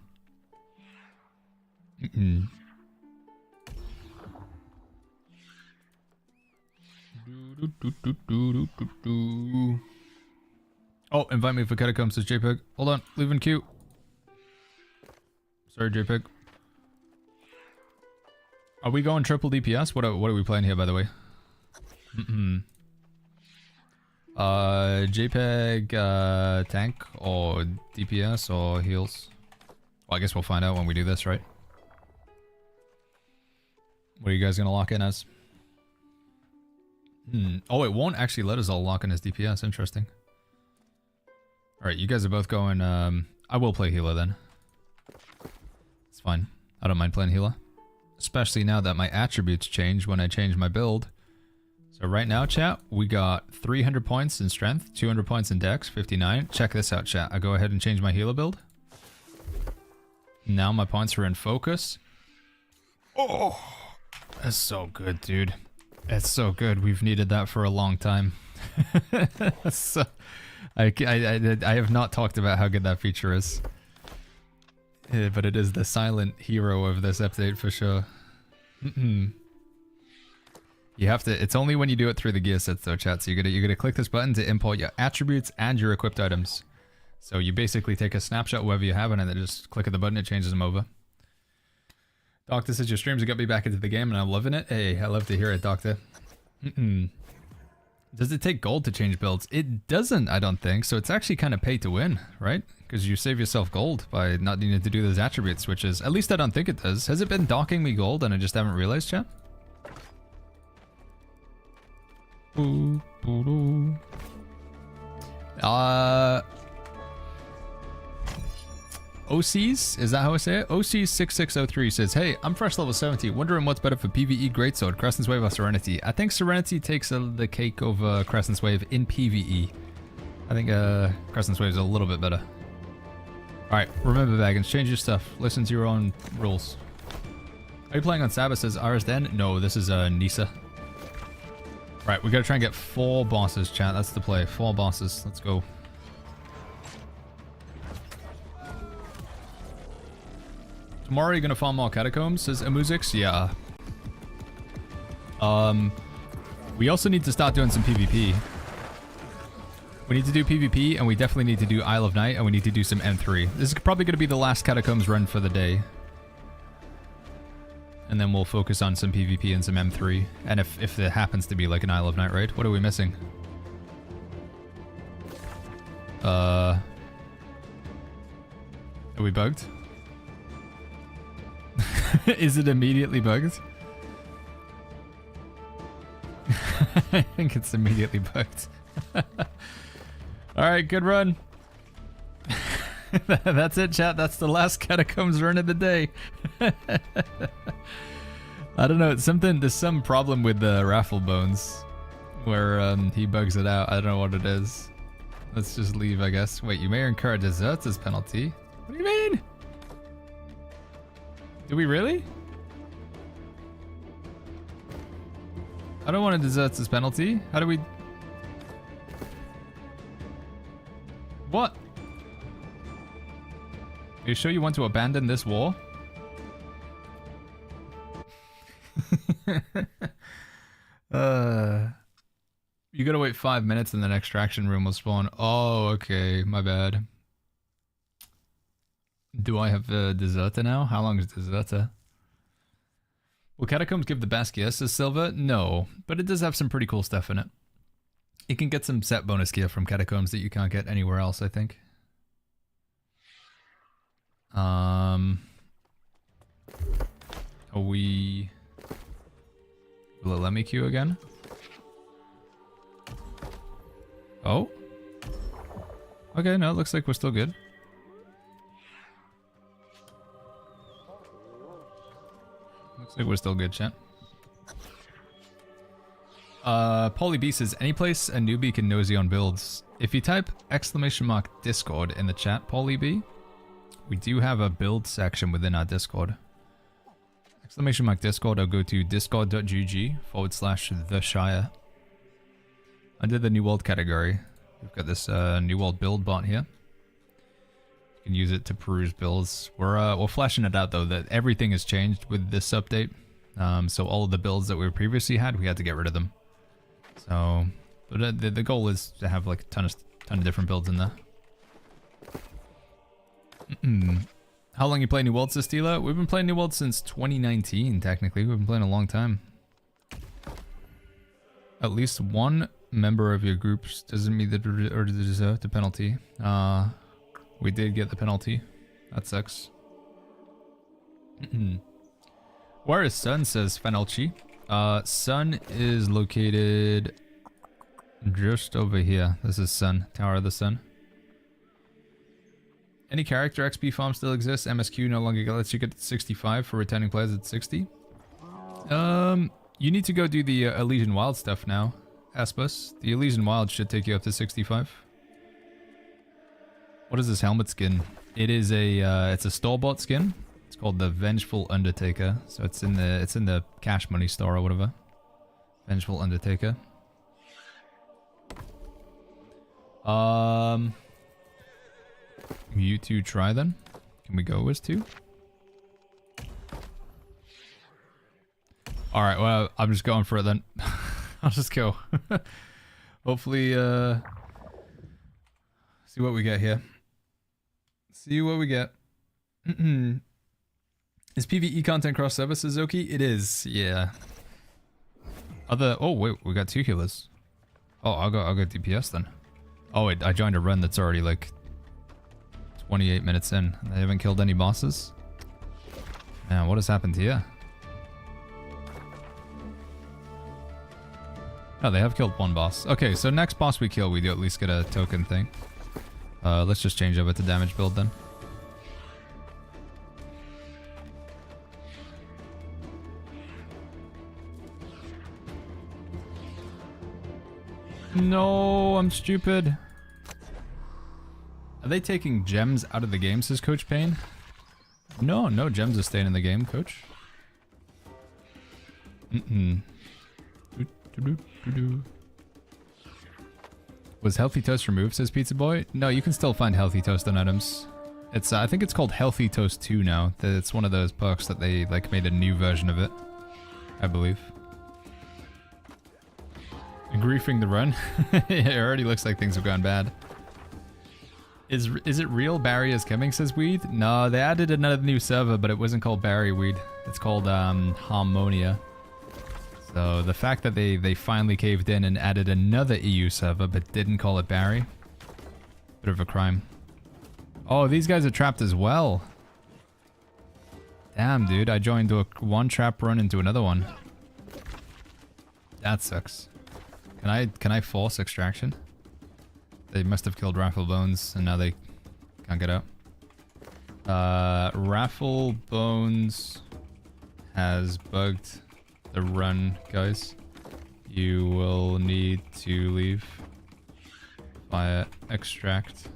Oh, invite me for Catacombs, says JPEG. Hold on, leaving queue. Sorry, JPEG. Are we going triple DPS? What are we playing here, by the way? JPEG, tank, or DPS, or heals? Well, I guess we'll find out when we do this, right? What are you guys gonna lock in as? Oh, it won't actually let us all lock in as DPS. Interesting. Alright, you guys are both going, I will play healer then. It's fine. I don't mind playing healer. Especially now that my attributes change when I change my build. So right now, chat, we got 300 points in strength, 200 points in dex, 59. Check this out, chat. I go ahead and change my healer build. Now my points are in focus. Oh, that's so good, dude. It's so good. We've needed that for a long time. So, I have not talked about how good that feature is. But it is the silent hero of this update for sure. You have to, it's only when you do it through the gear sets though, chat. So you're gonna click this button to import your attributes and your equipped items. So you basically take a snapshot wherever you have it and then just click at the button, it changes them over. Doctor says your streams have got me back into the game and I'm loving it. Hey, I love to hear it, Doctor. Does it take gold to change builds? It doesn't, I don't think. So it's actually kind of pay to win, right? Because you save yourself gold by not needing to do those attribute switches. At least I don't think it does. Has it been docking me gold and I just haven't realized, chat? OCs? Is that how I say it? OC6603 says, hey, I'm fresh level 70, wondering what's better for PvE Greatsword, Crescent's Wave or Serenity? I think Serenity takes the cake over Crescent's Wave in PvE. I think Crescent's Wave is a little bit better. Alright, remember Baggins, change your stuff. Listen to your own rules. Are you playing on Sabbath, says RSDen? No, this is Nisa. Right, we gotta try and get 4 bosses, chat. That's the play. 4 bosses. Let's go. Tomorrow you're gonna farm more Catacombs, says Amuzix? Yeah. We also need to start doing some PvP. We need to do PvP, and we definitely need to do Isle of Night, and we need to do some M3. This is probably gonna be the last Catacombs run for the day. And then we'll focus on some PvP and some M3. And if it happens to be like an Isle of Night raid. What are we missing? Are we bugged? Is it immediately bugged? I think it's immediately bugged. Alright, good run. That's it, chat. That's the last Catacombs run of the day. I don't know. It's something. There's some problem with the Raffle Bones where he bugs it out. I don't know what it is. Let's just leave, I guess. Wait, you may incur desserts as penalty. What do you mean? Do we really? I don't want to desserts as penalty. How do we... What? Are you sure you want to abandon this war? You gotta wait 5 minutes and then extraction room will spawn. Oh, okay, my bad. Do I have Deserta now? How long is Deserta? Will Catacombs give the best gear, says Silva? No, but it does have some pretty cool stuff in it. You can get some set bonus gear from Catacombs that you can't get anywhere else, I think. Are we... Will it let me queue again? Oh? Okay, no, it looks like we're still good. Looks like we're still good, chat. Polly B says, any place a newbie can nosy on builds. If you type !Discord in the chat, Polly B, we do have a build section within our Discord. Exclamation mark Discord, or go to discord.gg/the Shire. Under the New World category, we've got this New World build bot here. You can use it to peruse builds. We're fleshing it out though, that everything has changed with this update. So all of the builds that we previously had, we had to get rid of them. So, but the goal is to have like a ton of different builds in there. How long you play New World, says Stila? We've been playing New World since 2019, technically. We've been playing a long time. At least one member of your group doesn't meet the penalty. We did get the penalty. That sucks. Where is Sun, says Fanelchi. Sun is located just over here. This is Sun, Tower of the Sun. Any character XP farm still exists. MSQ no longer lets you get to 65 for returning players at 60. You need to go do the Elysian Wild stuff now, Aspus. The Elysian Wild should take you up to 65. What is this helmet skin? It is it's a store-bought skin. It's called the Vengeful Undertaker. So it's in the Cash Money store or whatever. Vengeful Undertaker. You two try then. Can we go as two? Alright, well, I'm just going for it then. I'll just go. Hopefully, see what we get here. See what we get. Is PvE content cross services, Zoki? It is, yeah. Oh wait, we got 2 healers. Oh, I'll go DPS then. Oh wait, I joined a run that's already like 28 minutes in. They haven't killed any bosses. Man, what has happened here? Oh, they have killed one boss. Okay, so next boss we kill, we do at least get a token thing. Let's just change over to damage build then. No, I'm stupid. Are they taking gems out of the game, says Coach Payne? No, no gems are staying in the game, Coach. Was Healthy Toast removed, says Pizza Boy? No, you can still find Healthy Toast on items. It's I think it's called Healthy Toast 2 now. It's one of those perks that they like made a new version of it, I believe. Griefing the run. It already looks like things have gone bad. Is it real Barry is coming, says Weed? No, they added another new server, but it wasn't called Barry Weed. It's called Harmonia. So the fact that they finally caved in and added another EU server, but didn't call it Barry. Bit of a crime. Oh, these guys are trapped as well. Damn, dude, I joined one trap run into another one. That sucks. Can I force extraction? They must have killed Raffle Bones and now they can't get out. Raffle Bones has bugged the run, guys. You will need to leave via extract.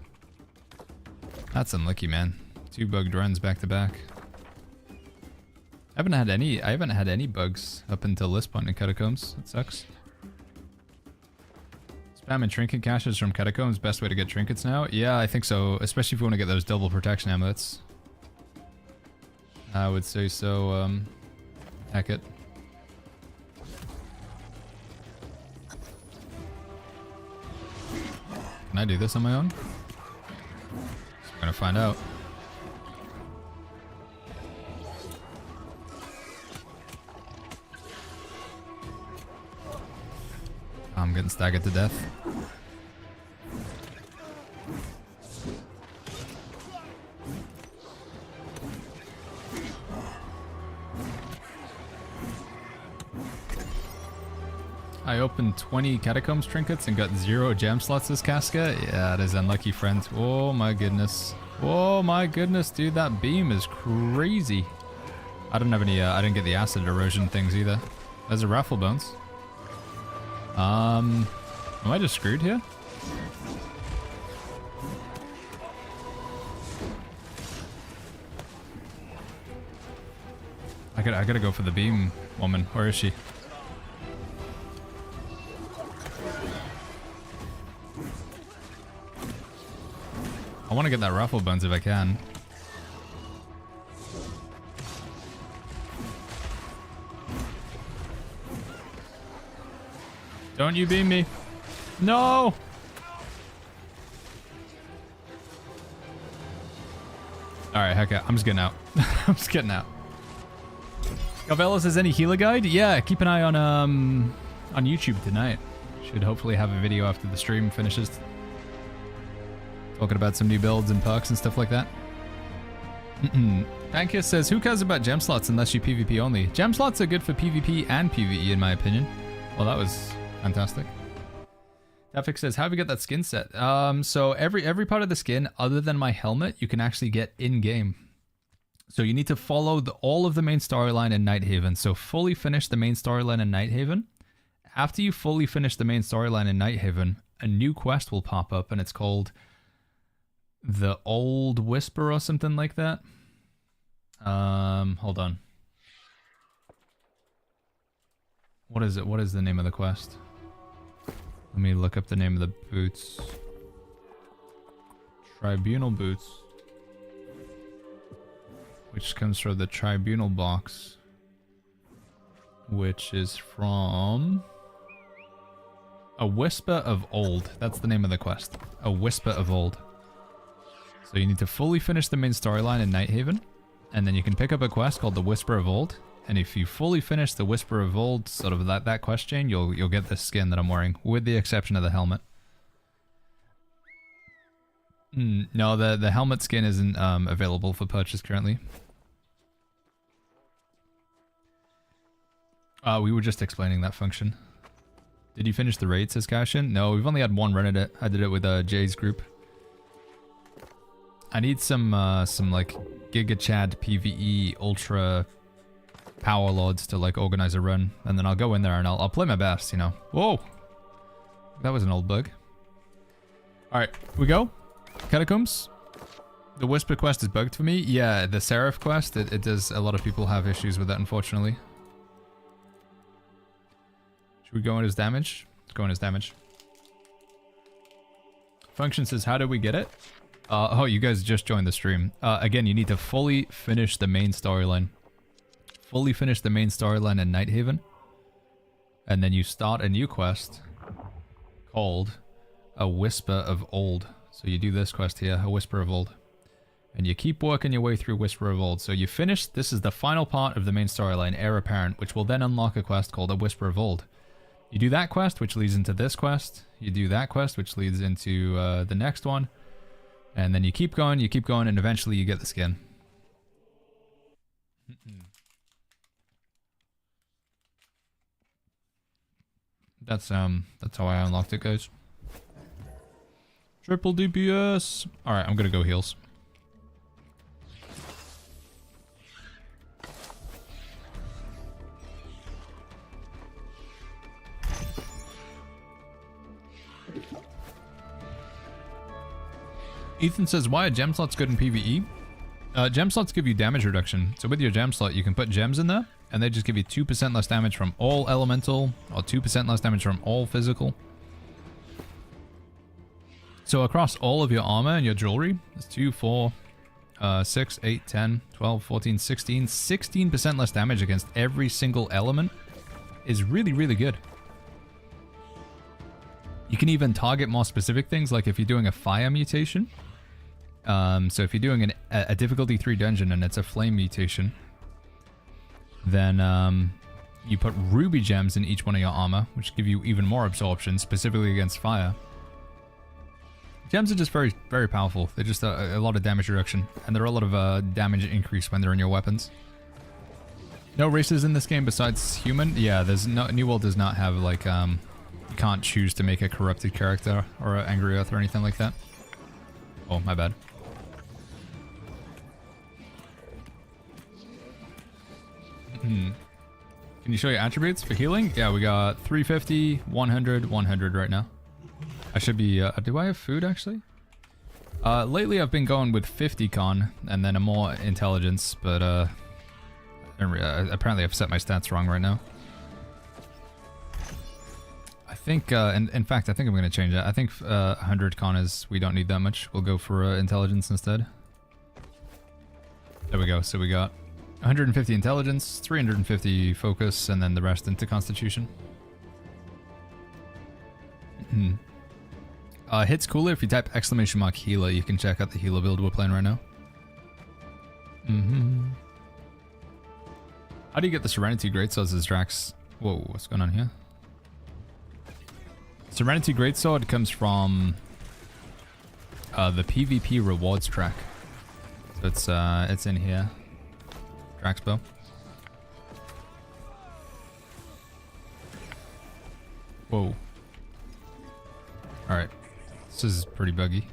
That's unlucky, man. 2 bugged runs back to back. I haven't had any bugs up until this point in Catacombs. It sucks. Spam and trinket caches from Catacombs, best way to get trinkets now? Yeah, I think so, especially if you want to get those double protection amulets. I would say so, heck it. Can I do this on my own? We're gonna find out. I'm getting staggered to death. I opened 20 Catacombs trinkets and got 0 gem slots this Casca. Yeah, that is unlucky, friend. Oh my goodness. Oh my goodness, dude, that beam is crazy. I don't have any, I didn't get the acid erosion things either. There's a Raffle Bones. Am I just screwed here? gotta go for the beam woman. Where is she? I want to get that raffle bones if I can. Don't you beam me. No! Alright, heck yeah. I'm just getting out. I'm just getting out. Galvelo says, any healer guide? Yeah, keep an eye on YouTube tonight. Should hopefully have a video after the stream finishes. Talking about some new builds and perks and stuff like that. Pancus says, who cares about gem slots unless you PvP only? Gem slots are good for PvP and PvE in my opinion. Well, that was fantastic. Tafik says, how do we get that skin set? So every part of the skin other than my helmet, you can actually get in-game. So you need to follow all of the main storyline in Nighthaven. So fully finish the main storyline in Nighthaven. After you fully finish the main storyline in Nighthaven, a new quest will pop up and it's called The Old Whisper or something like that. Hold on. What is it? What is the name of the quest? Let me look up the name of the boots. Tribunal boots. Which comes from the Tribunal box. Which is from... A Whisper of Old. That's the name of the quest. A Whisper of Old. So you need to fully finish the main storyline in Nighthaven. And then you can pick up a quest called the Whisper of Old. And if you fully finish the Whisper of Old, sort of that quest chain, you'll get this skin that I'm wearing, with the exception of the helmet. No, the helmet skin isn't available for purchase currently. We were just explaining that function. Did you finish the raid, says Cashin? No, we've only had one run at it. I did it with Jay's group. I need some like Giga Chad PvE Ultra Power Lords to like organize a run, and then I'll go in there and I'll play my best, you know. Whoa! That was an old bug. Alright, we go. Catacombs. The Whisper quest is bugged for me. Yeah, the Serif quest, it does, a lot of people have issues with that, unfortunately. Should we go in as damage? Let's go in as damage. Function says, how do we get it? Oh, you guys just joined the stream. Again, you need to fully finish the main storyline. Fully finish the main storyline in Nighthaven. And then you start a new quest called A Whisper of Old. So you do this quest here, A Whisper of Old. And you keep working your way through Whisper of Old. So you finish, this is the final part of the main storyline, Heir Apparent, which will then unlock a quest called A Whisper of Old. You do that quest, which leads into this quest. You do that quest, which leads into the next one. And then you keep going, and eventually you get the skin. That's how I unlocked it, guys. Triple DPS. Alright, I'm gonna go heals. Ethan says, why are gem slots good in PvE? Gem slots give you damage reduction. So with your gem slot, you can put gems in there, and they just give you 2% less damage from all elemental, or 2% less damage from all physical. So across all of your armor and your jewelry, it's 2, 4, 6, 8, 10, 12, 14, 16, 16% less damage against every single element is really, really good. You can even target more specific things, like if you're doing a fire mutation. So if you're doing a difficulty 3 dungeon and it's a flame mutation, then you put ruby gems in each one of your armor, which give you even more absorption, specifically against fire. Gems are just very, very powerful. They're just a lot of damage reduction, and they're a lot of damage increase when they're in your weapons. No races in this game besides human? Yeah, there's no, New World does not have like, you can't choose to make a corrupted character or an angry earth or anything like that. Oh, my bad. Can you show your attributes for healing? Yeah, we got 350, 100, 100 right now. I should be, do I have food actually? Lately I've been going with 50 con and then a more intelligence, but Apparently I've set my stats wrong right now. I think, in fact, I think I'm going to change that. I think 100 con is, we don't need that much. We'll go for intelligence instead. There we go. So we got 150 intelligence, 350 focus, and then the rest into constitution. Hits cooler if you type ! healer. You can check out the healer build we're playing right now. How do you get the Serenity Greatswords as Drax? Whoa, what's going on here? Serenity Greatsword comes from the PvP rewards track. So it's in here. Draxpo. Whoa. Alright. This is pretty buggy.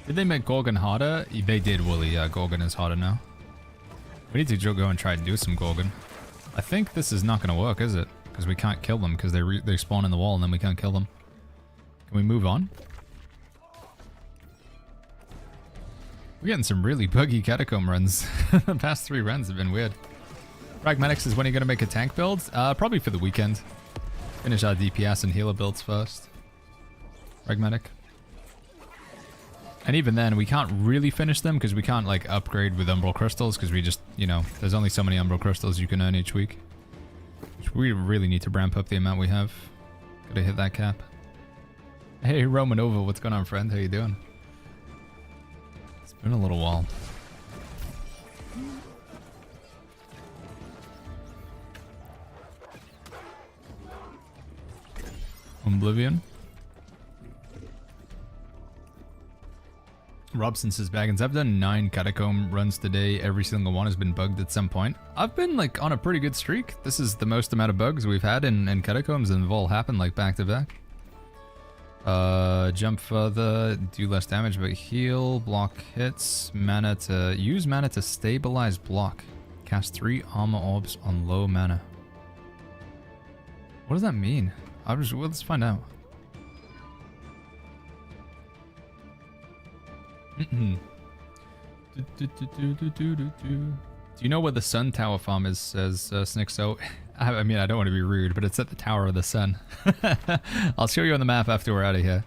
Did they make Gorgon harder? They did, Wooly. Yeah, Gorgon is harder now. We need to go and try and do some Gorgon. I think this is not going to work, is it? Because we can't kill them because they spawn in the wall and then we can't kill them. Can we move on? We're getting some really buggy catacomb runs. The past 3 runs have been weird. Pragmatics is when you're going to make a tank build? Probably for the weekend. Finish our DPS and healer builds first. Pragmatic. And even then, we can't really finish them because we can't like upgrade with Umbral Crystals because we just, you know, there's only so many Umbral Crystals you can earn each week. Which we really need to ramp up the amount we have. Gotta hit that cap. Hey, Romanova, what's going on, friend? How you doing? It's been a little while. Oblivion. Robson says, Baggins, I've done 9 catacomb runs today. Every single one has been bugged at some point. I've been like on a pretty good streak. This is the most amount of bugs we've had in catacombs and they've all happened like back to back. Jump further, do less damage but heal, block hits, use mana to stabilize block. Cast 3 armor orbs on low mana. What does that mean? Let's find out. Do you know where the sun tower farm is, says Snickso? I mean, I don't want to be rude, but it's at the Tower of the Sun. I'll show you on the map after we're out of here.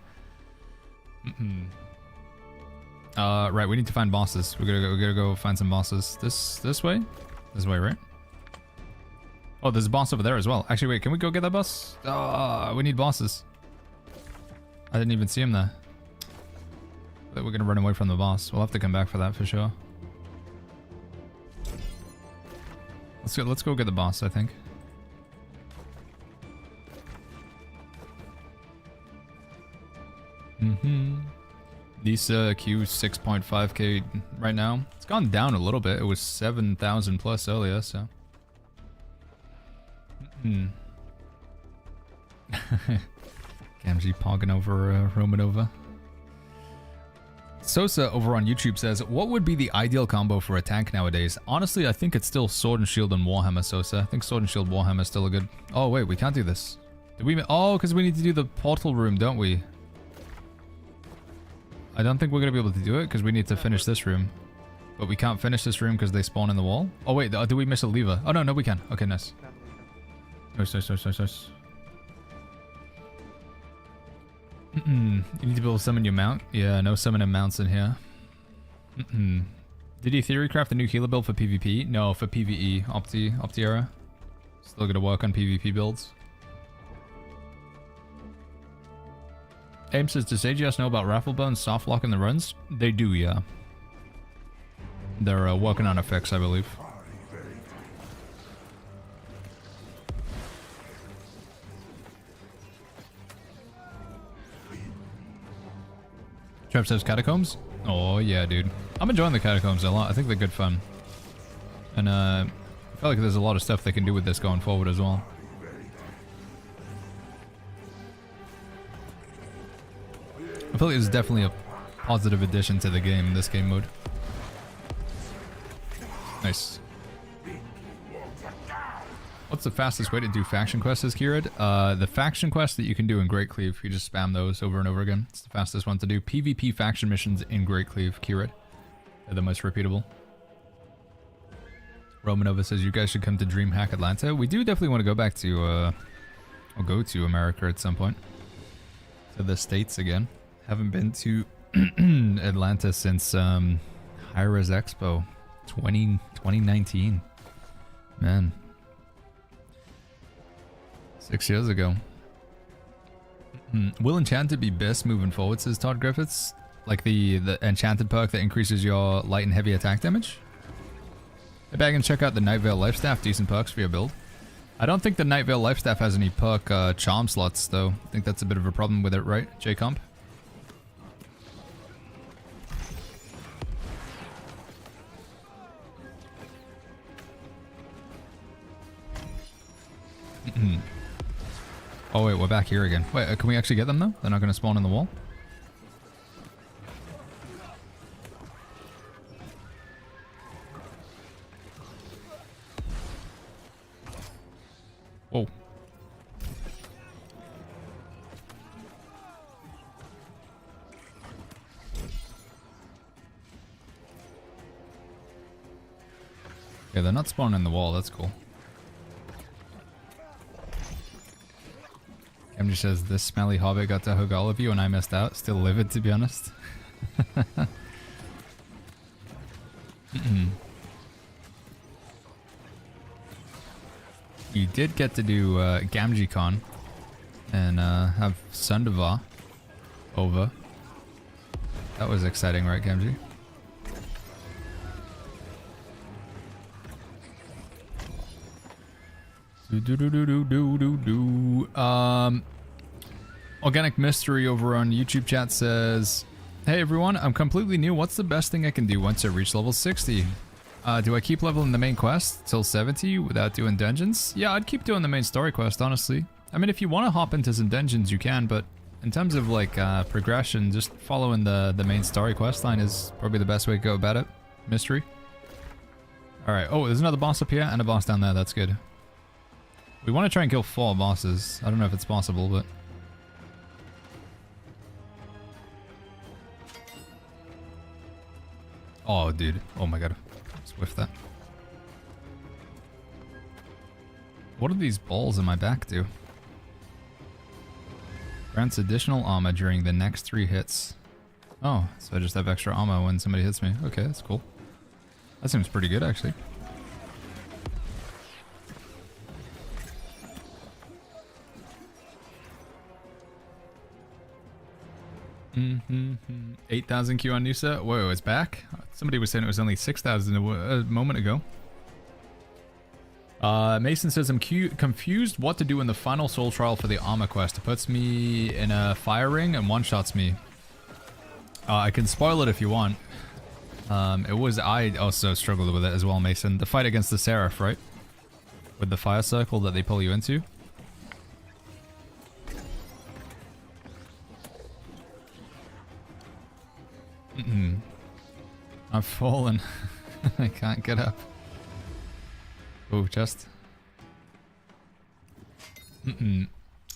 Right, we need to find bosses. We gotta go find some bosses. This way? This way, right? Oh, there's a boss over there as well. Actually, wait, can we go get that boss? Oh, we need bosses. I didn't even see him there. But we're gonna run away from the boss. We'll have to come back for that for sure. Let's go get the boss, I think. This Q 6.5k right now. It's gone down a little bit. It was 7,000 plus earlier, so. Gamgee pogging over Romanova. Sosa over on YouTube says, what would be the ideal combo for a tank nowadays? Honestly, I think it's still Sword and Shield and Warhammer, Sosa. I think Sword and Shield Warhammer is still a good... Oh, wait, we can't do this. Did we... Oh, because we need to do the portal room, don't we? I don't think we're going to be able to do it because we need to finish this room. But we can't finish this room because they spawn in the wall. Oh, wait, did we miss a lever? Oh, no, we can. Okay, nice. Nice. You need to be able to summon your mount? Yeah, no summoning mounts in here. Did you theory craft a new healer build for PvP? No, for PvE. Optiera. Still gonna work on PvP builds. Aim says, does AGS know about Rafflebone soft lock in the runs? They do, yeah. They're working on a fix, I believe. Trev says Catacombs? Oh yeah, dude. I'm enjoying the Catacombs a lot. I think they're good fun. And I feel like there's a lot of stuff they can do with this going forward as well. I feel like it's definitely a positive addition to the game, this game mode. What's the fastest way to do faction quests, says Kirid? The faction quests that you can do in Great Cleave, you just spam those over and over again. It's the fastest one to do. PvP faction missions in Great Cleave, Kirid. They're the most repeatable. Romanova says you guys should come to DreamHack Atlanta. We do definitely want to go back to, I'll go to America at some point. To the States again. Haven't been to Atlanta since Hi-Res Expo 2019. Man. 6 years ago. Will Enchanted be best moving forward, says Todd Griffiths? Like the Enchanted perk that increases your light and heavy attack damage? Hey, back and check out the Night Veil Lifestaff. Decent perks for your build. I don't think the Night Veil Lifestaff has any perk charm slots, though. I think that's a bit of a problem with it, right, J-Comp? Oh wait, we're back here again. Wait, can we actually get them though? They're not going to spawn in the wall? Whoa. Yeah, they're not spawning in the wall. That's cool. Emily says, this smelly hobbit got to hug all of you and I missed out. Still livid, to be honest. You did get to do GamgeeCon and have Sundavar over. That was exciting, right, Gamgee? Organic Mystery over on YouTube chat says, hey everyone, I'm completely new. What's the best thing I can do once I reach level 60? Do I keep leveling the main quest till 70 without doing dungeons? Yeah, I'd keep doing the main story quest, honestly. I mean, if you want to hop into some dungeons, you can, but in terms of like progression, just following the main story quest line is probably the best way to go about it. Mystery. Alright, oh, there's another boss up here and a boss down there. That's good. We want to try and kill 4 bosses. I don't know if it's possible, but... Oh, dude. Oh my god. Just whiff that. What do these balls in my back do? Grants additional armor during the next 3 hits. Oh, so I just have extra armor when somebody hits me. Okay, that's cool. That seems pretty good, actually. 8,000 Q on Nusa. Whoa, it's back? Somebody was saying it was only 6,000 a moment ago. Mason says, I'm confused what to do in the final soul trial for the armor quest. It puts me in a fire ring and one-shots me. I can spoil it if you want. I also struggled with it as well, Mason. The fight against the Serif, right? With the fire circle that they pull you into. I've fallen. I can't get up. Oh, chest.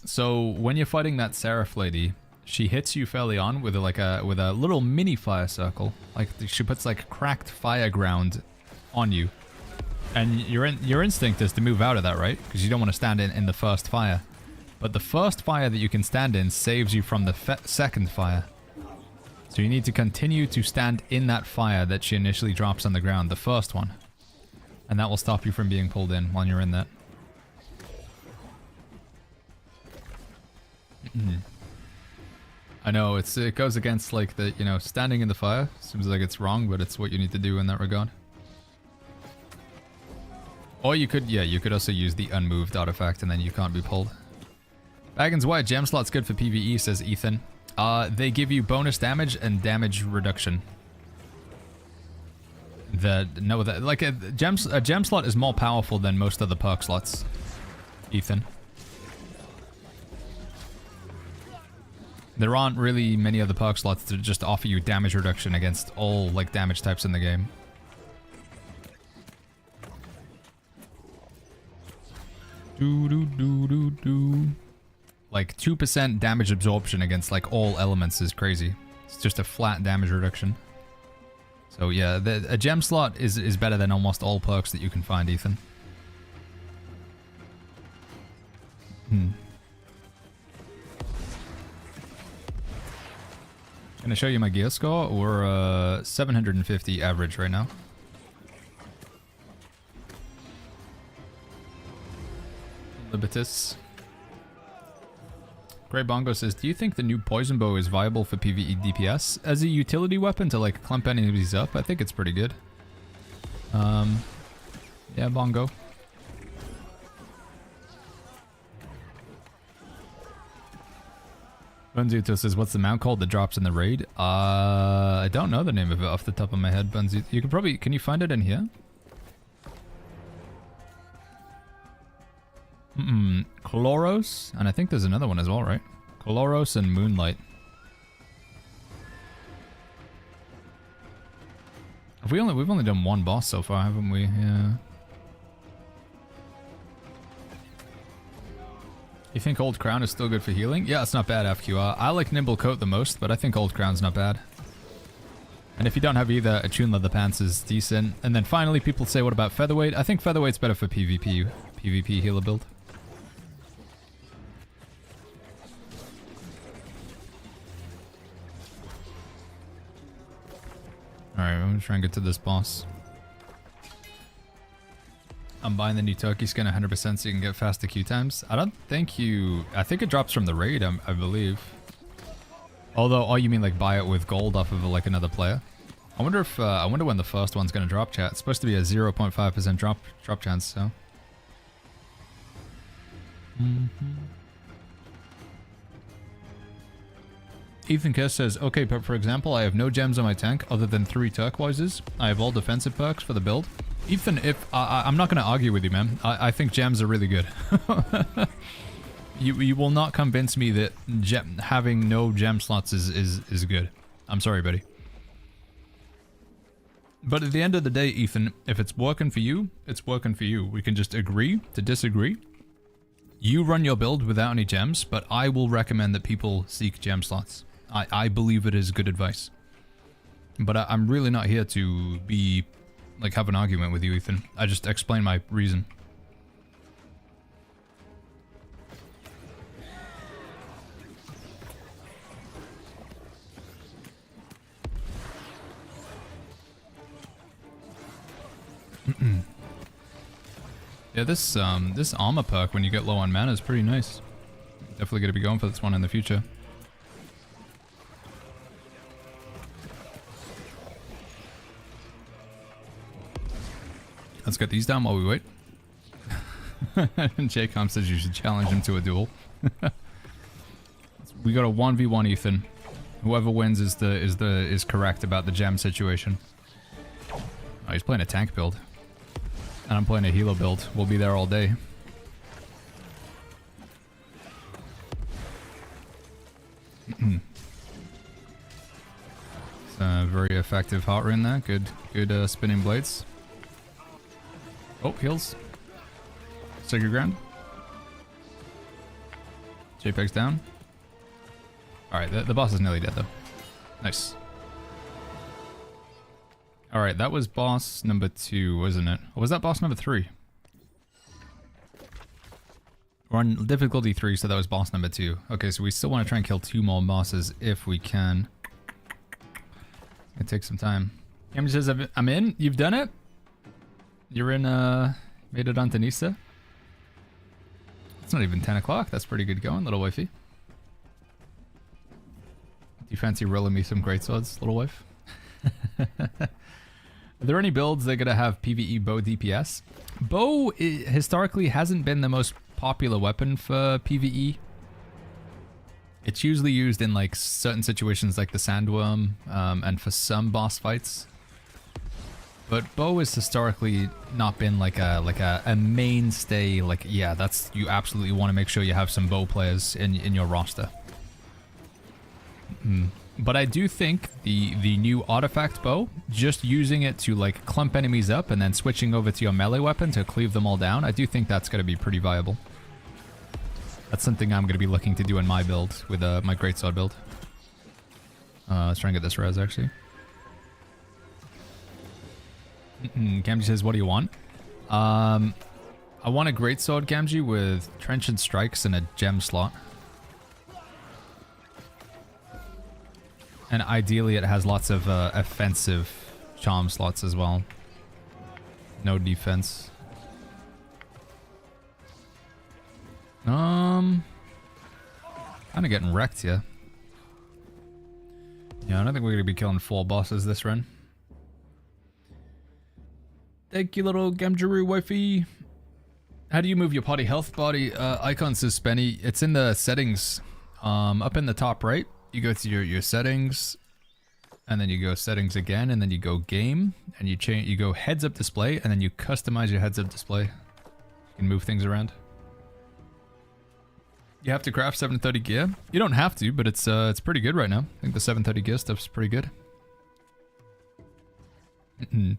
So when you're fighting that Serif lady, she hits you fairly on with a little mini fire circle. Like she puts like cracked fire ground on you, and your instinct is to move out of that, right? Because you don't want to stand in the first fire. But the first fire that you can stand in saves you from the second fire. So you need to continue to stand in that fire that she initially drops on the ground, the first one. And that will stop you from being pulled in while you're in that. I know, it goes against like the, you know, standing in the fire. Seems like it's wrong, but it's what you need to do in that regard. Or you could, yeah, you could also use the unmoved artifact and then you can't be pulled. Baggins White, gem slot's good for PvE, says Ethan. They give you bonus damage and damage reduction. Like a gem slot is more powerful than most of the perk slots, Ethan. There aren't really many other perk slots that just offer you damage reduction against all like damage types in the game. Like 2% damage absorption against like all elements is crazy. It's just a flat damage reduction. So yeah, a gem slot is better than almost all perks that you can find, Ethan. Can I show you my gear score? We're 750 average right now. Libitus. Grey Bongo says, do you think the new poison bow is viable for PvE DPS? As a utility weapon to like clump enemies up, I think it's pretty good. Yeah, Bongo. Bunzuto says, what's the mount called that drops in the raid? I don't know the name of it off the top of my head, Bunzuto. You can probably, can you find it in here? Chloros, and I think there's another one as well, right? Chloros and Moonlight. We've only done one boss so far, haven't we? Yeah. You think Old Crown is still good for healing? Yeah, it's not bad, FQR. I like Nimble Coat the most, but I think Old Crown's not bad. And if you don't have either, Attune Leather Pants is decent. And then finally, people say, what about Featherweight? I think Featherweight's better for PvP healer build. Alright, I'm gonna try and get to this boss. I'm buying the new turkey skin 100% so you can get faster Q times. I don't think you... I think it drops from the raid, I believe. Although, oh, you mean like buy it with gold off of like another player? I wonder if... I wonder when the first one's gonna drop, chat. It's supposed to be a 0.5% drop chance, so... Ethan Kerr says, okay, but for example, I have no gems on my tank other than 3 turquoises. I have all defensive perks for the build. Ethan, if I'm not going to argue with you, man. I think gems are really good. You will not convince me that having no gem slots is good. I'm sorry, buddy. But at the end of the day, Ethan, if it's working for you, it's working for you. We can just agree to disagree. You run your build without any gems, but I will recommend that people seek gem slots. I believe it is good advice. But I'm really not here to be, like, have an argument with you, Ethan. I just explain my reason. Yeah, this armor perk when you get low on mana is pretty nice. Definitely gonna be going for this one in the future. Let's get these down while we wait. And J-Com says you should challenge him to a duel. We got a 1v1, Ethan. Whoever wins is correct about the gem situation. Oh, he's playing a tank build. And I'm playing a healer build. We'll be there all day. It's a very effective heart rune there. Good spinning blades. Oh, heals. Sacred Ground. JPEG's down. Alright, the boss is nearly dead though. Nice. Alright, that was boss number 2, wasn't it? Or was that boss number 3? We're on difficulty 3, so that was boss number 2. Okay, so we still want to try and kill 2 more bosses if we can. It takes some time. Cameron says, I'm in? You've done it? You're in, made it onto Nisa? It's not even 10 o'clock. That's pretty good going, little wifey. Do you fancy rolling me some great swords, little wife? Are there any builds that are going to have PvE bow DPS? Bow historically hasn't been the most popular weapon for PvE. It's usually used in like certain situations like the Sandworm and for some boss fights. But bow has historically not been like a mainstay, like, yeah, that's, you absolutely want to make sure you have some bow players in your roster. But I do think the new artifact bow, just using it to like clump enemies up and then switching over to your melee weapon to cleave them all down, I do think that's going to be pretty viable. That's something I'm going to be looking to do in my build with my greatsword build. Let's try and get this res actually. Gamgee says, what do you want? I want a greatsword, Gamgee, with trenchant strikes and a gem slot. And ideally it has lots of offensive charm slots as well. No defense. Kind of getting wrecked here. Yeah, I don't think we're going to be killing 4 bosses this run. Thank you, little Gamjaroo wifey. How do you move your party health body icon, says Spenny? It's in the settings. Up in the top right. You go to your settings, and then you go settings again, and then you go game, and you change. You go heads up display, and then you customize your heads up display. You can move things around. You have to craft 730 gear. You don't have to, but it's pretty good right now. I think the 730 gear stuff's pretty good. It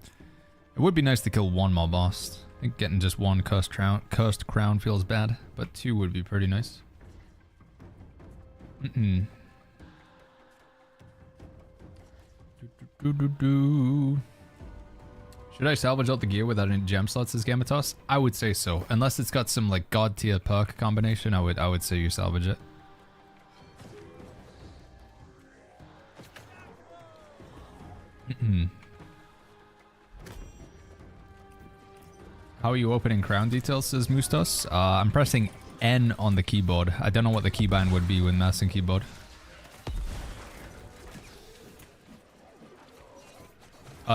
would be nice to kill 1 more boss. I think getting just 1 cursed crown feels bad, but 2 would be pretty nice. Should I salvage out the gear without any gem slots as Gamatos? I would say so. Unless it's got some like god tier perk combination, I would say you salvage it. How are you opening crown details, says Mustos? I'm pressing N on the keyboard. I don't know what the keybind would be with mouse and keyboard.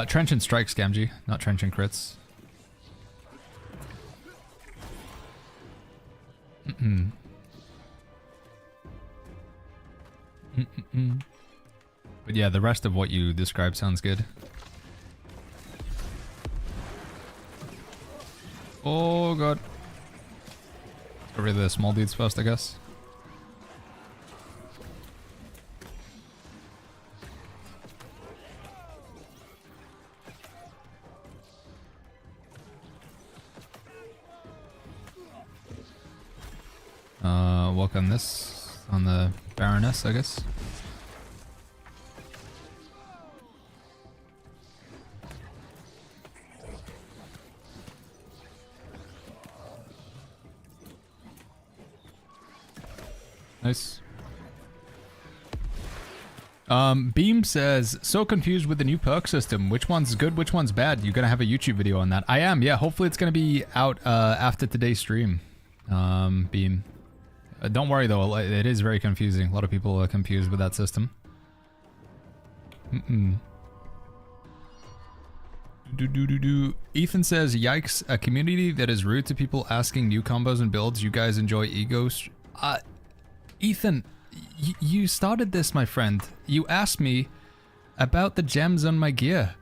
Trenchant strikes, Gamgee, not trenchant crits. But yeah, the rest of what you described sounds good. Oh god. Get rid of the small dudes first, I guess. Walk on this, on the Baroness, I guess. Nice. Beam says, so confused with the new perk system. Which one's good, which one's bad? You're gonna have a YouTube video on that. I am, yeah. Hopefully it's gonna be out after today's stream. Beam. Don't worry though, it is very confusing. A lot of people are confused with that system. Ethan says, yikes, a community that is rude to people asking new combos and builds. You guys enjoy egos. Ethan, you started this, my friend. You asked me about the gems on my gear.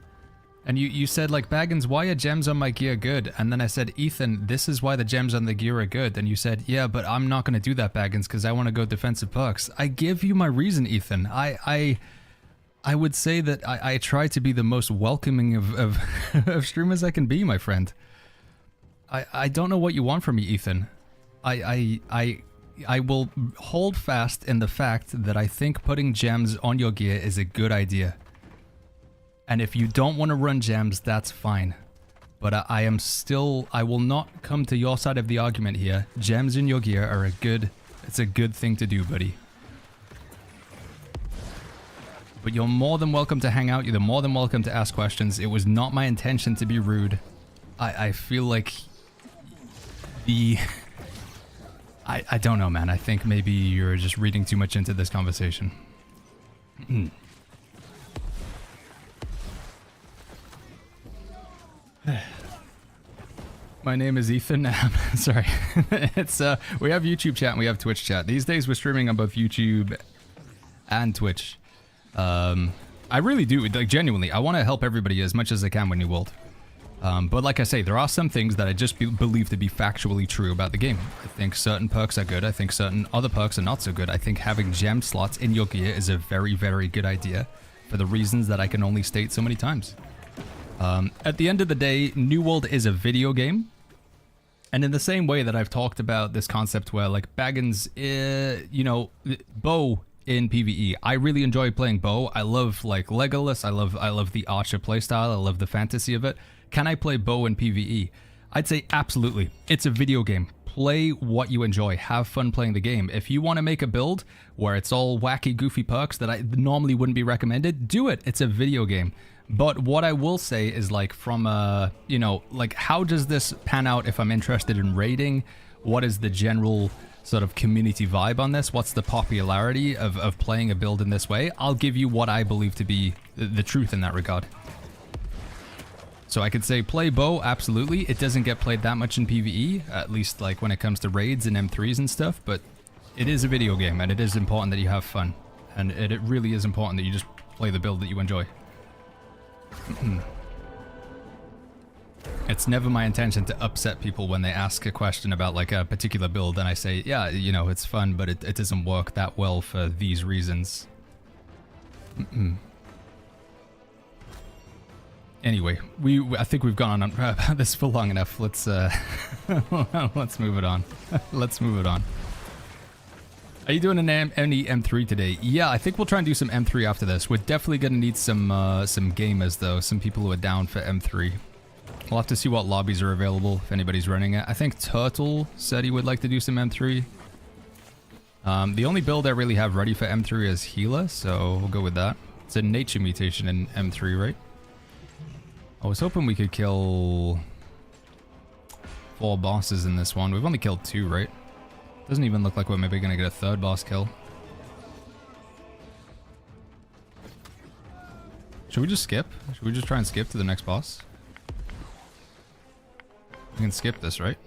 And you said, like, Baggins, why are gems on my gear good? And then I said, Ethan, this is why the gems on the gear are good. And you said, yeah, but I'm not going to do that, Baggins, because I want to go defensive perks. I give you my reason, Ethan. I would say that I try to be the most welcoming of streamers I can be, my friend. I don't know what you want from me, Ethan. I will hold fast in the fact that I think putting gems on your gear is a good idea. And if you don't want to run gems, that's fine. But I will not come to your side of the argument here. Gems in your gear are it's a good thing to do, buddy. But you're more than welcome to hang out. You're more than welcome to ask questions. It was not my intention to be rude. I feel like I don't know, man. I think maybe you're just reading too much into this conversation. My name is Ethan. Sorry. It's we have YouTube chat and we have Twitch chat. These days we're streaming on both YouTube and Twitch. I really do, like, genuinely. I want to help everybody as much as I can with New World. But like I say, there are some things that I just believe to be factually true about the game. I think certain perks are good. I think certain other perks are not so good. I think having gem slots in your gear is a very, very good idea for the reasons that I can only state so many times. At the end of the day, New World is a video game. And in the same way that I've talked about this concept where like Baggins, you know, bow in PvE. I really enjoy playing bow. I love like Legolas. I love the archer playstyle. I love the fantasy of it. Can I play bow in PvE? I'd say absolutely. It's a video game. Play what you enjoy. Have fun playing the game. If you want to make a build where it's all wacky, goofy perks that I normally wouldn't be recommended, do it. It's a video game. But what I will say is like from you know, like how does this pan out if I'm interested in raiding? What is the general sort of community vibe on this? What's the popularity of playing a build in this way? I'll give you what I believe to be the truth in that regard. So I could say play bow, absolutely. It doesn't get played that much in PvE, at least like when it comes to raids and M3s and stuff, but it is a video game and it is important that you have fun. And it really is important that you just play the build that you enjoy. It's never my intention to upset people when they ask a question about like a particular build and I say, yeah, you know, it's fun, but it doesn't work that well for these reasons. Anyway, I think we've gone on about this for long enough. Let's let's move it on. Let's move it on. Are you doing any M3 today? Yeah, I think we'll try and do some M3 after this. We're definitely going to need some gamers though, some people who are down for M3. We'll have to see what lobbies are available if anybody's running it. I think Turtle said he would like to do some M3. The only build I really have ready for M3 is Healer, so we'll go with that. It's a nature mutation in M3, right? I was hoping we could kill 4 bosses in this one. We've only killed 2, right? Doesn't even look like we're maybe going to get a 3rd boss kill. Should we just skip? Should we just try and skip to the next boss? We can skip this, right?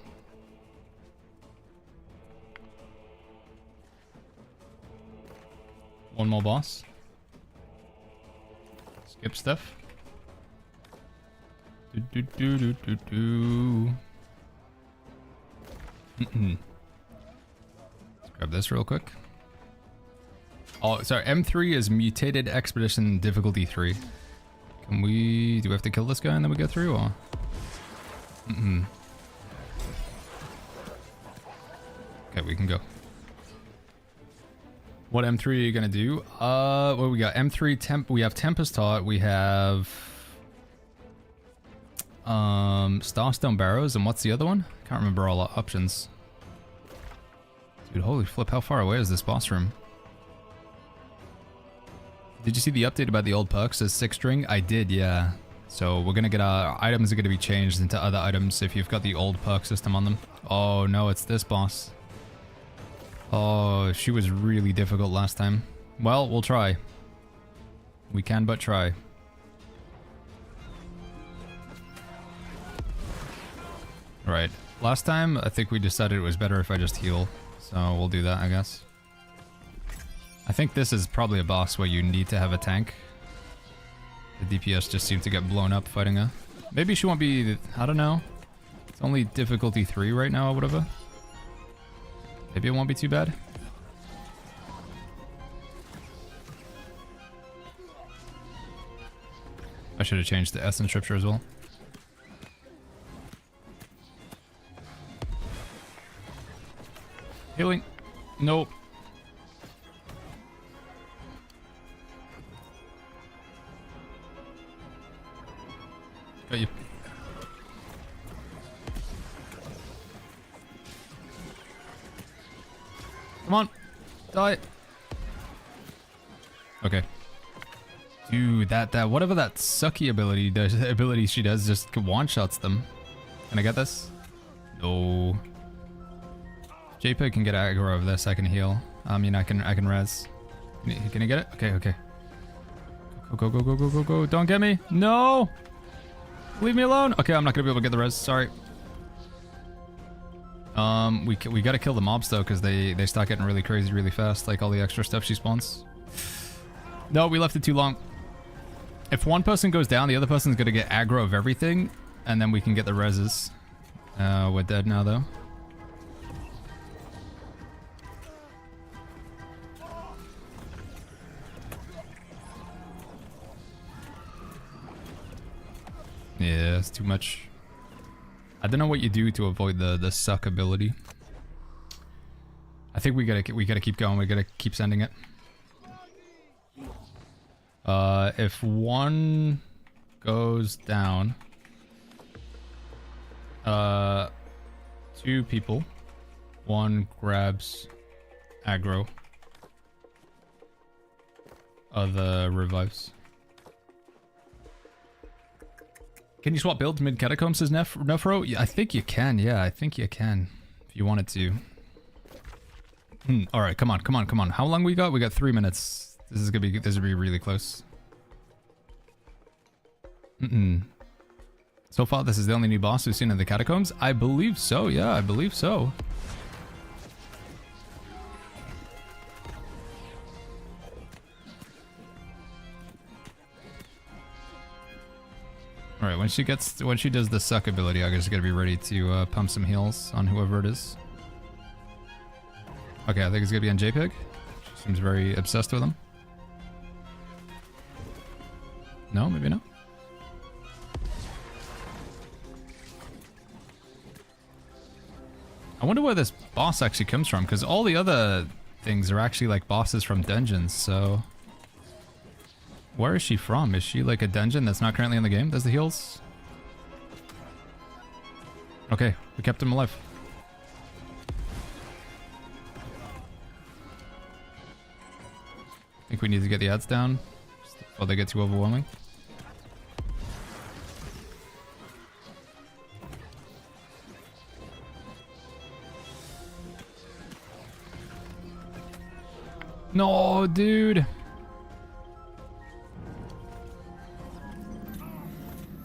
One more boss. Skip stuff. Let's grab this real quick. Oh, sorry. M3 is Mutated Expedition Difficulty 3. Can we... Do we have to kill this guy and then we go through, or...? Okay, we can go. What M3 are you gonna do? What we got? M3 we have Tempest Heart, we have Starstone Barrows, and what's the other one? Can't remember all our options. Dude, holy flip, how far away is this boss room? Did you see the update about the old perks as 6-string? I did, yeah. So we're gonna get our items are gonna be changed into other items if you've got the old perk system on them. Oh no, it's this boss. Oh, she was really difficult last time. Well, we'll try. We can but try. Right. Last time, I think we decided it was better if I just heal. So we'll do that, I guess. I think this is probably a boss where you need to have a tank. The DPS just seemed to get blown up fighting her. Maybe she won't be... I don't know. It's only difficulty 3 right now or whatever. Maybe it won't be too bad. I should have changed the Essence Scripture as well. Healing. Nope. Got you. Come on. Die. Okay. Dude, that whatever that sucky ability she does just one-shots them. Can I get this? No. JPEG can get aggro over this. I can heal. I mean, I can res. Can you get it? Okay, okay. Go, go, go, go, go, go, go. Don't get me. No! Leave me alone. Okay, I'm not gonna be able to get the res. Sorry. We gotta kill the mobs though, because they start getting really crazy really fast, like all the extra stuff she spawns. No, we left it too long. If one person goes down, the other person's gonna get aggro of everything. and then we can get the reses. We're dead now, though. Yeah, it's too much. I don't know what you do to avoid the suck ability. I think we gotta keep going. We gotta keep sending it. If one goes down, 2 people, one grabs aggro, other revives. Can you swap builds mid Catacombs, says Nefro? Yeah, I think you can. Yeah, I think you can. If you wanted to. Alright, come on. How long we got? We got 3 minutes. This is gonna be really close. So far, this is the only new boss we've seen in the Catacombs? I believe so, yeah, I believe so. Alright, when she does the suck ability, I just gotta be ready to pump some heals on whoever it is. Okay, I think it's gonna be on JPEG. She seems very obsessed with him. No, maybe not. I wonder where this boss actually comes from, because all the other things are actually like bosses from dungeons, so... Where is she from? Is she like a dungeon that's not currently in the game? Does the heals? Okay, we kept him alive. I think we need to get the ads down before they get too overwhelming. No, dude.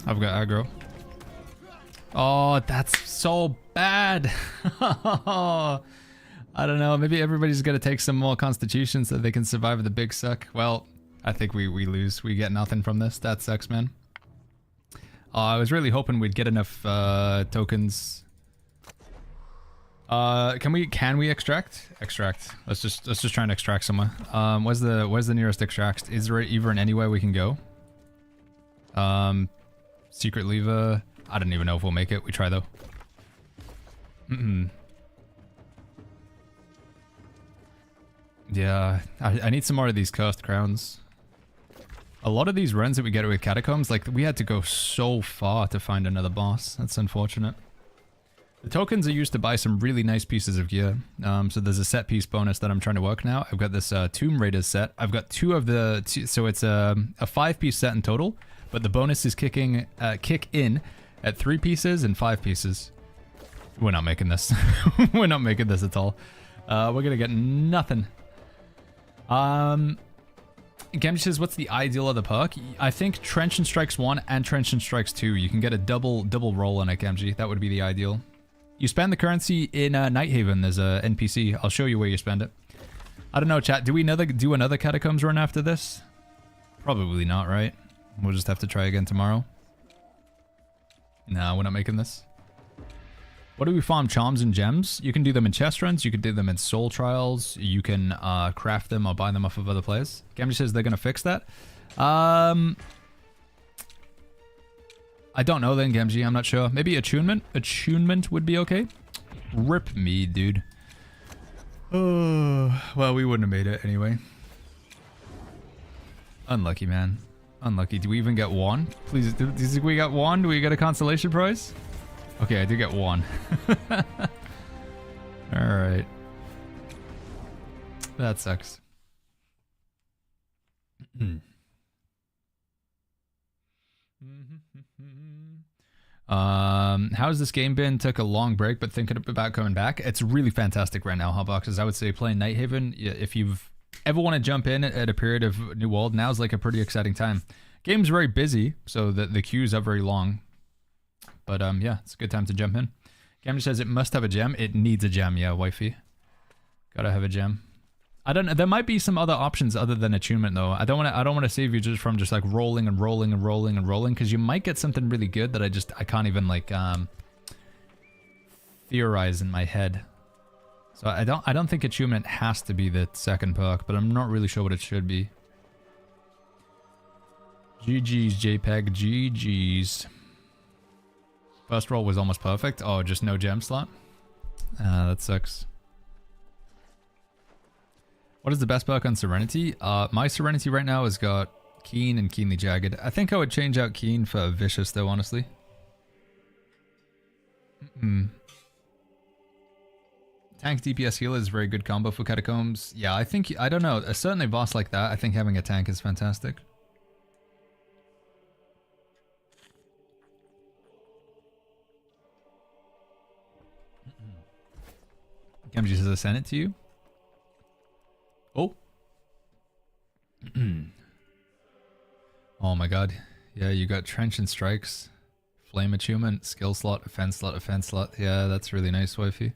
I've got aggro. Oh, that's so bad. I don't know. Maybe everybody's gonna take some more constitution so they can survive the big suck. Well, I think we lose. We get nothing from this. That sucks, man. I was really hoping we'd get enough tokens. Can we extract? Extract. Let's just try and extract somewhere. Where's the nearest extract? Is there even any way we can go? Secret lever. I don't even know if we'll make it. We try though. Yeah, I need some more of these cursed crowns. A lot of these runs that we get with Catacombs, like we had to go so far to find another boss. That's unfortunate. The tokens are used to buy some really nice pieces of gear. So there's a set piece bonus that I'm trying to work now. I've got this Tomb Raiders set. I've got 2 of the... So it's a 5-piece set in total. But the bonuses kick in at 3 pieces and 5 pieces. We're not making this. We're not making this at all. We're gonna get nothing. Gamji says, what's the ideal of the perk? I think Trench and Strikes 1 and Trench and Strikes 2. You can get a double roll on it, Gamji. That would be the ideal. You spend the currency in Nighthaven. There's a NPC. I'll show you where you spend it. I don't know, chat. Do we do another Catacombs run after this? Probably not, right? We'll just have to try again tomorrow. Nah, we're not making this. What do we farm? Charms and gems? You can do them in chest runs. You can do them in soul trials. You can craft them or buy them off of other players. Gamji says they're going to fix that. I don't know then, Gamji. I'm not sure. Maybe attunement? Attunement would be okay. Rip me, dude. Oh, well, we wouldn't have made it anyway. Unlucky, man. Unlucky. Do we even get 1? Please, do you think we got 1? Do we get a consolation prize? Okay, I do get 1. Alright. That sucks. How's this game been? Took a long break, but thinking about coming back. It's really fantastic right now, Hotboxes. I would say playing Nighthaven, if you've ever want to jump in at a period of New World, now's like a pretty exciting time. Game's very busy, so the queues are very long. But yeah, it's a good time to jump in. Gamma says it must have a gem. It needs a gem, yeah, wifey. Gotta have a gem. I don't know. There might be some other options other than attunement though. I don't want to save you just from just like rolling and rolling and rolling and rolling, because you might get something really good that I can't even like theorize in my head. So I don't think attunement has to be the second perk, but I'm not really sure what it should be. GG's JPEG, GG's. First roll was almost perfect. Oh, just no gem slot. That sucks. What is the best perk on Serenity? My Serenity right now has got Keen and Keenly Jagged. I think I would change out Keen for Vicious though, honestly. Tank DPS healer is a very good combo for Catacombs. Yeah, I don't know. Certainly a boss like that, I think having a tank is fantastic. Gemji says I sent it to you. Oh. Oh my god. Yeah, you got Trench and Strikes. Flame Attunement, Skill Slot, Offense Slot, Offense Slot. Yeah, that's really nice, wifey.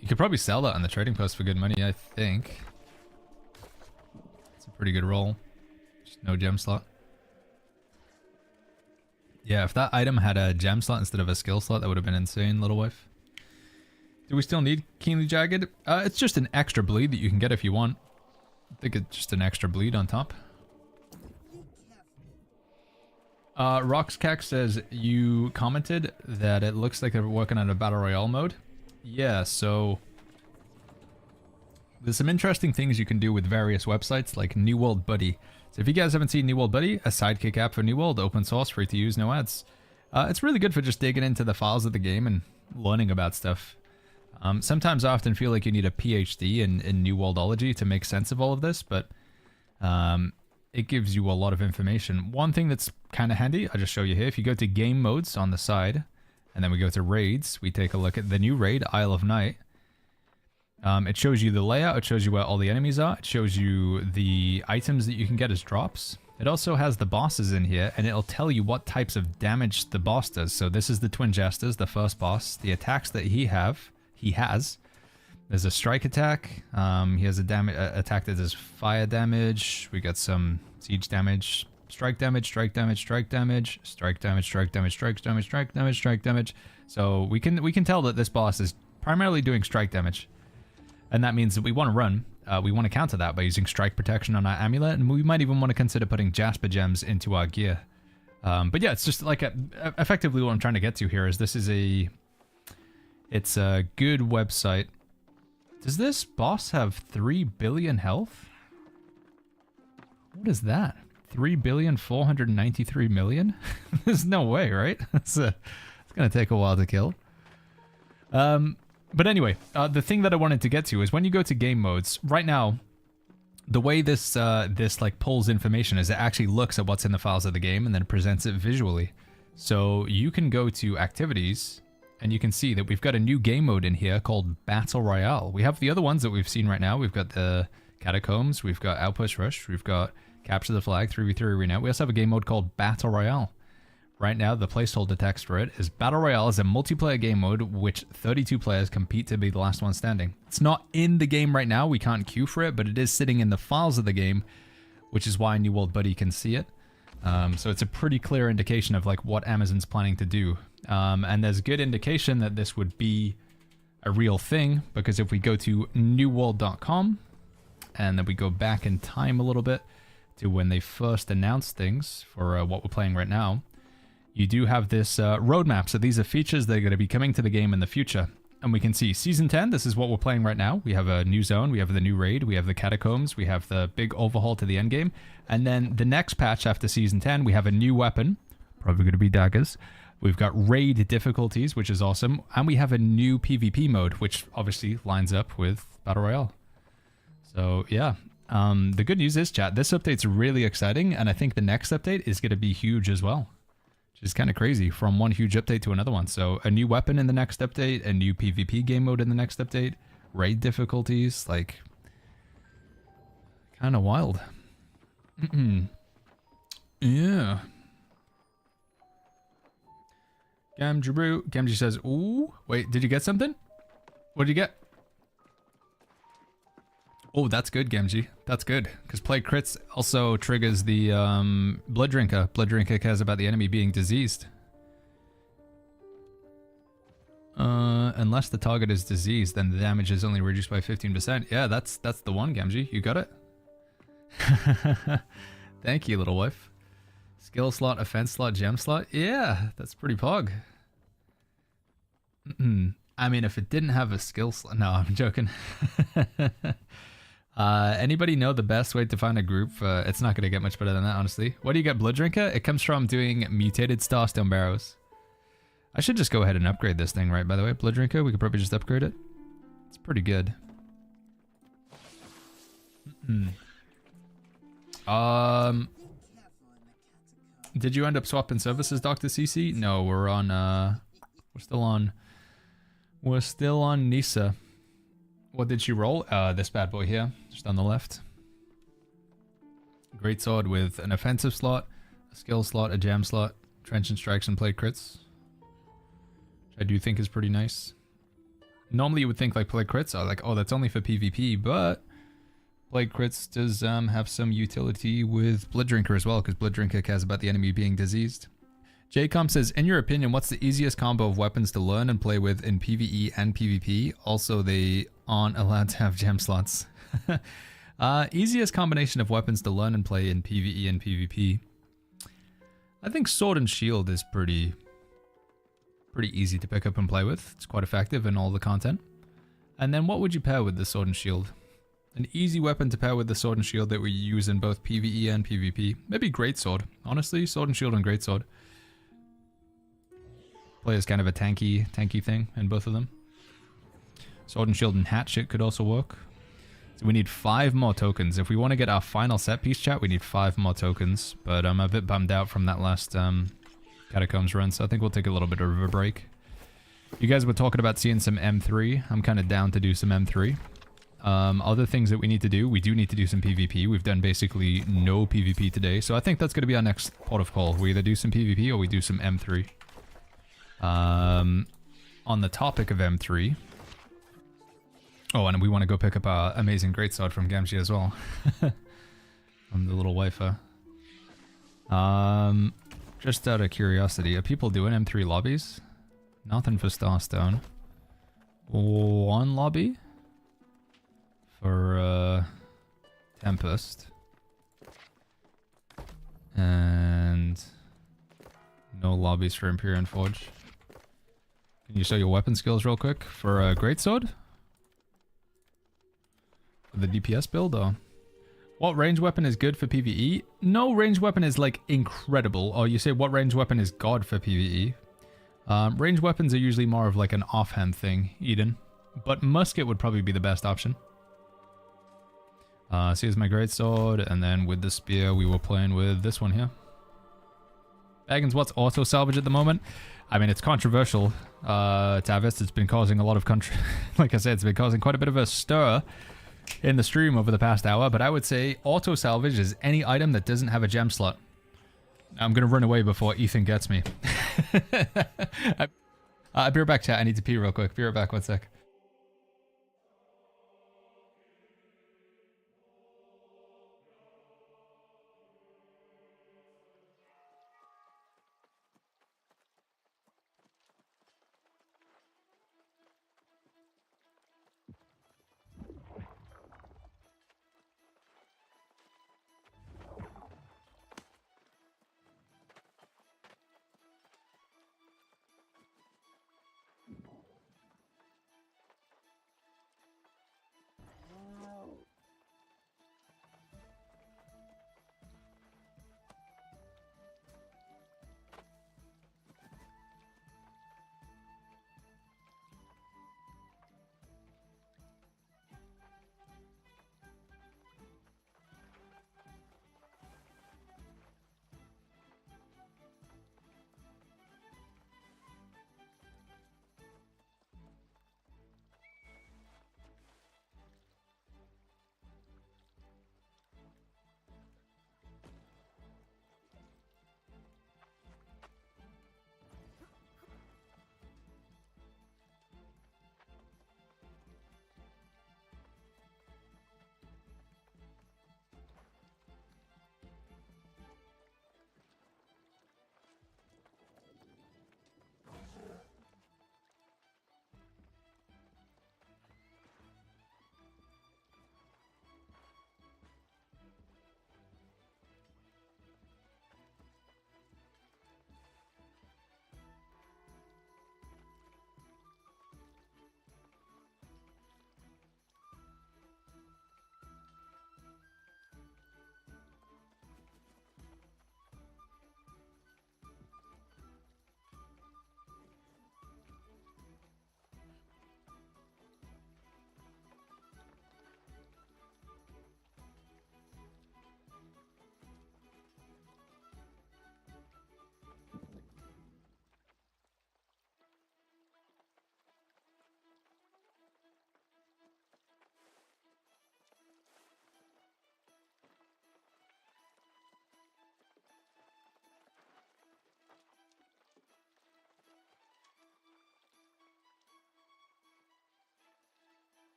You could probably sell that on the trading post for good money, I think. It's a pretty good roll. Just no gem slot. Yeah, if that item had a gem slot instead of a skill slot, that would have been insane, little wife. Do we still need Keenly Jagged? It's just an extra bleed that you can get if you want. I think it's just an extra bleed on top. Roxcac says you commented that it looks like they're working on a Battle Royale mode. Yeah, so there's some interesting things you can do with various websites like New World Buddy. So if you guys haven't seen New World Buddy, a sidekick app for New World, open source, free to use, no ads. It's really good for just digging into the files of the game and learning about stuff. Sometimes I often feel like you need a PhD in New Worldology to make sense of all of this, but it gives you a lot of information. One thing that's kind of handy, I'll just show you here. If you go to game modes on the side, and then we go to raids, we take a look at the new raid, Isle of Night. It shows you the layout, it shows you where all the enemies are, it shows you the items that you can get as drops. It also has the bosses in here, and it'll tell you what types of damage the boss does. So this is the Twin Jesters, the first boss. The attacks that he has. There's a strike attack. He has a attack that does fire damage. We got some siege damage, strike damage, strike damage, strike damage, strike damage, strike damage, strike damage, strike damage, strike damage. So we can tell that this boss is primarily doing strike damage, and that means that we want to run. We want to counter that by using strike protection on our amulet, and we might even want to consider putting Jasper gems into our gear. But yeah, it's just like effectively what I'm trying to get to here is this is it's a good website. Does this boss have 3 billion health? What is that? 3,493,000,000? There's no way, right? It's gonna take a while to kill. But anyway, the thing that I wanted to get to is when you go to game modes, right now, the way this like pulls information is it actually looks at what's in the files of the game and then presents it visually. So you can go to activities and you can see that we've got a new game mode in here called Battle Royale. We have the other ones that we've seen right now. We've got the Catacombs, we've got Outpost Rush, we've got Capture the Flag, 3v3 Arena. We also have a game mode called Battle Royale. Right now, the placeholder text for it is Battle Royale is a multiplayer game mode which 32 players compete to be the last one standing. It's not in the game right now, we can't queue for it, but it is sitting in the files of the game, which is why New World Buddy can see it. So it's a pretty clear indication of like what Amazon's planning to do. And there's good indication that this would be a real thing, because if we go to newworld.com and then we go back in time a little bit to when they first announced things for what we're playing right now, you do have this roadmap. So these are features that are going to be coming to the game in the future. And we can see Season 10, this is what we're playing right now. We have a new zone, we have the new raid, we have the Catacombs, we have the big overhaul to the endgame. And then the next patch after Season 10, we have a new weapon, probably going to be daggers. We've got raid difficulties, which is awesome. And we have a new PvP mode, which obviously lines up with Battle Royale. So yeah, the good news is, chat, this update's really exciting. And I think the next update is going to be huge as well. Which is kind of crazy, from one huge update to another one. So a new weapon in the next update, a new PvP game mode in the next update, raid difficulties, like, kind of wild. Yeah. Gamji says, ooh, wait, did you get something? What did you get? Oh, that's good, Gamgee. That's good. Because play crits also triggers the Blood Drinker. Blood Drinker cares about the enemy being diseased. Unless the target is diseased, then the damage is only reduced by 15%. Yeah, that's the one, Gamgee. You got it. Thank you, little wife. Skill slot, offense slot, gem slot. Yeah, that's pretty pog. I mean, if it didn't have a skill slot... No, I'm joking. Anybody know the best way to find a group? It's not going to get much better than that, honestly. What do you get, Blood Drinker? It comes from doing mutated Starstone Barrows. I should just go ahead and upgrade this thing, right, by the way? Blood Drinker, we could probably just upgrade it. It's pretty good. Did you end up swapping services, Dr. CC? No, we're on, we're still on Nisa. What did she roll? This bad boy here, just on the left. Greatsword with an offensive slot, a skill slot, a gem slot, trenchant strikes, and plate crits. Which I do think is pretty nice. Normally you would think like plate crits are like, oh, that's only for PvP, but plate crits does have some utility with Blood Drinker as well, because Blood Drinker cares about the enemy being diseased. JCom says, in your opinion, what's the easiest combo of weapons to learn and play with in PvE and PvP? Also, they aren't allowed to have gem slots. Easiest combination of weapons to learn and play in PvE and PvP. I think Sword and Shield is pretty easy to pick up and play with. It's quite effective in all the content. And then what would you pair with the Sword and Shield? An easy weapon to pair with the Sword and Shield that we use in both PvE and PvP. Maybe Greatsword. Honestly, Sword and Shield and Greatsword. Play as kind of a tanky thing in both of them. Sword and Shield and Hatchet could also work. So we need 5 more tokens. If we want to get our final set piece, chat, we need 5 more tokens. But I'm a bit bummed out from that last Catacombs run, so I think we'll take a little bit of a break. You guys were talking about seeing some M3. I'm kind of down to do some M3. Other things that we need to do, we do need to do some PvP. We've done basically no PvP today, so I think that's going to be our next port of call. We either do some PvP or we do some M3. On the topic of M3... Oh, and we want to go pick up our amazing greatsword from Gamgee as well. From the little wafer. Just out of curiosity, are people doing M3 lobbies? Nothing for Starstone. 1 lobby? For, Tempest. And... no lobbies for Empyrean Forge. Can you show your weapon skills real quick for a greatsword? The DPS build, or what range weapon is good for PvE? No range weapon is like incredible. Or you say what range weapon is god for PvE? Range weapons are usually more of like an offhand thing, Eden. But musket would probably be the best option. So here's my greatsword, and then with the spear we were playing with this one here. Baggins, what's auto salvage at the moment? I mean, it's controversial, Tavis. It's been causing a lot of like I said, it's been causing quite a bit of a stir in the stream over the past hour, but I would say auto salvage is any item that doesn't have a gem slot. I'm gonna run away before Ethan gets me. I'll be right back, chat. I need to pee real quick. Be right back, 1 sec.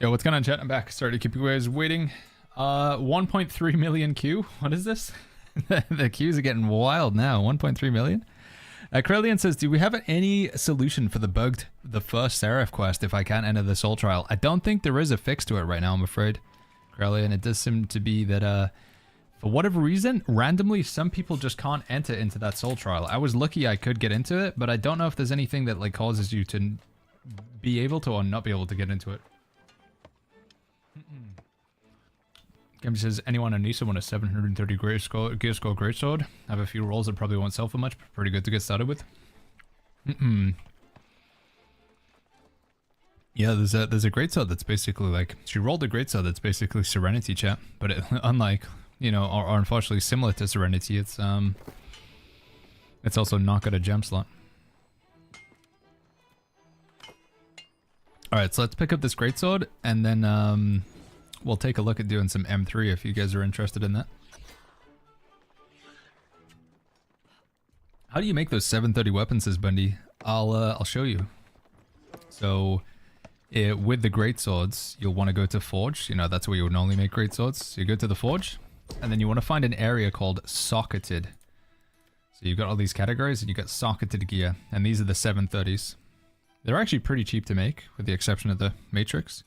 Yo, what's going on, chat? I'm back. Sorry to keep you guys waiting. 1.3 million queue. What is this? The queues are getting wild now. 1.3 million. Krelian says, do we have any solution for the first Serif quest if I can't enter the soul trial? I don't think there is a fix to it right now, I'm afraid. Krelian, it does seem to be that, for whatever reason, randomly, some people just can't enter into that soul trial. I was lucky I could get into it, but I don't know if there's anything that like causes you to be able to or not be able to get into it. Game says, anyone on Nisa want a 730 gear score greatsword? I have a few rolls that probably won't sell for much, but pretty good to get started with. Yeah, there's a greatsword that's basically like, she rolled a greatsword that's basically Serenity, chat, but unlike, you know, or unfortunately similar to Serenity, it's also not got a gem slot. Alright, so let's pick up this greatsword, and then, we'll take a look at doing some M3 if you guys are interested in that. How do you make those 730 weapons, says Bundy? I'll show you. So, with the greatswords, you'll want to go to Forge. You know, that's where you would normally make greatswords. So you go to the Forge, and then you want to find an area called Socketed. So you've got all these categories, and you've got Socketed gear, and these are the 730s. They're actually pretty cheap to make, with the exception of the Matrix.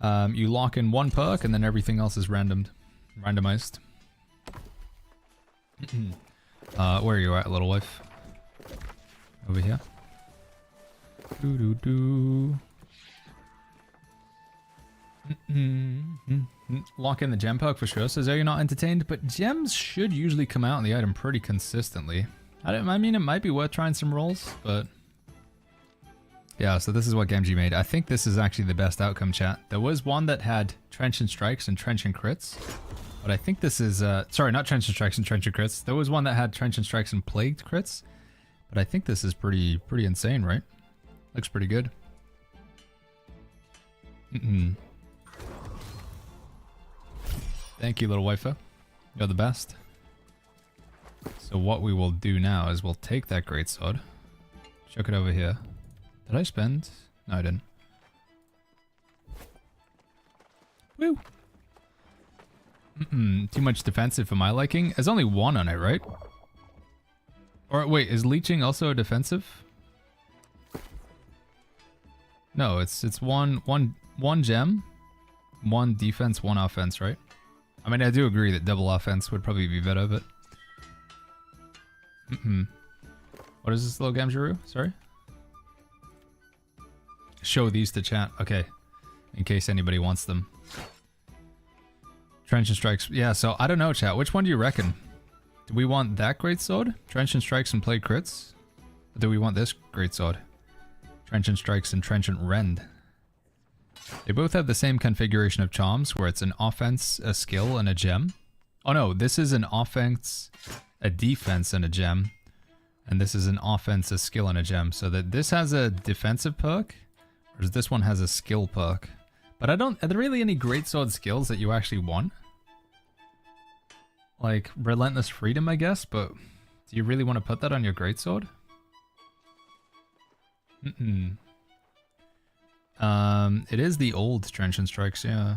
You lock in one perk, and then everything else is randomized. Where are you at, little wife? Over here. Lock in the gem perk for sure, says, are you not entertained? But gems should usually come out in the item pretty consistently. I mean, it might be worth trying some rolls, but... yeah, so this is what Gamgee made. I think this is actually the best outcome, chat. There was one that had Trenchant Strikes and Trenchant Crits. But I think this is... sorry, not Trenchant Strikes and Trenchant Crits. There was one that had Trenchant Strikes and Plagued Crits. But I think this is pretty insane, right? Looks pretty good. Thank you, little waifu. You're the best. So what we will do now is we'll take that greatsword. Chuck it over here. Did I spend? No, I didn't. Woo! Too much defensive for my liking. There's only one on it, right? Or wait, is leeching also a defensive? No, it's one gem, one defense, one offense, right? I mean, I do agree that double offense would probably be better, but... What is this little Gamjiru? Sorry? Show these to chat. Okay. In case anybody wants them. Trenchant Strikes. Yeah, so I don't know, chat. Which one do you reckon? Do we want that greatsword? Trenchant Strikes and Plague Crits? Or do we want this greatsword? Trenchant Strikes and Trenchant Rend. They both have the same configuration of charms, where it's an offense, a skill, and a gem. Oh no, this is an offense, a defense, and a gem. And this is an offense, a skill, and a gem. So that this has a defensive perk, whereas this one has a skill perk. But are there really any greatsword skills that you actually want? Like, Relentless Freedom, I guess, but do you really want to put that on your greatsword? It is the old Trenchant Strikes, yeah.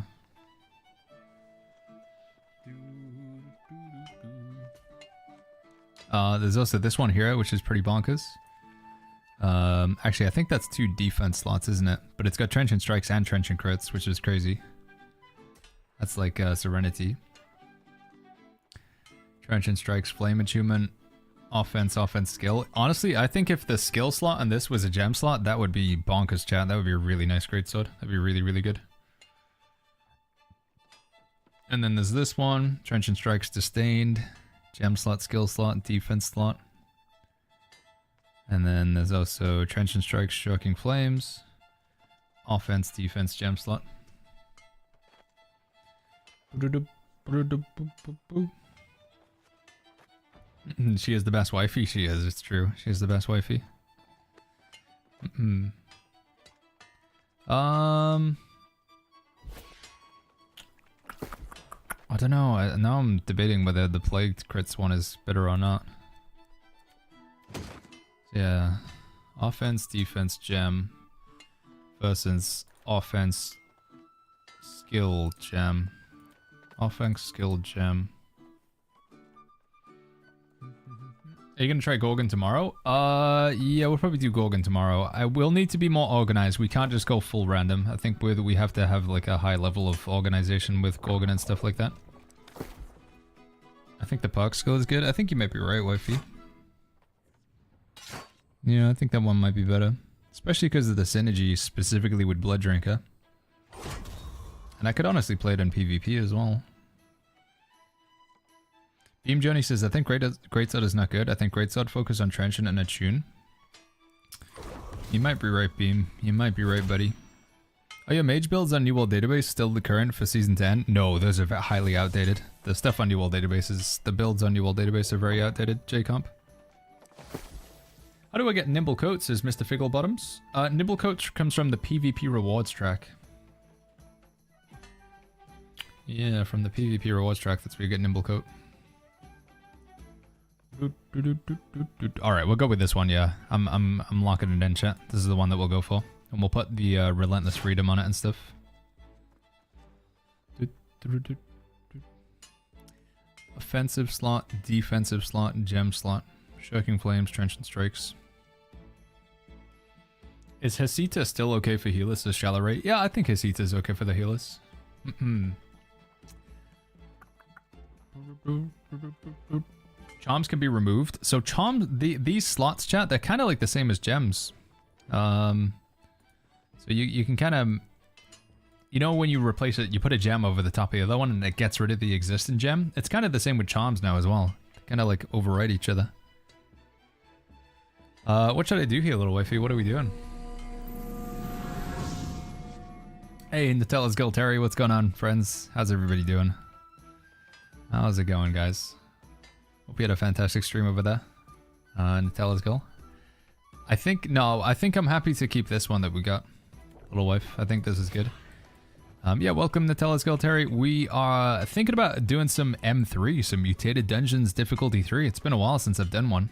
There's also this one here, which is pretty bonkers. Actually, I think that's 2 defense slots, isn't it? But it's got Trenchant Strikes and Trenchant Crits, which is crazy. That's like Serenity. Trenchant Strikes, Flame Attunement, offense, skill. Honestly, I think if the skill slot on this was a gem slot, that would be bonkers, chat. That would be a really nice greatsword. That'd be really, really good. And then there's this one, Trenchant Strikes, Disdained, gem slot, skill slot, defense slot. And then there's also Trenchant Strikes, Shocking Flames, offense, defense, gem slot. She is the best wifey. She is, it's true. She is the best wifey. I don't know. Now I'm debating whether the Plagued Crits one is better or not. Yeah. Offense, defense, gem versus offense, skill gem. Offense skill gem. Are you gonna try Gorgon tomorrow? Yeah, we'll probably do Gorgon tomorrow. I will need to be more organized. We can't just go full random. I think we have to have like a high level of organization with Gorgon and stuff like that. I think the park skill is good. I think you might be right, wifey. Yeah, I think that one might be better. Especially because of the synergy specifically with Blood Drinker. And I could honestly play it in PvP as well. Beam Johnny says, I think Greatsword is not good. I think Greatsword focus on Transient and Attune. You might be right, Beam. You might be right, buddy. Are your mage builds on New World Database still the current for Season 10? No, those are highly outdated. The stuff on New World Database the builds on New World Database are very outdated, J-Comp. How do I get Nimble Coat, says Mr. Figglebottoms? Nimble Coat comes from the PvP rewards track. Yeah, from the PvP rewards track, that's where you get Nimble Coat. Alright, we'll go with this one, yeah. I'm locking it in, chat. This is the one that we'll go for. And we'll put the Relentless Freedom on it and stuff. Offensive slot, defensive slot, gem slot. Shirking Flames, Trenchant Strikes. Is Hesita still okay for healers as shallow rate? Yeah, I think Hesita is okay for the healers. Charms can be removed. So charms, these slots, chat, they're kind of like the same as gems. So you can kind of, you know, when you replace it, you put a gem over the top of the other one and it gets rid of the existing gem. It's kind of the same with charms now as well. Kind of like override each other. What should I do here, little wifey? What are we doing? Hey, Nutella's Girl Terry, what's going on, friends? How's everybody doing? How's it going, guys? Hope you had a fantastic stream over there. Nutella's Girl. I think I'm happy to keep this one that we got. Little wife, I think this is good. Yeah, welcome Nutella's Girl Terry. We are thinking about doing some M3, some Mutated Dungeons Difficulty 3. It's been a while since I've done one.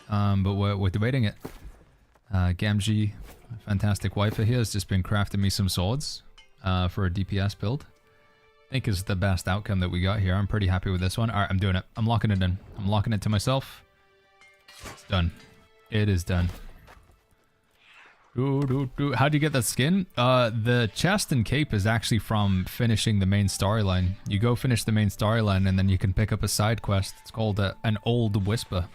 But we're debating it. Gamgee, fantastic wife here, has just been crafting me some swords for a DPS build. I think is the best outcome that we got here. I'm pretty happy with this one. Alright, I'm doing it. I'm locking it in. I'm locking it to myself. It's done. It is done. How'd you get that skin? The chest and cape is actually from finishing the main storyline. You go finish the main storyline and then you can pick up a side quest. It's called an Old Whisper.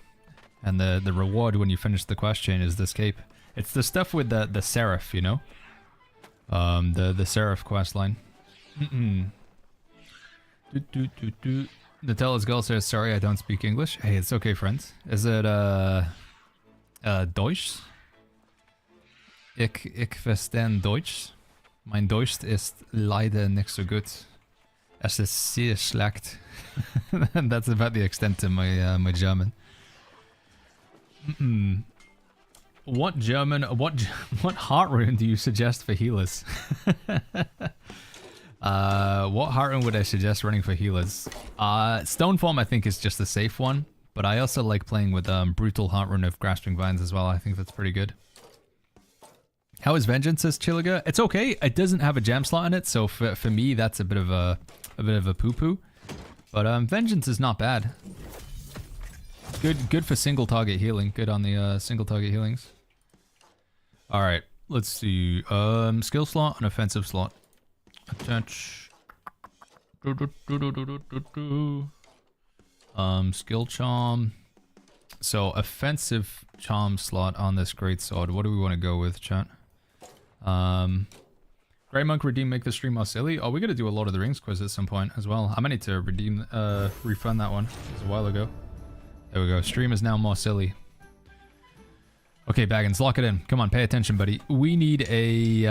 And the reward when you finish the quest chain is this cape. It's the stuff with the Serif, you know? The Serif quest line. Nutella's Girl says, sorry, I don't speak English. Hey, it's okay, friends. Is it, Deutsch? Ich verstehe Deutsch. Mein Deutsch ist leider nicht so gut. Es ist sehr schlecht. And that's about the extent of my, my German. What heart rune do you suggest for healers? What heart rune would I suggest running for healers? Stoneform I think is just a safe one, but I also like playing with brutal heart rune of Grasping Vines as well. I think that's pretty good. How is Vengeance, says Chiliga? It's okay. It doesn't have a gem slot in it, so for me that's a bit of a poo poo. But Vengeance is not bad. Good for single target healing. Good on the single target healings. All right, let's see. Skill slot and offensive slot. Attach. Skill charm. So offensive charm slot on this greatsword. What do we want to go with, chat? Grey Monk redeem, make the stream more silly. Oh, we got to do a Lord of the Rings quiz at some point as well. I might need to redeem, refund that one. It was a while ago. There we go. Stream is now more silly. Okay, Baggins, lock it in. Come on, pay attention, buddy. We need a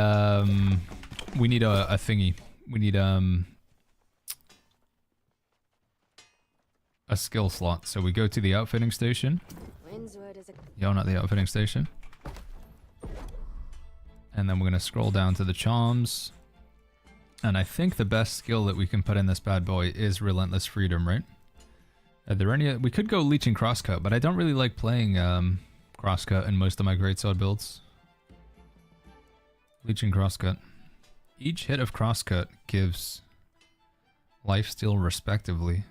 thingy. We need a skill slot. So we go to the outfitting station. Yo, not the outfitting station. And then we're gonna scroll down to the charms. And I think the best skill that we can put in this bad boy is Relentless Freedom, right? Are there any? We could go Leech and Crosscut, but I don't really like playing Crosscut in most of my greatsword builds. Leech and Crosscut. Each hit of crosscut gives lifesteal respectively.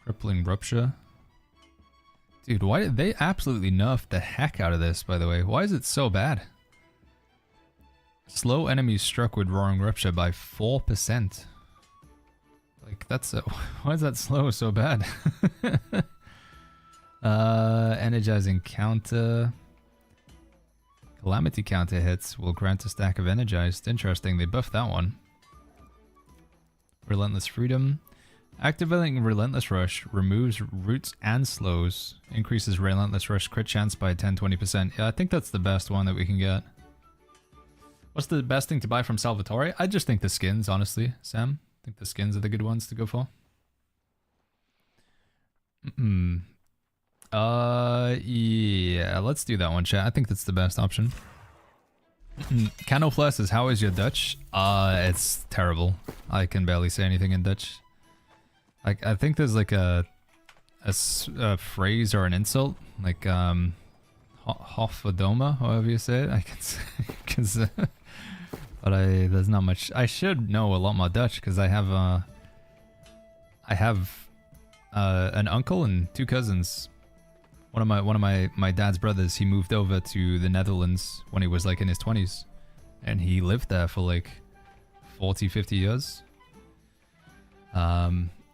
Crippling rupture. Dude, why did they absolutely nerf the heck out of this, by the way? Why is it so bad? Slow enemies struck with roaring rupture by 4%. Like, that's a, why is that slow so bad? Energizing counter. Calamity counter hits will grant a stack of energized. Interesting, they buffed that one. Relentless freedom. Activating Relentless Rush removes roots and slows. Increases Relentless Rush crit chance by 10-20%. Yeah, I think that's the best one that we can get. What's the best thing to buy from Salvatore? I just think the skins, honestly, Sam. I think the skins are the good ones to go for. Yeah, let's do that one, chat. I think that's the best option. Canofles is, how is your Dutch? It's terrible. I can barely say anything in Dutch. I think there's like a phrase or an insult, like Hofadoma, however you say it. I can say, cause, but there's not much. I should know a lot more Dutch because I have an uncle and 2 cousins. One of my dad's brothers, he moved over to the Netherlands when he was like in his 20s, and he lived there for like 40-50 years.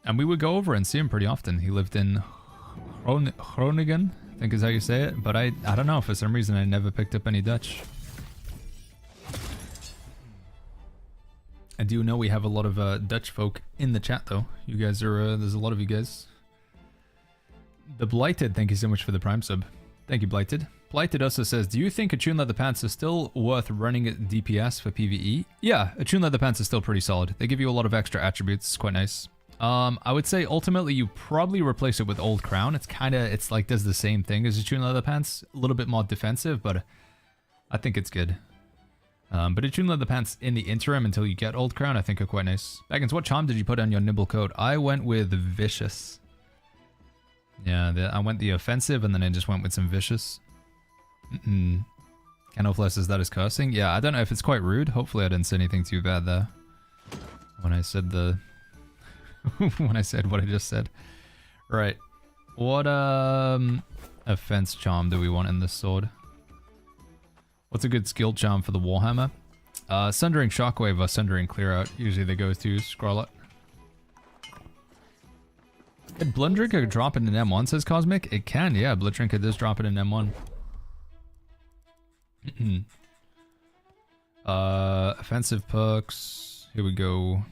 And we would go over and see him pretty often. He lived in Groningen, I think is how you say it. But I don't know, for some reason I never picked up any Dutch. I do know we have a lot of Dutch folk in the chat though. You guys are, there's a lot of you guys. The Blighted, thank you so much for the Prime sub. Thank you, Blighted. Blighted also says, do you think Attune Leather Pants is still worth running at DPS for PvE? Yeah, Attune Leather Pants is still pretty solid. They give you a lot of extra attributes, it's quite nice. I would say ultimately you probably replace it with Old Crown. It's like does the same thing as Attune Leather Pants, a little bit more defensive, but I think it's good. But Attune Leather Pants in the interim until you get Old Crown I think are quite nice. Baggins, what charm did you put on your Nibble coat? I went with Vicious. Yeah, I went the offensive and then I just went with some Vicious. Canofles, is that his cursing? Yeah, I don't know if it's quite rude. Hopefully I didn't say anything too bad there. When I said the... when I said what I just said. Right. What offense charm do we want in this sword? What's a good skill charm for the Warhammer? Sundering Shockwave or Sundering Clear Out. Usually they go to Scarlet. Can Bloodrinker drop in an M1, says Cosmic? It can, yeah. Bloodrinker does drop it in M1. Offensive perks. Here we go.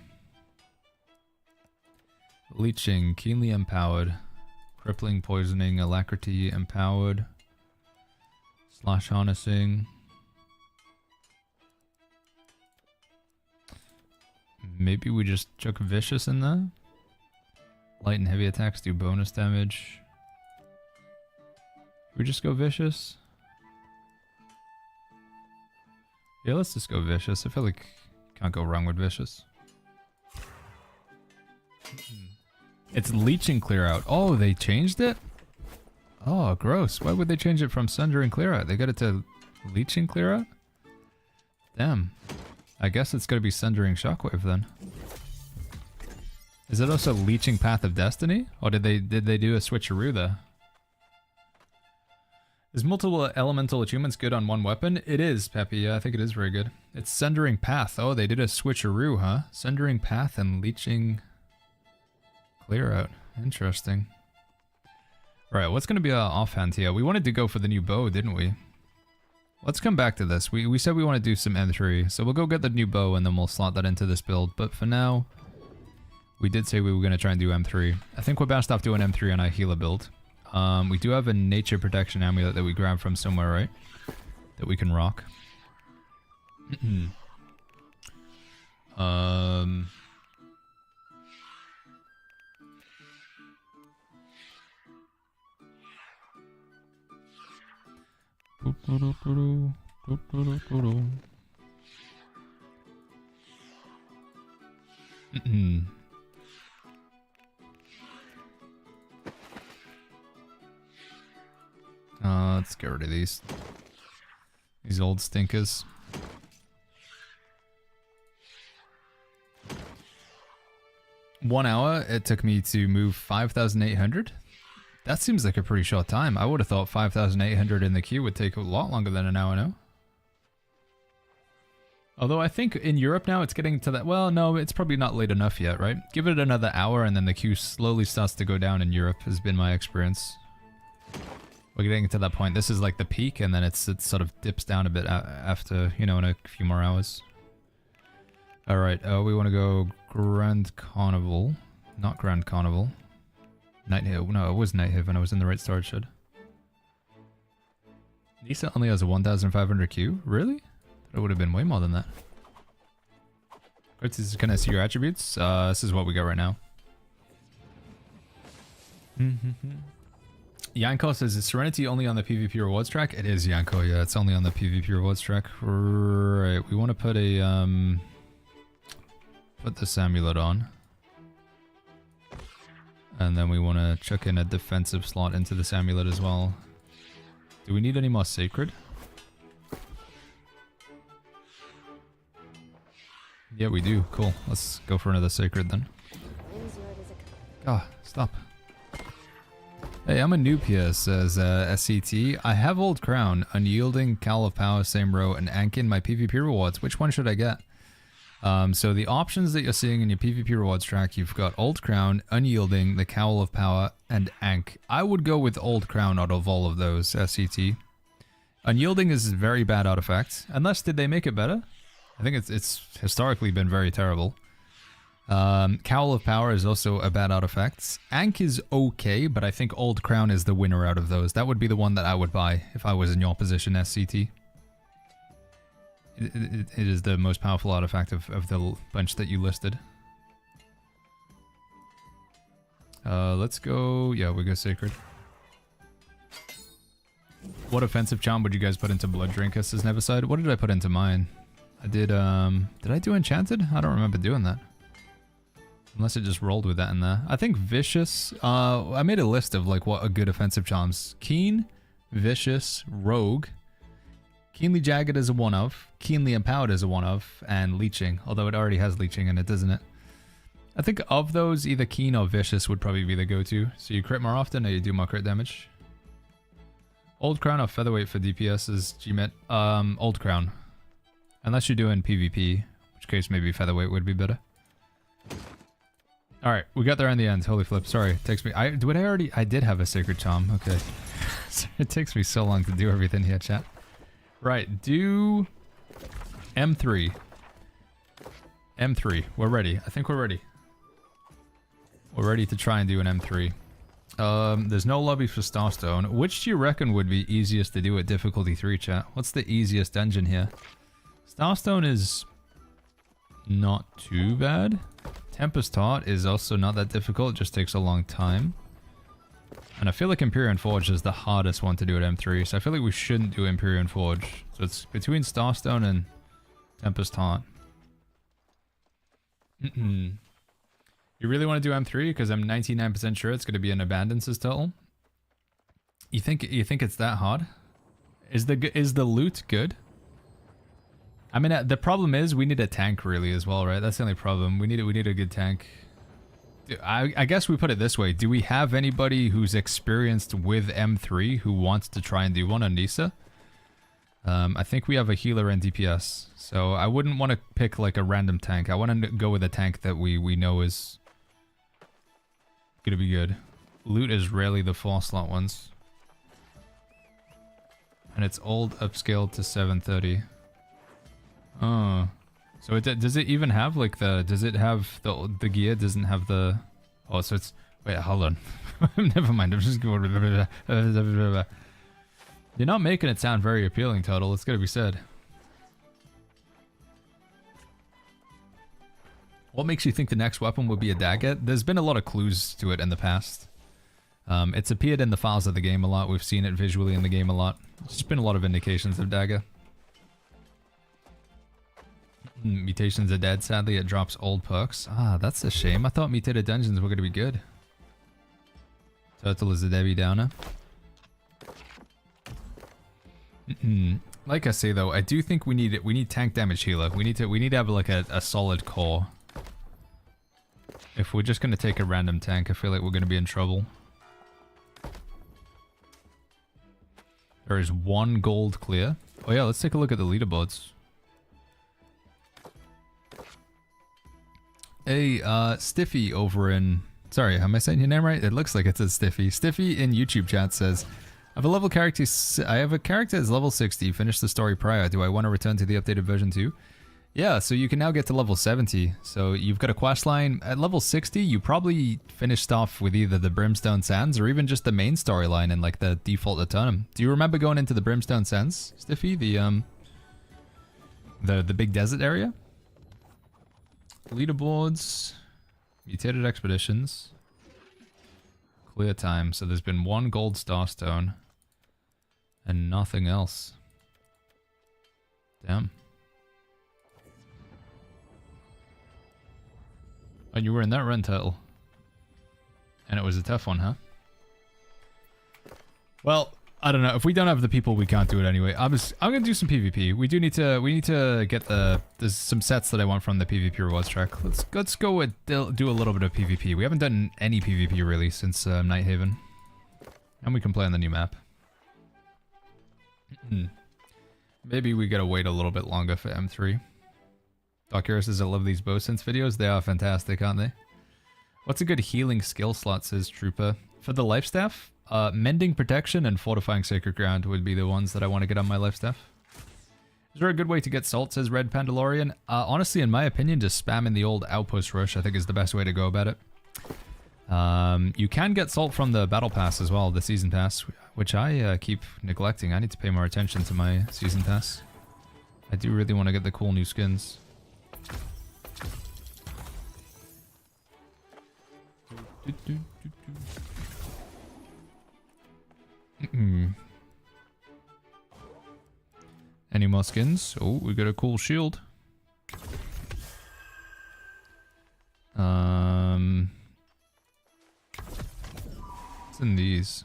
Leeching, keenly empowered. Crippling, poisoning, alacrity, empowered. Slash harnessing. Maybe we just chuck Vicious in there? Light and heavy attacks do bonus damage. Should we just go Vicious? Yeah, let's just go Vicious. I feel like can't go wrong with Vicious. It's Leeching Clear Out. Oh, they changed it? Oh, gross. Why would they change it from Sundering Clear Out? They got it to Leeching Clear Out? Damn. I guess it's gotta be Sundering Shockwave then. Is it also Leeching Path of Destiny? Or did they do a switcheroo there? Is multiple elemental achievements good on one weapon? It is, Peppy. Yeah, I think it is very good. It's Sundering Path. Oh, they did a switcheroo, huh? Sundering Path and Leeching Clear Out. Interesting. Right, what's going to be our offhand here? We wanted to go for the new bow, didn't we? Let's come back to this. We said we want to do some M3, so we'll go get the new bow and then we'll slot that into this build. But for now, we did say we were going to try and do M3. I think we're best off doing M3 on our healer build. We do have a nature protection amulet that we grabbed from somewhere, right? That we can rock. Let's get rid of these old stinkers. 1 hour, it took me to move 5,800. That seems like a pretty short time. I would have thought 5,800 in the queue would take a lot longer than an hour now. Although I think in Europe now it's getting to that... Well, no, it's probably not late enough yet, right? Give it another hour and then the queue slowly starts to go down in Europe, has been my experience. We're getting to that point. This is like the peak and then it sort of dips down a bit after, you know, in a few more hours. Alright, we want to go Grand Carnival. Not Grand Carnival. Nighthaven. No, it was Nighthaven. I was in the right storage shed. Nisa only has a 1,500 queue? Really? It would have been way more than that. Can I see your attributes? This is what we got right now. Yanko says, is Serenity only on the PvP rewards track? It is, Yanko, yeah, it's only on the PvP rewards track. Right, we want to put a, put this amulet on. And then we want to chuck in a defensive slot into this amulet as well. Do we need any more sacred? Yeah, we do. Cool. Let's go for another sacred then. Ah, stop. Hey, I'm a noob here, says SCT. I have Old Crown, Unyielding, Cowl of Power, same row, and Ank in my PvP rewards. Which one should I get? So the options that you're seeing in your PvP rewards track, you've got Old Crown, Unyielding, the Cowl of Power, and Ank. I would go with Old Crown out of all of those, SCT. Unyielding is a very bad artifact. Unless, did they make it better? I think it's historically been very terrible. Cowl of Power is also a bad artifact. Ank is okay, but I think Old Crown is the winner out of those. That would be the one that I would buy if I was in your position, SCT. It is the most powerful artifact of the bunch that you listed. Let's go... Yeah, we go Sacred. What offensive charm would you guys put into Blood Drinker, says Neverside? What did I put into mine? I did I do Enchanted? I don't remember doing that. Unless it just rolled with that in there. I think Vicious, I made a list of like what a good offensive charms. Keen, Vicious, Rogue, Keenly Jagged is a one of, Keenly Empowered is a one of, and Leeching. Although it already has Leeching in it, doesn't it? I think of those, either Keen or Vicious would probably be the go-to. So you crit more often or you do more crit damage. Old Crown or Featherweight for DPS is GMIT. Old Crown. Unless you're doing PvP, in which case maybe Featherweight would be better. Alright, we got there in the end. Holy flip. Sorry. It takes me... I did have a Sacred Charm. Okay. It takes me so long to do everything here, chat. Right, do... M3. M3. We're ready. I think we're ready. We're ready to try and do an M3. There's no lobby for Starstone. Which do you reckon would be easiest to do at difficulty 3, chat? What's the easiest dungeon here? Starstone is not too bad. Tempest Heart is also not that difficult, it just takes a long time. And I feel like Empyrean Forge is the hardest one to do at M3, so I feel like we shouldn't do Empyrean Forge. So it's between Starstone and Tempest Heart. You really want to do M3? Because I'm 99% sure it's going to be an Abundances total. You think it's that hard? Is the loot good? I mean, the problem is we need a tank really as well, right? That's the only problem. We need a good tank. I guess we put it this way. Do we have anybody who's experienced with M3 who wants to try and do one on Nisa? I think we have a healer and DPS. So I wouldn't want to pick like a random tank. I want to go with a tank that we know is going to be good. Loot is rarely the 4-slot ones. And it's old upscaled to 730. Oh, so does it even have like does it have the gear doesn't have the, oh, so it's, wait, hold on. Never mind, I'm just going, you're not making it sound very appealing, Total, it's gotta be said. What makes you think the next weapon would be a dagger? There's been a lot of clues to it in the past. It's appeared in the files of the game a lot, we've seen it visually in the game a lot. There's just been a lot of indications of dagger. Mutations are dead, sadly it drops old perks. Ah, that's a shame. I thought mutated dungeons were going to be good. Turtle is a Debbie Downer. Like I say though, I do think we need tank damage healer. We need to have like a solid core. If we're just going to take a random tank, I feel like we're going to be in trouble. There is 1 gold clear. Oh yeah, let's take a look at the leaderboards. Hey, Stiffy over in... Sorry, am I saying your name right? It looks like it says Stiffy. Stiffy in YouTube chat says, I have a character that's level 60, finished the story prior. Do I want to return to the updated version too? Yeah, so you can now get to level 70. So you've got a quest line at level 60. You probably finished off with either the Brimstone Sands or even just the main storyline in like the default Eternum. Do you remember going into the Brimstone Sands, Stiffy? The big desert area? Leaderboards, mutated expeditions, clear time. So there's been 1 gold starstone and nothing else. Damn. And you were in that run title. And it was a tough one, huh? Well, I don't know. If we don't have the people, we can't do it anyway. I'm gonna do some PvP. We need to get there's some sets that I want from the PvP rewards track. Let's go with do a little bit of PvP. We haven't done any PvP really since Nighthaven. And we can play on the new map. Maybe we gotta wait a little bit longer for M3. Docurus says I love these bow sense videos. They are fantastic, aren't they? What's a good healing skill slot, says Trooper. For the life staff, Mending Protection and Fortifying Sacred Ground would be the ones that I want to get on my life staff. Is there a good way to get salt, says Red Pandalorian? Honestly, in my opinion, just spamming the old Outpost Rush I think is the best way to go about it. You can get salt from the Battle Pass as well, the Season Pass, which I keep neglecting. I need to pay more attention to my Season Pass. I do really want to get the cool new skins. Any more skins? Oh, we got a cool shield. What's in these?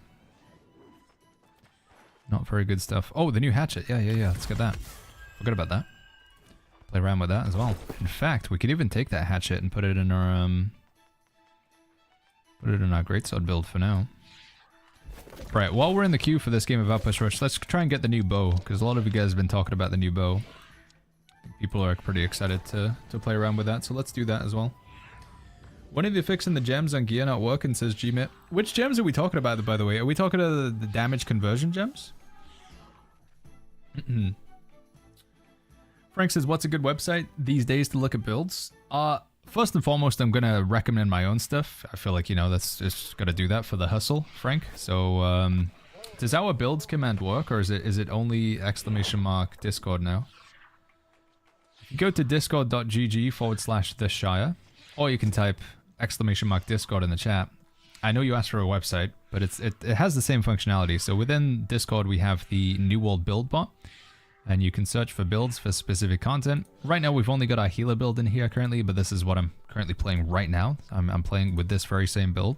Not very good stuff. Oh, the new hatchet. Yeah. Let's get that. Forgot about that. Play around with that as well. In fact, we could even take that hatchet and put it in our greatsword build for now. Right, while we're in the queue for this game of Outpost Rush, let's try and get the new bow, because a lot of you guys have been talking about the new bow. People are pretty excited to play around with that, so let's do that as well. When are they fixing the gems on gear not working, says Gmit. Which gems are we talking about, by the way? Are we talking about the damage conversion gems? Frank says, what's a good website these days to look at builds? First and foremost, I'm going to recommend my own stuff. I feel like, that's just got to do that for the hustle, Frank. So, does our builds command work, or is it only !Discord now? You go to discord.gg/theshire, or you can type !Discord in the chat. I know you asked for a website, but it has the same functionality. So within Discord, we have the New World build bot. And you can search for builds for specific content. Right now, we've only got our healer build in here currently, but this is what I'm currently playing right now. I'm playing with this very same build.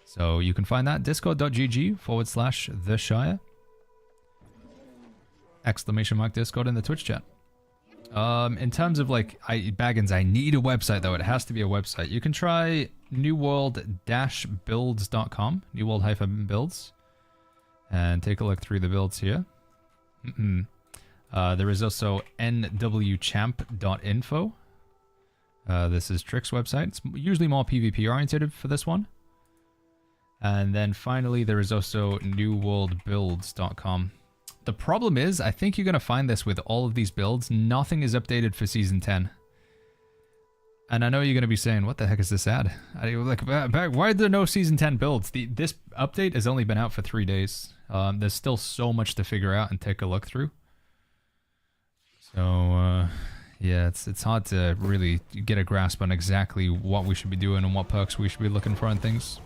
So you can find that, discord.gg/theshire. !Discord in the Twitch chat. In terms of Baggins, I need a website though. It has to be a website. You can try newworld-builds.com, newworld-builds, and take a look through the builds here. There is also nwchamp.info. This is Trick's website. It's usually more PvP oriented for this one. And then finally, there is also newworldbuilds.com. The problem is, I think you're going to find this with all of these builds. Nothing is updated for Season 10. And I know you're going to be saying, what the heck is this ad? Why are there no Season 10 builds? This update has only been out for 3 days. There's still so much to figure out and take a look through. So, yeah, it's hard to really get a grasp on exactly what we should be doing and what perks we should be looking for and things.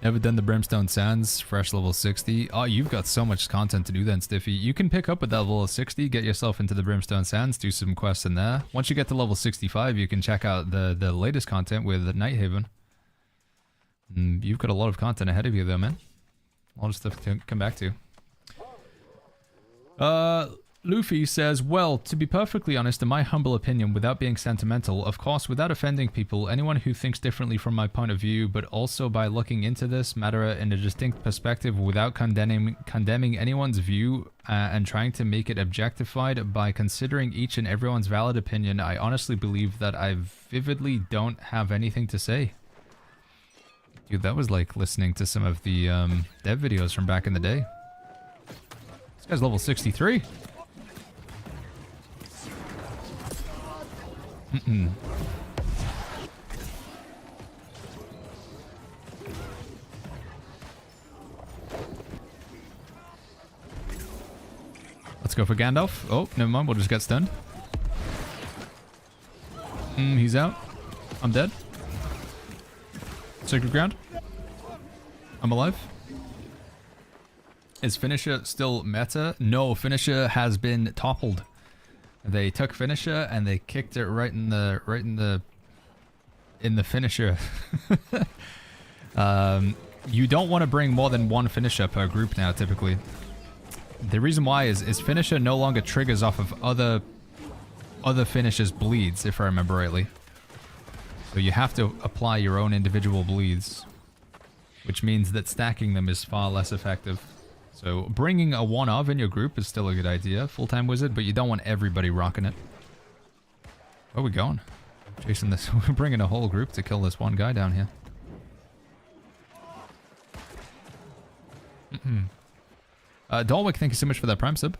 Never done the Brimstone Sands, fresh level 60. Oh, you've got so much content to do then, Stiffy. You can pick up with that level 60, get yourself into the Brimstone Sands, do some quests in there. Once you get to level 65, you can check out the latest content with Nighthaven. You've got a lot of content ahead of you though, man. A lot of stuff to come back to. Luffy says, well, to be perfectly honest, in my humble opinion, without being sentimental, of course, without offending people, anyone who thinks differently from my point of view, but also by looking into this matter in a distinct perspective without condemning anyone's view and trying to make it objectified by considering each and everyone's valid opinion, I honestly believe that I vividly don't have anything to say. Dude, that was like listening to some of the dev videos from back in the day. This guy's level 63. Let's go for Gandalf. Oh, never mind. We'll just get stunned. He's out. I'm dead. Sacred ground. I'm alive. Is finisher still meta? No, finisher has been toppled. They took finisher and they kicked it right in the finisher. You don't want to bring more than one finisher per group now, typically. The reason why is finisher no longer triggers off of other finishers' bleeds, if I remember rightly. So you have to apply your own individual bleeds, which means that stacking them is far less effective. So bringing a one of in your group is still a good idea, full-time wizard, but you don't want everybody rocking it. Where are we going? Chasing this. We're bringing a whole group to kill this one guy down here. Dalwick, thank you so much for that prime sub.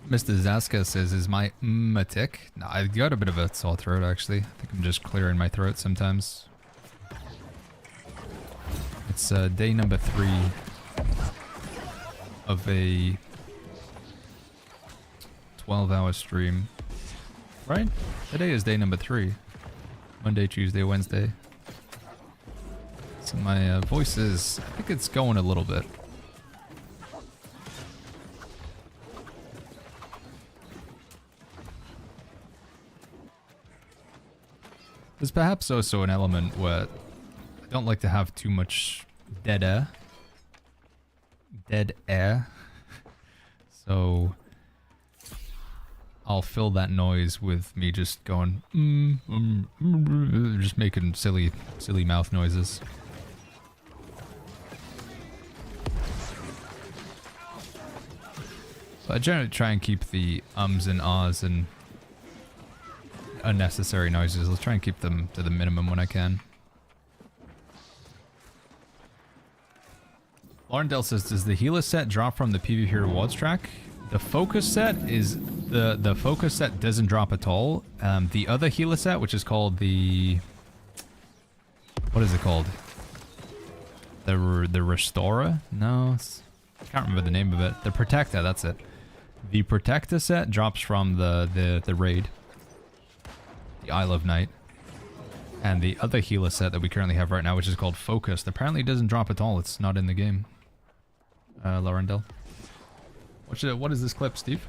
Mr. Zaska says, is my a tick? No, I got a bit of a sore throat, actually. I think I'm just clearing my throat sometimes. It's day number 3 of a 12-hour stream. Right? Today is day number 3. Monday, Tuesday, Wednesday. So my voice is... I think it's going a little bit. There's perhaps also an element where I don't like to have too much dead air. Dead air. So I'll fill that noise with me just going just making silly mouth noises. But I generally try and keep the ums and ahs and unnecessary noises. Let's try and keep them to the minimum when I can. Laurendale says, does the healer set drop from the PvP rewards track? The focus set is the focus set doesn't drop at all. The other healer set, which is called the... What is it called? The Restorer? No, I can't remember the name of it. The Protector, that's it. The Protector set drops from the raid. The Isle of Night. And the other healer set that we currently have right now, which is called Focused, apparently doesn't drop at all. It's not in the game. Laurendale. What is this clip, Steve?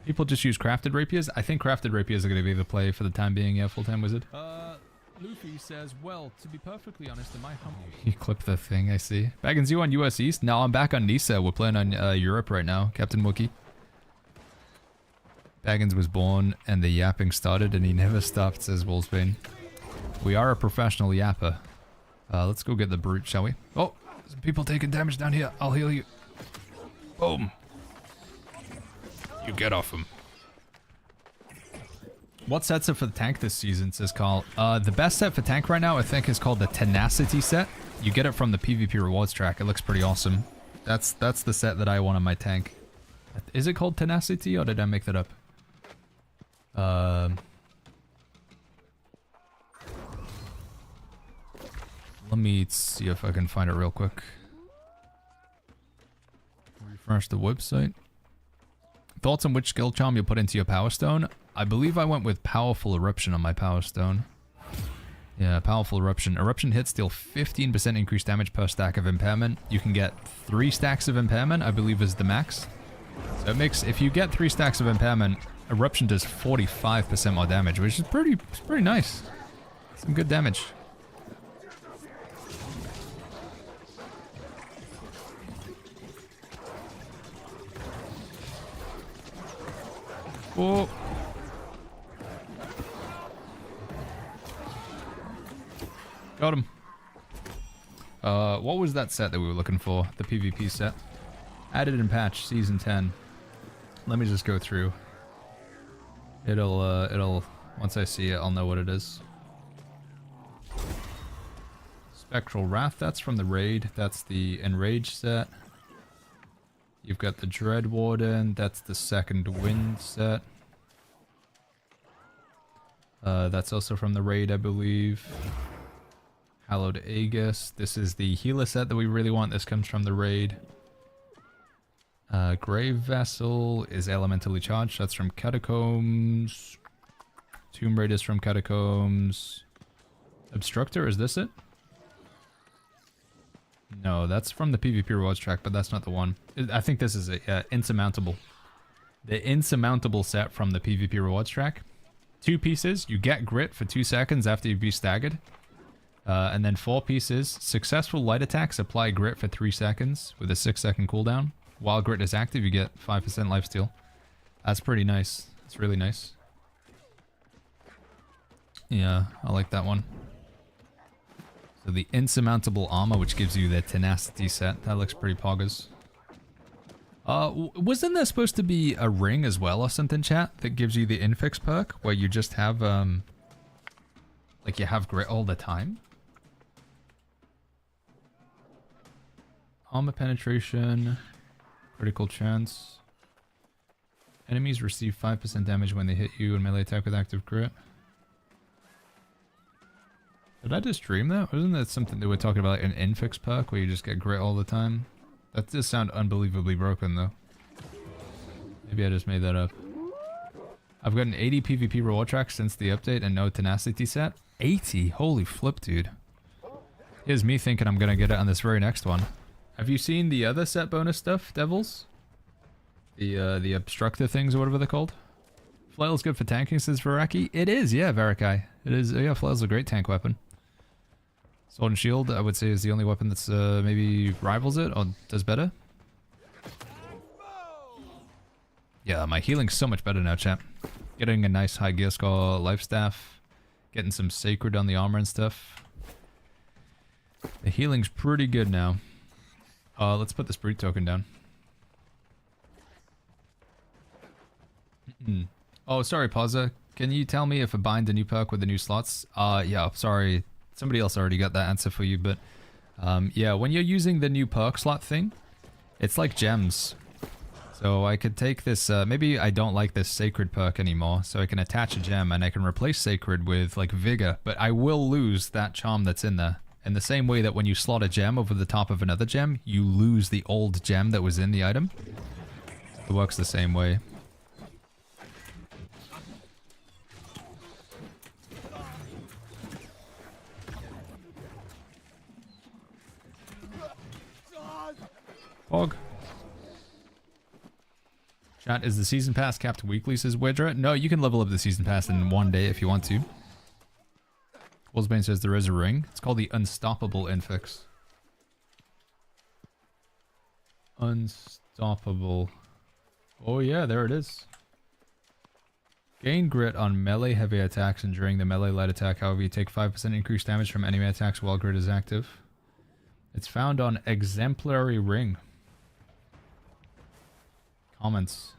People just use crafted rapiers? I think crafted rapiers are going to be the play for the time being, yeah, full-time wizard. Luffy says, well, to be perfectly honest, in my humble... You clip the thing, I see. Baggins, you on US East? No, I'm back on Nisa. We're playing on Europe right now, Captain Wookie. Baggins was born and the yapping started and he never stopped, says Wolfsbane. We are a professional yapper. Let's go get the brute, shall we? Oh, some people taking damage down here. I'll heal you. Boom. You get off him. What sets up for the tank this season, says Carl? The best set for tank right now, I think, is called the Tenacity set. You get it from the PvP rewards track. It looks pretty awesome. That's the set that I want on my tank. Is it called Tenacity, or did I make that up? Let me see if I can find it real quick. Refresh the website. Thoughts on which skill charm you put into your Power Stone? I believe I went with Powerful Eruption on my Power Stone. Yeah, Powerful Eruption. Eruption hits deal 15% increased damage per stack of Impairment. You can get 3 stacks of Impairment, I believe is the max. So it makes, if you get 3 stacks of Impairment, Eruption does 45% more damage, which is pretty nice. Some good damage. Oh. Got him. What was that set that we were looking for? The PvP set. Added in patch, season 10. Let me just go through. It'll, once I see it, I'll know what it is. Spectral Wrath, that's from the raid. That's the Enrage set. You've got the Dread Warden, that's the Second Wind set. That's also from the raid, I believe. Hallowed Aegis. This is the healer set that we really want. This comes from the raid. Grave Vessel is elementally charged. That's from Catacombs. Tomb Raid is from Catacombs. Obstructor, is this it? No, that's from the PvP rewards track, but that's not the one. I think this is it. Yeah, Insurmountable. The Insurmountable set from the PvP rewards track. 2 pieces. You get grit for 2 seconds after you be staggered. And then 4 pieces. Successful light attacks apply grit for 3 seconds with a 6-second cooldown. While grit is active, you get 5% lifesteal. That's pretty nice. It's really nice. Yeah, I like that one. So the Insurmountable Armor, which gives you the Tenacity set. That looks pretty poggers. Wasn't there supposed to be a ring as well or something, chat, that gives you the Infix perk, where you just have, like you have grit all the time? Armor penetration, critical chance. Enemies receive 5% damage when they hit you in melee attack with active grit. Did I just dream that? Wasn't that something that we're talking about, like an infix perk where you just get grit all the time? That does sound unbelievably broken though. Maybe I just made that up. I've got an 80 PvP reward track since the update and no tenacity set. 80? Holy flip, dude. Here's me thinking I'm gonna get it on this very next one. Have you seen the other set bonus stuff, Devils? The obstructor things or whatever they're called? Flail's good for tanking, says Veraki. It is, yeah, Verakai. It is, yeah, Flail's a great tank weapon. Sword and Shield, I would say, is the only weapon that's maybe rivals it or does better. Yeah, my healing's so much better now, chat. Getting a nice high gear score life staff. Getting some sacred on the armor and stuff. The healing's pretty good now. Let's put this brute token down. Oh, sorry, Pausa. Can you tell me if I bind a new perk with the new slots? Yeah, sorry. Somebody else already got that answer for you, but yeah, when you're using the new perk slot thing, it's like gems. So I could take this, maybe I don't like this sacred perk anymore, so I can attach a gem and I can replace sacred with like vigor, but I will lose that charm that's in there. In the same way that when you slot a gem over the top of another gem, you lose the old gem that was in the item. It works the same way. Pog. Chat, is the season pass capped weekly, says Wedra? No, you can level up the season pass in one day if you want to. Wolfsbane says there is a ring. It's called the Unstoppable Infix. Unstoppable. Oh yeah, there it is. Gain grit on melee heavy attacks and during the melee light attack. However, you take 5% increased damage from enemy attacks while grit is active. It's found on Exemplary Ring. Comments.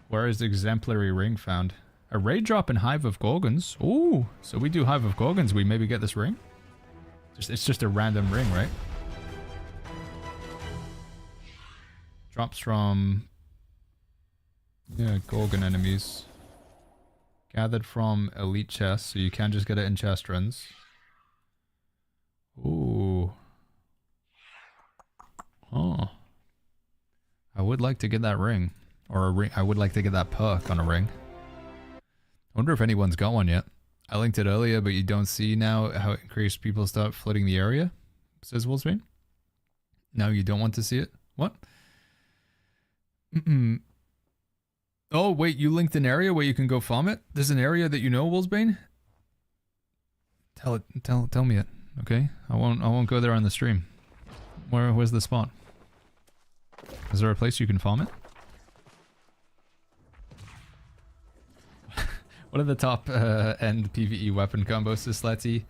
Where is Exemplary Ring found? A raid drop in Hive of Gorgons. Ooh, so we do Hive of Gorgons. We maybe get this ring? It's just a random ring, right? Drops from... yeah, Gorgon enemies. Gathered from elite chests, so you can just get it in chest runs. Ooh. Oh. I would like to get that ring. Or a ring. I would like to get that perk on a ring. I wonder if anyone's got one yet. I linked it earlier, but you don't see now how it increased people start flooding the area, says Wolfsbane. Now you don't want to see it? What? Oh, wait, you linked an area where you can go farm it? There's an area that you know, Wolfsbane? Tell me it, okay? I won't go there on the stream. Where's the spot? Is there a place you can farm it? What are the top end PvE weapon combos, says Slatty?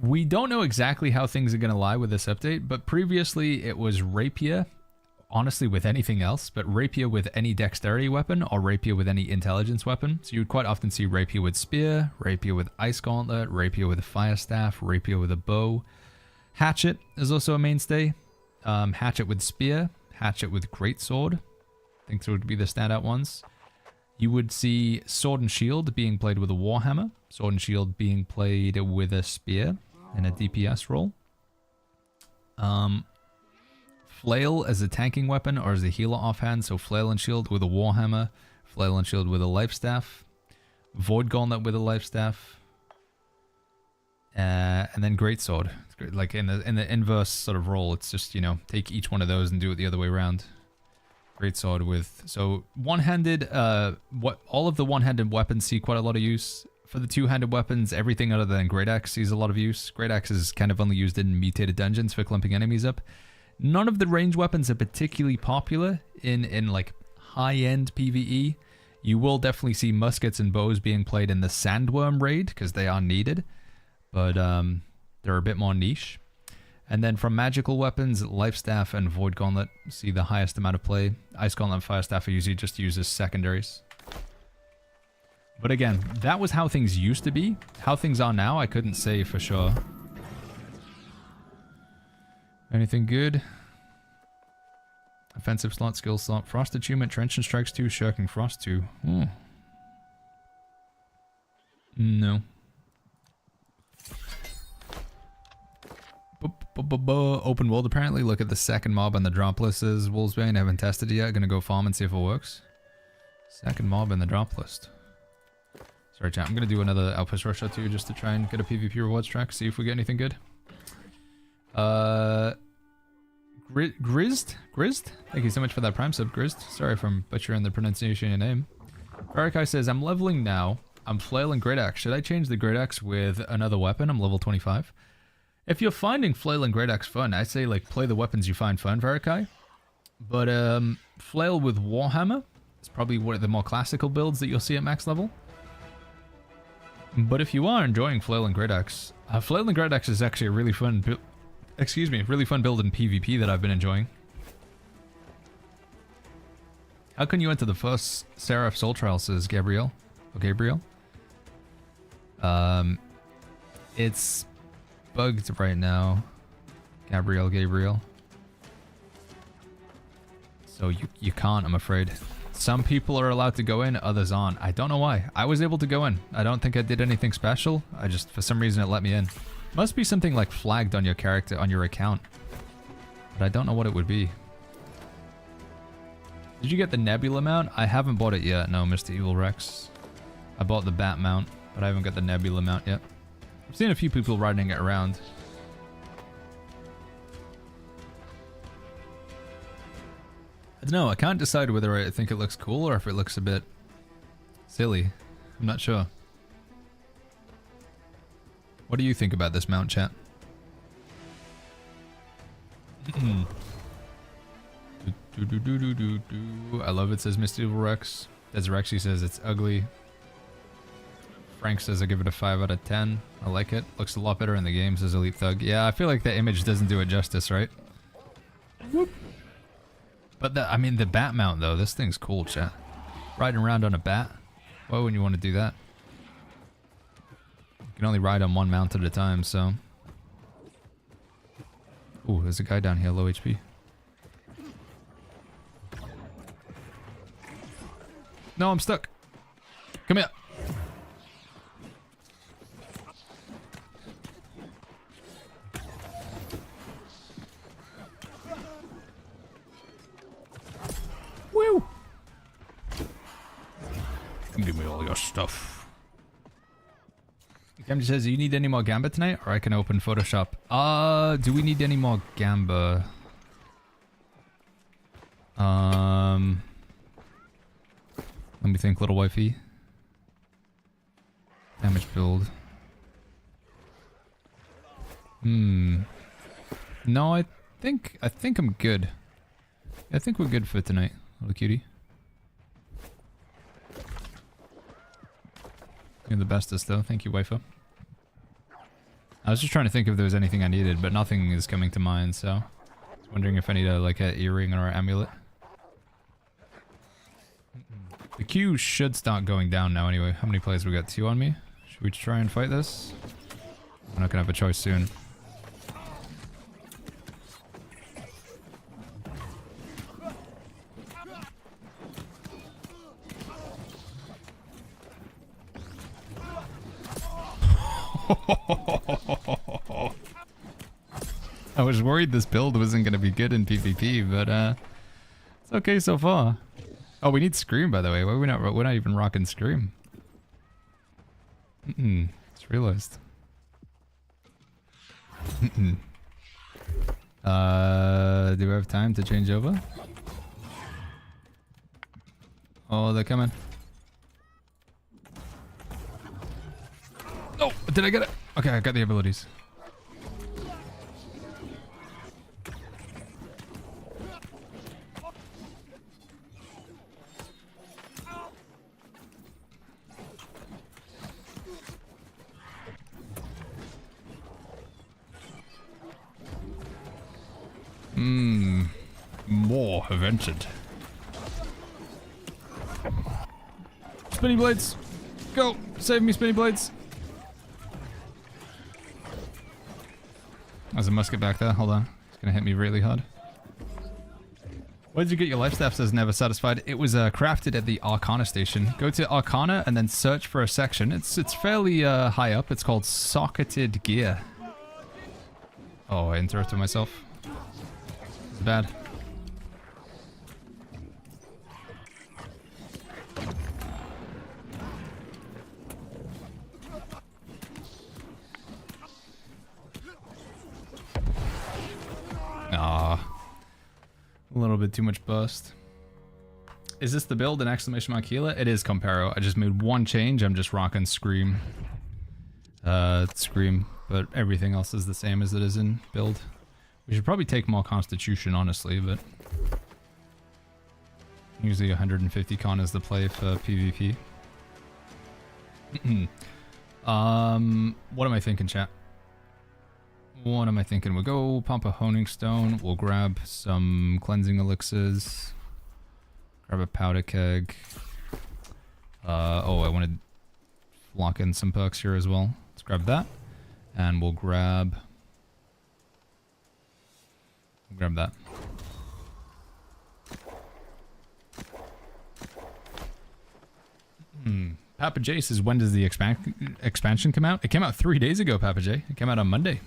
We don't know exactly how things are going to lie with this update, but previously it was Rapier, honestly with anything else, but Rapier with any dexterity weapon or Rapier with any intelligence weapon. So you would quite often see Rapier with Spear, Rapier with Ice Gauntlet, Rapier with a Fire Staff, Rapier with a Bow. Hatchet is also a mainstay. Hatchet with Spear, Hatchet with Greatsword. I think those would be the standout ones. You would see Sword and Shield being played with a Warhammer. Sword and Shield being played with a Spear in a DPS role. Flail as a tanking weapon or as a healer offhand. So Flail and Shield with a Warhammer. Flail and Shield with a Life Staff. Void Gauntlet with a Life Staff. And then Greatsword. Like in the inverse sort of role, it's just, you know, take each one of those and do it the other way around. Greatsword with, so one-handed, all of the one-handed weapons see quite a lot of use. For the two-handed weapons, everything other than Great Axe sees a lot of use. Great Axe is kind of only used in mutated dungeons for clumping enemies up. None of the range weapons are particularly popular in like high-end PvE. You will definitely see muskets and bows being played in the Sandworm raid because they are needed, but they're a bit more niche. And then from magical weapons, Life Staff and Void Gauntlet see the highest amount of play. Ice Gauntlet and Fire Staff are usually just used as secondaries. But again, that was how things used to be. How things are now, I couldn't say for sure. Anything good? Offensive slot, skill slot, Frost Attunement, Trench and Strikes 2, Shirking Frost 2. Ooh. No. Open world apparently. Look at the second mob on the drop list, says Wolfsbane. Haven't tested it yet. Gonna go farm and see if it works. Second mob in the drop list. Sorry chat, I'm gonna do another Outpost Rush out too just to try and get a PvP rewards track, see if we get anything good. Grizzed? Thank you so much for that prime sub, Grizzed. Sorry if I'm butchering the pronunciation of your name. Barakai says, I'm leveling now. I'm Flail and Great Axe. Should I change the Great Axe with another weapon? I'm level 25. If you're finding Flail and Great Axe fun, I'd say like play the weapons you find fun, Varakai. But Flail with Warhammer is probably one of the more classical builds that you'll see at max level. But if you are enjoying Flail and Great Axe, Flail and Great Axe is actually a really fun build. Excuse me, really fun build in PvP that I've been enjoying. How can you enter the first Serif Soul Trial, says Gabriel. Oh, Gabriel. It's bugged right now. Gabriel. So you can't, I'm afraid. Some people are allowed to go in, others aren't. I don't know why. I was able to go in. I don't think I did anything special. I just, for some reason, it let me in. Must be something like flagged on your character, on your account. But I don't know what it would be. Did you get the Nebula mount? I haven't bought it yet, no, Mr. Evil Rex. I bought the Bat mount, but I haven't got the Nebula mount yet. I've seen a few people riding it around. I don't know, I can't decide whether I think it looks cool or if it looks a bit silly. I'm not sure. What do you think about this mount, chat? I love it, says Mr. Evil Rex. Desirexy says it's ugly. Frank says I give it a 5 out of 10. I like it. Looks a lot better in the game, says Elite Thug. Yeah, I feel like the image doesn't do it justice, right? Whoop. But I mean, the bat mount though, this thing's cool, chat. Riding around on a bat. Why wouldn't you want to do that? You can only ride on one mount at a time, so. Ooh, there's a guy down here, low HP. No, I'm stuck. Come here. Woo! Give me all your stuff. Gamba says, do you need any more Gamba tonight? Or I can open Photoshop. Do we need any more Gamba? Let me think, little wifey. Damage build. No, I think I'm good. I think we're good for tonight, little cutie. You're the bestest though. Thank you, waifu. I was just trying to think if there was anything I needed, but nothing is coming to mind, so... I was wondering if I need like an earring or an amulet. The queue should start going down now anyway. How many players we got? 2 on me? Should we try and fight this? I'm not gonna have a choice soon. I was worried this build wasn't going to be good in PvP, but it's okay so far. Oh, we need Scream, by the way. Why are we not? We're not even rocking Scream. Just realized. Do we have time to change over? Oh, they're coming. Oh, did I get it? Okay, I got the abilities. More have entered. Spinny blades! Go! Save me, spinny blades! There's a musket back there. Hold on. It's gonna hit me really hard. Where did you get your life staff? Says never satisfied. It was crafted at the Arcana station. Go to Arcana and then search for a section. It's fairly high up. It's called Socketed Gear. Oh, I interrupted myself. It's bad. A little bit too much bust. Is this the build? An exclamation mark healer? It is Comparo. I just made one change. I'm just rocking Scream. Scream, but everything else is the same as it is in build. We should probably take more Constitution, honestly, but usually 150 con is the play for PvP. What am I thinking, chat? What am I thinking? We'll go pump a honing stone. We'll grab some cleansing elixirs. Grab a powder keg. Oh, I want to lock in some perks here as well. Let's grab that. And we'll grab that. Papa J says, when does the expansion come out? It came out 3 days ago, Papa J. It came out on Monday.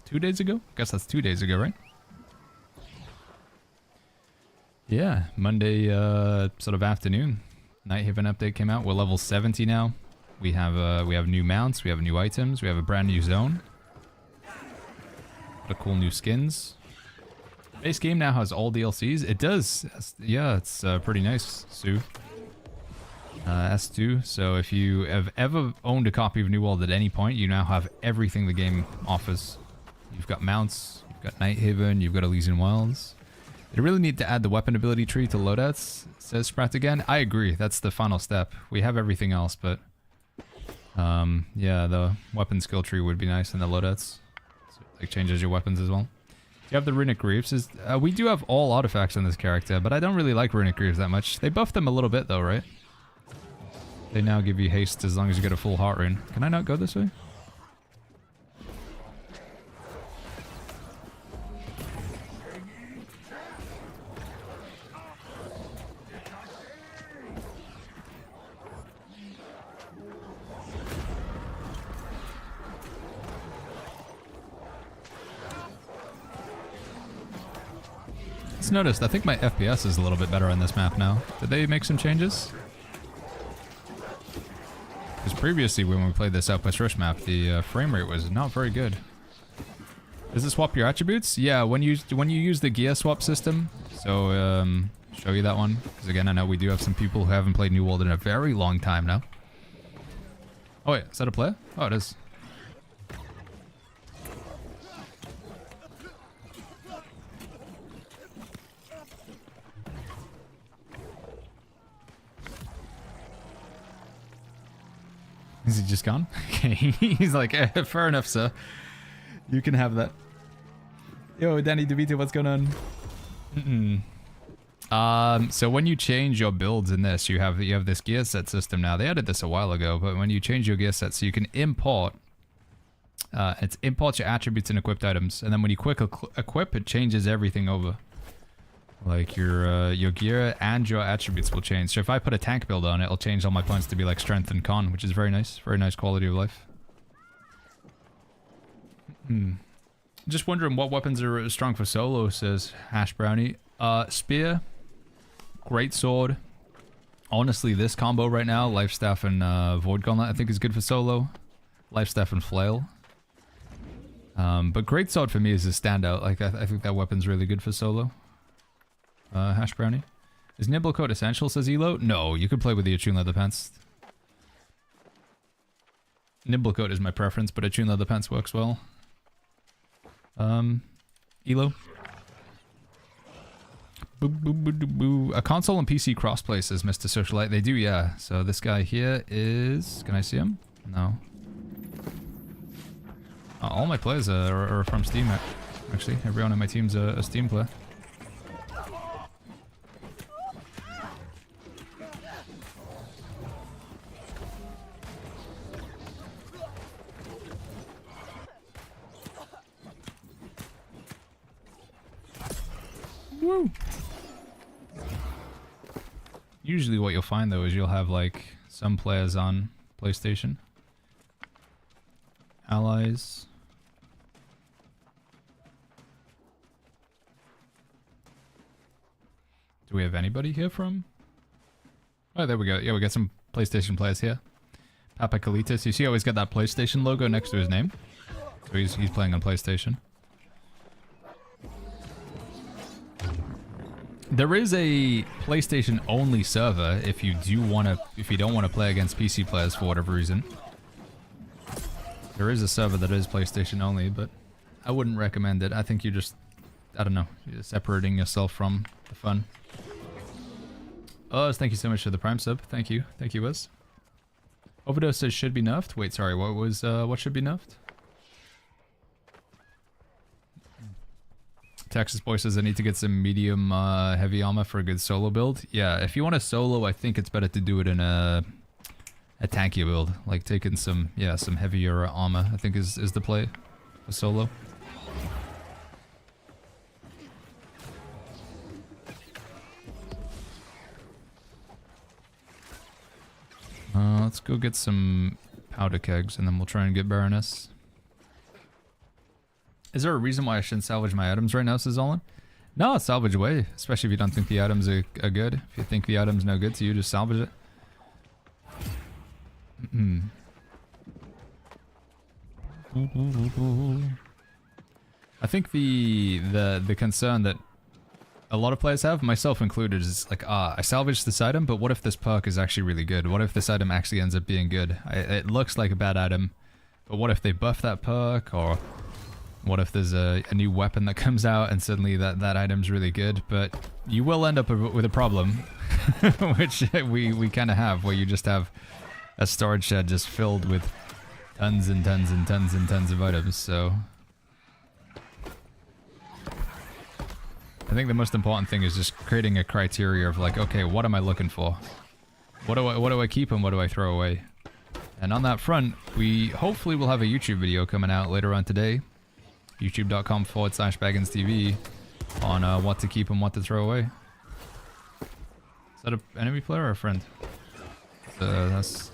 2 days ago? I guess that's 2 days ago, right? Yeah, Monday sort of afternoon. Nighthaven update came out. We're level 70 now. We have new mounts, we have new items, we have a brand new zone. What a cool new skins. Base game now has all DLCs. It does. Yeah, it's pretty nice, Sue. S2. So if you have ever owned a copy of New World at any point, you now have everything the game offers. You've got mounts, you've got Nighthaven, you've got Elysian Wilds. They really need to add the weapon ability tree to loadouts, says Sprat again. I agree, that's the final step. We have everything else, but yeah, the weapon skill tree would be nice in the loadouts. So it like changes your weapons as well. Do you have the Runic Greaves? We do have all artifacts in this character, but I don't really like Runic Greaves that much. They buffed them a little bit though, right? They now give you haste as long as you get a full heart rune. Can I not go this way? Just noticed, I think my FPS is a little bit better on this map now. Did they make some changes? Because previously when we played this Outpost Rush map, the frame rate was not very good. Does it swap your attributes? Yeah, when you use the gear swap system. So, show you that one. Because again, I know we do have some people who haven't played New World in a very long time now. Oh wait, is that a player? Oh, it is. Is he just gone? Okay, he's like, fair enough, sir. You can have that. Yo, Danny DeVito, what's going on? So when you change your builds in this, you have this gear set system now. They added this a while ago, but when you change your gear set, so you can import. It's import your attributes and equipped items, and then when you quick equip, it changes everything over. Like your gear and your attributes will change. So if I put a tank build on it, it'll change all my points to be like strength and con, which is very nice. Very nice quality of life. Just wondering what weapons are strong for solo, says Hash Brownie. Spear. Great sword. Honestly, this combo right now, Life Staff and Void Gauntlet, I think is good for solo. Life Staff and Flail. But Great Sword for me is a standout. Like, I think that weapon's really good for solo. Hash Brownie. Is Nibblecoat essential, says Elo? No, you could play with the Attune Leather Pants. Nibblecoat is my preference, but Attune Leather Pants works well. Elo? Boo, boo, boo, boo, boo. A console and PC crossplay, says Mr. Socialite. They do, yeah. So this guy here is... Can I see him? No. All my players are from Steam, actually. Everyone on my team's a Steam player. Woo! Usually what you'll find though is you'll have like some players on PlayStation. Allies. Do we have anybody here from? Oh, there we go. Yeah, we got some PlayStation players here. Papa Kalitas. You see how he's got that PlayStation logo next to his name? So he's playing on PlayStation. There is a PlayStation only server if you don't want to play against PC players for whatever reason. There is a server that is PlayStation only, but I wouldn't recommend it. I think you're just, I don't know, you're separating yourself from the fun. Thank you so much for the Prime sub. Thank you. Thank you, Wes. Overdose says should be nerfed. Wait, sorry, what should be nerfed? Texas Boy says I need to get some medium heavy armor for a good solo build. Yeah, if you want a solo, I think it's better to do it in a tankier build. Like taking some heavier armor, I think is the play for solo. Let's go get some powder kegs and then we'll try and get Baroness. Is there a reason why I shouldn't salvage my items right now, says Olin? No, salvage away. Especially if you don't think the items are good. If you think the item's no good to you, just salvage it. I think the concern that a lot of players have, myself included, is like, I salvaged this item, but what if this perk is actually really good? What if this item actually ends up being good? It looks like a bad item, but what if they buff that perk, or what if there's a new weapon that comes out and suddenly that item's really good? But you will end up with a problem, which we kind of have, where you just have a storage shed just filled with tons and tons and tons and tons of items, so... I think the most important thing is just creating a criteria of like, okay, what am I looking for? What do I keep and what do I throw away? And on that front, we hopefully will have a YouTube video coming out later on today. YouTube.com/BagginsTV on what to keep and what to throw away. Is that an enemy player or a friend? That's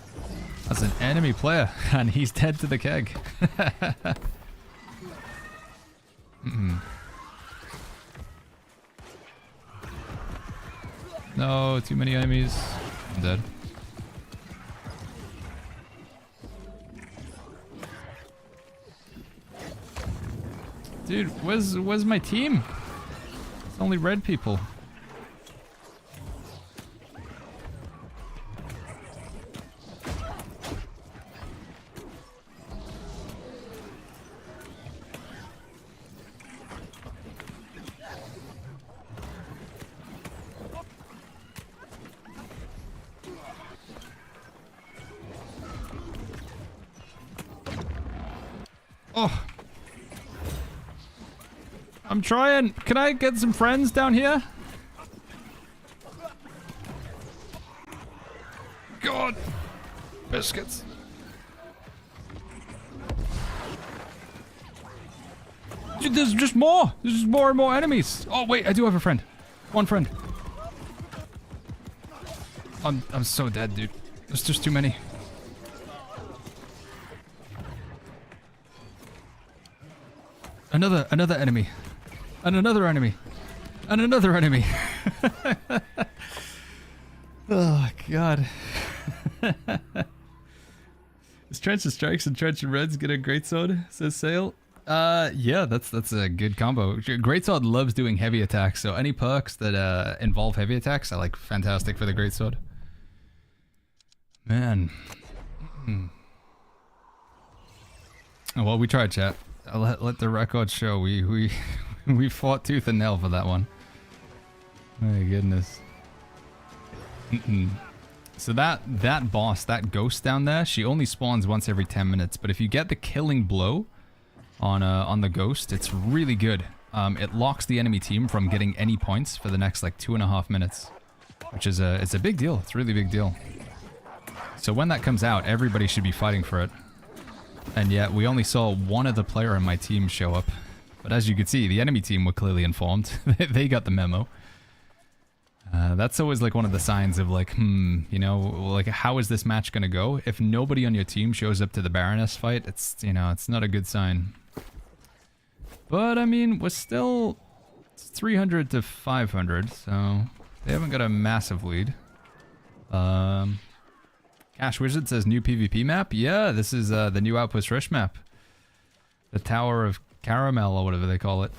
an enemy player, and he's dead to the keg. No, too many enemies. I'm dead. Dude, where's my team? It's only red people. Oh. I'm trying. Can I get some friends down here? God. Biscuits. Dude, there's just more. There's just more and more enemies. Oh, wait. I do have a friend. One friend. I'm so dead, dude. There's just too many. Another enemy. And another enemy. And another enemy. Oh, God. Is Trench and Strikes and Trench and Reds get a greatsword? Says Sale. Yeah, that's a good combo. Greatsword loves doing heavy attacks, so any perks that involve heavy attacks are like fantastic for the greatsword. Man. Oh, well, we tried, chat. Let the record show. We fought tooth and nail for that one. My goodness. So that boss, that ghost down there, she only spawns once every 10 minutes. But if you get the killing blow on the ghost, it's really good. It locks the enemy team from getting any points for the next like 2.5 minutes, which is it's a big deal. It's a really big deal. So when that comes out, everybody should be fighting for it. And yet we only saw one other player in my team show up. But as you can see, the enemy team were clearly informed. They got the memo. That's always like one of the signs of like, you know, like how is this match gonna go? If nobody on your team shows up to the Baroness fight, it's, you know, it's not a good sign. But I mean, we're still 300 to 500, so they haven't got a massive lead. Cash Wizard says new PvP map. Yeah, this is the new Outpost Rush map. The Tower of Caramel or whatever they call it.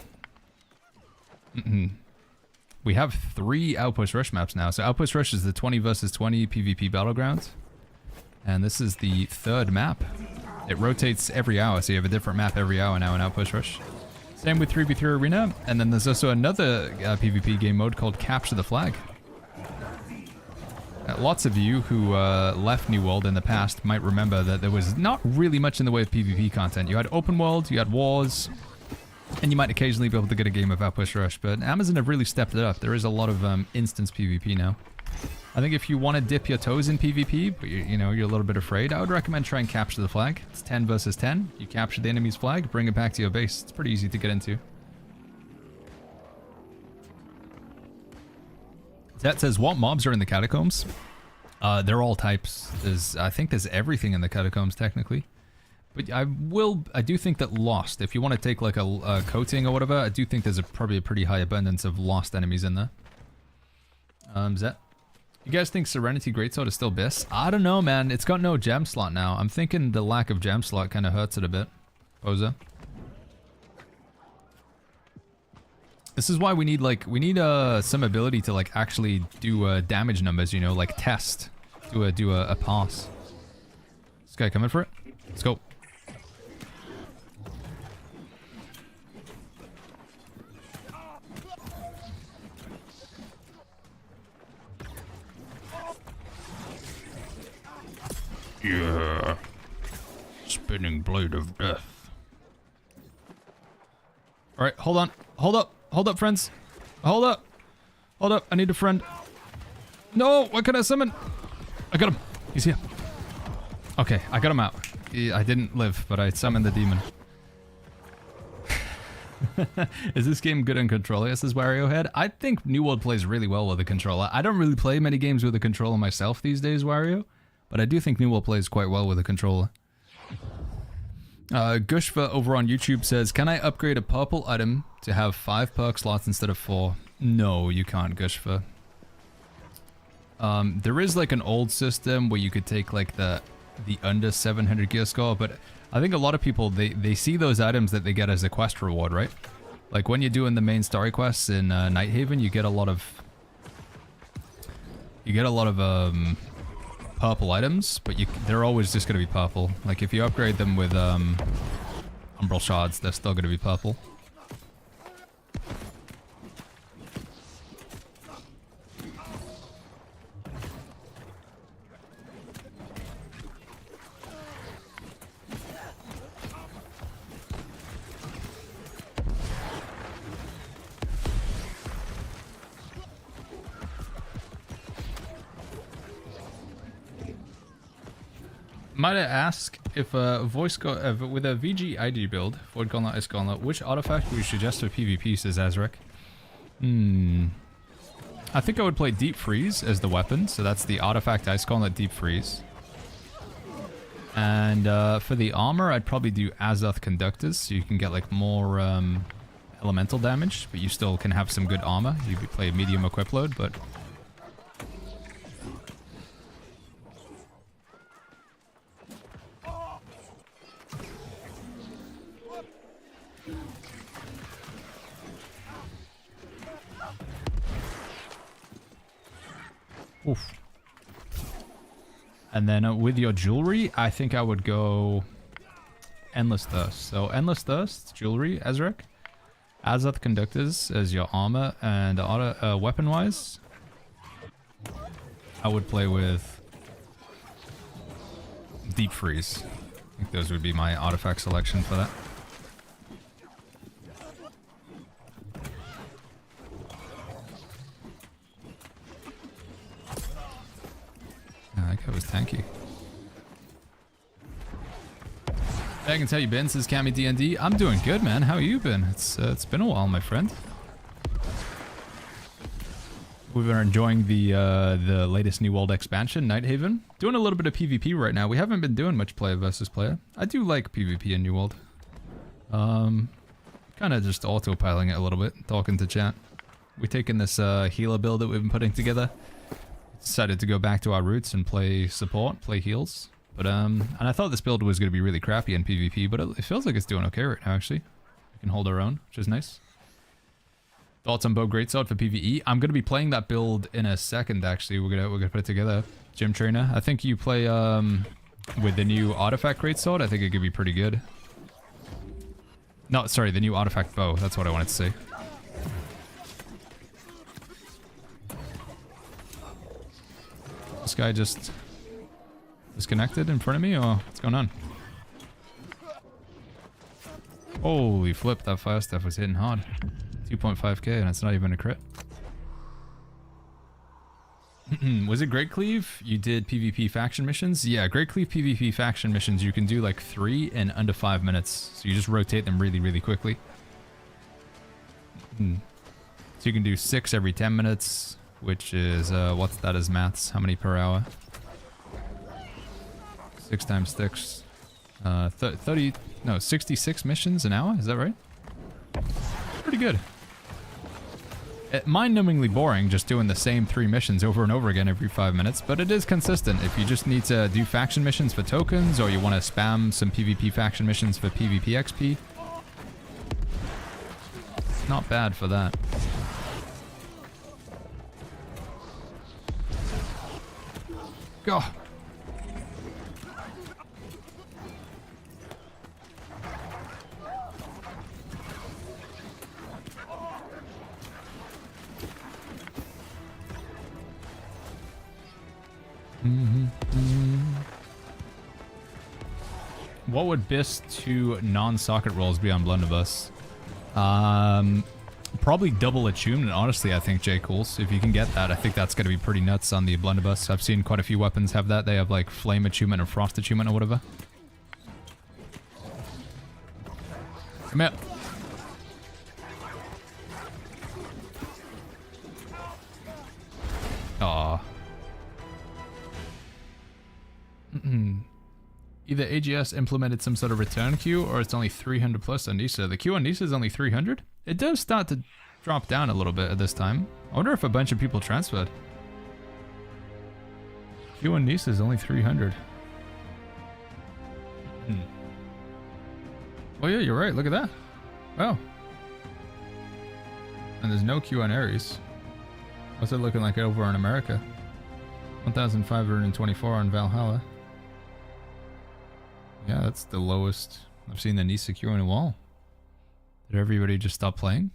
We have 3 Outpost Rush maps now. So Outpost Rush is the 20 versus 20 PvP battlegrounds. And this is the 3rd map. It rotates every hour, so you have a different map every hour now in Outpost Rush. Same with 3v3 Arena. And then there's also another PvP game mode called Capture the Flag. Lots of you who left New World in the past might remember that there was not really much in the way of PvP content. You had open world, you had wars, and you might occasionally be able to get a game of Outpost Rush, but Amazon have really stepped it up. There is a lot of instance PvP now. I think if you want to dip your toes in PvP, but you know, you're a little bit afraid, I would recommend trying Capture the Flag. It's 10 versus 10. You capture the enemy's flag, bring it back to your base. It's pretty easy to get into. That says, what mobs are in the Catacombs? They're all types. I think there's everything in the Catacombs, technically. But I do think that Lost, if you want to take like a coating or whatever, I do think there's probably a pretty high abundance of Lost enemies in there. Zet? You guys think Serenity Greatsword is still BIS? I don't know, man. It's got no gem slot now. I'm thinking the lack of gem slot kind of hurts it a bit. Posa. This is why we need some ability to like actually do damage numbers, you know, like test, do a pass. This guy coming for it? Let's go. Yeah. Spinning blade of death. All right, hold on. Hold up. Hold up, friends. Hold up. Hold up. I need a friend. No, what can I summon? I got him. He's here. Okay, I got him out. I didn't live, but I summoned the demon. Is this game good on controller? Yes, this Wario Head. I think New World plays really well with a controller. I don't really play many games with a controller myself these days, Wario. But I do think New World plays quite well with a controller. Gushva over on YouTube says, can I upgrade a purple item to have 5 perk slots instead of 4? No, you can't, Gushva. There is like an old system where you could take like the under 700 gear score, but I think a lot of people, they see those items that they get as a quest reward, right? Like when you're doing the main story quests in Nighthaven, you get a lot of purple items, but they're always just going to be purple. Like if you upgrade them with umbral shards, they're still going to be purple. Might I ask if with a VG ID build, Void Gauntlet, Ice Gauntlet, which artifact would you suggest for PvP, says Azrek? I think I would play Deep Freeze as the weapon, so that's the artifact Ice Gauntlet Deep Freeze. And for the armor, I'd probably do Azoth Conductors, so you can get like more elemental damage, but you still can have some good armor. You could play medium equip load, but... Oof. And then with your jewelry, I think I would go Endless Thirst. So Endless Thirst, jewelry, Azrek. Azoth Conductors as your armor, and weapon-wise, I would play with Deep Freeze. I think those would be my artifact selection for that. That guy was tanky. I can tell you, Ben, says Cammy D&D. I'm doing good, man. How you been? It's been a while, my friend. We've been enjoying the latest New World expansion, Nighthaven. Doing a little bit of PvP right now. We haven't been doing much player versus player. I do like PvP in New World. Kind of just autopiloting it a little bit, talking to chat. We're taking this healer build that we've been putting together. Decided to go back to our roots and play support, play heals. But and I thought this build was going to be really crappy in PvP, but it feels like it's doing okay right now, actually. We can hold our own, which is nice. Thoughts on Bow Greatsword for PvE? I'm going to be playing that build in a second, actually. We're gonna put it together. Gym Trainer. I think you play with the new Artifact Greatsword. I think it could be pretty good. No, sorry, the new Artifact Bow. That's what I wanted to say. This guy just disconnected in front of me, or what's going on? Holy flip, that fire stuff was hitting hard. 2.5k and it's not even a crit. Was it Great Cleave? You did PvP faction missions? Yeah, Great Cleave PvP faction missions, you can do like 3 in under 5 minutes. So you just rotate them really, really quickly. So you can do 6 every 10 minutes. Which is, what's that as maths? How many per hour? 6 times 6. 66 missions an hour? Is that right? Pretty good. Mind-numbingly boring just doing the same 3 missions over and over again every 5 minutes, but it is consistent. If you just need to do faction missions for tokens, or you want to spam some PvP faction missions for PvP XP, it's not bad for that. Go. What would BIS 2 non-socket rolls be on Blunderbuss? Probably double attunement, honestly, I think, J. Cools. If you can get that, I think that's going to be pretty nuts on the Blunderbuss. I've seen quite a few weapons have that. They have, like, Flame Attunement or Frost Attunement or whatever. Come here. Aww. Either AGS implemented some sort of return queue, or it's only 300 plus on Nisa. The queue on Nisa is only 300? It does start to drop down a little bit at this time. I wonder if a bunch of people transferred. Queue on Nisa is only 300. Oh yeah, you're right. Look at that. Wow. And there's no queue on Ares. What's it looking like over in America? 1,524 on Valhalla. Yeah, that's the lowest I've seen the Nisa queue in a while. Did everybody just stop playing?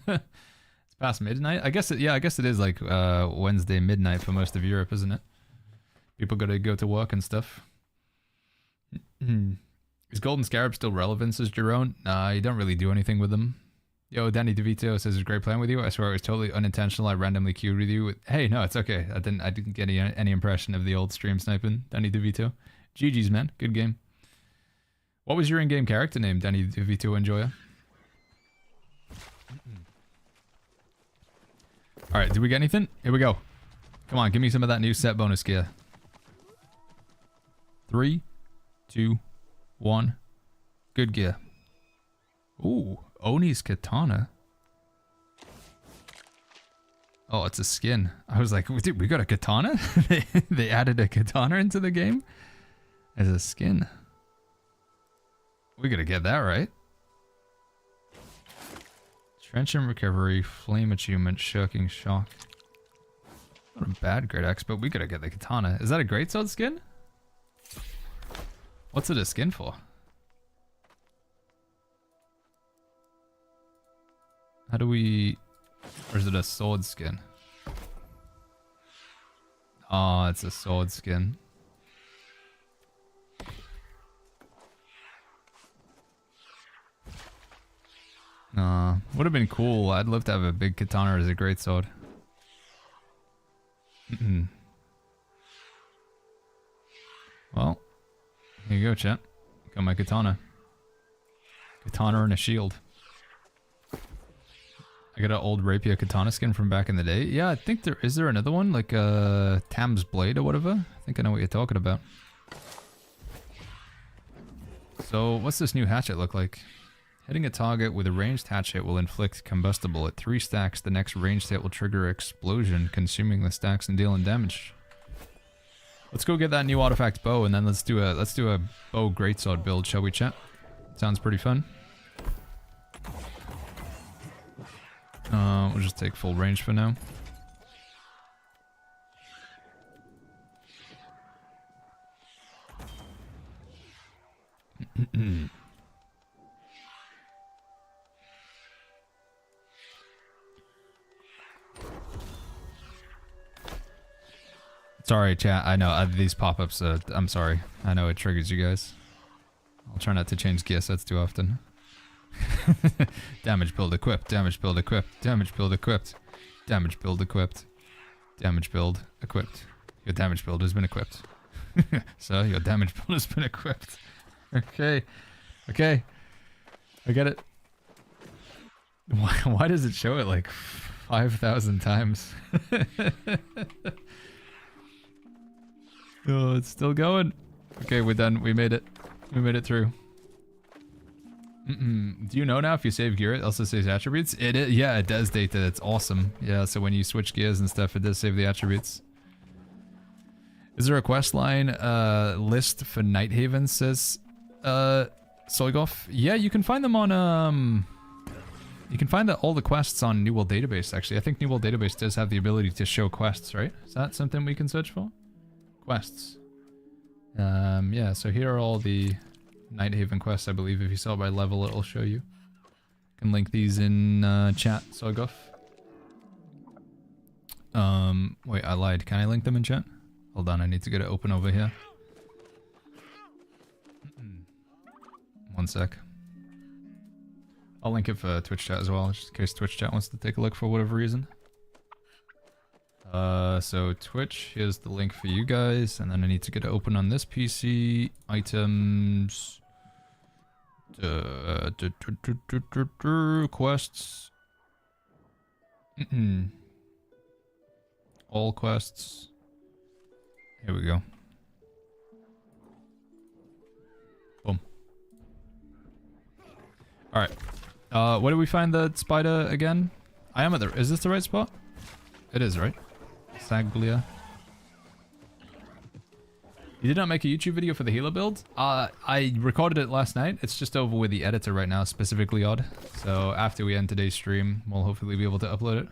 It's past midnight. I guess it is like Wednesday midnight for most of Europe, isn't it? People gotta go to work and stuff. Is Golden Scarab still relevant, says Jerome? Nah, you don't really do anything with them. Yo, Danny DeVito says it's great playing with you. I swear it was totally unintentional. I randomly queued with you. Hey, no, it's okay. I didn't get any impression of the old stream sniping, Danny DeVito. GG's, man. Good game. What was your in-game character name, Danny V2 Enjoyer? Alright, did we get anything? Here we go. Come on, give me some of that new set bonus gear. 3, 2, 1. Good gear. Ooh, Oni's katana. Oh, it's a skin. I was like, dude, we got a katana? They added a katana into the game as a skin. We gotta get that right. Trench and recovery, flame achievement, shirking shock. Not a bad great axe, but we gotta get the katana. Is that a greatsword skin? What's it a skin for? How do we... Or is it a sword skin? Oh, it's a sword skin. Would have been cool. I'd love to have a big katana as a greatsword. Well, here you go, chat. Got my katana. Katana and a shield. I got an old rapier katana skin from back in the day. Yeah, I think there is there another one? Like Tam's Blade or whatever? I think I know what you're talking about. So, what's this new hatchet look like? Hitting a target with a ranged hatchet will inflict combustible. At 3 stacks, the next ranged hit will trigger explosion, consuming the stacks and dealing damage. Let's go get that new artifact bow, and then let's do a bow greatsword build, shall we, chat? Sounds pretty fun. We'll just take full range for now. Sorry, chat. I know these pop-ups. I'm sorry. I know it triggers you guys. I'll try not to change gear sets too often. Damage build equipped. Damage build equipped. Damage build equipped. Damage build equipped. Damage build equipped. Your damage build has been equipped. So your damage build has been equipped. Okay. Okay. I get it. Why does it show it like 5,000 times? Oh, it's still going. Okay, we're done. We made it. We made it through. Do you know now if you save gear, it also saves attributes? Yeah, it does date that. It's awesome. Yeah, so when you switch gears and stuff, it does save the attributes. Is there a quest line list for Nighthaven, says Soigoff? Yeah, you can find them on you can find all the quests on New World Database, actually. I think New World Database does have the ability to show quests, right? Is that something we can search for? Quests. Yeah, so here are all the Nighthaven quests, I believe. If you sell by level, it'll show you. Can link these in chat, Soigoff. Wait, I lied. Can I link them in chat? Hold on, I need to get it open over here. One sec. I'll link it for Twitch chat as well, just in case Twitch chat wants to take a look for whatever reason. So Twitch, here's the link for you guys, and then I need to get it open on this PC. Items. Quests. All quests. Here we go. Boom. Alright. Where do we find the spider again? I am at the... Is this the right spot? It is, right? Saglia. You did not make a YouTube video for the healer build? I recorded it last night. It's just over with the editor right now, specifically odd. So after we end today's stream, we'll hopefully be able to upload it.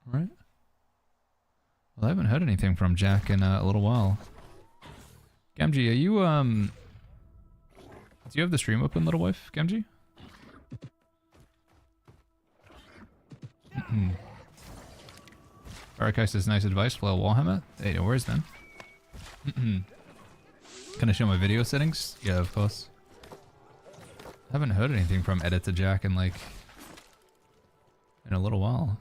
Alright. Well, I haven't heard anything from Jack in a little while. Gamgee, are you, do you have the stream open, little wife, Gamgee? Barakai says, nice advice, Flail Warhammer. Hey, no worries, man. Can I show my video settings? Yeah, of course. I haven't heard anything from Editor Jack in like in a little while.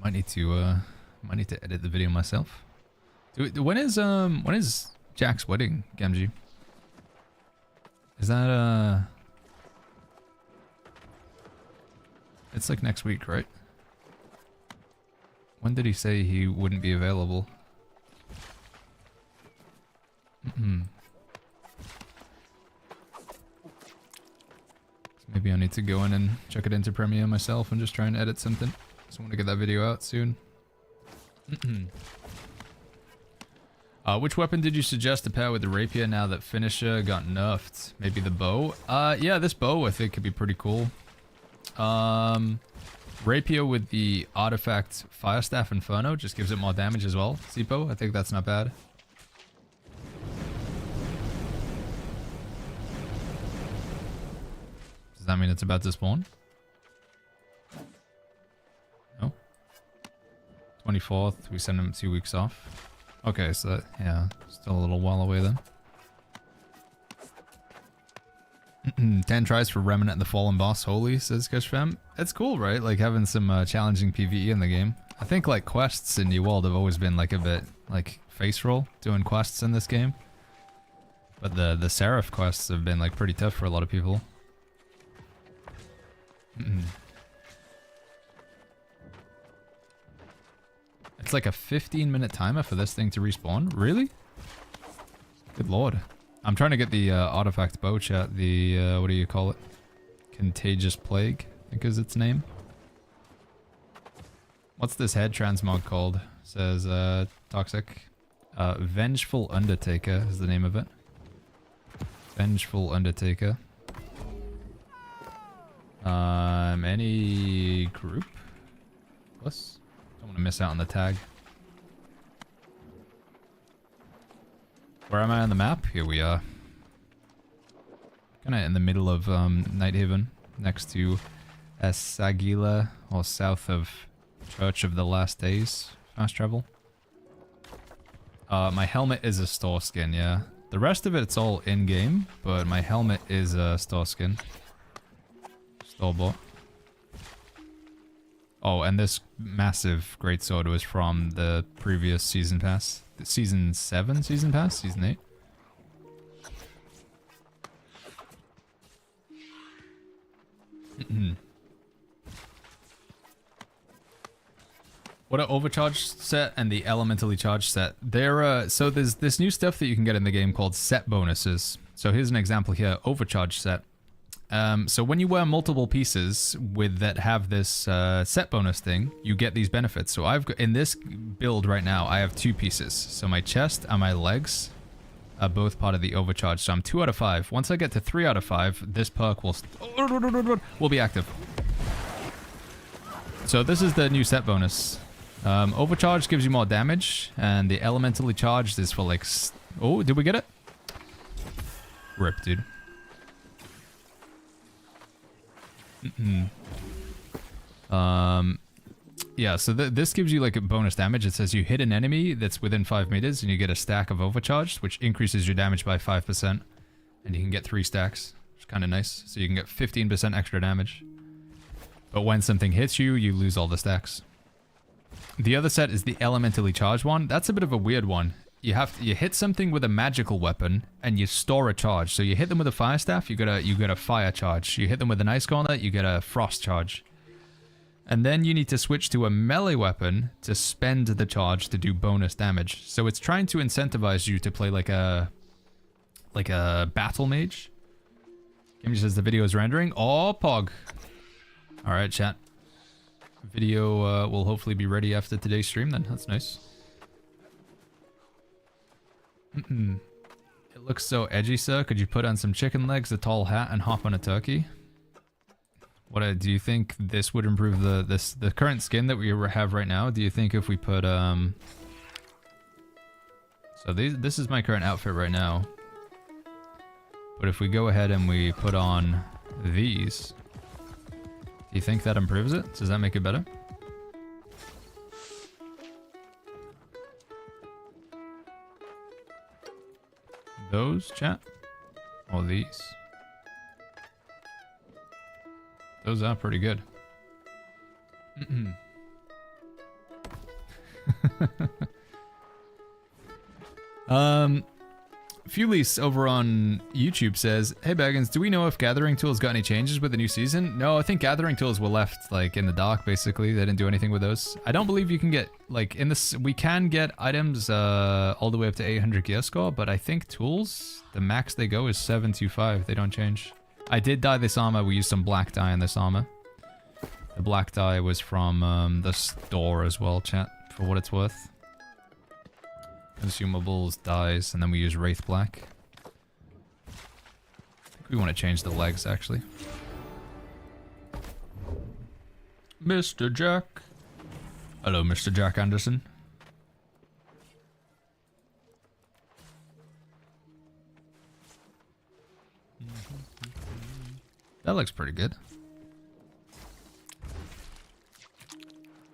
Might need to edit the video myself. When is Jack's wedding, Gamgee? Is that it's like next week, right? When did he say he wouldn't be available? Maybe I need to go in and check it into Premiere myself and just try and edit something. Just want to get that video out soon. Which weapon did you suggest to pair with the rapier now that finisher got nerfed? Maybe the bow? Yeah, this bow I think could be pretty cool. Rapier with the artifact Fire Staff Inferno just gives it more damage as well. Sipo, I think that's not bad. Does that mean it's about to spawn? No. 24th, we send him 2 weeks off. Okay, so yeah, still a little while away then. 10 tries for Remnant and the Fallen Boss. Holy, says Kushfam. It's cool, right? Like having some challenging PvE in the game. I think like quests in New World have always been like a bit like face roll doing quests in this game. But the Serif quests have been like pretty tough for a lot of people. It's like a 15-minute timer for this thing to respawn? Really? Good lord. I'm trying to get the artifact bow chat, the, what do you call it? Contagious Plague, I think is its name. What's this head transmog called? Says, Toxic. Vengeful Undertaker is the name of it. Vengeful Undertaker. Any group? Plus? Don't want to miss out on the tag. Where am I on the map? Here we are. Kinda in the middle of Nighthaven, next to Sagila, or south of Church of the Last Days. Fast travel. My helmet is a store skin, yeah. The rest of it's all in-game, but my helmet is a store skin. Store-bought. Oh, and this massive greatsword was from the previous season pass. Season 7 season pass? Season 8? What are overcharged set and the elementally charged set? They're so there's this new stuff that you can get in the game called set bonuses. So here's an example here, overcharged set. So when you wear multiple pieces with that have this set bonus thing, you get these benefits. So I've got, in this build right now, I have 2 pieces. So my chest and my legs are both part of the overcharge. So I'm 2 out of 5. Once I get to 3 out of 5, this perk will be active. So this is the new set bonus. Overcharge gives you more damage, and the elementally charged is for like... Oh, did we get it? Rip, dude. Yeah, so this gives you like a bonus damage. It says you hit an enemy that's within 5 meters and you get a stack of overcharged, which increases your damage by 5%. And you can get 3 stacks, which is kind of nice. So you can get 15% extra damage. But when something hits you, you lose all the stacks. The other set is the elementally charged one. That's a bit of a weird one. You hit something with a magical weapon and you store a charge. So you hit them with a fire staff, you get a fire charge. You hit them with an ice gauntlet, you get a frost charge. And then you need to switch to a melee weapon to spend the charge to do bonus damage. So it's trying to incentivize you to play like a battle mage. Game just says the video is rendering. Oh, pog. All right, chat. Video will hopefully be ready after today's stream then. That's nice. It looks so edgy, sir. Could you put on some chicken legs, a tall hat, and hop on a turkey? What do you think this would improve the current skin that we have right now? Do you think if we put so this is my current outfit right now. But if we go ahead and we put on these, do you think that improves it? Does that make it better? Those, chat? Or these? Those are pretty good. Fulis over on YouTube says, "Hey Baggins, do we know if Gathering Tools got any changes with the new season?" No, I think Gathering Tools were left like in the dark basically. They didn't do anything with those. I don't believe you can get like in this. We can get items all the way up to 800 gear score, but I think tools, the max they go is 725. They don't change. I did dye this armor. We used some black dye in this armor. The black dye was from the store as well, chat, for what it's worth. Consumables, dyes, and then we use Wraith Black. I think we want to change the legs, actually. Mr. Jack. Hello, Mr. Jack Anderson. That looks pretty good.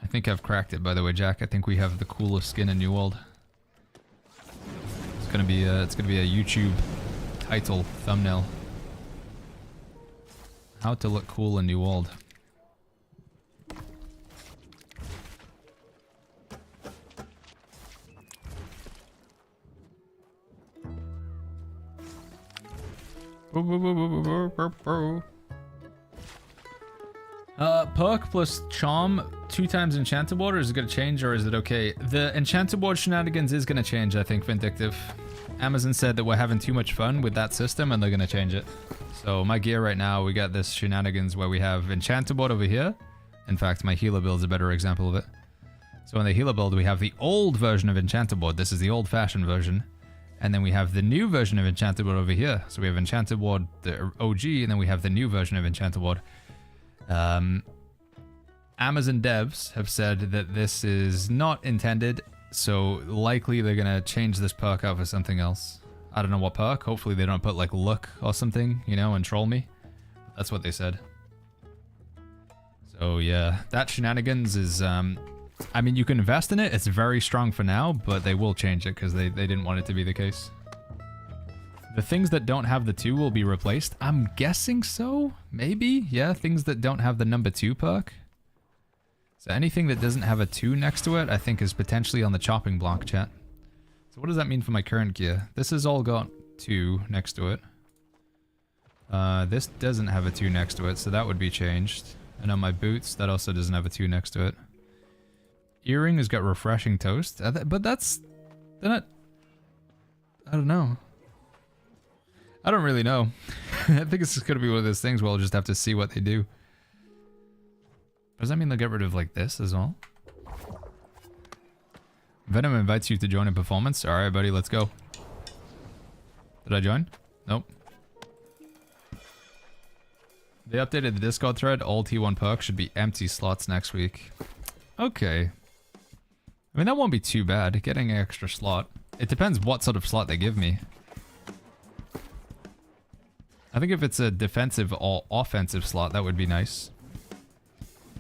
I think I've cracked it, by the way, Jack. I think we have the coolest skin in New World. It's gonna be a YouTube title thumbnail. How to look cool in New World. Perk plus charm 2 times enchanted ward, is it gonna change or is it okay? The enchanted ward shenanigans is gonna change, I think, Vindictive. Amazon said that we're having too much fun with that system and they're gonna change it. So my gear right now, we got this shenanigans where we have enchanted ward over here. In fact, my healer build is a better example of it. So in the healer build, we have the old version of enchanted ward. This is the old-fashioned version. And then we have the new version of enchanted ward over here. So we have enchanted ward, the OG, and then we have the new version of enchanted ward. Amazon devs have said that this is not intended, so likely they're gonna change this perk out for something else. I don't know what perk. Hopefully they don't put like look or something, you know, and troll me. That's what they said. So yeah, that shenanigans is, I mean, you can invest in it. It's very strong for now, but they will change it because they didn't want it to be the case. The things that don't have the 2 will be replaced. I'm guessing so. Maybe. Yeah, things that don't have the number 2 perk. So anything that doesn't have a 2 next to it, I think is potentially on the chopping block, chat. So what does that mean for my current gear? This has all got 2 next to it. This doesn't have a 2 next to it, so that would be changed. And on my boots, that also doesn't have a 2 next to it. Earring has got refreshing toast, but that's... They're not... I don't know. I don't really know. I think it's just gonna be one of those things where we'll just have to see what they do. Does that mean they'll get rid of like this as well? Venom invites you to join in performance. Alright, buddy, let's go. Did I join? Nope. They updated the Discord thread. All T1 perks should be empty slots next week. Okay. I mean, that won't be too bad, getting an extra slot. It depends what sort of slot they give me. I think if it's a defensive or offensive slot, that would be nice.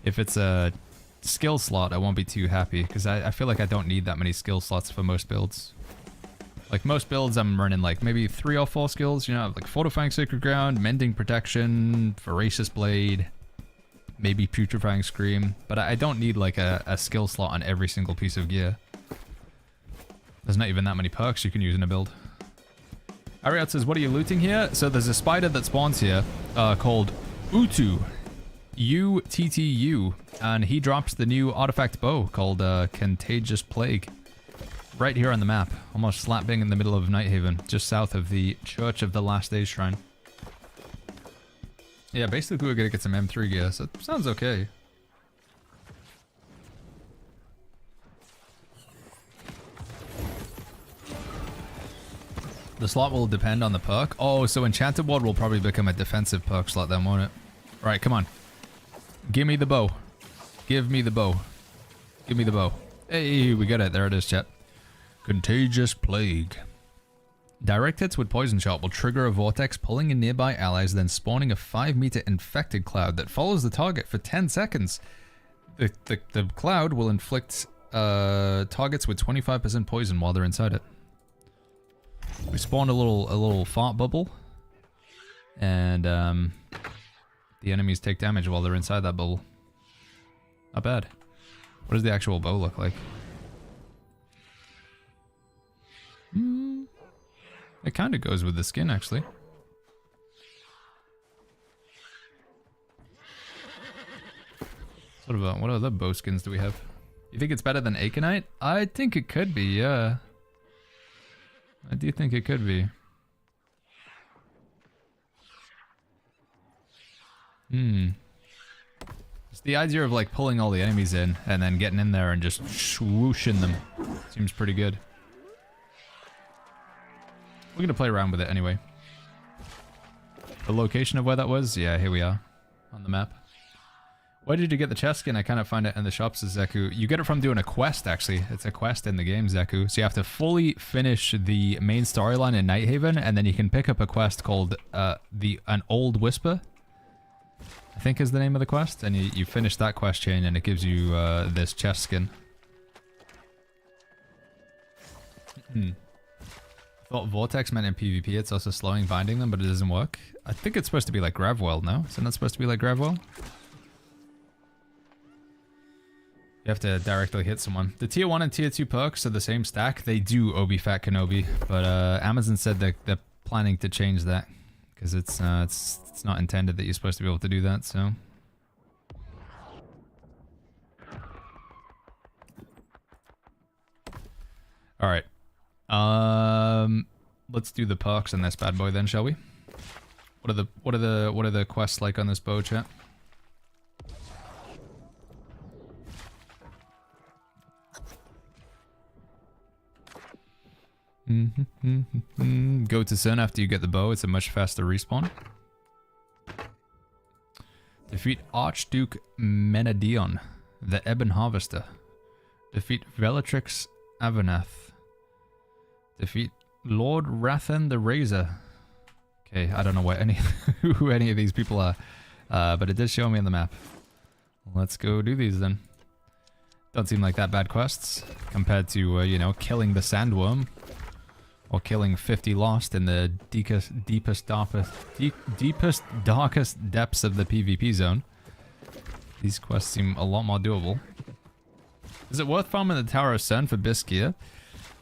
If it's a skill slot, I won't be too happy, because I feel like I don't need that many skill slots for most builds. Like most builds, I'm running like maybe 3 or 4 skills, you know, like Fortifying Sacred Ground, Mending Protection, Voracious Blade, maybe Putrefying Scream, but I don't need like a skill slot on every single piece of gear. There's not even that many perks you can use in a build. Ariat says, what are you looting here? So there's a spider that spawns here called Utu. U-T-T-U. And he drops the new artifact bow called Contagious Plague. Right here on the map. Almost slap bang in the middle of Nighthaven. Just south of the Church of the Last Days Shrine. Yeah, basically we're gonna get some M3 gear, so it sounds okay. The slot will depend on the perk. Oh, so Enchanted Ward will probably become a defensive perk slot then, won't it? Alright, come on. Give me the bow. Give me the bow. Give me the bow. Hey, we got it. There it is, chat. Contagious Plague. Direct hits with Poison Shot will trigger a vortex, pulling in nearby allies, then spawning a 5-meter infected cloud that follows the target for 10 seconds. The cloud will inflict targets with 25% poison while they're inside it. We spawned a little fart bubble, and the enemies take damage while they're inside that bubble. Not bad. What does the actual bow look like? It kind of goes with the skin, actually. What other bow skins do we have? You think it's better than Aconite? I think it could be, yeah. I do think it could be. It's the idea of like pulling all the enemies in and then getting in there and just swooshing them. Seems pretty good. We're gonna play around with it anyway. The location of where that was? Yeah, here we are. On the map. Where did you get the chest skin? I cannot find it in the shops, Zeku. You get it from doing a quest, actually. It's a quest in the game, Zeku. So you have to fully finish the main storyline in Nighthaven, and then you can pick up a quest called An Old Whisper, I think is the name of the quest. And you finish that quest chain, and it gives you this chest skin. I thought Vortex meant in PvP, it's also slowing binding them, but it doesn't work. I think it's supposed to be like Gravwell, no? Isn't that supposed to be like Gravwell? You have to directly hit someone. The tier 1 and tier 2 perks are the same stack. They do Obi Fat Kenobi, but Amazon said that they're planning to change that because it's not intended that you're supposed to be able to do that. So, all right, let's do the perks on this bad boy then, shall we? What are the quests like on this bow, chat? Go to Sun after you get the bow. It's a much faster respawn. Defeat Archduke Menadion, the Ebon Harvester. Defeat Velatrix Avanath. Defeat Lord Rathan the Razor. Okay, I don't know what who any of these people are, but it did show me on the map. Let's go do these then. Don't seem like that bad quests compared to you know, killing the sandworm. Or killing 50 Lost in the deepest, darkest depths of the PvP zone. These quests seem a lot more doable. Is it worth farming the Tower of Sun for Bisque gear?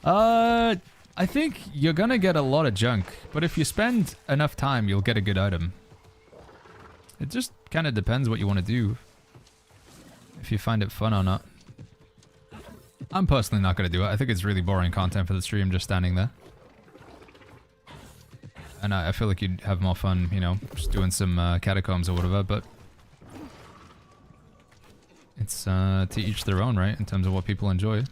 I think you're gonna get a lot of junk, but if you spend enough time, you'll get a good item. It just kind of depends what you want to do. If you find it fun or not. I'm personally not gonna do it. I think it's really boring content for the stream just standing there. And I feel like you'd have more fun, you know, just doing some catacombs or whatever, but it's to each their own, right, in terms of what people enjoy.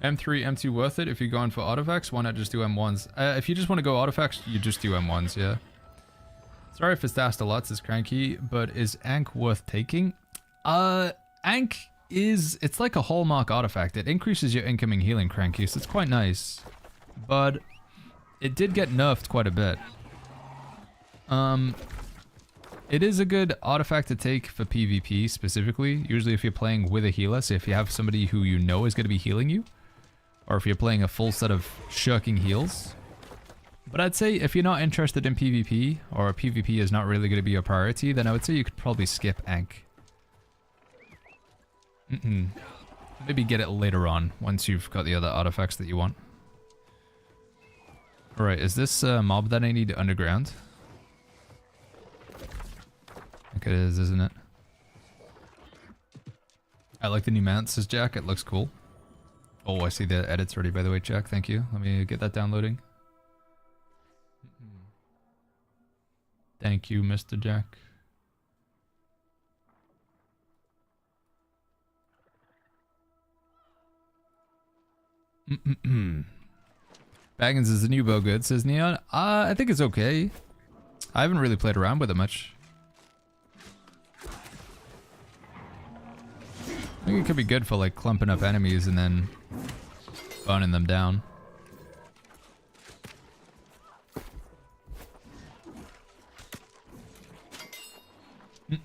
M3, M2 worth it if you're going for artifacts? Why not just do M1s? If you just want to go artifacts, you just do M1s, yeah. Sorry if it's asked a lot, says Cranky, but is Ankh worth taking? Ankh is, it's like a hallmark artifact. It increases your incoming healing, Cranky, so it's quite nice. But it did get nerfed quite a bit. It is a good artifact to take for PvP specifically. Usually if you're playing with a healer, so if you have somebody who you know is going to be healing you, or if you're playing a full set of shirking heals. But I'd say if you're not interested in PvP, or PvP is not really going to be your priority, then I would say you could probably skip Ankh. Maybe get it later on, once you've got the other artifacts that you want. Alright, is this mob that I need underground? I think it is, isn't it? I like the new mount, says Jack. It looks cool. Oh, I see the edits ready, by the way, Jack. Thank you. Let me get that downloading. Thank you, Mr. Jack. Baggins is the new bow good, says Neon. I think it's okay. I haven't really played around with it much. I think it could be good for like clumping up enemies and then burning them down.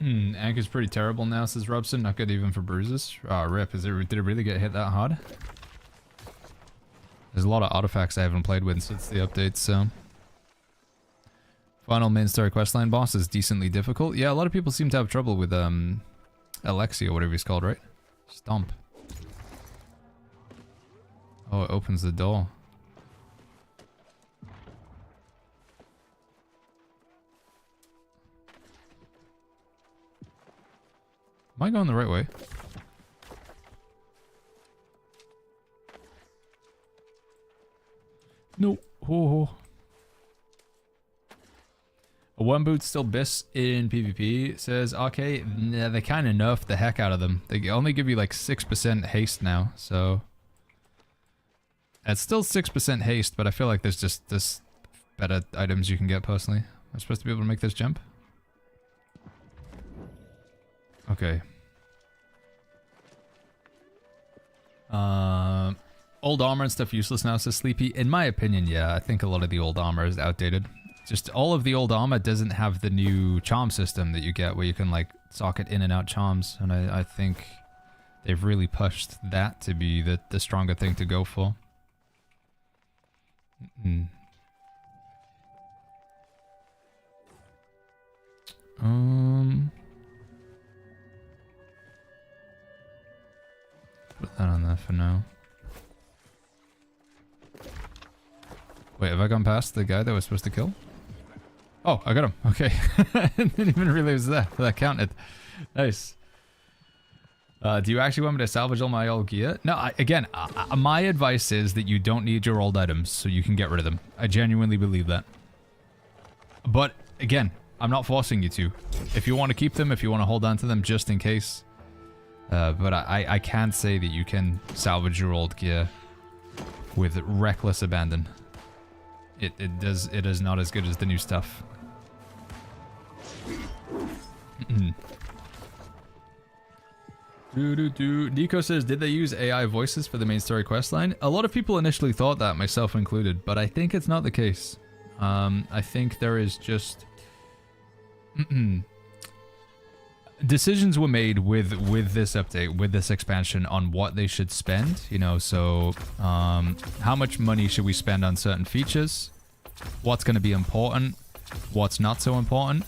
Ankh is pretty terrible now, says Robson. Not good even for bruises. Ah, rip. Did it really get hit that hard? There's a lot of artifacts I haven't played with since the update, so... Final main story questline boss is decently difficult. Yeah, a lot of people seem to have trouble with, Alexi or whatever he's called, right? Stomp. Oh, it opens the door. Am I going the right way? No. Oh. A one boot still bis in PvP, says okay. Nah, they kind of nerfed the heck out of them. They only give you like 6% haste now, so it's still 6% haste, but I feel like there's just this better items you can get personally. Am I supposed to be able to make this jump? Okay. Old armor and stuff useless now, says Sleepy. In my opinion, yeah, I think a lot of the old armor is outdated. Just all of the old armor doesn't have the new charm system that you get where you can like socket in and out charms, and I think they've really pushed that to be the stronger thing to go for. Put that on there for now. Wait, have I gone past the guy that was supposed to kill? Oh, I got him. Okay. I didn't even realize that counted. Nice. Do you actually want me to salvage all my old gear? No, again, my advice is that you don't need your old items, so you can get rid of them. I genuinely believe that. But, again, I'm not forcing you to. If you want to keep them, if you want to hold on to them just in case. But I can say that you can salvage your old gear with reckless abandon. It is not as good as the new stuff. Nico says, did they use AI voices for the main story questline? A lot of people initially thought that, myself included, but I think it's not the case. I think there is just... decisions were made with this update, with this expansion, on what they should spend, you know, so how much money should we spend on certain features, what's going to be important, what's not so important.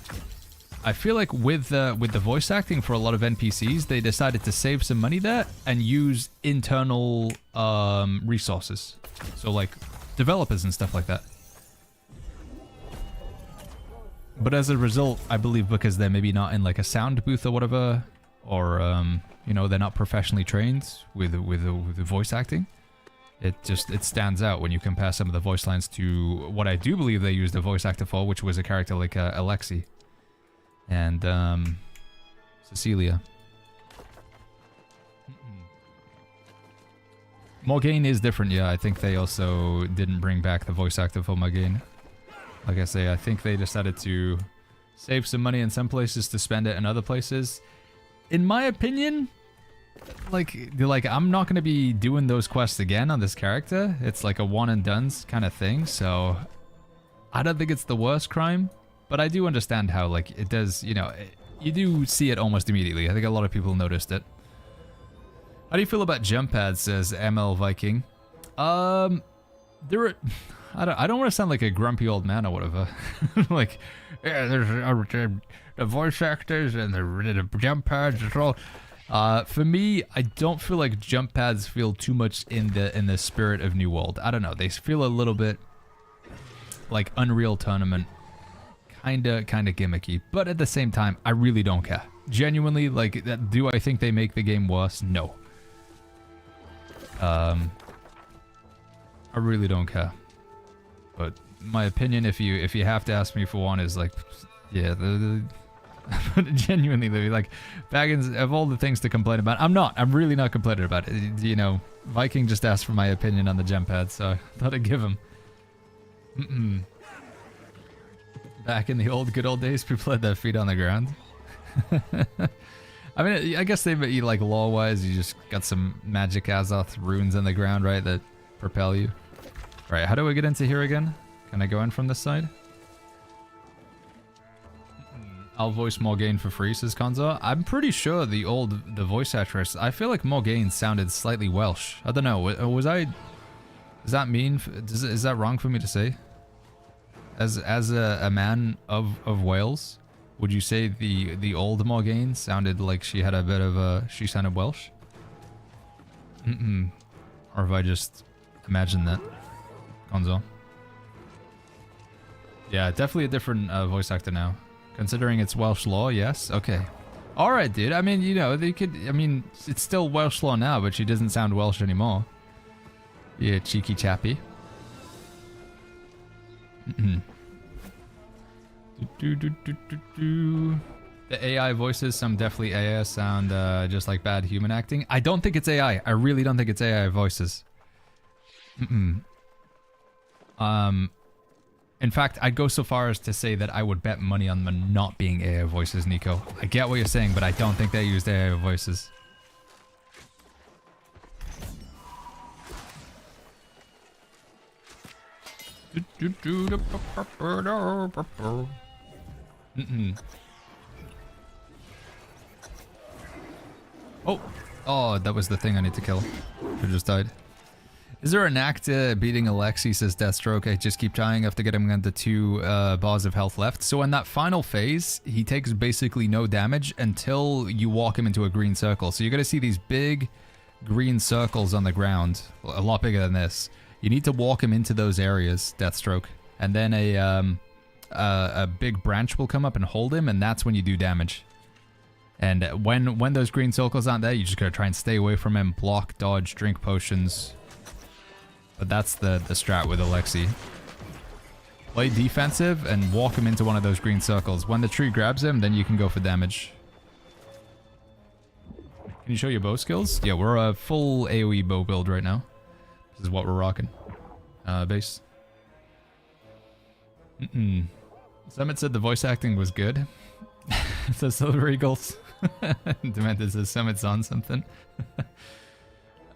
I feel like with the voice acting for a lot of NPCs, they decided to save some money there and use internal resources, so like developers and stuff like that. But as a result, I believe because they're maybe not in like a sound booth or whatever, or you know, they're not professionally trained with the voice acting, it stands out when you compare some of the voice lines to what I do believe they used a voice actor for, which was a character like Alexi and Cecilia. Morgane is different, yeah. I think they also didn't bring back the voice actor for Morgane. Like I say, I think they decided to save some money in some places to spend it in other places. In my opinion, like I'm not going to be doing those quests again on this character. It's like a one and done's kind of thing, so I don't think it's the worst crime, but I do understand how, like, it does, you know, you do see it almost immediately. I think a lot of people noticed it. How do you feel about jump pads, says ML Viking? There are... I don't want to sound like a grumpy old man or whatever. Like, yeah, there's the voice actors and the jump pads as well. For me, I don't feel like jump pads feel too much in the spirit of New World. I don't know. They feel a little bit like Unreal Tournament, kind of gimmicky. But at the same time, I really don't care. Genuinely, like, do I think they make the game worse? No. I really don't care. But my opinion, if you have to ask me for one, is like, yeah, genuinely, like, Baggins, of all the things to complain about, I'm really not complaining about it. You know, Viking just asked for my opinion on the jump pad, so I thought I'd give him. Back in the good old days, people had their feet on the ground. I mean, I guess they, like, lore-wise, you just got some magic Azoth runes in the ground, right, that propel you. Right, how do I get into here again? Can I go in from this side? I'll voice Morgane for free, says Konzo. I'm pretty sure the voice actress, I feel like Morgane sounded slightly Welsh. I don't know, was I Does that mean, is that wrong for me to say? As a man of Wales, would you say the old Morgane sounded like she had a bit of a, she sounded Welsh? Or have I just imagined that? Gonzo. Yeah, definitely a different voice actor now. Considering it's Welsh law, yes? Okay. Alright, dude. I mean, you know, they could, I mean, it's still Welsh law now, but she doesn't sound Welsh anymore. Yeah, cheeky chappy. The AI voices, some definitely AI sound just like bad human acting. I don't think it's AI. I really don't think it's AI voices. In fact, I'd go so far as to say that I would bet money on them not being AI voices, Nico. I get what you're saying, but I don't think they used AI voices. Oh, that was the thing I need to kill. Who just died. Is there an act beating Alexi, says Deathstroke? I just keep trying. I have to get him into 2 bars of health left. So in that final phase, he takes basically no damage until you walk him into a green circle. So you're going to see these big green circles on the ground, a lot bigger than this. You need to walk him into those areas, Deathstroke. And then a big branch will come up and hold him, and that's when you do damage. And when those green circles aren't there, you just gotta try and stay away from him, block, dodge, drink potions. But that's the strat with Alexi. Play defensive and walk him into one of those green circles. When the tree grabs him, then you can go for damage. Can you show your bow skills? Yeah, we're a full AoE bow build right now. This is what we're rocking. Base. Summit said the voice acting was good. So Silver Eagles. Demented says Summit's on something.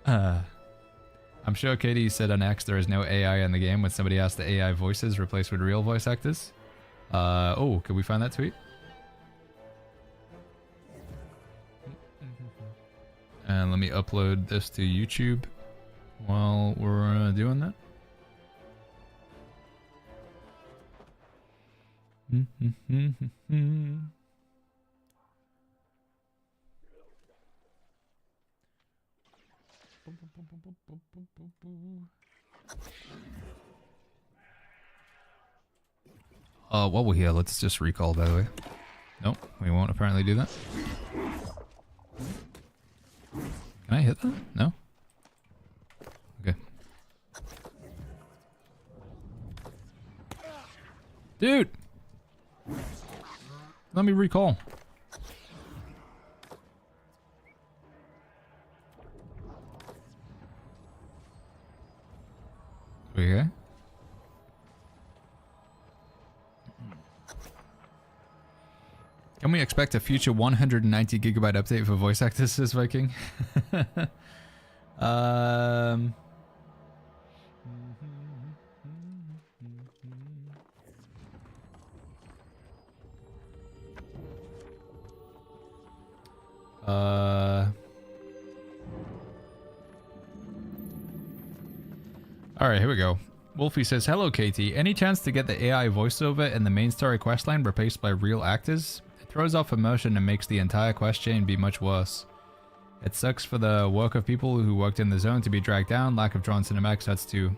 I'm sure Katie said on X there is no AI in the game when somebody asked the AI voices replaced with real voice actors. Oh, could we find that tweet? And let me upload this to YouTube while we're doing that. While we're here, let's just recall, by the way. Nope, we won't apparently do that. Can I hit that? No? Okay. Dude! Let me recall. Okay. Can we expect a future 190 gigabyte update for voice actors, says Viking? Alright, here we go. Wolfie says, hello Katie, any chance to get the AI voiceover in the main story questline replaced by real actors? It throws off immersion and makes the entire quest chain be much worse. It sucks for the work of people who worked in the zone to be dragged down, lack of drawn cinematics, that's too.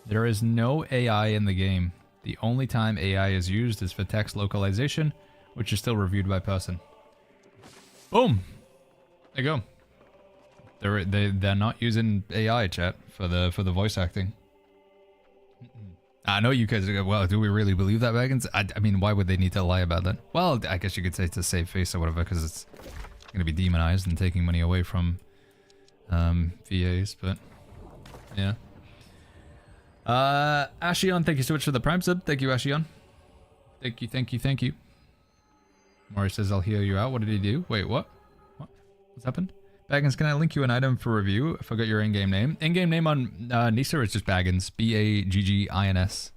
There is no AI in the game. The only time AI is used is for text localization, which is still reviewed by person. Boom! There you go. They're not using AI, chat, for the voice acting. I know you guys are going, well, do we really believe that, Baggins? I mean, why would they need to lie about that? Well, I guess you could say to save face or whatever, because it's going to be demonized and taking money away from VAs, but yeah. Ashion, thank you so much for the Prime sub. Thank you, Ashion. Thank you, thank you, thank you. Maury says, I'll heal you out. What did he do? Wait, what? What? What's happened? Baggins, can I link you an item for review? I forgot your in-game name. In-game name on Nisa is just Baggins. Baggins.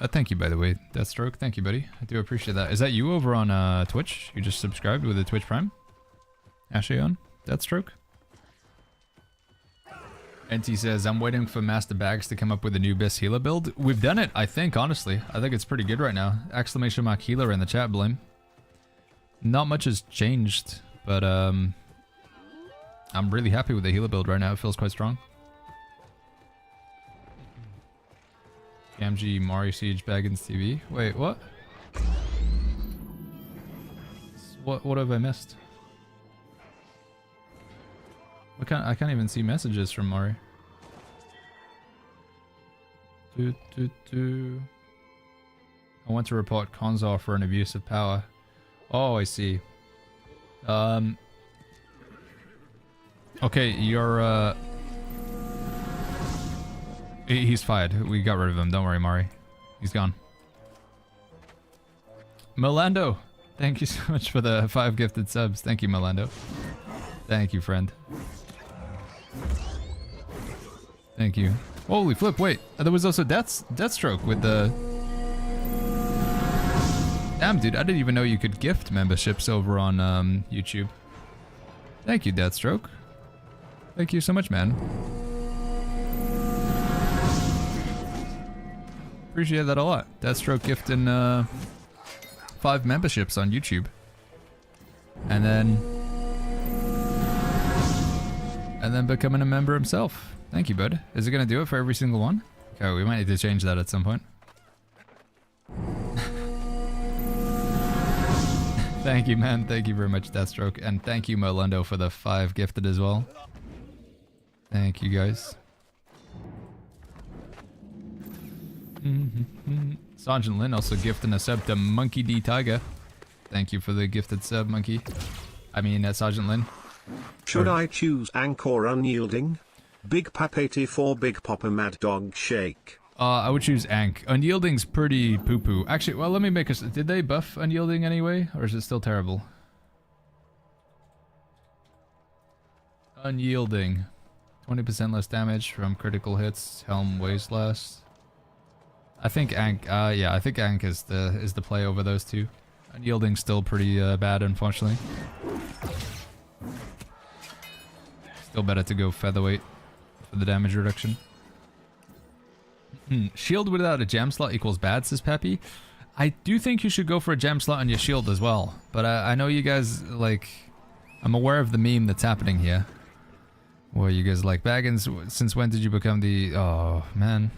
Thank you, by the way, Deathstroke. Thank you, buddy. I do appreciate that. Is that you over on Twitch? You just subscribed with a Twitch Prime? Ashayon? Deathstroke? NT says, I'm waiting for Master Bags to come up with a new best healer build. We've done it, I think, honestly. I think it's pretty good right now. Exclamation mark healer in the chat, Blame. Not much has changed, but I'm really happy with the healer build right now. It feels quite strong. KMG, Mario Siege, Baggins TV. Wait, what? What have I missed? I can't even see messages from Mari. I want to report Konzar for an abuse of power. Oh, I see. Okay, you're he's fired. We got rid of him. Don't worry, Mari. He's gone. Melando, thank you so much for the 5 gifted subs. Thank you, Melando. Thank you, friend. Thank you. Holy flip, wait. There was also Deathstroke with the... Damn, dude, I didn't even know you could gift memberships over on YouTube. Thank you, Deathstroke. Thank you so much, man. Appreciate that a lot. Deathstroke gifting 5 memberships on YouTube. And then becoming a member himself. Thank you, bud. Is it going to do it for every single one? Okay, we might need to change that at some point. Thank you, man. Thank you very much, Deathstroke. And thank you, Molendo, for the 5 gifted as well. Thank you, guys. Sergeant Lin also gifting a sub to Monkey D Tiger. Thank you for the gifted sub, Monkey. I mean, Sergeant Lin. Should I choose Anchor Unyielding? Big Pap 84 Big Papa Mad Dog Shake. I would choose Ank. Unyielding's pretty poo-poo. Actually, well, let me make a... Did they buff Unyielding anyway? Or is it still terrible? Unyielding. 20% less damage from critical hits. Helm weighs less. I think Ank... yeah, I think Ank is the play over those two. Unyielding's still pretty bad, unfortunately. Still better to go featherweight for the damage reduction. Shield without a gem slot equals bad, says Peppy. I do think you should go for a gem slot on your shield as well. But I know you guys, like... I'm aware of the meme that's happening here. Where you guys like, Baggins, since when did you become the... Oh, man.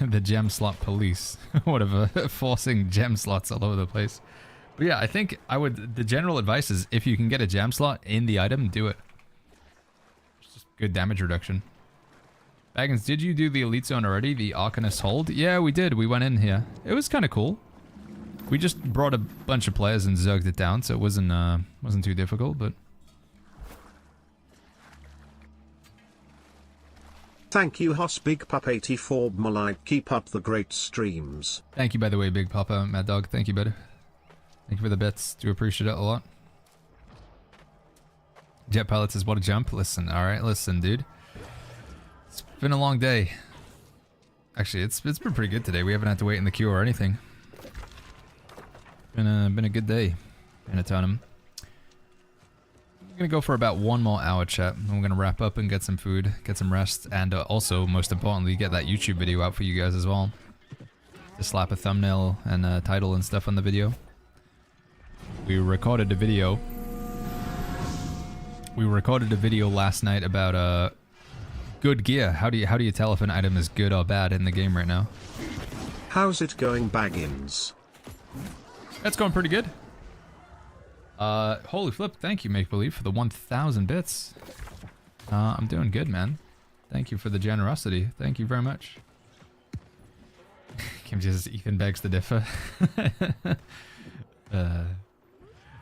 The gem slot police. Whatever. Forcing gem slots all over the place. But yeah, I think I would... The general advice is, if you can get a gem slot in the item, do it. It's just good damage reduction. Baggins, did you do the Elite Zone already? The Arcanist hold? Yeah, we did. We went in here. It was kind of cool. We just brought a bunch of players and zugged it down, so it wasn't too difficult, but... Thank you, Hoss Big Pup 84 Malite. Keep up the great streams. Thank you, by the way, Big Papa, Mad Dog. Thank you, bud. Thank you for the bits. Do appreciate it a lot. Jet Pilot says, what a jump. Listen, alright, listen, dude. It's been a long day. Actually, it's been pretty good today. We haven't had to wait in the queue or anything. Been a good day in a tournament. I'm gonna go for about 1 more hour, chat. And we're gonna wrap up and get some food, get some rest, and also, most importantly, get that YouTube video out for you guys as well. To slap a thumbnail and a title and stuff on the video. We recorded a video. We recorded a video last night about good gear. How do you tell if an item is good or bad in the game right now? How's it going, Baggins? That's going pretty good. Holy flip, thank you, Make Believe, for the 1,000 bits. I'm doing good, man. Thank you for the generosity. Thank you very much. Kim just Ethan begs to differ.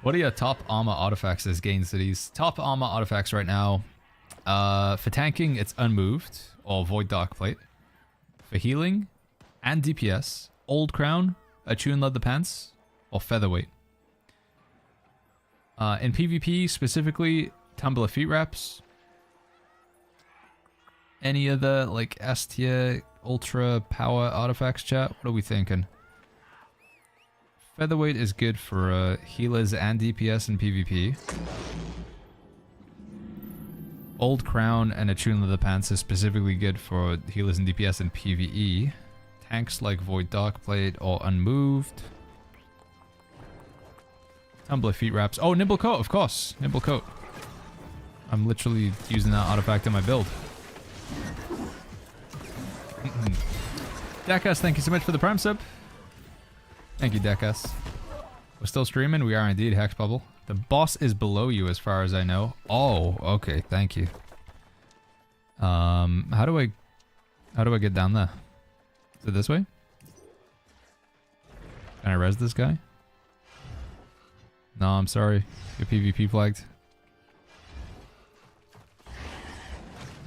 What are your top armor artifacts as gain cities? Top armor artifacts right now. For tanking, it's Unmoved, or Void Dark Plate. For healing and DPS, Old Crown, Attune Leather Pants, or Featherweight. In PvP, specifically, Tumbler Feet Wraps. Any other, like, S tier ultra power artifacts, chat? What are we thinking? Featherweight is good for healers and DPS and PvP. Old Crown and Attune Leather Pants is specifically good for healers and DPS and PvE. Tanks like Void Darkblade or Unmoved. Tumbler Feet Wraps. Oh, Nimble Coat, of course. Nimble Coat. I'm literally using that artifact in my build. Dakas, thank you so much for the Prime sub. Thank you, Dakas. We're still streaming? We are indeed, Hex Bubble. The boss is below you as far as I know. Oh, okay, thank you. How do I get down there? Is it this way? Can I res this guy? No, I'm sorry. You're PvP flagged.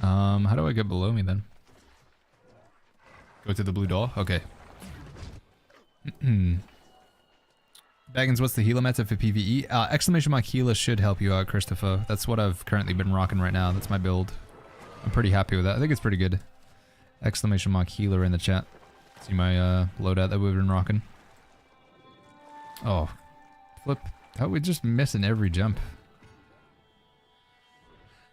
How do I get below me then? Go to the blue door? Okay. Baggins, what's the healer meta for PvE? Exclamation mark healer should help you out, Christopher. That's what I've currently been rocking right now. That's my build. I'm pretty happy with that. I think it's pretty good. Exclamation mark healer in the chat. See my loadout that we've been rocking. Oh. Flip. How are we just missing every jump?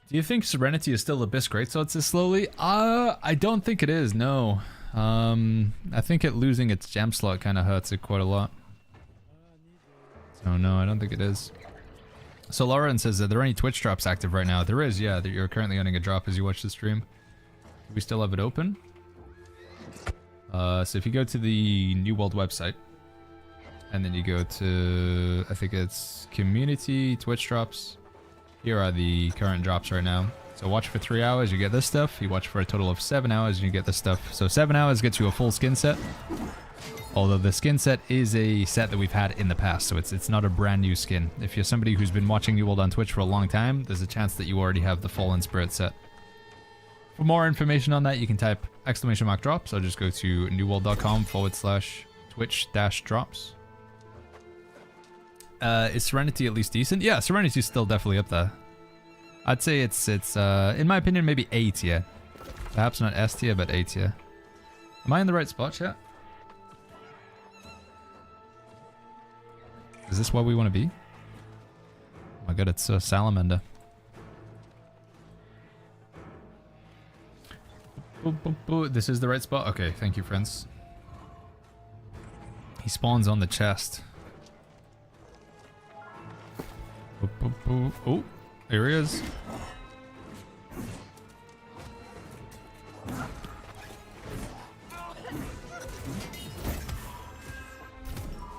Do you think Serenity is still Abyss Greatswords this slowly? I don't think it is, no. I think it losing its gem slot kind of hurts it quite a lot. So no, I don't think it is. So Lauren says, are there any Twitch drops active right now? There is, yeah. You're currently earning a drop as you watch the stream. Do we still have it open? So if you go to the New World website, and then you go to, I think it's Community Twitch drops. Here are the current drops right now. So watch for 3 hours, you get this stuff. You watch for a total of 7 hours, and you get this stuff. So 7 hours gets you a full skin set. Although the skin set is a set that we've had in the past, so it's not a brand new skin. If you're somebody who's been watching New World on Twitch for a long time, there's a chance that you already have the Fallen Spirit set. For more information on that, you can type exclamation mark drops, or just go to newworld.com/Twitch-drops. Is Serenity at least decent? Yeah, Serenity's still definitely up there. I'd say it's in my opinion, maybe A tier. Perhaps not S tier, but A tier. Am I in the right spot, chat? Is this where we want to be? Oh my god, it's a salamander. This is the right spot? Okay, thank you, friends. He spawns on the chest. Oh, here he is.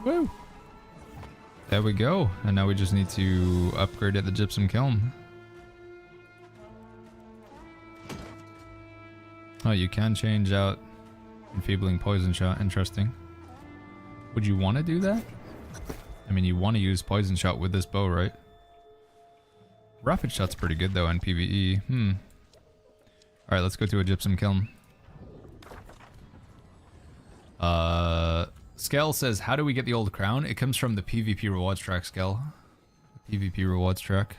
Woo! There we go. And now we just need to upgrade at the gypsum kiln. Oh, you can change out enfeebling poison shot. Interesting. Would you want to do that? I mean, you want to use poison shot with this bow, right? Rapid shot's pretty good though in PvE. Alright, let's go to a gypsum kiln. Skell says, how do we get the old crown? It comes from the PvP rewards track, Skell. The PvP rewards track.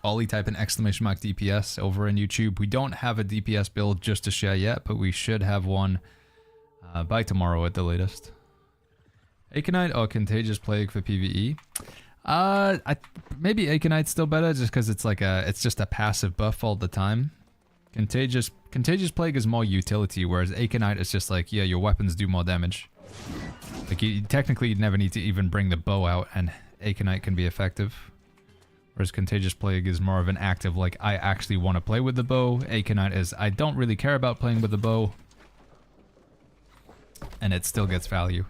Ollie type an exclamation mark DPS over on YouTube. We don't have a DPS build just to share yet, but we should have one by tomorrow at the latest. Aconite or Contagious Plague for PvE? Maybe Aconite's still better just because it's just a passive buff all the time. Contagious Plague is more utility, whereas Aconite is just like, yeah, your weapons do more damage. Like, you technically never need to even bring the bow out, and Aconite can be effective. Whereas Contagious Plague is more of an active, like, I actually want to play with the bow. Aconite is, I don't really care about playing with the bow. And it still gets value.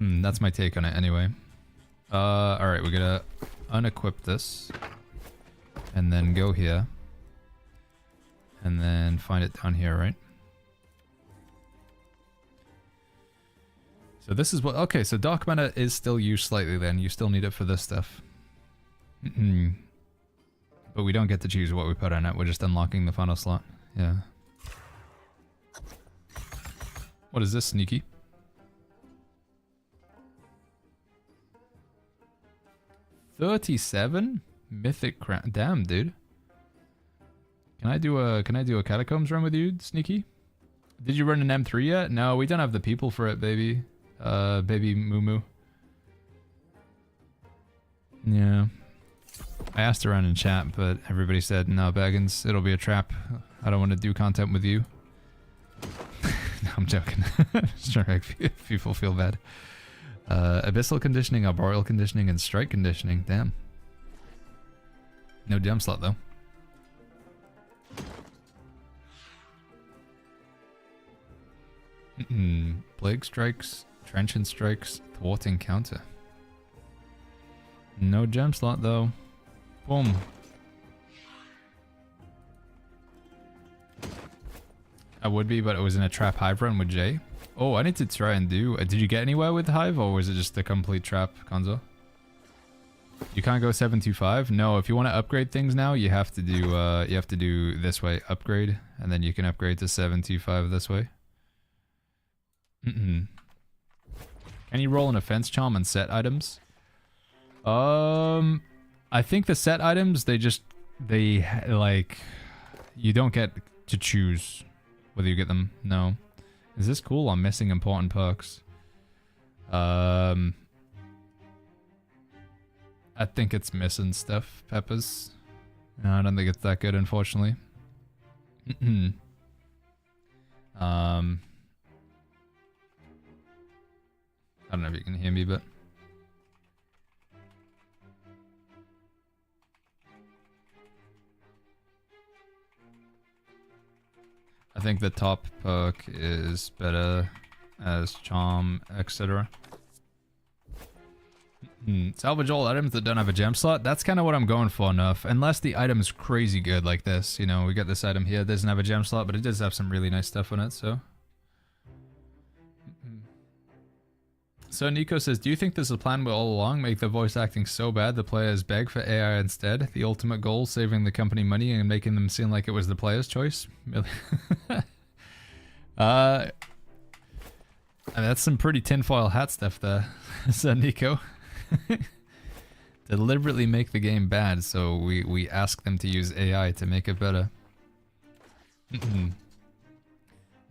That's my take on it anyway. Alright, we're gonna unequip this. And then go here. And then find it down here, right? So this is what... Okay, so Dark Mana is still used slightly then. You still need it for this stuff. But we don't get to choose what we put on it. We're just unlocking the final slot. Yeah. What is this, Sneaky? $37? Mythic crown. Damn, dude. Can I do a Catacombs run with you, Sneaky? Did you run an M3 yet? No, we don't have the people for it, baby. Baby Moo. Yeah. I asked around in chat, but everybody said, no, Baggins, it'll be a trap. I don't want to do content with you. No, I'm joking. Just trying to make people feel bad. Abyssal conditioning, arboreal conditioning, and strike conditioning. Damn. No gem slot, though. Plague strikes, trenchant strikes, thwarting counter. No gem slot, though. Boom. I would be, but it was in a trap hive run with Jay. Oh, I need to try and do... did you get anywhere with hive, or was it just a complete trap, Konzo? You can't go 725? No, if you want to upgrade things now, you have to do this way, upgrade, and then you can upgrade to 725 this way. Can you roll an offense charm and set items? I think the set items, like, you don't get to choose whether you get them. No. Is this cool? I'm missing important perks. I think it's missing stuff, Peppers. No, I don't think it's that good, unfortunately. I don't know if you can hear me, but... I think the top perk is better as charm, etc. Salvage all items that don't have a gem slot. That's kind of what I'm going for, enough. Unless the item is crazy good like this. You know, we got this item here. It doesn't have a gem slot, but it does have some really nice stuff on it, so... So Nico says, do you think there's a plan all along? Make the voice acting so bad the players beg for AI instead? The ultimate goal, saving the company money and making them seem like it was the player's choice? That's some pretty tinfoil hat stuff there, said Nico. Deliberately make the game bad, so we ask them to use AI to make it better.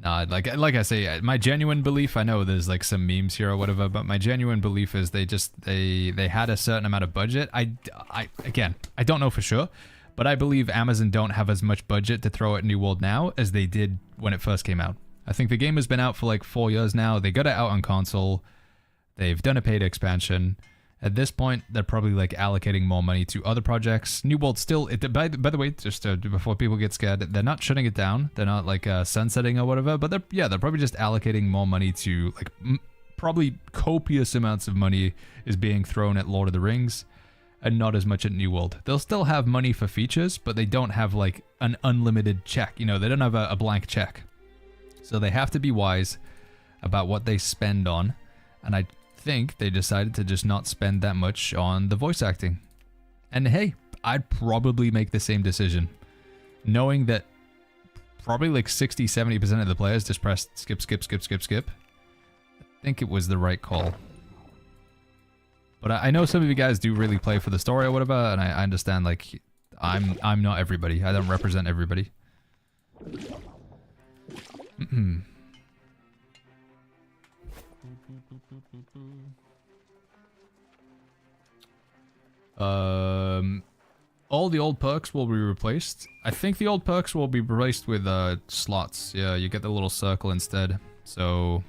Nah, like I say, my genuine belief, I know there's like some memes here or whatever, but my genuine belief is they had a certain amount of budget. Again, I don't know for sure, but I believe Amazon don't have as much budget to throw at New World now as they did when it first came out. I think the game has been out for like 4 years now. They got it out on console. They've done a paid expansion. At this point, they're probably like allocating more money to other projects. New World still, by the way, just before people get scared, they're not shutting it down. They're not like sunsetting or whatever, but they're probably just allocating more money to like, probably copious amounts of money is being thrown at Lord of the Rings and not as much at New World. They'll still have money for features, but they don't have like an unlimited check. You know, they don't have a blank check. So they have to be wise about what they spend on. And I think they decided to just not spend that much on the voice acting. And hey, I'd probably make the same decision, knowing that probably like 60-70% of the players just pressed skip. I think it was the right call. But I know some of you guys do really play for the story or whatever, and I understand, like, I'm not everybody. I don't represent everybody. All the old perks will be replaced. I think the old perks will be replaced with slots. Yeah, you get the little circle instead. So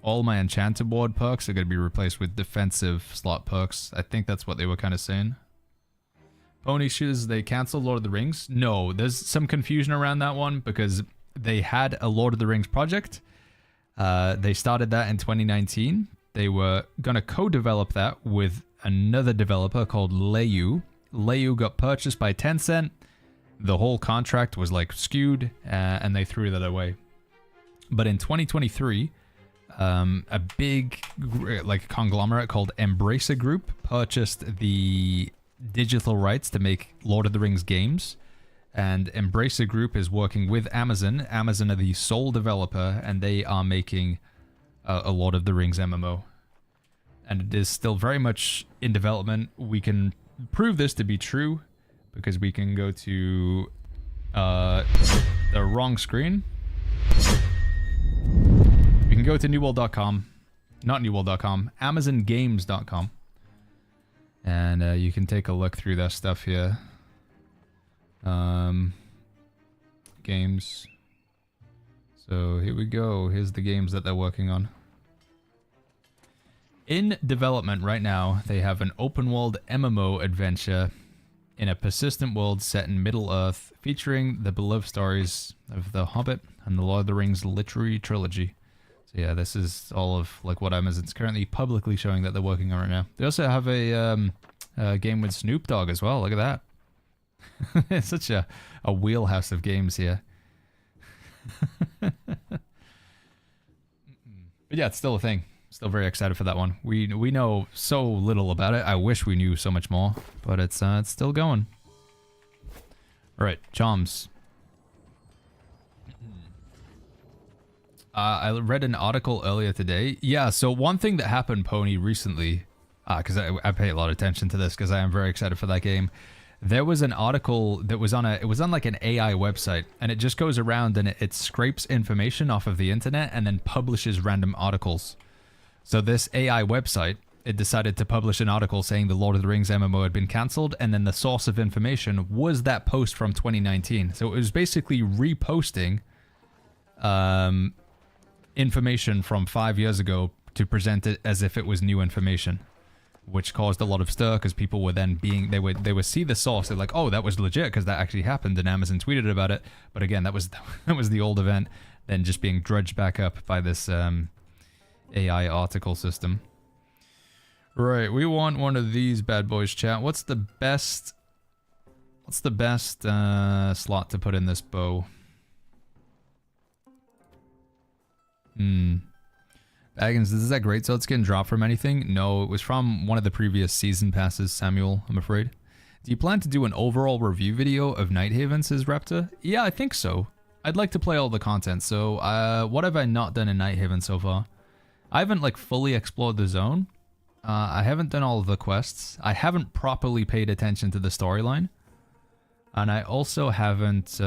all my enchanted ward perks are going to be replaced with defensive slot perks. I think that's what they were kind of saying. Pony shoes, they canceled Lord of the Rings? No, there's some confusion around that one because they had a Lord of the Rings project. They started that in 2019. They were going to co-develop that with another developer called Leyu. Leyu got purchased by Tencent. The whole contract was like skewed, and they threw that away. But in 2023, a big like conglomerate called Embracer Group purchased the digital rights to make Lord of the Rings games. And Embracer Group is working with Amazon. Amazon are the sole developer, and they are making a Lord of the Rings MMO. And it is still very much in development. We can prove this to be true because we can go to The wrong screen. You can go to newworld.com. Not newworld.com. amazongames.com. And you can take a look through that stuff here. Games. So here we go. Here's the games that they're working on. In development right now, they have an open world MMO adventure in a persistent world set in Middle-earth, featuring the beloved stories of The Hobbit and the Lord of the Rings literary trilogy. So yeah, this is all of like what Amazon's currently publicly showing that they're working on right now. They also have a game with Snoop Dogg as well. Look at that. It's such a wheelhouse of games here. But yeah, it's still a thing. Still very excited for that one. We know so little about it. I wish we knew so much more, but it's still going. All right, Choms. I read an article earlier today. Yeah, so one thing that happened, Pony, recently, because I pay a lot of attention to this because I am very excited for that game. There was an article that was on like an AI website, and it just goes around and it scrapes information off of the internet and then publishes random articles. So this AI website, it decided to publish an article saying the Lord of the Rings MMO had been cancelled, and then the source of information was that post from 2019. So it was basically reposting information from 5 years ago to present it as if it was new information, which caused a lot of stir because people were then they would see the source, they're like, oh, that was legit because that actually happened, and Amazon tweeted about it. But again, that was the old event, then just being drudged back up by this AI article system. Right, we want one of these bad boys, chat. What's the best slot to put in this bow? Baggins, is that great sword skin drop from anything? No, it was from one of the previous season passes, Samuel, I'm afraid. Do you plan to do an overall review video of Nighthaven, says Raptor? Yeah, I think so. I'd like to play all the content, so what have I not done in Nighthaven so far? I haven't like fully explored the zone. I haven't done all of the quests. I haven't properly paid attention to the storyline. And I also haven't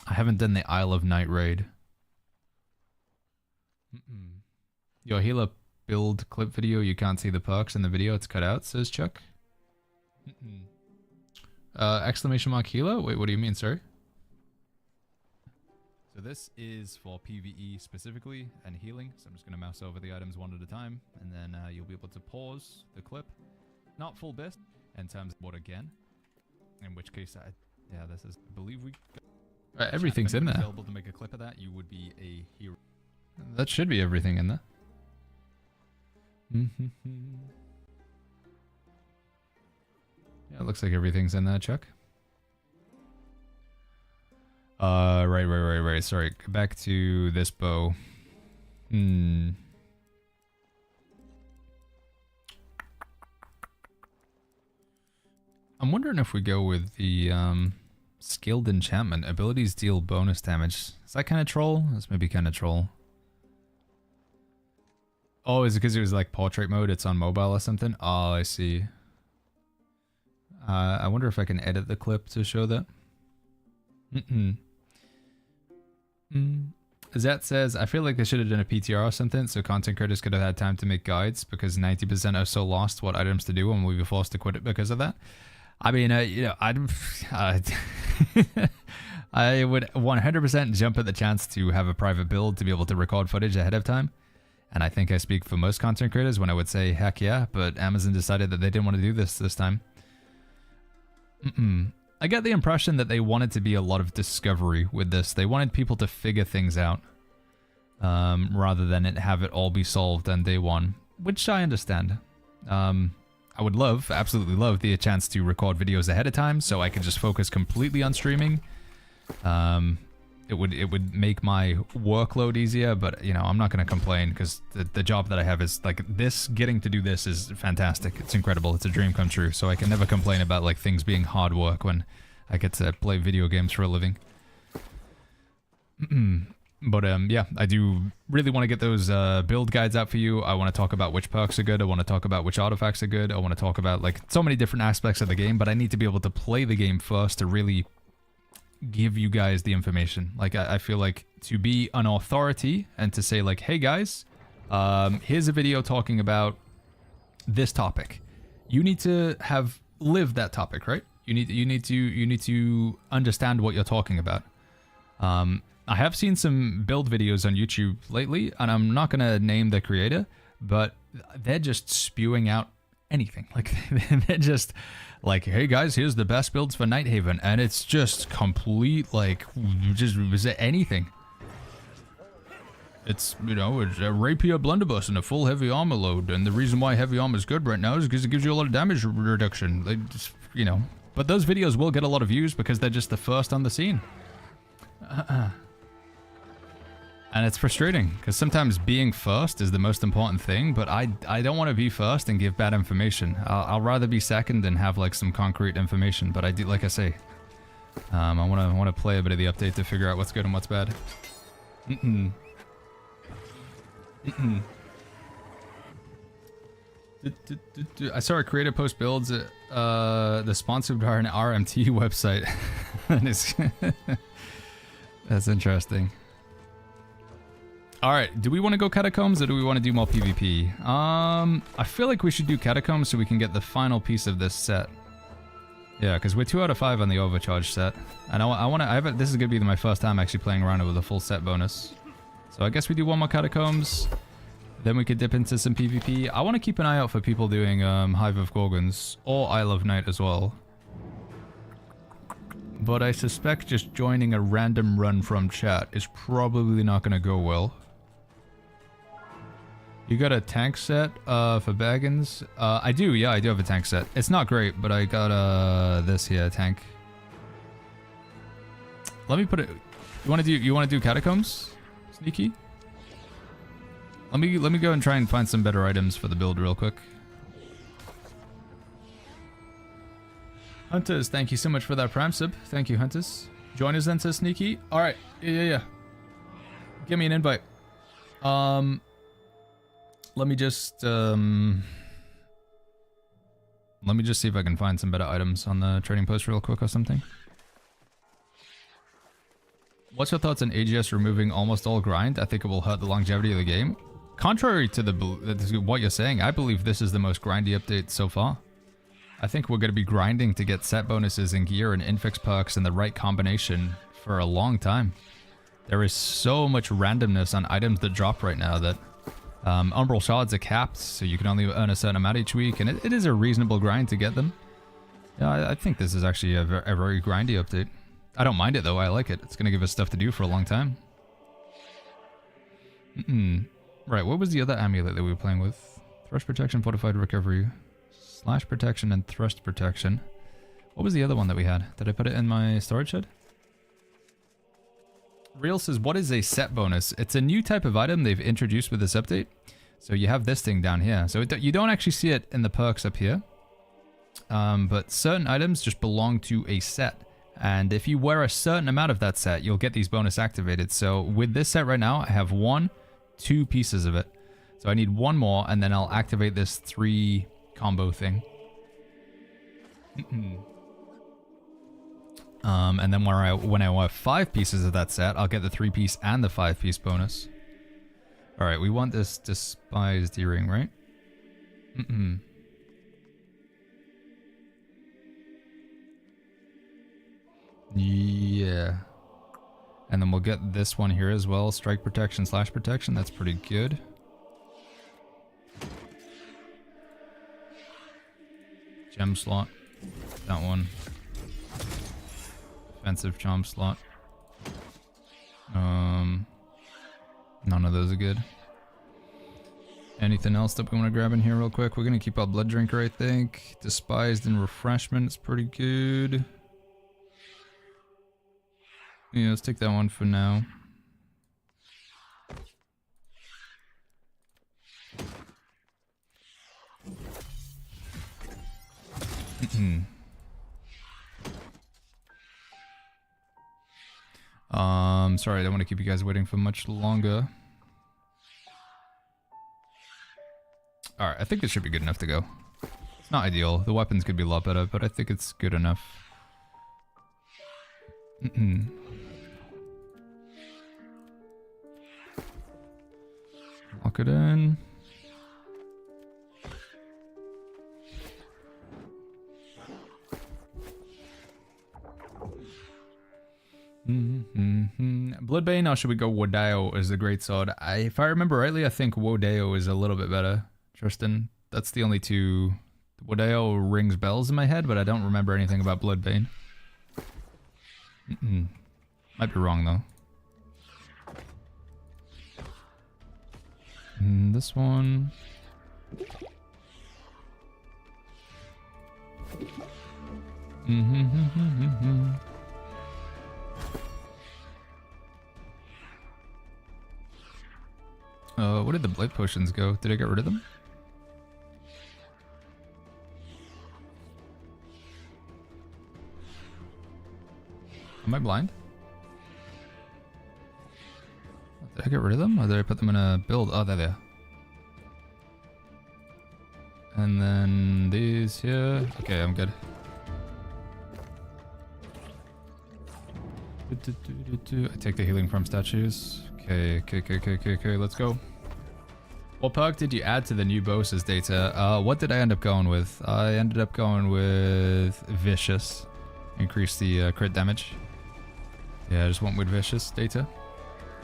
I haven't done the Isle of Night raid. Your healer build clip video, you can't see the perks in the video, it's cut out, says Chuck. Exclamation mark healer? Wait, what do you mean, sorry? So this is for PvE specifically and healing. So I'm just going to mouse over the items one at a time, and then you'll be able to pause the clip. Not full best in terms of what again. In which case, yeah, this is, I believe we... everything's in there. Available to make a clip of that, you would be a hero. That should be everything in there. Yeah, it looks like everything's in there, Chuck. Right. Sorry, back to this bow. I'm wondering if we go with the skilled enchantment. Abilities deal bonus damage. Is that kind of troll? That's maybe kind of troll. Oh, is it because it was like portrait mode? It's on mobile or something? Oh, I see. I wonder if I can edit the clip to show that. Zet says, I feel like they should have done a PTR or something so content creators could have had time to make guides because 90% are so lost what items to do and we'll be forced to quit it because of that. I mean, you know, I would 100% jump at the chance to have a private build to be able to record footage ahead of time. And I think I speak for most content creators when I would say, heck yeah, but Amazon decided that they didn't want to do this time. I get the impression that they wanted to be a lot of discovery with this. They wanted people to figure things out rather than have it all be solved on day one, which I understand. I would absolutely love the chance to record videos ahead of time so I could just focus completely on streaming. It would make my workload easier, but you know, I'm not going to complain because the job that I have is like this. Getting to do this is fantastic. It's incredible. It's a dream come true. So I can never complain about like things being hard work when I get to play video games for a living. But yeah, I do really want to get those build guides out for you. I want to talk about which perks are good. I want to talk about which artifacts are good. I want to talk about like so many different aspects of the game, but I need to be able to play the game first to really give you guys the information. Like I feel like to be an authority and to say like, hey guys, here's a video talking about this topic. You need to have lived that topic, right? You need to understand what you're talking about. I have seen some build videos on YouTube lately, and I'm not gonna name the creator, but they're just spewing out anything. Like they're just like, hey guys, here's the best builds for Nighthaven, and it's just complete like just is it anything. It's, you know, it's a rapier blunderbuss and a full heavy armor load, and the reason why heavy armor is good right now is because it gives you a lot of damage reduction. Like, just, you know, but those videos will get a lot of views because they're just the first on the scene. And it's frustrating because sometimes being first is the most important thing, but I don't want to be first and give bad information. I'll rather be second and have like some concrete information. But I do, like I say, I want to play a bit of the update to figure out what's good and what's bad. I saw a creator post builds the sponsored by an RMT website. That's interesting. Alright, do we want to go Catacombs or do we want to do more PvP? I feel like we should do Catacombs so we can get the final piece of this set. Yeah, because we're 2 out of 5 on the overcharge set. And this is going to be my first time actually playing around with a full set bonus. So I guess we do one more Catacombs. Then we could dip into some PvP. I want to keep an eye out for people doing Hive of Gorgons or Isle of Night as well. But I suspect just joining a random run from chat is probably not going to go well. You got a tank set for Baggins? I do, yeah, I do have a tank set. It's not great, but I got this here tank. Let me put it. You want to do Catacombs? Sneaky? Let me go and try and find some better items for the build real quick. Hunters, thank you so much for that Prime sub. Thank you, Hunters. Join us then, says Sneaky. Alright, yeah. Give me an invite. Let me just see if I can find some better items on the trading post real quick or something. What's your thoughts on AGS removing almost all grind? I think it will hurt the longevity of the game. Contrary to what you're saying, I believe this is the most grindy update so far. I think we're going to be grinding to get set bonuses and gear and infix perks in the right combination for a long time. There is so much randomness on items that drop right now that Umbral Shards are capped, so you can only earn a certain amount each week, and it is a reasonable grind to get them. Yeah, I think this is actually a very grindy update. I don't mind it though, I like it. It's going to give us stuff to do for a long time. Right, what was the other amulet that we were playing with? Thrust Protection, Fortified Recovery, Slash Protection, and Thrust Protection. What was the other one that we had? Did I put it in my storage shed? Real says, what is a set bonus? It's a new type of item they've introduced with this update. So you have this thing down here. So you don't actually see it in the perks up here. But certain items just belong to a set. And if you wear a certain amount of that set, you'll get these bonus activated. So with this set right now, I have 2 pieces of it. So I need 1 more, and then I'll activate this 3 combo thing. And then when I want 5 pieces of that set, I'll get the 3-piece and the 5-piece bonus. Alright, we want this despised earring, right? Yeah. And then we'll get this one here as well. Strike Protection, Slash Protection. That's pretty good. Gem slot. That one. Defensive charm slot. None of those are good. Anything else that we want to grab in here real quick? We're going to keep our Blood Drinker, I think. Despised and Refreshment is pretty good. Yeah, let's take that one for now. Sorry, I don't want to keep you guys waiting for much longer. Alright, I think this should be good enough to go. It's not ideal. The weapons could be a lot better, but I think it's good enough. Lock it in. Bloodbane, or should we go Wodeo as the great sword? If I remember rightly, I think Wodeo is a little bit better. Tristan, that's the only two. Wodeo rings bells in my head, but I don't remember anything about Bloodbane. Might be wrong though. This one. Where did the blight potions go? Did I get rid of them? Am I blind? Did I get rid of them? Or did I put them in a build? Oh, there they are. And then these here. Okay, I'm good. I take the healing from statues. Okay, let's go. What perk did you add to the new bosses data? What did I end up going with? I ended up going with Vicious. Increase the crit damage. Yeah, I just went with Vicious data.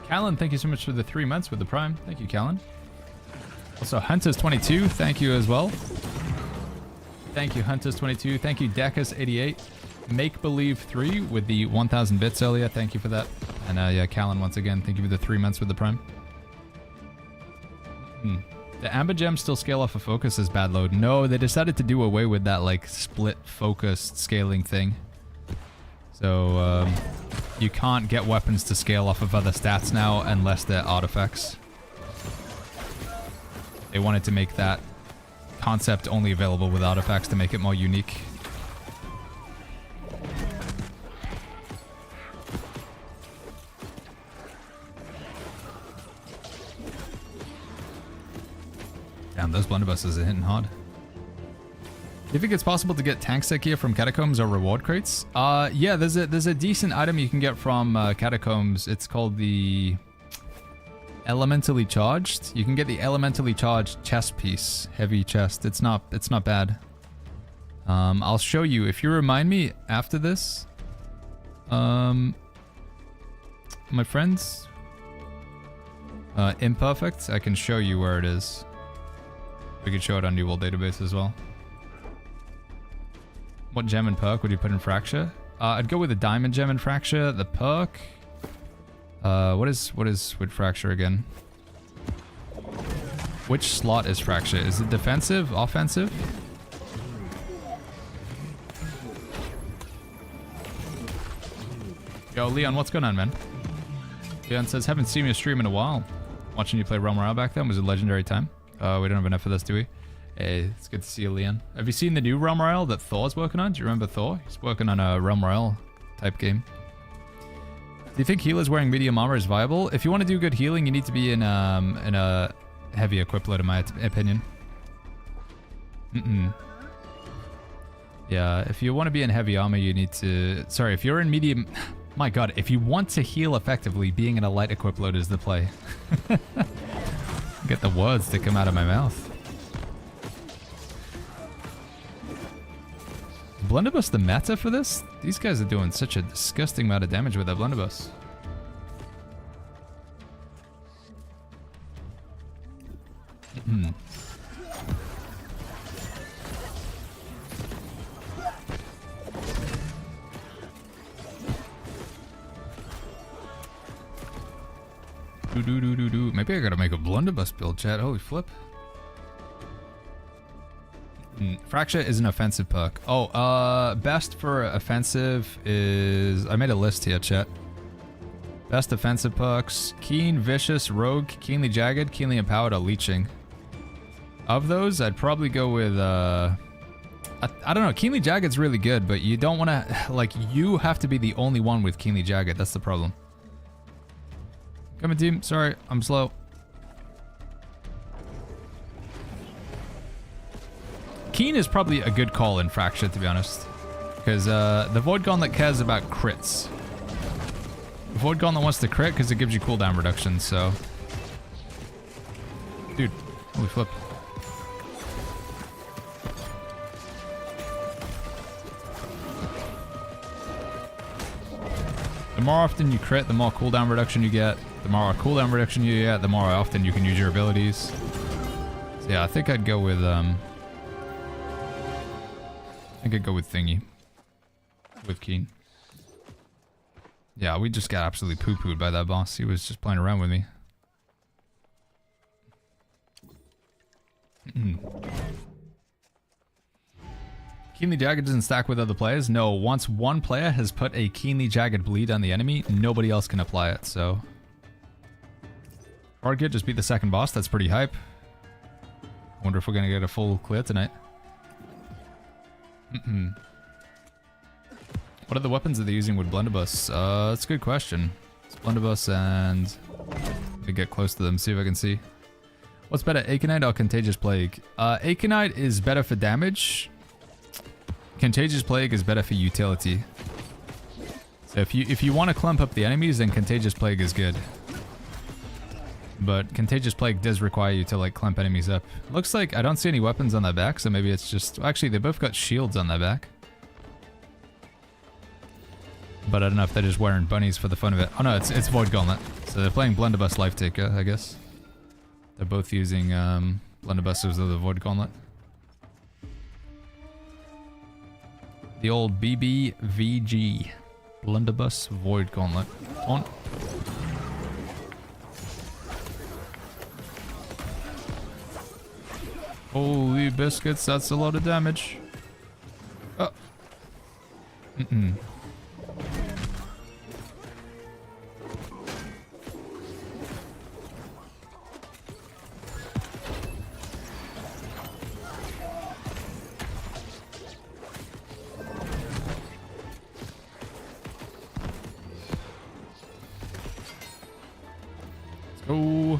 Callan, thank you so much for the 3 months with the Prime. Thank you, Callan. Also, Hunters22, thank you as well. Thank you, Hunters22. Thank you, Decus88. Make Believe 3 with the 1000 bits earlier. Thank you for that. And yeah, Callan, once again, thank you for the 3 months with the Prime. The Amber Gems still scale off of focus as bad load. No, they decided to do away with that, like, split focused scaling thing. So, you can't get weapons to scale off of other stats now unless they're artifacts. They wanted to make that concept only available with artifacts to make it more unique. Damn, those blunderbusses are hitting hard. Do you think it's possible to get tank set gear from Catacombs or reward crates? Yeah, there's a decent item you can get from Catacombs. It's called the Elementally Charged. You can get the Elementally Charged chest piece, heavy chest. It's not bad. I'll show you if you remind me after this. My friends, Imperfect. I can show you where it is. We could show it on New World Database as well. What gem and perk would you put in Fracture? I'd go with the Diamond Gem and Fracture. The perk. What is with Fracture again? Which slot is Fracture? Is it defensive? Offensive? Yo, Leon, what's going on, man? Leon says, haven't seen your stream in a while. Watching you play Realm Royale back then was a legendary time. We don't have enough of this, do we? Hey, it's good to see you, Leon. Have you seen the new Realm Royale that Thor's working on? Do you remember Thor? He's working on a Realm Royale type game. Do you think healers wearing medium armor is viable? If you want to do good healing, you need to be in a heavy equip load, in my opinion. Yeah, if you want to be in heavy armor, you need to... Sorry, if you're in medium... My god, if you want to heal effectively, being in a light equip load is the play. Get the words to come out of my mouth. Blunderbuss the meta for this? These guys are doing such a disgusting amount of damage with that blunderbuss. Maybe I gotta make a blunderbuss build, chat. Holy flip. Fracture is an offensive perk. Oh, best for offensive is... I made a list here, chat. Best offensive perks. Keen, Vicious, Rogue, Keenly Jagged, Keenly Empowered, or Leeching. Of those, I'd probably go with... I don't know, Keenly Jagged's really good, but you don't want to... Like, you have to be the only one with Keenly Jagged. That's the problem. Coming, team. Sorry, I'm slow. Keen is probably a good call in Fracture, to be honest. Because the Void Gauntlet cares about crits. The Void Gauntlet wants to crit because it gives you cooldown reduction, so... Dude, holy flip. The more often you crit, the more cooldown reduction you get. The more cooldown reduction you get, the more often you can use your abilities. So yeah, I think I'd go with Thingy. With Keen. Yeah, we just got absolutely poo-pooed by that boss. He was just playing around with me. Keenly Jagged doesn't stack with other players. No, once one player has put a Keenly Jagged bleed on the enemy, nobody else can apply it, so... Target, just beat the second boss. That's pretty hype. I wonder if we're gonna get a full clear tonight. What are the weapons that they're using with Blunderbuss? That's a good question. It's Blunderbuss and... Let me get close to them, see if I can see. What's better, Aconite or Contagious Plague? Aconite is better for damage. Contagious Plague is better for utility. So if you want to clump up the enemies, then Contagious Plague is good. But Contagious Plague does require you to like clump enemies up. Looks like I don't see any weapons on their back, so maybe it's just... Actually, they both got shields on their back. But I don't know if they're just wearing bunnies for the fun of it. Oh no, it's Void Gauntlet. So they're playing Blunderbuss Life Taker, I guess. They're both using Blunderbusses of the Void Gauntlet. The old BBVG. Blunderbuss Void Gauntlet. On. Holy biscuits, that's a lot of damage. Oh. Oh.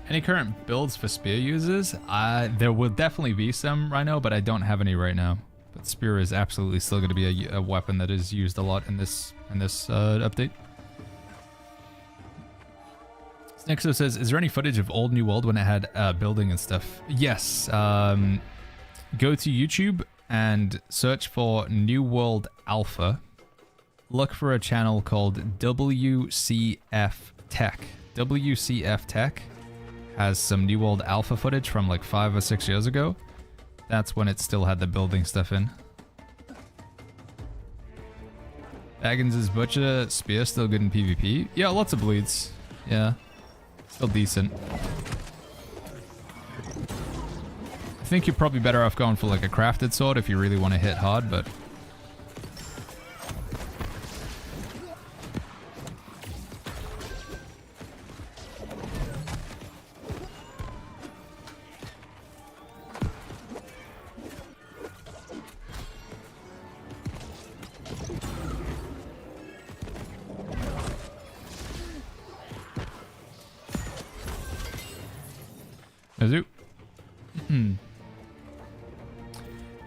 Any current builds for spear users? There will definitely be some right now, but I don't have any right now. But spear is absolutely still going to be a weapon that is used a lot in this update. Snexo says, is there any footage of old New World when it had building and stuff? Yes. Go to YouTube and search for New World Alpha. Look for a channel called WCF Tech. WCF Tech has some New World Alpha footage from like 5 or 6 years ago. That's when it still had the building stuff in. Baggins' Butcher Spear still good in PvP? Yeah, lots of bleeds. Yeah. Still decent. I think you're probably better off going for like a crafted sword if you really want to hit hard, but...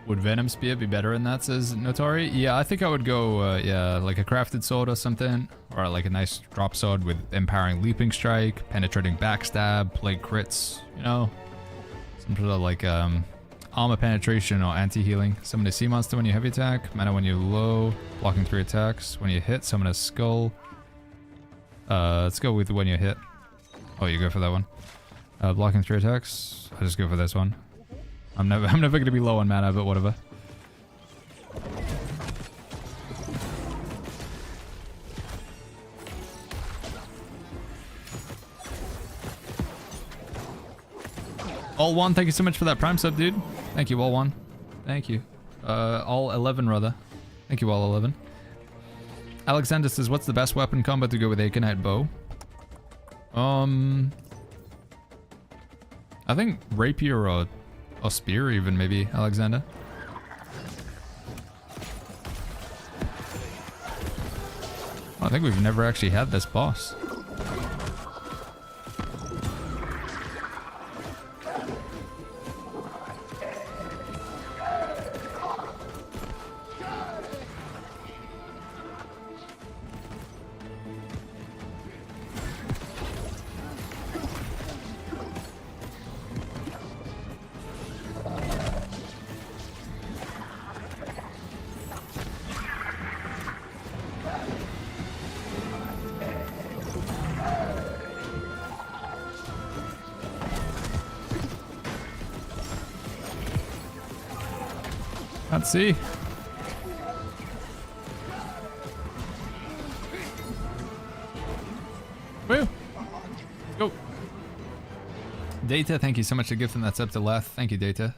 Would Venom Spear be better in that, says Notori? Yeah, I think I would go, yeah, like a crafted sword or something. Or like a nice drop sword with empowering leaping strike, penetrating backstab, plague crits, you know? Some sort of like armor penetration or anti-healing. Summon a sea monster when you heavy attack, mana when you're low, blocking 3 attacks. When you hit, summon a skull. Let's go with when you hit. Oh, you go for that one. Blocking 3 attacks. I'll just go for this one. I'm never gonna be low on mana, but whatever. All one, thank you so much for that Prime sub, dude. Thank you, all one. Thank you. All 11 rather. Thank you, all 11. Alexander says, what's the best weapon combo to go with Aconite Bow? I think Rapier or Spear even, maybe, Alexander. I think we've never actually had this boss. Can't see. Woo! Go. Data, thank you so much for gifting that up to Leth. Thank you, Data.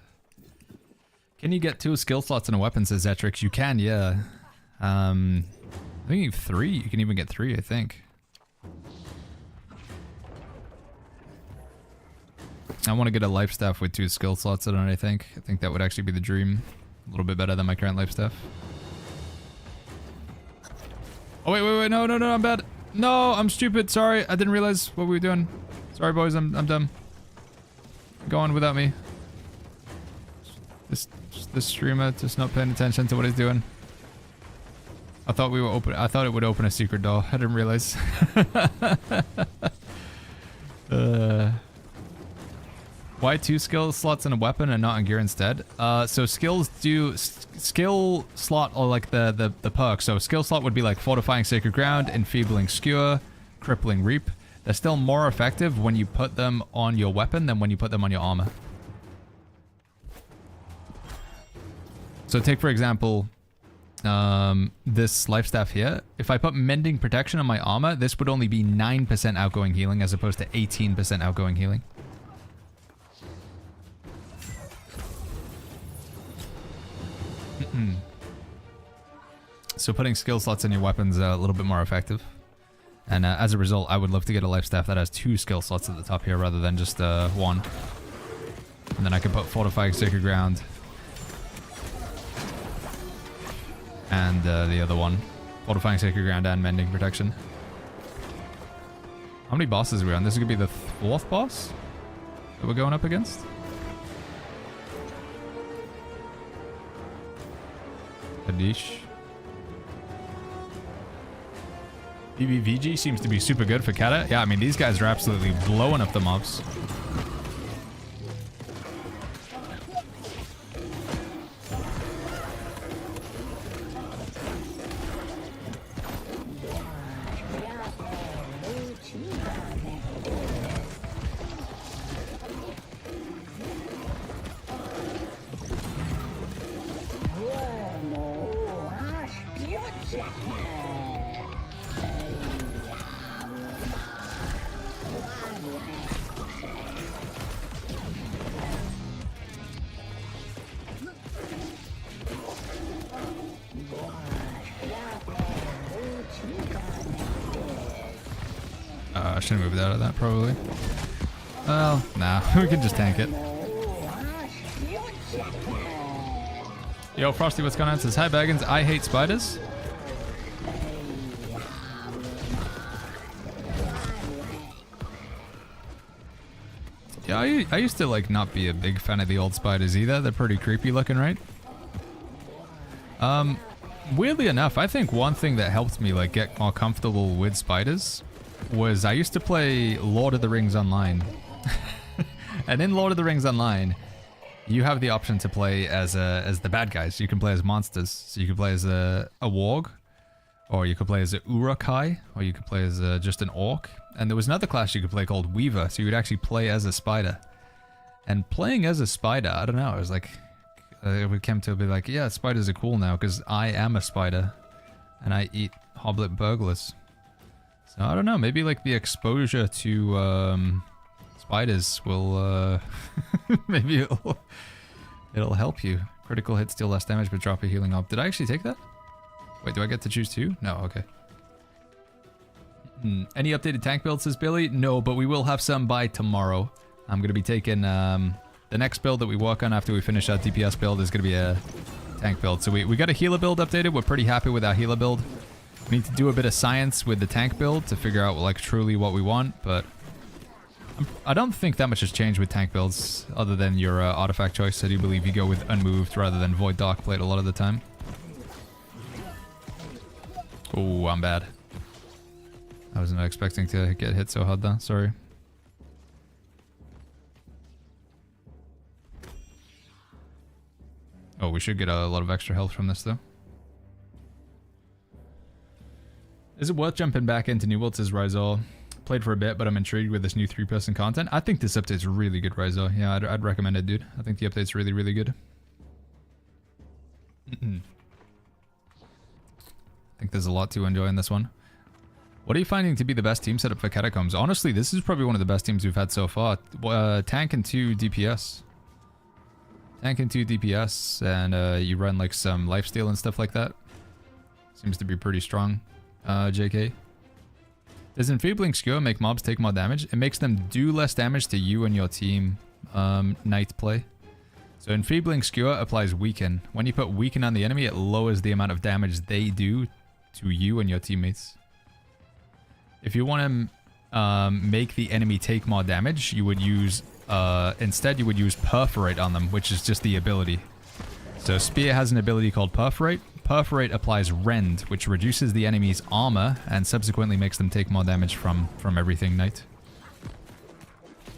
Can you get 2 skill slots in a weapon, says Zetrix? You can, yeah. I think you have 3. You can even get 3, I think. I want to get a life staff with 2 skill slots in it, I think. I think that would actually be the dream. A little bit better than my current life staff. Oh, wait, no, I'm bad. No, I'm stupid. Sorry, I didn't realize what we were doing. Sorry, boys, I'm dumb. Go on without me. This streamer just not paying attention to what he's doing. I thought we were open. I thought it would open a secret door. I didn't realize. Why 2 skill slots in a weapon and not in gear instead? So skills do skill slot or like the perk. So skill slot would be like fortifying sacred ground, enfeebling skewer, crippling reap. They're still more effective when you put them on your weapon than when you put them on your armor. So take for example, this life staff here. If I put mending protection on my armor, this would only be 9% outgoing healing as opposed to 18% outgoing healing. So putting skill slots in your weapons are a little bit more effective. And as a result, I would love to get a life staff that has 2 skill slots at the top here rather than just 1. And then I can put fortifying sacred ground. And the other one. Fortifying sacred ground and mending protection. How many bosses are we on? This is going to be the 4th boss that we're going up against? Kadish. PBVG seems to be super good for Kata. Yeah, I mean, these guys are absolutely blowing up the mobs. I should have moved out of that, probably. Well, nah, we can just tank it. Yo, Frosty, what's going on? Says, hi, Baggins, I hate spiders. Yeah, I used to, like, not be a big fan of the old spiders either. They're pretty creepy looking, right? Weirdly enough, I think one thing that helped me, like, get more comfortable with spiders was I used to play Lord of the Rings Online. And in Lord of the Rings Online, you have the option to play as the bad guys. You can play as monsters. So you can play as a warg, or you could play as a Urukai, or you could play as just an orc. And there was another class you could play called Weaver, so you would actually play as a spider. And playing as a spider, I don't know, it was like, it would come to be like, yeah, spiders are cool now, because I am a spider, and I eat hoblet burglars. So I don't know, maybe like the exposure to spiders will, maybe it'll help you. Critical hits deal less damage, but drop a healing up. Did I actually take that? Wait, do I get to choose 2? No, okay. Any updated tank build, says Billy? No, but we will have some by tomorrow. I'm going to be taking, the next build that we work on after we finish our DPS build is going to be a tank build. So we got a healer build updated. We're pretty happy with our healer build. We need to do a bit of science with the tank build to figure out like truly what we want, but I don't think that much has changed with tank builds other than your artifact choice. I do believe you go with unmoved rather than void dark plate a lot of the time. Oh, I'm bad. I wasn't expecting to get hit so hard though, sorry. Oh, we should get a lot of extra health from this though. Is it worth jumping back into New World, says Rizal? Played for a bit, but I'm intrigued with this new 3-person content. I think this update's really good, Rizal. Yeah, I'd recommend it, dude. I think the update's really, really good. I think there's a lot to enjoy in this one. What are you finding to be the best team setup for Catacombs? Honestly, this is probably one of the best teams we've had so far. Tank and 2 DPS. Tank and 2 DPS, and you run like some lifesteal and stuff like that. Seems to be pretty strong, JK. Does Enfeebling Skewer make mobs take more damage? It makes them do less damage to you and your team, Knight play. So Enfeebling Skewer applies Weaken. When you put Weaken on the enemy, it lowers the amount of damage they do to you and your teammates. If you want to make the enemy take more damage, you would use, instead you would use Perforate on them, which is just the ability. So Spear has an ability called Perforate. Perforate applies Rend, which reduces the enemy's armor and subsequently makes them take more damage from everything Knight.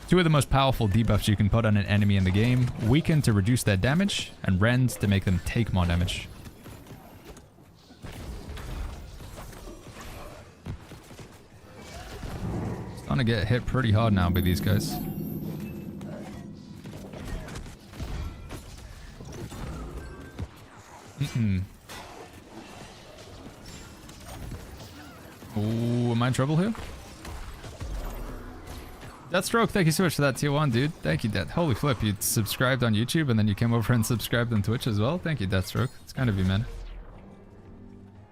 2 of the most powerful debuffs you can put on an enemy in the game: Weaken to reduce their damage, and Rend to make them take more damage. Starting to get hit pretty hard now by these guys. Oh, am I in trouble here? Deathstroke, thank you so much for that tier 1, dude. Thank you, Death. Holy flip, you subscribed on YouTube and then you came over and subscribed on Twitch as well. Thank you, Deathstroke. It's kind of you, man.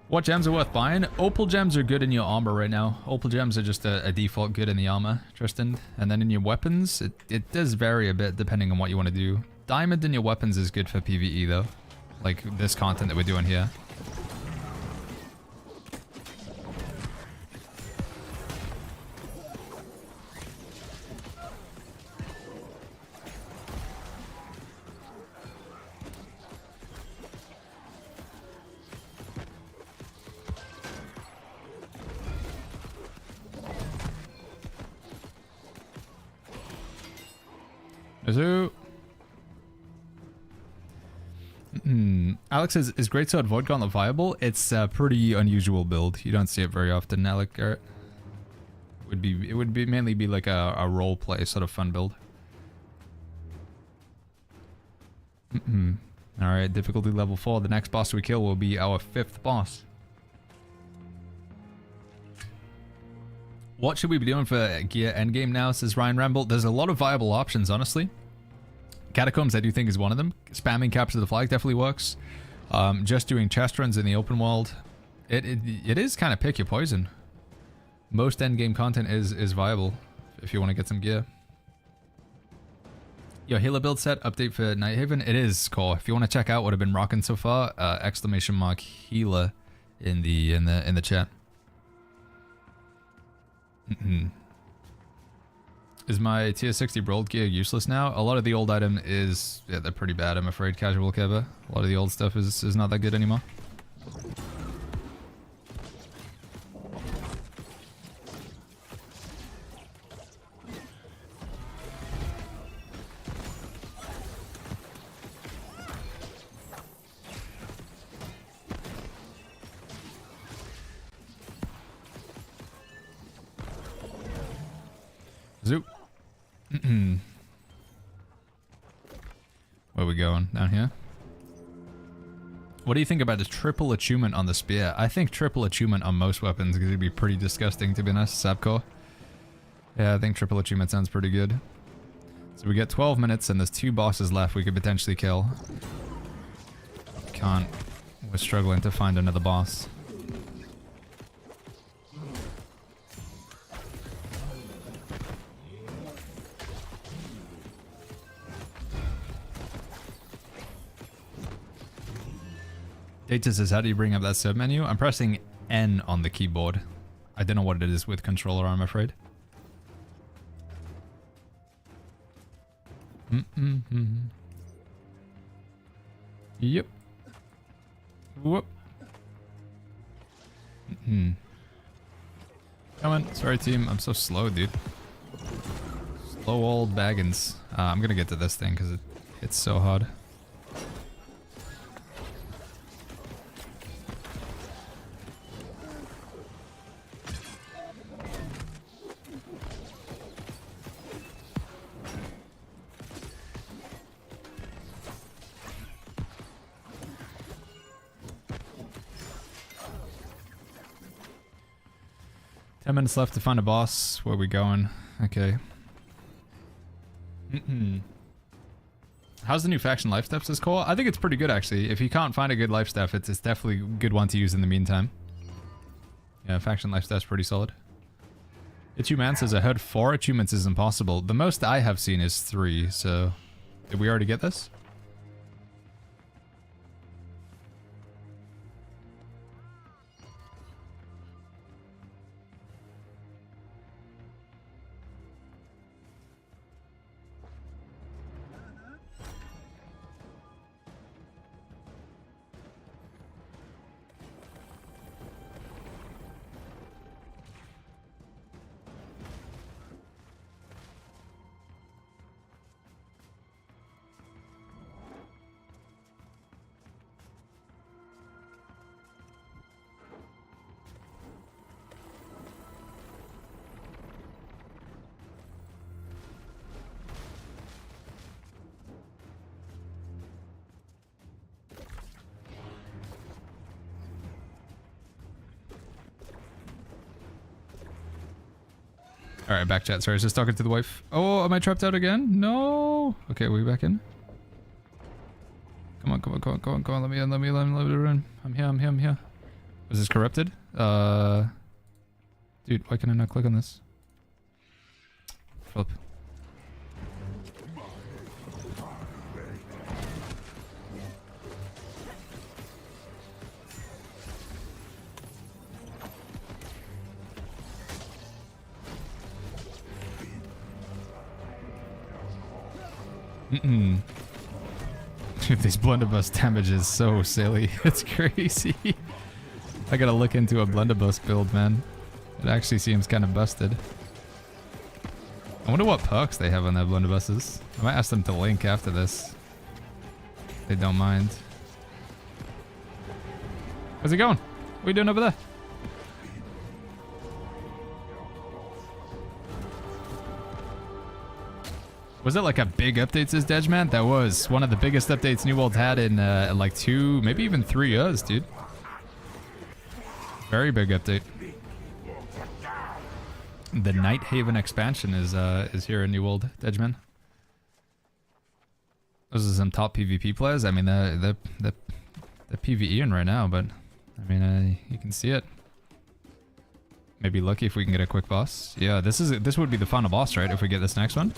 What gems are worth buying? Opal gems are good in your armor right now. Opal gems are just a default good in the armor, Tristan. And then in your weapons, it does vary a bit depending on what you want to do. Diamond in your weapons is good for PvE though. Like this content that we're doing here. Alex says, is Greatsword Void Gauntlet viable? It's a pretty unusual build. You don't see it very often, Alec. It would mainly be like a role play sort of fun build. Alright, difficulty level 4. The next boss we kill will be our 5th boss. What should we be doing for gear endgame now, says Ryan Ramble? There's a lot of viable options, honestly. Catacombs, I do think, is one of them. Spamming Capture the Flag definitely works. Just doing chest runs in the open world. It is kind of pick your poison. Most endgame content is viable if you want to get some gear. Your healer build set update for Nighthaven. It is cool. If you want to check out what I've been rocking so far, exclamation mark healer in the chat. Is my tier 60 Brawl gear useless now? A lot of the old item is... yeah, they're pretty bad, I'm afraid, Casual Keba. A lot of the old stuff is not that good anymore. Zoop. Where are we going? Down here? What do you think about the triple attunement on the spear? I think triple attunement on most weapons because it'd be pretty disgusting, to be honest. Sapcore. Yeah, I think triple attunement sounds pretty good. So we get 12 minutes and there's 2 bosses left we could potentially kill. Can't. We're struggling to find another boss. Data says, how do you bring up that sub menu? I'm pressing N on the keyboard. I don't know what it is with controller, I'm afraid. Yep. Whoop. Come on. Sorry, team. I'm so slow, dude. Slow old Baggins. I'm gonna get to this thing because it's so hard. 10 minutes left to find a boss. Where are we going? Okay. How's the new faction life steps is Cole? I think it's pretty good actually. If you can't find a good life step, it's definitely a good one to use in the meantime. Yeah, faction life step's pretty solid. Achievement says I heard 4 achievements is impossible. The most I have seen is 3, so did we already get this? Alright, back chat. Sorry, I was just talking to the wife. Oh, am I trapped out again? No! Okay, we back in? Come on, come on, come on, come on, come on. Let me run. I'm here. Was this corrupted? Dude, why can I not click on this? Flip. Dude, this blunderbuss damage is so silly. It's crazy. I gotta look into a blunderbuss build, man. It actually seems kind of busted. I wonder what perks they have on their blunderbusses. I might ask them to link after this. If they don't mind. How's it going? What are you doing over there? Was it like a big update, says Degman? That was one of the biggest updates New World had in like 2, maybe even 3 years, dude. Very big update. The Night Haven expansion is here in New World, Degman. Those are some top PvP players. I mean, they're PvEing right now, but I mean, you can see it. Maybe lucky if we can get a quick boss. Yeah, this would be the final boss, right? If we get this next one.